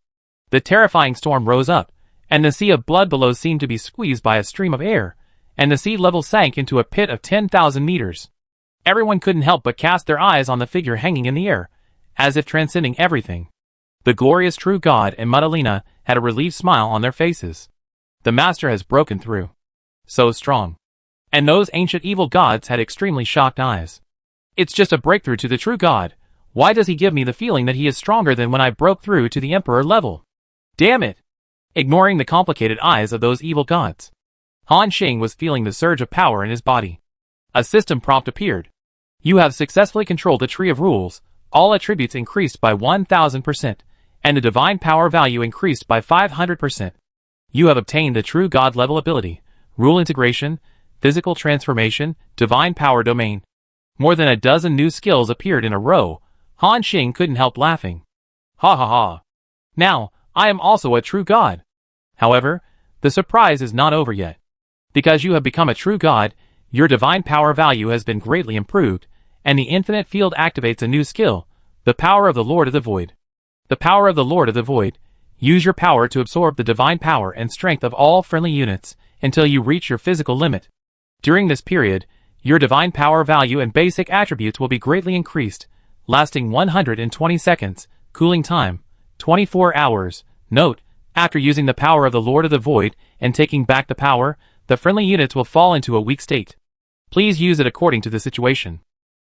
The terrifying storm rose up, and the sea of blood below seemed to be squeezed by a stream of air, and the sea level sank into a pit of 10,000 meters. Everyone couldn't help but cast their eyes on the figure hanging in the air, as if transcending everything. The glorious true God and Madalena had a relieved smile on their faces. The master has broken through. So strong. And those ancient evil gods had extremely shocked eyes. It's just a breakthrough to the true God. Why does he give me the feeling that he is stronger than when I broke through to the emperor level? Damn it! Ignoring the complicated eyes of those evil gods, Han Xing was feeling the surge of power in his body. A system prompt appeared. You have successfully controlled the tree of rules. All attributes increased by 1000%, and the divine power value increased by 500%. You have obtained the true God level ability, rule integration, physical transformation, divine power domain. More than a dozen new skills appeared in a row. Han Xing couldn't help laughing. Ha ha ha. Now, I am also a true God. However, the surprise is not over yet. Because you have become a true God, your divine power value has been greatly improved, and the infinite field activates a new skill, the power of the Lord of the Void. The power of the Lord of the Void. Use your power to absorb the divine power and strength of all friendly units until you reach your physical limit. During this period, your divine power value and basic attributes will be greatly increased, lasting 120 seconds, cooling time, 24 hours. Note, after using the power of the Lord of the Void and taking back the power, the friendly units will fall into a weak state. Please use it according to the situation.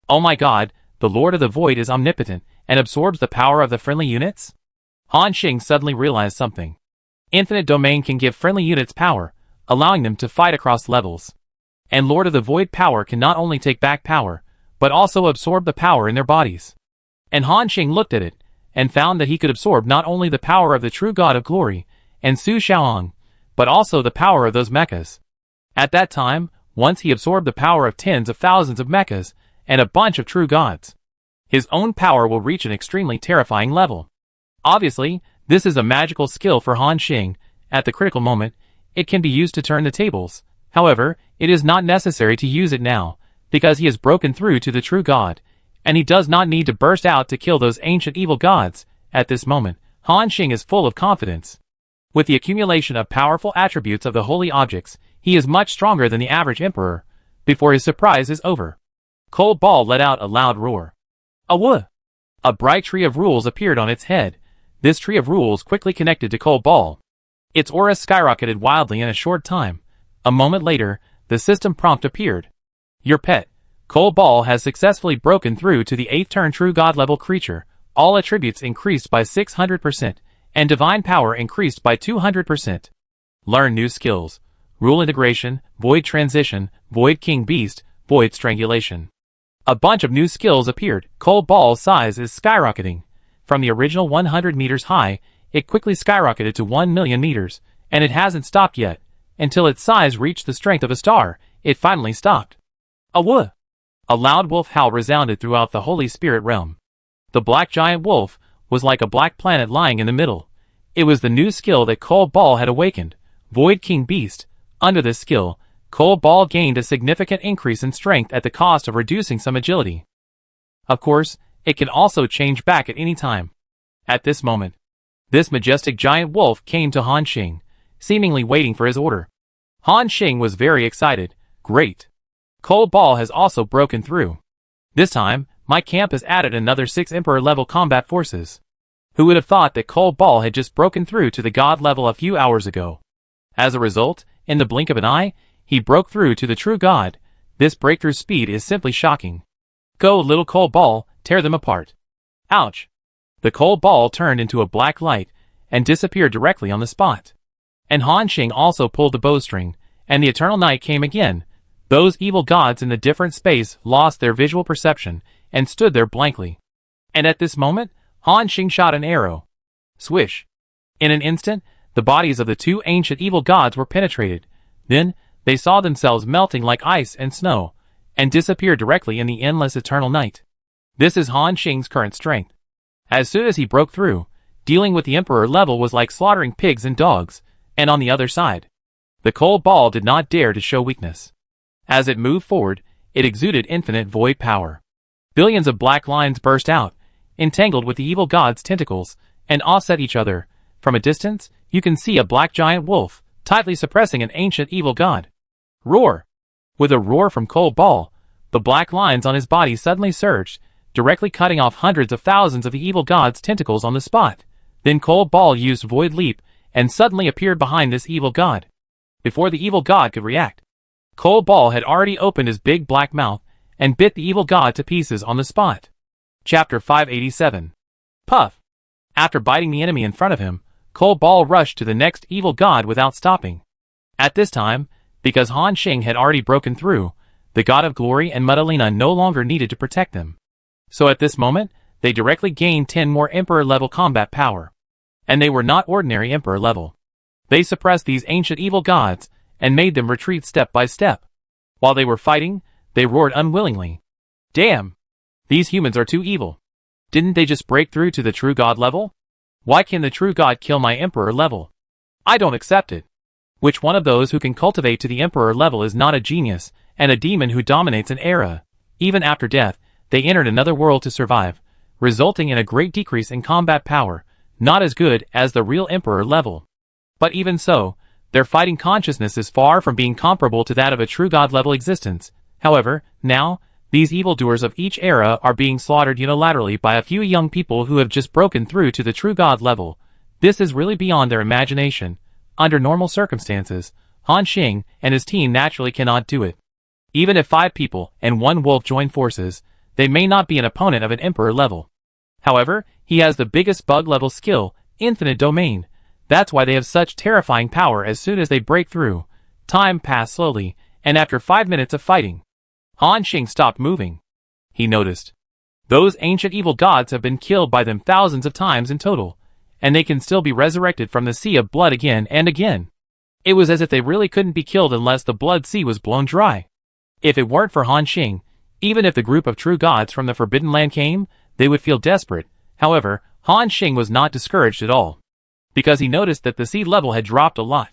Oh my god, the Lord of the Void is omnipotent and absorbs the power of the friendly units? Han Xing suddenly realized something. Infinite Domain can give friendly units power, allowing them to fight across levels. And Lord of the Void power can not only take back power, but also absorb the power in their bodies. And Han Xing looked at it, and found that he could absorb not only the power of the true God of glory, and Su Xiaoang, but also the power of those mechas. At that time, once he absorbed the power of tens of thousands of mechas, and a bunch of true gods. His own power will reach an extremely terrifying level. Obviously, this is a magical skill for Han Xing. At the critical moment, it can be used to turn the tables. However, it is not necessary to use it now, because he has broken through to the true God, and he does not need to burst out to kill those ancient evil gods. At this moment, Han Xing is full of confidence. With the accumulation of powerful attributes of the holy objects, he is much stronger than the average emperor. Before his surprise is over, Cold Ball let out a loud roar. Awoo! A bright tree of rules appeared on its head. This tree of rules quickly connected to Cold Ball. Its aura skyrocketed wildly in a short time. A moment later, the system prompt appeared. Your pet, Cold Ball, has successfully broken through to the 8th turn true god level creature. All attributes increased by 600%, and divine power increased by 200%. Learn new skills. Rule integration, void transition, void king beast, void strangulation. A bunch of new skills appeared. Cold Ball's size is skyrocketing. From the original 100 meters high, it quickly skyrocketed to 1 million meters, and it hasn't stopped yet. Until its size reached the strength of a star, it finally stopped. Awoo! A loud wolf howl resounded throughout the Holy Spirit realm. The black giant wolf was like a black planet lying in the middle. It was the new skill that Cold Ball had awakened, Void King Beast. Under this skill, Cold Ball gained a significant increase in strength at the cost of reducing some agility. Of course, it can also change back at any time. At this moment, this majestic giant wolf came to Han Xing, seemingly waiting for his order. Han Xing was very excited. Great! Cold Ball has also broken through. This time, my camp has added another 6 Emperor-level combat forces. Who would have thought that Cold Ball had just broken through to the god level a few hours ago? As a result, in the blink of an eye, he broke through to the true god. This breakthrough speed is simply shocking. Go, little Cold Ball, tear them apart. Ouch! The Cold Ball turned into a black light and disappeared directly on the spot. And Han Xing also pulled the bowstring, and the eternal night came again. Those evil gods in the different space lost their visual perception and stood there blankly. And at this moment, Han Xing shot an arrow. Swish! In an instant, the bodies of the 2 ancient evil gods were penetrated. Then, they saw themselves melting like ice and snow, and disappear directly in the endless eternal night. This is Han Xing's current strength. As soon as he broke through, dealing with the Emperor level was like slaughtering pigs and dogs, and on the other side, the Cold Ball did not dare to show weakness. As it moved forward, it exuded infinite void power. Billions of black lines burst out, entangled with the evil god's tentacles, and offset each other. From a distance, you can see a black giant wolf, tightly suppressing an ancient evil god. Roar! With a roar from Cold Ball, the black lines on his body suddenly surged, directly cutting off hundreds of thousands of the evil god's tentacles on the spot. Then Cold Ball used Void Leap, and suddenly appeared behind this evil god. Before the evil god could react, Cold Ball had already opened his big black mouth, and bit the evil god to pieces on the spot. Chapter 587. Puff! After biting the enemy in front of him, Cold Ball rushed to the next evil god without stopping. At this time, because Han Xing had already broken through, the god of glory and Mudalina no longer needed to protect them. So at this moment, they directly gained 10 more Emperor-level combat power. And they were not ordinary Emperor level. They suppressed these ancient evil gods, and made them retreat step by step. While they were fighting, they roared unwillingly. Damn! These humans are too evil. Didn't they just break through to the true god level? Why can the true god kill my Emperor level? I don't accept it. Which one of those who can cultivate to the Emperor level is not a genius, and a demon who dominates an era? Even after death, they entered another world to survive, resulting in a great decrease in combat power, not as good as the real Emperor level. But even so, their fighting consciousness is far from being comparable to that of a true god level existence. However, now, these evildoers of each era are being slaughtered unilaterally by a few young people who have just broken through to the true god level. This is really beyond their imagination. Under normal circumstances, Han Xing and his team naturally cannot do it. Even if 5 people and 1 wolf join forces, they may not be an opponent of an Emperor level. However, he has the biggest bug level skill, Infinite Domain. That's why they have such terrifying power as soon as they break through. Time passed slowly, and after 5 minutes of fighting, Han Xing stopped moving. He noticed. Those ancient evil gods have been killed by them thousands of times in total, and they can still be resurrected from the sea of blood again and again. It was as if they really couldn't be killed unless the blood sea was blown dry. If it weren't for Han Xing, even if the group of true gods from the Forbidden Land came, they would feel desperate. However, Han Xing was not discouraged at all, because he noticed that the sea level had dropped a lot.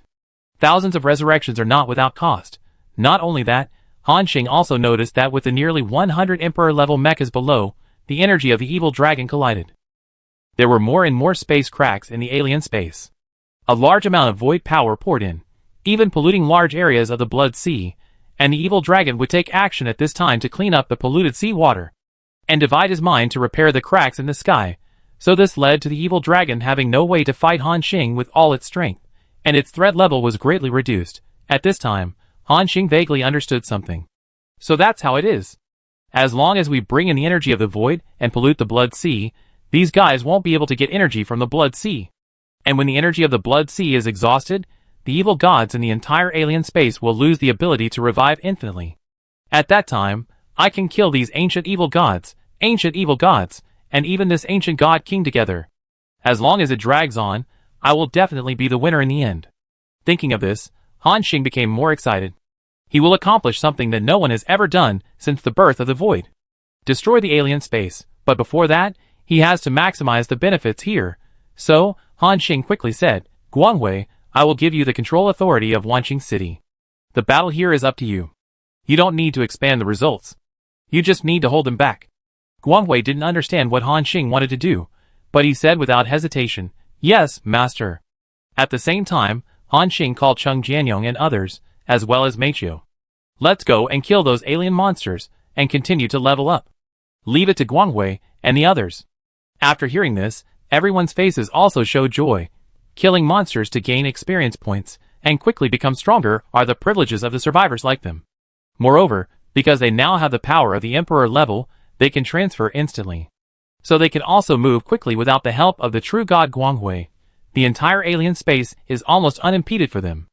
Thousands of resurrections are not without cost. Not only that, Han Xing also noticed that with the nearly 100 Emperor-level mechas below, the energy of the evil dragon collided. There were more and more space cracks in the alien space. A large amount of void power poured in, even polluting large areas of the Blood Sea, and the evil dragon would take action at this time to clean up the polluted sea water, and divide his mind to repair the cracks in the sky. So this led to the evil dragon having no way to fight Han Xing with all its strength, and its threat level was greatly reduced. At this time, Han Xing vaguely understood something. So that's how it is. As long as we bring in the energy of the void and pollute the Blood Sea, these guys won't be able to get energy from the Blood Sea. And when the energy of the Blood Sea is exhausted, the evil gods in the entire alien space will lose the ability to revive infinitely. At that time, I can kill these ancient evil gods, and even this ancient god king together. As long as it drags on, I will definitely be the winner in the end. Thinking of this, Han Xing became more excited. He will accomplish something that no one has ever done since the birth of the void. Destroy the alien space, but before that, he has to maximize the benefits here. So, Han Xing quickly said, Guangwei, I will give you the control authority of Wanqing City. The battle here is up to you. You don't need to expand the results. You just need to hold them back. Guangwei didn't understand what Han Xing wanted to do, but he said without hesitation, Yes, master. At the same time, Han Xing called Cheng Jianyong and others, as well as Meiqiu. Let's go and kill those alien monsters, and continue to level up. Leave it to Guangwei and the others. After hearing this, everyone's faces also showed joy. Killing monsters to gain experience points, and quickly become stronger are the privileges of the survivors like them. Moreover, because they now have the power of the Emperor level, they can transfer instantly. So they can also move quickly without the help of the true god Guangwei. The entire alien space is almost unimpeded for them.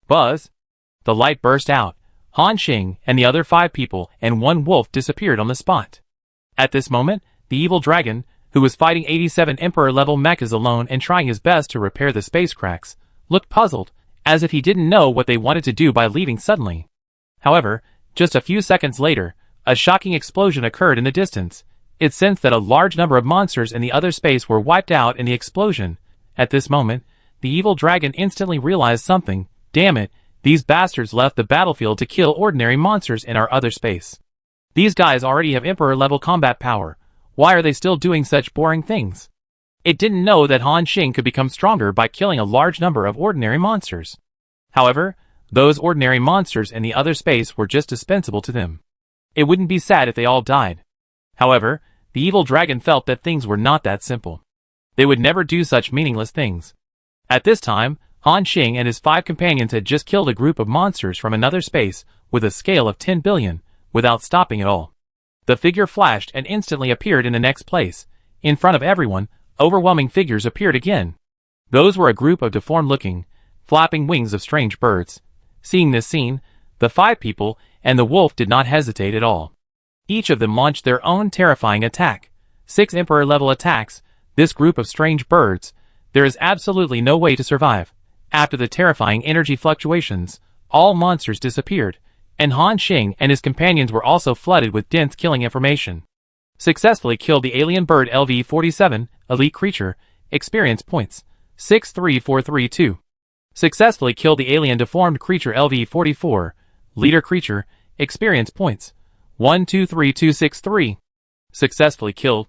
Buzz! The light burst out. Han Xing and the other 5 people and 1 wolf disappeared on the spot. At this moment, the evil dragon, who was fighting 87 Emperor-level mechas alone and trying his best to repair the space cracks, looked puzzled, as if he didn't know what they wanted to do by leaving suddenly. However, just a few seconds later, a shocking explosion occurred in the distance. It sensed that a large number of monsters in the other space were wiped out in the explosion. At this moment, the evil dragon instantly realized something. Damn it, these bastards left the battlefield to kill ordinary monsters in our other space. These guys already have Emperor-level combat power. Why are they still doing such boring things? It didn't know that Han Xing could become stronger by killing a large number of ordinary monsters. However, those ordinary monsters in the other space were just dispensable to them. It wouldn't be sad if they all died. However, the evil dragon felt that things were not that simple. They would never do such meaningless things. At this time, Han Xing and his 5 companions had just killed a group of monsters from another space with a scale of 10 billion, without stopping at all. The figure flashed and instantly appeared in the next place. In front of everyone, overwhelming figures appeared again. Those were a group of deformed-looking, flapping wings of strange birds. Seeing this scene, the 5 people and the wolf did not hesitate at all. Each of them launched their own terrifying attack. 6 Emperor-level attacks. This group of strange birds, there is absolutely no way to survive. After the terrifying energy fluctuations, all monsters disappeared, and Han Xing and his companions were also flooded with dense killing information. Successfully killed the alien bird LV-47, elite creature, experience points, 63432. Successfully killed the alien deformed creature LV-44, leader creature, experience points, 123263. Successfully killed.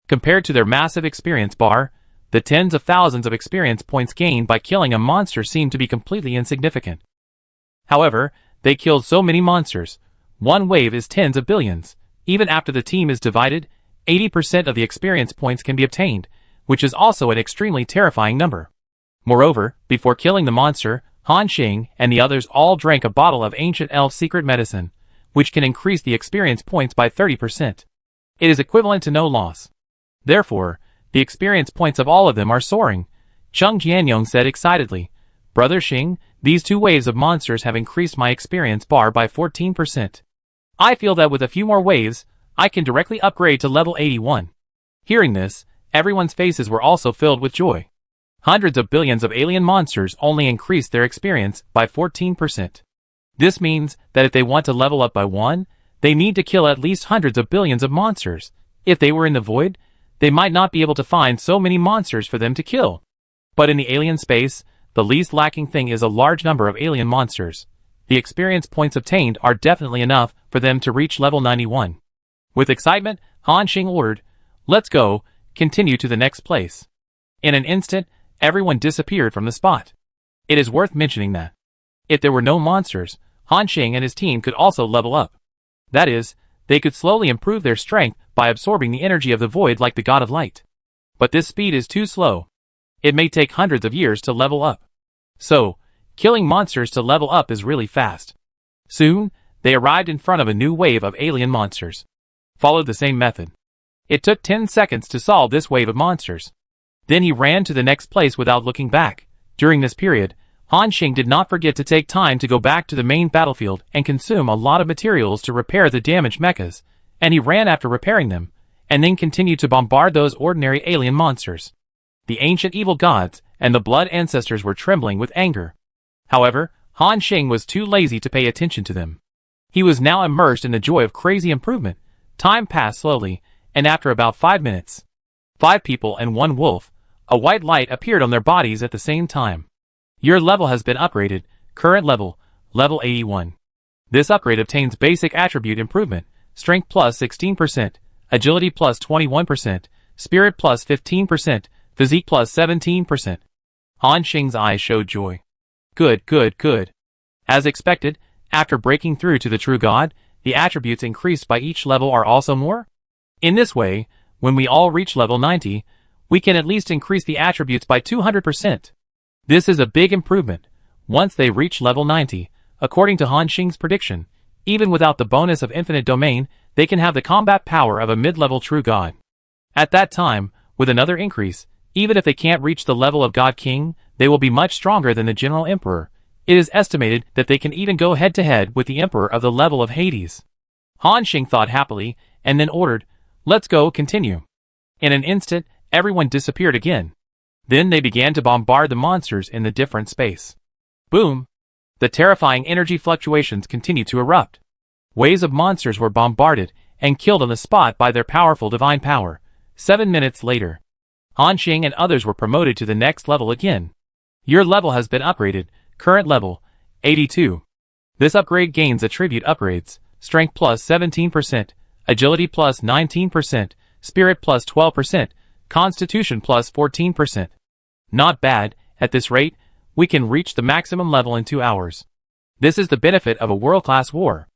Compared to their massive experience bar, the tens of thousands of experience points gained by killing a monster seemed to be completely insignificant. However, they killed so many monsters. One wave is tens of billions. Even after the team is divided, 80% of the experience points can be obtained, which is also an extremely terrifying number. Moreover, before killing the monster, Han Xing and the others all drank a bottle of ancient elf secret medicine, which can increase the experience points by 30%. It is equivalent to no loss. Therefore, the experience points of all of them are soaring. Cheng Jianyong said excitedly, Brother Xing, these 2 waves of monsters have increased my experience bar by 14%. I feel that with a few more waves, I can directly upgrade to level 81. Hearing this, everyone's faces were also filled with joy. Hundreds of billions of alien monsters only increased their experience by 14%. This means that if they want to level up by 1, they need to kill at least hundreds of billions of monsters. If they were in the void, they might not be able to find so many monsters for them to kill. But in the alien space, the least lacking thing is a large number of alien monsters. The experience points obtained are definitely enough for them to reach level 91. With excitement, Han Xing ordered, "Let's go, continue to the next place." In an instant, everyone disappeared from the spot. It is worth mentioning that if there were no monsters, Han Xing and his team could also level up. That is, they could slowly improve their strength by absorbing the energy of the void like the God of Light. But this speed is too slow. It may take hundreds of years to level up. So, killing monsters to level up is really fast. Soon, they arrived in front of a new wave of alien monsters. Followed the same method. It took 10 seconds to solve this wave of monsters. Then he ran to the next place without looking back. During this period, Han Xing did not forget to take time to go back to the main battlefield and consume a lot of materials to repair the damaged mechas, and he ran after repairing them, and then continued to bombard those ordinary alien monsters. The ancient evil gods and the blood ancestors were trembling with anger. However, Han Xing was too lazy to pay attention to them. He was now immersed in the joy of crazy improvement. Time passed slowly, and after about 5 minutes, 5 people and 1 wolf, a white light appeared on their bodies at the same time. Your level has been upgraded. Current level, level 81. This upgrade obtains basic attribute improvement, strength plus 16%, agility plus 21%, spirit plus 15%, physique plus 17%. Han Xing's eyes showed joy. Good, good, good. As expected, after breaking through to the true God, the attributes increased by each level are also more. In this way, when we all reach level 90, we can at least increase the attributes by 200%. This is a big improvement. Once they reach level 90, according to Han Xing's prediction, even without the bonus of infinite domain, they can have the combat power of a mid-level true god. At that time, with another increase, even if they can't reach the level of God King, they will be much stronger than the General Emperor. It is estimated that they can even go head-to-head with the Emperor of the level of Hades. Han Xing thought happily, and then ordered, "Let's go, continue." In an instant, everyone disappeared again. Then they began to bombard the monsters in the different space. Boom! The terrifying energy fluctuations continued to erupt. Waves of monsters were bombarded and killed on the spot by their powerful divine power. 7 minutes later, Han Xing and others were promoted to the next level again. Your level has been upgraded. Current level, 82. This upgrade gains attribute upgrades, strength plus 17%, agility plus 19%, spirit plus 12%, constitution plus 14%. Not bad. At this rate, we can reach the maximum level in 2 hours. This is the benefit of a world-class war.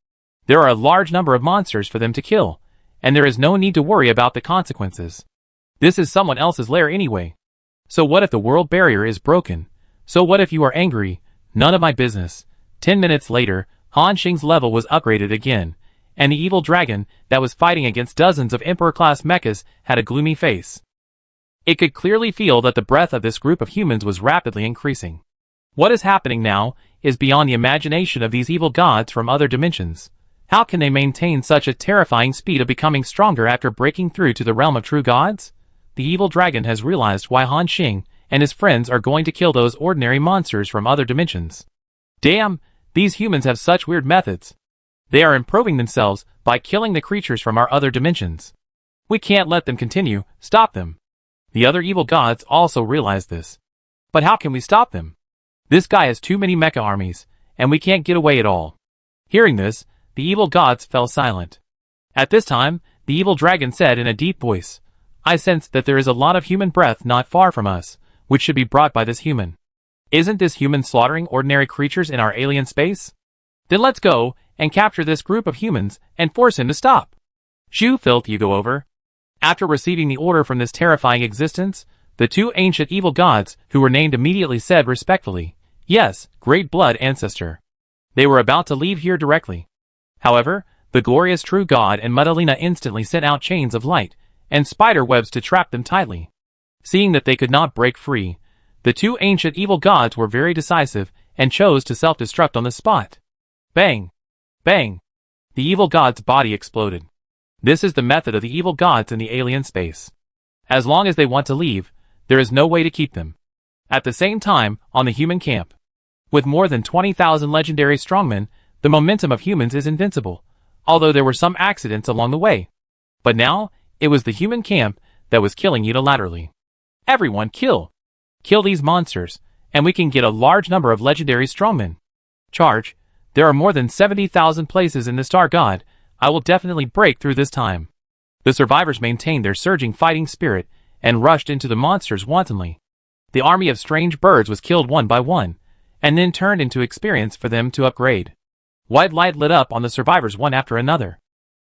There are a large number of monsters for them to kill, and there is no need to worry about the consequences. This is someone else's lair anyway. So what if the world barrier is broken? So what if you are angry? None of my business. 10 minutes later, Han Xing's level was upgraded again, and the evil dragon that was fighting against dozens of Emperor-class mechas had a gloomy face. It could clearly feel that the breath of this group of humans was rapidly increasing. What is happening now is beyond the imagination of these evil gods from other dimensions. How can they maintain such a terrifying speed of becoming stronger after breaking through to the realm of true gods? The evil dragon has realized why Han Xing and his friends are going to kill those ordinary monsters from other dimensions. Damn, these humans have such weird methods. They are improving themselves by killing the creatures from our other dimensions. We can't let them continue. Stop them. The other evil gods also realize this. But how can we stop them? This guy has too many mecha armies, and we can't get away at all. Hearing this, the evil gods fell silent. At this time, the evil dragon said in a deep voice, "I sense that there is a lot of human breath not far from us, which should be brought by this human. Isn't this human slaughtering ordinary creatures in our alien space? Then let's go and capture this group of humans and force him to stop. Shoo filth you go over." After receiving the order from this terrifying existence, the 2 ancient evil gods who were named immediately said respectfully, "Yes, great blood ancestor." They were about to leave here directly. However, the glorious true god and Madalena instantly sent out chains of light and spider webs to trap them tightly. Seeing that they could not break free, the 2 ancient evil gods were very decisive and chose to self-destruct on the spot. Bang! Bang! The evil god's body exploded. This is the method of the evil gods in the alien space. As long as they want to leave, there is no way to keep them. At the same time, on the human camp, with more than 20,000 legendary strongmen, the momentum of humans is invincible, although there were some accidents along the way. But now, it was the human camp that was killing unilaterally. Everyone kill! Kill these monsters, and we can get a large number of legendary strongmen. Charge! There are more than 70,000 places in the Star God. I will definitely break through this time. The survivors maintained their surging fighting spirit and rushed into the monsters wantonly. The army of strange birds was killed one by one, and then turned into experience for them to upgrade. White light lit up on the survivors one after another.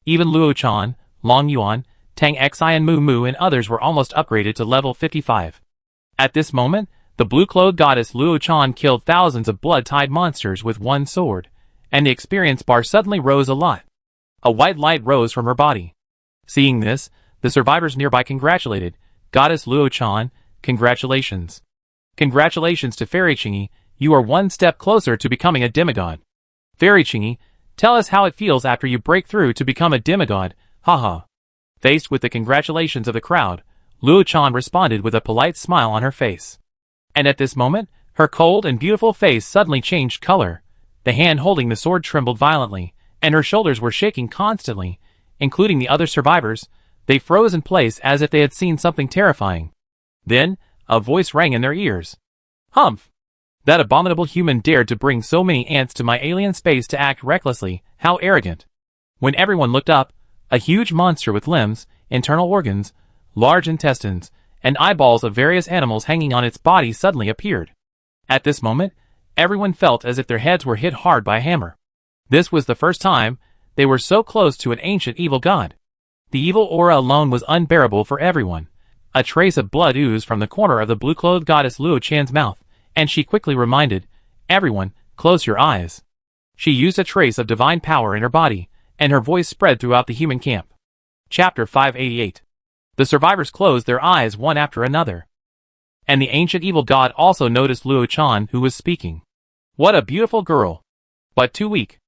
Even Luo-chan, Long Yuan, Tang Xi and Mu Mu and others were almost upgraded to level 55. At this moment, the blue-clothed goddess Luo-chan killed thousands of blood-tied monsters with one sword, and the experience bar suddenly rose a lot. A white light rose from her body. Seeing this, the survivors nearby congratulated, Goddess Luo-chan, congratulations. Congratulations to Fairy Chingy, you are one step closer to becoming a demigod. Fairy Chingy, tell us how it feels after you break through to become a demigod, haha. Faced with the congratulations of the crowd, Luo-chan responded with a polite smile on her face. And at this moment, her cold and beautiful face suddenly changed color. The hand holding the sword trembled violently, and her shoulders were shaking constantly, including the other survivors. They froze in place as if they had seen something terrifying. Then, a voice rang in their ears. Humph! That abominable human dared to bring so many ants to my alien space to act recklessly, how arrogant! When everyone looked up, a huge monster with limbs, internal organs, large intestines, and eyeballs of various animals hanging on its body suddenly appeared. At this moment, everyone felt as if their heads were hit hard by a hammer. This was the first time they were so close to an ancient evil god. The evil aura alone was unbearable for everyone. A trace of blood oozed from the corner of the blue-clothed goddess Luo-chan's mouth, and she quickly reminded, everyone, close your eyes. She used a trace of divine power in her body, and her voice spread throughout the human camp. Chapter 588. The survivors closed their eyes one after another. And the ancient evil god also noticed Luo-chan, who was speaking. What a beautiful girl! But too weak.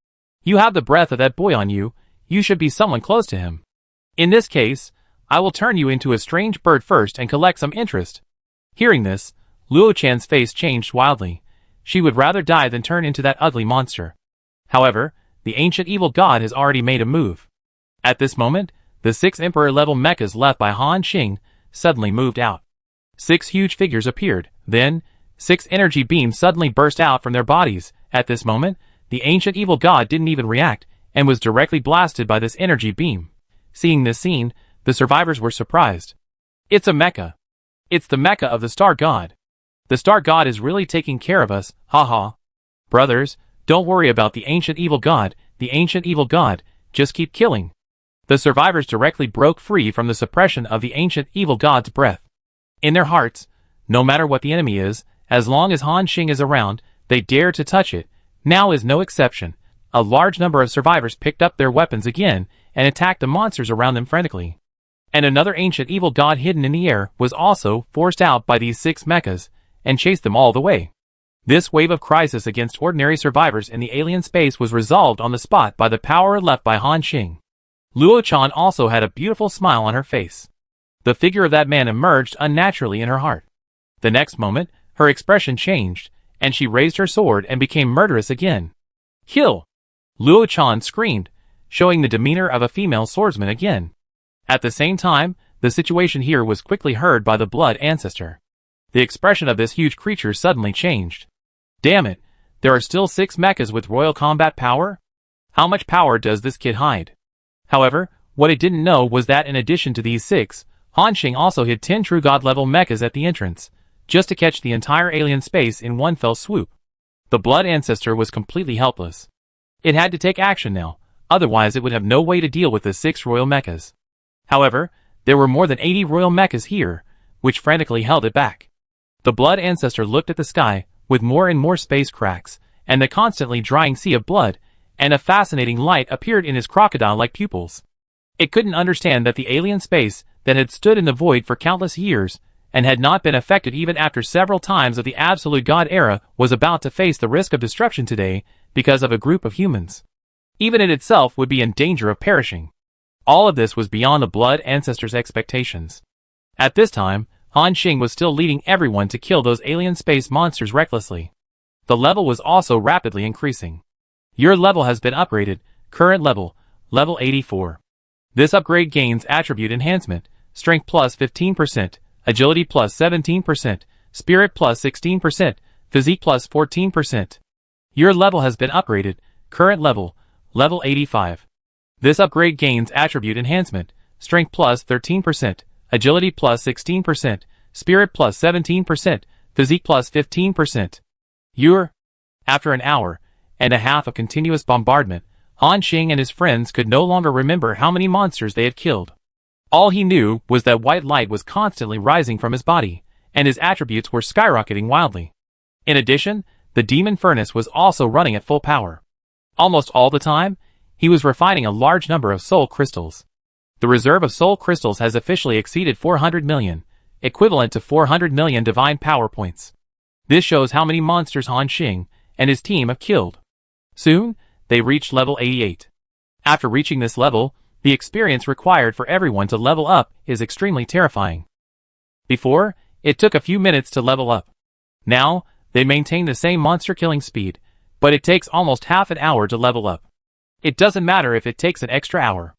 You have the breath of that boy on you, you should be someone close to him. In this case, I will turn you into a strange bird first and collect some interest. Hearing this, Luo-chan's face changed wildly. She would rather die than turn into that ugly monster. However, the ancient evil god has already made a move. At this moment, the 6 emperor-level mechas left by Han Xing suddenly moved out. 6 huge figures appeared, then, 6 energy beams suddenly burst out from their bodies. At this moment, the ancient evil god didn't even react, and was directly blasted by this energy beam. Seeing this scene, the survivors were surprised. It's a mecha. It's the mecha of the Star God. The Star God is really taking care of us, haha. Brothers, don't worry about the ancient evil god, just keep killing. The survivors directly broke free from the suppression of the ancient evil god's breath. In their hearts, no matter what the enemy is, as long as Han Xing is around, they dare to touch it. Now is no exception. A large number of survivors picked up their weapons again and attacked the monsters around them frantically. And another ancient evil god hidden in the air was also forced out by these 6 mechas and chased them all the way. This wave of crisis against ordinary survivors in the alien space was resolved on the spot by the power left by Han Xing. Luo-chan also had a beautiful smile on her face. The figure of that man emerged unnaturally in her heart. The next moment, her expression changed, and she raised her sword and became murderous again. Kill! Luo-chan screamed, showing the demeanor of a female swordsman again. At the same time, the situation here was quickly heard by the blood ancestor. The expression of this huge creature suddenly changed. Damn it, there are still 6 mechas with royal combat power? How much power does this kid hide? However, what it didn't know was that in addition to these 6, Han Xing also hid 10 true god-level mechas at the entrance, just to catch the entire alien space in one fell swoop. The blood ancestor was completely helpless. It had to take action now, otherwise it would have no way to deal with the 6 royal mechas. However, there were more than 80 royal mechas here, which frantically held it back. The blood ancestor looked at the sky, with more and more space cracks, and the constantly drying sea of blood, and a fascinating light appeared in his crocodile-like pupils. It couldn't understand that the alien space that had stood in the void for countless years, and had not been affected even after several times of the Absolute God era, was about to face the risk of destruction today because of a group of humans. Even it itself would be in danger of perishing. All of this was beyond the blood ancestor's expectations. At this time, Han Xing was still leading everyone to kill those alien space monsters recklessly. The level was also rapidly increasing. Your level has been upgraded, current level, level 84. This upgrade gains attribute enhancement, strength plus 15%, agility plus 17%, spirit plus 16%, physique plus 14%. Your level has been upgraded, Current level, level 85. This upgrade gains attribute enhancement, strength plus 13%, agility plus 16%, spirit plus 17%, physique plus 15%. After an hour and a half of continuous bombardment, Han Xing and his friends could no longer remember how many monsters they had killed. All he knew was that white light was constantly rising from his body, and his attributes were skyrocketing wildly. In addition, the demon furnace was also running at full power. Almost all the time, he was refining a large number of soul crystals. The reserve of soul crystals has officially exceeded 400 million, equivalent to 400 million divine power points. This shows how many monsters Han Xing and his team have killed. Soon, they reached level 88. After reaching this level, the experience required for everyone to level up is extremely terrifying. Before, it took a few minutes to level up. Now, they maintain the same monster killing speed, but it takes almost half an hour to level up. It doesn't matter if it takes an extra hour.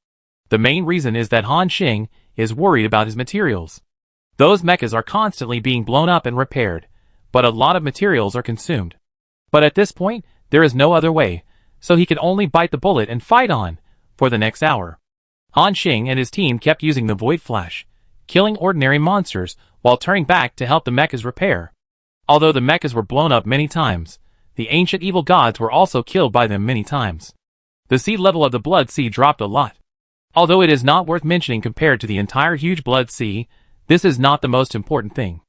The main reason is that Han Xing is worried about his materials. Those mechas are constantly being blown up and repaired, but a lot of materials are consumed. But at this point, there is no other way, so he can only bite the bullet and fight on for the next hour. Han Xing and his team kept using the Void Flash, killing ordinary monsters while turning back to help the mechas repair. Although the mechas were blown up many times, the ancient evil gods were also killed by them many times. The sea level of the Blood Sea dropped a lot. Although it is not worth mentioning compared to the entire huge Blood Sea, this is not the most important thing.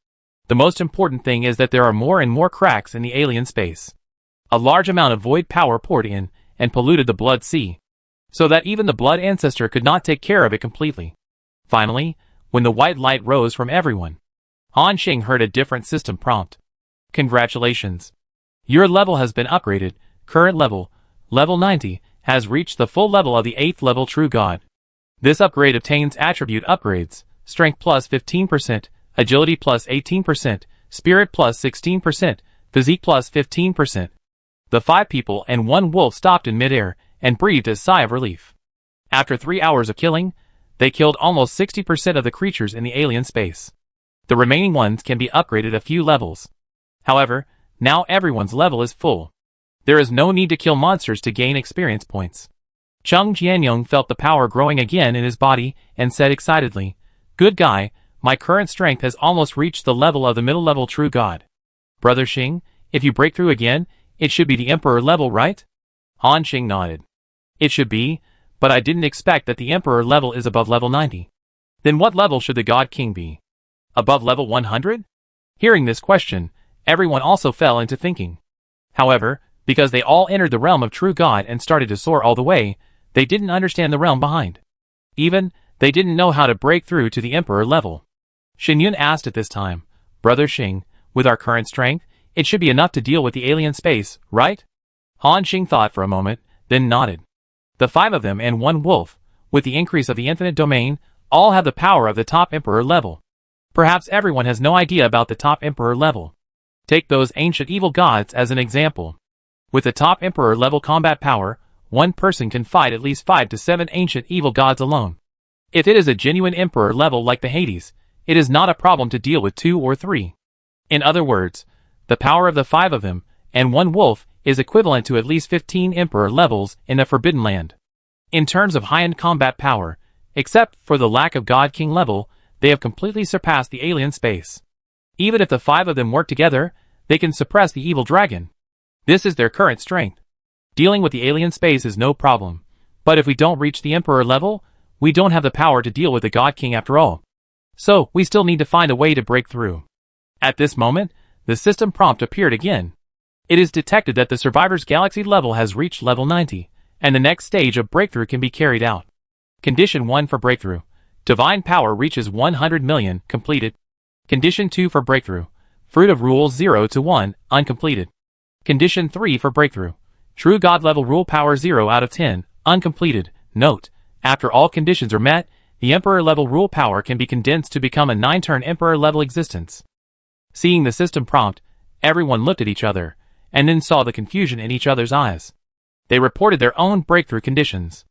The most important thing is that there are more and more cracks in the alien space. A large amount of void power poured in and polluted the Blood Sea, so that even the Blood Ancestor could not take care of it completely. Finally, when the white light rose from everyone, Han Xing heard a different system prompt. Congratulations. Your level has been upgraded. Current level, level 90, has reached the full level of the 8th level True God. This upgrade obtains attribute upgrades, strength plus 15%, agility plus 18%, spirit plus 16%, physique plus 15%. The 5 people and 1 wolf stopped in midair and breathed a sigh of relief. After 3 hours of killing, they killed almost 60% of the creatures in the alien space. The remaining ones can be upgraded a few levels. However, now everyone's level is full. There is no need to kill monsters to gain experience points. Chung Jianyong felt the power growing again in his body and said excitedly, "Good guy, my current strength has almost reached the level of the middle level True God. Brother Xing, if you break through again, it should be the Emperor level, right?" Han Xing nodded. "It should be, but I didn't expect that the Emperor level is above level 90. Then what level should the God King be? Above level 100? Hearing this question, everyone also fell into thinking. However, because they all entered the realm of True God and started to soar all the way, they didn't understand the realm behind. Even, they didn't know how to break through to the Emperor level. Xinyun asked at this time, "Brother Xing, with our current strength, it should be enough to deal with the alien space, right?" Han Xing thought for a moment, then nodded. The 5 of them and 1 wolf, with the increase of the infinite domain, all have the power of the top Emperor level. Perhaps everyone has no idea about the top Emperor level. Take those ancient evil gods as an example. With the top Emperor level combat power, one person can fight at least 5 to 7 ancient evil gods alone. If it is a genuine Emperor level like the Hades, it is not a problem to deal with 2 or 3. In other words, the power of the 5 of them, and 1 wolf, is equivalent to at least 15 Emperor levels in the Forbidden Land. In terms of high-end combat power, except for the lack of God King level, they have completely surpassed the alien space. Even if the 5 of them work together, they can suppress the evil dragon. This is their current strength. Dealing with the alien space is no problem, but if we don't reach the Emperor level, we don't have the power to deal with the God King after all. So, we still need to find a way to break through. At this moment, the system prompt appeared again. It is detected that the Survivor's Galaxy level has reached level 90, and the next stage of breakthrough can be carried out. Condition 1 for breakthrough. Divine power reaches 100 million, completed. Condition 2 for breakthrough. Fruit of Rule 0 to 1, uncompleted. Condition 3 for breakthrough. True God level rule power 0 out of 10, uncompleted. Note, after all conditions are met, the Emperor level rule power can be condensed to become a 9-turn Emperor level existence. Seeing the system prompt, everyone looked at each other, and then saw the confusion in each other's eyes. They reported their own breakthrough conditions.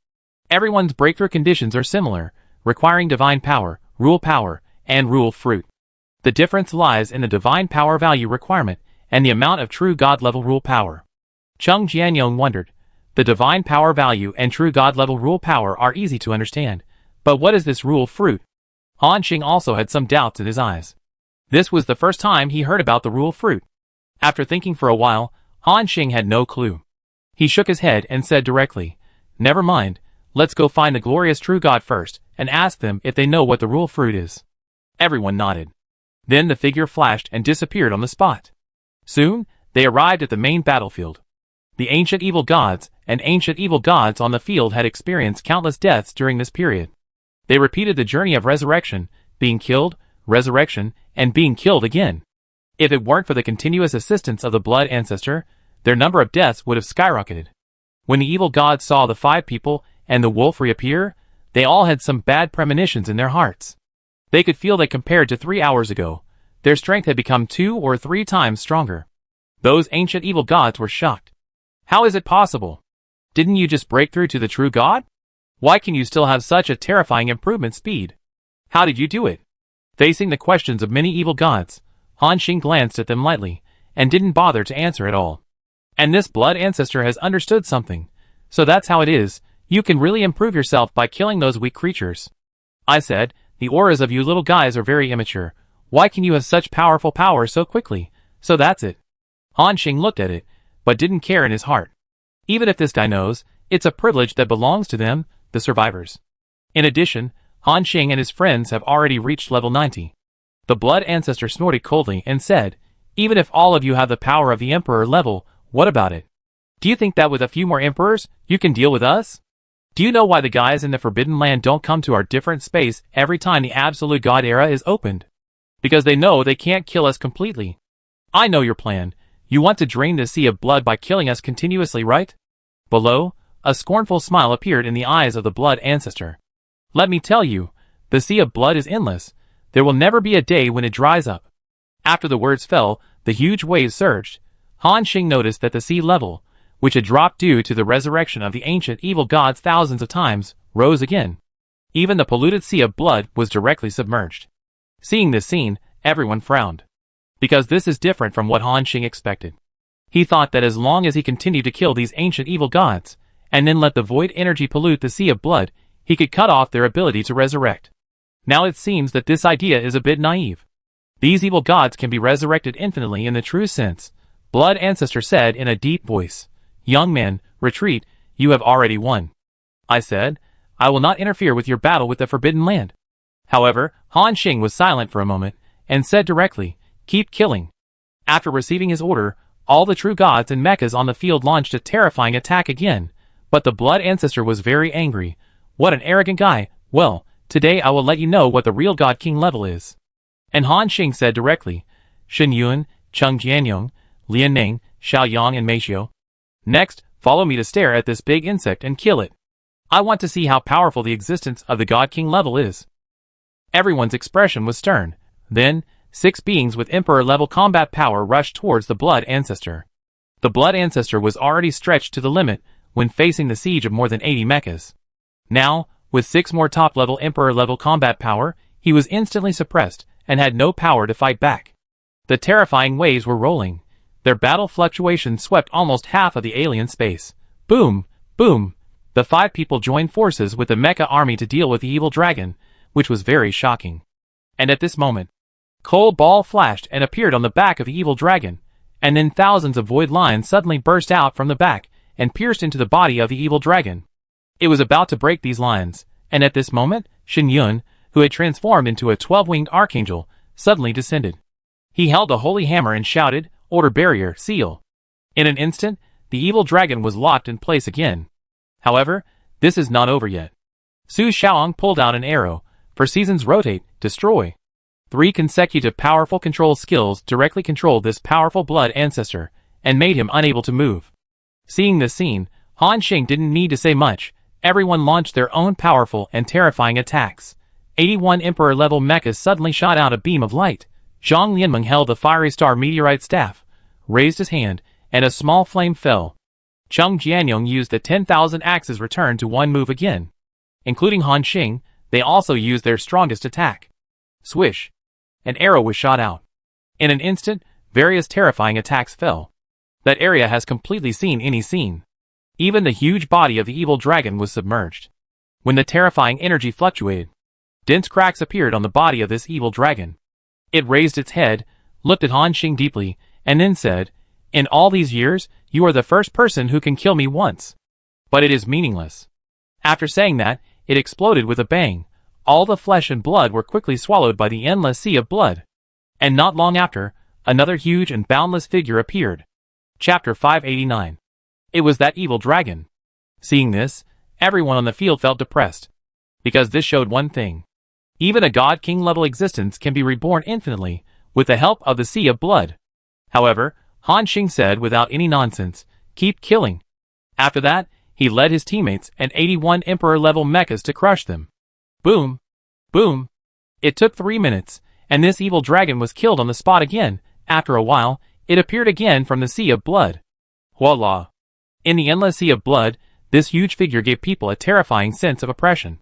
Everyone's breakthrough conditions are similar, requiring divine power, and rule fruit. The difference lies in the divine power value requirement and the amount of true God level rule power. Chung Jianyong wondered, The divine power value and true God-level rule power are easy to understand. But what is this rule fruit? Han Xing also had some doubts in his eyes. This was the first time he heard about the rule fruit. After thinking for a while, Han Xing had no clue. He shook his head and said directly, "Never mind, let's go find the glorious true God first and ask them if they know what the rule fruit is." Everyone nodded. Then the figure flashed and disappeared on the spot. Soon, they arrived at the main battlefield. The ancient evil gods and ancient evil gods on the field had experienced countless deaths during this period. They repeated the journey of resurrection, being killed, resurrection, and being killed again. If it weren't for the continuous assistance of the blood ancestor, their number of deaths would have skyrocketed. When the evil gods saw the 5 people and the wolf reappear, they all had some bad premonitions in their hearts. They could feel that compared to 3 hours ago, their strength had become 2 or 3 times stronger. Those ancient evil gods were shocked. How is it possible? Didn't you just break through to the true God? Why can you still have such a terrifying improvement speed? How did you do it? Facing the questions of many evil gods, Han Xing glanced at them lightly, and didn't bother to answer at all. And this blood ancestor has understood something. So that's how it is, you can really improve yourself by killing those weak creatures. I said, the auras of you little guys are very immature. Why can you have such powerful power so quickly? So that's it. Han Xing looked at it, but didn't care in his heart. Even if this guy knows, it's a privilege that belongs to them, the survivors. In addition, Han Xing and his friends have already reached level 90. The blood ancestor snorted coldly and said, "Even if all of you have the power of the emperor level, what about it? Do you think that with a few more emperors, you can deal with us? Do you know why the guys in the Forbidden Land don't come to our different space every time the Absolute God era is opened? Because they know they can't kill us completely. I know your plan. You want to drain the sea of blood by killing us continuously, right?" Below, a scornful smile appeared in the eyes of the blood ancestor. "Let me tell you, the sea of blood is endless. There will never be a day when it dries up." After the words fell, the huge waves surged. Han Xing noticed that the sea level, which had dropped due to the resurrection of the ancient evil gods thousands of times, rose again. Even the polluted sea of blood was directly submerged. Seeing this scene, everyone frowned. Because this is different from what Han Xing expected. He thought that as long as he continued to kill these ancient evil gods, and then let the void energy pollute the sea of blood, he could cut off their ability to resurrect. Now it seems that this idea is a bit naive. These evil gods can be resurrected infinitely in the true sense, Blood Ancestor said in a deep voice. "Young man, retreat, you have already won." I said, "I will not interfere with your battle with the Forbidden Land." However, Han Xing was silent for a moment, and said directly, "Keep killing." After receiving his order, all the true gods and mechas on the field launched a terrifying attack again, but the Blood Ancestor was very angry. "What an arrogant guy. Well, today I will let you know what the real God King level is." And Han Xing said directly, "Shen Yuan, Cheng Jianyong, Lian Ning, Xiao Yang and Mei Xiu. Next, follow me to stare at this big insect and kill it. I want to see how powerful the existence of the God King level is." Everyone's expression was stern. Then, 6 beings with Emperor-level combat power rushed towards the Blood Ancestor. The Blood Ancestor was already stretched to the limit when facing the siege of more than 80 mechas. Now, with 6 more top-level Emperor-level combat power, he was instantly suppressed and had no power to fight back. The terrifying waves were rolling. Their battle fluctuations swept almost half of the alien space. Boom! Boom! The 5 people joined forces with the mecha army to deal with the evil dragon, which was very shocking. And at this moment, Cold Ball flashed and appeared on the back of the evil dragon, and then thousands of void lines suddenly burst out from the back and pierced into the body of the evil dragon. It was about to break these lines, and at this moment, Shen Yun, who had transformed into a 12-winged archangel, suddenly descended. He held the holy hammer and shouted, "Order barrier, seal." In an instant, the evil dragon was locked in place again. However, this is not over yet. Su Xiaoang pulled out an arrow, for seasons rotate, destroy. 3 consecutive powerful control skills directly controlled this powerful Blood Ancestor, and made him unable to move. Seeing this scene, Han Xing didn't need to say much. Everyone launched their own powerful and terrifying attacks. 81 Emperor-level mechas suddenly shot out a beam of light. Zhang Lianmeng held the Fiery Star Meteorite Staff, raised his hand, and a small flame fell. Cheng Jianyong used the 10,000 axes returned to one move again. Including Han Xing, they also used their strongest attack. Swish! An arrow was shot out. In an instant, various terrifying attacks fell. That area has completely seen any scene. Even the huge body of the evil dragon was submerged. When the terrifying energy fluctuated, dense cracks appeared on the body of this evil dragon. It raised its head, looked at Han Xing deeply, and then said, "In all these years, you are the first person who can kill me once. But it is meaningless." After saying that, it exploded with a bang. All the flesh and blood were quickly swallowed by the endless sea of blood. And not long after, another huge and boundless figure appeared. Chapter 589. It was that evil dragon. Seeing this, everyone on the field felt depressed. Because this showed one thing. Even a god-king level existence can be reborn infinitely, with the help of the sea of blood. However, Han Xing said without any nonsense, "Keep killing." After that, he led his teammates and 81 Emperor-level mechas to crush them. Boom! Boom! It took 3 minutes, and this evil dragon was killed on the spot again. After a while, it appeared again from the sea of blood. Voila! In the endless sea of blood, this huge figure gave people a terrifying sense of oppression.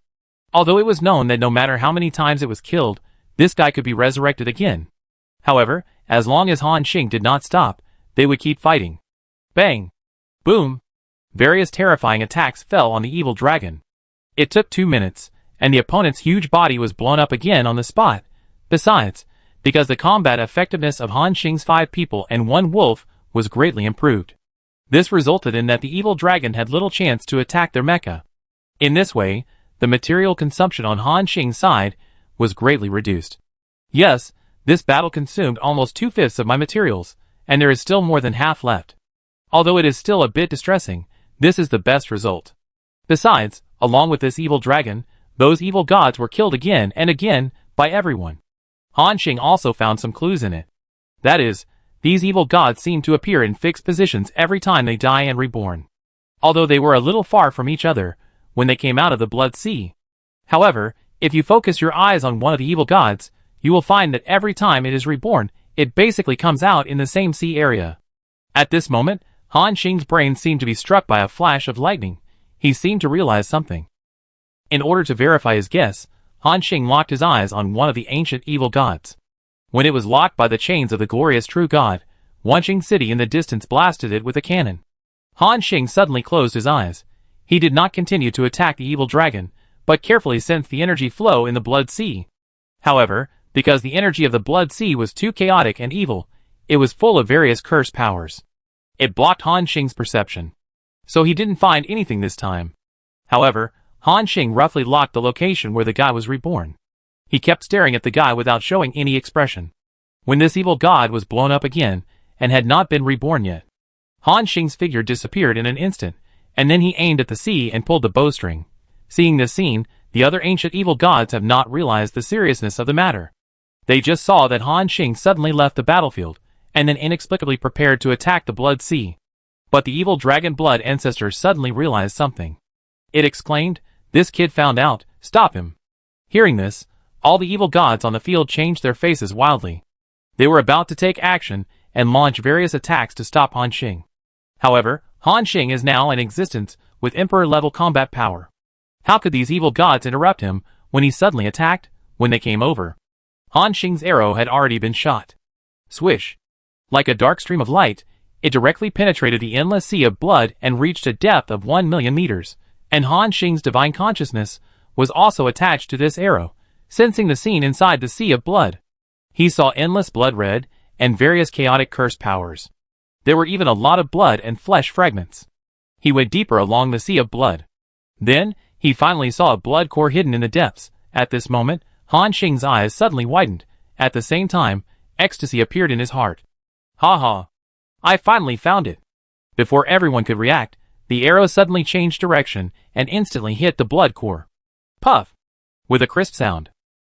Although it was known that no matter how many times it was killed, this guy could be resurrected again. However, as long as Han Xing did not stop, they would keep fighting. Bang! Boom! Various terrifying attacks fell on the evil dragon. It took 2 minutes, and the opponent's huge body was blown up again on the spot. Besides, because the combat effectiveness of Han Xing's 5 people and 1 wolf was greatly improved. This resulted in that the evil dragon had little chance to attack their mecha. In this way, the material consumption on Han Xing's side was greatly reduced. Yes, this battle consumed almost 2/5 of my materials, and there is still more than half left. Although it is still a bit distressing, this is the best result. Besides, along with this evil dragon, those evil gods were killed again and again by everyone. Han Xing also found some clues in it. That is, these evil gods seem to appear in fixed positions every time they die and reborn. Although they were a little far from each other when they came out of the blood sea. However, if you focus your eyes on one of the evil gods, you will find that every time it is reborn, it basically comes out in the same sea area. At this moment, Han Xing's brain seemed to be struck by a flash of lightning. He seemed to realize something. In order to verify his guess, Han Xing locked his eyes on one of the ancient evil gods. When it was locked by the chains of the glorious true god, Wanqing City in the distance blasted it with a cannon. Han Xing suddenly closed his eyes. He did not continue to attack the evil dragon, but carefully sensed the energy flow in the blood sea. However, because the energy of the blood sea was too chaotic and evil, it was full of various curse powers. It blocked Han Xing's perception. So he didn't find anything this time. However, Han Xing roughly locked the location where the guy was reborn. He kept staring at the guy without showing any expression. When this evil god was blown up again, and had not been reborn yet, Han Xing's figure disappeared in an instant, and then he aimed at the sea and pulled the bowstring. Seeing this scene, the other ancient evil gods have not realized the seriousness of the matter. They just saw that Han Xing suddenly left the battlefield, and then inexplicably prepared to attack the blood sea. But the evil dragon blood ancestor suddenly realized something. It exclaimed, "This kid found out, stop him." Hearing this, all the evil gods on the field changed their faces wildly. They were about to take action and launch various attacks to stop Han Xing. However, Han Xing is now in existence with Emperor-level combat power. How could these evil gods interrupt him when he suddenly attacked? When they came over, Han Xing's arrow had already been shot. Swish! Like a dark stream of light, it directly penetrated the endless sea of blood and reached a depth of 1,000,000 meters, and Han Xing's divine consciousness was also attached to this arrow, sensing the scene inside the sea of blood. He saw endless blood red and various chaotic curse powers. There were even a lot of blood and flesh fragments. He went deeper along the sea of blood. Then, he finally saw a blood core hidden in the depths. At this moment, Han Xing's eyes suddenly widened. At the same time, ecstasy appeared in his heart. Ha ha! I finally found it! Before everyone could react, the arrow suddenly changed direction and instantly hit the blood core. Puff! With a crisp sound.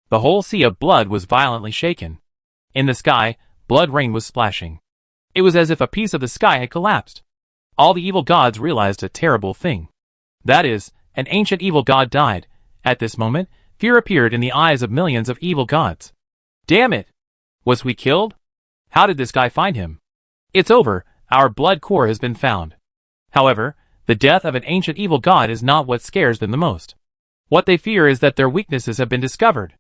The whole sea of blood was violently shaken. In the sky, blood rain was splashing. It was as if a piece of the sky had collapsed. All the evil gods realized a terrible thing. That is, an ancient evil god died. At this moment, fear appeared in the eyes of millions of evil gods. Damn it! Was we killed? How did this guy find him? It's over, our blood core has been found. However, the death of an ancient evil god is not what scares them the most. What they fear is that their weaknesses have been discovered.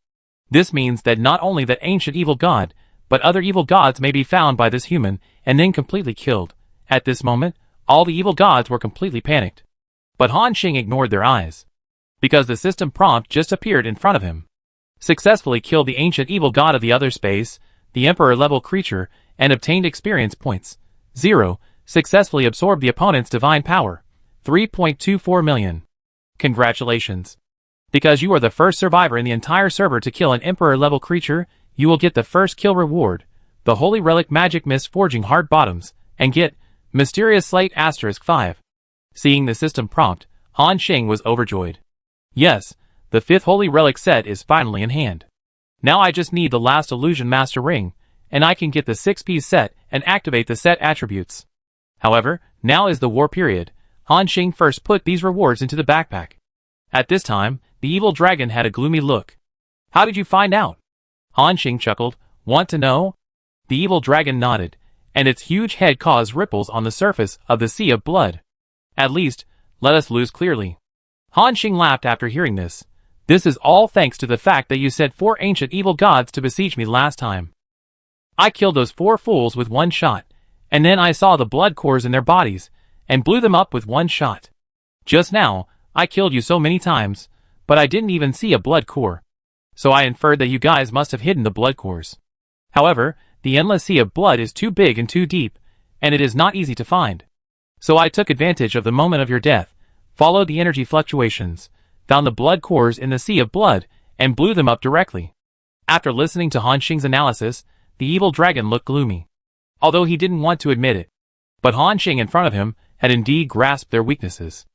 This means that not only that ancient evil god, but other evil gods may be found by this human and then completely killed. At this moment, All the evil gods were completely panicked. But Han Xing ignored their eyes. Because the system prompt just appeared in front of him. Successfully killed the ancient evil god of the other space, the Emperor-level creature, and obtained experience points. 0. Successfully absorbed the opponent's divine power. 3.24 million. Congratulations. Because you are the first survivor in the entire server to kill an Emperor-level creature, you will get the first kill reward, the Holy Relic Magic Mist Forging Hard Bottoms, and get Mysterious Slate *5. Seeing the system prompt, Han Xing was overjoyed. Yes, the 5th Holy Relic set is finally in hand. Now I just need the last Illusion Master Ring, and I can get the 6-piece set and activate the set attributes. However, now is the war period. Han Xing first put these rewards into the backpack. At this time, the evil dragon had a gloomy look. How did you find out? Han Xing chuckled. Want to know? The evil dragon nodded, and its huge head caused ripples on the surface of the sea of blood. At least, let us lose clearly. Han Xing laughed after hearing this. This is all thanks to the fact that you sent 4 ancient evil gods to besiege me last time. I killed those 4 fools with 1 shot, and then I saw the blood cores in their bodies, and blew them up with 1 shot. Just now, I killed you so many times, but I didn't even see a blood core. So I inferred that you guys must have hidden the blood cores. However, the endless sea of blood is too big and too deep, and it is not easy to find. So I took advantage of the moment of your death, followed the energy fluctuations, found the blood cores in the sea of blood, and blew them up directly. After listening to Han Xing's analysis, the evil dragon looked gloomy. Although he didn't want to admit it. But Han Xing in front of him had indeed grasped their weaknesses.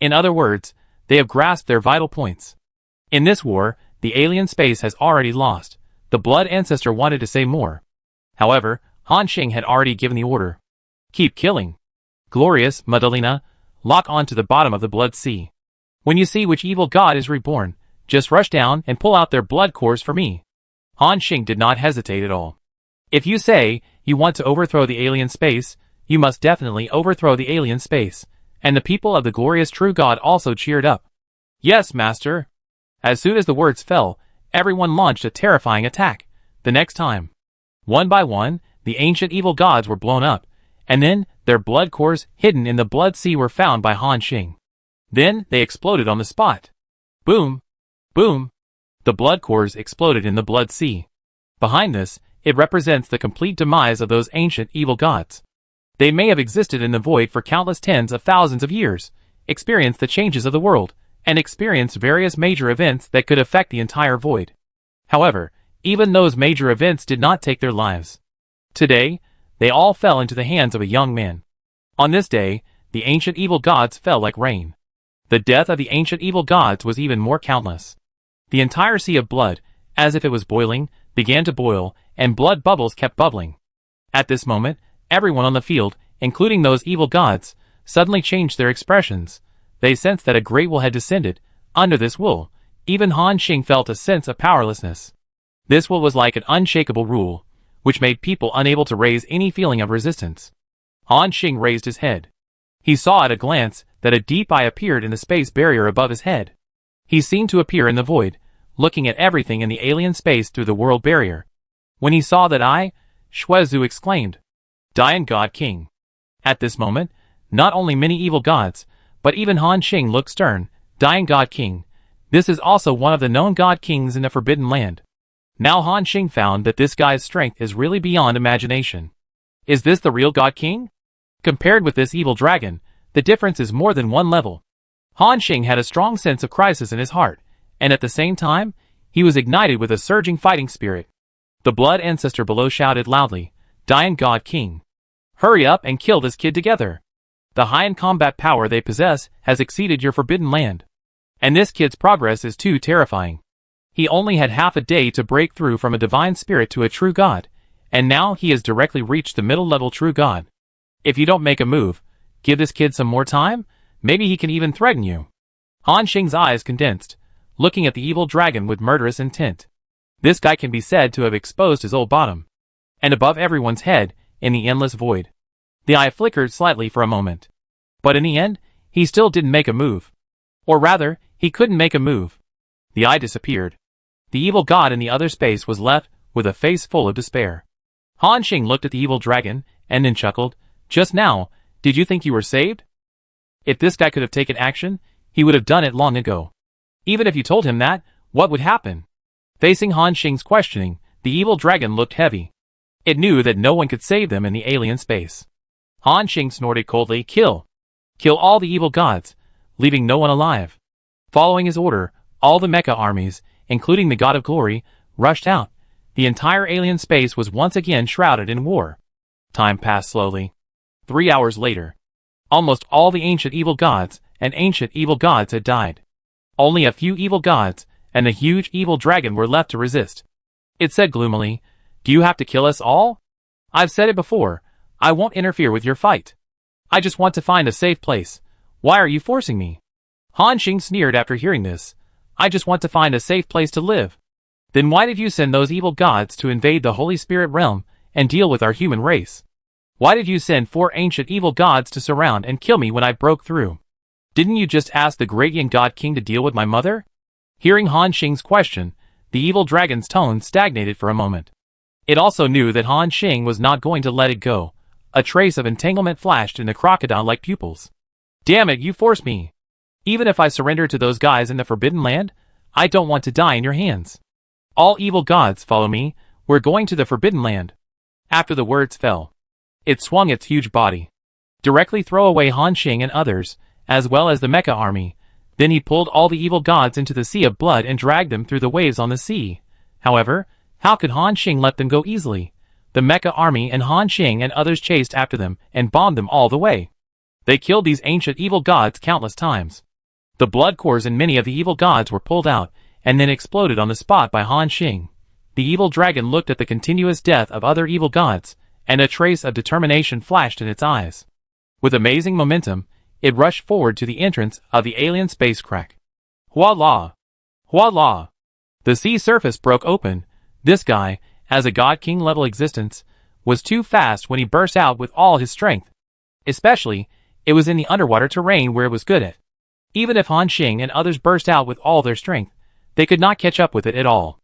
In other words, they have grasped their vital points. In this war, the alien space has already lost. The blood ancestor wanted to say more. However, Han Xing had already given the order. Keep killing. Glorious, Madalena, lock on to the bottom of the blood sea. When you see which evil god is reborn, just rush down and pull out their blood cores for me. Han Xing did not hesitate at all. If you say you want to overthrow the alien space, you must definitely overthrow the alien space. And the people of the glorious true god also cheered up. Yes, master. As soon as the words fell, everyone launched a terrifying attack. The next time, one by one, the ancient evil gods were blown up, and then their blood cores hidden in the blood sea were found by Han Xing. Then they exploded on the spot. Boom! Boom! The blood cores exploded in the blood sea. Behind this, it represents the complete demise of those ancient evil gods. They may have existed in the void for countless tens of thousands of years, experienced the changes of the world, and experienced various major events that could affect the entire void. However, even those major events did not take their lives. Today, they all fell into the hands of a young man. On this day, the ancient evil gods fell like rain. The death of the ancient evil gods was even more countless. The entire sea of blood, as if it was boiling, began to boil, and blood bubbles kept bubbling. At this moment, everyone on the field, including those evil gods, suddenly changed their expressions. They sensed that a great will had descended. Under this will, even Han Xing felt a sense of powerlessness. This will was like an unshakable rule, which made people unable to raise any feeling of resistance. Han Xing raised his head. He saw at a glance that a deep eye appeared in the space barrier above his head. He seemed to appear in the void, looking at everything in the alien space through the world barrier. When he saw that eye, Shuezu exclaimed, Dian God King. At this moment, not only many evil gods, but even Han Xing looked stern. Dian God King. This is also one of the known god kings in the Forbidden Land. Now Han Xing found that this guy's strength is really beyond imagination. Is this the real God King? Compared with this evil dragon, the difference is more than one level. Han Xing had a strong sense of crisis in his heart, and at the same time, he was ignited with a surging fighting spirit. The blood ancestor below shouted loudly, Dian God King. Hurry up and kill this kid together. The high-end combat power they possess has exceeded your Forbidden Land. And this kid's progress is too terrifying. He only had half a day to break through from a divine spirit to a true god, and now he has directly reached the middle-level true god. If you don't make a move, give this kid some more time, maybe he can even threaten you. Han Xing's eyes condensed, looking at the evil dragon with murderous intent. This guy can be said to have exposed his old bottom. And above everyone's head, in the endless void. The eye flickered slightly for a moment. But in the end, he still didn't make a move. Or rather, he couldn't make a move. The eye disappeared. The evil god in the other space was left with a face full of despair. Han Xing looked at the evil dragon, and then chuckled. Just now, Did you think you were saved? If this guy could have taken action, he would have done it long ago. Even if you told him that, what would happen? Facing Han Xing's questioning, the evil dragon looked heavy. It knew that no one could save them in the alien space. Han Xing snorted coldly, "Kill! Kill all the evil gods, leaving no one alive." Following his order, all the mecha armies, including the God of Glory, rushed out. The entire alien space was once again shrouded in war. Time passed slowly. 3 hours later. Almost all the ancient evil gods had died. Only a few evil gods and the huge evil dragon were left to resist. It said gloomily, "Do you have to kill us all? I've said it before, I won't interfere with your fight. I just want to find a safe place. Why are you forcing me?" Han Xing sneered after hearing this. "I just want to find a safe place to live." "Then why did you send those evil gods to invade the Holy Spirit realm and deal with our human race? Why did you send 4 ancient evil gods to surround and kill me when I broke through? Didn't you just ask the great young God King to deal with my mother?" Hearing Han Xing's question, the evil dragon's tone stagnated for a moment. It also knew that Han Xing was not going to let it go. A trace of entanglement flashed in the crocodile-like pupils. "Damn it, you forced me. Even if I surrender to those guys in the Forbidden Land, I don't want to die in your hands. All evil gods, follow me, we're going to the Forbidden Land." After the words fell, it swung its huge body. Directly throw away Han Xing and others, as well as the mecha army. Then he pulled all the evil gods into the sea of blood and dragged them through the waves on the sea. However, how could Han Xing let them go easily? The mecha army and Han Xing and others chased after them and bombed them all the way. They killed these ancient evil gods countless times. The blood cores in many of the evil gods were pulled out and then exploded on the spot by Han Xing. The evil dragon looked at the continuous death of other evil gods, and a trace of determination flashed in its eyes. With amazing momentum, it rushed forward to the entrance of the alien space crack. Voila! Voila! The sea surface broke open. This guy, as a God King level existence, was too fast when he burst out with all his strength. Especially, it was in the underwater terrain where it was good at. Even if Han Xing and others burst out with all their strength, they could not catch up with it at all.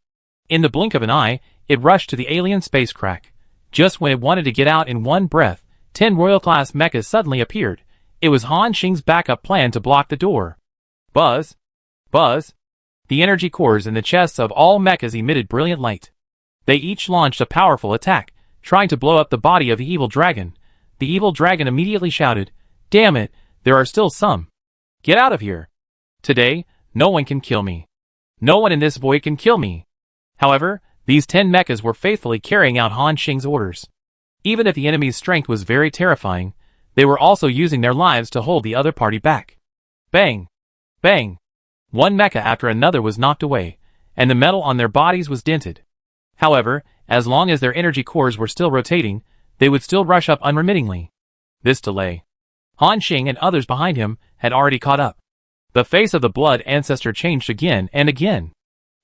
In the blink of an eye, it rushed to the alien space crack. Just when it wanted to get out in one breath, 10 royal-class mechas suddenly appeared. It was Han Xing's backup plan to block the door. Buzz! Buzz! The energy cores in the chests of all mechas emitted brilliant light. They each launched a powerful attack, trying to blow up the body of the evil dragon. The evil dragon immediately shouted, "Damn it, there are still some. Get out of here. Today, no one can kill me. No one in this void can kill me." However, these 10 mechas were faithfully carrying out Han Xing's orders. Even if the enemy's strength was very terrifying, they were also using their lives to hold the other party back. Bang! Bang! One mecha after another was knocked away, and the metal on their bodies was dented. However, as long as their energy cores were still rotating, they would still rush up unremittingly. This delay. Han Xing and others behind him had already caught up. The face of the blood ancestor changed again and again.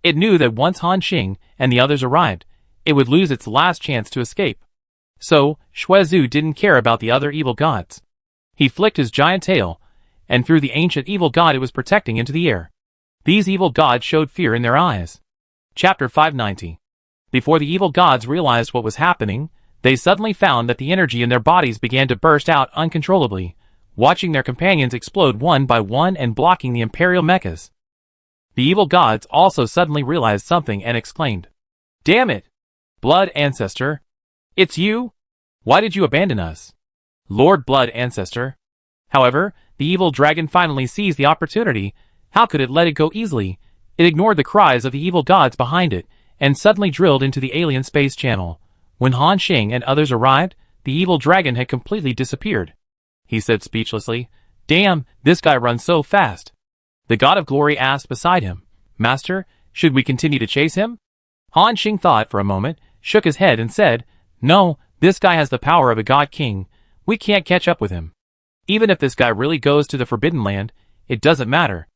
It knew that once Han Xing and the others arrived, it would lose its last chance to escape. So, Xuezhu didn't care about the other evil gods. He flicked his giant tail, and threw the ancient evil god it was protecting into the air. These evil gods showed fear in their eyes. Chapter 590. Before the evil gods realized what was happening, they suddenly found that the energy in their bodies began to burst out uncontrollably, watching their companions explode one by one and blocking the Imperial mechas. The evil gods also suddenly realized something and exclaimed, "Damn it! Blood Ancestor! It's you? Why did you abandon us? Lord Blood Ancestor." However, the evil dragon finally seized the opportunity. How could it let it go easily? It ignored the cries of the evil gods behind it, and suddenly drilled into the alien space channel. When Han Xing and others arrived, the evil dragon had completely disappeared. He said speechlessly, "Damn, this guy runs so fast." The God of Glory asked beside him, "Master, should we continue to chase him?" Han Xing thought for a moment, shook his head and said, "No, this guy has the power of a God King. We can't catch up with him. Even if this guy really goes to the Forbidden Land, it doesn't matter.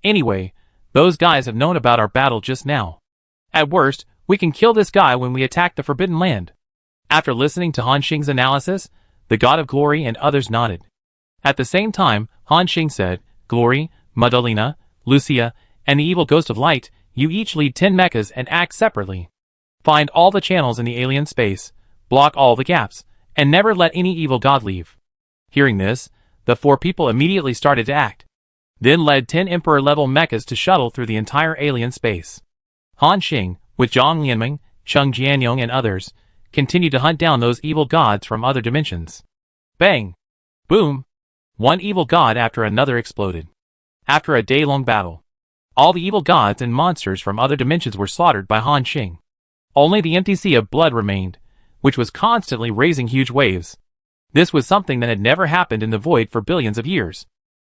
Anyway, those guys have known about our battle just now. At worst, we can kill this guy when we attack the Forbidden Land." After listening to Han Xing's analysis, the God of Glory and others nodded. At the same time, Han Xing said, "Glory, Madalena, Lucia, and the evil Ghost of Light, you each lead 10 mechas and act separately. Find all the channels in the alien space, block all the gaps, and never let any evil god leave. Hearing this, the four people immediately started to act. Then led 10 Emperor-level mechas to shuttle through the entire alien space. Han Xing, with Zhang Lianming, Cheng Jianyong and others, continued to hunt down those evil gods from other dimensions. Bang! Boom! One evil god after another exploded. After a day-long battle, all the evil gods and monsters from other dimensions were slaughtered by Han Xing. Only the empty sea of blood remained, which was constantly raising huge waves. This was something that had never happened in the void for billions of years.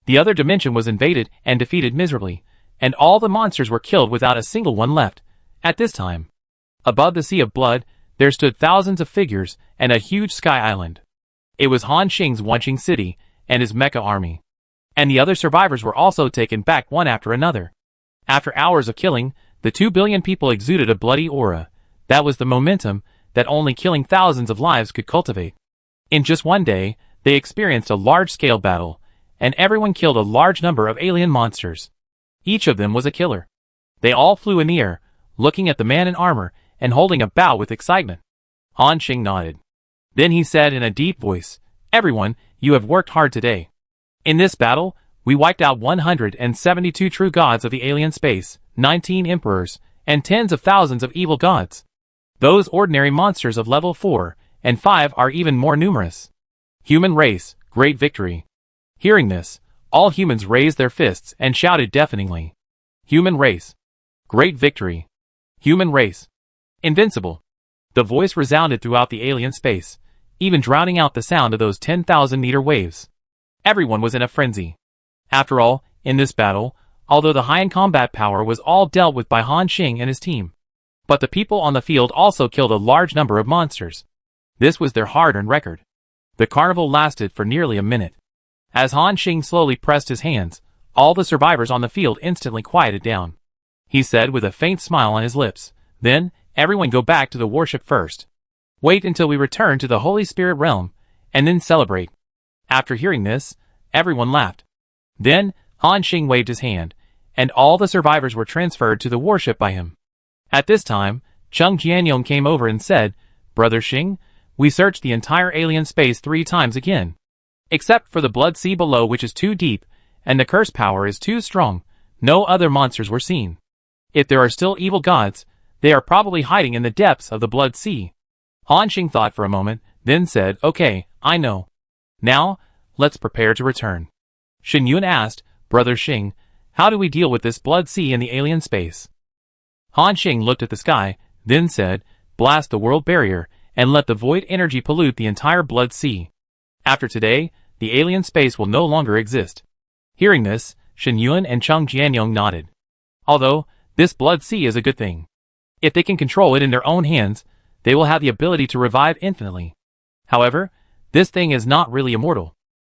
The other dimension was invaded and defeated miserably, and all the monsters were killed without a single one left. At this time, above the sea of blood, there stood thousands of figures and a huge sky island. It was Han Xing's Wanqing city and his mecha army. And the other survivors were also taken back one after another. After hours of killing, the 2 billion people exuded a bloody aura. That was the momentum that only killing thousands of lives could cultivate. In just one day, they experienced a large-scale battle, and everyone killed a large number of alien monsters. Each of them was a killer. They all flew in the air, looking at the man in armor and holding a bow with excitement. Han Xing nodded. Then he said in a deep voice, "Everyone, you have worked hard today. In this battle, we wiped out 172 true gods of the alien space, 19 emperors, and tens of thousands of evil gods. Those ordinary monsters of level 4 and 5 are even more numerous. Human race, great victory." Hearing this, all humans raised their fists and shouted deafeningly. Human race. Great victory. Human race. Invincible. The voice resounded throughout the alien space, even drowning out the sound of those 10,000-meter waves. Everyone was in a frenzy. After all, in this battle, although the high-end combat power was all dealt with by Han Xing and his team, but the people on the field also killed a large number of monsters. This was their hard-earned record. The carnival lasted for nearly a minute. As Han Xing slowly pressed his hands, all the survivors on the field instantly quieted down. He said with a faint smile on his lips, "Then, everyone go back to the warship first. Wait until we return to the Holy Spirit realm, and then celebrate." After hearing this, everyone laughed. Then, Han Xing waved his hand, and all the survivors were transferred to the warship by him. At this time, Cheng Jianyong came over and said, "Brother Xing, we searched the entire alien space 3 times again. Except for the blood sea below, which is too deep, and the curse power is too strong, no other monsters were seen. If there are still evil gods, they are probably hiding in the depths of the blood sea." Han Xing thought for a moment, then said, "Okay, I know. Now, let's prepare to return." Shen Yun asked, "Brother Xing, how do we deal with this blood sea in the alien space?" Han Xing looked at the sky, then said, "Blast the world barrier, and let the void energy pollute the entire blood sea. After today, the alien space will no longer exist." Hearing this, Shen Yun and Cheng Jianyong nodded. Although, this blood sea is a good thing. If they can control it in their own hands, they will have the ability to revive infinitely. However, this thing is not really immortal.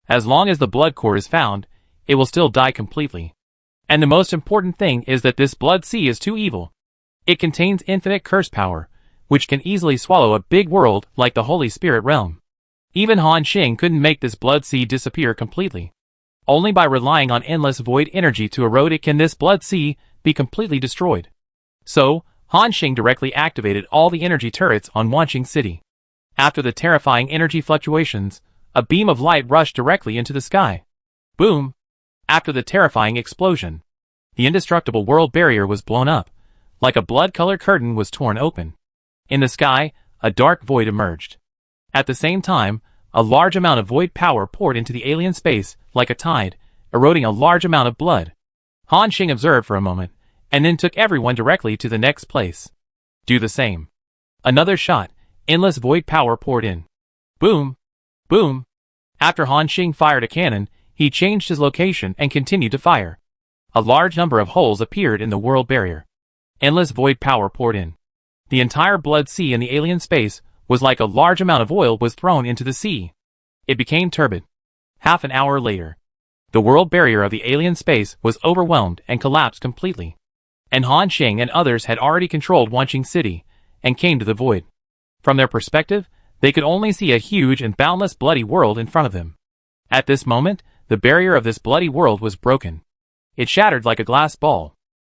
As long as the blood core is found, it will still die completely. And the most important thing is that this blood sea is too evil. It contains infinite curse power, which can easily swallow a big world like the Holy Spirit realm. Even Han Xing couldn't make this blood sea disappear completely. Only by relying on endless void energy to erode it can this blood sea be completely destroyed. So, Han Xing directly activated all the energy turrets on Wanqing City. After the terrifying energy fluctuations, a beam of light rushed directly into the sky. Boom! After the terrifying explosion, the indestructible world barrier was blown up, like a blood-colored curtain was torn open. In the sky, a dark void emerged. At the same time, a large amount of void power poured into the alien space like a tide, eroding a large amount of blood. Han Xing observed for a moment, and then took everyone directly to the next place. Do the same. Another shot, endless void power poured in. Boom! Boom! After Han Xing fired a cannon, he changed his location and continued to fire. A large number of holes appeared in the world barrier. Endless void power poured in. The entire blood sea in the alien space was like a large amount of oil was thrown into the sea. It became turbid. Half an hour later, the world barrier of the alien space was overwhelmed and collapsed completely. And Han Xing and others had already controlled Wanqing City and came to the void. From their perspective, they could only see a huge and boundless bloody world in front of them. At this moment, the barrier of this bloody world was broken. It shattered like a glass ball.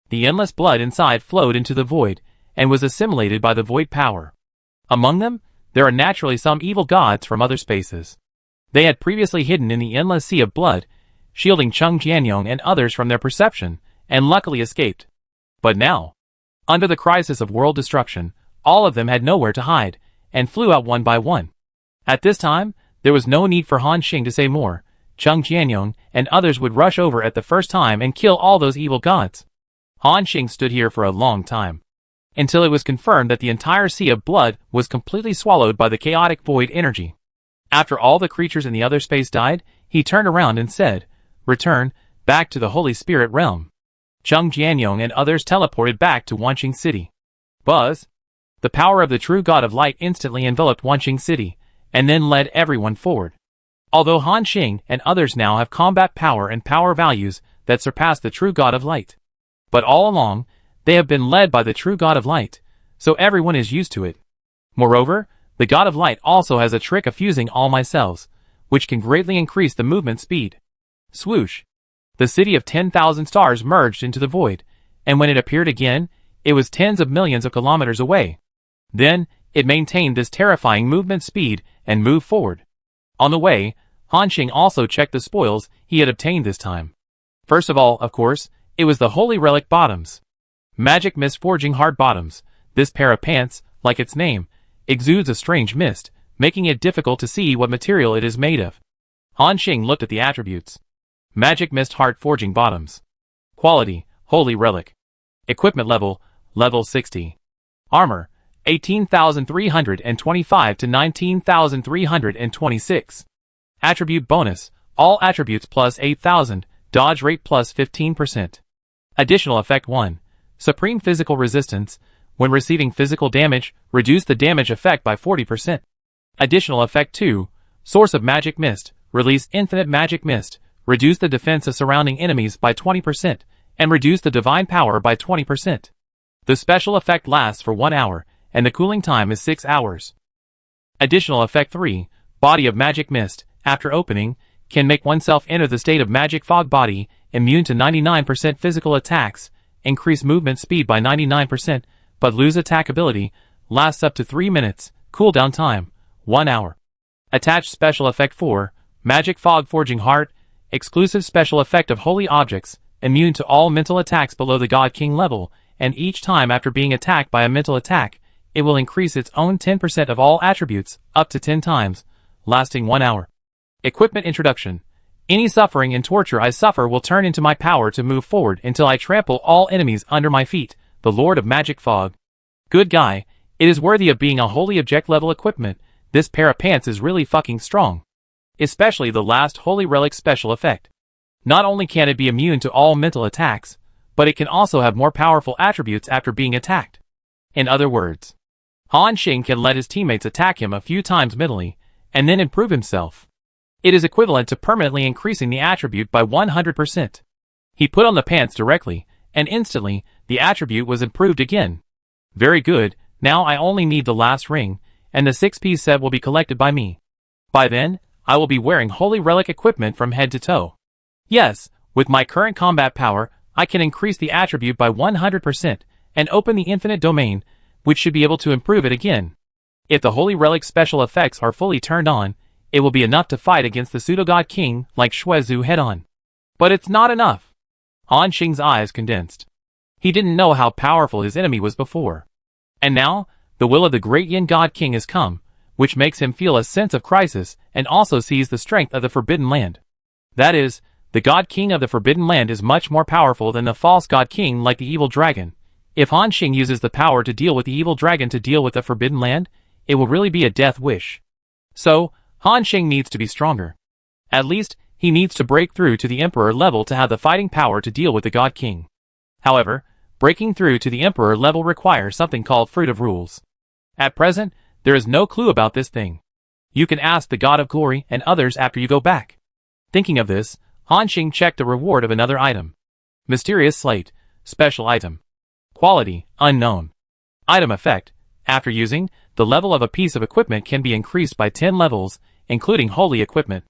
The endless blood inside flowed into the void and was assimilated by the void power. Among them, there are naturally some evil gods from other spaces. They had previously hidden in the endless sea of blood, shielding Cheng Jianyong and others from their perception, and luckily escaped. But now, under the crisis of world destruction, all of them had nowhere to hide, and flew out one by one. At this time, there was no need for Han Xing to say more. Cheng Jianyong and others would rush over at the first time and kill all those evil gods. Han Xing stood here for a long time, until it was confirmed that the entire sea of blood was completely swallowed by the chaotic void energy. After all the creatures in the other space died, he turned around and said, "Return, back to the Holy Spirit realm." Cheng Jianyong and others teleported back to Wanqing City. Buzz! The power of the true God of Light instantly enveloped Wanqing City, and then led everyone forward. Although Han Xing and others now have combat power and power values that surpass the true God of Light. But all along, they have been led by the true God of Light, so everyone is used to it. Moreover, the God of Light also has a trick of fusing all my cells, which can greatly increase the movement speed. Swoosh! The city of 10,000 stars merged into the void, and when it appeared again, it was tens of millions of kilometers away. Then, it maintained this terrifying movement speed and moved forward. On the way, Han Xing also checked the spoils he had obtained this time. First of all, of course, it was the Holy Relic bottoms. Magic Mist Forging Hard bottoms. This pair of pants, like its name, exudes a strange mist, making it difficult to see what material it is made of. Han Xing looked at the attributes. Magic Mist Hard Forging bottoms. Quality, Holy Relic. Equipment level, level 60. Armor, 18,325 to 19,326. Attribute bonus, all attributes plus 8,000, dodge rate plus 15%. Additional effect 1. Supreme Physical Resistance. When receiving physical damage, reduce the damage effect by 40%. Additional effect 2. Source of Magic Mist. Release infinite magic mist. Reduce the defense of surrounding enemies by 20%, and reduce the divine power by 20%. The special effect lasts for 1 hour, and the cooling time is 6 hours. Additional effect 3. Body of Magic Mist. After opening, can make oneself enter the state of Magic Fog Body, immune to 99% physical attacks, increase movement speed by 99%, but lose attack ability, lasts up to 3 minutes, cooldown time, 1 hour. Attached special effect 4. Magic Fog Forging Heart. Exclusive special effect of holy objects, immune to all mental attacks below the God King level, and each time after being attacked by a mental attack, it will increase its own 10% of all attributes, up to 10 times, lasting 1 hour. Equipment Introduction. Any suffering and torture I suffer will turn into my power to move forward until I trample all enemies under my feet, the Lord of Magic Fog. Good guy, it is worthy of being a holy object level equipment. This pair of pants is really fucking strong. Especially the last Holy Relic special effect. Not only can it be immune to all mental attacks, but it can also have more powerful attributes after being attacked. In other words, Han Xing can let his teammates attack him a few times mentally, and then improve himself. It is equivalent to permanently increasing the attribute by 100%. He put on the pants directly, and instantly, the attribute was improved again. Very good, now I only need the last ring, and the 6-piece set will be collected by me. By then, I will be wearing Holy Relic equipment from head to toe. Yes, with my current combat power, I can increase the attribute by 100%, and open the infinite domain, which should be able to improve it again. If the Holy Relic special effects are fully turned on, it will be enough to fight against the Pseudo-God King like Xuezhu head-on. But it's not enough. Han Xing's eyes condensed. He didn't know how powerful his enemy was before. And now, the will of the great Yin God King has come, which makes him feel a sense of crisis and also sees the strength of the Forbidden Land. That is, the God King of the Forbidden Land is much more powerful than the false God King like the evil dragon. If Han Xing uses the power to deal with the evil dragon to deal with the Forbidden Land, it will really be a death wish. So, Han Xing needs to be stronger. At least, he needs to break through to the Emperor level to have the fighting power to deal with the God King. However, breaking through to the Emperor level requires something called Fruit of Rules. At present, there is no clue about this thing. You can ask the God of Glory and others after you go back. Thinking of this, Han Xing checked the reward of another item. Mysterious Slate, Special Item. Quality, Unknown. Item Effect. After using, the level of a piece of equipment can be increased by 10 levels, including holy equipment.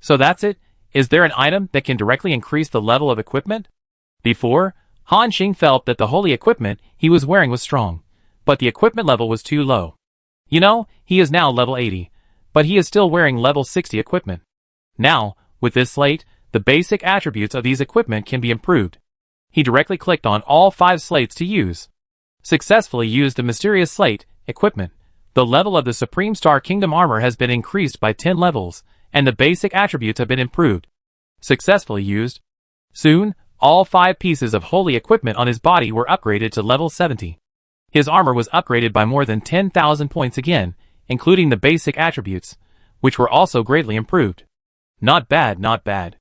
So that's it? Is there an item that can directly increase the level of equipment? Before, Han Xing felt that the holy equipment he was wearing was strong, but the equipment level was too low. You know, he is now level 80, but he is still wearing level 60 equipment. Now, with this slate, the basic attributes of these equipment can be improved. He directly clicked on all 5 slates to use. Successfully used the mysterious slate, equipment. The level of the Supreme Star Kingdom armor has been increased by 10 levels, and the basic attributes have been improved. Successfully used. Soon, all 5 pieces of holy equipment on his body were upgraded to level 70. His armor was upgraded by more than 10,000 points again, including the basic attributes, which were also greatly improved. Not bad, not bad.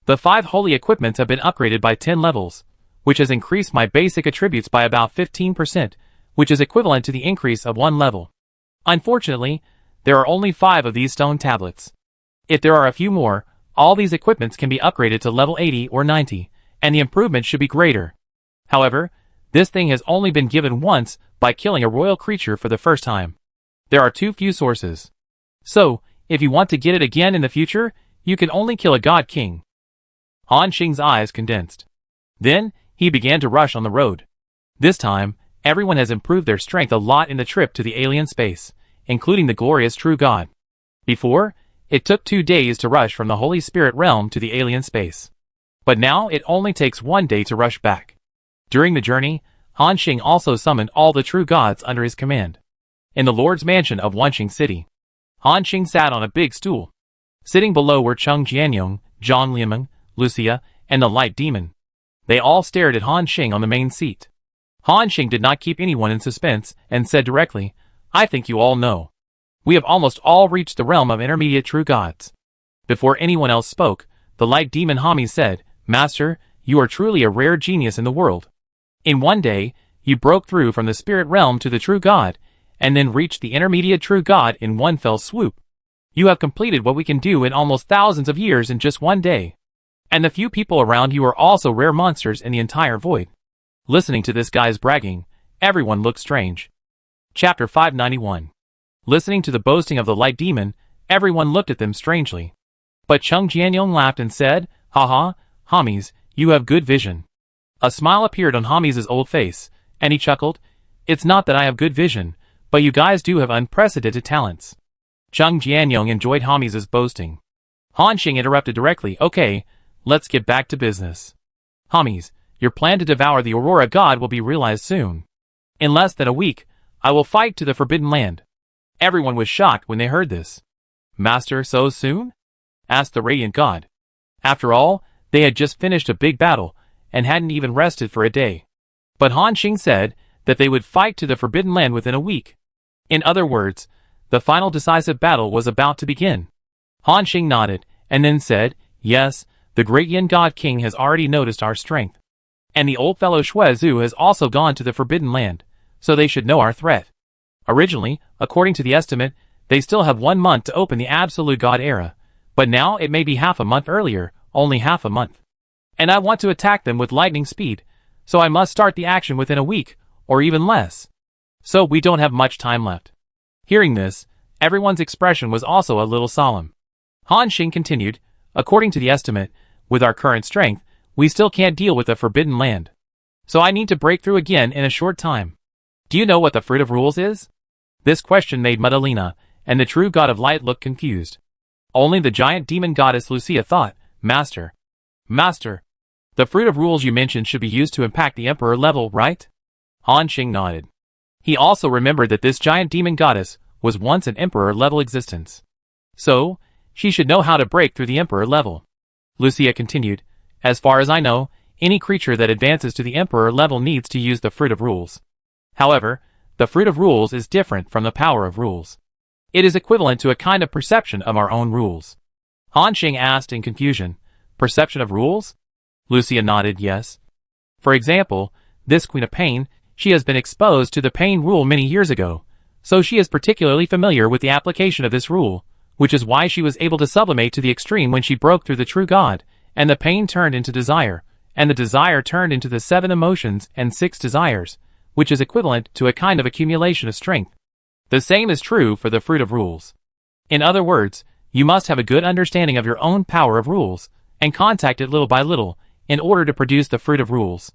The 5 holy equipments have been upgraded by 10 levels, which has increased my basic attributes by about 15%, which is equivalent to the increase of 1 level. Unfortunately, there are only 5 of these stone tablets. If there are a few more, all these equipments can be upgraded to level 80 or 90, and the improvement should be greater. However, this thing has only been given once by killing a royal creature for the first time. There are too few sources. So, if you want to get it again in the future, you can only kill a god king. Han Xing's eyes condensed. Then, he began to rush on the road. This time, everyone has improved their strength a lot in the trip to the alien space, including the glorious true god. Before, it took 2 days to rush from the Holy Spirit realm to the alien space. But now it only takes 1 day to rush back. During the journey, Han Xing also summoned all the true gods under his command. In the Lord's mansion of Wanqing City, Han Xing sat on a big stool. Sitting below were Cheng Jianyong, Zhang Lianmeng, Lucia, and the Light Demon. They all stared at Han Xing on the main seat. Han Xing did not keep anyone in suspense and said directly, "I think you all know. We have almost all reached the realm of intermediate true gods." Before anyone else spoke, the Light Demon Hami said, "Master, you are truly a rare genius in the world. In 1 day, you broke through from the spirit realm to the true god, and then reached the intermediate true god in one fell swoop. You have completed what we can do in almost thousands of years in just 1 day. And the few people around you are also rare monsters in the entire void." Listening to this guy's bragging, everyone looked strange. Chapter 591. Listening to the boasting of the Light Demon, everyone looked at them strangely. But Cheng Jianyong laughed and said, "Haha, Hamis, you have good vision." A smile appeared on Hamis' old face, and he chuckled, "It's not that I have good vision, but you guys do have unprecedented talents." Cheng Jianyong enjoyed Hamis' boasting. Han Xing interrupted directly, "Okay, let's get back to business. Hamis, your plan to devour the Aurora God will be realized soon. In less than a week, I will fight to the Forbidden Land." Everyone was shocked when they heard this. "Master, so soon?" asked the Radiant God. After all, they had just finished a big battle, and hadn't even rested for a day. But Han Xing said that they would fight to the Forbidden Land within a week. In other words, the final decisive battle was about to begin. Han Xing nodded, and then said, "Yes, the great Yin God King has already noticed our strength. And the old fellow Xue Zhu has also gone to the Forbidden Land, so they should know our threat. Originally, according to the estimate, they still have 1 month to open the Absolute God era, but now it may be half a month earlier, only half a month. And I want to attack them with lightning speed, so I must start the action within a week, or even less. So we don't have much time left." Hearing this, everyone's expression was also a little solemn. Han Xing continued, "According to the estimate, with our current strength, we still can't deal with the Forbidden Land. So I need to break through again in a short time. Do you know what the Fruit of Rules is?" This question made Madalena, and the true god of light look confused. Only the giant demon goddess Lucia thought, Master, the Fruit of Rules you mentioned should be used to impact the Emperor level, right?" Han Xing nodded. He also remembered that this giant demon goddess was once an Emperor level existence. So, she should know how to break through the Emperor level. Lucia continued, "As far as I know, any creature that advances to the Emperor level needs to use the Fruit of Rules. However, the Fruit of Rules is different from the Power of Rules. It is equivalent to a kind of perception of our own rules." Han Xing asked in confusion, "Perception of rules?" Lucia nodded yes. For example, this Queen of Pain, she has been exposed to the Pain rule many years ago, so she is particularly familiar with the application of this rule, which is why she was able to sublimate to the extreme when she broke through the true God, and the pain turned into desire, and the desire turned into the 7 emotions and 6 desires, which is equivalent to a kind of accumulation of strength. The same is true for the Fruit of Rules. In other words, you must have a good understanding of your own power of rules, and contact it little by little, in order to produce the Fruit of Rules.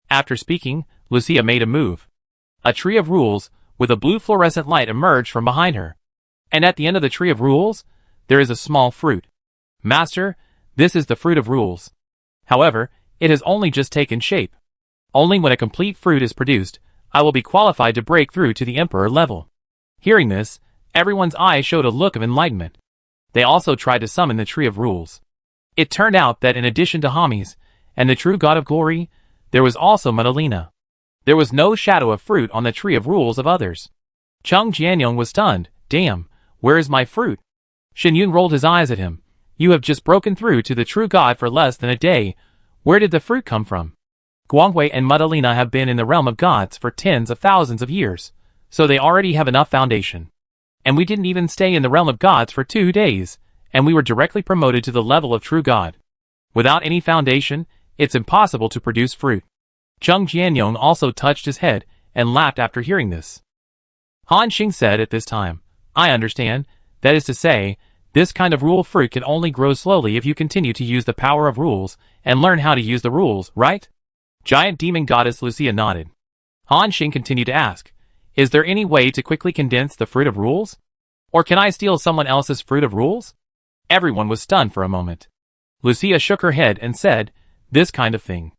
After speaking, Lucia made a move. A tree of rules, with a blue fluorescent light emerged from behind her. And at the end of the tree of rules, there is a small fruit. Master, this is the fruit of rules. However, it has only just taken shape. Only when a complete fruit is produced, I will be qualified to break through to the emperor level. Hearing this, everyone's eyes showed a look of enlightenment. They also tried to summon the tree of rules. It turned out that in addition to Hermes, and the true god of glory, there was also Madalena. There was no shadow of fruit on the tree of rules of others. Chung Jianyong was stunned. Damn, where is my fruit? Shen Yun rolled his eyes at him. You have just broken through to the true god for less than a day. Where did the fruit come from? Guanghui and Madalena have been in the realm of gods for tens of thousands of years, so they already have enough foundation. And we didn't even stay in the realm of gods for 2 days, and we were directly promoted to the level of true god. Without any foundation, it's impossible to produce fruit. Chung Jianyong also touched his head and laughed after hearing this. Han Xing said at this time, I understand, that is to say, this kind of rule fruit can only grow slowly if you continue to use the power of rules and learn how to use the rules, right? Giant demon goddess Lucia nodded. Han Xing continued to ask, is there any way to quickly condense the fruit of rules? Or can I steal someone else's fruit of rules? Everyone was stunned for a moment. Lucia shook her head and said, this kind of thing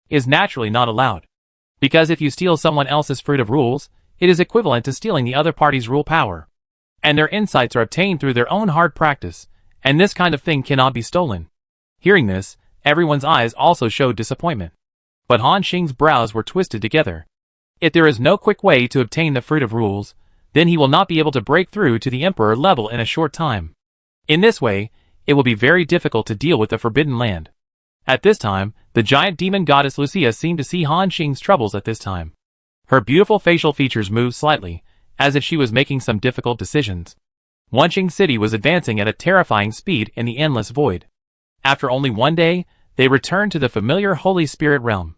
is naturally not allowed. Because if you steal someone else's fruit of rules, it is equivalent to stealing the other party's rule power. And their insights are obtained through their own hard practice, and this kind of thing cannot be stolen. Hearing this, everyone's eyes also showed disappointment. But Han Xing's brows were twisted together. If there is no quick way to obtain the fruit of rules, then he will not be able to break through to the emperor level in a short time. In this way, it will be very difficult to deal with the Forbidden Land. At this time, the giant demon goddess Lucia seemed to see Han Xing's troubles at this time. Her beautiful facial features moved slightly, as if she was making some difficult decisions. Wanqing City was advancing at a terrifying speed in the endless void. After only 1 day, they returned to the familiar Holy Spirit realm.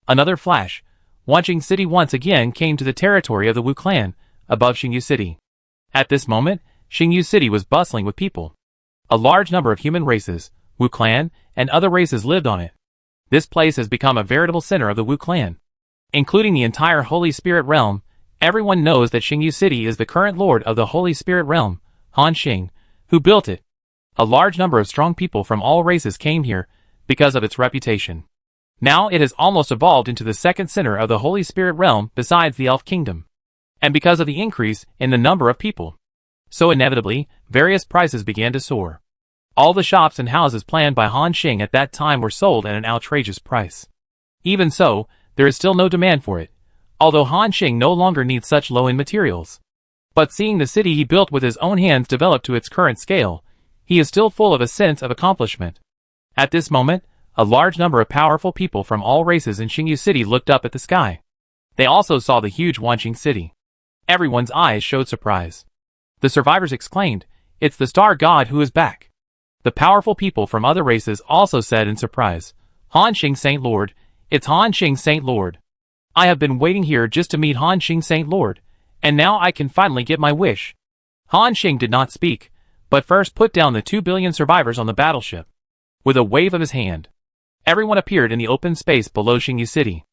Another flash, Wanqing City once again came to the territory of the Wu clan, above Xingyu City. At this moment, Xingyu City was bustling with people. A large number of human races, Wu clan, and other races lived on it. This place has become a veritable center of the Wu clan. Including the entire Holy Spirit realm, everyone knows that Xingyu City is the current lord of the Holy Spirit realm, Han Xing, who built it. A large number of strong people from all races came here because of its reputation. Now it has almost evolved into the second center of the Holy Spirit realm besides the Elf Kingdom. And because of the increase in the number of people. So inevitably, various prices began to soar. All the shops and houses planned by Han Xing at that time were sold at an outrageous price. Even so, there is still no demand for it, although Han Xing no longer needs such low-end materials. But seeing the city he built with his own hands develop to its current scale, he is still full of a sense of accomplishment. At this moment, a large number of powerful people from all races in Xingyu City looked up at the sky. They also saw the huge Wanqing City. Everyone's eyes showed surprise. The survivors exclaimed, it's the star god who is back. The powerful people from other races also said in surprise, Han Xing Saint Lord, it's Han Xing Saint Lord. I have been waiting here just to meet Han Xing Saint Lord, and now I can finally get my wish. Han Xing did not speak, but first put down the 2 billion survivors on the battleship. With a wave of his hand, everyone appeared in the open space below Xingyu City.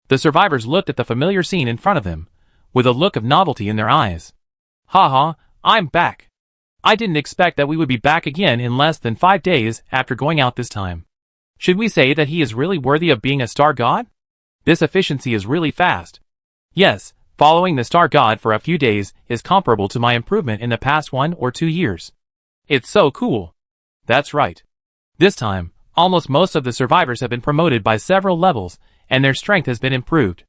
The survivors looked at the familiar scene in front of them, with a look of novelty in their eyes. Haha, I'm back. I didn't expect that we would be back again in less than 5 days after going out this time. Should we say that he is really worthy of being a star god? This efficiency is really fast. Yes, following the star god for a few days is comparable to my improvement in the past 1 or 2 years. It's so cool. That's right. This time, almost most of the survivors have been promoted by several levels, and their strength has been improved.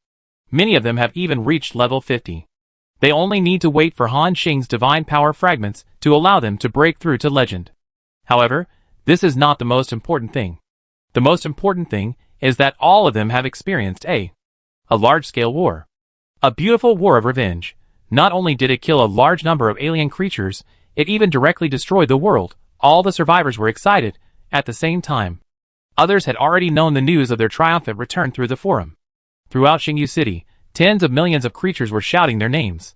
Many of them have even reached level 50. They only need to wait for Han Xing's divine power fragments to allow them to break through to legend. However, this is not the most important thing. The most important thing is that all of them have experienced a large-scale war. A beautiful war of revenge. Not only did it kill a large number of alien creatures, it even directly destroyed the world. All the survivors were excited at the same time. Others had already known the news of their triumphant return through the forum. Throughout Xingyu City, tens of millions of creatures were shouting their names.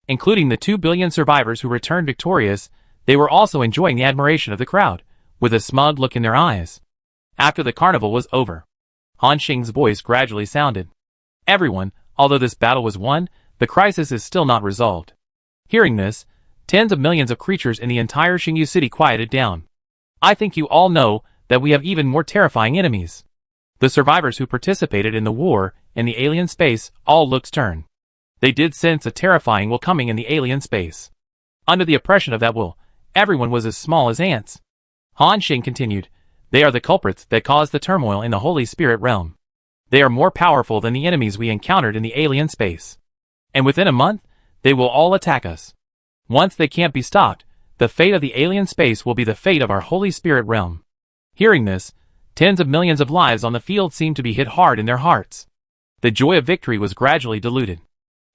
Including the 2 billion survivors who returned victorious, they were also enjoying the admiration of the crowd, with a smug look in their eyes. After the carnival was over, Han Xing's voice gradually sounded. Everyone, although this battle was won, the crisis is still not resolved. Hearing this, tens of millions of creatures in the entire Xingyu City quieted down. I think you all know that we have even more terrifying enemies. The survivors who participated in the war in the alien space all looked stern. They did sense a terrifying will coming in the alien space. Under the oppression of that will, everyone was as small as ants. Han Xing continued, they are the culprits that caused the turmoil in the Holy Spirit realm. They are more powerful than the enemies we encountered in the alien space. And within a month, they will all attack us. Once they can't be stopped, the fate of the alien space will be the fate of our Holy Spirit realm. Hearing this, tens of millions of lives on the field seemed to be hit hard in their hearts. The joy of victory was gradually diluted.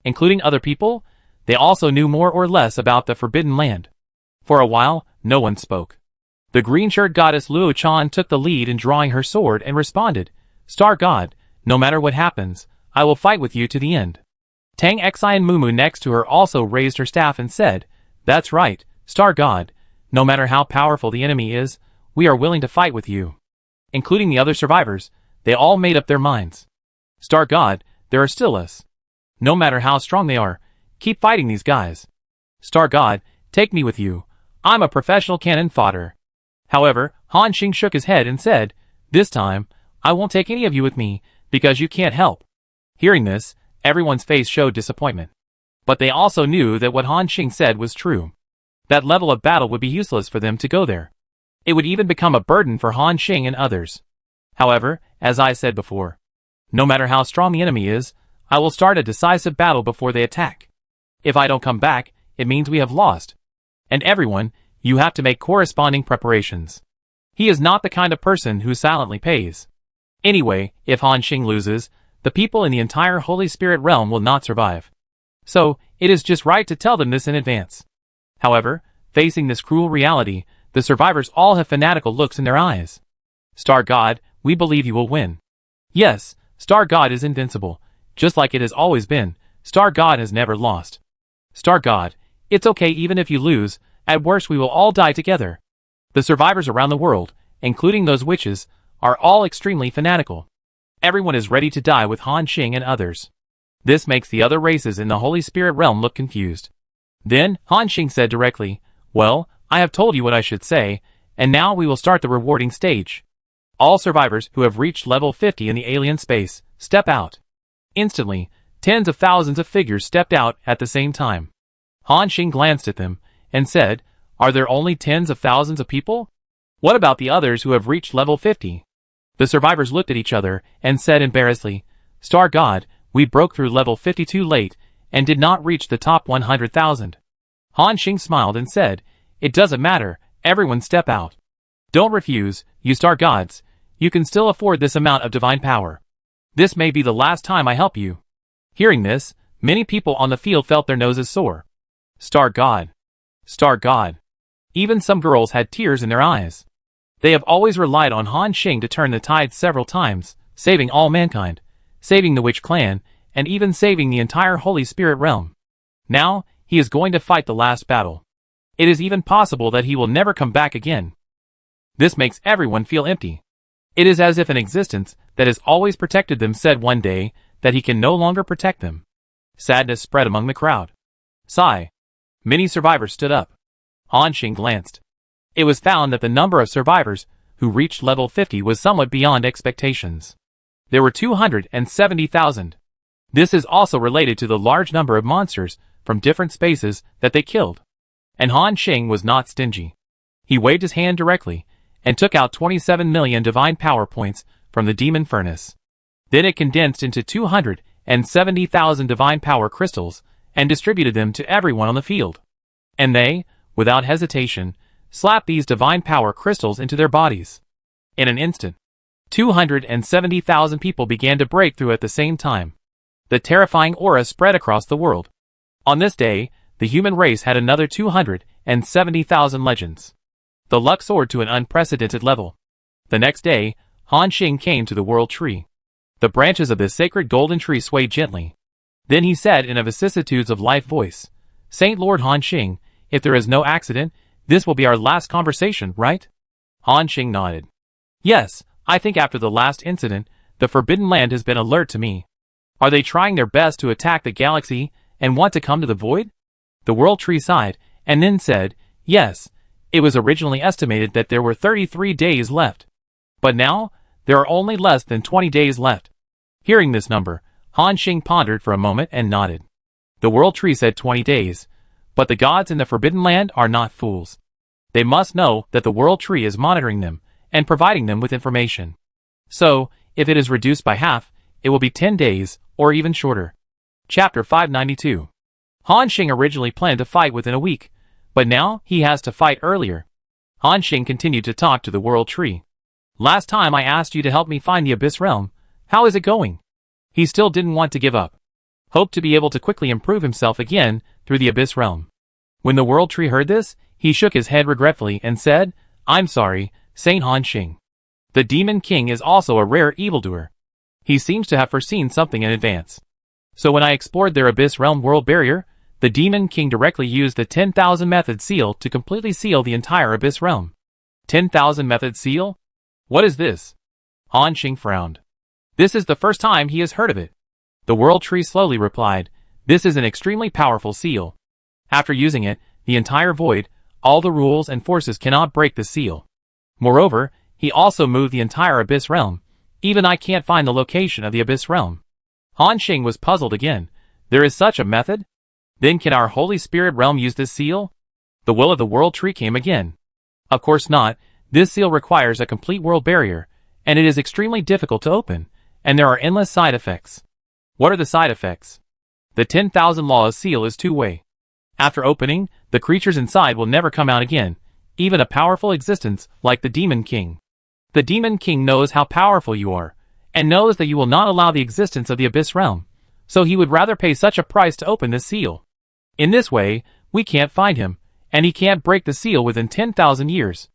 Including other people, they also knew more or less about the Forbidden Land. For a while, no one spoke. The green-shirt goddess Luo Chan took the lead in drawing her sword and responded, Star God, no matter what happens, I will fight with you to the end. Tang Xi and Mumu next to her also raised her staff and said, That's right, Star God, no matter how powerful the enemy is, we are willing to fight with you. Including the other survivors, they all made up their minds. Star God, there are still us. No matter how strong they are, keep fighting these guys. Star God, take me with you. I'm a professional cannon fodder. However, Han Xing shook his head and said, This time, I won't take any of you with me, because you can't help. Hearing this, everyone's face showed disappointment. But they also knew that what Han Xing said was true. That level of battle would be useless for them to go there. It would even become a burden for Han Xing and others. However, as I said before, no matter how strong the enemy is, I will start a decisive battle before they attack. If I don't come back, it means we have lost. And everyone, you have to make corresponding preparations. He is not the kind of person who silently pays. Anyway, if Han Xing loses, the people in the entire Holy Spirit realm will not survive. So, it is just right to tell them this in advance. However, facing this cruel reality, the survivors all have fanatical looks in their eyes. Star God, we believe you will win. Yes, Star God is invincible. Just like it has always been, Star God has never lost. Star God, it's okay even if you lose, at worst we will all die together. The survivors around the world, including those witches, are all extremely fanatical. Everyone is ready to die with Han Xing and others. This makes the other races in the Holy Spirit realm look confused. Then, Han Xing said directly, Well, I have told you what I should say, and now we will start the rewarding stage. All survivors who have reached level 50 in the alien space, step out. Instantly, tens of thousands of figures stepped out at the same time. Han Xing glanced at them, and said, Are there only tens of thousands of people? What about the others who have reached level 50? The survivors looked at each other, and said embarrassedly, Star God, we broke through level 52 late, and did not reach the top 100,000. Han Xing smiled and said, It doesn't matter, everyone step out. Don't refuse, you Star Gods, you can still afford this amount of divine power. This may be the last time I help you. Hearing this, many people on the field felt their noses sore. Star God. Star God. Even some girls had tears in their eyes. They have always relied on Han Xing to turn the tide several times, saving all mankind, saving the Witch clan, and even saving the entire Holy Spirit realm. Now, he is going to fight the last battle. It is even possible that he will never come back again. This makes everyone feel empty. It is as if an existence that has always protected them said one day that he can no longer protect them. Sadness spread among the crowd. Sigh. Many survivors stood up. Han Xing glanced. It was found that the number of survivors who reached level 50 was somewhat beyond expectations. There were 270,000. This is also related to the large number of monsters from different spaces that they killed. And Han Xing was not stingy. He waved his hand directly, and took out 27 million divine power points from the demon furnace. Then it condensed into 270,000 divine power crystals, and distributed them to everyone on the field. And they, without hesitation, slapped these divine power crystals into their bodies. In an instant, 270,000 people began to break through at the same time. The terrifying aura spread across the world. On this day, the human race had another 270,000 legends. The luck soared to an unprecedented level. The next day, Han Xing came to the world tree. The branches of this sacred golden tree swayed gently. Then he said in a vicissitudes of life voice, Saint Lord Han Xing, if there is no accident, this will be our last conversation, right? Han Xing nodded. Yes, I think after the last incident, the Forbidden Land has been alert to me. Are they trying their best to attack the galaxy and want to come to the void? The world tree sighed, and then said, Yes, It was originally estimated that there were 33 days left. But now, there are only less than 20 days left. Hearing this number, Han Xing pondered for a moment and nodded. The World Tree said 20 days, but the gods in the Forbidden Land are not fools. They must know that the World Tree is monitoring them and providing them with information. So, if it is reduced by half, it will be 10 days, or even shorter. Chapter 592. Han Xing originally planned to fight within a week, but now he has to fight earlier. Han Xing continued to talk to the World Tree. Last time I asked you to help me find the Abyss Realm. How is it going? He still didn't want to give up. Hoped to be able to quickly improve himself again through the Abyss Realm. When the World Tree heard this, he shook his head regretfully and said, I'm sorry, Saint Han Xing. The Demon King is also a rare evildoer. He seems to have foreseen something in advance. So when I explored their Abyss Realm world barrier, the Demon King directly used the 10,000 method seal to completely seal the entire Abyss Realm. 10,000 method seal? What is this? Han Xing frowned. This is the first time he has heard of it. The World Tree slowly replied, this is an extremely powerful seal. After using it, the entire void, all the rules and forces cannot break the seal. Moreover, he also moved the entire Abyss Realm. Even I can't find the location of the Abyss Realm. Han Xing was puzzled again. There is such a method? Then can our Holy Spirit Realm use this seal? The will of the World Tree came again. Of course not. This seal requires a complete world barrier, and it is extremely difficult to open, and there are endless side effects. What are the side effects? The 10,000 laws seal is two-way. After opening, the creatures inside will never come out again, even a powerful existence like the Demon King. The Demon King knows how powerful you are, and knows that you will not allow the existence of the Abyss Realm, so he would rather pay such a price to open this seal. In this way, we can't find him, and he can't break the seal within 10,000 years.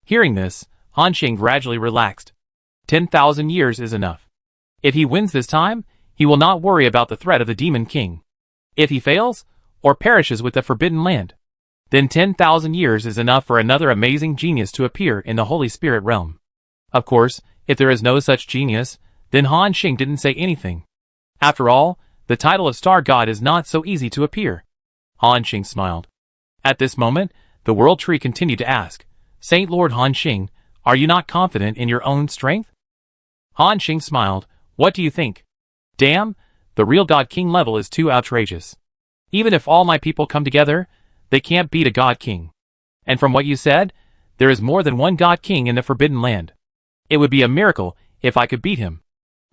Hearing this, Han Xing gradually relaxed. 10,000 years is enough. If he wins this time, he will not worry about the threat of the Demon King. If he fails, or perishes with the Forbidden Land, then 10,000 years is enough for another amazing genius to appear in the Holy Spirit Realm. Of course, if there is no such genius, then Han Xing didn't say anything. After all, the title of Star God is not so easy to appear. Han Xing smiled. At this moment, the World Tree continued to ask, Saint Lord Han Xing, are you not confident in your own strength? Han Xing smiled. What do you think? Damn, the real God King level is too outrageous. Even if all my people come together, they can't beat a God King. And from what you said, there is more than one God King in the Forbidden Land. It would be a miracle if I could beat him.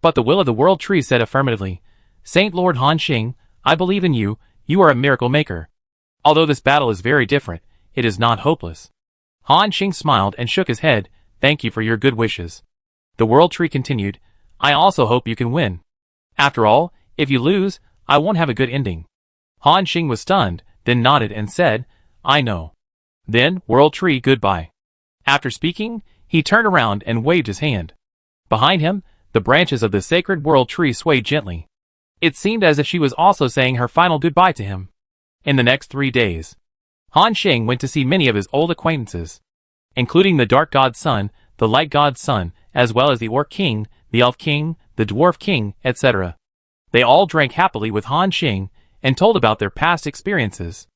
But the will of the World Tree said affirmatively, Saint Lord Han Xing, I believe in you, you are a miracle maker. Although this battle is very different, it is not hopeless. Han Xing smiled and shook his head, thank you for your good wishes. The World Tree continued, I also hope you can win. After all, if you lose, I won't have a good ending. Han Xing was stunned, then nodded and said, I know. Then, World Tree, goodbye. After speaking, he turned around and waved his hand. Behind him, the branches of the sacred World Tree swayed gently. It seemed as if she was also saying her final goodbye to him. In the next 3 days, Han Xing went to see many of his old acquaintances, including the Dark God's son, the Light God's son, as well as the Orc King, the Elf King, the Dwarf King, etc. They all drank happily with Han Xing and told about their past experiences.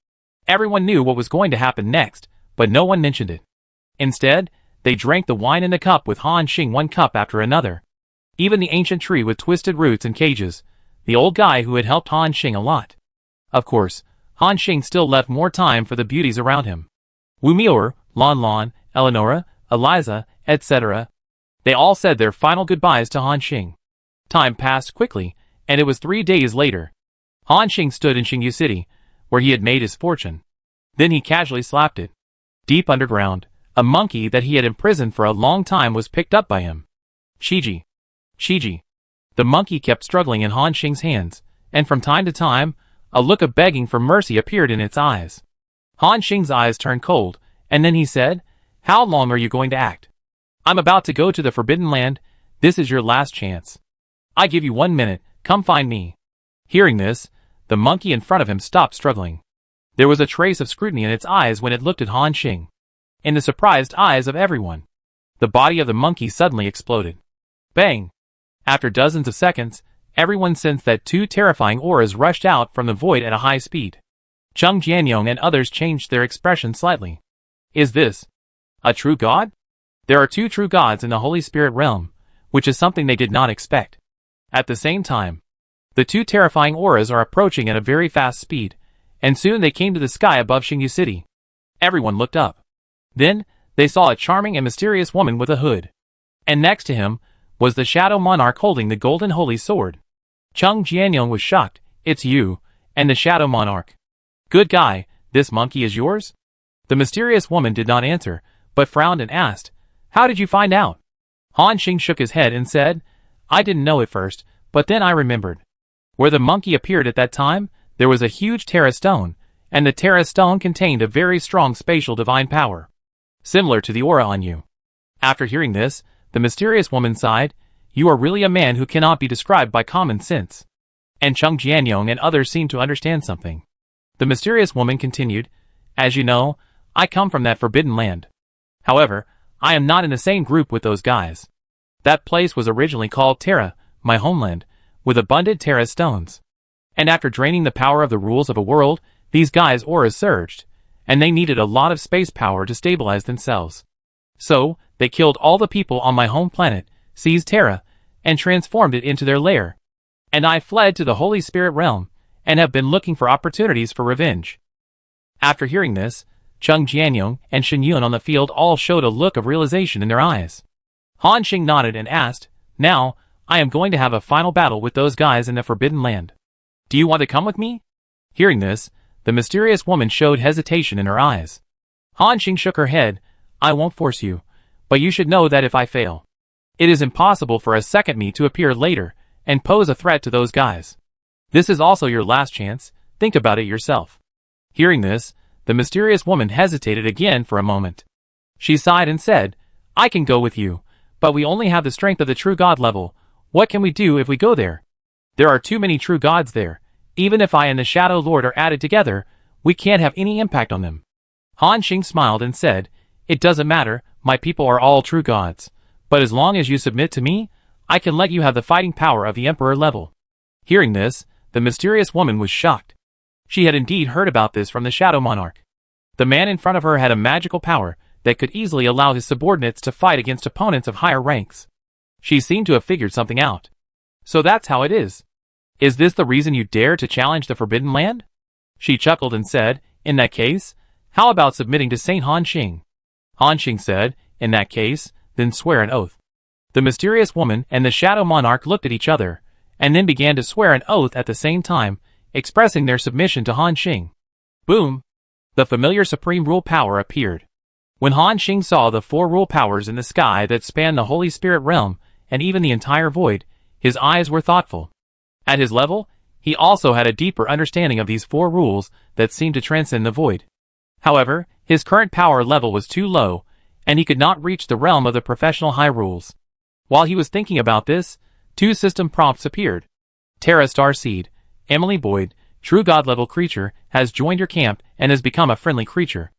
Everyone knew what was going to happen next, but no one mentioned it. Instead, they drank the wine in the cup with Han Xing one cup after another. Even the ancient tree with twisted roots and cages, the old guy who had helped Han Xing a lot. Of course, Han Xing still left more time for the beauties around him. Wu Mior, Lon Lon, Eleonora, Eliza, etc. They all said their final goodbyes to Han Xing. Time passed quickly, and it was 3 days later. Han Xing stood in Xingyu City, where he had made his fortune. Then he casually slapped it. Deep underground, a monkey that he had imprisoned for a long time was picked up by him. Shiji. Shiji. The monkey kept struggling in Han Xing's hands, and from time to time, a look of begging for mercy appeared in its eyes. Han Xing's eyes turned cold, and then he said, How long are you going to act? I'm about to go to the Forbidden Land. This is your last chance. I give you 1 minute, come find me. Hearing this, the monkey in front of him stopped struggling. There was a trace of scrutiny in its eyes when it looked at Han Xing. In the surprised eyes of everyone, the body of the monkey suddenly exploded. Bang! After dozens of seconds, everyone sensed that 2 terrifying auras rushed out from the void at a high speed. Chung Jianyong and others changed their expression slightly. Is this a true God? There are two true gods in the Holy Spirit realm, which is something they did not expect. At the same time, the two terrifying auras are approaching at a very fast speed, and soon they came to the sky above Xingyu City. Everyone looked up. Then, they saw a charming and mysterious woman with a hood. And next to him, was the Shadow Monarch holding the golden holy sword. Cheng Jianyong was shocked. It's you, and the Shadow Monarch. Good guy, this monkey is yours? The mysterious woman did not answer, but frowned and asked, how did you find out? Han Xing shook his head and said, I didn't know at first, but then I remembered. Where the monkey appeared at that time, there was a huge Terra stone, and the Terra stone contained a very strong spatial divine power, similar to the aura on you. After hearing this, the mysterious woman sighed, you are really a man who cannot be described by common sense. And Cheng Jianyong and others seemed to understand something. The mysterious woman continued, as you know, I come from that forbidden land. However, I am not in the same group with those guys. That place was originally called Terra, my homeland, with abundant Terra stones. And after draining the power of the rules of a world, these guys' auras surged, and they needed a lot of space power to stabilize themselves. So, they killed all the people on my home planet, seized Terra, and transformed it into their lair. And I fled to the Holy Spirit realm, and have been looking for opportunities for revenge. After hearing this, Cheng Jianyong and Shen Yun on the field all showed a look of realization in their eyes. Han Xing nodded and asked, now, I am going to have a final battle with those guys in the Forbidden Land. Do you want to come with me? Hearing this, the mysterious woman showed hesitation in her eyes. Han Xing shook her head, I won't force you, but you should know that if I fail, it is impossible for a second me to appear later and pose a threat to those guys. This is also your last chance, think about it yourself. Hearing this, the mysterious woman hesitated again for a moment. She sighed and said, I can go with you, but we only have the strength of the true god level. What can we do if we go there? There are too many true gods there. Even if I and the Shadow Lord are added together, we can't have any impact on them. Han Xing smiled and said, it doesn't matter, my people are all true gods. But as long as you submit to me, I can let you have the fighting power of the Emperor level. Hearing this, the mysterious woman was shocked. She had indeed heard about this from the Shadow Monarch. The man in front of her had a magical power that could easily allow his subordinates to fight against opponents of higher ranks. She seemed to have figured something out. So that's how it is. Is this the reason you dare to challenge the Forbidden Land? She chuckled and said, in that case, how about submitting to Saint Han Xing? Han Xing said, in that case, then swear an oath. The mysterious woman and the Shadow Monarch looked at each other, and then began to swear an oath at the same time, expressing their submission to Han Xing. Boom! The familiar Supreme Rule Power appeared. When Han Xing saw the 4 rule powers in the sky that spanned the Holy Spirit realm, and even the entire void, his eyes were thoughtful. At his level, he also had a deeper understanding of these 4 rules that seemed to transcend the void. However, his current power level was too low, and he could not reach the realm of the professional high rules. While he was thinking about this, 2 system prompts appeared. Terra Starseed, Emily Boyd, true god level creature, has joined your camp and has become a friendly creature.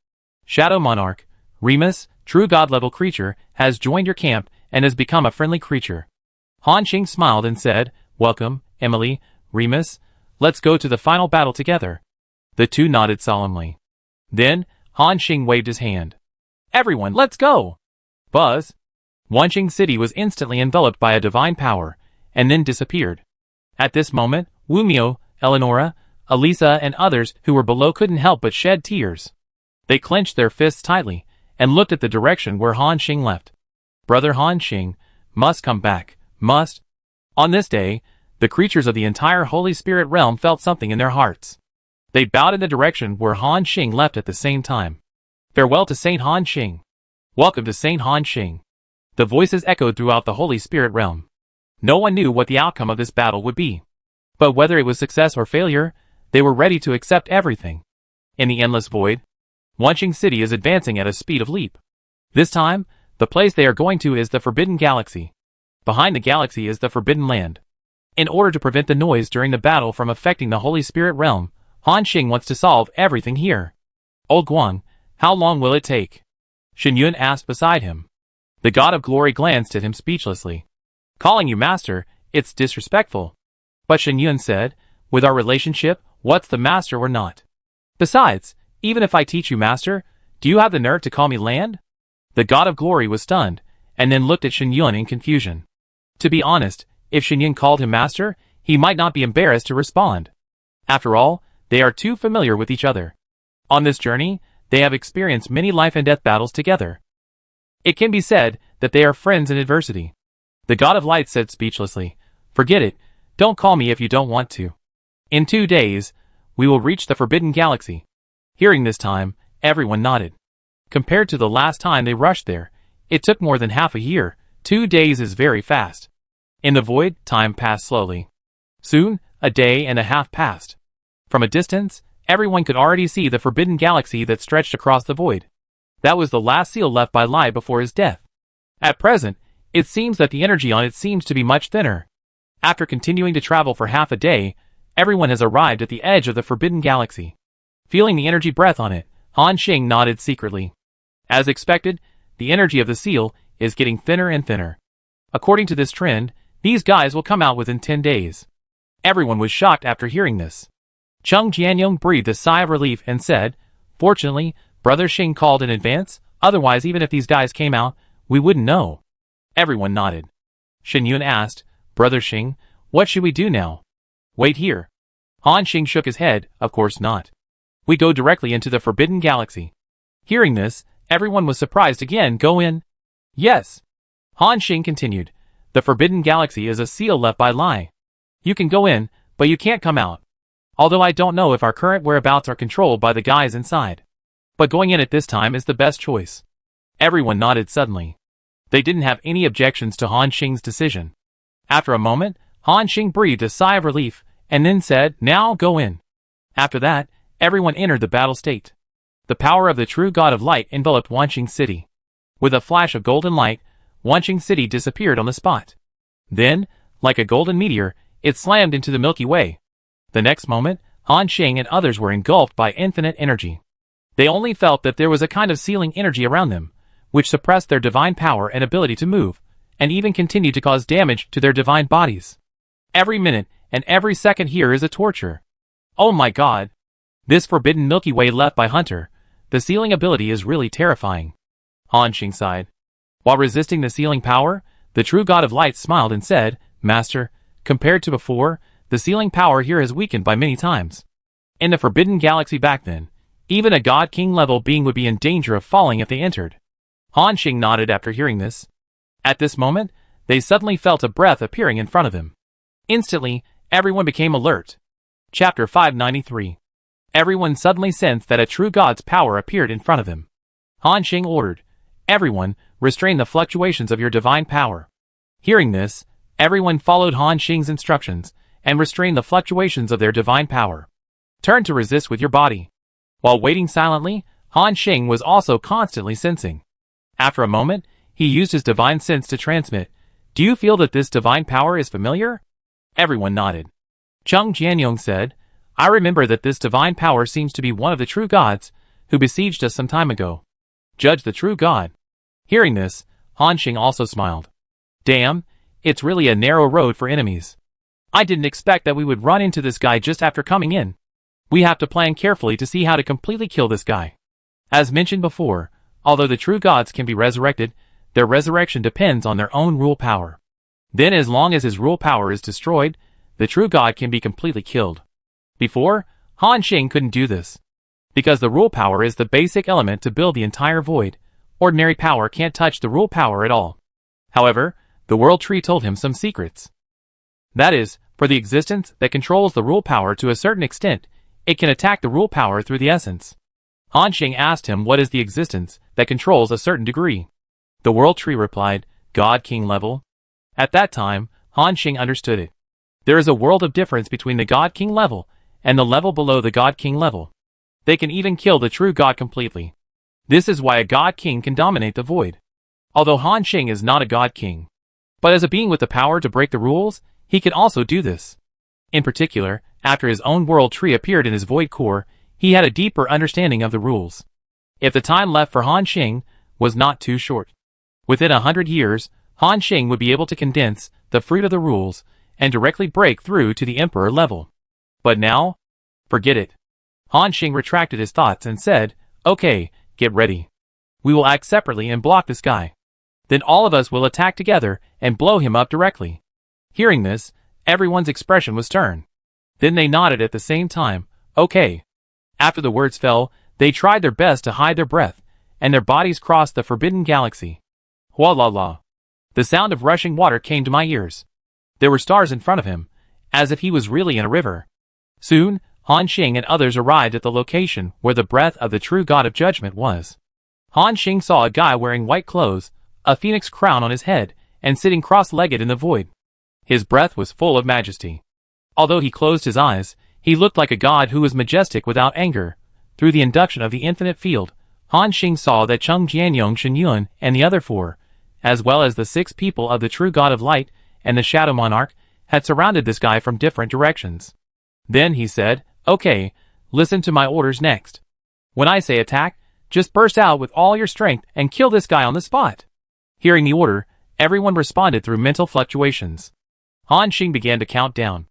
Shadow Monarch, Remus, true god level creature, has joined your camp and has become a friendly creature. Han Xing smiled and said, welcome, Emily, Remus, let's go to the final battle together. The 2 nodded solemnly. Then, Han Xing waved his hand. Everyone, let's go! Buzz! Wanqing City was instantly enveloped by a divine power, and then disappeared. At this moment, Wu Miao, Eleonora, Elisa and others who were below couldn't help but shed tears. They clenched their fists tightly, and looked at the direction where Han Xing left. Brother Han Xing, must come back, must. On this day, the creatures of the entire Holy Spirit realm felt something in their hearts. They bowed in the direction where Han Xing left at the same time. Farewell to Saint Han Xing. Welcome to Saint Han Xing. The voices echoed throughout the Holy Spirit realm. No one knew what the outcome of this battle would be. But whether it was success or failure, they were ready to accept everything. In the endless void, Wanqing City is advancing at a speed of leap. This time, the place they are going to is the Forbidden Galaxy. Behind the galaxy is the Forbidden Land. In order to prevent the noise during the battle from affecting the Holy Spirit realm, Han Xing wants to solve everything here. Old Guang, how long will it take? Shen Yun asked beside him. The God of Glory glanced at him speechlessly. Calling you master, it's disrespectful. But Shen Yun said, with our relationship, what's the master or not? Besides, even if I teach you master, Do you have the nerve to call me land? The god of glory was stunned, and then looked at Shen Yun in confusion. To be honest, if Shen Yun called him master, he might not be embarrassed to respond. After all, they are too familiar with each other. On this journey, they have experienced many life and death battles together. It can be said that they are friends in adversity. The god of light said speechlessly, "Forget it, don't call me if you don't want to. In 2 days, we will reach the Forbidden Galaxy." Hearing this time, everyone nodded. Compared to the last time they rushed there, it took more than half a year. 2 days is very fast. In the void, time passed slowly. Soon, a day and a half passed. From a distance, everyone could already see the Forbidden Galaxy that stretched across the void. That was the last seal left by Lai before his death. At present, it seems that the energy on it seems to be much thinner. After continuing to travel for half a day, everyone has arrived at the edge of the Forbidden Galaxy. Feeling the energy breath on it, Han Xing nodded secretly. As expected, the energy of the seal is getting thinner and thinner. According to this trend, these guys will come out within 10 days. Everyone was shocked after hearing this. Chung Jianyong breathed a sigh of relief and said, "Fortunately, Brother Xing called in advance, otherwise even if these guys came out, we wouldn't know." Everyone nodded. Shen Yun asked, "Brother Xing, what should we do now?" "Wait here." Han Xing shook his head, "Of course not. We go directly into the Forbidden Galaxy." Hearing this, everyone was surprised again. "Go in?" "Yes." Han Xing continued, "The Forbidden Galaxy is a seal left by Lai. You can go in, but you can't come out. Although I don't know if our current whereabouts are controlled by the guys inside. But going in at this time is the best choice." Everyone nodded suddenly. They didn't have any objections to Han Xing's decision. After a moment, Han Xing breathed a sigh of relief, and then said, "Now go in." After that, everyone entered the battle state. The power of the true God of Light enveloped Wanqing City. With a flash of golden light, Wanqing City disappeared on the spot. Then, like a golden meteor, it slammed into the Milky Way. The next moment, Han Xing and others were engulfed by infinite energy. They only felt that there was a kind of sealing energy around them, which suppressed their divine power and ability to move, and even continued to cause damage to their divine bodies. Every minute and every second here is a torture. Oh my god! This forbidden Milky Way left by Hunter, the sealing ability is really terrifying. Han Xing sighed. While resisting the sealing power, the true God of Light smiled and said, "Master, compared to before, the sealing power here has weakened by many times. In the Forbidden Galaxy back then, even a God King level being would be in danger of falling if they entered." Han Xing nodded after hearing this. At this moment, they suddenly felt a breath appearing in front of them. Instantly, everyone became alert. Chapter 593. Everyone suddenly sensed that a true God's power appeared in front of them. Han Xing ordered, "Everyone, restrain the fluctuations of your divine power." Hearing this, everyone followed Han Xing's instructions, and restrained the fluctuations of their divine power. Turn to resist with your body. While waiting silently, Han Xing was also constantly sensing. After a moment, he used his divine sense to transmit, "Do you feel that this divine power is familiar?" Everyone nodded. Chung Jianyong said, "I remember that this divine power seems to be one of the true gods who besieged us some time ago." Judge the true god. Hearing this, Han Xing also smiled. "Damn, it's really a narrow road for enemies. I didn't expect that we would run into this guy just after coming in. We have to plan carefully to see how to completely kill this guy." As mentioned before, although the true gods can be resurrected, their resurrection depends on their own rule power. Then as long as his rule power is destroyed, the true god can be completely killed. Before, Han Xing couldn't do this. Because the rule power is the basic element to build the entire void, ordinary power can't touch the rule power at all. However, the world tree told him some secrets. That is, for the existence that controls the rule power to a certain extent, it can attack the rule power through the essence. Han Xing asked him what is the existence that controls a certain degree. The world tree replied, God King level. At that time, Han Xing understood it. There is a world of difference between the God King level and the level below the God King level. They can even kill the true God completely. This is why a God King can dominate the void. Although Han Xing is not a God King, but as a being with the power to break the rules, he can also do this. In particular, after his own world tree appeared in his void core, he had a deeper understanding of the rules. If the time left for Han Xing was not too short, within 100 years, Han Xing would be able to condense the fruit of the rules and directly break through to the Emperor level. But now, forget it. Han Xing retracted his thoughts and said, "Okay, Get ready. We will act separately and block this guy. Then all of us will attack together and blow him up directly. Hearing this, everyone's expression was stern. Then they nodded at the same time. Okay. After the words fell, they tried their best to hide their breath, and their bodies crossed the forbidden galaxy. Hua la la. The sound of rushing water came to my ears. There were stars in front of him, as if he was really in a river. Soon, Han Xing and others arrived at the location where the breath of the true God of Judgment was. Han Xing saw a guy wearing white clothes, a phoenix crown on his head, and sitting cross-legged in the void. His breath was full of majesty. Although he closed his eyes, he looked like a god who was majestic without anger. Through the induction of the infinite field, Han Xing saw that Cheng Jianyong Shenyun and the other four, as well as the 6 people of the true God of Light and the Shadow Monarch, had surrounded this guy from different directions. Then he said, "Okay, listen to my orders next. When I say attack, just burst out with all your strength and kill this guy on the spot." Hearing the order, everyone responded through mental fluctuations. Han Xing began to count down.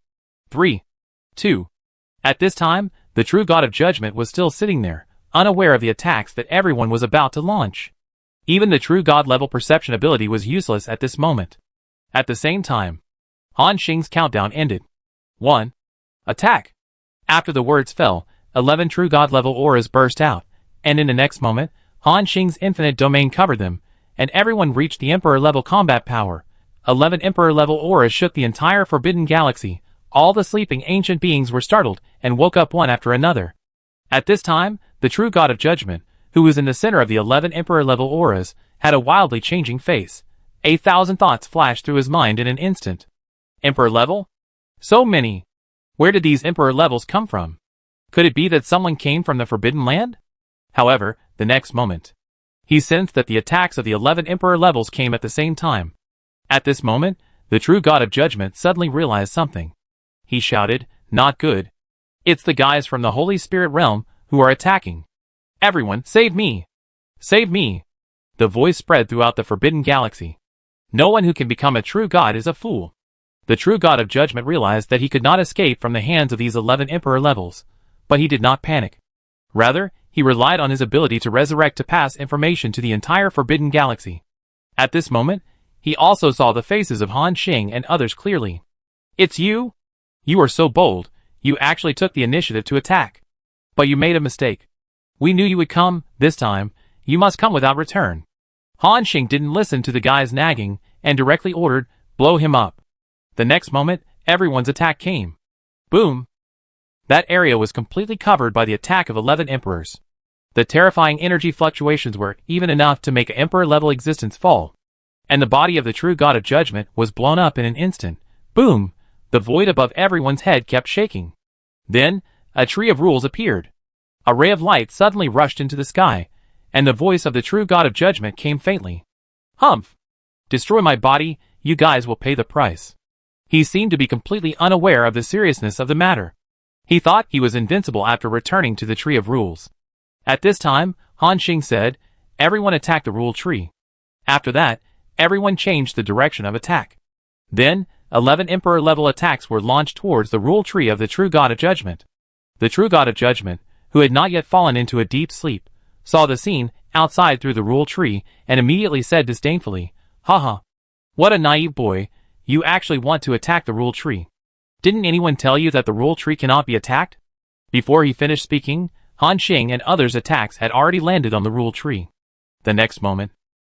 3, 2. At this time, the true God of Judgment was still sitting there, unaware of the attacks that everyone was about to launch. Even the true God-level perception ability was useless at this moment. At the same time, Han Xing's countdown ended. 1. Attack! After the words fell, 11 true God-level auras burst out, and in the next moment, Han Xing's infinite domain covered them, and everyone reached the Emperor-level combat power. 11 Emperor-level auras shook the entire Forbidden Galaxy. All the sleeping ancient beings were startled and woke up one after another. At this time, the true God of Judgment, who was in the center of the 11 Emperor-level auras, had a wildly changing face. 1,000 thoughts flashed through his mind in an instant. Emperor level? So many. Where did these Emperor levels come from? Could it be that someone came from the Forbidden Land? However, the next moment, he sensed that the attacks of the 11 Emperor levels came at the same time. At this moment, the true God of Judgment suddenly realized something. He shouted, "Not good. It's the guys from the Holy Spirit realm who are attacking. Everyone, save me! Save me!" The voice spread throughout the Forbidden Galaxy. No one who can become a true god is a fool. The true God of Judgment realized that he could not escape from the hands of these 11 Emperor levels, but he did not panic. Rather, he relied on his ability to resurrect to pass information to the entire Forbidden Galaxy. At this moment, he also saw the faces of Han Xing and others clearly. "It's you? You are so bold, you actually took the initiative to attack. But you made a mistake. We knew you would come, this time, you must come without return." Han Xing didn't listen to the guy's nagging, and directly ordered, "Blow him up." The next moment, everyone's attack came. Boom! That area was completely covered by the attack of 11 Emperors. The terrifying energy fluctuations were even enough to make an Emperor-level existence fall. And the body of the true God of Judgment was blown up in an instant. Boom! The void above everyone's head kept shaking. Then, a tree of rules appeared. A ray of light suddenly rushed into the sky, and the voice of the true God of Judgment came faintly. "Humph! Destroy my body, you guys will pay the price." He seemed to be completely unaware of the seriousness of the matter. He thought he was invincible after returning to the Tree of Rules. At this time, Han Xing said, "Everyone attack the Rule Tree." After that, everyone changed the direction of attack. Then, 11 Emperor-level attacks were launched towards the Rule Tree of the True God of Judgment. The True God of Judgment, who had not yet fallen into a deep sleep, saw the scene outside through the Rule Tree and immediately said disdainfully, "Haha. What a naive boy, you actually want to attack the Rule Tree. Didn't anyone tell you that the Rule Tree cannot be attacked?" Before he finished speaking, Han Xing and others' attacks had already landed on the Rule Tree. The next moment,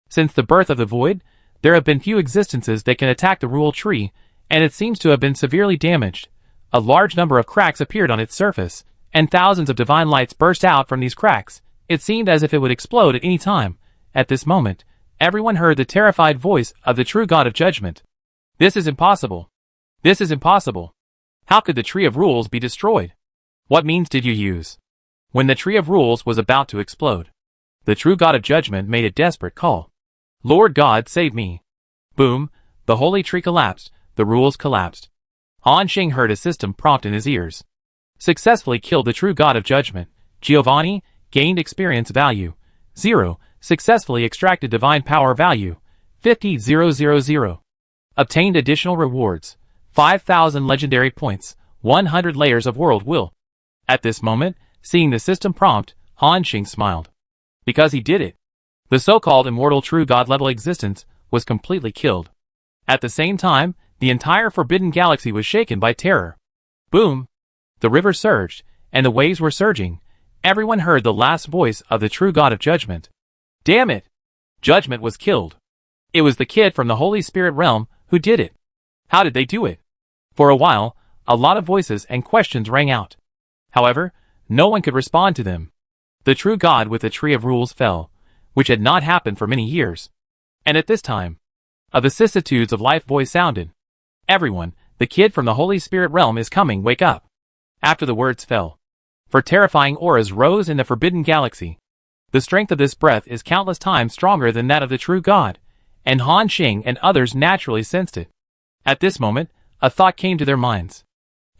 since the birth of the Void, there have been few existences that can attack the Rule Tree, and it seems to have been severely damaged. A large number of cracks appeared on its surface, and thousands of divine lights burst out from these cracks. It seemed as if it would explode at any time. At this moment, everyone heard the terrified voice of the true God of Judgment. "This is impossible. This is impossible. How could the Tree of Rules be destroyed? What means did you use?" When the Tree of Rules was about to explode, the true God of Judgment made a desperate call. "Lord God, save me." Boom! The holy tree collapsed, the rules collapsed. Han Xing heard a system prompt in his ears. Successfully killed the true God of Judgment. Giovanni, gained experience value. 0. Successfully extracted divine power value. 50,000. Obtained additional rewards. 5,000 legendary points. 100 layers of world will. At this moment, seeing the system prompt, Han Xing smiled. Because he did it. The so-called immortal true God-level existence was completely killed. At the same time, the entire forbidden galaxy was shaken by terror. Boom! The river surged, and the waves were surging. Everyone heard the last voice of the true God of Judgment. Damn it! Judgment was killed. It was the kid from the Holy Spirit realm who did it. How did they do it? For a while, a lot of voices and questions rang out. However, no one could respond to them. The true God with the Tree of Rules fell, which had not happened for many years. And at this time, a vicissitudes of life voice sounded. Everyone, the kid from the Holy Spirit realm is coming, wake up. After the words fell, for terrifying auras rose in the forbidden galaxy. The strength of this breath is countless times stronger than that of the true God, and Han Xing and others naturally sensed it. At this moment, a thought came to their minds.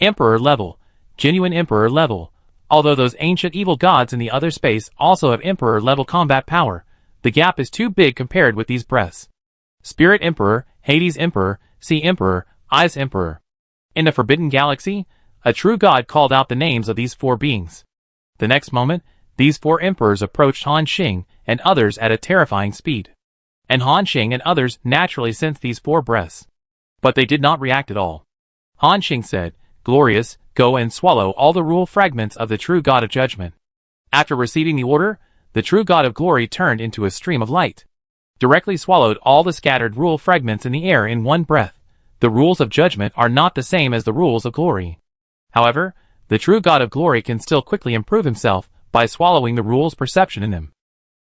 Emperor level, genuine Emperor level. Although those ancient evil gods in the other space also have Emperor level combat power, the gap is too big compared with these breaths. Spirit Emperor, Hades Emperor, Sea Emperor, Ice Emperor. In the Forbidden Galaxy, a true God called out the names of these four beings. The next moment, these four emperors approached Han Xing and others at a terrifying speed. And Han Xing and others naturally sensed these four breaths. But they did not react at all. Han Xing said, "Glorious, go and swallow all the rule fragments of the true God of Judgment." After receiving the order, the true God of Glory turned into a stream of light. Directly swallowed all the scattered rule fragments in the air in one breath. The rules of Judgment are not the same as the rules of Glory. However, the true God of Glory can still quickly improve himself by swallowing the rules perception in them.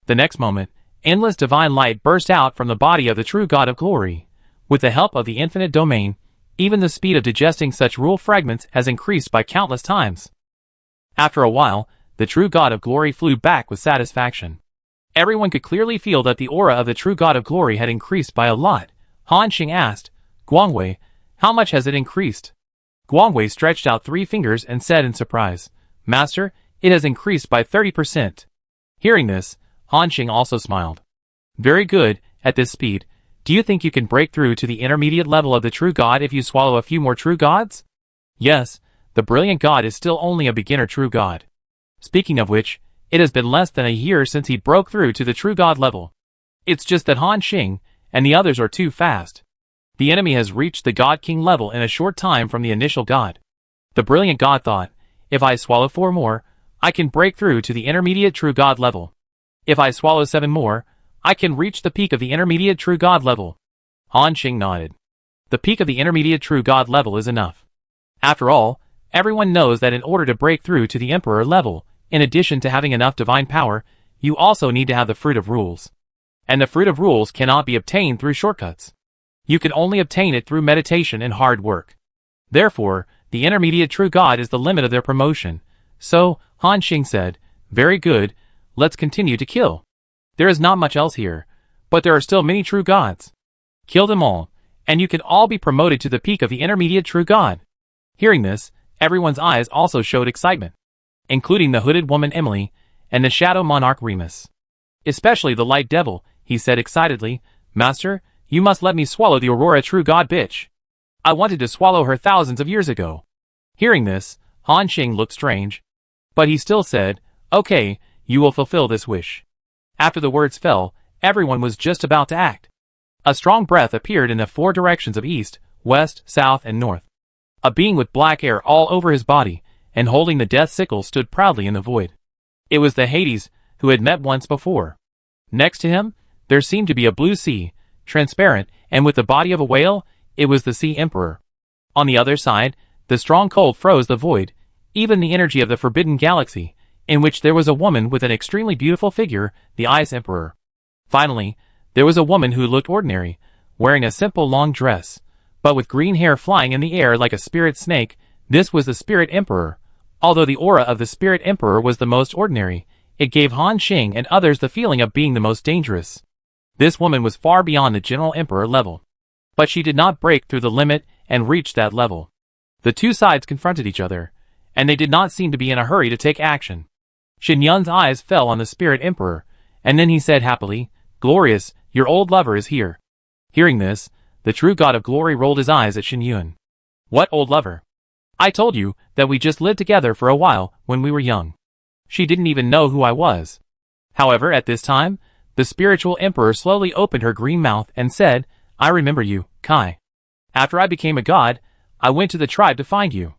The next moment, endless divine light burst out from the body of the true God of Glory. With the help of the infinite domain, even the speed of digesting such rule fragments has increased by countless times. After a while, the true God of Glory flew back with satisfaction. Everyone could clearly feel that the aura of the true God of Glory had increased by a lot. Han Xing asked, "Guangwei, how much has it increased?" Guangwei stretched out 3 fingers and said in surprise, "Master, it has increased by 30%. Hearing this, Han Xing also smiled. "Very good, at this speed. Do you think you can break through to the intermediate level of the true God if you swallow a few more true gods?" "Yes, the brilliant God is still only a beginner true God. Speaking of which, it has been less than a year since he broke through to the true God level. It's just that Han Xing and the others are too fast. The enemy has reached the God King level in a short time from the initial God." The brilliant God thought, "If I swallow 4 more, I can break through to the intermediate true God level. If I swallow 7 more, I can reach the peak of the intermediate true God level." Han Xing nodded. The peak of the intermediate true God level is enough. After all, everyone knows that in order to break through to the Emperor level, in addition to having enough divine power, you also need to have the Fruit of Rules. And the Fruit of Rules cannot be obtained through shortcuts. You can only obtain it through meditation and hard work. Therefore, the intermediate true God is the limit of their promotion. So, Han Xing said, "Very good, let's continue to kill. There is not much else here, but there are still many true gods. Kill them all, and you can all be promoted to the peak of the intermediate true God." Hearing this, everyone's eyes also showed excitement, including the hooded woman Emily and the shadow monarch Remus. "Especially the light devil," he said excitedly, "Master, you must let me swallow the Aurora true God bitch. I wanted to swallow her thousands of years ago." Hearing this, Han Xing looked strange. But he still said, "Okay, you will fulfill this wish." After the words fell, everyone was just about to act. A strong breath appeared in the 4 directions of east, west, south, and north. A being with black hair all over his body, and holding the death sickle stood proudly in the void. It was the Hades, who had met once before. Next to him, there seemed to be a blue sea, transparent, and with the body of a whale, it was the Sea Emperor. On the other side, the strong cold froze the void, even the energy of the Forbidden Galaxy, in which there was a woman with an extremely beautiful figure, the Ice Emperor. Finally, there was a woman who looked ordinary, wearing a simple long dress, but with green hair flying in the air like a spirit snake. This was the Spirit Emperor. Although the aura of the Spirit Emperor was the most ordinary, it gave Han Xing and others the feeling of being the most dangerous. This woman was far beyond the general Emperor level. But she did not break through the limit and reach that level. The two sides confronted each other, and they did not seem to be in a hurry to take action. Xin Yun's eyes fell on the Spirit Emperor, and then he said happily, "Glorious, your old lover is here." Hearing this, the true God of Glory rolled his eyes at Xin Yun. "What old lover? I told you that we just lived together for a while when we were young. She didn't even know who I was." However, at this time, the spiritual emperor slowly opened her green mouth and said, I remember you, Kai. After I became a god, I went to the tribe to find you.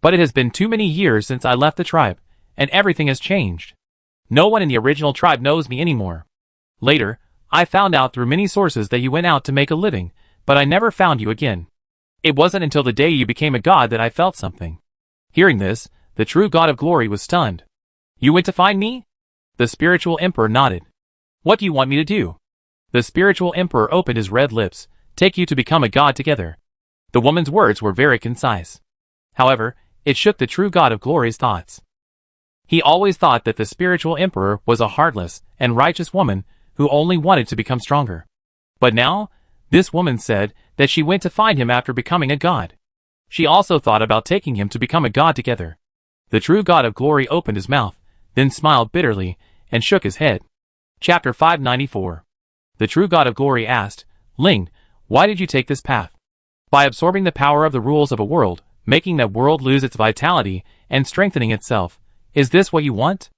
But it has been too many years since I left the tribe, and everything has changed. No one in the original tribe knows me anymore. Later, I found out through many sources that you went out to make a living, but I never found you again. It wasn't until the day you became a god that I felt something. Hearing this, the true God of glory was stunned. You went to find me? The spiritual emperor nodded. What do you want me to do? The spiritual emperor opened his red lips. Take you to become a god together. The woman's words were very concise. However, it shook the true God of glory's thoughts. He always thought that the spiritual emperor was a heartless and righteous woman who only wanted to become stronger. But now, this woman said that she went to find him after becoming a god. She also thought about taking him to become a god together. The true God of glory opened his mouth, then smiled bitterly, and shook his head. Chapter 594. The true God of glory asked, Ling, why did you take this path? By absorbing the power of the rules of a world, making that world lose its vitality, and strengthening itself. Is this what you want?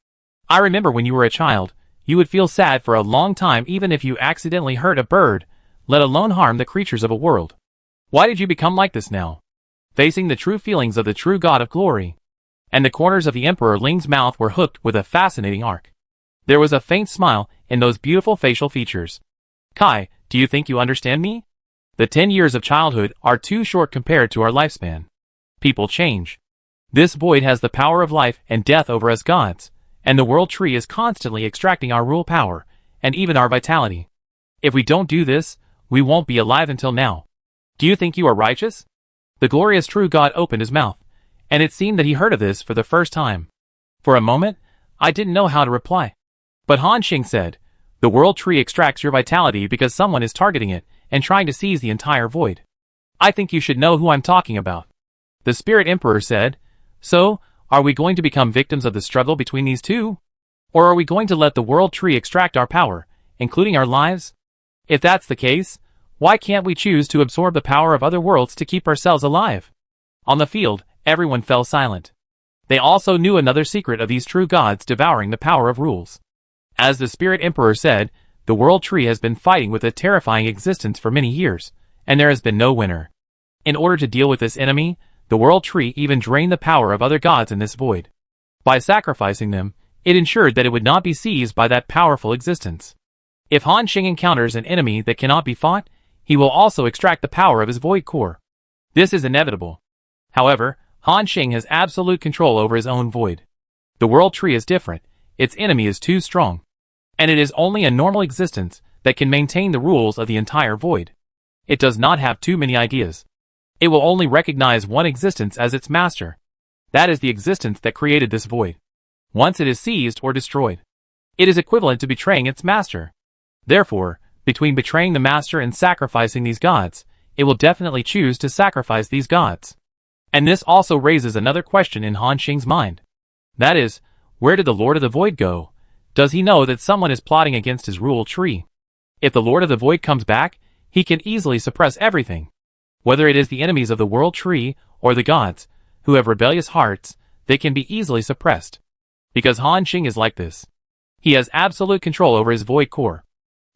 I remember when you were a child, you would feel sad for a long time even if you accidentally hurt a bird, let alone harm the creatures of a world. Why did you become like this now? Facing the true feelings of the true God of glory. And the corners of the Emperor Ling's mouth were hooked with a fascinating arc. There was a faint smile in those beautiful facial features. Kai, do you think you understand me? The 10 years of childhood are too short compared to our lifespan. People change. This void has the power of life and death over us gods, and the world tree is constantly extracting our rule power, and even our vitality. If we don't do this, we won't be alive until now. Do you think you are righteous? The glorious true God opened his mouth, and it seemed that he heard of this for the first time. For a moment, I didn't know how to reply. But Han Xing said, the world tree extracts your vitality because someone is targeting it and trying to seize the entire void. I think you should know who I'm talking about. The Spirit Emperor said, so, are we going to become victims of the struggle between these two? Or are we going to let the world tree extract our power, including our lives? If that's the case, why can't we choose to absorb the power of other worlds to keep ourselves alive? On the field, everyone fell silent. They also knew another secret of these true gods devouring the power of rules. As the Spirit Emperor said, the world tree has been fighting with a terrifying existence for many years, and there has been no winner. In order to deal with this enemy, the world tree even drained the power of other gods in this void. By sacrificing them, it ensured that it would not be seized by that powerful existence. If Han Xing encounters an enemy that cannot be fought, he will also extract the power of his void core. This is inevitable. However, Han Xing has absolute control over his own void. The world tree is different, its enemy is too strong. And it is only a normal existence that can maintain the rules of the entire void. It does not have too many ideas. It will only recognize one existence as its master. That is the existence that created this void. Once it is seized or destroyed, it is equivalent to betraying its master. Therefore, between betraying the master and sacrificing these gods, it will definitely choose to sacrifice these gods. And this also raises another question in Han Xing's mind. That is, where did the Lord of the Void go? Does he know that someone is plotting against his rule tree? If the Lord of the Void comes back, he can easily suppress everything. Whether it is the enemies of the world tree or the gods, who have rebellious hearts, they can be easily suppressed. Because Han Xing is like this. He has absolute control over his void core.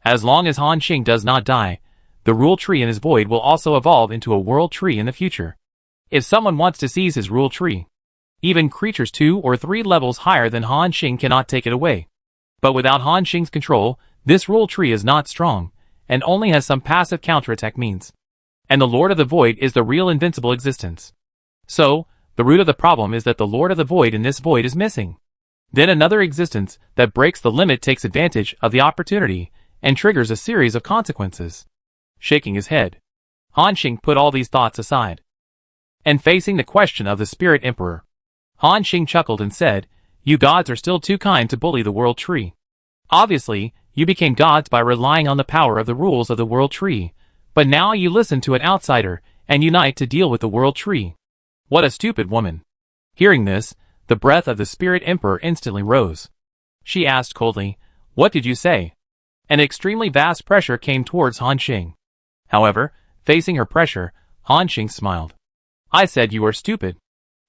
As long as Han Xing does not die, the rule tree in his void will also evolve into a world tree in the future. If someone wants to seize his rule tree, even creatures 2 or 3 levels higher than Han Xing cannot take it away. But without Han Xing's control, this rule tree is not strong, and only has some passive counterattack means. And the Lord of the Void is the real invincible existence. So, the root of the problem is that the Lord of the Void in this void is missing. Then another existence that breaks the limit takes advantage of the opportunity and triggers a series of consequences. Shaking his head, Han Xing put all these thoughts aside. And facing the question of the Spirit Emperor, Han Xing chuckled and said, you gods are still too kind to bully the world tree. Obviously, you became gods by relying on the power of the rules of the world tree, but now you listen to an outsider and unite to deal with the world tree. What a stupid woman. Hearing this, the breath of the Spirit Emperor instantly rose. She asked coldly, what did you say? An extremely vast pressure came towards Han Xing. However, facing her pressure, Han Xing smiled. I said you are stupid.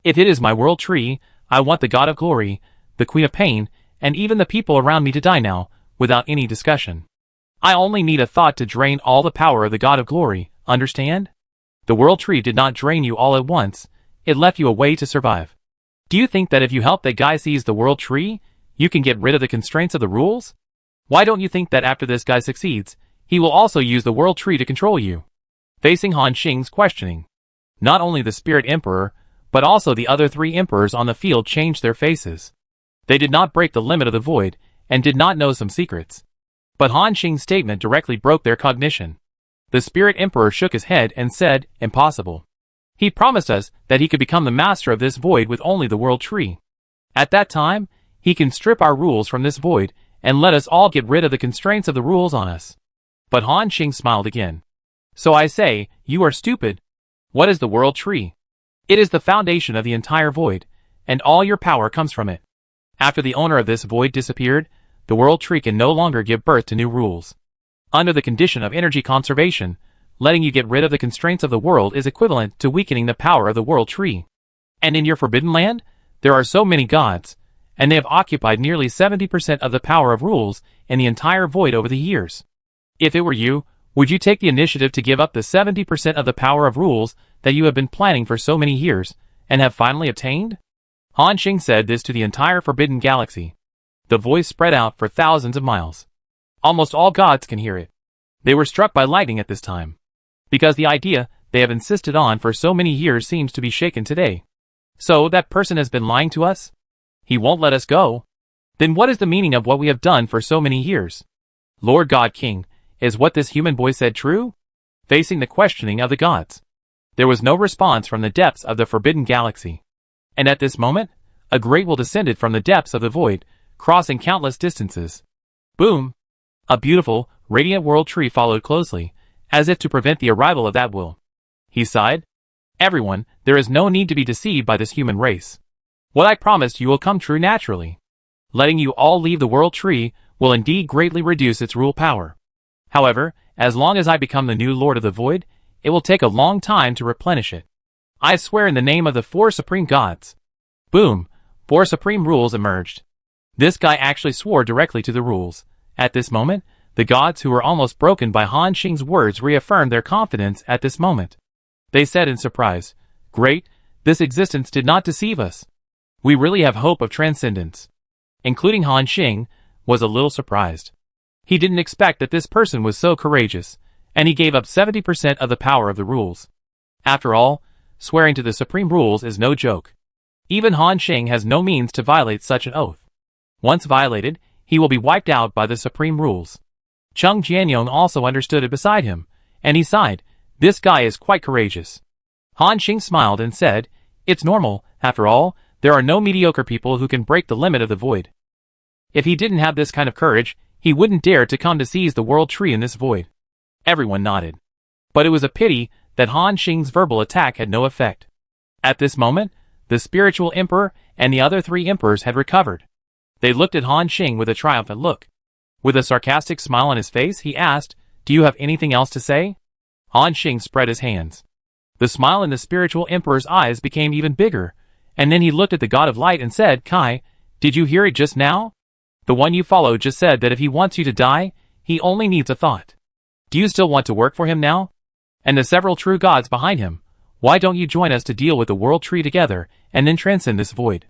If it is my world tree, I want the God of Glory, the Queen of Pain, and even the people around me to die now, without any discussion. I only need a thought to drain all the power of the God of Glory, understand? The World Tree did not drain you all at once, it left you a way to survive. Do you think that if you help that guy seize the World Tree, you can get rid of the constraints of the rules? Why don't you think that after this guy succeeds, he will also use the World Tree to control you? Facing Han Xing's questioning, not only the Spirit Emperor, but also the other 3 emperors on the field changed their faces. They did not break the limit of the void, and did not know some secrets. But Han Xing's statement directly broke their cognition. The Spirit Emperor shook his head and said, impossible. He promised us that he could become the master of this void with only the World Tree. At that time, he can strip our rules from this void, and let us all get rid of the constraints of the rules on us. But Han Xing smiled again. So I say, you are stupid. What is the World Tree? It is the foundation of the entire void, and all your power comes from it. After the owner of this void disappeared, the World Tree can no longer give birth to new rules. Under the condition of energy conservation, letting you get rid of the constraints of the world is equivalent to weakening the power of the World Tree. And in your Forbidden Land, there are so many gods, and they have occupied nearly 70% of the power of rules in the entire void over the years. If it were you, would you take the initiative to give up the 70% of the power of rules that you have been planning for so many years, and have finally obtained? Han Xing said this to the entire Forbidden Galaxy. The voice spread out for thousands of miles. Almost all gods can hear it. They were struck by lightning at this time. Because the idea they have insisted on for so many years seems to be shaken today. So that person has been lying to us? He won't let us go. Then what is the meaning of what we have done for so many years? Lord God King, is what this human boy said true? Facing the questioning of the gods, there was no response from the depths of the Forbidden Galaxy. And at this moment, a great will descended from the depths of the void, crossing countless distances. Boom! A beautiful, radiant World Tree followed closely, as if to prevent the arrival of that will. He sighed. Everyone, there is no need to be deceived by this human race. What I promised you will come true naturally. Letting you all leave the World Tree will indeed greatly reduce its rule power. However, as long as I become the new Lord of the Void, it will take a long time to replenish it. I swear in the name of the 4 supreme gods. Boom! 4 supreme rules emerged. This guy actually swore directly to the rules. At this moment, the gods who were almost broken by Han Xing's words reaffirmed their confidence at this moment. They said in surprise, Great, this existence did not deceive us. We really have hope of transcendence. Including Han Xing, was a little surprised. He didn't expect that this person was so courageous, and he gave up 70% of the power of the rules. After all, swearing to the supreme rules is no joke. Even Han Xing has no means to violate such an oath. Once violated, he will be wiped out by the supreme rules. Chung Jianyong also understood it beside him, and he sighed, this guy is quite courageous. Han Xing smiled and said, it's normal, after all, there are no mediocre people who can break the limit of the void. If he didn't have this kind of courage, he wouldn't dare to come to seize the World Tree in this void. Everyone nodded. But it was a pity that Han Xing's verbal attack had no effect. At this moment, the spiritual emperor and the other 3 emperors had recovered. They looked at Han Xing with a triumphant look. With a sarcastic smile on his face, he asked, do you have anything else to say? Han Xing spread his hands. The smile in the spiritual emperor's eyes became even bigger, and then he looked at the god of light and said, Kai, did you hear it just now? The one you followed just said that if he wants you to die, he only needs a thought. Do you still want to work for him now? And the several true gods behind him, why don't you join us to deal with the World Tree together, and then transcend this void?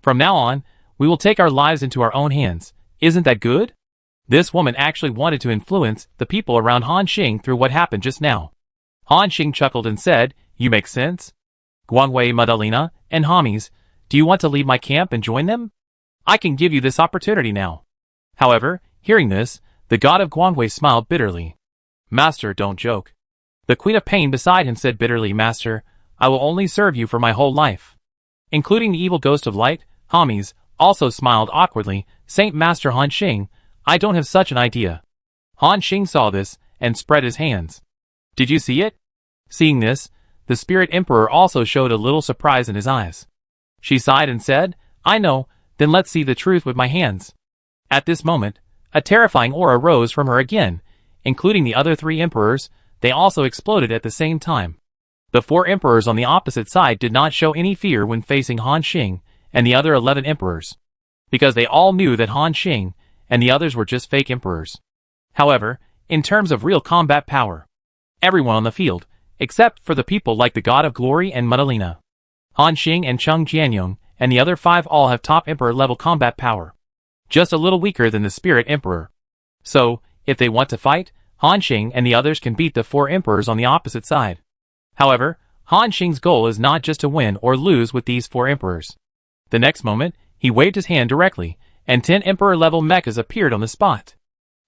From now on, we will take our lives into our own hands. Isn't that good? This woman actually wanted to influence the people around Han Xing through what happened just now. Han Xing chuckled and said, you make sense? Guangwei, Madalena, and Hamis, do you want to leave my camp and join them? I can give you this opportunity now. However, hearing this, the god of Guangwei smiled bitterly. Master, don't joke. The Queen of Pain beside him said bitterly, Master, I will only serve you for my whole life. Including the evil ghost of light, Hamis, also smiled awkwardly, Saint Master Han Xing, I don't have such an idea. Han Xing saw this, and spread his hands. Did you see it? Seeing this, the Spirit Emperor also showed a little surprise in his eyes. She sighed and said, I know, then let's see the truth with my hands. At this moment, a terrifying aura rose from her again, including the other 3 emperors, they also exploded at the same time. The 4 emperors on the opposite side did not show any fear when facing Han Xing and the other 11 emperors. because they all knew that Han Xing and the others were just fake emperors. However, in terms of real combat power, everyone on the field, except for the people like the God of Glory and Madalena, Han Xing and Cheng Jianyong, and the other 5 all have top emperor level combat power, just a little weaker than the Spirit Emperor. So, if they want to fight, Han Xing and the others can beat the 4 emperors on the opposite side. However, Han Xing's goal is not just to win or lose with these 4 emperors. The next moment, he waved his hand directly, and 10 emperor-level mechas appeared on the spot.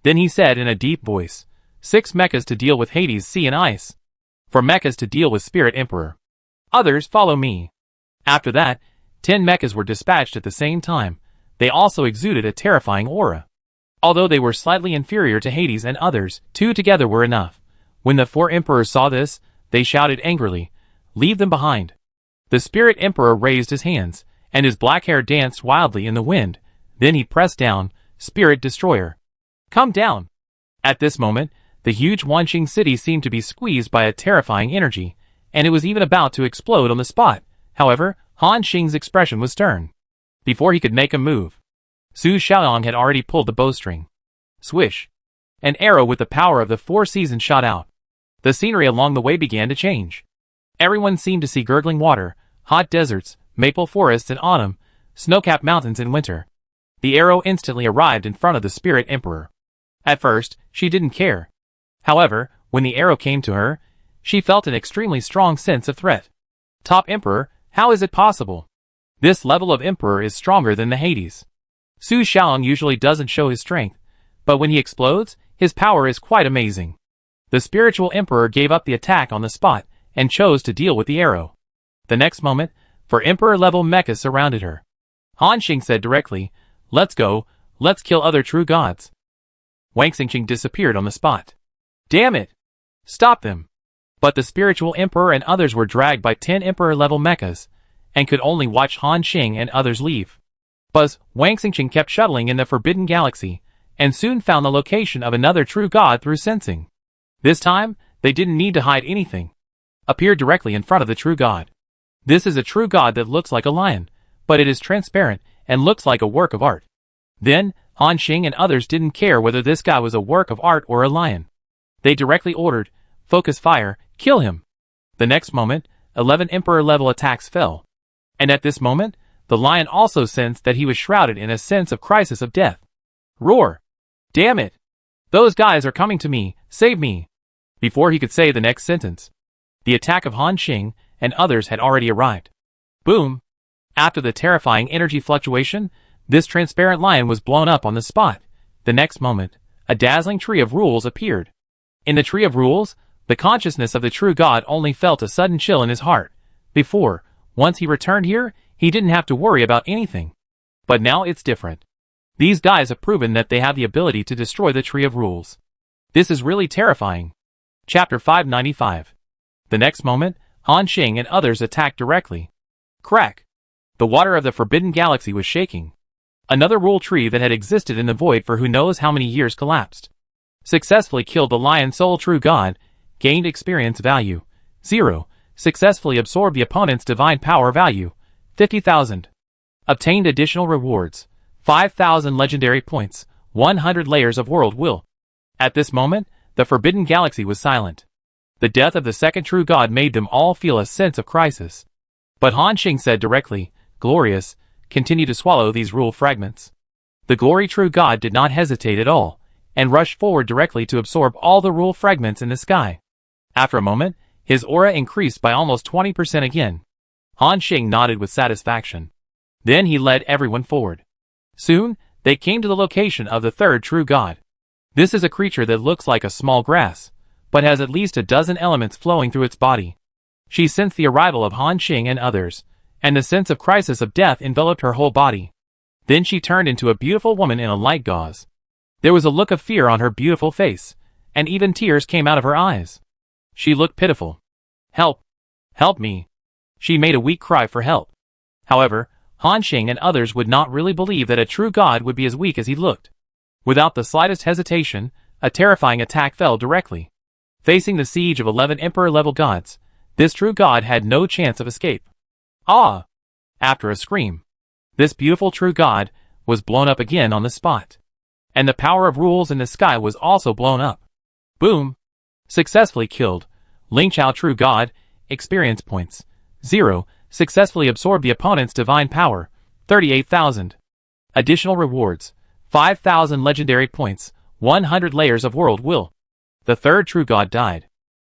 Then he said in a deep voice, 6 mechas to deal with Hades, Sea and Ice. 4 mechas to deal with Spirit Emperor. Others follow me. After that, 10 mechas were dispatched at the same time. They also exuded a terrifying aura. Although they were slightly inferior to Hades and others, 2 together were enough. When the 4 emperors saw this, they shouted angrily, "Leave them behind." The Spirit Emperor raised his hands, and his black hair danced wildly in the wind. Then he pressed down, "Spirit Destroyer, come down." At this moment, the huge Wanqing city seemed to be squeezed by a terrifying energy, and it was even about to explode on the spot. However, Han Xing's expression was stern. Before he could make a move, Su Xiaoyang had already pulled the bowstring. Swish! An arrow with the power of the 4 seasons shot out. The scenery along the way began to change. Everyone seemed to see gurgling water, hot deserts, maple forests in autumn, snow-capped mountains in winter. The arrow instantly arrived in front of the Spirit Emperor. At first, she didn't care. However, when the arrow came to her, she felt an extremely strong sense of threat. Top Emperor, how is it possible? This level of Emperor is stronger than the Hades. Su Xiaoyang usually doesn't show his strength, but when he explodes, his power is quite amazing. The Spiritual Emperor gave up the attack on the spot, and chose to deal with the arrow. The next moment, 4 Emperor-level mechas surrounded her. Han Xing said directly, "Let's go, let's kill other true gods." Wang Xingqing disappeared on the spot. "Damn it! Stop them!" But the Spiritual Emperor and others were dragged by 10 Emperor-level mechas, and could only watch Han Xing and others leave. But Wang Xingqing kept shuttling in the Forbidden Galaxy, and soon found the location of another true god through sensing. This time, they didn't need to hide anything. Appeared directly in front of the true god. This is a true god that looks like a lion, but it is transparent and looks like a work of art. Then, Han Xing and others didn't care whether this guy was a work of art or a lion. They directly ordered, "Focus fire, kill him." The next moment, 11 Emperor-level attacks fell. And at this moment, the lion also sensed that he was shrouded in a sense of crisis of death. Roar! Damn it! Those guys are coming to me, save me! Before he could say the next sentence, the attack of Han Xing and others had already arrived. Boom! After the terrifying energy fluctuation, this transparent lion was blown up on the spot. The next moment, a dazzling tree of rules appeared. In the tree of rules, the consciousness of the true god only felt a sudden chill in his heart. Before, once he returned here, he didn't have to worry about anything. But now it's different. These guys have proven that they have the ability to destroy the tree of rules. This is really terrifying. Chapter 595. The next moment, Han Xing and others attacked directly. Crack! The water of the Forbidden Galaxy was shaking. Another rule tree that had existed in the void for who knows how many years collapsed. Successfully killed the Lion Soul True God, gained experience value, 0. Successfully absorbed the opponent's divine power value, 50,000. Obtained additional rewards, 5,000 legendary points, 100 layers of world will. At this moment, the Forbidden Galaxy was silent. The death of the second true god made them all feel a sense of crisis. But Han Xing said directly, "Glorious, continue to swallow these rule fragments." The glory true god did not hesitate at all, and rushed forward directly to absorb all the rule fragments in the sky. After a moment, his aura increased by almost 20% again. Han Xing nodded with satisfaction. Then he led everyone forward. Soon, they came to the location of the third true god. This is a creature that looks like a small grass, but has at least a dozen elements flowing through its body. She sensed the arrival of Han Xing and others, and the sense of crisis of death enveloped her whole body. Then she turned into a beautiful woman in a light gauze. There was a look of fear on her beautiful face, and even tears came out of her eyes. She looked pitiful. "Help! Help me!" She made a weak cry for help. However, Han Xing and others would not really believe that a true god would be as weak as he looked. Without the slightest hesitation, a terrifying attack fell directly. Facing the siege of 11 Emperor-level gods, this true god had no chance of escape. Ah! After a scream, this beautiful true god was blown up again on the spot. And the power of rules in the sky was also blown up. Boom! Successfully killed. Ling Chao True God, experience points. 0. Successfully absorbed the opponent's divine power. 38,000. Additional rewards. 5,000 legendary points. 100 layers of world will. The third True God died.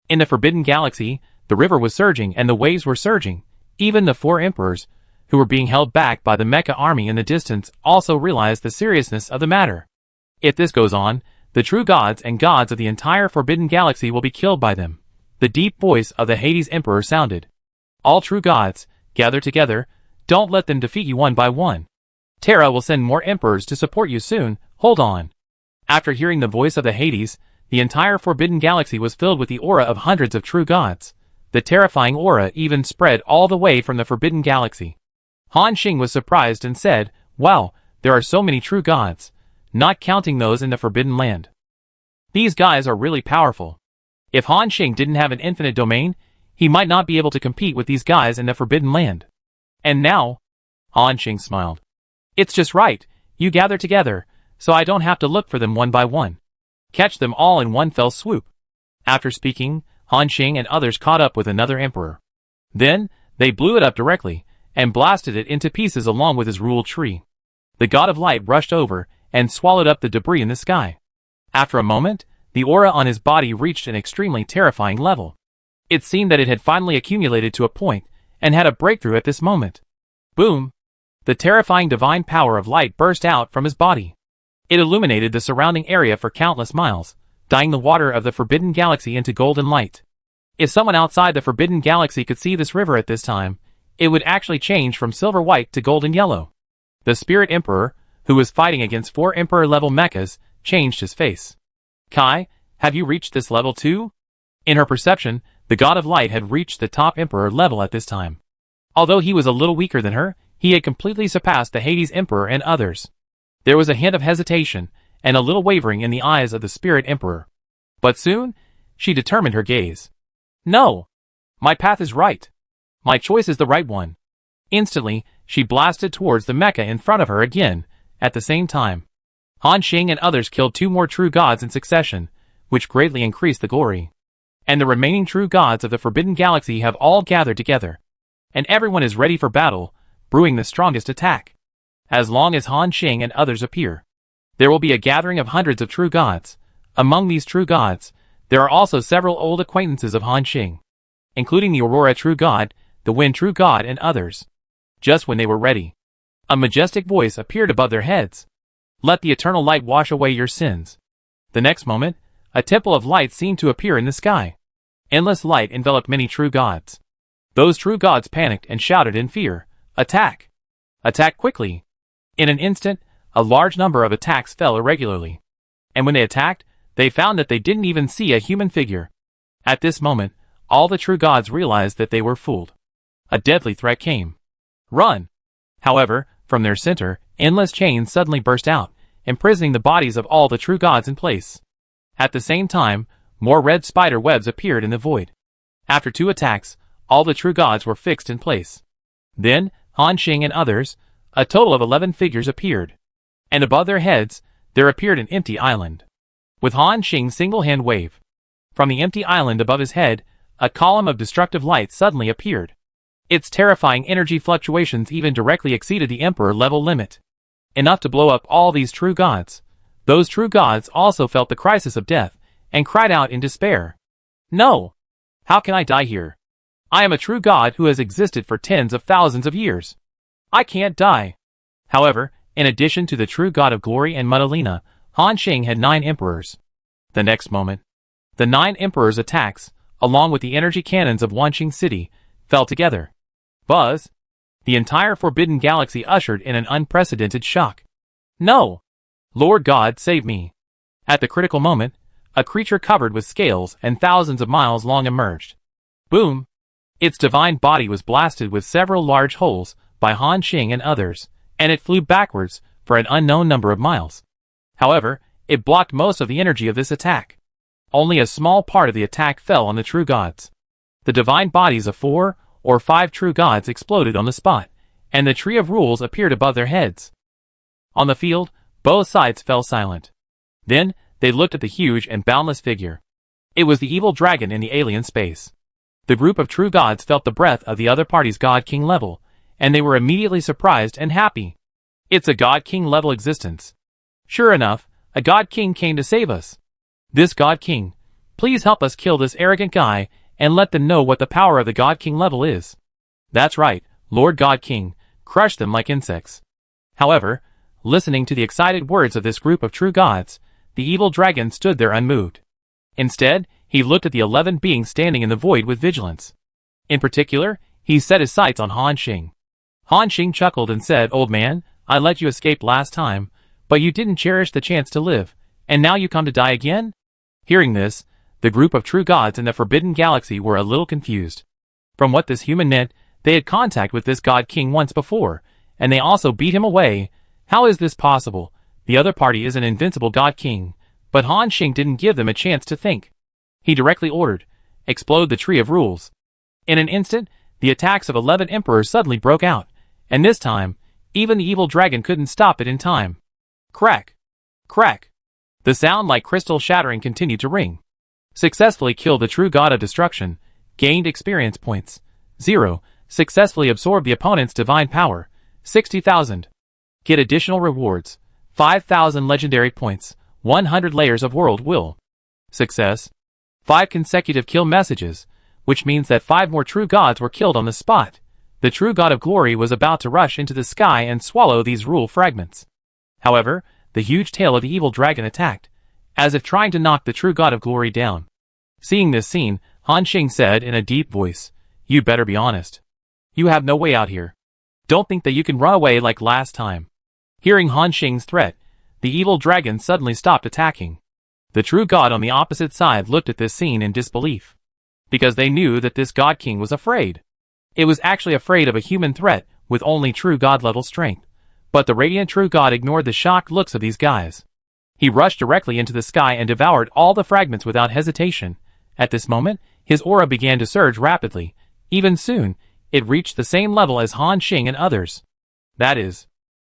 In the Forbidden Galaxy, the river was surging and the waves were surging. Even the 4 emperors, who were being held back by the Mecha army in the distance, also realized the seriousness of the matter. If this goes on, the true gods and gods of the entire Forbidden Galaxy will be killed by them. The deep voice of the Hades Emperor sounded. All true gods, gather together, don't let them defeat you one by one. Terra will send more emperors to support you soon, hold on. After hearing the voice of the Hades, the entire Forbidden Galaxy was filled with the aura of hundreds of true gods. The terrifying aura even spread all the way from the Forbidden Galaxy. Han Xing was surprised and said, "Wow, there are so many true gods, not counting those in the Forbidden Land. These guys are really powerful." If Han Xing didn't have an infinite domain, he might not be able to compete with these guys in the Forbidden Land. And now, Han Xing smiled. "It's just right, you gather together, so I don't have to look for them one by one. Catch them all in one fell swoop." After speaking, Han Xing and others caught up with another emperor. Then, they blew it up directly, and blasted it into pieces along with his rule tree. The God of Light rushed over, and swallowed up the debris in the sky. After a moment, the aura on his body reached an extremely terrifying level. It seemed that it had finally accumulated to a point, and had a breakthrough at this moment. Boom! The terrifying divine power of light burst out from his body. It illuminated the surrounding area for countless miles, dyeing the water of the Forbidden Galaxy into golden light. If someone outside the Forbidden Galaxy could see this river at this time, it would actually change from silver white to golden yellow. The Spirit Emperor, who was fighting against 4 Emperor-level mechas, changed his face. "Kai, have you reached this level too?" In her perception, the God of Light had reached the top Emperor level at this time. Although he was a little weaker than her, he had completely surpassed the Hades Emperor and others. There was a hint of hesitation, and a little wavering in the eyes of the Spirit Emperor. But soon, she determined her gaze. "No! My path is right. My choice is the right one." Instantly, she blasted towards the mecha in front of her again. At the same time, Han Xing and others killed 2 more true gods in succession, which greatly increased the glory. And the remaining true gods of the Forbidden Galaxy have all gathered together. And everyone is ready for battle, brewing the strongest attack. As long as Han Xing and others appear, there will be a gathering of hundreds of true gods. Among these true gods, there are also several old acquaintances of Han Xing, including the Aurora True God, the Wind True God, and others. Just when they were ready, a majestic voice appeared above their heads. "Let the eternal light wash away your sins." The next moment, a temple of light seemed to appear in the sky. Endless light enveloped many true gods. Those true gods panicked and shouted in fear, "Attack! Attack quickly!" In an instant, a large number of attacks fell irregularly. And when they attacked, they found that they didn't even see a human figure. At this moment, all the true gods realized that they were fooled. A deadly threat came. "Run!" However, from their center, endless chains suddenly burst out, imprisoning the bodies of all the true gods in place. At the same time, more red spider webs appeared in the void. After 2 attacks, all the true gods were fixed in place. Then, Han Xing and others, a total of 11 figures appeared. And above their heads, there appeared an empty island. With Han Xing's single-hand wave, from the empty island above his head, a column of destructive light suddenly appeared. Its terrifying energy fluctuations even directly exceeded the Emperor level limit. Enough to blow up all these true gods. Those true gods also felt the crisis of death, and cried out in despair. "No! How can I die here? I am a true god who has existed for tens of thousands of years. I can't die." However, in addition to the true god of glory and Muddalina, Han Xing had 9 emperors. The next moment, the 9 emperors' attacks, along with the energy cannons of Wanqing City, fell together. Buzz! The entire Forbidden Galaxy ushered in an unprecedented shock. "No! Lord God, save me!" At the critical moment, a creature covered with scales and thousands of miles long emerged. Boom! Its divine body was blasted with several large holes by Han Xing and others, and it flew backwards for an unknown number of miles. However, it blocked most of the energy of this attack. Only a small part of the attack fell on the true gods. The divine bodies of 4 or 5 true gods exploded on the spot, and the Tree of Rules appeared above their heads. On the field, both sides fell silent. Then, they looked at the huge and boundless figure. It was the evil dragon in the alien space. The group of true gods felt the breath of the other party's god-king level, and they were immediately surprised and happy. It's a god-king level existence. Sure enough, a god-king came to save us. This god-king, please help us kill this arrogant guy and let them know what the power of the god-king level is. That's right, Lord God-King, crush them like insects. However, listening to the excited words of this group of true gods, the evil dragon stood there unmoved. Instead, he looked at the 11 beings standing in the void with vigilance. In particular, he set his sights on Han Xing. Han Xing chuckled and said, "Old man, I let you escape last time, but you didn't cherish the chance to live, and now you come to die again?" Hearing this, the group of true gods in the Forbidden Galaxy were a little confused. From what this human meant, they had contact with this God King once before, and they also beat him away. How is this possible? The other party is an invincible God King, but Han Xing didn't give them a chance to think. He directly ordered, "Explode the Tree of Rules." In an instant, the attacks of 11 emperors suddenly broke out, and this time, even the evil dragon couldn't stop it in time. Crack! Crack! The sound like crystal shattering continued to ring. Successfully killed the true god of destruction. Gained experience points. 0. Successfully absorbed the opponent's divine power. 60,000. Get additional rewards. 5,000 legendary points. 100 layers of world will. Success. 5 consecutive kill messages, which means that 5 more true gods were killed on the spot. The true god of glory was about to rush into the sky and swallow these rule fragments. However, the huge tail of the evil dragon attacked, as if trying to knock the true god of glory down. Seeing this scene, Han Xing said in a deep voice, "You better be honest. You have no way out here. Don't think that you can run away like last time." Hearing Han Xing's threat, the evil dragon suddenly stopped attacking. The true god on the opposite side looked at this scene in disbelief, because they knew that this god king was afraid. It was actually afraid of a human threat with only true god-level strength, but the radiant true god ignored the shocked looks of these guys. He rushed directly into the sky and devoured all the fragments without hesitation. At this moment, his aura began to surge rapidly. Even soon, it reached the same level as Han Xing and others. That is,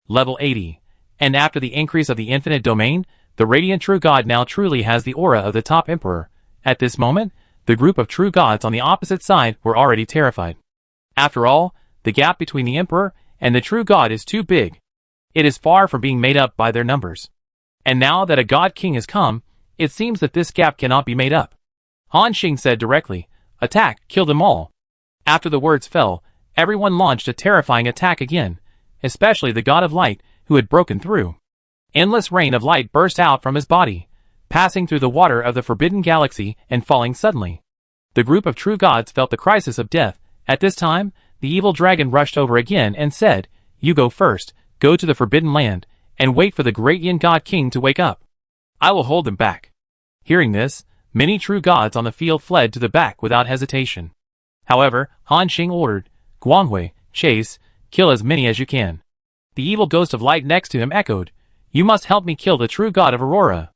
level 80. And after the increase of the infinite domain, the radiant true god now truly has the aura of the top emperor. At this moment, the group of true gods on the opposite side were already terrified. After all, the gap between the emperor and the true god is too big. It is far from being made up by their numbers. And now that a god king has come, it seems that this gap cannot be made up. Han Xing said directly, "Attack, kill them all." After the words fell, everyone launched a terrifying attack again, especially the god of light, who had broken through. Endless rain of light burst out from his body, passing through the water of the Forbidden Galaxy and falling suddenly. The group of true gods felt the crisis of death. At this time, the evil dragon rushed over again and said, "You go first, go to the Forbidden Land, and wait for the great Yin God King to wake up. I will hold them back." Hearing this, many true gods on the field fled to the back without hesitation. However, Han Xing ordered, "Guanghui, chase, kill as many as you can." The evil ghost of light next to him echoed, "You must help me kill the true god of Aurora."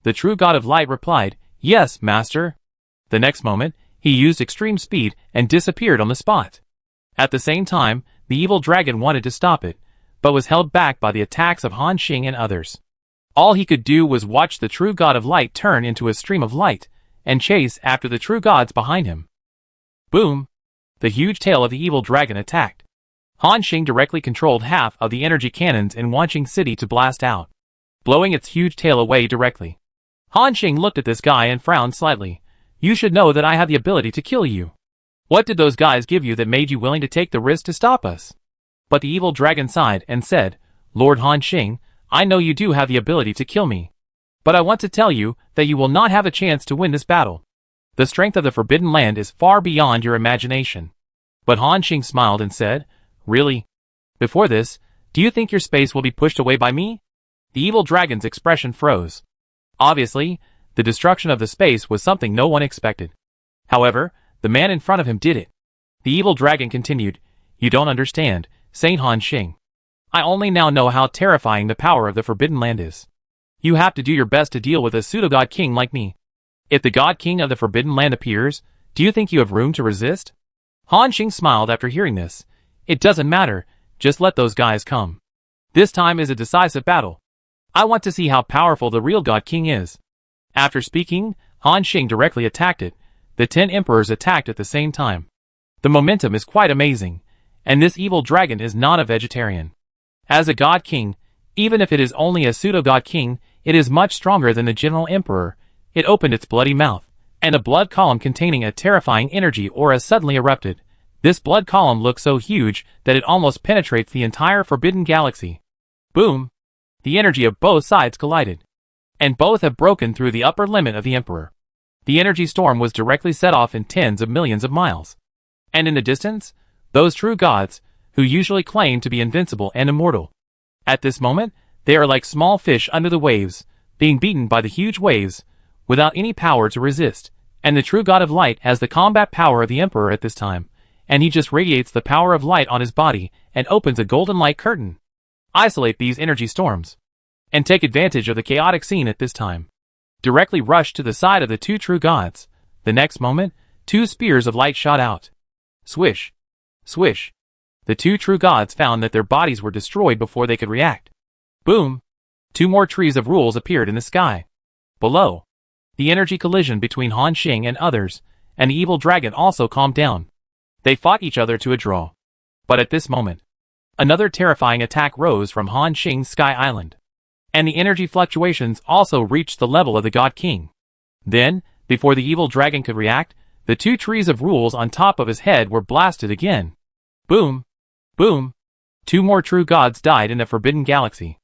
The true god of light replied, "Yes, master." The next moment, he used extreme speed and disappeared on the spot. At the same time, the evil dragon wanted to stop it, but was held back by the attacks of Han Xing and others. All he could do was watch the true god of light turn into a stream of light, and chase after the true gods behind him. Boom! The huge tail of the evil dragon attacked. Han Xing directly controlled half of the energy cannons in Wanqing City to blast out, blowing its huge tail away directly. Han Xing looked at this guy and frowned slightly. "You should know that I have the ability to kill you. What did those guys give you that made you willing to take the risk to stop us?" But the evil dragon sighed and said, "Lord Han Xing, I know you do have the ability to kill me. But I want to tell you that you will not have a chance to win this battle. The strength of the Forbidden Land is far beyond your imagination." But Han Xing smiled and said, "Really? Before this, do you think your space will be pushed away by me?" The evil dragon's expression froze. Obviously, the destruction of the space was something no one expected. However, the man in front of him did it. The evil dragon continued, "You don't understand, Saint Han Xing. I only now know how terrifying the power of the Forbidden Land is. You have to do your best to deal with a pseudo-god king like me. If the god king of the Forbidden Land appears, do you think you have room to resist?" Han Xing smiled after hearing this. "It doesn't matter, just let those guys come." This time is a decisive battle. I want to see how powerful the real God King is. After speaking, Han Xing directly attacked it. The 10 emperors attacked at the same time. The momentum is quite amazing, and this evil dragon is not a vegetarian. As a God King, even if it is only a pseudo-God King, it is much stronger than the General Emperor. It opened its bloody mouth, and a blood column containing a terrifying energy aura suddenly erupted. This blood column looks so huge that it almost penetrates the entire Forbidden Galaxy. Boom! The energy of both sides collided, and both have broken through the upper limit of the Emperor. The energy storm was directly set off in tens of millions of miles. And in the distance, those true gods, who usually claim to be invincible and immortal. At this moment, they are like small fish under the waves, being beaten by the huge waves, without any power to resist. And the true God of light has the combat power of the Emperor at this time, and he just radiates the power of light on his body and opens a golden light curtain. Isolate these energy storms, and take advantage of the chaotic scene at this time. Directly rush to the side of the two true gods. The next moment, 2 spears of light shot out. Swish! Swish! The two true gods found that their bodies were destroyed before they could react. Boom! 2 more trees of rules appeared in the sky. Below, the energy collision between Han Xing and others, and the evil dragon also calmed down. They fought each other to a draw. But at this moment, another terrifying attack rose from Han Xing's Sky Island. And the energy fluctuations also reached the level of the God King. Then, before the evil dragon could react, the 2 trees of rules on top of his head were blasted again. Boom! Boom! 2 more true gods died in the Forbidden Galaxy.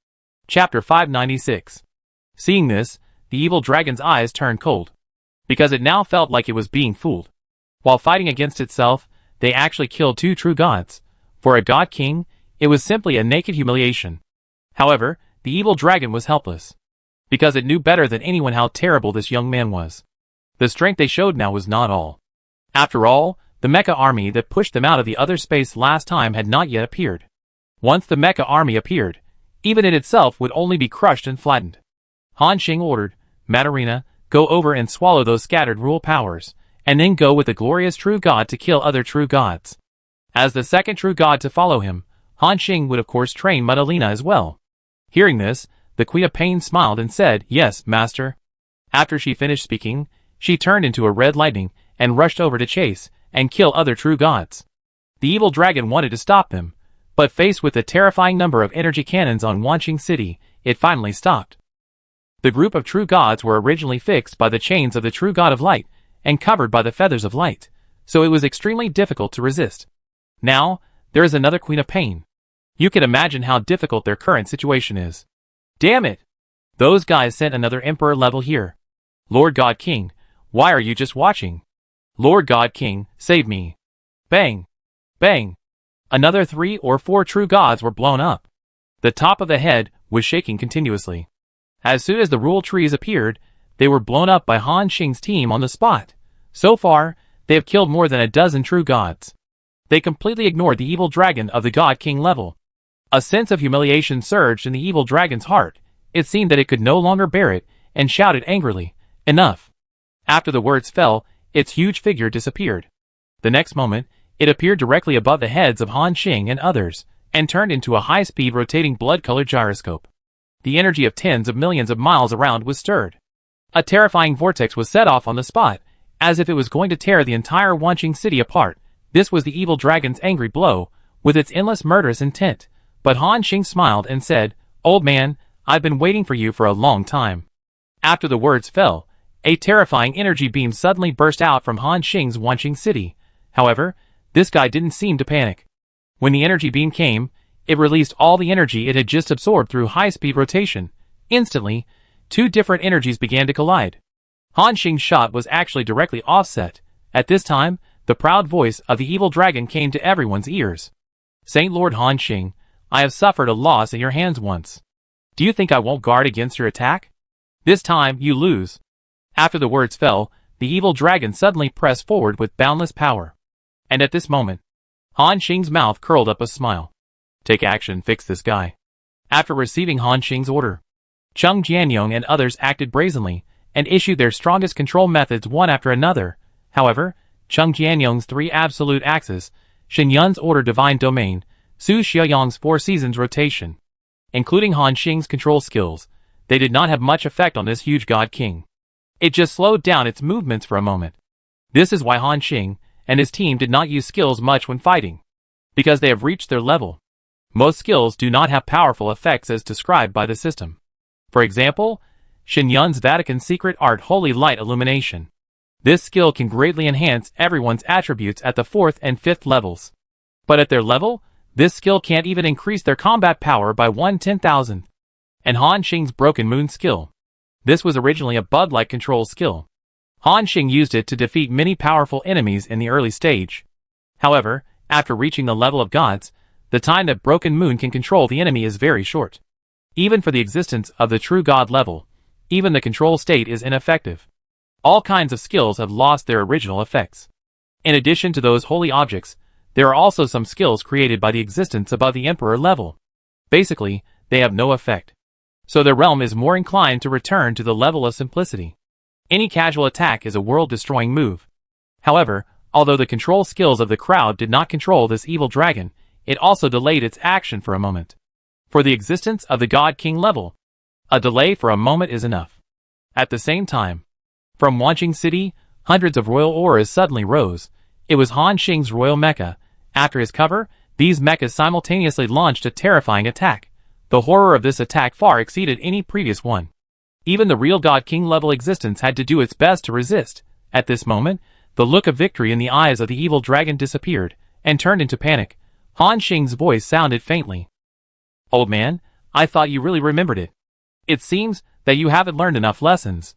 Chapter 596. Seeing this, the evil dragon's eyes turned cold, because it now felt like it was being fooled. While fighting against itself, they actually killed 2 true gods. For a God King, it was simply a naked humiliation. However, the evil dragon was helpless, because it knew better than anyone how terrible this young man was. The strength they showed now was not all. After all, the mecha army that pushed them out of the other space last time had not yet appeared. Once the mecha army appeared, even it itself would only be crushed and flattened. Han Xing ordered, Madarina, go over and swallow those scattered rule powers, and then go with the glorious true god to kill other true gods. As the second true god to follow him, Han Xing would of course train Madalena as well. Hearing this, the Queen of Pain smiled and said, Yes, master. After she finished speaking, she turned into a red lightning and rushed over to chase and kill other true gods. The evil dragon wanted to stop them, but faced with the terrifying number of energy cannons on Wanqing City, it finally stopped. The group of true gods were originally fixed by the chains of the true god of light and covered by the feathers of light, so it was extremely difficult to resist. Now, there is another Queen of Pain. You can imagine how difficult their current situation is. Damn it! Those guys sent another Emperor level here. Lord God King, why are you just watching? Lord God King, save me. Bang! Bang! Another 3 or 4 true gods were blown up. The top of the head was shaking continuously. As soon as the rule trees appeared, they were blown up by Han Xing's team on the spot. So far, they have killed more than a dozen true gods. They completely ignored the evil dragon of the God King level. A sense of humiliation surged in the evil dragon's heart. It seemed that it could no longer bear it, and shouted angrily, Enough! After the words fell, its huge figure disappeared. The next moment, it appeared directly above the heads of Han Xing and others, and turned into a high-speed rotating blood-colored gyroscope. The energy of tens of millions of miles around was stirred. A terrifying vortex was set off on the spot, as if it was going to tear the entire Wanqing City apart. This was the evil dragon's angry blow, with its endless murderous intent. But Han Xing smiled and said, Old man, I've been waiting for you for a long time. After the words fell, a terrifying energy beam suddenly burst out from Han Xing's Wanqing City. However, this guy didn't seem to panic. When the energy beam came, it released all the energy it had just absorbed through high-speed rotation. Instantly, 2 different energies began to collide. Han Xing's shot was actually directly offset. At this time, the proud voice of the evil dragon came to everyone's ears. Saint Lord Han Xing, I have suffered a loss at your hands once. Do you think I won't guard against your attack? This time, you lose. After the words fell, the evil dragon suddenly pressed forward with boundless power. And at this moment, Han Xing's mouth curled up a smile. Take action, fix this guy. After receiving Han Xing's order, Cheng Jianyong and others acted brazenly, and issued their strongest control methods one after another. However, Cheng Jianyong's 3 absolute axes, Shen Yun's order divine domain, Su Xiaoyang's 4 seasons rotation, Including Han Xing's control skills, they did not have much effect on this huge God King. It just slowed down its movements for a moment. This is why Han Xing and his team did not use skills much when fighting, because they have reached their level. Most skills do not have powerful effects as described by the system. For example, Shen Yun's Vatican secret art Holy Light Illumination. This skill can greatly enhance everyone's attributes at the 4th and 5th levels. But at their level, this skill can't even increase their combat power by 1/10,000th. And Han Xing's Broken Moon skill. This was originally a bug-like control skill. Han Xing used it to defeat many powerful enemies in the early stage. However, after reaching the level of gods, the time that Broken Moon can control the enemy is very short. Even for the existence of the true god level, even the control state is ineffective. All kinds of skills have lost their original effects. In addition to those holy objects, there are also some skills created by the existence above the Emperor level. Basically, they have no effect. So their realm is more inclined to return to the level of simplicity. Any casual attack is a world-destroying move. However, although the control skills of the crowd did not control this evil dragon, it also delayed its action for a moment. For the existence of the God King level, a delay for a moment is enough. At the same time, from Wanqing City, hundreds of royal auras suddenly rose. It was Han Xing's royal mecha. After his cover, these mechas simultaneously launched a terrifying attack. The horror of this attack far exceeded any previous one. Even the real God King level existence had to do its best to resist. At this moment, the look of victory in the eyes of the evil dragon disappeared, and turned into panic. Han Xing's voice sounded faintly. "Old man, I thought you really remembered it. It seems that you haven't learned enough lessons."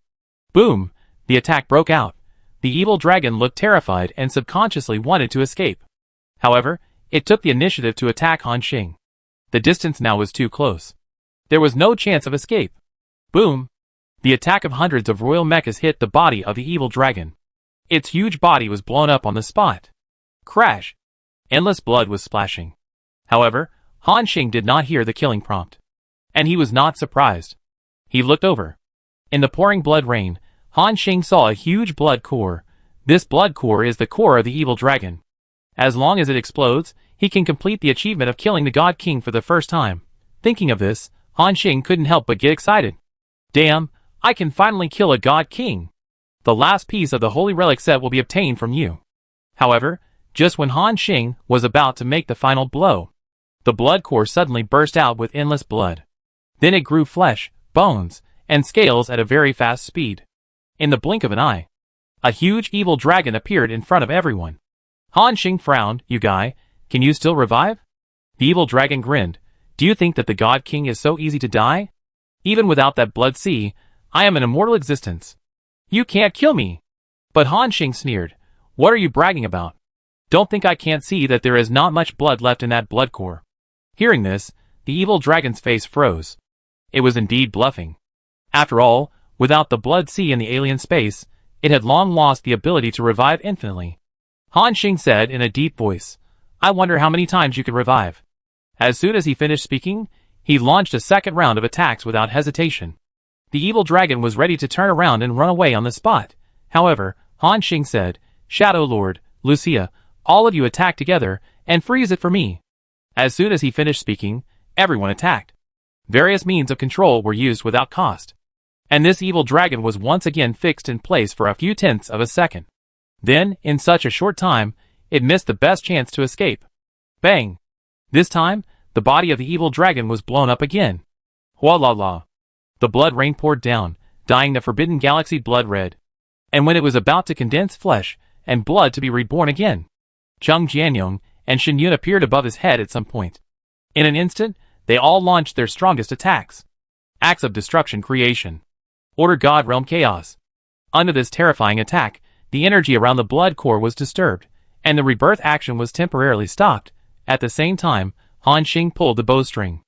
Boom! The attack broke out. The evil dragon looked terrified and subconsciously wanted to escape. However, it took the initiative to attack Han Xing. The distance now was too close. There was no chance of escape. Boom! The attack of hundreds of royal mechas hit the body of the evil dragon. Its huge body was blown up on the spot. Crash! Endless blood was splashing. However, Han Xing did not hear the killing prompt. And he was not surprised. He looked over. In the pouring blood rain, Han Xing saw a huge blood core. This blood core is the core of the evil dragon. As long as it explodes, he can complete the achievement of killing the God King for the first time. Thinking of this, Han Xing couldn't help but get excited. Damn, I can finally kill a God King. The last piece of the Holy Relic set will be obtained from you. However, just when Han Xing was about to make the final blow, the blood core suddenly burst out with endless blood. Then it grew flesh, bones, and scales at a very fast speed. In the blink of an eye, a huge evil dragon appeared in front of everyone. Han Xing frowned. "You guy, can you still revive?" The evil dragon grinned. "Do you think that the God King is so easy to die? Even without that blood sea, I am an immortal existence. You can't kill me." But Han Xing sneered. "What are you bragging about? Don't think I can't see that there is not much blood left in that blood core." Hearing this, the evil dragon's face froze. It was indeed bluffing. After all, without the blood sea in the alien space, it had long lost the ability to revive infinitely. Han Xing said in a deep voice, "I wonder how many times you could revive." As soon as he finished speaking, he launched a second round of attacks without hesitation. The evil dragon was ready to turn around and run away on the spot. However, Han Xing said, "Shadow Lord, Lucia, all of you attack together, and freeze it for me." As soon as he finished speaking, everyone attacked. Various means of control were used without cost. And this evil dragon was once again fixed in place for a few tenths of a second. Then, in such a short time, it missed the best chance to escape. Bang! This time, the body of the evil dragon was blown up again. Hua-la-la! The blood rain poured down, dyeing the forbidden galaxy blood red. And when it was about to condense flesh and blood to be reborn again, Cheng Jianyong and Shen Yun appeared above his head at some point. In an instant, they all launched their strongest attacks. Acts of destruction creation. Order God Realm Chaos. Under this terrifying attack, the energy around the blood core was disturbed, and the rebirth action was temporarily stopped. At the same time, Han Xing pulled the bowstring.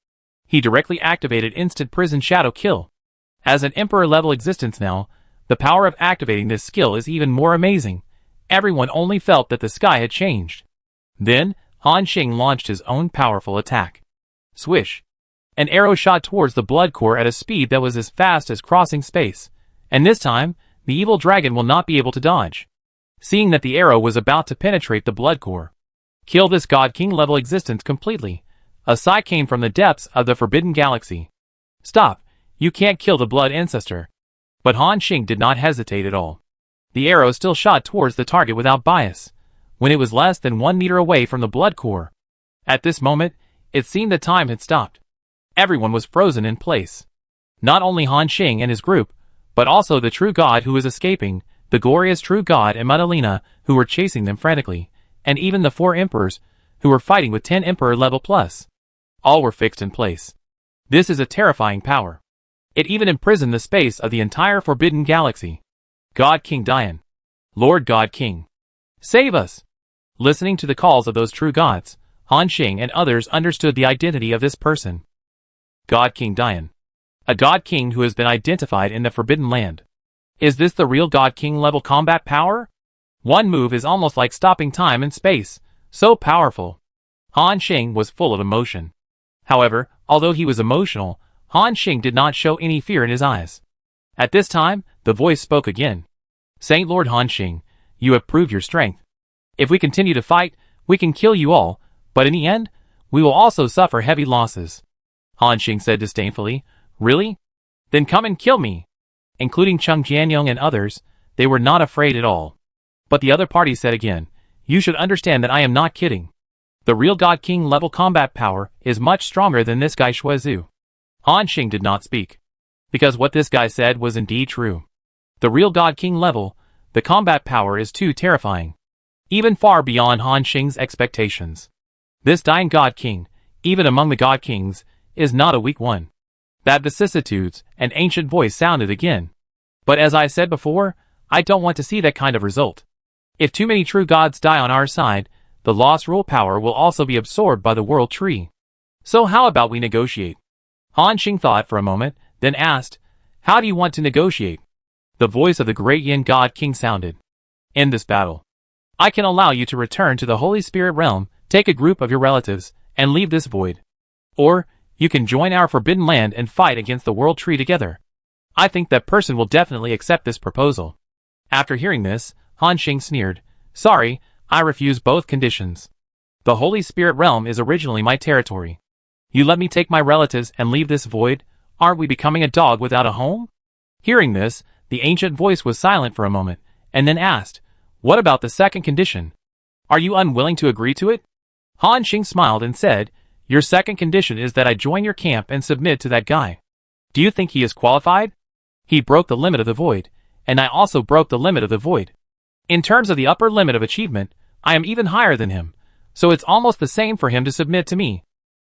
He directly activated Instant Prison Shadow Kill. As an Emperor-level existence now, the power of activating this skill is even more amazing. Everyone only felt that the sky had changed. Then, Han Xing launched his own powerful attack. Swish! An arrow shot towards the blood core at a speed that was as fast as crossing space, and this time, the evil dragon will not be able to dodge. Seeing that the arrow was about to penetrate the blood core, kill this God King level existence completely, A sigh came from the depths of the Forbidden Galaxy. Stop, you can't kill the Blood Ancestor. But Han Xing did not hesitate at all. The arrow still shot towards the target without bias, when it was less than 1 meter away from the blood core. At this moment, it seemed that time had stopped. Everyone was frozen in place. Not only Han Xing and his group, but also the true god who was escaping, the glorious true god and Madalena who were chasing them frantically, and even the 4 emperors who were fighting with 10 emperor level plus. All were fixed in place. This is a terrifying power. It even imprisoned the space of the entire Forbidden Galaxy. God King Dian. Lord God King. Save us! Listening to the calls of those true gods, Han Xing and others understood the identity of this person. God King Dian. A God King who has been identified in the Forbidden Land. Is this the real God King level combat power? One move is almost like stopping time and space, so powerful. Han Xing was full of emotion. However, although he was emotional, Han Xing did not show any fear in his eyes. At this time, the voice spoke again. Saint Lord Han Xing, you have proved your strength. If we continue to fight, we can kill you all, but in the end, we will also suffer heavy losses. Han Xing said disdainfully, Really? Then come and kill me. Including Cheng Jianyong and others, they were not afraid at all. But the other party said again, You should understand that I am not kidding. The real God King level combat power is much stronger than this guy Shuezu. Han Xing did not speak, because what this guy said was indeed true. The real God King level, the combat power is too terrifying. Even far beyond Han Xing's expectations. This dying God King, even among the God Kings, is not a weak one. That vicissitudes and ancient voice sounded again. But as I said before, I don't want to see that kind of result. If too many true gods die on our side, the lost rule power will also be absorbed by the world tree. So how about we negotiate? Han Xing thought for a moment, then asked, How do you want to negotiate? The voice of the great Yin God King sounded. In this battle, I can allow you to return to the Holy Spirit realm, take a group of your relatives, and leave this void. Or, you can join our Forbidden Land and fight against the World Tree together. I think that person will definitely accept this proposal. After hearing this, Han Xing sneered, Sorry, I refuse both conditions. The Holy Spirit realm is originally my territory. You let me take my relatives and leave this void? Aren't we becoming a dog without a home? Hearing this, the ancient voice was silent for a moment, and then asked, What about the second condition? Are you unwilling to agree to it? Han Xing smiled and said, Your second condition is that I join your camp and submit to that guy. Do you think he is qualified? He broke the limit of the void, and I also broke the limit of the void. In terms of the upper limit of achievement, I am even higher than him, so it's almost the same for him to submit to me.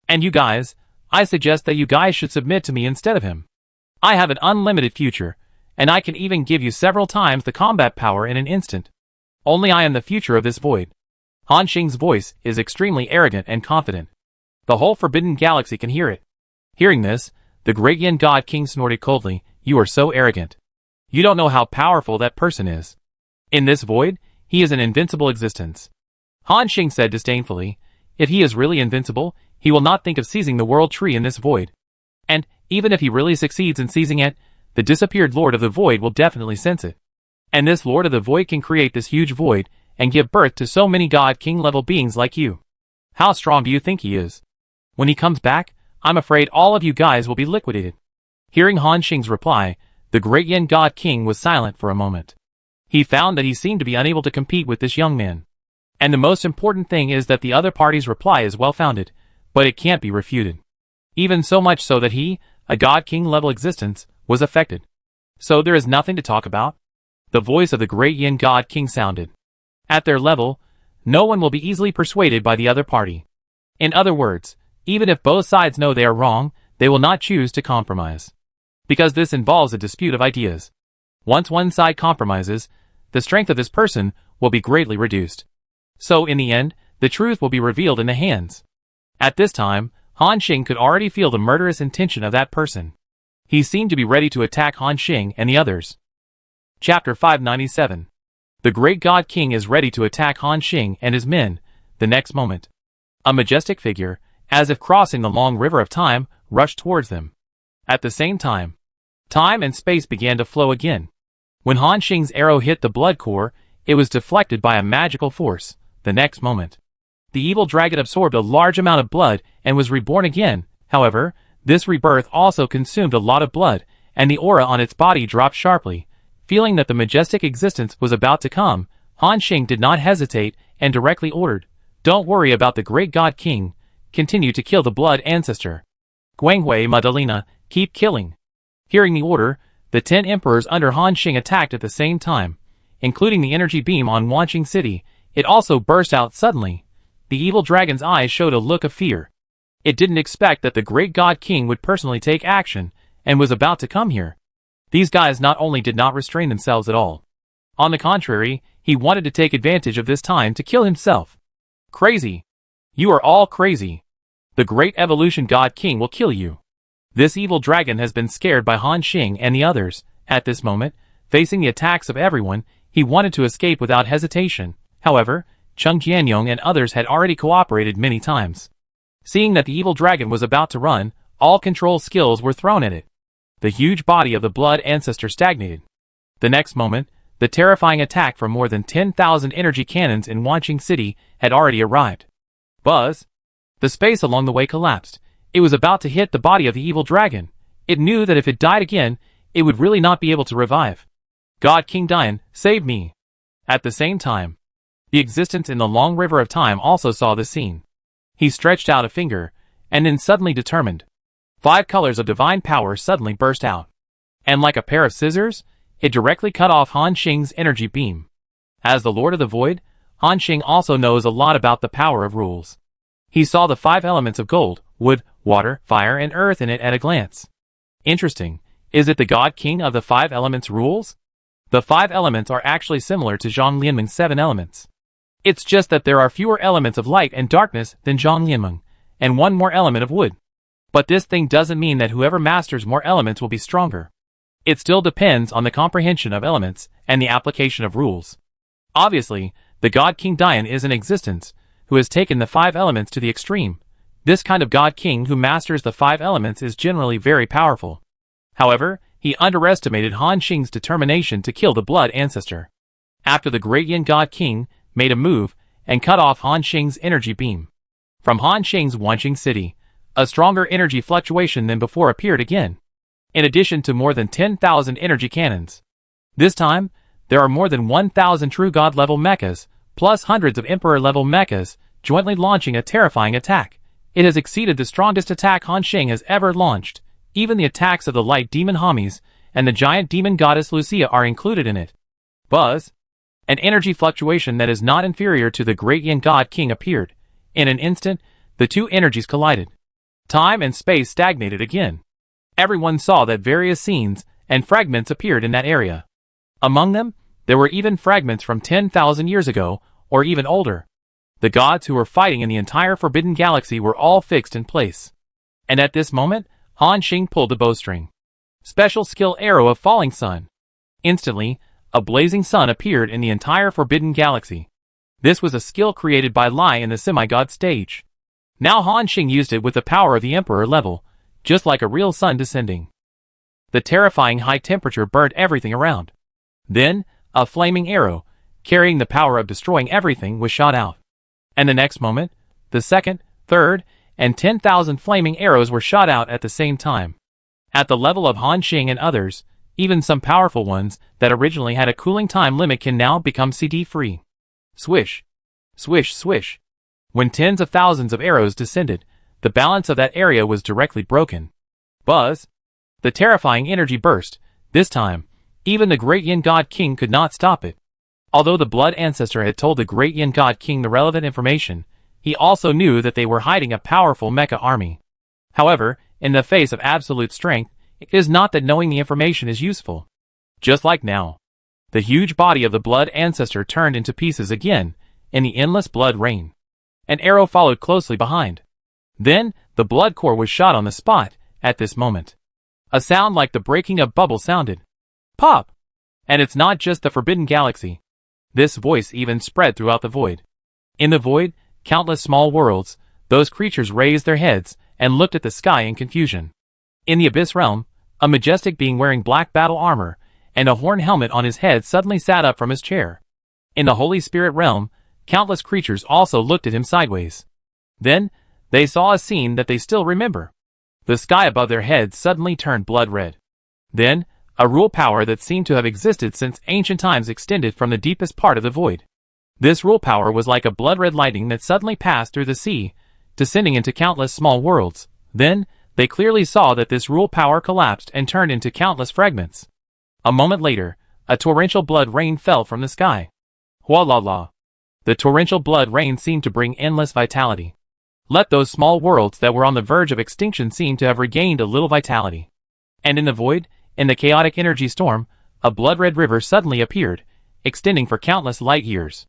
And you guys, I suggest that you guys should submit to me instead of him. I have an unlimited future, and I can even give you several times the combat power in an instant. Only I am the future of this void. Han Xing's voice is extremely arrogant and confident. The whole Forbidden Galaxy can hear it. Hearing this, the great Yin God King snorted coldly, You are so arrogant. You don't know how powerful that person is. In this void, he is an invincible existence. Han Xing said disdainfully, If he is really invincible, he will not think of seizing the world tree in this void. And, even if he really succeeds in seizing it, the disappeared Lord of the Void will definitely sense it. And this Lord of the Void can create this huge void, and give birth to so many God King level beings like you. How strong do you think he is? When he comes back, I'm afraid all of you guys will be liquidated. Hearing Han Xing's reply, the great Yin God King was silent for a moment. He found that he seemed to be unable to compete with this young man. And the most important thing is that the other party's reply is well-founded, but it can't be refuted. Even so much so that he, a God King level existence, was affected. So there is nothing to talk about? The voice of the great Yin God King sounded. At their level, no one will be easily persuaded by the other party. In other words, even if both sides know they are wrong, they will not choose to compromise. Because this involves a dispute of ideas. Once one side compromises, the strength of this person will be greatly reduced. So in the end, the truth will be revealed in the hands. At this time, Han Xing could already feel the murderous intention of that person. He seemed to be ready to attack Han Xing and the others. Chapter 597. The great God King is ready to attack Han Xing and his men. The next moment, a majestic figure, as if crossing the long river of time, rushed towards them. At the same time, time and space began to flow again. When Han Xing's arrow hit the blood core, it was deflected by a magical force. The next moment, The evil dragon absorbed a large amount of blood and was reborn again. However, this rebirth also consumed a lot of blood, and the aura on its body dropped sharply. Feeling that the majestic existence was about to come, Han Xing did not hesitate and directly ordered, "Don't worry about the great God King. Continue to kill the blood ancestor. Guanghui Madalena, keep killing." Hearing the order, the 10 emperors under Han Xing attacked at the same time, including the energy beam on Wanqing City. It also burst out suddenly. The evil dragon's eyes showed a look of fear. It didn't expect that the great God King would personally take action, and was about to come here. These guys not only did not restrain themselves at all. On the contrary, he wanted to take advantage of this time to kill himself. Crazy. You are all crazy. The great evolution God King will kill you. This evil dragon has been scared by Han Xing and the others. At this moment, facing the attacks of everyone, he wanted to escape without hesitation. However, Cheng Jianyong and others had already cooperated many times. Seeing that the evil dragon was about to run, all control skills were thrown at it. The huge body of the blood ancestor stagnated. The next moment, the terrifying attack from more than 10,000 energy cannons in Wanqing City had already arrived. Buzz! The space along the way collapsed. It was about to hit the body of the evil dragon. It knew that if it died again, it would really not be able to revive. God King Dian, save me! At the same time, the existence in the long river of time also saw the scene. He stretched out a finger, and then suddenly determined. 5 colors of divine power suddenly burst out. And like a pair of scissors, it directly cut off Han Xing's energy beam. As the Lord of the Void, Han Xing also knows a lot about the power of rules. He saw the 5 elements of gold, wood, water, fire, and earth in it at a glance. Interesting. Is it the God King of the 5 elements rules? The 5 elements are actually similar to Zhang Lianmeng's 7 elements. It's just that there are fewer elements of light and darkness than Zhang Lianmeng, and 1 more element of wood. But this thing doesn't mean that whoever masters more elements will be stronger. It still depends on the comprehension of elements and the application of rules. Obviously, the God King Dian is in existence, who has taken the 5 elements to the extreme. This kind of God King who masters the 5 elements is generally very powerful. However, he underestimated Han Xing's determination to kill the blood ancestor. After the Great Yin God King made a move and cut off Han Xing's energy beam. From Han Xing's Wanqing City, a stronger energy fluctuation than before appeared again. In addition to more than 10,000 energy cannons. This time, there are more than 1,000 true god-level mechas, plus hundreds of emperor-level mechas, jointly launching a terrifying attack. It has exceeded the strongest attack Han Xing has ever launched. Even the attacks of the light demon Hamis and the giant demon goddess Lucia are included in it. Buzz! An energy fluctuation that is not inferior to the Great Yin God King appeared. In an instant, the 2 energies collided. Time and space stagnated again. Everyone saw that various scenes and fragments appeared in that area. Among them, there were even fragments from 10,000 years ago, or even older. The gods who were fighting in the entire Forbidden Galaxy were all fixed in place. And at this moment, Han Xing pulled the bowstring. Special skill Arrow of Falling Sun. Instantly, a blazing sun appeared in the entire Forbidden Galaxy. This was a skill created by Lai in the semi-god stage. Now Han Xing used it with the power of the Emperor level, just like a real sun descending. The terrifying high temperature burnt everything around. Then, a flaming arrow, carrying the power of destroying everything, was shot out. And the next moment, the second, third, and 10,000 flaming arrows were shot out at the same time. At the level of Han Xing and others, even some powerful ones that originally had a cooling time limit can now become CD-free. Swish. Swish swish. When tens of thousands of arrows descended, the balance of that area was directly broken. Buzz! The terrifying energy burst. This time, even the Great Yin God King could not stop it. Although the Blood Ancestor had told the Great Yin God King the relevant information, he also knew that they were hiding a powerful mecha army. However, in the face of absolute strength, it is not that knowing the information is useful. Just like now, the huge body of the Blood Ancestor turned into pieces again, in the endless blood rain. An arrow followed closely behind. Then, the blood core was shot on the spot, at this moment. A sound like the breaking of bubbles sounded. Pop! And it's not just the Forbidden Galaxy. This voice even spread throughout the void. In the void, countless small worlds, those creatures raised their heads and looked at the sky in confusion. In the Abyss Realm, a majestic being wearing black battle armor and a horn helmet on his head suddenly sat up from his chair. In the Holy Spirit Realm, countless creatures also looked at him sideways. Then, they saw a scene that they still remember. The sky above their heads suddenly turned blood red. Then, a rule power that seemed to have existed since ancient times extended from the deepest part of the void. This rule power was like a blood-red lightning that suddenly passed through the sea, descending into countless small worlds. Then, they clearly saw that this rule power collapsed and turned into countless fragments. A moment later, a torrential blood rain fell from the sky. Hua-la-la. The torrential blood rain seemed to bring endless vitality. Let those small worlds that were on the verge of extinction seem to have regained a little vitality. And in the void, in the chaotic energy storm, a blood-red river suddenly appeared, extending for countless light years.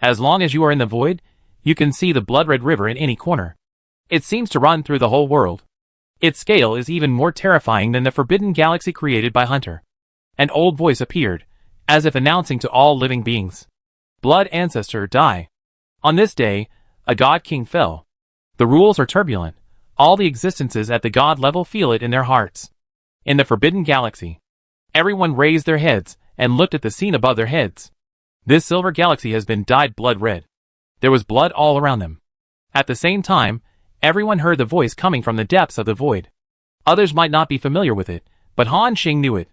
As long as you are in the void, you can see the blood-red river in any corner. It seems to run through the whole world. Its scale is even more terrifying than the forbidden galaxy created by Hunter. An old voice appeared, as if announcing to all living beings. Blood ancestor, die. On this day, a god king fell. The rules are turbulent. All the existences at the god level feel it in their hearts. In the forbidden galaxy, everyone raised their heads and looked at the scene above their heads. This silver galaxy has been dyed blood red. There was blood all around them. At the same time, everyone heard the voice coming from the depths of the void. Others might not be familiar with it, but Han Xing knew it.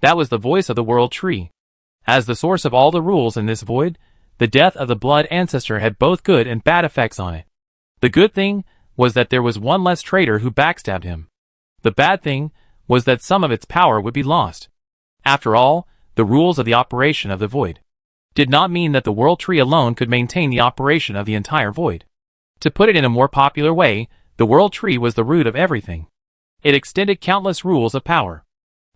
That was the voice of the world tree. As the source of all the rules in this void, the death of the blood ancestor had both good and bad effects on it. The good thing was that there was one less traitor who backstabbed him. The bad thing was that some of its power would be lost. After all, the rules of the operation of the void did not mean that the world tree alone could maintain the operation of the entire void. To put it in a more popular way, the world tree was the root of everything. It extended countless rules of power.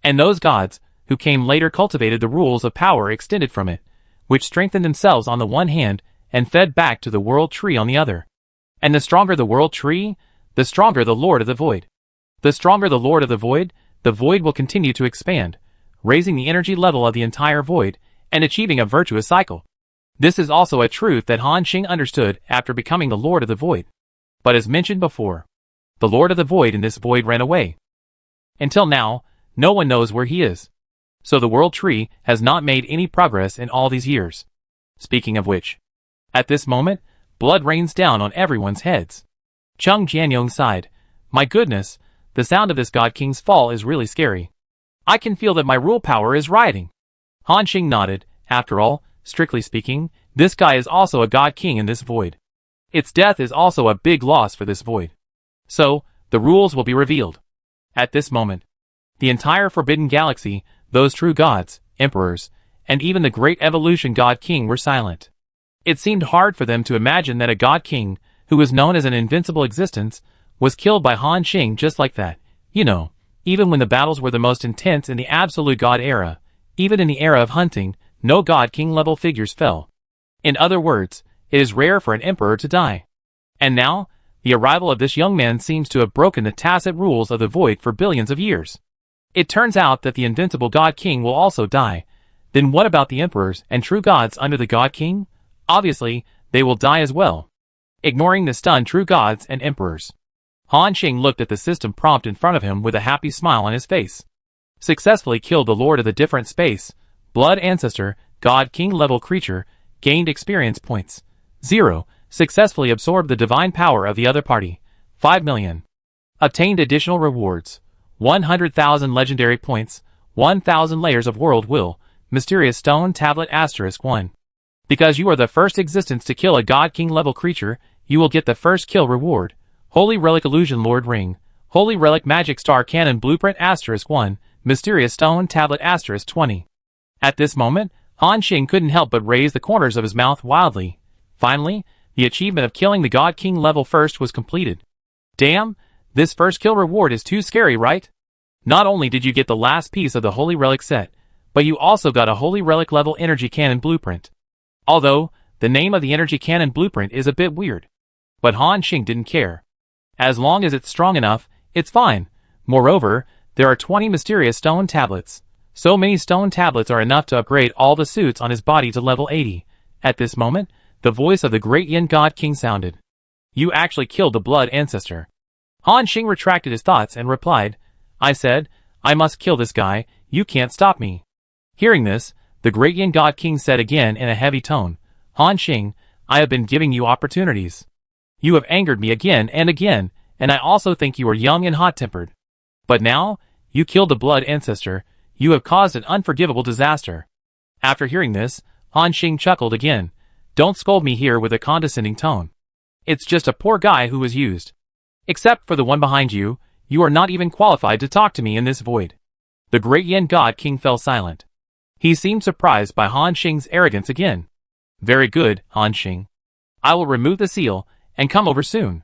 And those gods, who came later, cultivated the rules of power extended from it, which strengthened themselves on the one hand and fed back to the world tree on the other. And the stronger the world tree, the stronger the Lord of the Void. The stronger the Lord of the void will continue to expand, raising the energy level of the entire void and achieving a virtuous cycle. This is also a truth that Han Xing understood after becoming the Lord of the Void. But as mentioned before, the Lord of the Void in this void ran away. Until now, no one knows where he is. So the world tree has not made any progress in all these years. Speaking of which, at this moment, blood rains down on everyone's heads. Chung Jianyong sighed. My goodness, the sound of this God King's fall is really scary. I can feel that my rule power is rioting. Han Xing nodded. After all, strictly speaking, this guy is also a God King in this void. Its death is also a big loss for this void. So, the rules will be revealed. At this moment, the entire Forbidden Galaxy, those true gods, emperors, and even the great evolution God King were silent. It seemed hard for them to imagine that a God King, who was known as an invincible existence, was killed by Han Xing just like that. You know, even when the battles were the most intense in the absolute God era, even in the era of hunting, no God King level figures fell. In other words, it is rare for an emperor to die. And now, the arrival of this young man seems to have broken the tacit rules of the void for billions of years. It turns out that the invincible God King will also die. Then what about the emperors and true gods under the God King? Obviously, they will die as well. Ignoring the stunned true gods and emperors, Han Xing looked at the system prompt in front of him with a happy smile on his face. Successfully killed the Lord of the Different Space, Blood Ancestor, God King level creature, gained experience points. 0. Successfully absorbed the divine power of the other party. 5 million. Obtained additional rewards. 100,000 legendary points, 1,000 layers of world will, mysterious stone tablet *1. Because you are the first existence to kill a God King level creature, you will get the first kill reward. Holy Relic Illusion Lord Ring, Holy Relic Magic Star Cannon Blueprint *1, mysterious stone tablet *20. At this moment, Han Xing couldn't help but raise the corners of his mouth wildly. Finally, the achievement of killing the God King level first was completed. Damn, this first kill reward is too scary, right? Not only did you get the last piece of the Holy Relic set, but you also got a Holy Relic level Energy Cannon Blueprint. Although, the name of the Energy Cannon Blueprint is a bit weird. But Han Xing didn't care. As long as it's strong enough, it's fine. Moreover, there are 20 mysterious stone tablets. So many stone tablets are enough to upgrade all the suits on his body to level 80. At this moment, the voice of the great Yin God King sounded. You actually killed the Blood Ancestor. Han Xing retracted his thoughts and replied, I said, I must kill this guy, you can't stop me. Hearing this, the great Yin God King said again in a heavy tone, Han Xing, I have been giving you opportunities. You have angered me again, and I also think you are young and hot-tempered. But now, you killed the blood ancestor, you have caused an unforgivable disaster. After hearing this, Han Xing chuckled again. Don't scold me here with a condescending tone. It's just a poor guy who was used. Except for the one behind you, you are not even qualified to talk to me in this void. The great Yin God King fell silent. He seemed surprised by Han Xing's arrogance again. Very good, Han Xing. I will remove the seal, and come over soon.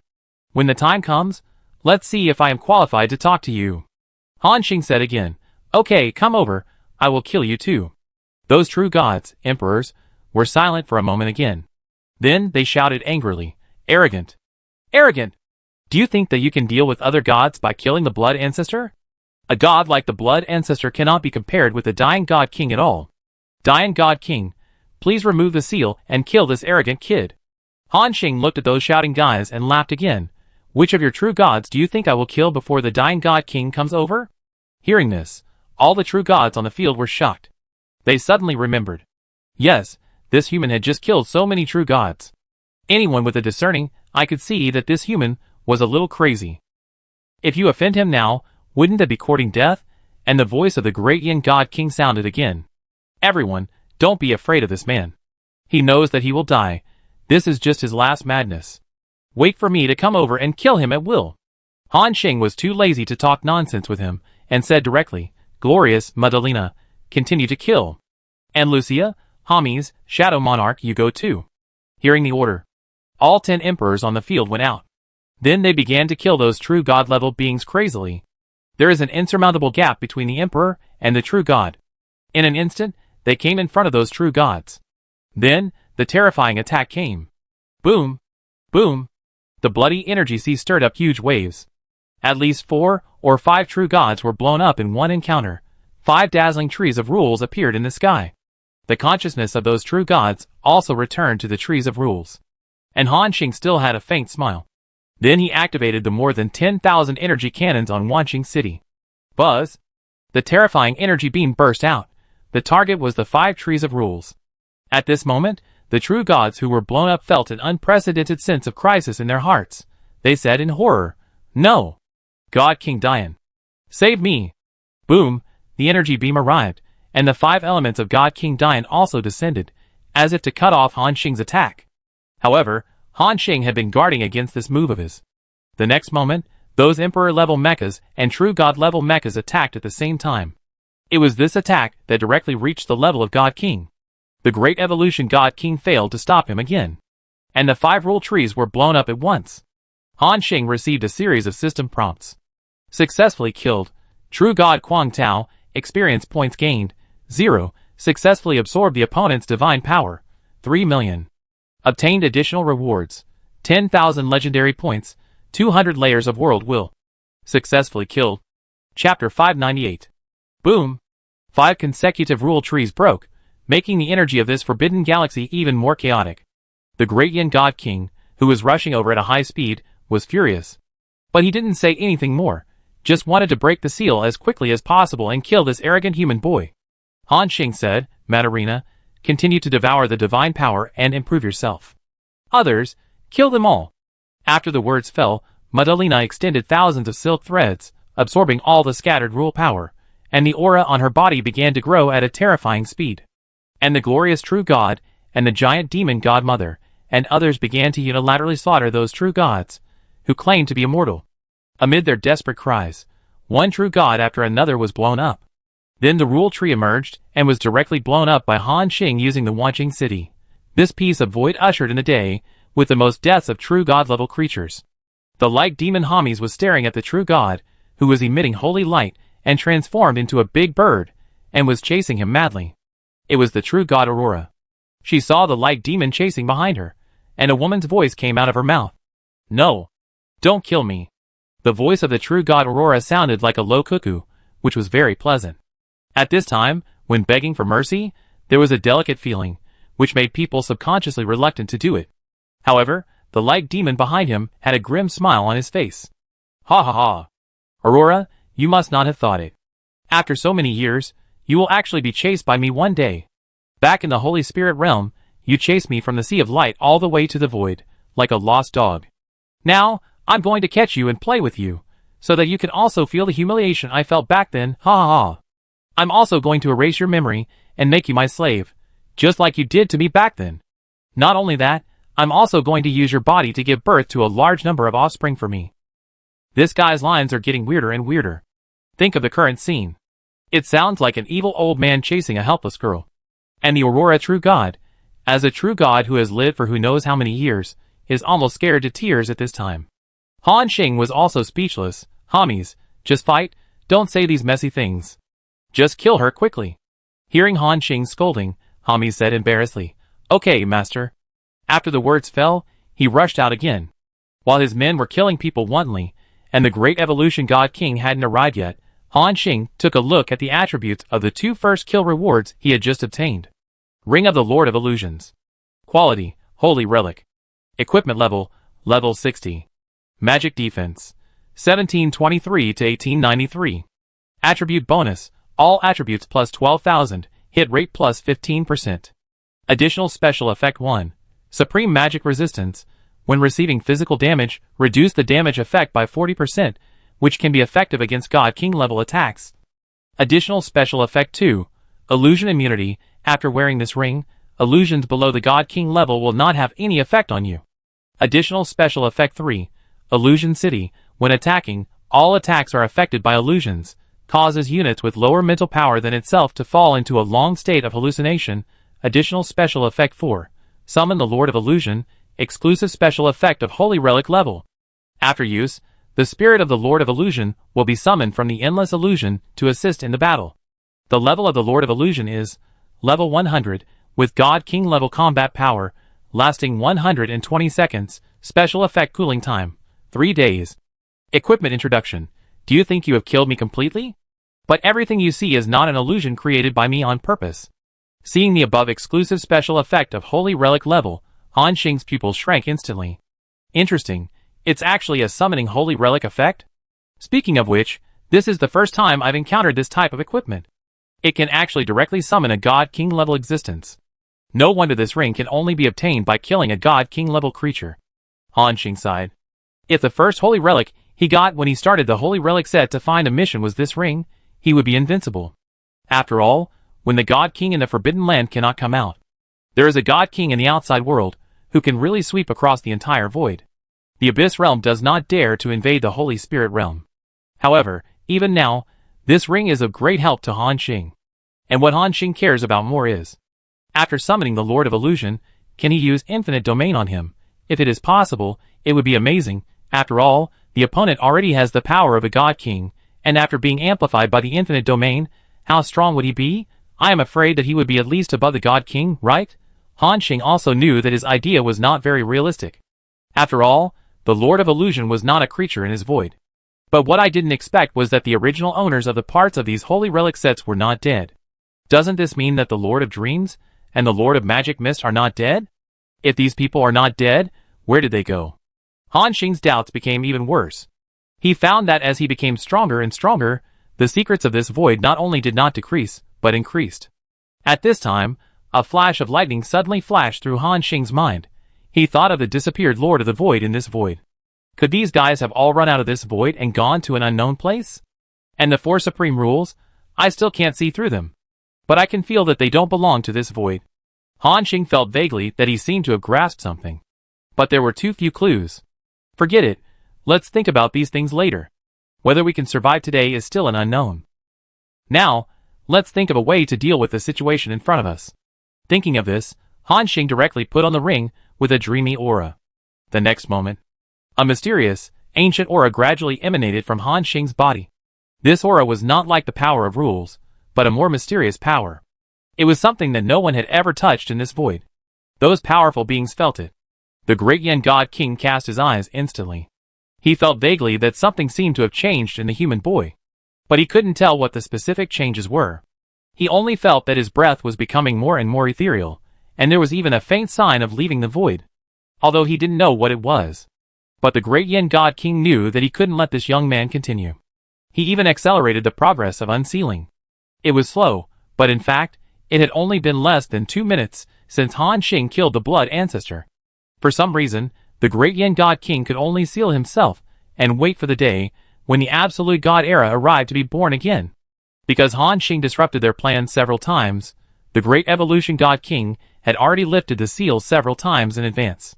When the time comes, let's see if I am qualified to talk to you. Han Xing said again, okay, come over, I will kill you too. Those true gods, emperors, were silent for a moment again. Then they shouted angrily, arrogant. Arrogant! Do you think that you can deal with other gods by killing the blood ancestor? A god like the blood ancestor cannot be compared with the dying god king at all. Dying god king, please remove the seal and kill this arrogant kid. Han Xing looked at those shouting guys and laughed again. Which of your true gods do you think I will kill before the dying god king comes over? Hearing this, all the true gods on the field were shocked. They suddenly remembered. Yes, this human had just killed so many true gods. Anyone with a discerning eye could see that this human was a little crazy. If you offend him now, wouldn't that be courting death? And the voice of the great Yin God King sounded again. Everyone, don't be afraid of this man. He knows that he will die. This is just his last madness. Wait for me to come over and kill him at will. Han Xing was too lazy to talk nonsense with him, and said directly, Glorious Madalena, continue to kill. And Lucia, Hermes, Shadow Monarch, you go too. Hearing the order, all 10 emperors on the field went out. Then they began to kill those true god-level beings crazily. There is an insurmountable gap between the emperor and the true god. In an instant, they came in front of those true gods. Then, the terrifying attack came. Boom! Boom! The bloody energy sea stirred up huge waves. At least 4 or 5 true gods were blown up in one encounter. 5 dazzling trees of rules appeared in the sky. The consciousness of those true gods also returned to the trees of rules. And Han Xing still had a faint smile. Then he activated the more than 10,000 energy cannons on Wanqing City. Buzz! The terrifying energy beam burst out. The target was the 5 trees of rules. At this moment, the true gods who were blown up felt an unprecedented sense of crisis in their hearts. They said in horror, No! God King Dian! Save me! Boom! The energy beam arrived, and the 5 elements of God King Dian also descended, as if to cut off Han Xing's attack. However, Han Xing had been guarding against this move of his. The next moment, those Emperor-level mechas and True God-level mechas attacked at the same time. It was this attack that directly reached the level of God King. The Great Evolution God King failed to stop him again. And the 5 rule trees were blown up at once. Han Xing received a series of system prompts. Successfully killed. True God Quang Tao, experience points gained, 0. Successfully absorbed the opponent's divine power, 3 million. Obtained additional rewards, 10,000 legendary points, 200 layers of world will. Successfully killed. Chapter 598. Boom! 5 consecutive rule trees broke, making the energy of this forbidden galaxy even more chaotic. The great Yin God King, who was rushing over at a high speed, was furious. But he didn't say anything more, just wanted to break the seal as quickly as possible and kill this arrogant human boy. Han Xing said, Madarina, continue to devour the divine power and improve yourself. Others, kill them all. After the words fell, Madalena extended thousands of silk threads, absorbing all the scattered rule power, and the aura on her body began to grow at a terrifying speed. And the glorious true god, and the giant demon godmother, and others began to unilaterally slaughter those true gods, who claimed to be immortal. Amid their desperate cries, one true god after another was blown up. Then the rule tree emerged, and was directly blown up by Han Xing using the Wanqing City. This piece of void ushered in the day, with the most deaths of true god-level creatures. The light demon Hermes was staring at the true god, who was emitting holy light, and transformed into a big bird, and was chasing him madly. It was the true god Aurora. She saw the light demon chasing behind her, and a woman's voice came out of her mouth. No! Don't kill me! The voice of the true god Aurora sounded like a low cuckoo, which was very pleasant. At this time, when begging for mercy, there was a delicate feeling, which made people subconsciously reluctant to do it. However, the light demon behind him had a grim smile on his face. Ha ha ha! Aurora, you must not have thought it. After so many years, you will actually be chased by me one day. Back in the Holy Spirit realm, You chased me from the sea of light all the way to the void, like a lost dog. Now, I'm going to catch you and play with you, so that you can also feel the humiliation I felt back then, ha ha ha. I'm also going to erase your memory and make you my slave, just like you did to me back then. Not only that, I'm also going to use your body to give birth to a large number of offspring for me. This guy's lines are getting weirder and weirder. Think of the current scene. It sounds like an evil old man chasing a helpless girl. And the Aurora true god, as a true god who has lived for who knows how many years, is almost scared to tears at this time. Han Xing was also speechless. Homies, just fight, don't say these messy things. Just kill her quickly. Hearing Han Xing scolding, Hami said embarrassedly, "Okay, master." After the words fell, he rushed out again. While his men were killing people wantonly, and the great evolution god king hadn't arrived yet, Han Xing took a look at the attributes of the two first kill rewards he had just obtained. Ring of the Lord of Illusions. Quality, Holy Relic. Equipment level, level 60. Magic defense, 1723 to 1893. Attribute bonus, all attributes plus 12,000, hit rate plus 15%. Additional special effect 1. Supreme magic resistance. When receiving physical damage, reduce the damage effect by 40%, which can be effective against God King level attacks. Additional special effect 2. Illusion immunity. After wearing this ring, illusions below the God King level will not have any effect on you. Additional special effect 3. Illusion City. When attacking, all attacks are affected by illusions. Causes units with lower mental power than itself to fall into a long state of hallucination. Additional special effect 4. Summon the Lord of Illusion. Exclusive special effect of Holy Relic level. After use, the spirit of the Lord of Illusion will be summoned from the Endless Illusion to assist in the battle. The level of the Lord of Illusion is level 100, with God King level combat power, lasting 120 seconds, special effect cooling time, 3 days. Equipment introduction. Do you think you have killed me completely? But everything you see is not an illusion created by me on purpose. Seeing the above exclusive special effect of Holy Relic level, Han Xing's pupils shrank instantly. Interesting, it's actually a summoning Holy Relic effect? Speaking of which, this is the first time I've encountered this type of equipment. It can actually directly summon a God King level existence. No wonder this ring can only be obtained by killing a God King level creature. Han Xing sighed. If the first Holy Relic he got when he started the Holy Relic set to find a mission was this ring, he would be invincible. After all, when the God King in the Forbidden Land cannot come out, there is a God King in the outside world who can really sweep across the entire void. The Abyss Realm does not dare to invade the Holy Spirit Realm. However, even now, this ring is of great help to Han Xing. And what Han Xing cares about more is, after summoning the Lord of Illusion, can he use infinite domain on him? If it is possible, it would be amazing. After all, the opponent already has the power of a God King, and after being amplified by the infinite domain, how strong would he be? I am afraid that he would be at least above the God King, right? Han Xing also knew that his idea was not very realistic. After all, the Lord of Illusion was not a creature in his void. But what I didn't expect was that the original owners of the parts of these Holy Relic sets were not dead. Doesn't this mean that the Lord of Dreams and the Lord of Magic Mist are not dead? If these people are not dead, where did they go? Han Xing's doubts became even worse. He found that as he became stronger and stronger, the secrets of this void not only did not decrease, but increased. At this time, a flash of lightning suddenly flashed through Han Xing's mind. He thought of the disappeared Lord of the Void in this void. Could these guys have all run out of this void and gone to an unknown place? And the 4 supreme rules? I still can't see through them. But I can feel that they don't belong to this void. Han Xing felt vaguely that he seemed to have grasped something. But there were too few clues. Forget it. Let's think about these things later. Whether we can survive today is still an unknown. Now, let's think of a way to deal with the situation in front of us. Thinking of this, Han Xing directly put on the ring with a dreamy aura. The next moment, a mysterious, ancient aura gradually emanated from Han Xing's body. This aura was not like the power of rules, but a more mysterious power. It was something that no one had ever touched in this void. Those powerful beings felt it. The great Yen God King cast his eyes instantly. He felt vaguely that something seemed to have changed in the human boy. But he couldn't tell what the specific changes were. He only felt that his breath was becoming more and more ethereal, and there was even a faint sign of leaving the void. Although he didn't know what it was. But the great Yen God King knew that he couldn't let this young man continue. He even accelerated the progress of unsealing. It was slow, but in fact, it had only been less than 2 minutes since Han Xing killed the Blood Ancestor. For some reason, the great Yin God King could only seal himself and wait for the day when the Absolute God era arrived to be born again. Because Han Xing disrupted their plans several times, the great Evolution God King had already lifted the seal several times in advance.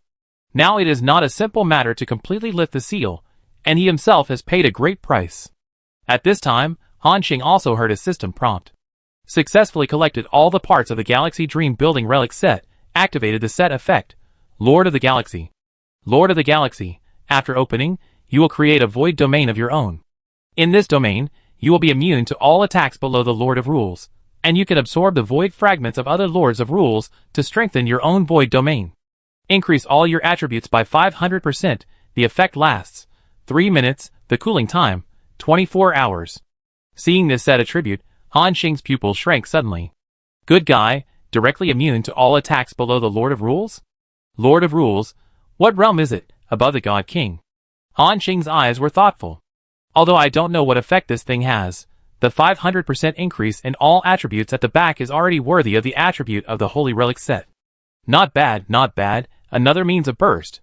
Now it is not a simple matter to completely lift the seal, and he himself has paid a great price. At this time, Han Xing also heard a system prompt. Successfully collected all the parts of the Galaxy Dream Building Relic set, activated the set effect, Lord of the Galaxy. Lord of the Galaxy, after opening, you will create a void domain of your own. In this domain, you will be immune to all attacks below the Lord of Rules, and you can absorb the void fragments of other Lords of Rules to strengthen your own void domain. Increase all your attributes by 500%, the effect lasts 3 minutes, the cooling time, 24 hours. Seeing this set attribute, Han Xing's pupils shrank suddenly. Good guy, directly immune to all attacks below the Lord of Rules? Lord of Rules, what realm is it, above the God King? Han Xing's eyes were thoughtful. Although I don't know what effect this thing has, the 500% increase in all attributes at the back is already worthy of the attribute of the Holy Relic set. Not bad, not bad, another means of burst.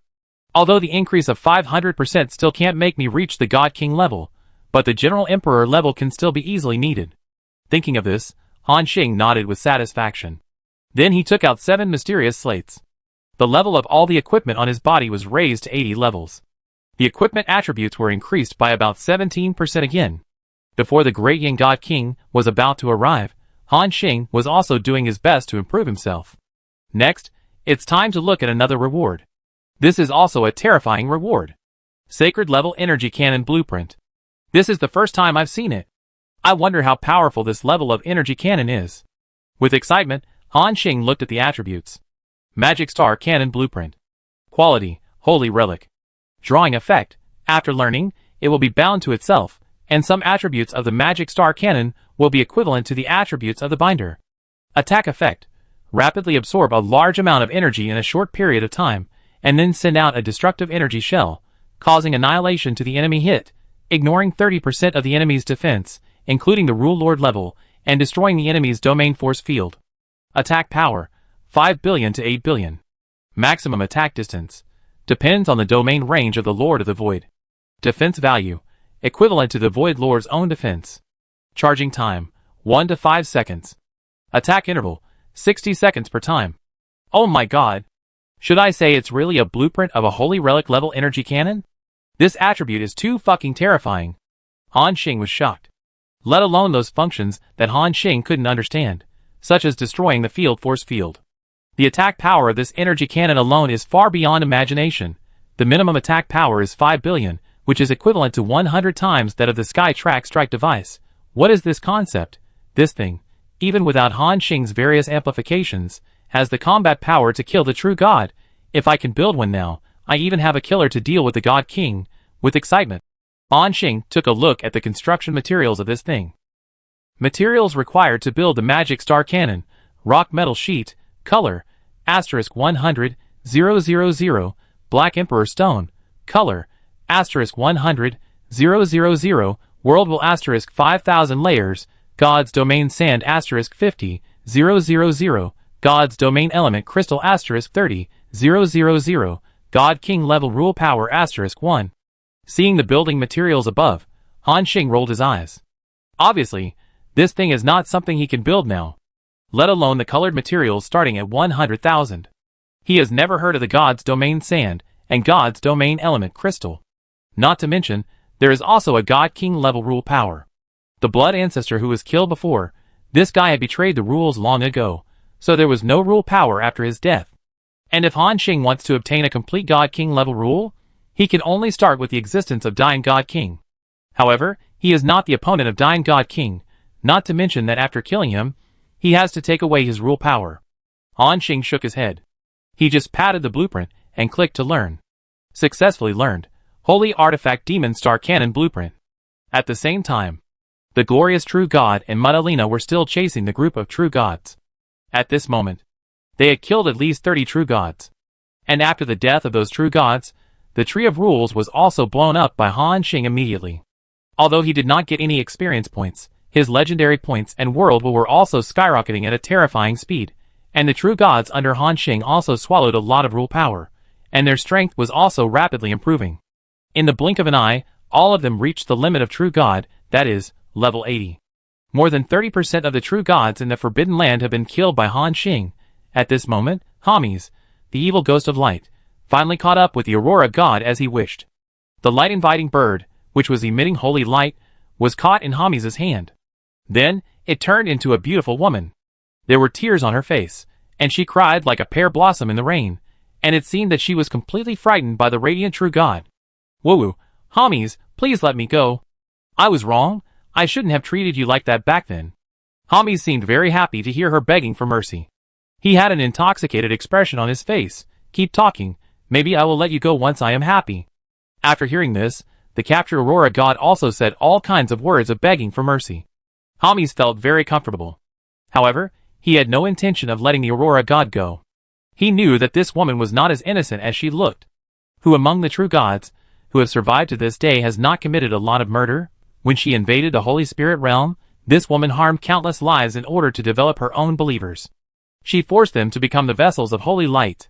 Although the increase of 500% still can't make me reach the God King level, but the General Emperor level can still be easily needed. Thinking of this, Han Xing nodded with satisfaction. Then he took out 7 mysterious slates. The level of all the equipment on his body was raised to 80 levels. The equipment attributes were increased by about 17% again. Before the great Yin God King was about to arrive, Han Xing was also doing his best to improve himself. Next, it's time to look at another reward. This is also a terrifying reward. Sacred Level Energy Cannon Blueprint. This is the first time I've seen it. I wonder how powerful this level of energy cannon is. With excitement, Han Xing looked at the attributes. Magic Star Cannon Blueprint. Quality, Holy Relic. Drawing effect, after learning, it will be bound to itself, and some attributes of the Magic Star Cannon will be equivalent to the attributes of the binder. Attack effect, rapidly absorb a large amount of energy in a short period of time, and then send out a destructive energy shell, causing annihilation to the enemy hit, ignoring 30% of the enemy's defense, including the Rule Lord level, and destroying the enemy's domain force field. Attack power, 5 billion to 8 billion. Maximum attack distance, depends on the domain range of the Lord of the Void. Defense value, equivalent to the Void Lord's own defense. Charging time, 1 to 5 seconds. Attack interval, 60 seconds per time. Oh my god! Should I say it's really a blueprint of a Holy Relic level energy cannon? This attribute is too fucking terrifying. Han Xing was shocked. Let alone those functions that Han Xing couldn't understand, such as destroying the field force field. The attack power of this energy cannon alone is far beyond imagination. The minimum attack power is 5 billion, which is equivalent to 100 times that of the Sky Track Strike device. What is this concept? This thing, even without Han Xing's various amplifications, has the combat power to kill the true god. If I can build one now, I even have a killer to deal with the God King. With excitement, Han Xing took a look at the construction materials of this thing. Materials required to build the Magic Star Cannon: rock metal sheet, color, *100, 000, Black Emperor Stone, color, *100, 000, World Will * 5000 layers, God's Domain Sand *50, 000, God's Domain Element Crystal *30, 000, God King Level Rule Power *1. Seeing the building materials above, Han Xing rolled his eyes. Obviously, this thing is not something he can build now, let alone the colored materials starting at 100,000. He has never heard of the God's Domain Sand and God's Domain Element Crystal. Not to mention, there is also a God King level rule power. The Blood Ancestor who was killed before, this guy had betrayed the rules long ago, so there was no rule power after his death. And if Han Xing wants to obtain a complete God King level rule, he can only start with the existence of Dying God King. However, he is not the opponent of Dying God King, not to mention that after killing him, he has to take away his rule power. Han Xing shook his head. He just patted the blueprint and clicked to learn. Successfully learned. Holy Artifact Demon Star Cannon Blueprint. At the same time, the glorious True God and Madalena were still chasing the group of True Gods. At this moment, they had killed at least 30 True Gods. And after the death of those True Gods, the Tree of Rules was also blown up by Han Xing immediately. Although he did not get any experience points, his legendary points and world will were also skyrocketing at a terrifying speed, And the true gods under Han Xing also swallowed a lot of rule power, and their strength was also rapidly improving. In the blink of an eye, all of them reached the limit of true god, that is, level 80. More than 30% of the true gods in the Forbidden Land have been killed by Han Xing. At this moment, Hermes, the evil ghost of light, finally caught up with the Aurora god as he wished. The light-inviting bird, which was emitting holy light, was caught in Hermes' hand. Then, it turned into a beautiful woman. There were tears on her face, and she cried like a pear blossom in the rain, and it seemed that she was completely frightened by the radiant true god. Woo-woo, Hermes, please let me go. I was wrong. I shouldn't have treated you like that back then. Hermes seemed very happy to hear her begging for mercy. He had an intoxicated expression on his face. Keep talking. Maybe I will let you go once I am happy. After hearing this, the captured Aurora god also said all kinds of words of begging for mercy. Hermes felt very comfortable. However, he had no intention of letting the Aurora god go. He knew that this woman was not as innocent as she looked. Who among the true gods, who have survived to this day, has not committed a lot of murder? When she invaded the Holy Spirit realm, this woman harmed countless lives in order to develop her own believers. She forced them to become the vessels of holy light.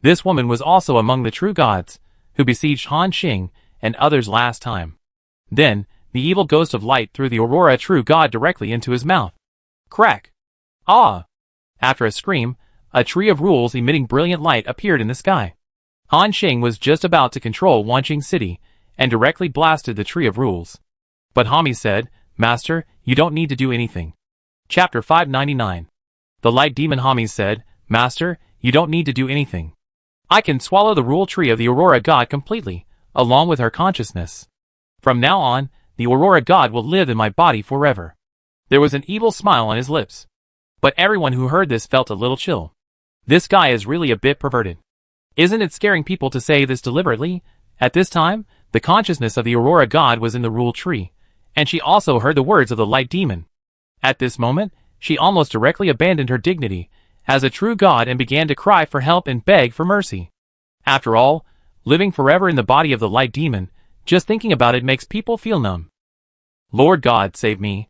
This woman was also among the true gods, who besieged Han Xing and others last time. Then, the evil ghost of light threw the Aurora true god directly into his mouth. Crack! Ah! After a scream, a tree of rules emitting brilliant light appeared in the sky. Han Xing was just about to control Wanqing City, and directly blasted the tree of rules. But Hermes said, Master, you don't need to do anything. Chapter 599. The light demon Hermes said, Master, you don't need to do anything. I can swallow the rule tree of the Aurora god completely, along with her consciousness. From now on, the Aurora god will live in my body forever. There was an evil smile on his lips. But everyone who heard this felt a little chill. This guy is really a bit perverted. Isn't it scaring people to say this deliberately? At this time, the consciousness of the Aurora god was in the rule tree, and she also heard the words of the light demon. At this moment, she almost directly abandoned her dignity as a true god and began to cry for help and beg for mercy. After all, living forever in the body of the light demon, just thinking about it makes people feel numb. Lord God, save me.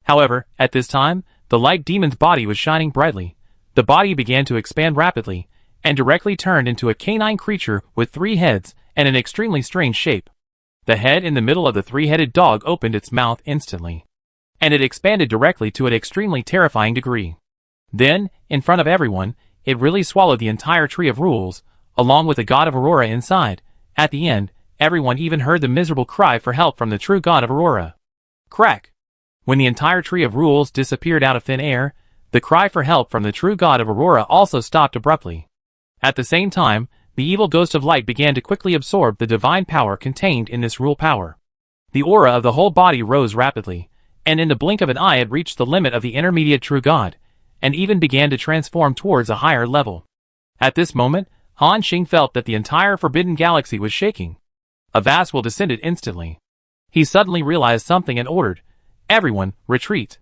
However, at this time, the light demon's body was shining brightly. The body began to expand rapidly, and directly turned into a canine creature with 3 heads and an extremely strange shape. The head in the middle of the 3-headed dog opened its mouth instantly, and it expanded directly to an extremely terrifying degree. Then, in front of everyone, it really swallowed the entire tree of rules, along with the god of Aurora inside. At the end, everyone even heard the miserable cry for help from the true god of Aurora. Crack! When the entire tree of rules disappeared out of thin air, the cry for help from the true god of Aurora also stopped abruptly. At the same time, the evil ghost of light began to quickly absorb the divine power contained in this rule power. The aura of the whole body rose rapidly, and in the blink of an eye it reached the limit of the intermediate true god, and even began to transform towards a higher level. At this moment, Han Xing felt that the entire forbidden galaxy was shaking. A vast will descended instantly. He suddenly realized something and ordered, Everyone, retreat.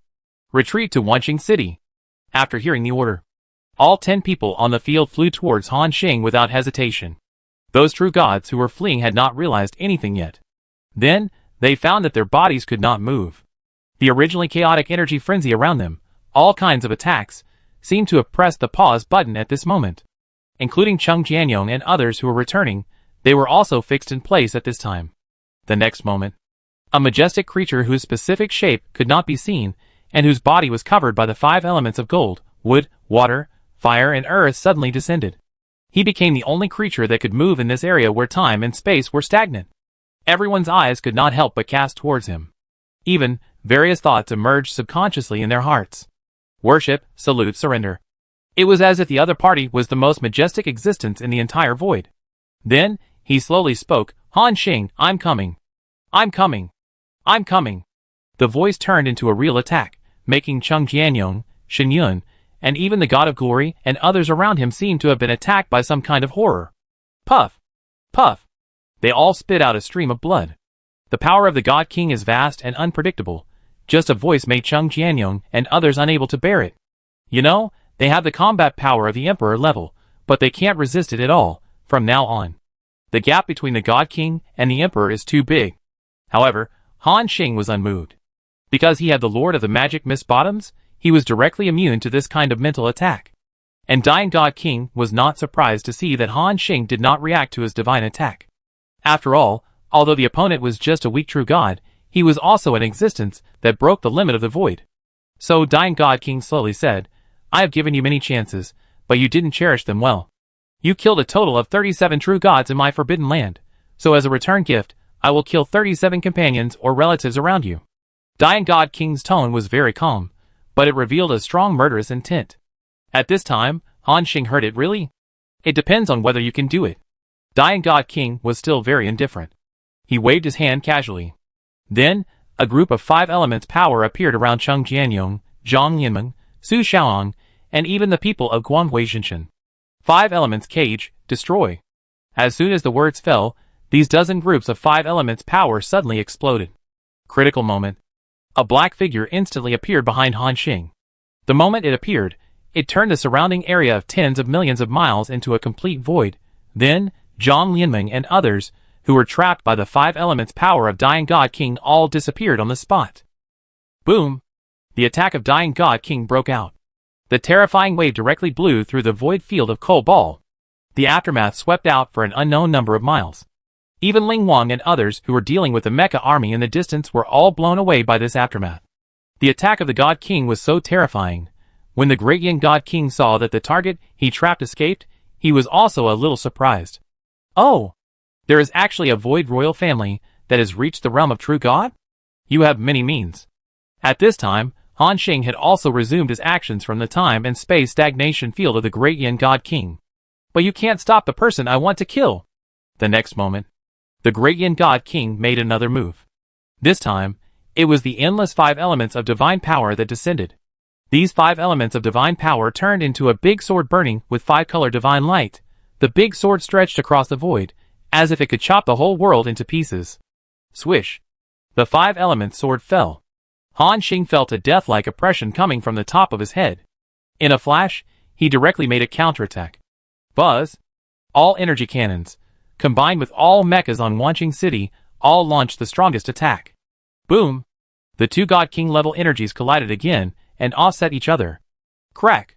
Retreat to Wanqing City. After hearing the order, all 10 people on the field flew towards Han Xing without hesitation. Those true gods who were fleeing had not realized anything yet. Then, they found that their bodies could not move. The originally chaotic energy frenzy around them, all kinds of attacks, seemed to have pressed the pause button at this moment. Including Cheng Jianyong and others who were returning, they were also fixed in place at this time. The next moment, a majestic creature whose specific shape could not be seen, and whose body was covered by the 5 elements of gold, wood, water, fire and earth suddenly descended. He became the only creature that could move in this area where time and space were stagnant. Everyone's eyes could not help but cast towards him. Even, various thoughts emerged subconsciously in their hearts. Worship, salute, surrender. It was as if the other party was the most majestic existence in the entire void. Then, he slowly spoke, Han Xing, I'm coming. I'm coming. I'm coming. The voice turned into a real attack, making Cheng Jianyong, Shen Yun, and even the god of glory and others around him seemed to have been attacked by some kind of horror. Puff! Puff! They all spit out a stream of blood. The power of the God King is vast and unpredictable. Just a voice made Cheng Jianyong and others unable to bear it. You know, they have the combat power of the Emperor level, but they can't resist it at all, from now on. The gap between the God King and the Emperor is too big. However, Han Xing was unmoved. Because he had the Lord of the Magic Mist Bottoms, he was directly immune to this kind of mental attack. And Dying God King was not surprised to see that Han Xing did not react to his divine attack. After all, although the opponent was just a weak true god, he was also an existence that broke the limit of the void. So Dying God King slowly said, I have given you many chances, but you didn't cherish them well. You killed a total of 37 true gods in my forbidden land, so as a return gift, I will kill 37 companions or relatives around you. Dying God King's tone was very calm, but it revealed a strong murderous intent. At this time, Han Xing heard it. Really? It depends on whether you can do it. Dying God King was still very indifferent. He waved his hand casually. Then, a group of 5 elements power appeared around Cheng Jianyong, Zhang Yinmeng, Su Xiaoang, and even the people of Guanghui Xinshan. 5 elements cage, destroy. As soon as the words fell, these dozen groups of 5 elements power suddenly exploded. Critical moment. A black figure instantly appeared behind Han Xing. The moment it appeared, it turned the surrounding area of tens of millions of miles into a complete void. Then, Zhang Lianmeng and others, who were trapped by the 5 elements power of Dying God King, all disappeared on the spot. Boom! The attack of Dying God King broke out. The terrifying wave directly blew through the void field of Ko Ball. The aftermath swept out for an unknown number of miles. Even Ling Wang and others who were dealing with the mecha army in the distance were all blown away by this aftermath. The attack of the God King was so terrifying. When the great Yin God King saw that the target he trapped escaped, he was also a little surprised. Oh! There is actually a void royal family that has reached the realm of true God? You have many means. At this time, Han Xing had also resumed his actions from the time and space stagnation field of the great Yin God King. But you can't stop the person I want to kill. The next moment, the great Yin God King made another move. This time, it was the endless 5 elements of divine power that descended. These 5 elements of divine power turned into a big sword burning with 5-color divine light. The big sword stretched across the void, as if it could chop the whole world into pieces. Swish! The 5 elements sword fell. Han Xing felt a death-like oppression coming from the top of his head. In a flash, he directly made a counterattack. Buzz! All energy cannons, combined with all mechas on Wanqing City, all launched the strongest attack. Boom! The 2 God King level energies collided again and offset each other. Crack!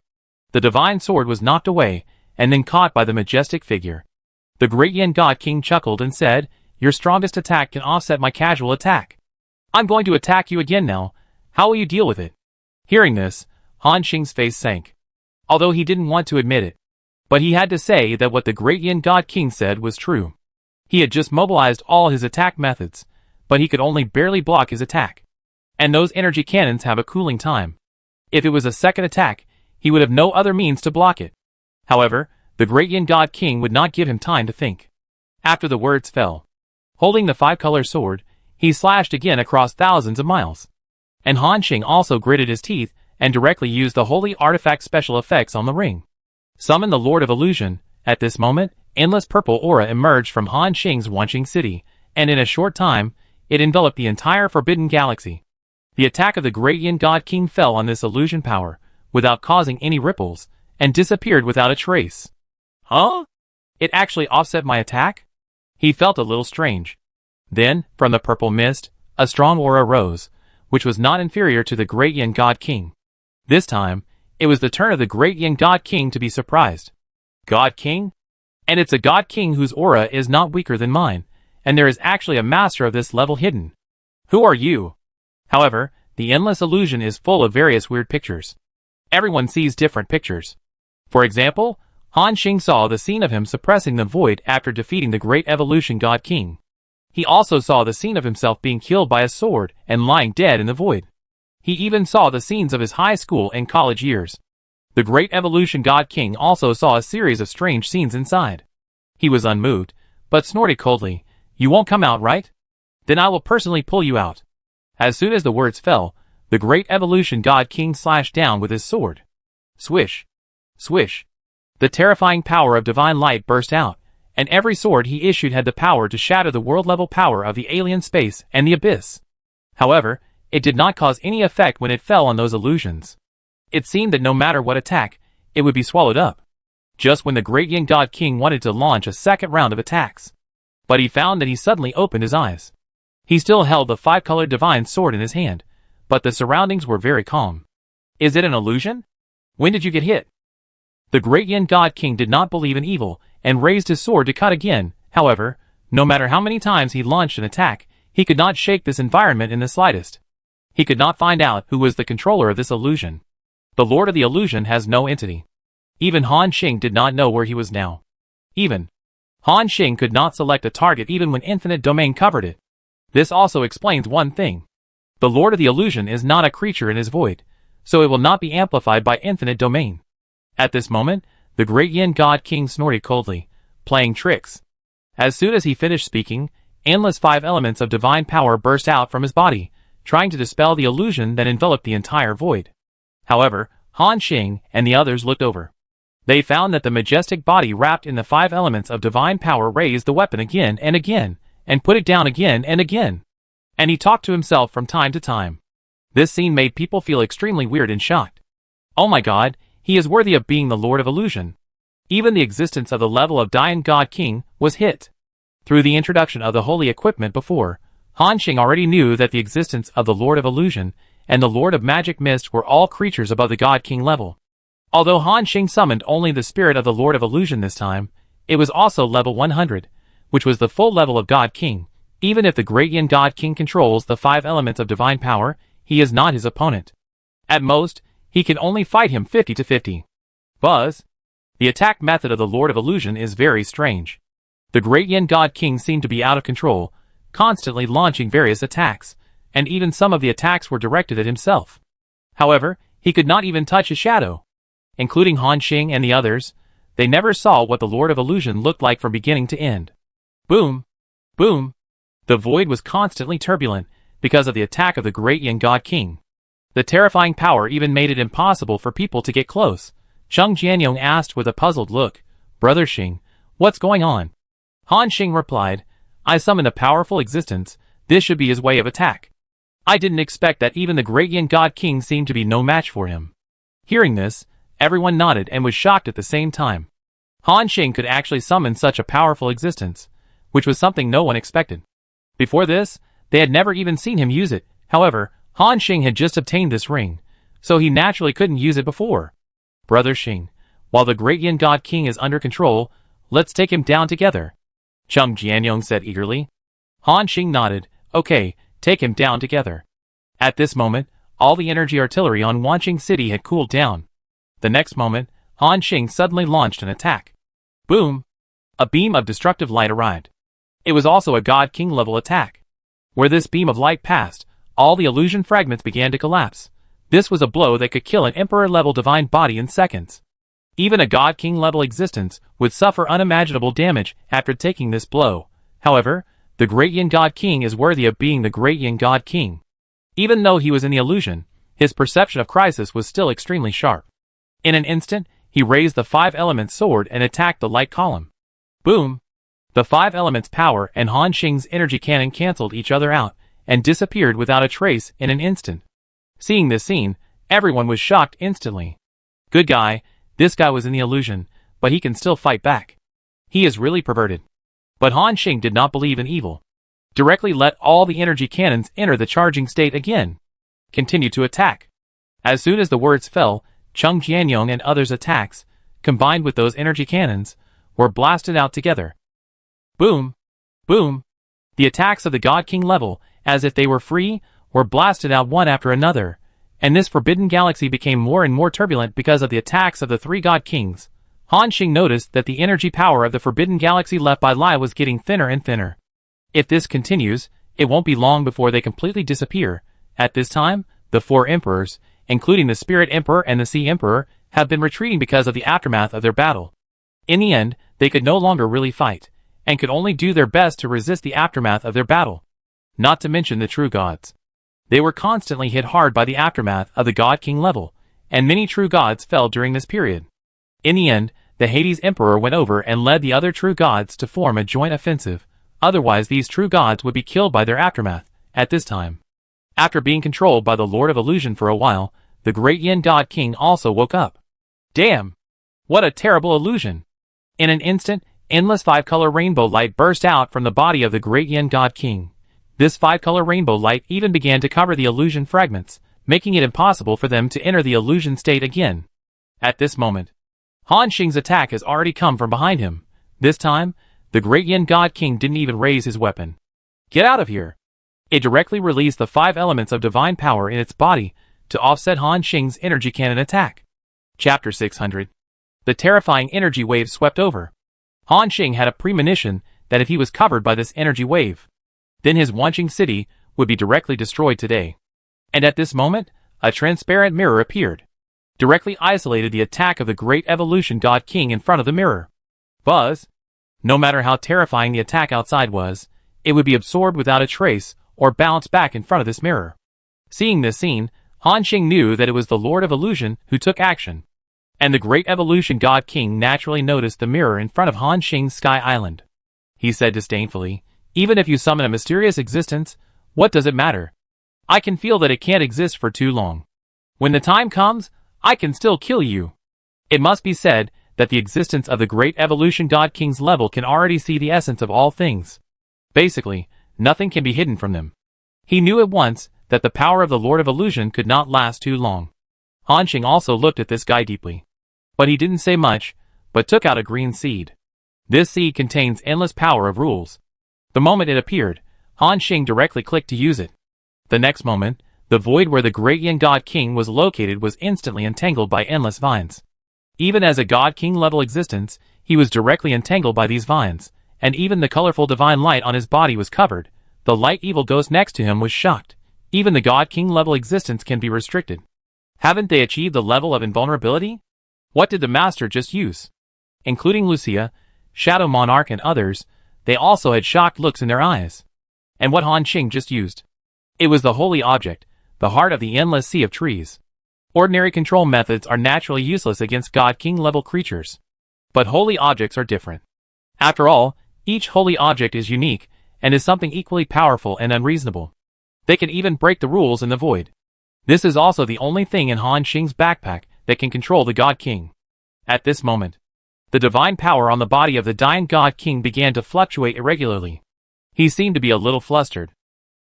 The divine sword was knocked away and then caught by the majestic figure. The great Yin God King chuckled and said, Your strongest attack can offset my casual attack. I'm going to attack you again now. How will you deal with it? Hearing this, Han Xing's face sank. Although he didn't want to admit it. But he had to say that what the great Yin God King said was true. He had just mobilized all his attack methods, but he could only barely block his attack. And those energy cannons have a cooling time. If it was a second attack, he would have no other means to block it. However, the great Yin God King would not give him time to think. After the words fell, holding the 5-color sword, he slashed again across thousands of miles. And Han Xing also gritted his teeth and directly used the holy artifact special effects on the ring. Summon the Lord of Illusion. At this moment, endless purple aura emerged from Han Xing's Wanqing City, and in a short time, it enveloped the entire Forbidden Galaxy. The attack of the great Yin God King fell on this illusion power, without causing any ripples, and disappeared without a trace. Huh? It actually offset my attack? He felt a little strange. Then, from the purple mist, a strong aura rose, which was not inferior to the great Yin God King. This time, it was the turn of the great Yin God King to be surprised. God King? And it's a God King whose aura is not weaker than mine, and there is actually a master of this level hidden. Who are you? However, the endless illusion is full of various weird pictures. Everyone sees different pictures. For example, Han Xing saw the scene of him suppressing the void after defeating the great evolution God King. He also saw the scene of himself being killed by a sword and lying dead in the void. He even saw the scenes of his high school and college years. The great evolution God King also saw a series of strange scenes inside. He was unmoved, but snorted coldly, "You won't come out, right? Then I will personally pull you out." As soon as the words fell, the great evolution God King slashed down with his sword. Swish! Swish! The terrifying power of divine light burst out, and every sword he issued had the power to shatter the world-level power of the alien space and the abyss. However, it did not cause any effect when it fell on those illusions. It seemed that no matter what attack, it would be swallowed up. Just when the great Yin God King wanted to launch a second round of attacks. But he found that he suddenly opened his eyes. He still held the 5-colored divine sword in his hand, but the surroundings were very calm. Is it an illusion? When did you get hit? The great Yin God King did not believe in evil, and raised his sword to cut again. However, no matter how many times he launched an attack, he could not shake this environment in the slightest. He could not find out who was the controller of this illusion. The Lord of the Illusion has no entity. Even Han Xing did not know where he was now. Even Han Xing could not select a target even when infinite domain covered it. This also explains one thing. The Lord of the Illusion is not a creature in his void, so it will not be amplified by infinite domain. At this moment, the great Yin God King snorted coldly, playing tricks. As soon as he finished speaking, endless 5 elements of divine power burst out from his body, trying to dispel the illusion that enveloped the entire void. However, Han Xing and the others looked over. They found that the majestic body wrapped in the 5 elements of divine power raised the weapon again, and put it down again and again. And he talked to himself from time to time. This scene made people feel extremely weird and shocked. Oh my god, he is worthy of being the Lord of Illusion. Even the existence of the level of Dian God King was hit. Through the introduction of the holy equipment before, Han Xing already knew that the existence of the Lord of Illusion and the Lord of Magic Mist were all creatures above the God King level. Although Han Xing summoned only the spirit of the Lord of Illusion this time, it was also level 100, which was the full level of God King. Even if the great Yin God King controls the 5 elements of divine power, he is not his opponent. At most, he can only fight him 50-50. Buzz. The attack method of the Lord of Illusion is very strange. The great Yin God King seemed to be out of control, constantly launching various attacks, and even some of the attacks were directed at himself. However, he could not even touch his shadow. Including Han Xing and the others, they never saw what the Lord of Illusion looked like from beginning to end. Boom! Boom! The void was constantly turbulent because of the attack of the great Yin God King. The terrifying power even made it impossible for people to get close. Cheng Jianyong asked with a puzzled look, "Brother Xing, what's going on?" Han Xing replied, "I summoned a powerful existence. This should be his way of attack. I didn't expect that even the great Yin God King seemed to be no match for him." Hearing this, everyone nodded and was shocked at the same time. Han Xing could actually summon such a powerful existence, which was something no one expected. Before this, they had never even seen him use it. However, Han Xing had just obtained this ring, so he naturally couldn't use it before. "Brother Xing, while the great Yin God King is under control, let's take him down together," Cheng Jianyong said eagerly. Han Xing nodded. "Okay, take him down together." At this moment, all the energy artillery on Wanqing City had cooled down. The next moment, Han Xing suddenly launched an attack. Boom! A beam of destructive light arrived. It was also a God King level attack. Where this beam of light passed, all the illusion fragments began to collapse. This was a blow that could kill an Emperor level divine body in seconds. Even a God King level existence would suffer unimaginable damage after taking this blow. However, the great Yin God King is worthy of being the great Yin God King. Even though he was in the illusion, his perception of crisis was still extremely sharp. In an instant, he raised the 5 elements sword and attacked the light column. Boom! The 5 elements power and Han Xing's energy cannon cancelled each other out and disappeared without a trace in an instant. Seeing this scene, everyone was shocked instantly. Good guy, this guy was in the illusion, but he can still fight back. He is really perverted. But Han Xing did not believe in evil. Directly let all the energy cannons enter the charging state again. Continue to attack. As soon as the words fell, Cheng Jianyong and others' attacks, combined with those energy cannons, were blasted out together. Boom! Boom! The attacks of the God King level, as if they were free, were blasted out one after another, and this forbidden galaxy became more and more turbulent because of the attacks of the 3 God Kings. Han Xing noticed that the energy power of the forbidden galaxy left by Lai was getting thinner and thinner. If this continues, it won't be long before they completely disappear. At this time, the 4 emperors, including the Spirit Emperor and the Sea Emperor, have been retreating because of the aftermath of their battle. In the end, they could no longer really fight, and could only do their best to resist the aftermath of their battle. Not to mention the true gods. They were constantly hit hard by the aftermath of the God King level, and many true gods fell during this period. In the end, the Hades Emperor went over and led the other true gods to form a joint offensive, otherwise these true gods would be killed by their aftermath, at this time. After being controlled by the Lord of Illusion for a while, the great Yin God King also woke up. Damn! What a terrible illusion! In an instant, endless 5-color rainbow light burst out from the body of the great Yin God King. This 5-color rainbow light even began to cover the illusion fragments, making it impossible for them to enter the illusion state again. At this moment, Han Xing's attack has already come from behind him. This time, the Great Yin God King didn't even raise his weapon. Get out of here! It directly released the 5 elements of divine power in its body to offset Han Xing's energy cannon attack. Chapter 600. The terrifying energy wave swept over. Han Xing had a premonition that if he was covered by this energy wave, then his Wanqing city would be directly destroyed today. And at this moment, a transparent mirror appeared, directly isolated the attack of the Great Evolution God King in front of the mirror. Buzz! No matter how terrifying the attack outside was, it would be absorbed without a trace or bounce back in front of this mirror. Seeing this scene, Han Xing knew that it was the Lord of Illusion who took action. And the Great Evolution God King naturally noticed the mirror in front of Han Xing's Sky Island. He said disdainfully, "Even if you summon a mysterious existence, what does it matter? I can feel that it can't exist for too long. When the time comes, I can still kill you." It must be said that the existence of the Great Evolution God King's level can already see the essence of all things. Basically, nothing can be hidden from them. He knew at once that the power of the Lord of Illusion could not last too long. Han Xing also looked at this guy deeply. But he didn't say much, but took out a green seed. This seed contains endless power of rules. The moment it appeared, Han Xing directly clicked to use it. The next moment, the void where the Great Yin God King was located was instantly entangled by endless vines. Even as a God King level existence, he was directly entangled by these vines, and even the colorful divine light on his body was covered. The light evil ghost next to him was shocked. Even the God King level existence can be restricted. Haven't they achieved the level of invulnerability? What did the master just use? Including Lucia, Shadow Monarch and others, they also had shocked looks in their eyes. And what Han Xing just used? It was the holy object, the heart of the endless sea of trees. Ordinary control methods are naturally useless against God King level creatures. But holy objects are different. After all, each holy object is unique, and is something equally powerful and unreasonable. They can even break the rules in the void. This is also the only thing in Han Xing's backpack that can control the God King. At this moment, the divine power on the body of the dying God King began to fluctuate irregularly. He seemed to be a little flustered.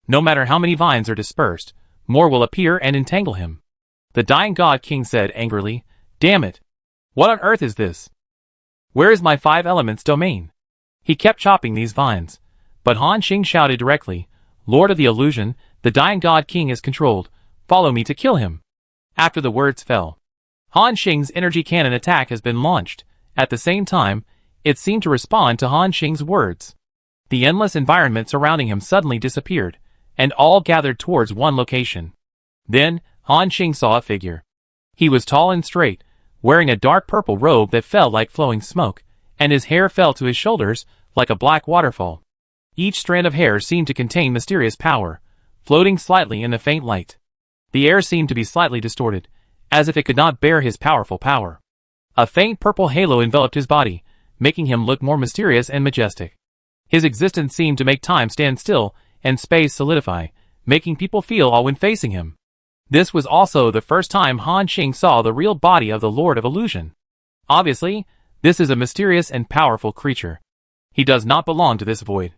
No matter how many vines are dispersed, more will appear and entangle him. The dying God King said angrily, "Damn it! What on earth is this? Where is my 5 elements domain?" He kept chopping these vines, but Han Xing shouted directly, "Lord of the Illusion, the dying God King is controlled. Follow me to kill him." After the words fell, Han Xing's energy cannon attack has been launched. At the same time, it seemed to respond to Han Xing's words. The endless environment surrounding him suddenly disappeared, and all gathered towards one location. Then, Han Xing saw a figure. He was tall and straight, wearing a dark purple robe that fell like flowing smoke, and his hair fell to his shoulders like a black waterfall. Each strand of hair seemed to contain mysterious power, floating slightly in the faint light. The air seemed to be slightly distorted, as if it could not bear his powerful power. A faint purple halo enveloped his body, making him look more mysterious and majestic. His existence seemed to make time stand still and space solidify, making people feel awe when facing him. This was also the first time Han Xing saw the real body of the Lord of Illusion. Obviously, this is a mysterious and powerful creature. He does not belong to this void.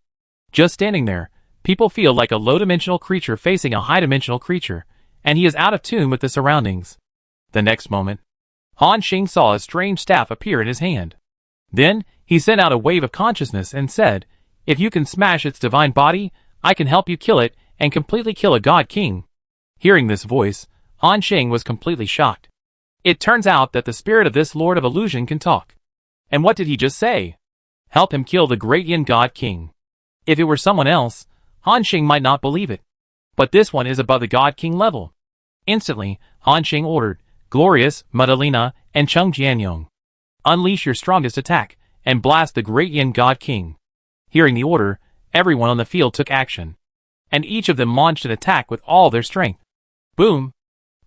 Just standing there, people feel like a low-dimensional creature facing a high-dimensional creature, and he is out of tune with the surroundings. The next moment, Han Xing saw a strange staff appear in his hand. Then, he sent out a wave of consciousness and said, "If you can smash its divine body, I can help you kill it and completely kill a God King." Hearing this voice, Han Xing was completely shocked. It turns out that the spirit of this Lord of Illusion can talk. And what did he just say? Help him kill the Great Yin God King. If it were someone else, Han Xing might not believe it. But this one is above the God King level. Instantly, Han Xing ordered, "Glorious, Madalena, and Chung Jianyong, unleash your strongest attack, and blast the Great Yin God King." Hearing the order, everyone on the field took action. And each of them launched an attack with all their strength. Boom!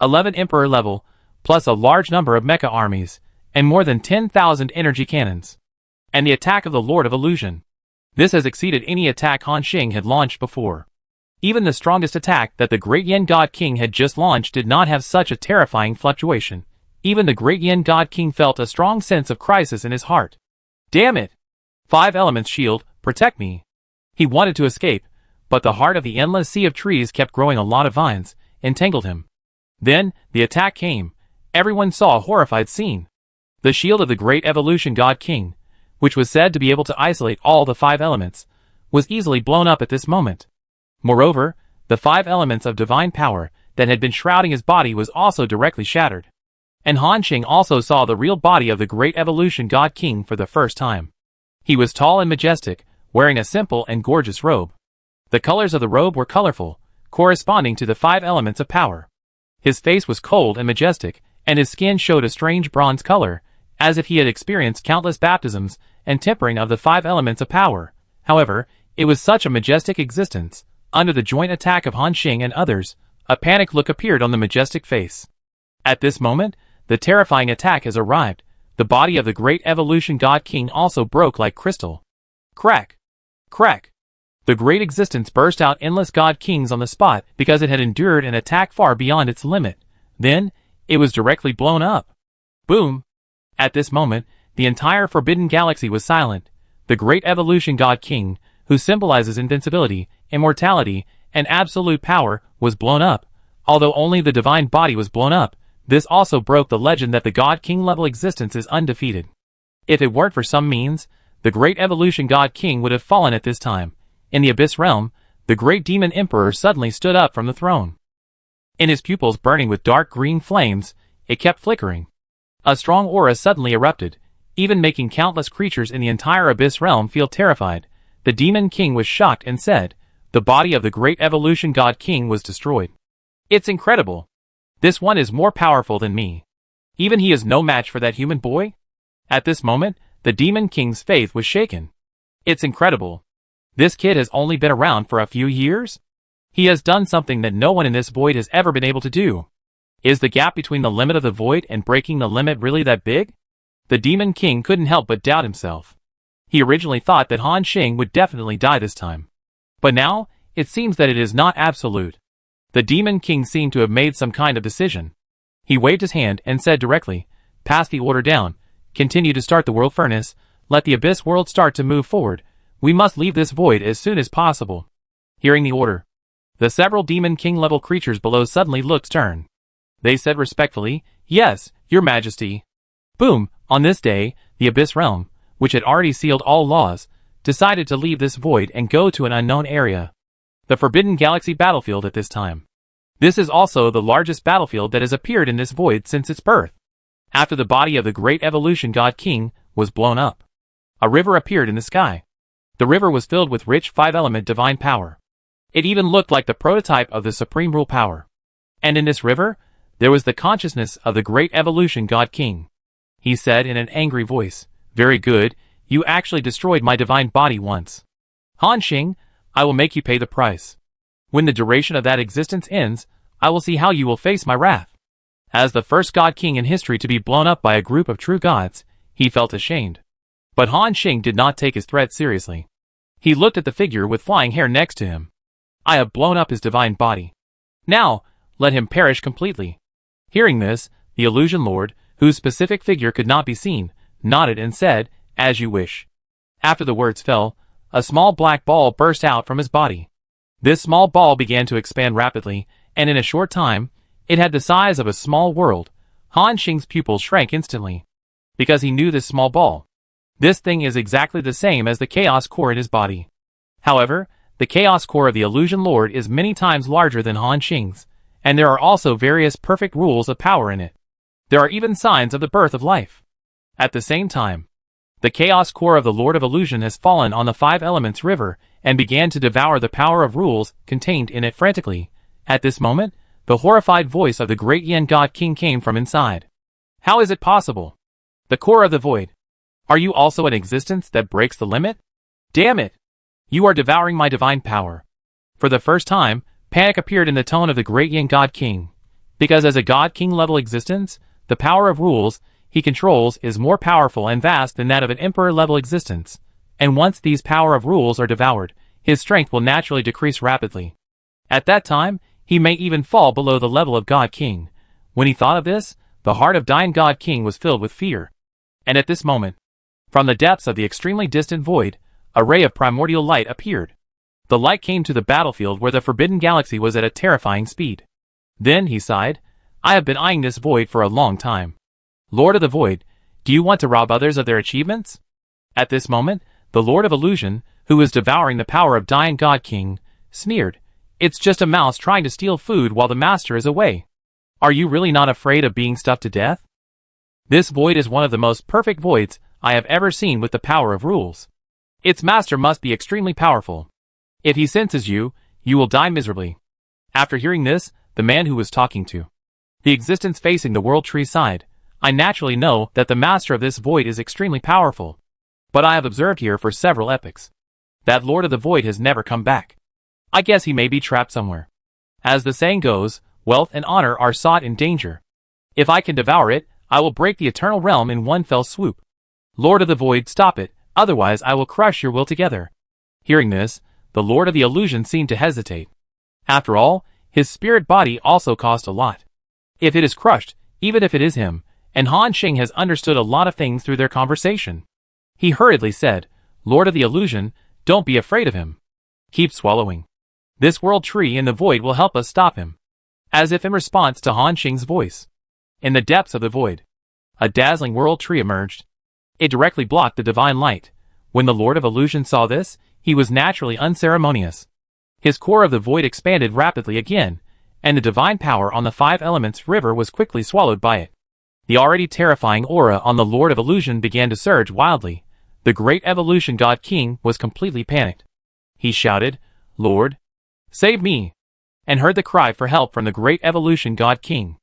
11 Emperor level, plus a large number of mecha armies, and more than 10,000 energy cannons. And the attack of the Lord of Illusion. This has exceeded any attack Han Xing had launched before. Even the strongest attack that the Great Yin God King had just launched did not have such a terrifying fluctuation. Even the Great Yin God King felt a strong sense of crisis in his heart. Damn it! 5 elements shield, protect me. He wanted to escape, but the heart of the endless sea of trees kept growing a lot of vines, entangled him. Then, the attack came. Everyone saw a horrified scene. The shield of the great evolution god king, which was said to be able to isolate all the 5 elements, was easily blown up at this moment. Moreover, the 5 elements of divine power that had been shrouding his body was also directly shattered. And Han Xing also saw the real body of the great evolution god king for the first time. He was tall and majestic, wearing a simple and gorgeous robe. The colors of the robe were colorful, corresponding to the 5 elements of power. His face was cold and majestic, and his skin showed a strange bronze color, as if he had experienced countless baptisms and tempering of the 5 elements of power. However, it was such a majestic existence. Under the joint attack of Han Xing and others, a panic look appeared on the majestic face. At this moment, the terrifying attack has arrived. The body of the great evolution god king also broke like crystal. Crack! Crack! The great existence burst out endless god kings on the spot because it had endured an attack far beyond its limit. Then, it was directly blown up. Boom! At this moment, the entire forbidden galaxy was silent. The great evolution god king, who symbolizes invincibility, immortality, and absolute power, was blown up. Although only the divine body was blown up, this also broke the legend that the god king level existence is undefeated. If it weren't for some means, the great evolution god king would have fallen at this time. In the Abyss realm, the great demon emperor suddenly stood up from the throne. In his pupils burning with dark green flames, it kept flickering. A strong aura suddenly erupted, even making countless creatures in the entire Abyss realm feel terrified. The demon king was shocked and said, "The body of the great evolution god king was destroyed. It's incredible. This one is more powerful than me. Even he is no match for that human boy?" At this moment, the demon king's faith was shaken. It's incredible. This kid has only been around for a few years? He has done something that no one in this void has ever been able to do. Is the gap between the limit of the void and breaking the limit really that big? The demon king couldn't help but doubt himself. He originally thought that Han Xing would definitely die this time. But now, it seems that it is not absolute. The demon king seemed to have made some kind of decision. He waved his hand and said directly, "Pass the order down. Continue to start the world furnace. Let the Abyss world start to move forward. We must leave this void as soon as possible." Hearing the order, the several demon king level creatures below suddenly looked stern. They said respectfully, "Yes, your majesty." Boom! On this day, the Abyss realm, which had already sealed all laws, decided to leave this void and go to an unknown area. The Forbidden Galaxy battlefield at this time. This is also the largest battlefield that has appeared in this void since its birth. After the body of the great evolution god king was blown up, a river appeared in the sky. The river was filled with rich 5-element divine power. It even looked like the prototype of the supreme rule power. And in this river, there was the consciousness of the great evolution god king. He said in an angry voice, "Very good, you actually destroyed my divine body once. Han Xing, I will make you pay the price. When the duration of that existence ends, I will see how you will face my wrath." As the first god king in history to be blown up by a group of true gods, he felt ashamed. But Han Xing did not take his threat seriously. He looked at the figure with flying hair next to him. "I have blown up his divine body. Now, let him perish completely." Hearing this, the illusion lord, whose specific figure could not be seen, nodded and said, "As you wish." After the words fell, a small black ball burst out from his body. This small ball began to expand rapidly, and in a short time, it had the size of a small world. Han Xing's pupils shrank instantly, because he knew this small ball. This thing is exactly the same as the chaos core in his body. However, the chaos core of the illusion lord is many times larger than Han Xing's, and there are also various perfect rules of power in it. There are even signs of the birth of life. At the same time, the chaos core of the Lord of Illusion has fallen on the 5 elements river and began to devour the power of rules contained in it frantically. At this moment, the horrified voice of the great Yen God King came from inside. "How is it possible? The core of the void. Are you also an existence that breaks the limit? Damn it! You are devouring my divine power." For the first time, panic appeared in the tone of the great Yen God King. Because as a God King level existence, the power of rules he controls is more powerful and vast than that of an emperor level existence. And once these power of rules are devoured, his strength will naturally decrease rapidly. At that time, he may even fall below the level of God King. When he thought of this, the heart of dying God King was filled with fear. And at this moment, from the depths of the extremely distant void, a ray of primordial light appeared. The light came to the battlefield where the Forbidden Galaxy was at a terrifying speed. Then he sighed, "I have been eyeing this void for a long time. Lord of the Void, Do you want to rob others of their achievements? At this moment, the Lord of Illusion, who was devouring the power of Dying God King, sneered, "It's just a mouse trying to steal food while the master is away. Are you really not afraid of being stuffed to death?" This void is one of the most perfect voids I have ever seen with the power of rules. Its master must be extremely powerful. If he senses you, you will die miserably. After hearing this, the man who was talking to the existence facing the world tree sighed, "I naturally know that the master of this void is extremely powerful. But I have observed here for several epochs that Lord of the Void has never come back. I guess he may be trapped somewhere. As the saying goes, wealth and honor are sought in danger. If I can devour it, I will break the eternal realm in one fell swoop. Lord of the Void, stop it, otherwise I will crush your will together." Hearing this, the Lord of the Illusion seemed to hesitate. After all, his spirit body also cost a lot. If it is crushed, even if it is him, and Han Xing has understood a lot of things through their conversation. He hurriedly said, "Lord of the Illusion, don't be afraid of him. Keep swallowing. This world tree in the void will help us stop him." As if in response to Han Xing's voice. In the depths of the void, a dazzling world tree emerged. It directly blocked the divine light. When the Lord of Illusion saw this, he was naturally unceremonious. His core of the void expanded rapidly again, and the divine power on the five elements river was quickly swallowed by it. The already terrifying aura on the Lord of Illusion began to surge wildly. The great evolution god king was completely panicked. He shouted, "Lord, save me!" and heard the cry for help from the great evolution god king.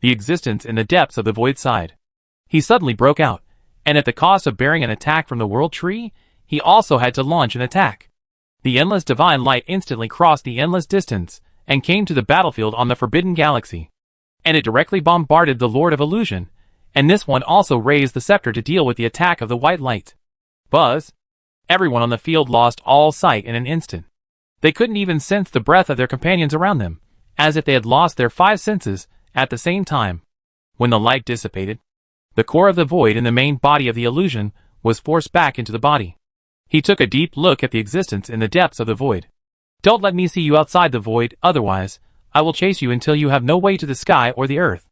The existence in the depths of the void sighed. He suddenly broke out, and at the cost of bearing an attack from the world tree, he also had to launch an attack. The endless divine light instantly crossed the endless distance, and came to the battlefield on the Forbidden Galaxy. And it directly bombarded the Lord of Illusion, and this one also raised the scepter to deal with the attack of the white light. Buzz! Everyone on the field lost all sight in an instant. They couldn't even sense the breath of their companions around them, as if they had lost their five senses at the same time. When the light dissipated, the core of the void in the main body of the illusion was forced back into the body. He took a deep look at the existence in the depths of the void. "Don't let me see you outside the void, otherwise, I will chase you until you have no way to the sky or the earth."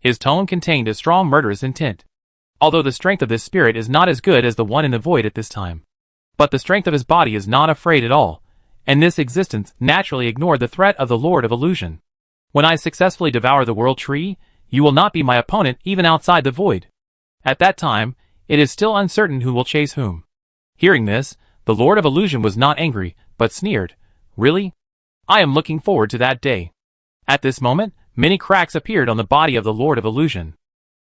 His tone contained a strong murderous intent. Although the strength of this spirit is not as good as the one in the void at this time. But the strength of his body is not afraid at all, and this existence naturally ignored the threat of the Lord of Illusion. "When I successfully devour the world tree, you will not be my opponent even outside the void. At that time, it is still uncertain who will chase whom." Hearing this, the Lord of Illusion was not angry, but sneered, "Really? I am looking forward to that day." At this moment, many cracks appeared on the body of the Lord of Illusion.